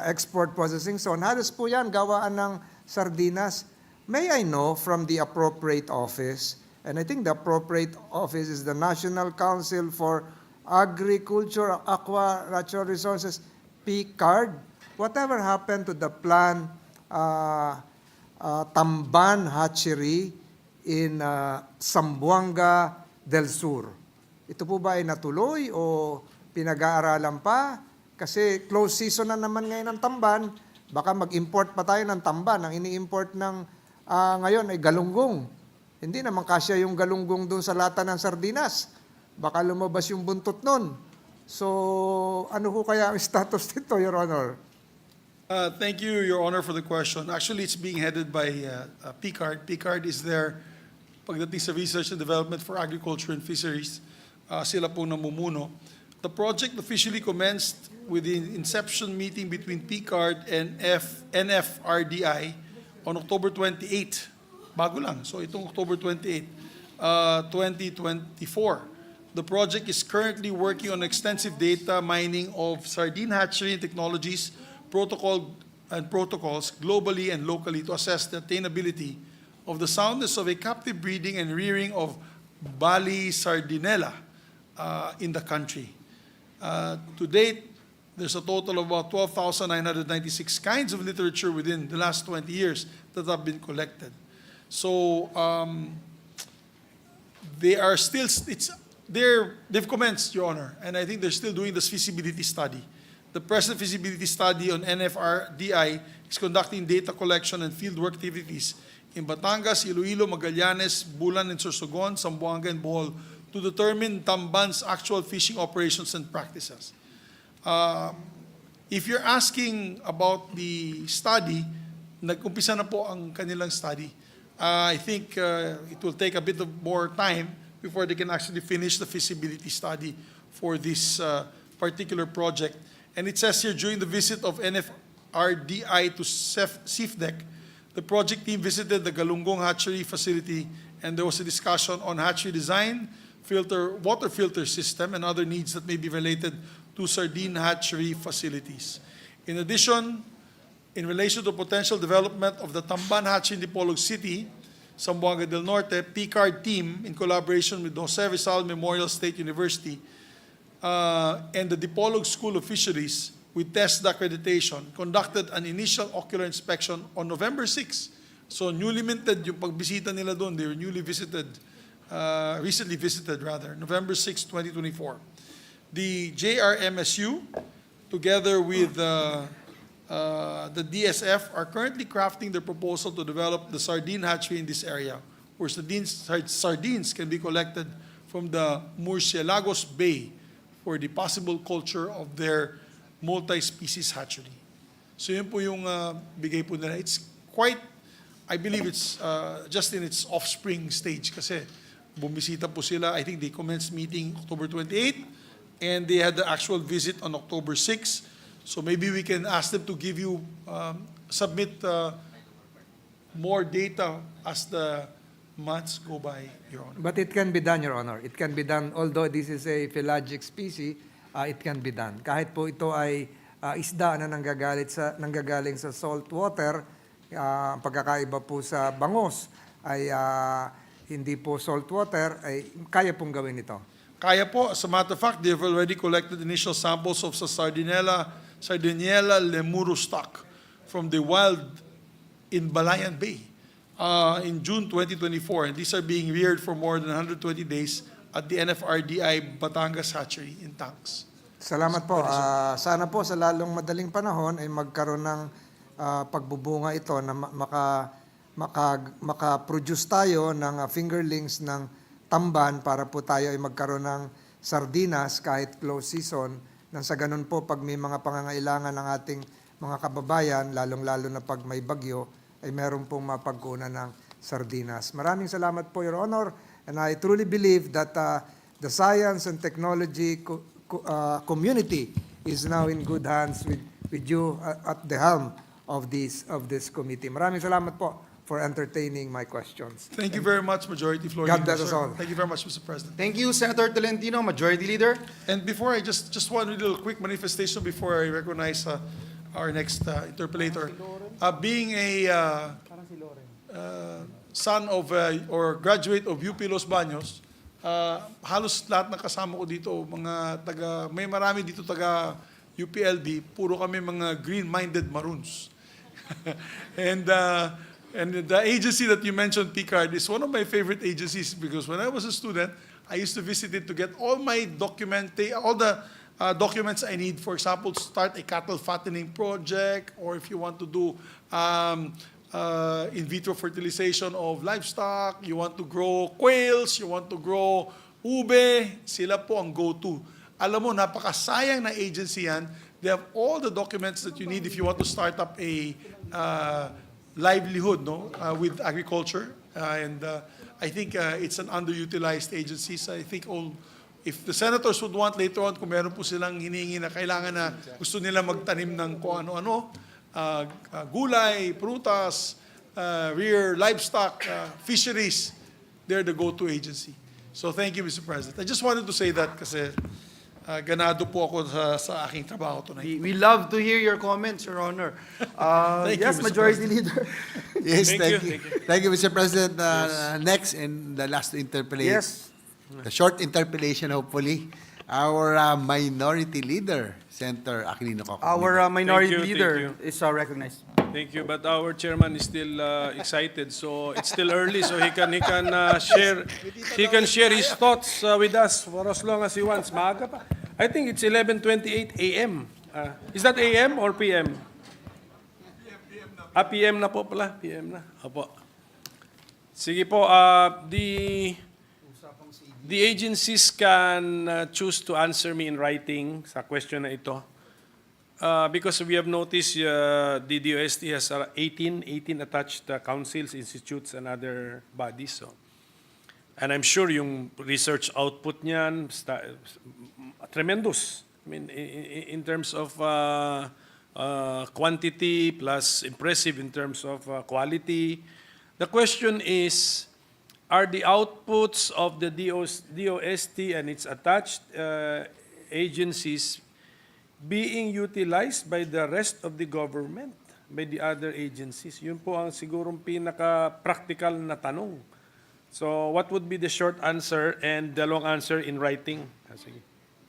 Export Processing Zone. Halos po yan, gawaan ng sardinas. May I know from the appropriate office, and I think the appropriate office is the National Council for Agriculture, Aqua, Natural Resources, PCARD. Whatever happened to the plan Tamban Hatchery in Zamboanga del Sur? Ito po ba ay natuloy o pinag-aaralan pa? Kasi close season na naman ngayon ng tamban, baka mag-import pa tayo ng tamban. Ang ini-import ng ngayon ay galunggong. Hindi naman kasya yung galunggong doon sa lata ng sardinas. Baka lumabas yung buntot nun. So, ano ho kaya ang status nito, Your Honor? Thank you, Your Honor, for the question. Actually, it's being headed by PCARD. PCARD is there pagdating sa Research and Development for Agriculture and Fisheries. Sila po namumuno. The project officially commenced with the inception meeting between PCARD and NFRDI on October 28. Bago lang. So itong October 28, 2024. The project is currently working on extensive data mining of sardine hatchery technologies, protocols globally and locally to assess the attainability of the soundness of a captive breeding and rearing of Bali sardinella in the country. To date, there's a total of about 12,996 kinds of literature within the last 20 years that have been collected. So they are still, they've commenced, Your Honor, and I think they're still doing this feasibility study. The present feasibility study on NFRDI is conducting data collection and fieldwork activities in Batangas, Iloilo, Magallanes, Bulan, and Sorsogon, Zamboanga, and Bohol to determine Tamban's actual fishing operations and practices. If you're asking about the study, nag-umpisa na po ang kanilang study. I think it will take a bit of more time before they can actually finish the feasibility study for this particular project. And it says here, during the visit of NFRDI to SIFDEC, the project team visited the Galunggong Hatchery facility, and there was a discussion on hatchery design, water filter system, and other needs that may be related to sardine hatchery facilities. In addition, in relation to potential development of the Tamban Hatchery in Dipolog City, Zamboanga del Norte, PCARD team, in collaboration with Jose Rizal Memorial State University and the Dipolog School of Fisheries, with TESDA accreditation, conducted an initial ocular inspection on November 6. So newly minted yung pagbisita nila doon, they were newly visited, recently visited rather, November 6, 2024. The JRMSU, together with the DSF, are currently crafting their proposal to develop the sardine hatchery in this area, where sardines can be collected from the Murciélagos Bay for the possible culture of their multi-species hatchery. So yun po yung bigay po nila. It's quite, I believe it's just in its offspring stage kasi bumisita po sila. I think they commenced meeting October 28, and they had the actual visit on October 6. So maybe we can ask them to give you, submit more data as the months go by, Your Honor. But it can be done, Your Honor. It can be done, although this is a pelagic species, it can be done. Kahit po ito ay isda na nanggagaling sa salt water, ang pagkakaiba po sa bangos ay hindi po salt water, ay kaya pong gawin ito. Kaya po. As a matter of fact, they've already collected initial samples of Sardiniella lemuru stock from the wild in Balayan Bay. in June 2024, and these are being reared for more than 120 days at the NFRDI Batangas Hatchery in tanks. Salamat po. Sana po sa lalong madaling panahon ay magkaroon ng pagbubunga ito na maka-produce tayo ng fingerlings ng tamban para po tayo ay magkaroon ng sardinas kahit close season. Nang sa ganun po, pag may mga pangangailangan ng ating mga kababayan, lalong-lalo na pag may bagyo, ay meron pong mapagkunan ng sardinas. Maraming salamat po, Your Honor, and I truly believe that the science and technology community is now in good hands with you at the helm of this committee. Maraming salamat po for entertaining my questions. Thank you very much, Majority Floor God Leader, bless us sir. all. Thank you very much, Mr. President. Thank you, Senator Tolentino, Majority Leader. And before I just one little quick manifestation before I recognize our next interpellator. Being a son of or graduate of UP Los Baños, halos lahat ng kasama ko dito, may marami dito taga UPLB, puro kami mga green-minded maroons. And the agency that you mentioned, PCARD, is one of my favorite agencies because when I was a student, I used to visit it to get all my documents I need. For example, to start a cattle fattening project, or if you want to do in vitro fertilization of livestock, you want to grow quails, you want to grow ube, sila po ang go-to. Alam mo, napakasayang na agency yan. They have all the documents that you need if you want to start up a livelihood with agriculture. And I think it's an underutilized agency. So I think if the senators would want later on, kung meron po silang hinihingi na kailangan na gusto nila magtanim ng kung ano-ano, gulay, prutas, rear livestock, fisheries, they're the go-to agency. So thank you, Mr. President. I just wanted to say that kasi ganado po ako sa aking trabaho tonight. We love to hear your comments, Your Honor. Thank you, Yes, Mr. Majority Leader. Yes, Thank thank you. you. Thank you, Mr. President. Next, and the last interpellation. Yes. The short interpellation, hopefully. Our minority leader, Senator Aquilino Coco. Our Minority Thank you, Leader thank is recognized. Thank you, but our chairman is still excited, so it's still early, so he can share his thoughts with us for as long as he wants. Maaga pa. I think it's 11:28 a.m. Is that a.m. or p.m.? PM na po pala. PM na. Opo. Sige po, the agencies can choose to answer me in writing sa question na ito. Because we have noticed the DOST has 18 attached councils, institutes, and other bodies. So. And I'm sure yung research output niyan, tremendous. I mean, in terms of quantity plus impressive in terms of quality. The question is, are the outputs of the DOST and its attached agencies being utilized by the rest of the government, by the other agencies? Yun po ang sigurong pinaka-practical na tanong. So what would be the short answer and the long answer in writing? Sige.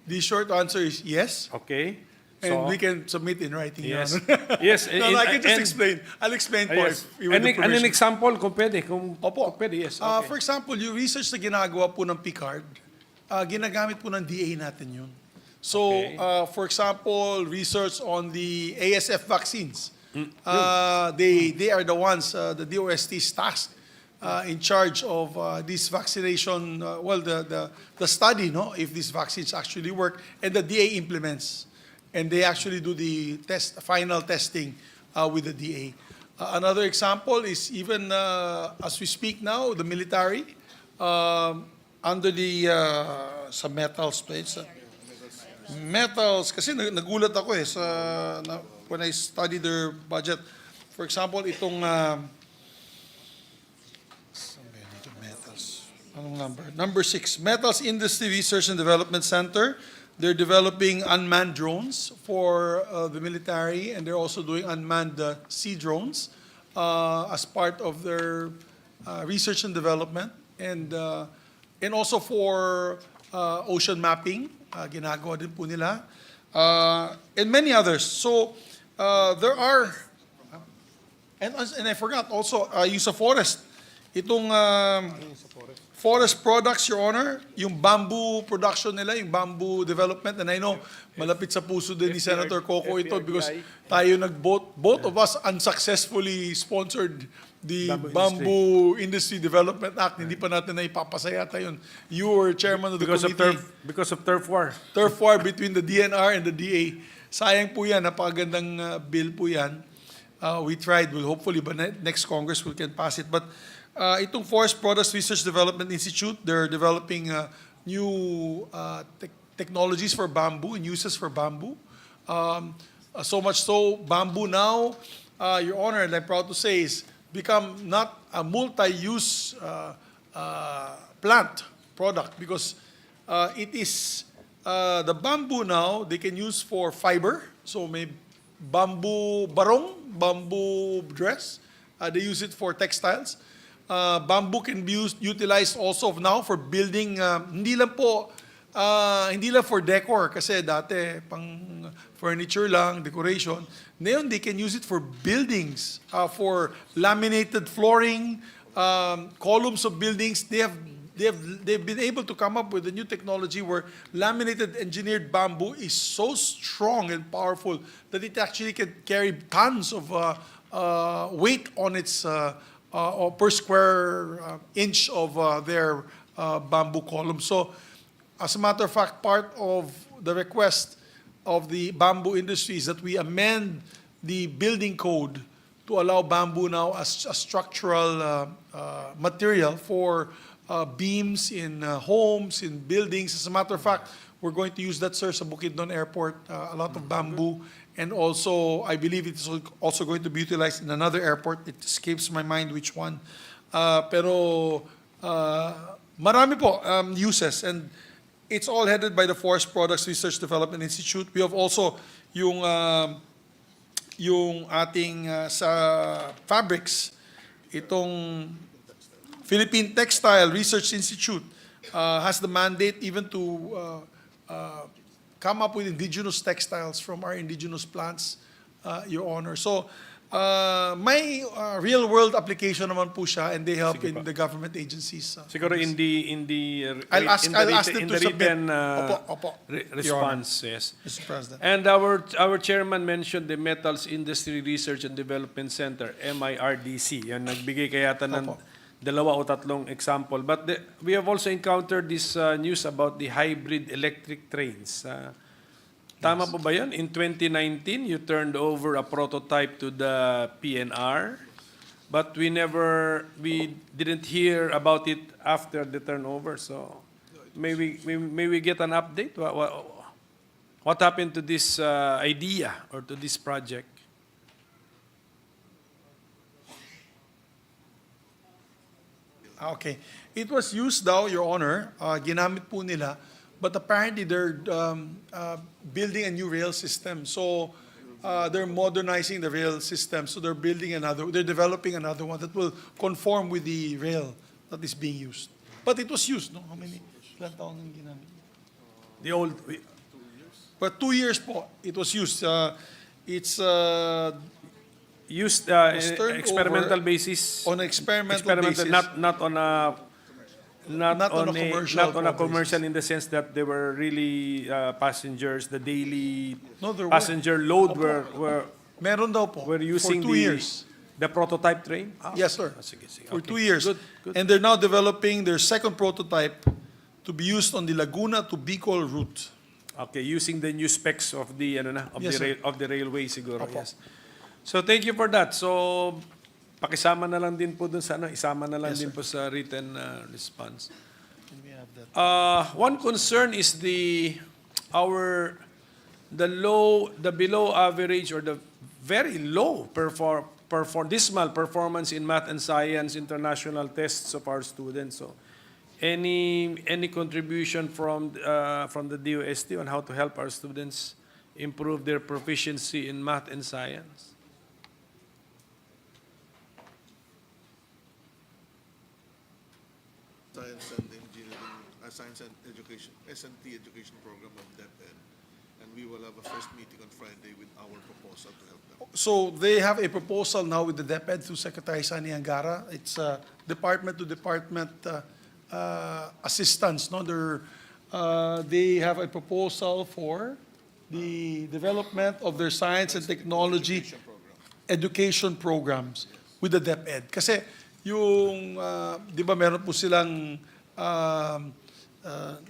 The short answer is yes. Okay. And we can submit in writing. Yes. Your Honor. Yes. No, I can just explain. I'll explain po Yes. if you would An permission. example kung pwede. Opo. Kung pwede, yes. Okay. For example, yung research na ginagawa po ng PCARD, ginagamit po ng DA natin yun. So, Okay. for example, research on the ASF vaccines. They are the ones, the DOST's tasked in charge of this vaccination, the study, if these vaccines actually work, and the DA implements. And they actually do the final testing with the DA. Another example is even as we speak now, the military, under the sa metals place. Metals, kasi nagulat ako when I studied their budget. For example, itong metals. Anong number? Number 6, Metals Industry Research and Development Center. They're developing unmanned drones for the military, and they're also doing unmanned sea drones as part of their research and development, and also for ocean mapping, ginagawa din po nila, and many others. So there are And I forgot also, use of forest. Itong forest products, Your Honor, yung bamboo production nila, yung bamboo development, and I know malapit sa puso din ni Senator Coco ito because tayo both of us unsuccessfully sponsored the Bamboo Industry Development Act. Hindi pa natin na ipapasa yata yun. You were chairman of the committee. Because of turf war. Turf war between the DNR and the DA. Sayang po yan, napakagandang bill po yan. We tried, well, hopefully, but next Congress we can pass it. But itong Forest Products Research Development Institute, they're developing new technologies for bamboo and uses for bamboo. So much so, bamboo now, Your Honor, and I'm proud to say, is become not a multi-use plant product because it is the bamboo now, they can use for fiber. So may bamboo barong, bamboo dress. They use it for textiles. Bamboo can be utilized also now for building, hindi lang for decor kasi dati pang furniture lang, decoration. Ngayon, they can use it for buildings, for laminated flooring, columns of buildings. They've been able to come up with a new technology where laminated engineered bamboo is so strong and powerful that it actually can carry tons of weight on its or per square inch of their bamboo column. So, as a matter of fact, part of the request of the bamboo industry is that we amend the building code to allow bamboo now as a structural material for beams in homes, in buildings. As a matter of fact, we're going to use that, sir, sa Bukidnon Airport, a lot of bamboo. And also, I believe it's also going to be utilized in another airport. It escapes my mind which one. Pero marami po uses, and it's all headed by the Forest Products Research Development Institute. We have also yung ating sa fabrics, itong Philippine Textile Research Institute has the mandate even to come up with indigenous textiles from our indigenous plants, Your Honor. So, may real-world application naman po siya, and they help in the government agencies. Siguro in the I'll ask them to submit. written response, yes. Mr. President. And our chairman mentioned the Metals Industry Research and Development Center, MIRDC. Yan, nagbigay kayata ng dalawa o tatlong example. But we have also encountered this news about the hybrid electric trains. Tama po ba yan? In 2019, you turned over a prototype to the PNR, but we didn't hear about it after the turnover. So, may we get an update? What happened to this idea or to this project? Okay. It was used daw, Your Honor, ginamit po nila, but apparently they're building a new rail system. So they're modernizing the rail system. So they're developing another one that will conform with the rail that is being used. But it was used, no? How many? Ilan taon ang ginamit? The old... But 2 years po, it was used. It's used was turned experimental over basis. on experimental basis. Not on a commercial commercial in the sense that they were really passengers. The daily No, there passenger load were Meron daw po. were using for 2 years. the prototype train. Yes, sir. Sige. For Okay. 2 years. Good. And they're now developing their second prototype to be used on the Laguna to Bicol route. Okay, using the new specs of the Yes, sir. of the railway siguro. Opo. Yes. So thank you for that. So pakisama na lang din po dun sa isama na lang Yes, din sir. po sa written response. Can we have that? One concern is the below average or the very low dismal performance in math and science international tests of our students. So any contribution from the DOST on how to help our students improve their proficiency in math and science? Science and Engineering, Science and Education, S&T Education Program of DepEd And we will have a first meeting on Friday with our proposal to help them. So they have a proposal now with the DepEd through Secretary Sani Angara. It's department to department assistance. No, they have a proposal for the development of their science and technology education programs with the DepEd. Kasi yung, di ba meron po silang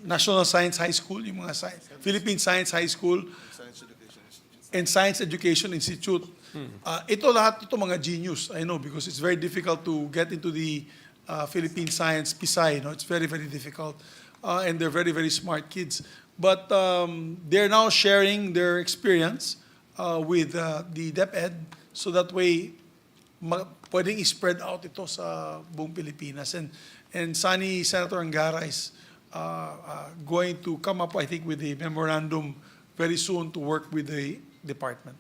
National Science High School, yung mga Philippine Science High School, Science Education Institute. and Science Education Institute. Ito lahat, ito mga genius, I know, because it's very difficult to get into the Philippine Science PSI, no? It's very, very difficult. And they're very, very smart kids. But they're now sharing their experience with the DepEd, so that way, pwedeng i-spread out ito sa buong Pilipinas. And Senator Angara is going to come up, I think, with a memorandum very soon to work with the department.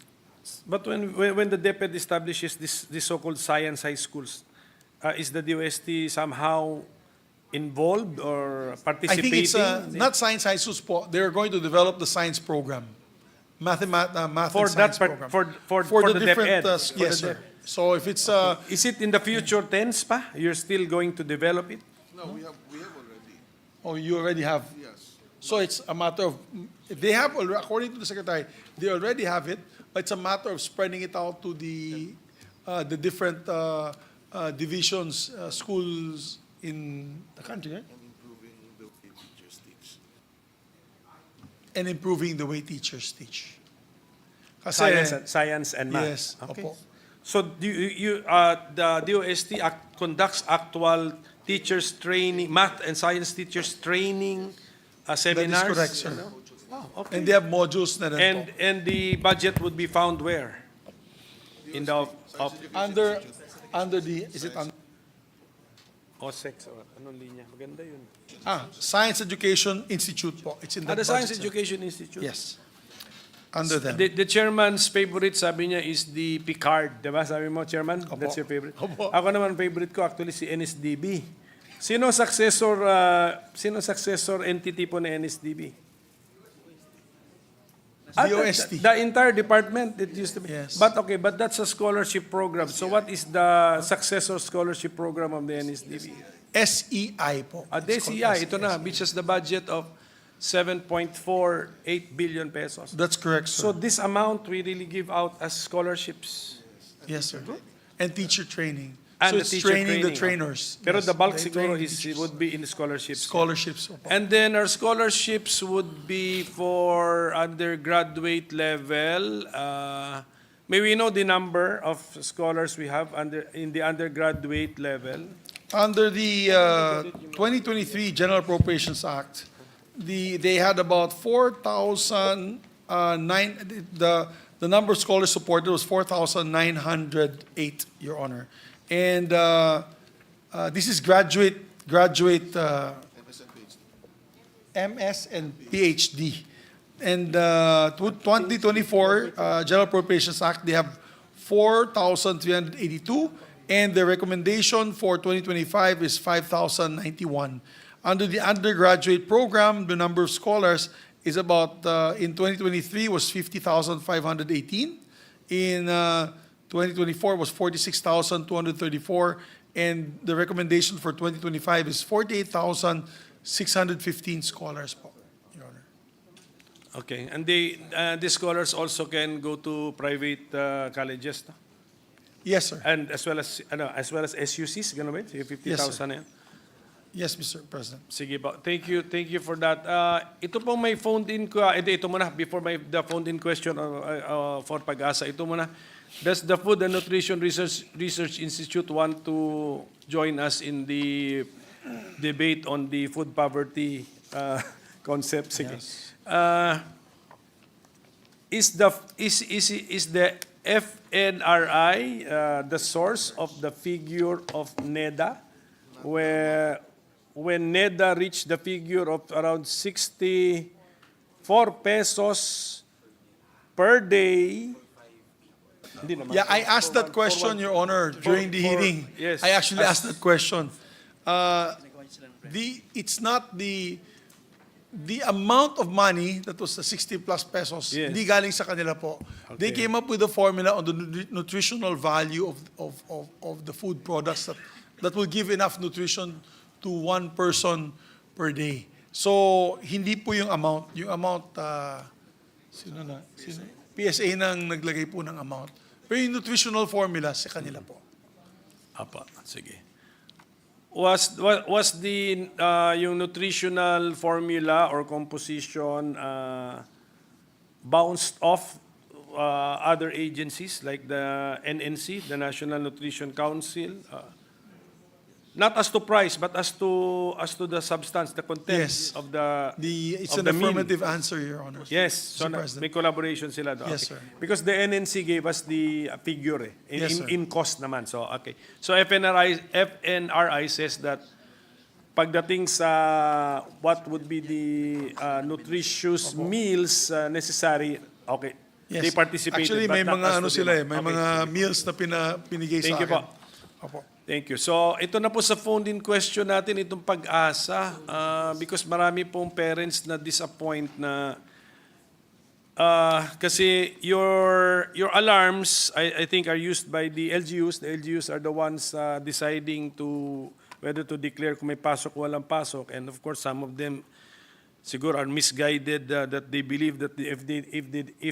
But when the DepEd establishes this so-called science high schools, is the DOST somehow involved or I participating? think it's not science high schools po. They're going to develop the science program, math for and science that program. for the the different DepEd. yes, sir. So if it's Is it in the future tense pa? You're still going to develop it? No, we have already. oh, you already have. Yes. So it's a matter of, if they have already, according to the secretary, they already have it, but it's a matter of spreading it out to the different divisions, schools in the country, right? And improving the way teachers teach. And improving the way teachers teach. Kasi, Science and math. yes, Okay. opo. So the DOST conducts actual teachers training, math and science teachers training seminars? That is correct, sir. Oh, okay. And they have modules na rin po. And the budget would be found where? In the Under the, is it under? OSEX or anong linya? Maganda yun. Science Education Institute po. It's in the The Science budget, sir. Education Institute? Yes. Under them. The chairman's favorite, sabi niya, is the Picard. Diba? Sabi mo, chairman? Opo. That's your favorite? Opo. Ako naman, favorite ko actually si NSDB. Sino successor entity po na NSDB? DOST. The entire department, it used to be. Yes. But okay, but that's a scholarship program. So what is the successor scholarship program of the NSDB? SEI po. The It's called SEI, ito na, SEI. which has the budget of 7.48 billion pesos. That's correct, So sir. this amount we really give out as scholarships. Yes, sir. And teacher training. And So the it's teacher training the training. trainers. Pero Yes, the bulk they siguro train the is teachers. would be in the scholarships. Scholarships. Opo. And then our scholarships would be for undergraduate level. May we know the number of scholars we have in the undergraduate level? Under the 2023 General Appropriations Act, they had about 4,009, the number of scholars supported was 4,908, Your Honor. And this is graduate MS and PhD. And 2024 General Appropriations Act, they have 4,382, and the recommendation for 2025 is 5,091. Under the undergraduate program, the number of scholars is about, in 2023 was 50,518. In 2024 was 46,234. And the recommendation for 2025 is 48,615 scholars po, Your Honor. Okay, and the scholars also can go to private colleges, no? Yes, sir. And as well as SUCs, gano'n ba? Sige, 50,000 na yan. Yes, Mr. President. Sige po. Thank you for that. Ito pong may phoned-in ko, ito muna, before the phoned-in question for Pag-asa, ito muna. Does the Food and Nutrition Research Institute want to join us in the debate on the food poverty concept? Sige. Yes. Is the FNRI the source of the figure of NEDA, where when NEDA reached the figure of around 64 pesos per day? Hindi naman. Yeah, I asked that question, Your Honor, during the hearing. Yes. I actually asked that question. It's not the the amount of money that was the 60 plus pesos, Yes. hindi galing sa kanila po. They Okay. came up with a formula on the nutritional value of the food products that will give enough nutrition to one person per day. So, hindi po yung amount. Yung amount, sino? PSA nang naglagay po ng amount. Pero yung nutritional formula, sa kanila po. Apa, sige. Was the yung nutritional formula or composition bounced off other agencies like the NNC, the National Nutrition Council? Not as to price, but as to the substance, the content Yes. of the It's of an the meal. affirmative answer, Your Honor. Yes, so Mr. President. may collaboration sila doon. Yes, Okay. sir. Because the NNC gave us the figure Yes, sir. in cost naman. So okay. So FNRI says that pagdating sa what would be the nutritious meals necessary, okay. Yes. They participated. Actually, but may not mga as to ano the sila amount. may Okay, mga sige. meals na pinigay Thank sa you po. akin. Opo. Thank you. So, ito na po sa phone-in question natin, itong pag-asa, because marami pong parents na disappoint na kasi your alarms, I think, are used by the LGUs. The LGUs are the ones deciding to whether to declare kung may pasok o walang pasok. And of course, some of them siguro are misguided that they believe that if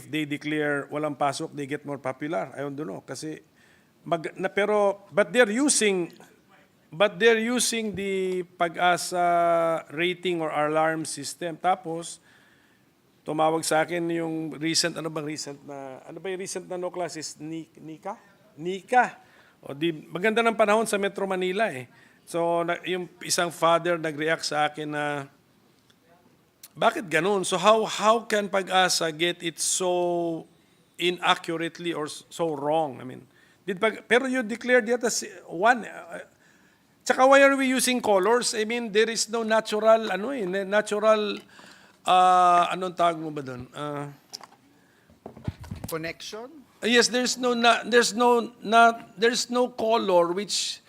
they declare walang pasok, they get more popular. I don't know. Kasi but they're using the pag-asa rating or alarm system. Tapos tumawag sa akin yung recent ano ba yung recent na no classes Nika o di maganda ng panahon sa Metro Manila eh. So yung isang father nag-react sa akin na bakit ganun? So how can pag-asa get it so inaccurately or so wrong? I mean, pero you declared yet as one. Tsaka why are we using colors? I mean, there is no natural, anong tawag mo ba doon? Connection? Yes, there's no color which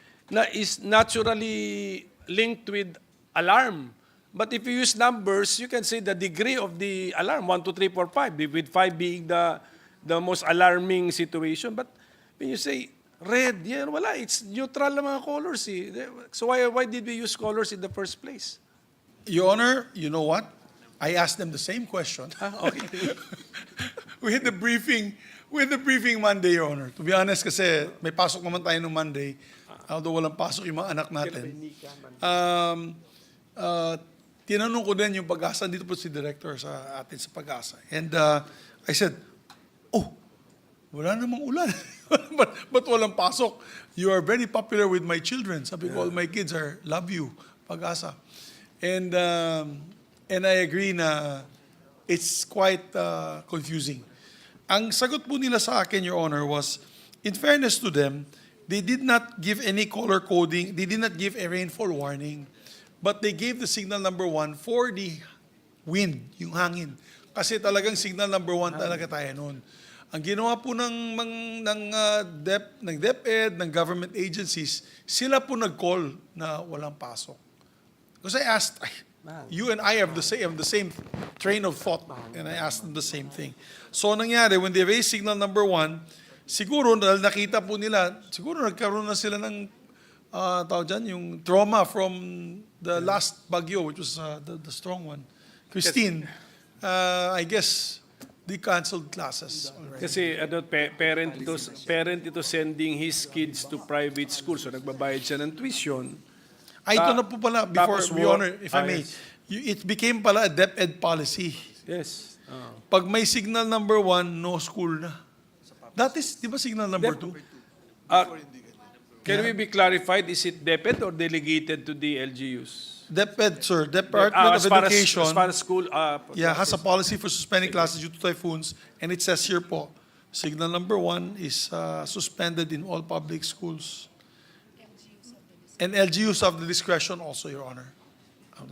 is naturally linked with alarm. But if you use numbers, you can say the degree of the alarm, 1, 2, 3, 4, 5, with 5 being the most alarming situation. But when you say red, yeah, wala. It's neutral na mga colors. Eh. So why did we use colors in the first place? Your Honor, you know what? I asked them the same question. Okay. With the briefing Monday, Your Honor. To be honest, kasi may pasok naman tayo nung Monday, although walang pasok yung mga anak natin. Tinanong ko din yung pag-asa, dito po si Director sa atin sa pag-asa. And I said, wala namang ulan. Ba't walang pasok? You are very popular with my children. Sabi ko, all my kids love you, pag-asa. And I agree na it's quite confusing. Ang sagot po nila sa akin, Your Honor, was, in fairness to them, they did not give any color coding, they did not give a rainfall warning, but they gave the signal number 1 for the wind, yung hangin. Kasi talagang signal number 1 talaga tayo noon. Ang ginawa po ng DepEd, ng government agencies, sila po nag-call na walang pasok. Because I asked, you and I have the same train of thought, and I asked them the same thing. So nangyari, when they raised signal number 1, siguro dahil nakita po nila, siguro nagkaroon na sila ng tawag dyan, yung trauma from the last bagyo, which was the strong one. Christine, I guess, they canceled classes already. Kasi parent ito sending his kids to private school. So nagbabayad siya ng tuition. Ito na po pala, before, Tapos Your Honor, if I may, yes. it became pala a DepEd policy. Yes. Pag may signal number 1, no school na. That is, di ba signal number 2? Can we be clarified, is it DepEd or delegated to the LGUs? DepEd, sir, Department of Education. As far as school, has a policy for suspending classes due to typhoons, and it says here po, signal number 1 is suspended in all public schools. And LGUs have the discretion also, Your Honor.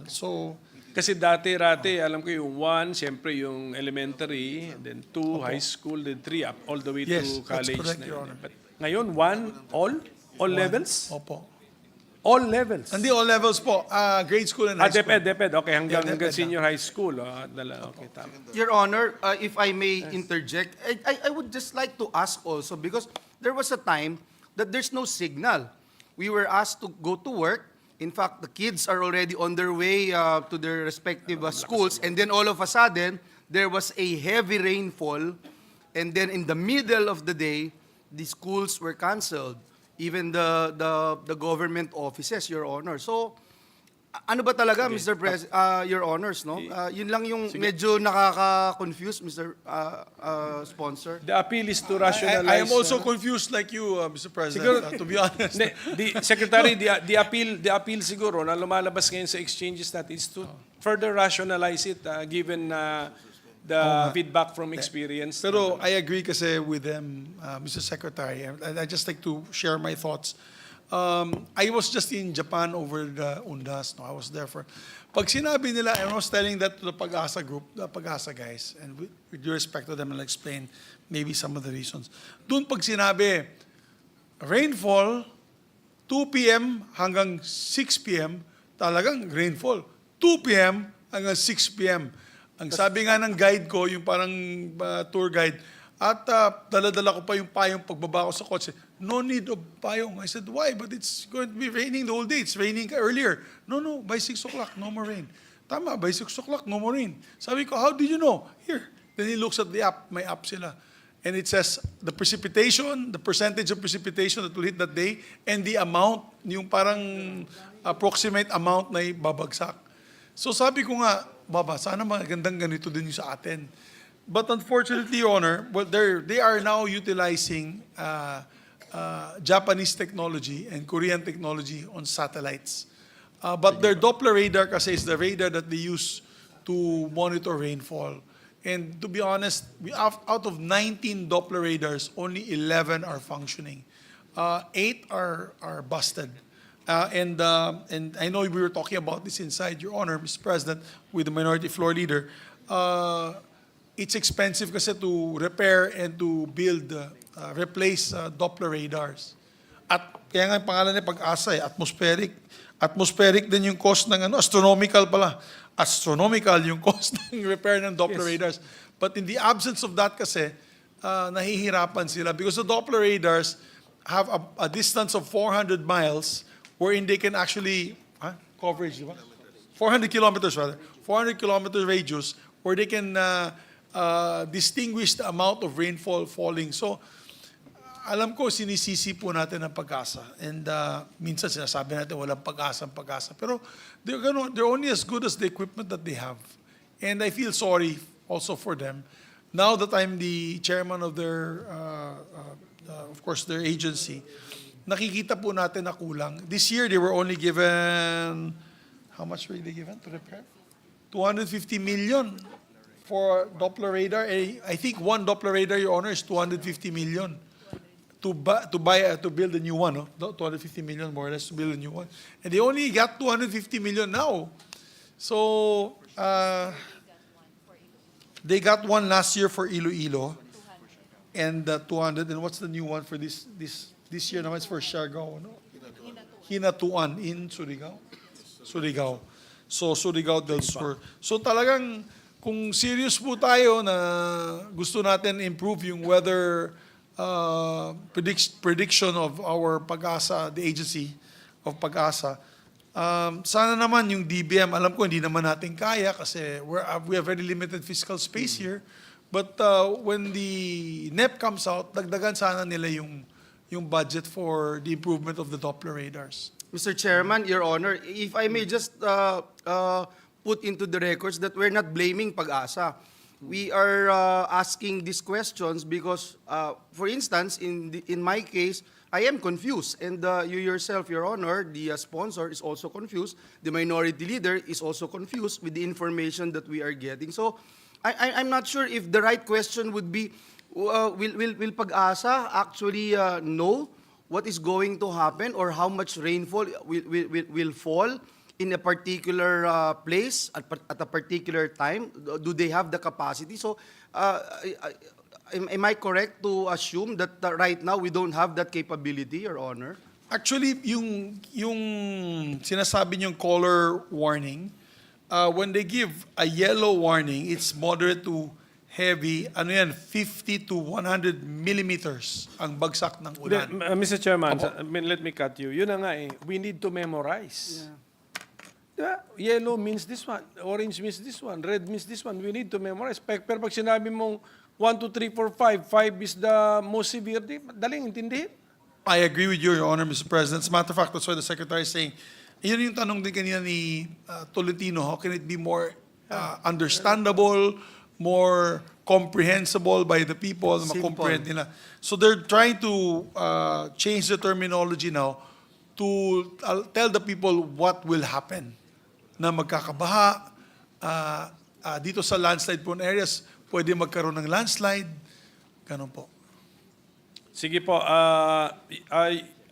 So, kasi dati, alam ko yung 1, siyempre yung elementary, then 2, high school, then 3, up all the way Yes, to that's college. correct, na Your yun. Honor. But ngayon, 1, all levels? opo. All levels. Hindi all levels po, grade school and high school. Depende. Okay, hanggang Yeah, depende. senior high school. Okay, tama. Your Honor, if I may interject, I would just like to ask also, because there was a time that there's no signal. We were asked to go to work. In fact, the kids are already on their way to their respective schools, and then all of a sudden, there was a heavy rainfall, and then in the middle of the day, the schools were canceled. Even the government offices, Your Honor. So, ano ba talaga, Mr. Your Honors, no? Yun lang yung medyo nakaka-confuse, Mr. Sponsor. The appeal is to rationalize. I am also confused like you, Mr. President, to be honest. Secretary, the appeal siguro na lumalabas ngayon sa exchanges natin is to further rationalize it given the feedback from experience. Pero I agree kasi with them, Mr. Secretary. I just like to share my thoughts. I was just in Japan over the Undas. No, I was there for. Pag sinabi nila, I was telling that to the Pag-asa group, the Pag-asa guys, and with due respect to them, I'll explain maybe some of the reasons. Doon pag sinabi, rainfall, 2 p.m. hanggang 6 p.m., talagang rainfall. 2 p.m. hanggang 6 p.m. Ang sabi nga ng guide ko, yung parang tour guide, at dala-dala ko pa yung payong pagbaba ko sa kotse. No need of payong. I said, why? But it's going to be raining the whole day. It's raining earlier. No, by 6 o'clock, no more rain. Tama, by 6 o'clock, no more rain. Sabi ko, how did you know? Here. Then he looks at the app. May app sila. And it says the precipitation, the percentage of precipitation that will hit that day, and the amount, yung parang approximate amount na babagsak. So sabi ko nga, Baba, sana magandang ganito din yung sa atin. But unfortunately, Your Honor, they are now utilizing Japanese technology and Korean technology on satellites. But their Doppler radar kasi is the radar that they use to monitor rainfall. And to be honest, out of 19 Doppler radars, only 11 are functioning. 8 are busted. And I know we were talking about this inside, Your Honor, Mr. President, with the Minority Floor Leader. It's expensive kasi to repair and to build, replace Doppler radars. At kaya nga yung pangalan niya Pag-asa, atmospheric. Atmospheric din yung cost ng astronomical pala. Astronomical yung cost ng repair ng Doppler radars. But in the absence of that kasi, nahihirapan sila because the Doppler radars have a distance of 400 miles wherein they can actually, coverage, diba? 400 kilometers rather, 400 kilometer radius where they can distinguish the amount of rainfall falling. So, alam ko, sinisisi po natin ang Pag-asa. And minsan sinasabi natin walang pag-asa. Pero they're only as good as the equipment that they have. And I feel sorry also for them. Now that I'm the chairman of their, of course, their agency, nakikita po natin na kulang. This year, they were only given, how much were they given to repair? 250 million for Doppler radar. I think one Doppler radar, Your Honor, is 250 million to build a new one. No? 250 million more or less to build a new one. And they only got 250 million now. So, they got one last year for Iloilo. And 200. And what's the new one for this year naman? It's for Siargao, no? Hinatuan in Surigao. So, Surigao del Sur. So, talagang, kung serious po tayo na gusto natin improve yung weather prediction of our Pag-asa, the agency of Pag-asa, sana naman yung DBM, alam ko hindi naman natin kaya kasi we have very limited fiscal space here. But when the NEP comes out, dagdagan sana nila yung budget for the improvement of the Doppler radars. Mr. Chairman, Your Honor, if I may just put into the records that we're not blaming Pag-asa. We are asking these questions because, for instance, in my case, I am confused. And you yourself, Your Honor, the sponsor is also confused. The minority leader is also confused with the information that we are getting. So I'm not sure if the right question would be, will Pag-asa actually know what is going to happen or how much rainfall will fall in a particular place at a particular time? Do they have the capacity? So, am I correct to assume that right now we don't have that capability, Your Honor? Actually, yung sinasabi niyong color warning, when they give a yellow warning, it's moderate to heavy. Ano yan, 50 to 100 millimeters ang bagsak ng ulan. Mr. Chairman, Opo. let me cut you. Yun na nga eh, we need to memorize. Diba? Yellow means this one, orange means this one, red means this one. We need to memorize. Pero pag sinabi mong 1, 2, 3, 4, 5, 5 is the most severe, daling intindihin. I agree with you, Your Honor, Mr. President. As a matter of fact, that's why the Secretary is saying, yun yung tanong din kanina ni Tolentino, how can it be more understandable, more comprehensible by the people, na ma-comprehend nila. So they're trying to change the terminology now to tell the people what will happen. Na magkakabaha, dito sa landslide-prone areas, pwede magkaroon ng landslide, ganun po. Sige po,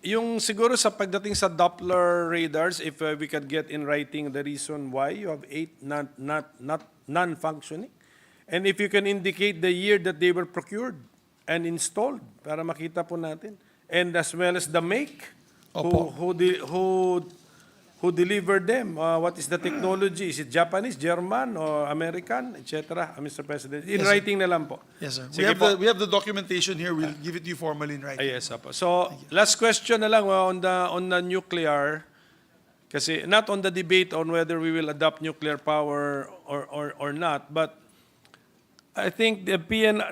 yung siguro sa pagdating sa Doppler radars, if we could get in writing the reason why you have 8 non-functioning, and if you can indicate the year that they were procured and installed, para makita po natin, and as well as the make, who delivered them, what is the technology, is it Japanese, German, or American, etc., Mr. President? In writing na lang po. Yes, sir. Sige We have the documentation here. We'll give it to you formally in writing. Yes, po. So, last question na lang on the nuclear, kasi not on the debate on whether we will adopt nuclear power or not, but I think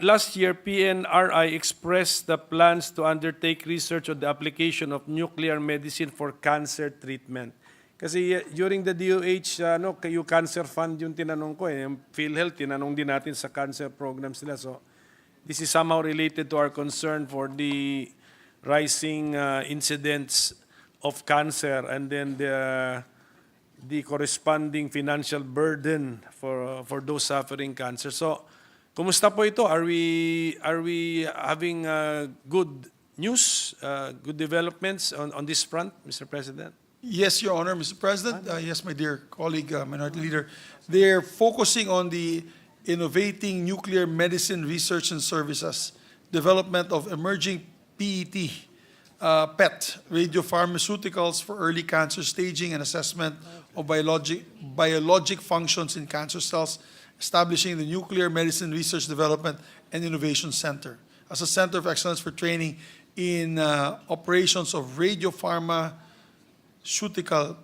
last year, PNRI expressed the plans to undertake research on the application of nuclear medicine for cancer treatment. Kasi during the DOH, yung cancer fund yung tinanong ko yung PhilHealth, tinanong din natin sa cancer programs nila. So, this is somehow related to our concern for the rising incidents of cancer and then the corresponding financial burden for those suffering cancer. So, kumusta po ito? Are we having good news, good developments on this front, Mr. President? Yes, Your Honor, Mr. President. Yes, my dear colleague, Minority Leader. They're focusing on the innovating nuclear medicine research and services, development of emerging PET, PET, radiopharmaceuticals for early cancer staging and assessment of biologic functions in cancer cells, establishing the Nuclear Medicine Research Development and Innovation Center as a center of excellence for training in operations of radiopharmaceutical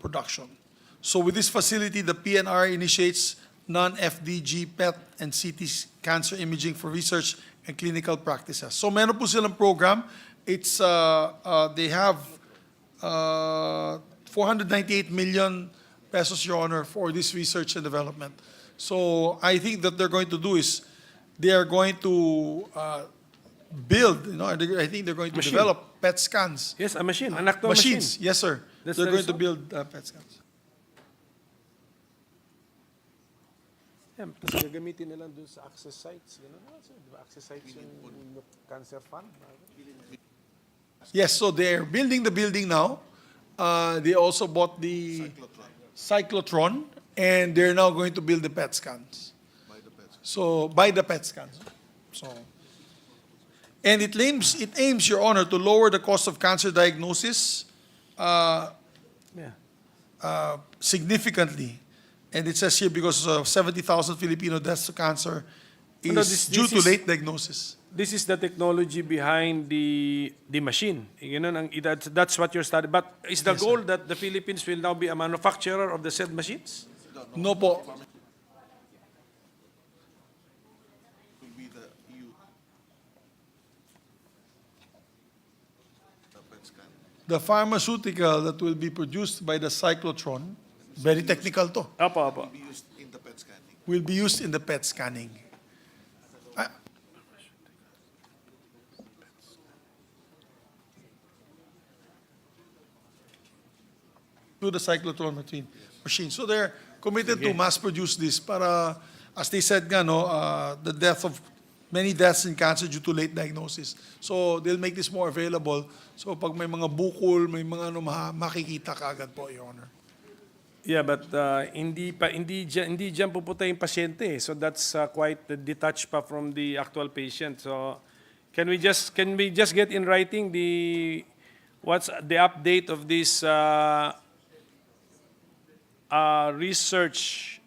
production. So with this facility, the PNR initiates non-FDG, PET, and CT cancer imaging for research and clinical practices. So meron po silang program. It's, they have 498 million pesos, Your Honor, for this research and development. So I think that they're going to do is, they are going to build, I think they're going to develop PET scans. Yes, a machine, an actual machine. Machines, yes, sir. That's They're very going to so. build PET scans. Yeah, tapos gagamitin nila dun sa access sites. Diba access sites yung cancer fund? Yes, so they're building the building now. They also bought the cyclotron, and they're now going to build the PET scans. So, by the PET scans. So, and it aims, Your Honor, to lower the cost of cancer diagnosis significantly. And it says here because of 70,000 Filipino deaths to cancer is due to late diagnosis. This is the technology behind the machine. That's what you're studying. But is the goal that the Philippines will now be a manufacturer of the said machines? No po. The pharmaceutical that will be produced by the cyclotron, very technical to, Apo. will be used in the PET scanning. To the cyclotron machine. So they're committed to mass produce this para, as they said nga, the death of many deaths in cancer due to late diagnosis. So they'll make this more available. So pag may mga bukol, may mga makikita kaagad po, Your Honor. Yeah, but hindi dyan pupunta yung pasyente. So that's quite detached pa from the actual patient. So can we just get in writing what's the update of this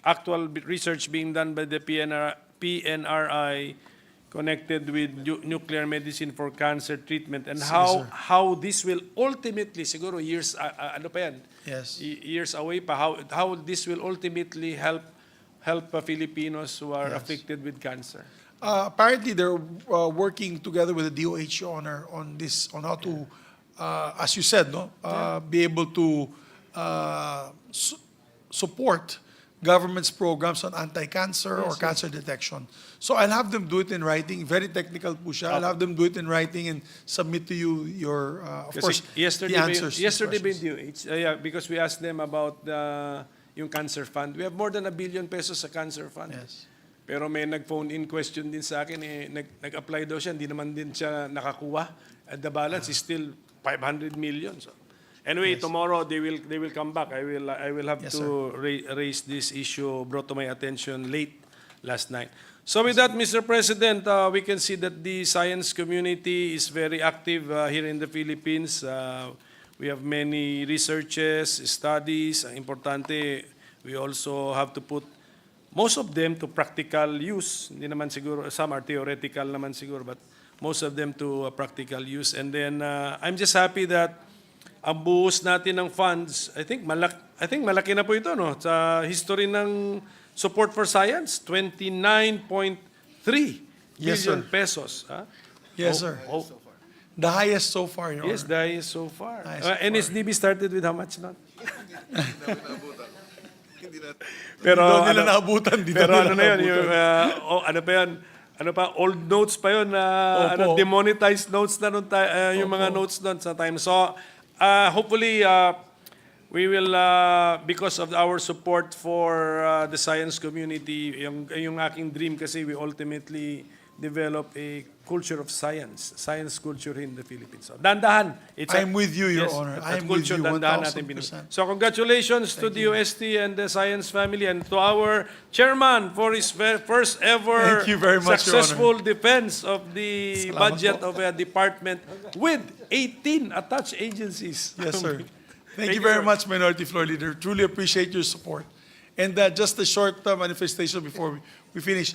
actual research being done by the PNRI connected with nuclear medicine for cancer treatment, and how this will ultimately, siguro years, ano pa yan? Yes. Years away pa, how this will ultimately help Filipinos who are afflicted with cancer. Apparently, they're working together with the DOH, Your Honor, on this, on how to, as you said, no, be able to support government's programs on anti-cancer or cancer detection. So I'll have them do it in writing. Very technical po siya. I'll have them do it in writing and submit to you your, of course, the answers. Yesterday ba yung DOH? Yeah, because we asked them about yung cancer fund. We have more than 1 billion pesos sa cancer fund. Yes. Pero may nag-phone in question din sa akin, nag-apply daw siya, hindi naman din siya nakakuha. And the balance is still 500 million. So anyway, tomorrow they will come back. I will have to raise this issue brought to my attention late last night. So with that, Mr. President, we can see that the science community is very active here in the Philippines. We have many researches, studies. Importante, we also have to put most of them to practical use. Hindi naman siguro, some are theoretical naman siguro, but most of them to practical use. And then I'm just happy that ang buhos natin ng funds, I think malaki na po ito, no? Sa history ng support for science, 29.3 billion pesos. Yes, sir. The highest so far, Your Honor. Yes, the highest so far. Highest NSDB started with how much now? Pero nila naabutan dito. Pero ano na yun, yung, ano pa yun, ano pa, old notes pa yun, demonetized notes na nun, yung mga notes nun sa time. So, hopefully, we will, because of our support for the science community, yung aking dream kasi we ultimately develop a culture of science culture in the Philippines. So, dandahan. I'm with you, Your Honor. I'm with you 1,000%. So, congratulations to the UST and the science family and to our chairman for his first ever Thank you very much, Your successful defense of the budget of a department with 18 attached agencies. Yes, sir. Thank you very much, Minority Floor Leader. Truly appreciate your support. And just a short manifestation before we finish.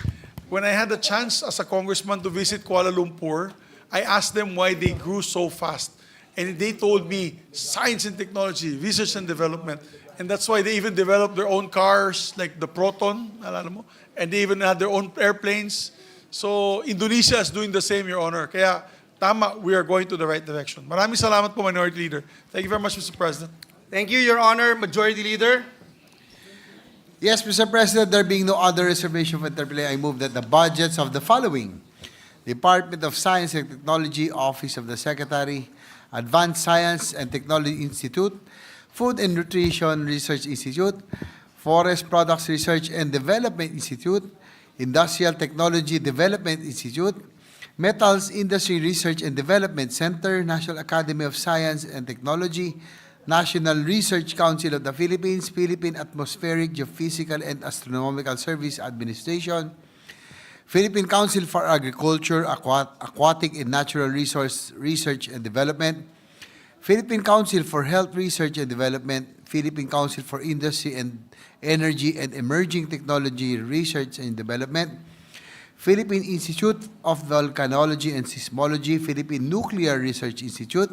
When I had a chance as a congressman to visit Kuala Lumpur, I asked them why they grew so fast. And they told me science and technology, research and development. And that's why they even developed their own cars, like the Proton, alam mo? And they even had their own airplanes. So Indonesia is doing the same, Your Honor. Kaya tama, we are going to the right direction. Maraming salamat po, Minority Leader. Thank you very much, Mr. President. Thank you, Your Honor. Majority Leader. Yes, Mr. President, there being no other reservation for interpellation, I move that the budgets of the following: Department of Science and Technology, Office of the Secretary, Advanced Science and Technology Institute, Food and Nutrition Research Institute, Forest Products Research and Development Institute, Industrial Technology Development Institute, Metals Industry Research and Development Center, National Academy of Science and Technology, National Research Council of the Philippines, Philippine Atmospheric, Geophysical, and Astronomical Service Administration, Philippine Council for Agriculture, Aquatic and Natural Resource Research and Development, Philippine Council for Health Research and Development, Philippine Council for Industry and Energy and Emerging Technology Research and Development, Philippine Institute of Volcanology and Seismology, Philippine Nuclear Research Institute,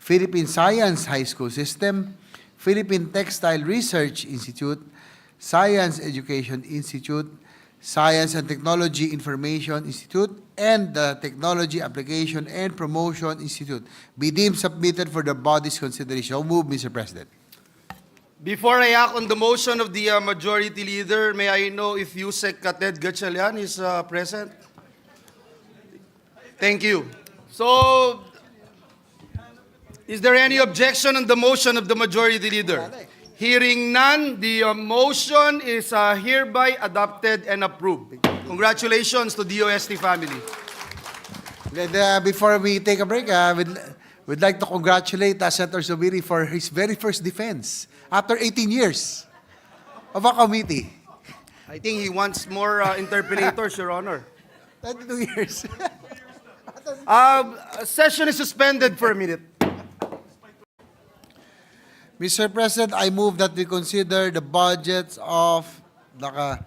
Philippine Science High School System, Philippine Textile Research Institute, Science Education Institute, Science and Technology Information Institute, and the Technology Application and Promotion Institute be deemed submitted for the body's consideration. So move, Mr. President. Before I act on the motion of the Majority Leader, may I know if Yusek Ted Gatchalian is present? Thank you. So, is there any objection on the motion of the Majority Leader? Hearing none, the motion is hereby adopted and approved. Congratulations to the OST family. Before we take a break, we'd like to congratulate Senator Zubiri for his very first defense after 18 years of a committee. I think he wants more interpellators, Your Honor. 22 years. Session is suspended for a minute. Mr. President, I move that we consider the budgets of the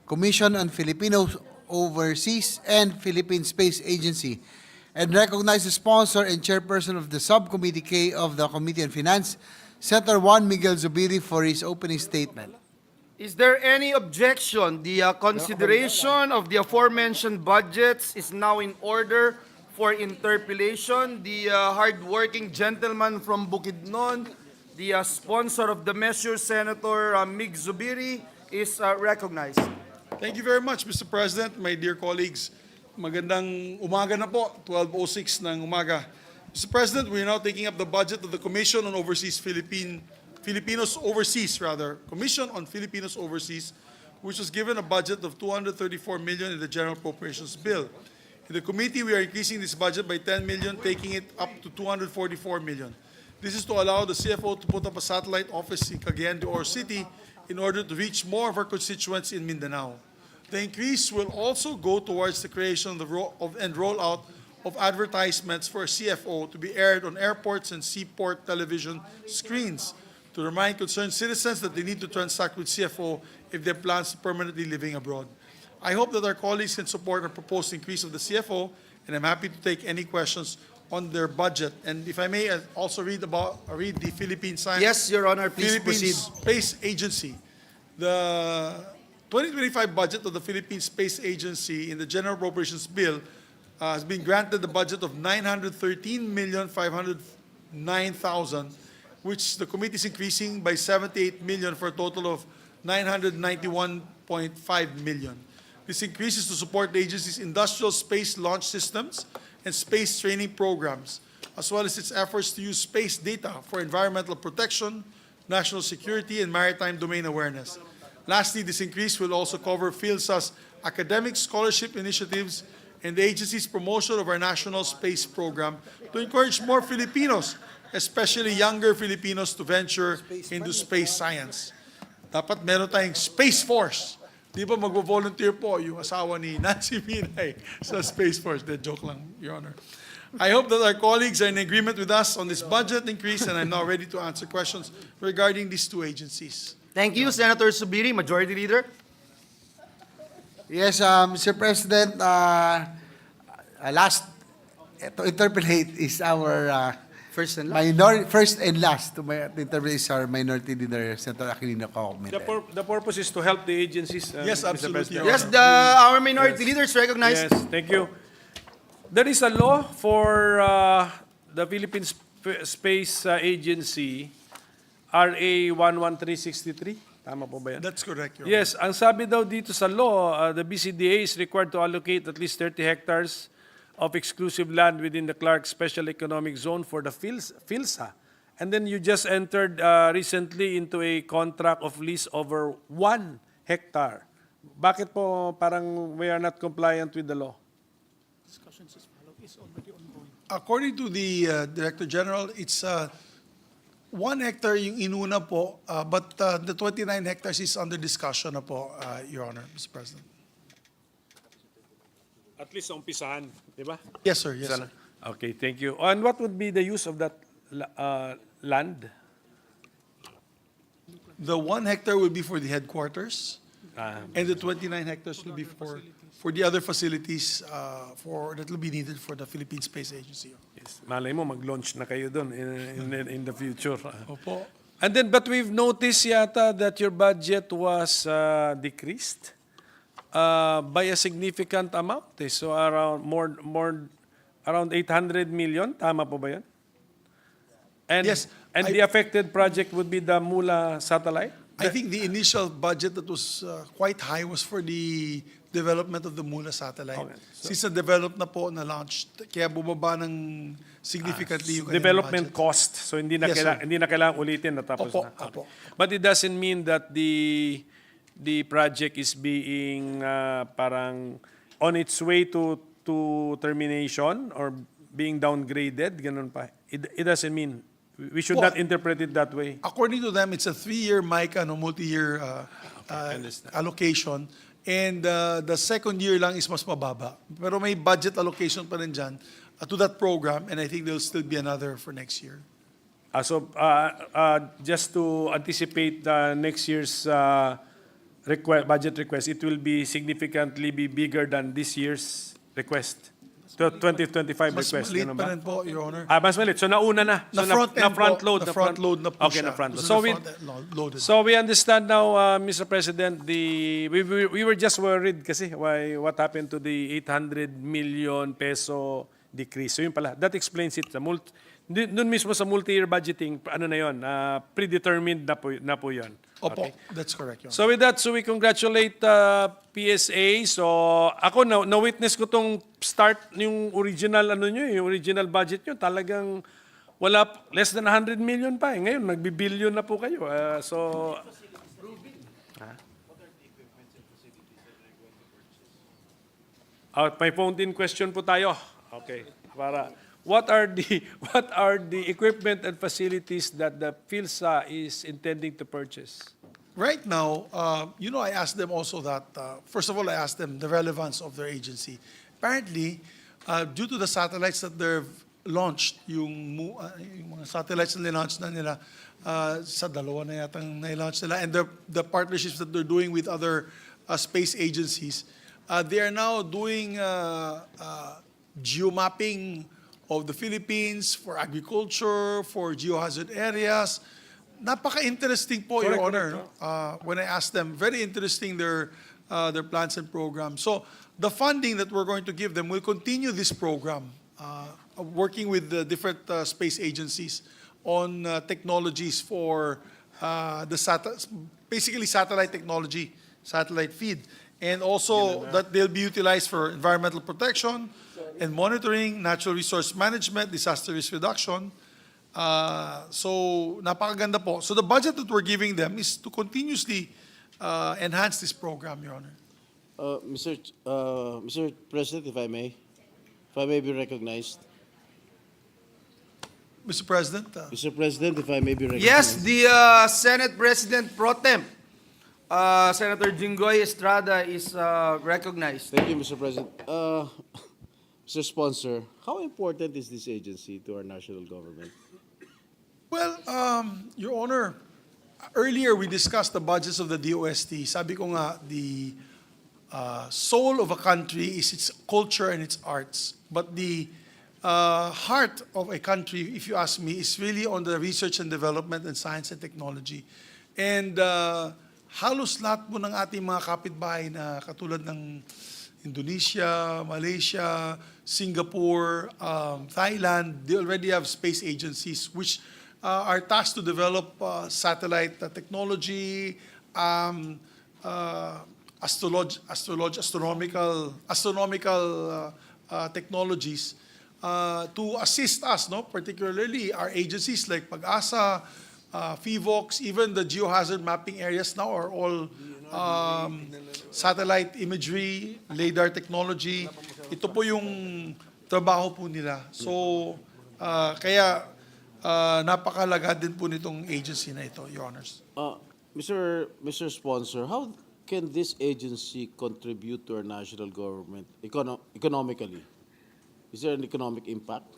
Commission on Filipinos Overseas and Philippine Space Agency and recognize the sponsor and chairperson of the Subcommittee K of the Committee on Finance, Senator Juan Miguel Zubiri, for his opening statement. Is there any objection? The consideration of the aforementioned budgets is now in order for interpellation. The hardworking gentleman from Bukidnon, the sponsor of the measure, Senator Mig Zubiri, is recognized. Thank you very much, Mr. President, my dear colleagues. Magandang umaga na po, 12:06 ng umaga. Mr. President, we are now taking up the budget of the Commission on Filipinos Overseas, Commission on Filipinos Overseas, which was given a budget of 234 million in the General Appropriations Bill. In the committee, we are increasing this budget by 10 million, taking it up to 244 million. This is to allow the CFO to put up a satellite office in Cagayan de Oro City in order to reach more of our constituents in Mindanao. The increase will also go towards the creation and rollout of advertisements for a CFO to be aired on airports and seaport television screens to remind concerned citizens that they need to transact with CFO if they have plans to permanently living abroad. I hope that our colleagues can support our proposed increase of the CFO, and I'm happy to take any questions on their budget. And if I may, also read the Philippine Science. Yes, Your Honor, please Philippine proceed. Space Agency. The 2025 budget of the Philippine Space Agency in the General Appropriations Bill has been granted the budget of 913,509,000, which the committee is increasing by 78 million for a total of 991.5 million. This increase is to support the agency's industrial space launch systems and space training programs, as well as its efforts to use space data for environmental protection, national security, and maritime domain awareness. Lastly, this increase will also cover PhilSA's academic scholarship initiatives and the agency's promotion of our national space program to encourage more Filipinos, especially younger Filipinos, to venture into space science. Dapat meron tayong Space Force. Di ba magvo-volunteer po yung asawa ni Nancy Minay sa Space Force? De joke lang, Your Honor. I hope that our colleagues are in agreement with us on this budget increase, and I'm now ready to answer questions regarding these two agencies. Thank you, Senator Zubiri, Majority Leader. Yes, Mr. President, last to interpolate is our First and last. first and last to interpolate is our minority leader, Senator Aquilino Cocomet. The purpose is to help the agencies. Yes, Mr. absolutely, President. Your Yes, Honor. our minority leader is recognized. Yes, thank you. There is a law for the Philippine Space Agency, RA 11363. Tama po ba yan? That's correct, Your Yes, ang sabi daw dito sa law, the BCDA is required to allocate at least 30 hectares of exclusive land within the Clark Special Economic Zone for the PhilSA. And then you just entered recently into a contract of lease over 1 hectare. Bakit po parang we are not compliant with the law? Discussions is already ongoing. According to the Director General, it's 1 hectare yung inuna po, but the 29 hectares is under discussion na po, Your Honor, Mr. President. At least sa umpisahan, di ba? Yes, sir. Yes, sir. Okay, thank you. And what would be the use of that land? The 1 hectare will be for the headquarters, and the 29 hectares will be for the other facilities that will be needed for the Philippine Space Agency. Yes. Malay mo, mag-launch na kayo doon in the future. Opo. And then, but we've noticed yata that your budget was decreased by a significant amount. So around around 800 million. Tama po ba yan? And, Yes, and the affected project would be the Mula satellite? I think the initial budget that was quite high was for the development of the Mula satellite. Okay. Since na-develop na po, na-launched, kaya bumaba ng significantly yung kanyang Development budget. cost. So hindi na Yes, kailangan sir. hindi na kailangan ulitin natapos Opo, na. opo. But it doesn't mean that the project is being parang on its way to termination or being downgraded, ganun pa. It doesn't mean we should Well, not interpret it that way. According to them, it's a 3-year MICA, multi-year understand. allocation. And the second year lang is mas mababa. Pero may budget allocation pa rin dyan to that program, and I think there'll still be another for next year. Just to anticipate next year's budget request, it will be significantly bigger than this year's request. 2025 Mas request. maliit ganun pa ba? rin po, Your Honor. Mas maliit. So nauna na. So Na-front end front po, load. na-front load na po Okay, siya. na front load. This is So the we, front-end loaded. so we understand now, Mr. President, we were just worried kasi what happened to the 800 million peso decrease. So yun pala, that explains it. Doon mismo sa multi-year budgeting, ano na yun, predetermined na po yun. Opo, Okay. that's correct, Your Honor. So with that, so we congratulate PSA. So ako na-witness ko tong start yung original yung original budget nyo, talagang wala less than 100 million pa eh. Ngayon nagbi-billion na po kayo. May phone-in question po tayo. Okay. What are the equipment and facilities that the PhilSA is intending to purchase? Right now, I asked them also that, first of all, I asked them the relevance of their agency. Apparently, due to the satellites that they've launched, yung mga satellites na nilaunch na nila, sa dalawa na yatang na-launch nila, and the partnerships that they're doing with other space agencies, they are now doing geomapping of the Philippines for agriculture, for geohazard areas. Napaka-interesting po, Your Honor. No? When I asked them, very interesting their plans and programs. So the funding that we're going to give them will continue this program, working with the different space agencies on technologies for basically satellite technology, satellite feed, and also that they'll be utilized for environmental protection and monitoring, natural resource management, disaster risk reduction. So napakaganda po. So the budget that we're giving them is to continuously enhance this program, Your Honor. Mr. President, if I may be recognized. Mr. President. Mr. President, if I may be recognized. Yes, the Senate President Pro Tem, Senator Jinggoy Estrada is recognized. Thank you, Mr. President. Mr. Sponsor, how important is this agency to our national government? Well, Your Honor, earlier we discussed the budgets of the DOST. Sabi ko nga, the soul of a country is its culture and its arts. But the heart of a country, if you ask me, is really on the research and development and science and technology. And halos lahat po ng ating mga kapitbahay na katulad ng Indonesia, Malaysia, Singapore, Thailand, they already have space agencies which are tasked to develop satellite technology, astronomical technologies to assist us, no? Particularly our agencies like Pag-asa, FIVOX, even the geohazard mapping areas now are all satellite imagery, radar technology. Ito po yung trabaho po nila. So, kaya napakalaga din po nitong agency na ito, Your Honors. Mr. Sponsor, how can this agency contribute to our national government economically? Is there an economic impact?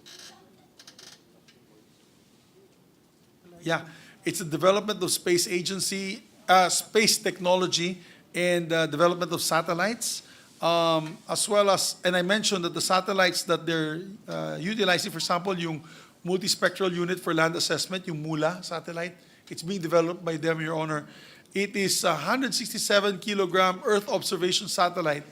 Yeah, it's the development of space agency, space technology, and development of satellites, as well as, and I mentioned that the satellites that they're utilizing, for example, yung multispectral unit for land assessment, yung MULA satellite, it's being developed by them, Your Honor. It is a 167 kilogram Earth observation satellite.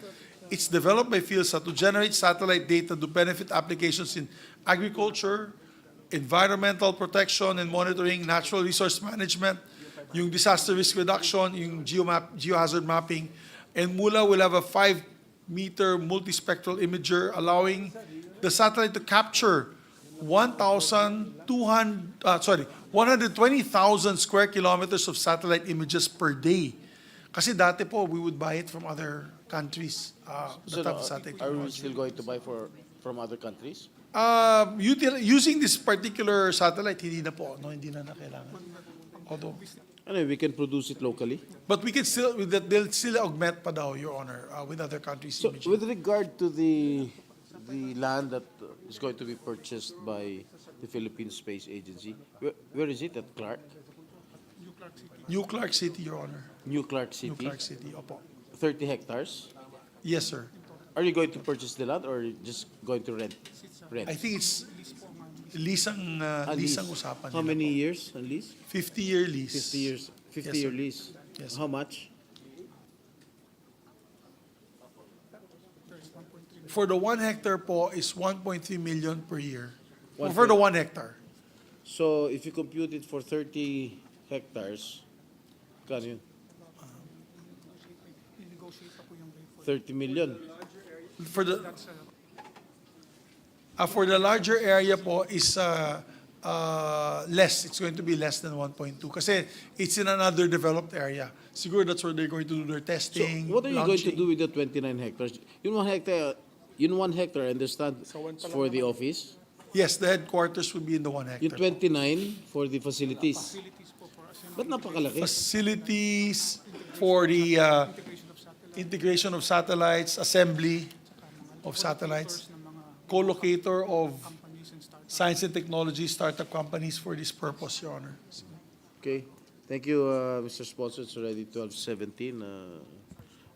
It's developed by PhilSA to generate satellite data to benefit applications in agriculture, environmental protection and monitoring, natural resource management, yung disaster risk reduction, yung geohazard mapping, and MULA will have a 5-meter multispectral imager allowing the satellite to capture 120,000 square kilometers of satellite images per day. Kasi dati po, we would buy it from other countries. So are we still going to buy from other countries? Using this particular satellite, hindi na po, no, hindi na kailangan. Although, Anyway, we can produce it locally. but we can still, they'll still augment pa daw, Your Honor, with other countries' So imaging. with regard to the land that is going to be purchased by the Philippine Space Agency. Where is it? At Clark? New Clark City, Your Honor. New Clark City? New Clark City, opo. 30 hectares? Yes, sir. Are you going to purchase the land or just going to rent? I think it's lease ang usapan How nila many po. years on lease? 50-year lease. 50 years. 50 Yes, year sir. lease. Yes, How much? For the 1 hectare po is 1.3 million per year. One For the per- 1 hectare. So if you compute it for 30 hectares, kano yun? 30 million. For the larger area po is less. It's going to be less than 1.2 kasi it's in another developed area. Siguro that's where they're going to do their So testing, what are you going to launching. do with the 29 hectares? Yun 1 hectare, I understand, for the office. Yes, the headquarters will be in the 1 Yung hectare. 29 for the facilities. Ba't napakalaki? Facilities for the integration of satellites, assembly of satellites, co-locator of science and technology startup companies for this purpose, Your Honor. Okay. Thank you, Mr. Sponsor. It's already 12:17.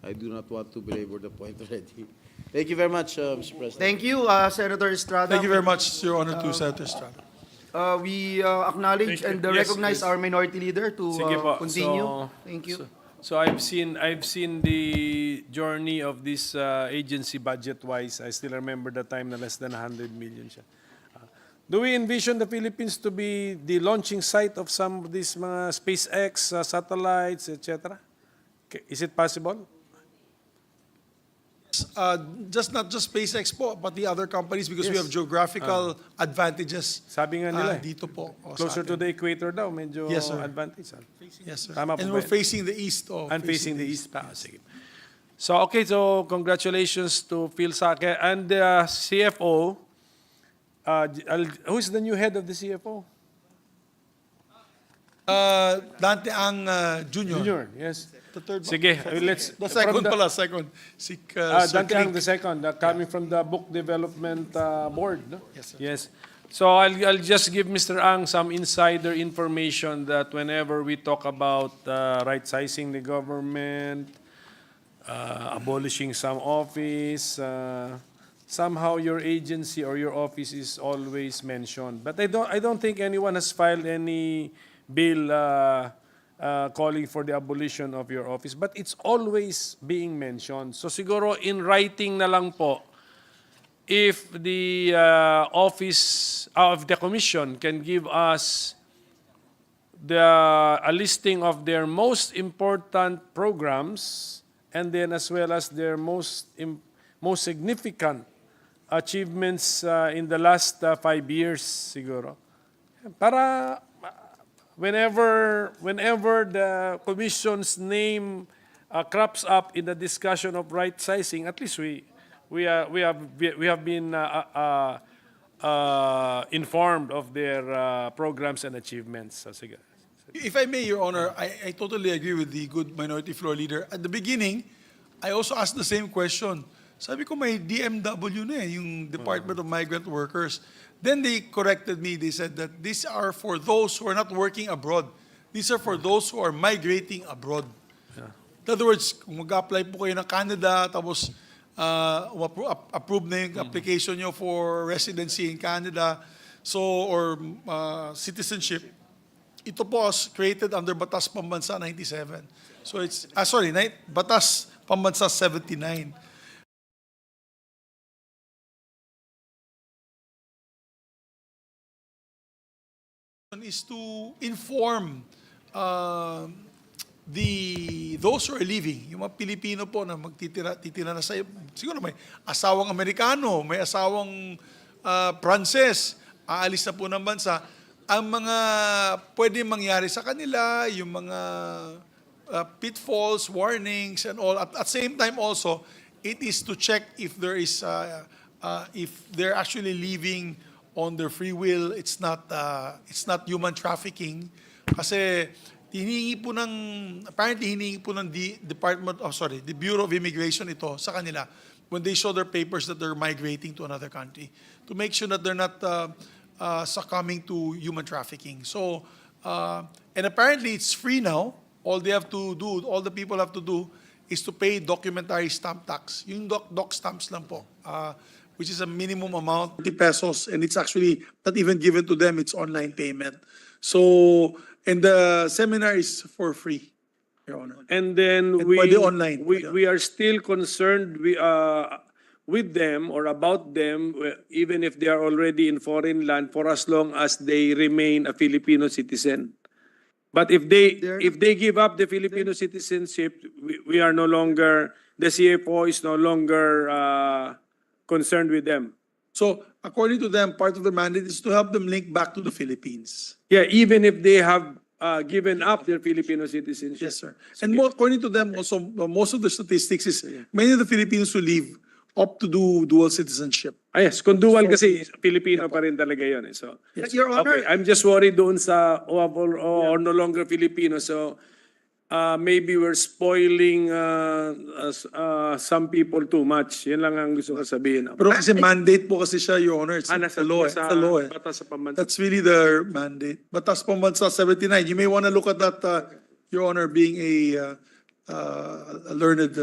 I do not want to belabor the point already. Thank you very much, Mr. President. Thank you, Senator Estrada. Thank you very much, Your Honor, to Senator Estrada. We acknowledge Thank and you. Yes, recognize yes. our minority leader to Sige po. continue. So- Thank you. So I've seen the journey of this agency budget-wise. I still remember the time na less than 100 million siya. Do we envision the Philippines to be the launching site of some of these mga SpaceX satellites, etc.? Is it possible? Not just SpaceX po, but the other companies because we have geographical advantages Sabi nga nila, dito po. closer to the equator daw, medyo Yes, sir. advantage. Yes, sir. Tama po And ba we're yun? facing the east. And facing the east pa. Sige. So, okay. So, congratulations to Phil Sake and the CFO. Who's the new head of the CFO? Dante Ang Junior. Junior, yes. The third one. Sige, let's... The second from the- pala, second. Si Sir Dante Ang Click. the second, coming from the book development board. No? Yes, sir. Yes. So I'll just give Mr. Ang some insider information that whenever we talk about right-sizing the government, abolishing some office, somehow your agency or your office is always mentioned. But I don't think anyone has filed any bill calling for the abolition of your office. But it's always being mentioned. So siguro in writing na lang po, if the office of the commission can give us a listing of their most important programs and then as well as their most significant achievements in the last 5 years siguro. Para whenever the commission's name crops up in the discussion of right sizing, at least we have been informed of their programs and achievements. So, sige. If I may, Your Honor, I totally agree with the good minority floor leader. At the beginning, I also asked the same question. Sabi ko may DMW na yung Department of Migrant Workers. Then they corrected me. They said that these are for those who are not working abroad. These are for those who are migrating abroad. In other words, kung mag-apply po kayo ng Canada, tapos approve na yung application nyo for residency in Canada, or citizenship, ito po was created under Batas Pambansa 97. So it's, Batas Pambansa 79. Is to inform those who are leaving, yung mga Pilipino po na titira na sa, siguro may asawang Amerikano, may asawang Pranses, aalis na po ng bansa, ang mga pwede mangyari sa kanila, yung mga pitfalls, warnings, and all. At same time also, it is to check if there is, if they're actually leaving on their free will. It's not human trafficking. Kasi apparently hiningi po ng the Bureau of Immigration ito sa kanila when they show their papers that they're migrating to another country to make sure that they're not succumbing to human trafficking. So, and apparently it's free now. All they have to do, all the people have to do, is to pay documentary stamp tax. Yung doc stamps lang po, which is a minimum amount, 30 pesos, and it's actually not even given to them, it's online payment. So, and the seminar is for free, Your Honor. And then And pwede online. we are still concerned with them or about them, even if they are already in foreign land, for as long as they remain a Filipino citizen. But if they give up the Filipino citizenship, we are no longer, the CFO is no longer concerned with them. So, according to them, part of the mandate is to help them link back to the Philippines. Yeah, even if they have given up their Filipino citizenship. Yes, sir. And according to them, also, most of the statistics is many of the Filipinos who leave opt to do dual citizenship. Yes, kung dual kasi Filipino pa rin talaga yun. So, Your Honor, okay, I'm just worried doon sa or no longer Filipino. So, maybe we're spoiling some people too much. Yan lang ang gusto ko sabihin. Pero kasi mandate po kasi siya, Your Honor. It's nasa the law. It's the law. Batas sa pambansa. That's really their mandate. Batas Pambansa 79. You may want to look at that, Your Honor, being a learned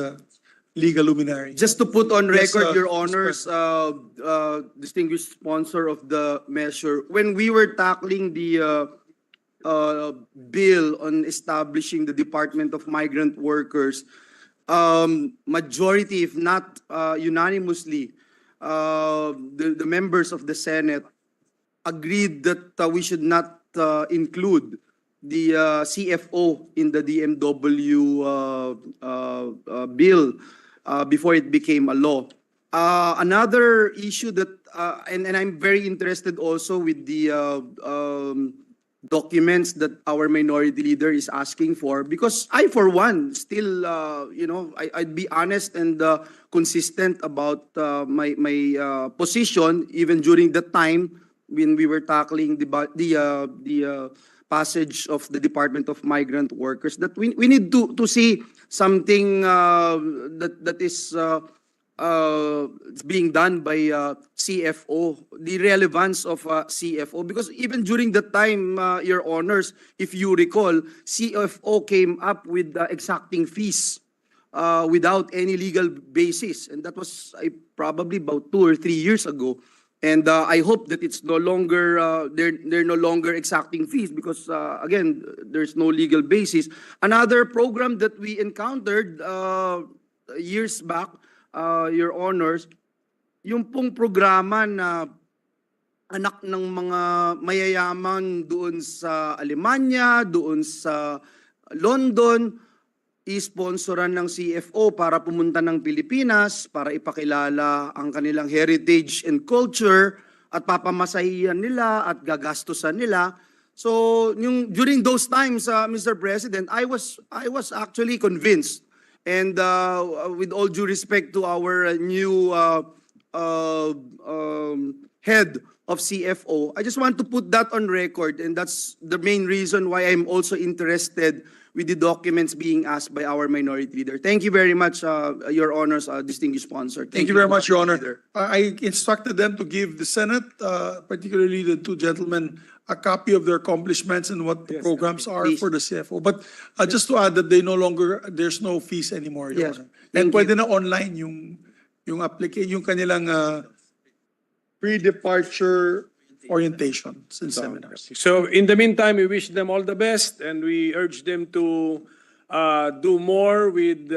legal luminary. just to put on Yes, record, Your Mr. Honors, distinguished sponsor of the measure, when we were tackling the bill on establishing the Department of Migrant Workers, majority, if not unanimously, the members of the Senate agreed that we should not include the CFO in the DMW bill before it became a law. Another issue that, and I'm very interested also with the documents that our minority leader is asking for, because I, for one, still, I'd be honest and consistent about my position, even during the time when we were tackling the passage of the Department of Migrant Workers, that we need to see something that is being done by CFO, the relevance of CFO, because even during the time, Your Honors, if you recall, CFO came up with exacting fees without any legal basis, and that was probably about 2 or 3 years ago. And I hope that it's no longer, they're no longer exacting fees because, again, there's no legal basis. Another program that we encountered years back, Your Honors, yung pong programa na anak ng mga mayayaman doon sa Alemanya, doon sa London, i-sponsoran ng CFO para pumunta ng Pilipinas, para ipakilala ang kanilang heritage and culture, at papamasahihan nila at gagastusan nila. So, during those times, Mr. President, I was actually convinced, and with all due respect to our new head of CFO, I just want to put that on record, and that's the main reason why I'm also interested with the documents being asked by our minority leader. Thank you very much, Your Honors, distinguished sponsor. Thank you very much, Your Honor. I instructed them to give the Senate, particularly the two gentlemen, a copy of their accomplishments and what the programs are for the CFO. But just to add that there's no fees anymore, Your Yes. Honor. And pwede na online yung application, yung kanilang pre-departure orientations and seminars. So in the meantime, we wish them all the best, and we urge them to do more with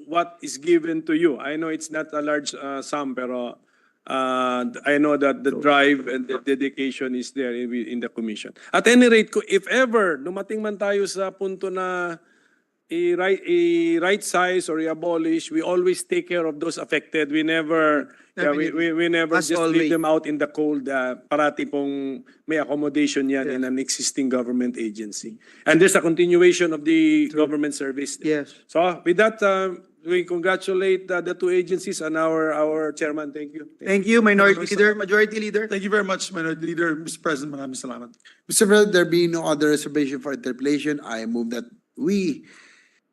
what is given to you. I know it's not a large sum, pero I know that the drive and the dedication is there in the commission. At any rate, if ever dumating man tayo sa punto na i-right size or i-abolish, we always take care of those affected. We never we never As just always. leave them out in the cold. Parati pong may accommodation yan in an existing government agency. And there's a continuation of the government service. Yes. So with that, we congratulate the two agencies and our chairman. Thank you. Thank you, minority leader, majority leader. Thank you very much, Minority Leader. Mr. President, maraming salamat. Mr. President, there being no other reservation for interpellation, I move that we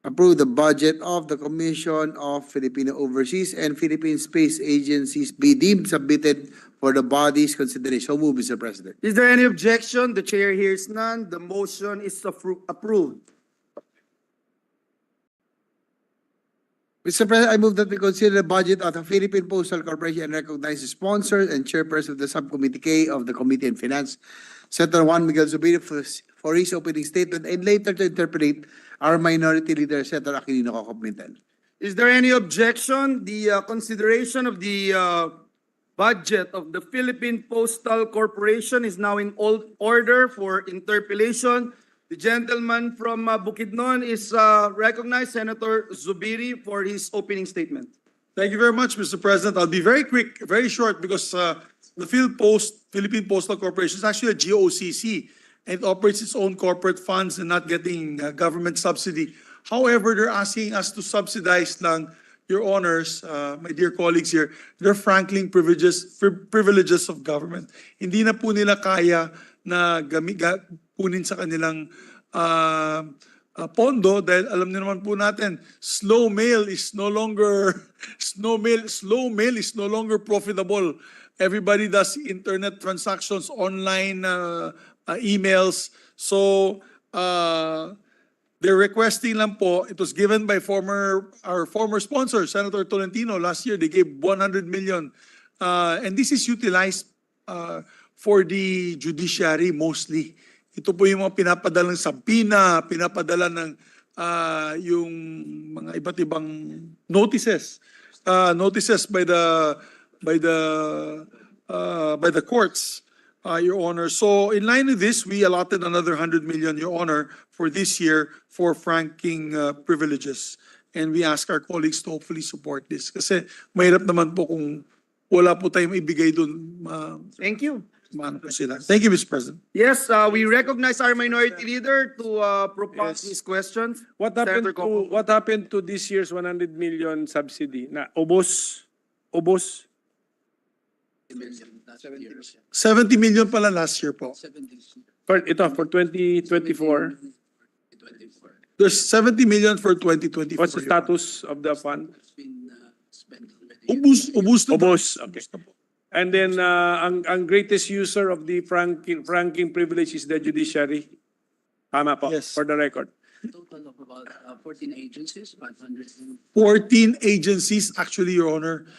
approve the budget of the Commission of Filipino Overseas and Philippine Space Agencies be deemed submitted for the body's consideration. So move, Mr. President. Is there any objection? The chair hears none. The motion is approved. Mr. President, I move that we consider the budget of the Philippine Postal Corporation and recognize the sponsor and chairperson of the Subcommittee K of the Committee on Finance, Senator Juan Miguel Zubiri, for his opening statement, and later to interpret our Minority Leader, Senator Aquilino Cocopimentel. Is there any objection? The consideration of the budget of the Philippine Postal Corporation is now in order for interpellation. The gentleman from Bukidnon is recognized, Senator Zubiri, for his opening statement. Thank you very much, Mr. President. I'll be very quick, very short, because the Philippine Postal Corporation is actually a GOCC, and it operates its own corporate funds and not getting government subsidy. However, they're asking us to subsidize lang, Your Honors, my dear colleagues here, their franking privileges of government. Hindi na po nila kaya na kunin sa kanilang pondo dahil alam niyo naman po natin, slow mail is no longer profitable. Everybody does internet transactions, online emails. So they're requesting lang po, it was given by our former sponsor, Senator Tolentino, last year. They gave 100 million. And this is utilized for the judiciary mostly. Ito po yung mga pinapadalang sabina, pinapadala ng yung mga iba't ibang notices by the courts, Your Honor. So in line with this, we allotted another 100 million, Your Honor, for this year for franking privileges. And we ask our colleagues to hopefully support this. Kasi mahirap naman po kung wala po tayong ibigay doon. Thank you. Thank you, Mr. President. Yes, we recognize our Minority Leader to propose his questions. What Senator Coco. happened to this year's 100 million subsidy? Na ubos? 70 million pala last year po. For 2024. There's 70 million for 2024. What's the status of the fund? Ubus na po. Ubos, okay. And then ang greatest user of the franking privilege is the judiciary. Tama po, Yes. for the record. Total of about 14 agencies, 500. 14 agencies, actually, Your Honor.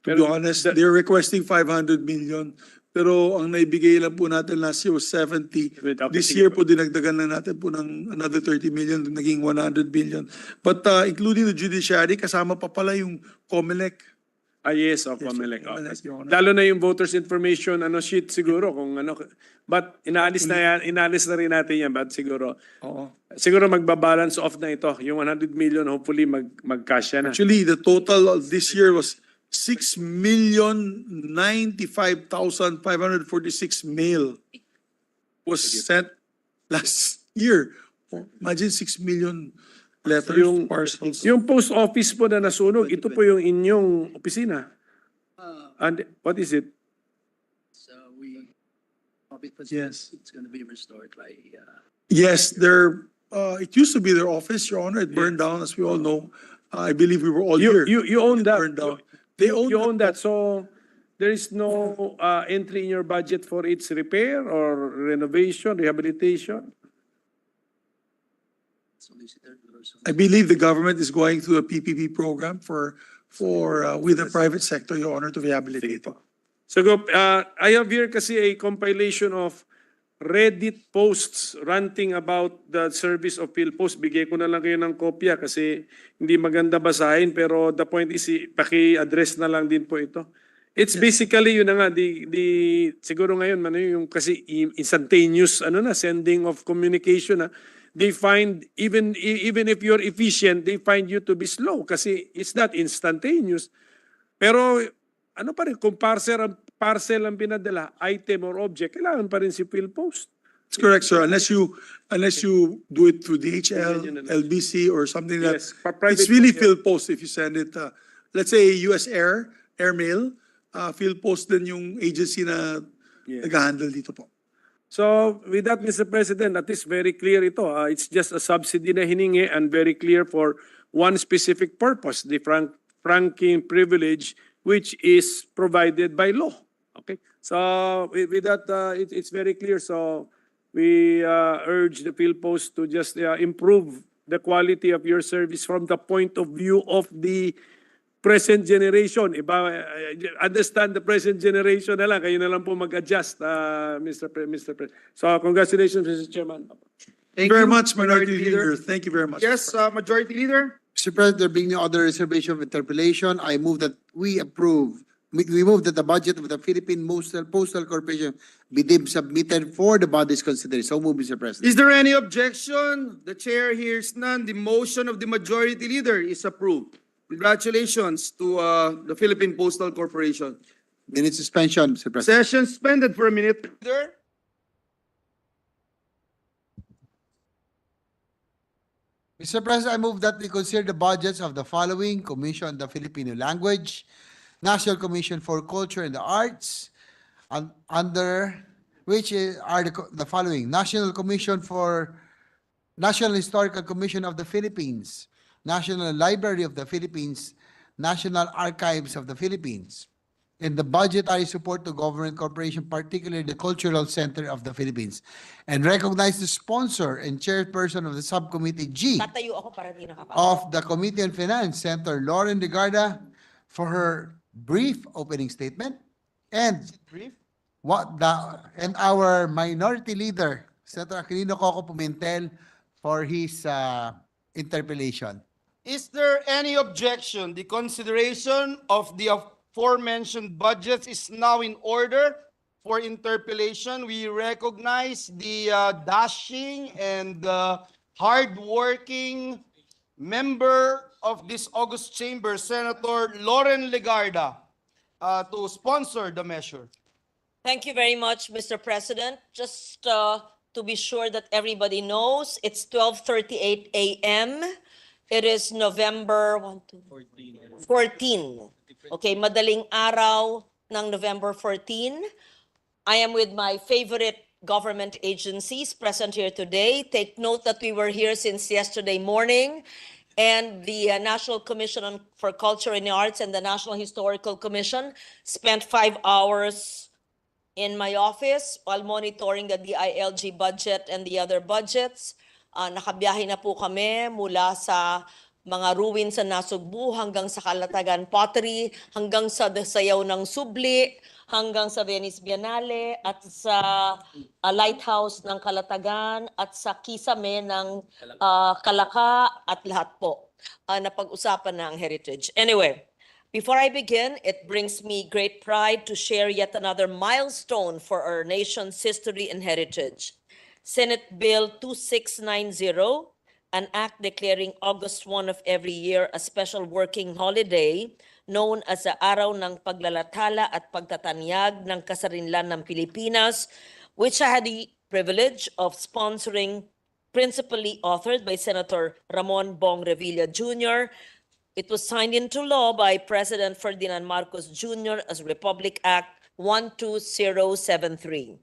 To be Pero honest, they're requesting 500 million. Pero ang naibigay lang po natin last year was 70. This year po dinagdagan na natin po ng another 30 million, naging 100 billion. But including the judiciary, kasama pa pala yung COMELEC. Yes, o Yes, COMELEC. Your Honor. Lalo na yung voters information sheet siguro kung but inaalis na rin natin yan, but siguro magbabalance off na ito. Yung 100 million hopefully mag-cash yan na. Actually, the total of this year was 6,095,546 mail was sent last year. Imagine 6 million letters, parcels. Yung post office po na nasunog, ito po yung inyong opisina. And what is it? So we, Yes. it's going to be restored by, Yes, it used to be their office, Your Honor. It burned down, as we all know. I believe we were all here. You own that. Burned down. They You own that. So there is no entry in your budget for its repair or renovation, rehabilitation? solicitor. I believe the government is going through a PPP program with the private sector, Your Honor, to rehabilitate it. So I have here kasi a compilation of Reddit posts ranting about the service of PhilPost. Bigay ko na lang kayo ng kopya kasi hindi maganda basahin, pero the point is paki-address na lang din po ito. It's basically yun na nga siguro ngayon yung kasi instantaneous sending of communication they find even if you're efficient, they find you to be slow kasi it's not instantaneous. Pero pa rin kung parcel ang pinadala, item or object, kailangan pa rin si PhilPost. It's correct, sir. Unless you do it through DHL, LBC, or something Yes, it's really PhilPost if you send it. Let's say US Airmail, PhilPost din yung agency na nag-handle dito po. So with that, Mr. President, that is very clear ito. It's just a subsidy na hiningi and very clear for one specific purpose, the franking privilege, which is provided by law. Okay. So with that, it's very clear. So we urge the PhilPost to just improve the quality of your service from the point of view of the present generation. Iba, understand the present generation na lang. Kayo na lang po mag-adjust, Mr. President. So congratulations, Mr. Chairman. Thank you very much, Minority Leader. Thank you very much. Yes, Majority Leader? Mr. President, there being no other reservation of interpellation, I move that we move that the budget of the Philippine Postal Corporation be deemed submitted for the body's consideration. So move, Mr. President. Is there any objection? The chair hears none. The motion of the Majority Leader is approved. Congratulations to the Philippine Postal Corporation. Minute suspension, Mr. President. Session suspended for a minute. Leader? Mr. President, I move that we consider the budgets of the following: Commission on the Filipino Language, National Commission for Culture and the Arts, under which are the following: National Historical Commission of the Philippines, National Library of the Philippines, National Archives of the Philippines, and the budgetary support to government corporation, particularly the Cultural Center of the Philippines, and recognize the sponsor and chairperson of the Subcommittee G Tatayo ako para di nakapa. of the Committee on Finance, Senator Lauren Legarda, for her brief opening statement, and our Minority Leader, Senator Aquilino Coco Pimentel, for his interpellation. Is there any objection? The consideration of the aforementioned budgets is now in order for interpellation. We recognize the dashing and hardworking member of this august chamber, Senator Lauren Legarda, to sponsor the measure. Thank you very much, Mr. President. Just to be sure that everybody knows, it's 12:38 a.m. It is November 14. Okay, madaling araw ng November 14. I am with my favorite government agencies present here today. Take note that we were here since yesterday morning, and the National Commission for Culture and the Arts and the National Historical Commission spent 5 hours in my office while monitoring the DILG budget and the other budgets. Nakabiyahe na po kami mula sa mga ruins sa Nasugbu hanggang sa Kalatagan Pottery, hanggang sa Sayaw ng Subli, hanggang sa Venice Biennale, at sa Lighthouse ng Kalatagan, at sa Kisame ng Kalaka, at lahat po. Napag-usapan na ang heritage. Anyway, before I begin, it brings me great pride to share yet another milestone for our nation's history and heritage. Senate Bill 2690, an act declaring August 1 of every year a special working holiday known as the Araw ng Paglalathala at Pagtatanyag ng Kasarinlan ng Pilipinas, which I had the privilege of sponsoring, principally authored by Senator Bong Go Jr. It was signed into law by President Ferdinand Marcos Jr. as Republic Act 12073.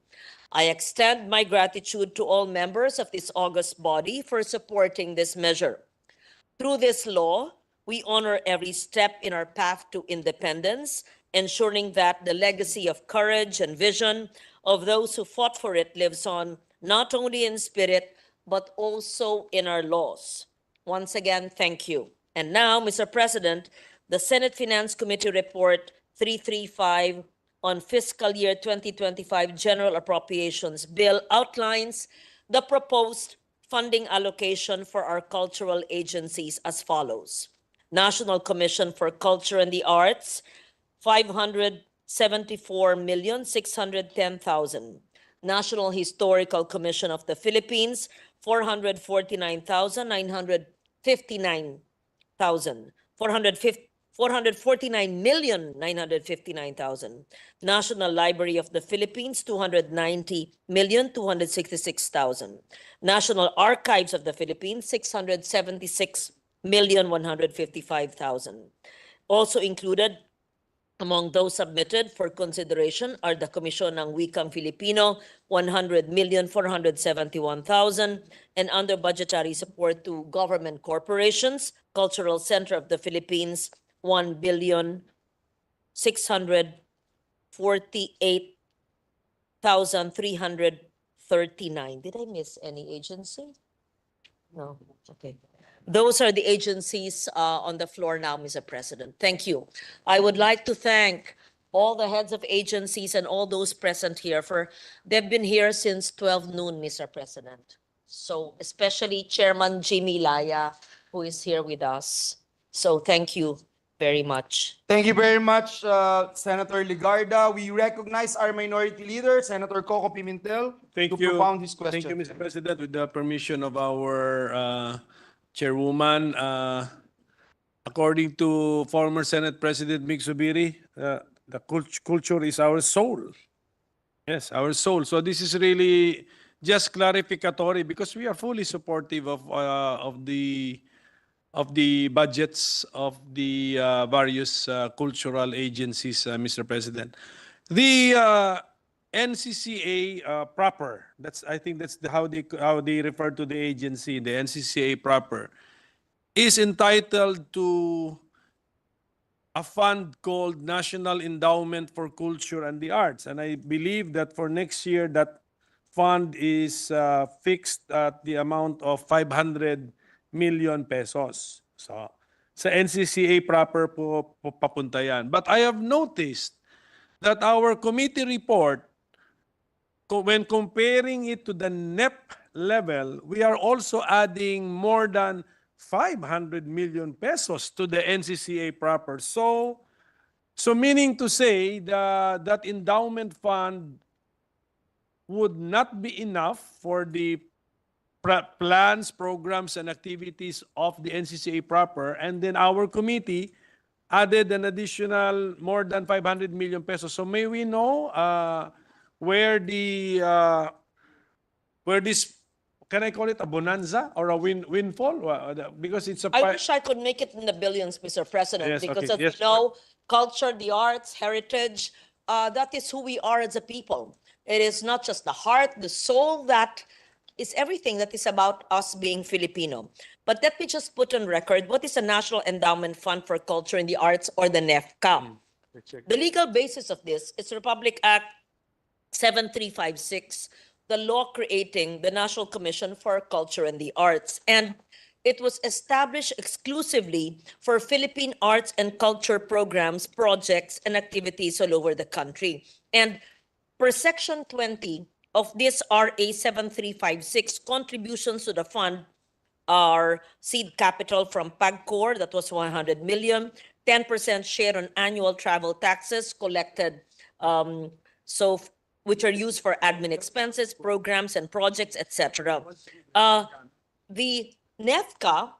I extend my gratitude to all members of this august body for supporting this measure. Through this law, we honor every step in our path to independence, ensuring that the legacy of courage and vision of those who fought for it lives on, not only in spirit, but also in our laws. Once again, thank you. And now, Mr. President, the Senate Finance Committee Report 335 on fiscal year 2025 General Appropriations Bill outlines the proposed funding allocation for our cultural agencies as follows. National Commission for Culture and the Arts, 574,610,000. National Historical Commission of the Philippines, 449,959,000. 449,959,000. National Library of the Philippines, 290,266,000. National Archives of the Philippines, 676,155,000. Also included Among those submitted for consideration are the Komisyon ng Wikang Filipino, 100,471,000, and under budgetary support to government corporations, Cultural Center of the Philippines, 1,648,339. Did I miss any agency? No, okay. Those are the agencies on the floor now, Mr. President. Thank you. I would like to thank all the heads of agencies and all those present here they've been here since 12 noon, Mr. President. So especially Chairman Jimmy Laya, who is here with us. So thank you very much. Thank you very much, Senator Ligarda. We recognize our Minority Leader, Senator Coco Pimentel, Thank to you. propound his question. Thank you, Mr. President. With the permission of our chairwoman, according to former Senate President Mig Zubiri, the culture is our soul. Yes, our soul. So this is really just clarificatory because we are fully supportive of the budgets of the various cultural agencies, Mr. President. The NCCA proper, I think that's how they refer to the agency, the NCCA proper, is entitled to a fund called National Endowment for Culture and the Arts. And I believe that for next year, that fund is fixed at the amount of 500 million pesos. So, sa NCCA proper po papunta yan. But I have noticed that our committee report, when comparing it to the NEP level, we are also adding more than 500 million pesos to the NCCA proper. So meaning to say that endowment fund would not be enough for the plans, programs, and activities of the NCCA proper, and then our committee added an additional more than 500 million pesos. So may we know where this, can I call it a bonanza or a windfall? Because it's a... I wish I could make it in the billions, Mr. President, Yes, because okay. as Yes, you know, culture, the arts, heritage, that is who we are as a people. It is not just the heart, the soul, that is everything that is about us being Filipino. But let me just put on record, what is the National Endowment Fund for Culture and the Arts, or the NEFCA? The legal basis of this is Republic Act 7356, the law creating the National Commission for Culture and the Arts. And it was established exclusively for Philippine arts and culture programs, projects, and activities all over the country. And per Section 20 of this RA 7356, contributions to the fund are seed capital from PAGCOR, that was 100 million, 10% share on annual travel taxes collected, which are used for admin expenses, programs, and projects, etc. The NEFCA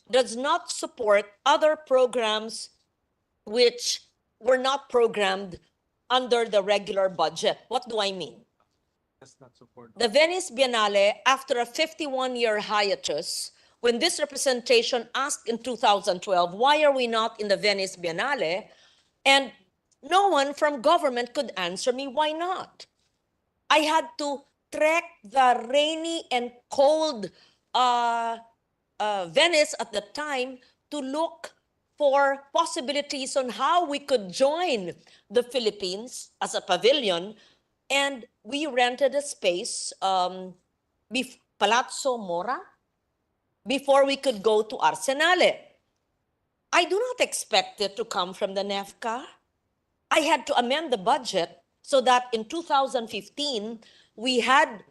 does not support other programs which were not programmed under the regular budget. What do I mean? The Venice Biennale, after a 51-year hiatus, when this representation asked in 2012, why are we not in the Venice Biennale? And no one from government could answer me, why not? I had to trek the rainy and cold Venice at the time to look for possibilities on how we could join the Philippines as a pavilion. And we rented a space, Palazzo Mora, before we could go to Arsenale. I do not expect it to come from the NEFCA. I had to amend the budget so that in 2015, we had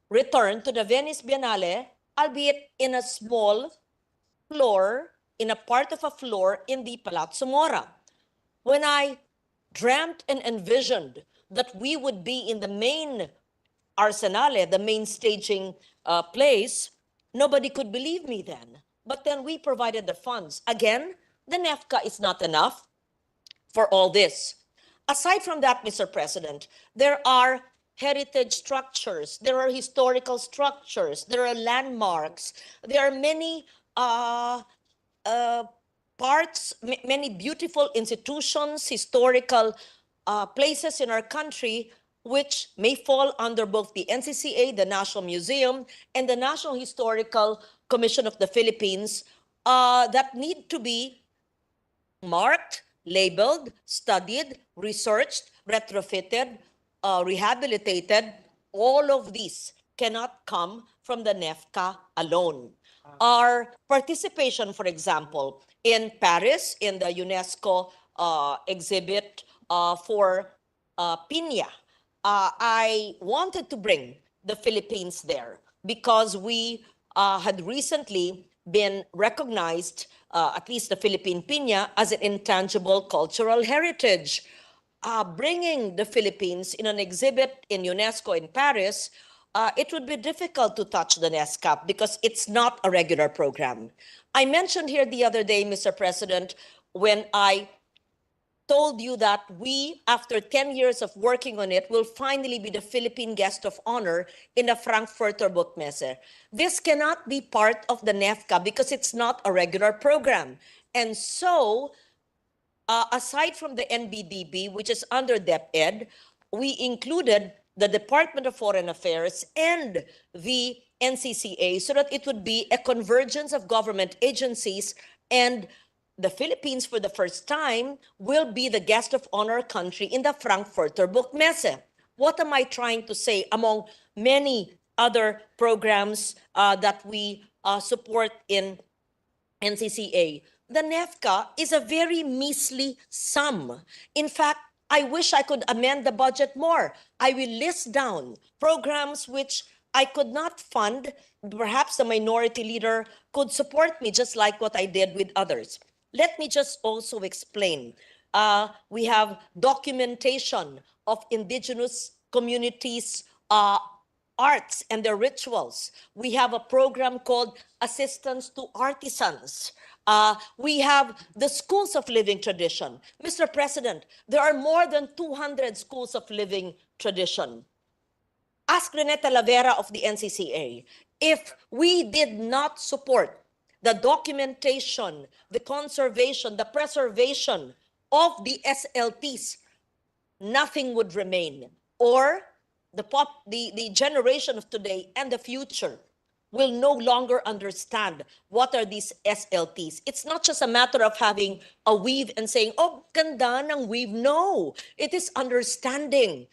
returned to the Venice Biennale, albeit in a small floor, in a part of a floor in the Palazzo Mora. When I dreamt and envisioned that we would be in the main Arsenale, the main staging place, nobody could believe me then. But then we provided the funds. Again, the NEFCA is not enough for all this. Aside from that, Mr. President, there are heritage structures, there are historical structures, there are landmarks, there are many many beautiful institutions, historical places in our country, which may fall under both the NCCA, the National Museum, and the National Historical Commission of the Philippines, that need to be marked, labeled, studied, researched, retrofitted, rehabilitated. All of these cannot come from the NEFCA alone. Our participation, for example, in Paris, in the UNESCO exhibit for Piña, I wanted to bring the Philippines there because we had recently been recognized, at least the Philippine Piña, as an intangible cultural heritage. Bringing the Philippines in an exhibit in UNESCO in Paris, it would be difficult to touch the NESCAP because it's not a regular program. I mentioned here the other day, Mr. President, when I told you that we, after 10 years of working on it, will finally be the Philippine guest of honor in the Frankfurter Buchmesse. This cannot be part of the NEFCA because it's not a regular program. And so, aside from the NBDB, which is under DepEd, we included the Department of Foreign Affairs and the NCCA so that it would be a convergence of government agencies, and the Philippines, for the first time, will be the guest of honor country in the Frankfurter Buchmesse. What am I trying to say? Among many other programs that we support in NCCA, the NEFCA is a very measly sum. In fact, I wish I could amend the budget more. I will list down programs which I could not fund. Perhaps the minority leader could support me, just like what I did with others. Let me just also explain. We have documentation of indigenous communities' arts and their rituals. We have a program called Assistance to Artisans. We have the schools of living tradition. Mr. President, there are more than 200 schools of living tradition. Ask Reneta Lavera of the NCCA. If we did not support the documentation, the conservation, the preservation of the SLTs, nothing would remain. Or the generation of today and the future will no longer understand what are these SLTs. It's not just a matter of having a weave and saying, oh, ganda ng weave. No, it is understanding.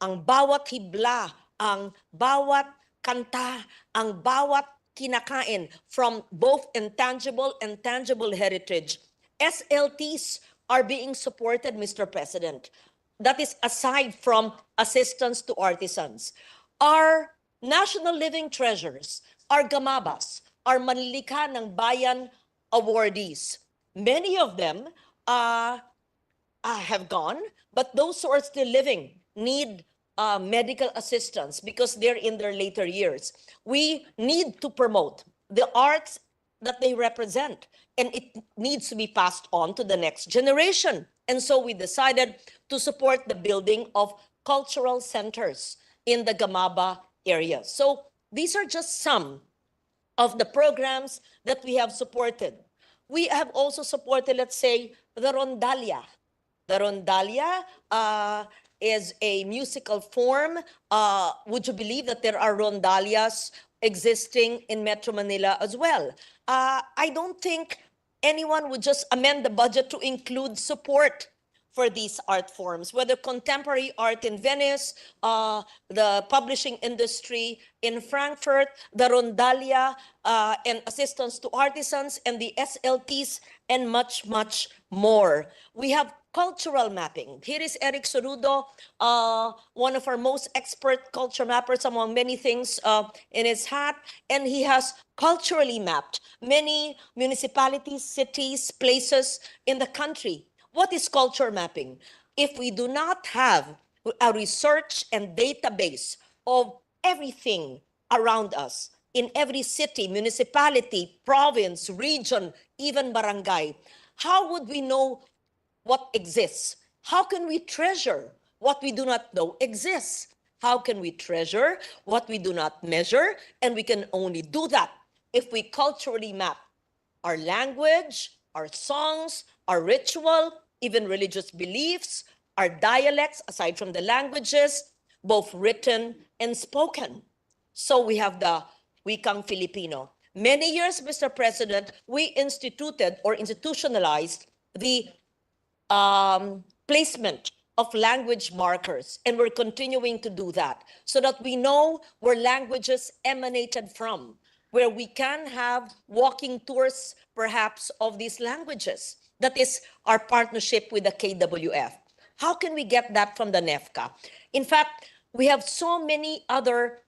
Ang bawat hibla, ang bawat kanta, ang bawat kinakain from both intangible and tangible heritage. SLTs are being supported, Mr. President. That is aside from assistance to artisans. Our national living treasures, our gamabas, our Manlika ng Bayan awardees. Many of them have gone, but those who are still living need medical assistance because they're in their later years. We need to promote the arts that they represent, and it needs to be passed on to the next generation. And so we decided to support the building of cultural centers in the Gamaba area. So these are just some of the programs that we have supported. We have also supported, let's say, the Rondalia. The Rondalia is a musical form. Would you believe that there are rondalias existing in Metro Manila as well? I don't think anyone would just amend the budget to include support for these art forms, whether contemporary art in Venice, the publishing industry in Frankfurt, the Rondalia, and assistance to artisans, and the SLTs, and much, much more. We have cultural mapping. Here is Eric Sorudo, one of our most expert culture mappers among many things in his hat, and he has culturally mapped many municipalities, cities, places in the country. What is culture mapping? If we do not have a research and database of everything around us, in every city, municipality, province, region, even barangay, how would we know what exists? How can we treasure what we do not know exists? How can we treasure what we do not measure? And we can only do that if we culturally map our language, our songs, our ritual, even religious beliefs, our dialects, aside from the languages, both written and spoken. So we have the wikang Filipino. Many years, Mr. President, we instituted or institutionalized the placement of language markers, and we're continuing to do that so that we know where languages emanated from, where we can have walking tours perhaps of these languages. That is our partnership with the KWF. How can we get that from the NEFCA? In fact, we have so many other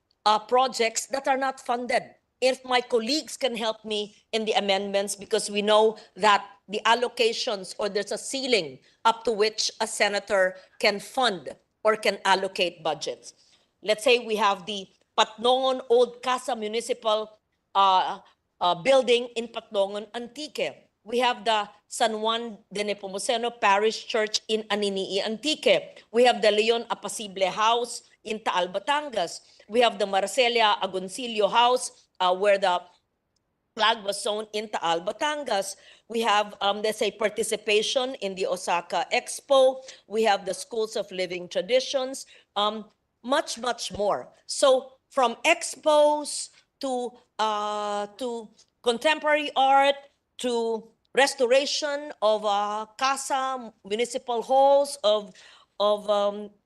projects that are not funded. If my colleagues can help me in the amendments, because we know that the allocations or there's a ceiling up to which a senator can fund or can allocate budgets. Let's say we have the Patnongon Old Casa Municipal building in Patnongon, Antique. We have the San Juan de Nepomuceno Parish Church in Aninii, Antique. We have the Leon Apacible House in Taal, Batangas. We have the Marcelia Agoncillo House where the flag was sewn in Taal, Batangas. We have, let's say, participation in the Osaka Expo. We have the Schools of Living Traditions, much, much more. So from expos to contemporary art, to restoration of casa municipal halls of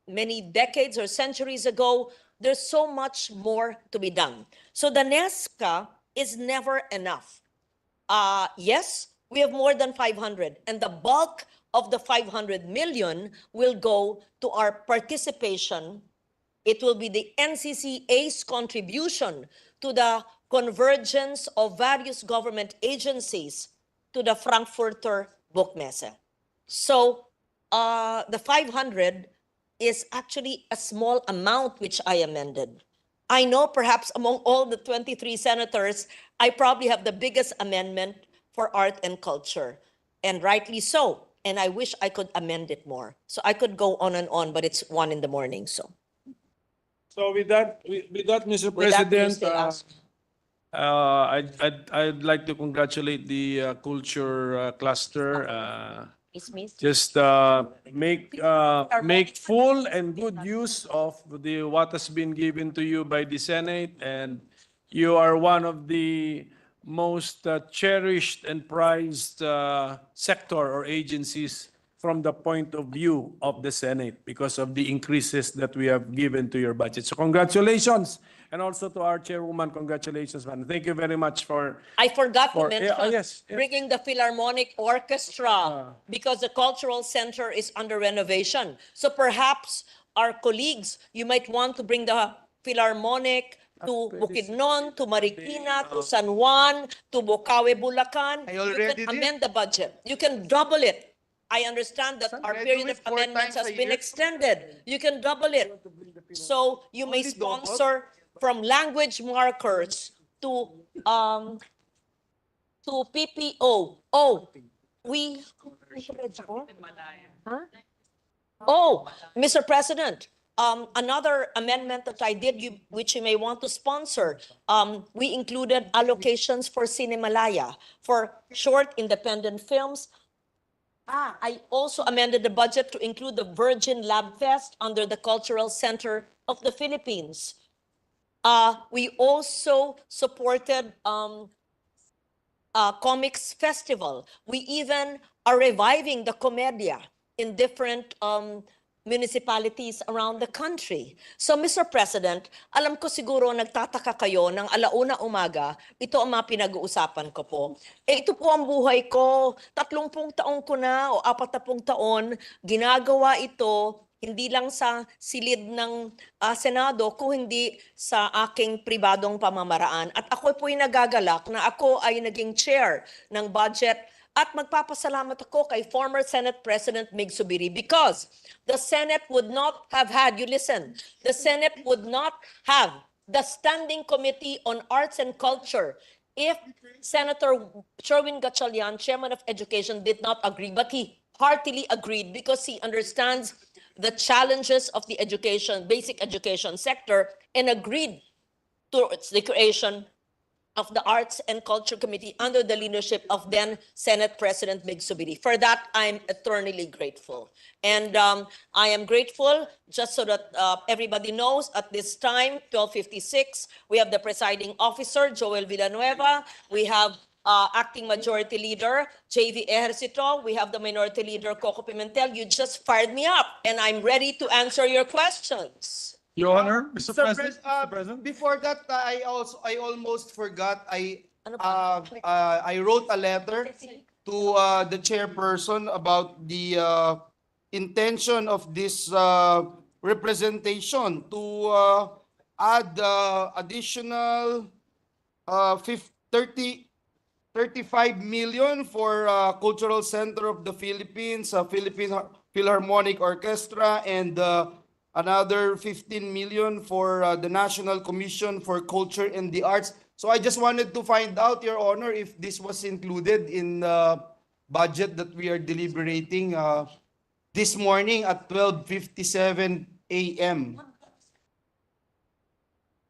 many decades or centuries ago, there's so much more to be done. So the NESCA is never enough. Yes, we have more than 500, and the bulk of the 500 million will go to our participation. It will be the NCCA's contribution to the convergence of various government agencies to the Frankfurter Buchmesse. So the 500 is actually a small amount which I amended. I know perhaps among all the 23 senators, I probably have the biggest amendment for art and culture, and rightly so. And I wish I could amend it more. So I could go on and on, but it's 1 a.m. So With that, Mr. with that, please President, stay asked. I'd like to congratulate the culture cluster. Miss. Just make full and good use of what has been given to you by the Senate, and you are one of the most cherished and prized sector or agencies from the point of view of the Senate because of the increases that we have given to your budget. So congratulations. And also to our chairwoman, congratulations, man. Thank you very much for... I forgot to mention yes. bringing the Philharmonic Orchestra because the cultural center is under renovation. So perhaps our colleagues, you might want to bring the Philharmonic to Bukidnon, to Marikina, to San Juan, to Bocaue, Bulacan. You can amend the budget. You can double it. I understand that our period of amendments has been extended. You can double it. So you may sponsor from language markers to PPO. Oh, Mr. President, another amendment that I did, which you may want to sponsor, we included allocations for Cinemalaya, for short independent films. I also amended the budget to include the Virgin Lab Fest under the Cultural Center of the Philippines. We also supported Comics Festival. We even are reviving the Comedia in different municipalities around the country. So, Mr. President, alam ko siguro nagtataka kayo ng 1:00 umaga, ito ang mga pinag-uusapan ko po. Ito po ang buhay ko, 30 taon ko na o 40 taon, ginagawa ito hindi lang sa silid ng Senado, kung hindi sa aking pribadong pamamaraan. At ako po'y nagagalak na ako ay naging chair ng budget. At magpapasalamat ako kay former Senate President Mig Subiri because the Senate would not have had, you listen, the Senate would not have the Standing Committee on Arts and Culture if Senator Sherwin Gatchalian, Chairman of Education, did not agree. But he heartily agreed because he understands the challenges of the education, basic education sector, and agreed towards the creation of the Arts and Culture Committee under the leadership of then Senate President Mig Subiri. For that, I'm eternally grateful. And I am grateful, just so that everybody knows, at this time, 12:56, we have the presiding officer, Joel Villanueva. We have Acting Majority Leader, JV Ejercito. We have the Minority Leader, Coco Pimentel. You just fired me up, and I'm ready to answer your questions. Your Honor, Mr. Mr. President. Mr. President. Before that, I almost forgot. Ano pa? I wrote a letter to the chairperson about the intention of this representation to add additional 35 million for Cultural Center of the Philippines, Philippine Philharmonic Orchestra, and another 15 million for the National Commission for Culture and the Arts. So I just wanted to find out, Your Honor, if this was included in the budget that we are deliberating this morning at 12:57 a.m.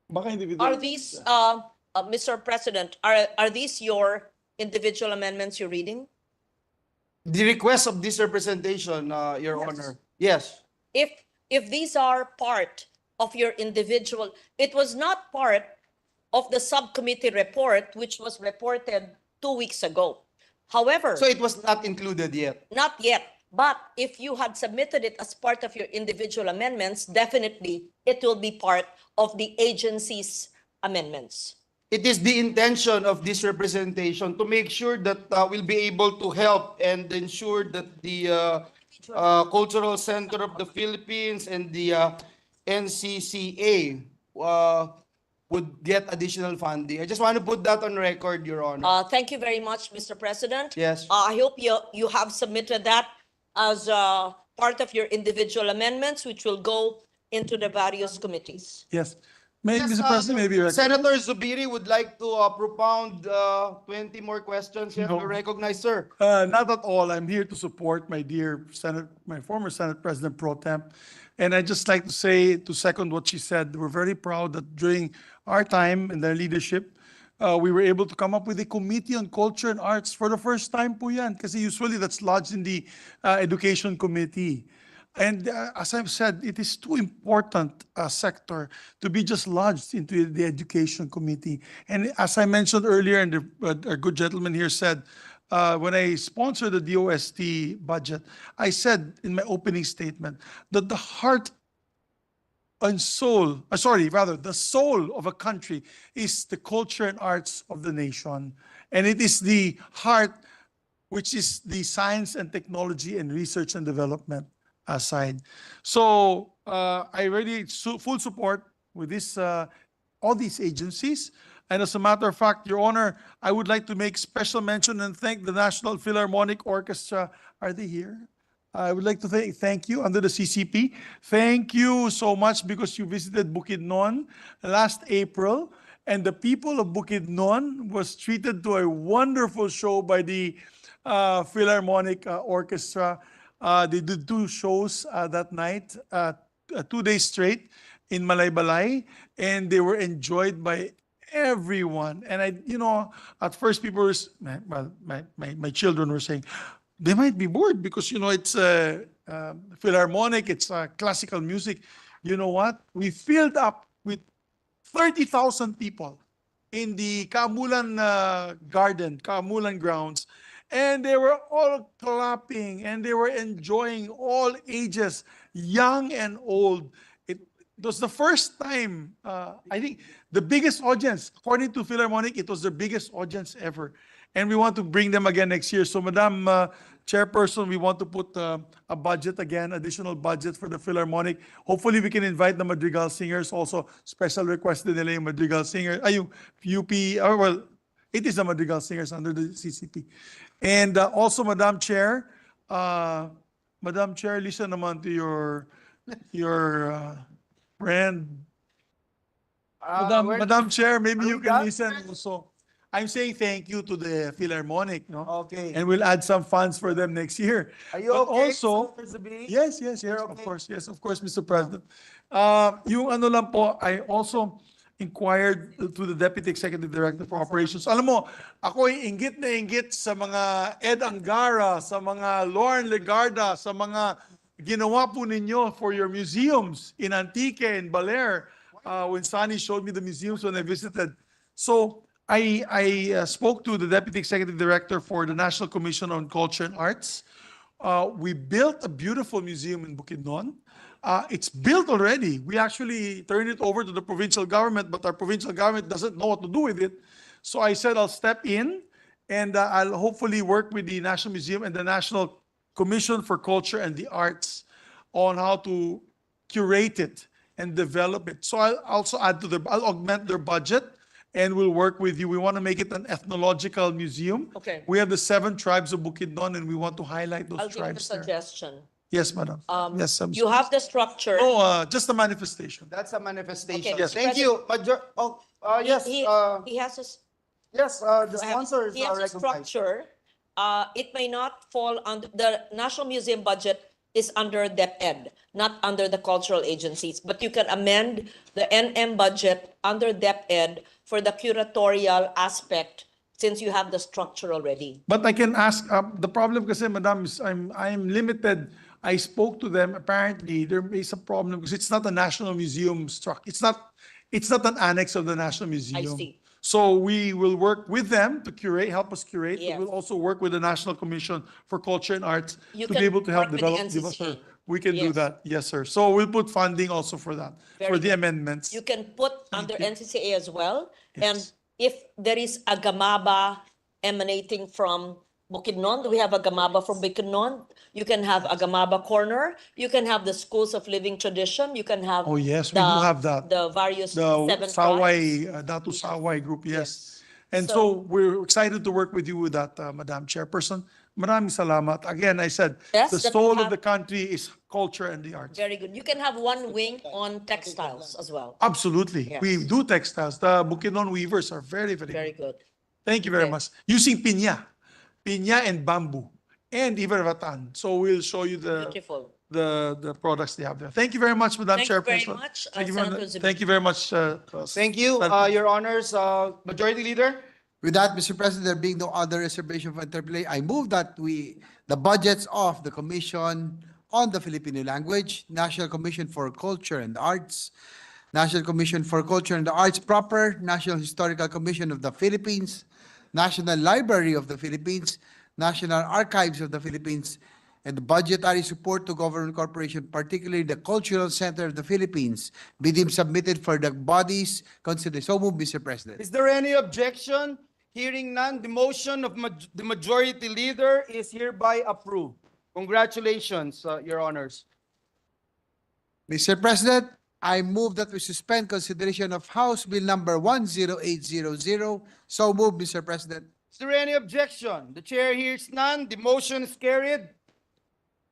Baka individual. Are these, Mr. President, are these your individual amendments you're reading? The request of this representation, Your Honor. Yes. If these are part of your individual, it was not part of the subcommittee report, which was reported 2 weeks ago. However, So it was not included yet. not yet, but if you had submitted it as part of your individual amendments, definitely it will be part of the agency's amendments. It is the intention of this representation to make sure that we'll be able to help and ensure that the Cultural Center of the Philippines and the NCCA would get additional funding. I just want to put that on record, Your Honor. Thank you very much, Mr. President. Yes. I hope you have submitted that as part of your individual amendments, which will go into the various committees. Yes. Mr. President, maybe you Senator Zubiri would like to propound 20 more questions. Yes, No. we recognize, sir. Not at all. I'm here to support my dear my former Senate President Pro Temp. And I'd just like to say, to second what she said, we're very proud that during our time in their leadership, we were able to come up with a Committee on Culture and Arts for the first time po yan. Kasi usually that's lodged in the Education Committee. And as I've said, it is too important a sector to be just lodged into the Education Committee. And as I mentioned earlier, and our good gentleman here said, when I sponsored the DOST budget, I said in my opening statement that the heart and soul, the soul of a country is the culture and arts of the nation. And it is the heart, which is the science and technology and research and development side. So I really full support with this, all these agencies. And as a matter of fact, Your Honor, I would like to make special mention and thank the National Philharmonic Orchestra. Are they here? I would like to thank you under the CCP. Thank you so much because you visited Bukidnon last April. And the people of Bukidnon was treated to a wonderful show by the Philharmonic Orchestra. They did 2 shows that night, 2 days straight in Malaybalay, and they were enjoyed by everyone. And at first people were, my children were saying, they might be bored because, it's Philharmonic, it's classical music. You know what? We filled up with 30,000 people in the Kamulan Garden, Kamulan grounds. And they were all clapping and they were enjoying, all ages, young and old. It was the first time, I think, the biggest audience, according to Philharmonic, it was the biggest audience ever. And we want to bring them again next year. So, Madam Chairperson, we want to put a budget again, additional budget for the Philharmonic. Hopefully, we can invite the Madrigal singers also. Special request nila yung Madrigal singer, yung UP, it is the Madrigal singers under the CCP. And also, Madam Chair, listen naman to your friend. Madam Chair, maybe you can listen also. I'm saying thank you to the Philharmonic, no? Okay. And we'll add some funds for them next year. Are you But okay, also, Senator Zubiri? yes, You're of okay? course, yes, of course, Mr. President. Yung ano lang po, I also inquired to the Deputy Executive Director for Operations. Alam mo, ako ay inggit na inggit sa mga Ed Angara, sa mga Lauren Legarda, sa mga ginawa po ninyo for your museums in Antique and Baler, when Sunny showed me the museums when I visited. So I spoke to the Deputy Executive Director for the National Commission on Culture and Arts. We built a beautiful museum in Bukidnon. It's built already. We actually turned it over to the provincial government, but our provincial government doesn't know what to do with it. So I said I'll step in, and I'll hopefully work with the National Museum and the National Commission for Culture and the Arts on how to curate it and develop it. So I'll also I'll augment their budget, and we'll work with you. We want to make it an ethnological museum. Okay. We have the 7 tribes of Bukidnon, and we want to highlight those I'll give you a tribes there. suggestion. Yes, madam. Yes, I'm You have the structure. Oh, just a manifestation. That's a manifestation. Okay, Yes. Thank you. Yes, He has a yes, the I have- sponsors he has are a recognized. structure. It may not fall under, the National Museum budget is under DepEd, not under the cultural agencies. But you can amend the NM budget under DepEd for the curatorial aspect, since you have the structure already. But I can ask, the problem kasi, madam, is I'm limited. I spoke to them, apparently there is a problem because it's not a National Museum structure. It's not an annex of the National Museum. see. So we will work with them to curate, help us curate. Yes. We'll also work with the National Commission for Culture and Arts You to can be able to help work with the develop. NCCA. Sir, we can do Yes. that. Yes, sir. So we'll put funding also for that, for Very the good. amendments. You can put under you. NCCA as well. Yes. And if there is a gamaba emanating from Bukidnon, do we have a gamaba from Bukidnon? You can have a gamaba corner. You can have the schools of living tradition. You can have. Oh, yes, we do have that. The various The 7 tribes. Saway, Datu Saway group, yes. And so we're excited to work with you with that, Madam Chairperson. Maraming salamat. Again, I said, Yes, the that we soul of have- the country is culture and the arts. Very good. You can have one wing on textiles as well. Absolutely. Yes. We do textiles. The Bukidnon weavers are very, very Very good. good. Thank you very Okay. much. Using piña and bamboo, and even rattan. So we'll show you Beautiful. the products they have there. Thank you very much, Madam Thank you very Chairperson. much, Thank you Senator very- Zubin. Thank you very much. Thank you, Your Honors, Majority Leader. With that, Mr. President, there being no other reservation for interplay, I move that the budgets of the Commission on the Filipino Language, National Commission for Culture and the Arts, National Commission for Culture and the Arts proper, National Historical Commission of the Philippines, National Library of the Philippines, National Archives of the Philippines, and the budgetary support to government corporation, particularly the Cultural Center of the Philippines, be deemed submitted for the bodies considered. So move, Mr. President. Is there any objection? Hearing none, the motion of the Majority Leader is hereby approved. Congratulations, Your Honors. Mr. President, I move that we suspend consideration of House Bill number 10800. So move, Mr. President. Is there any objection? The Chair hears none, the motion is carried.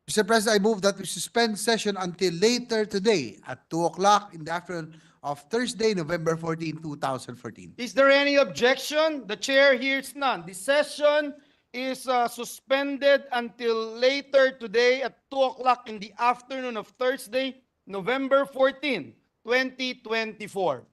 Mr. President, I move that we suspend session until later today at 2 o'clock in the afternoon of Thursday, November 14, 2014. Is there any objection? The Chair hears none. The session is suspended until later today at 2 o'clock in the afternoon of Thursday, November 14, 2024.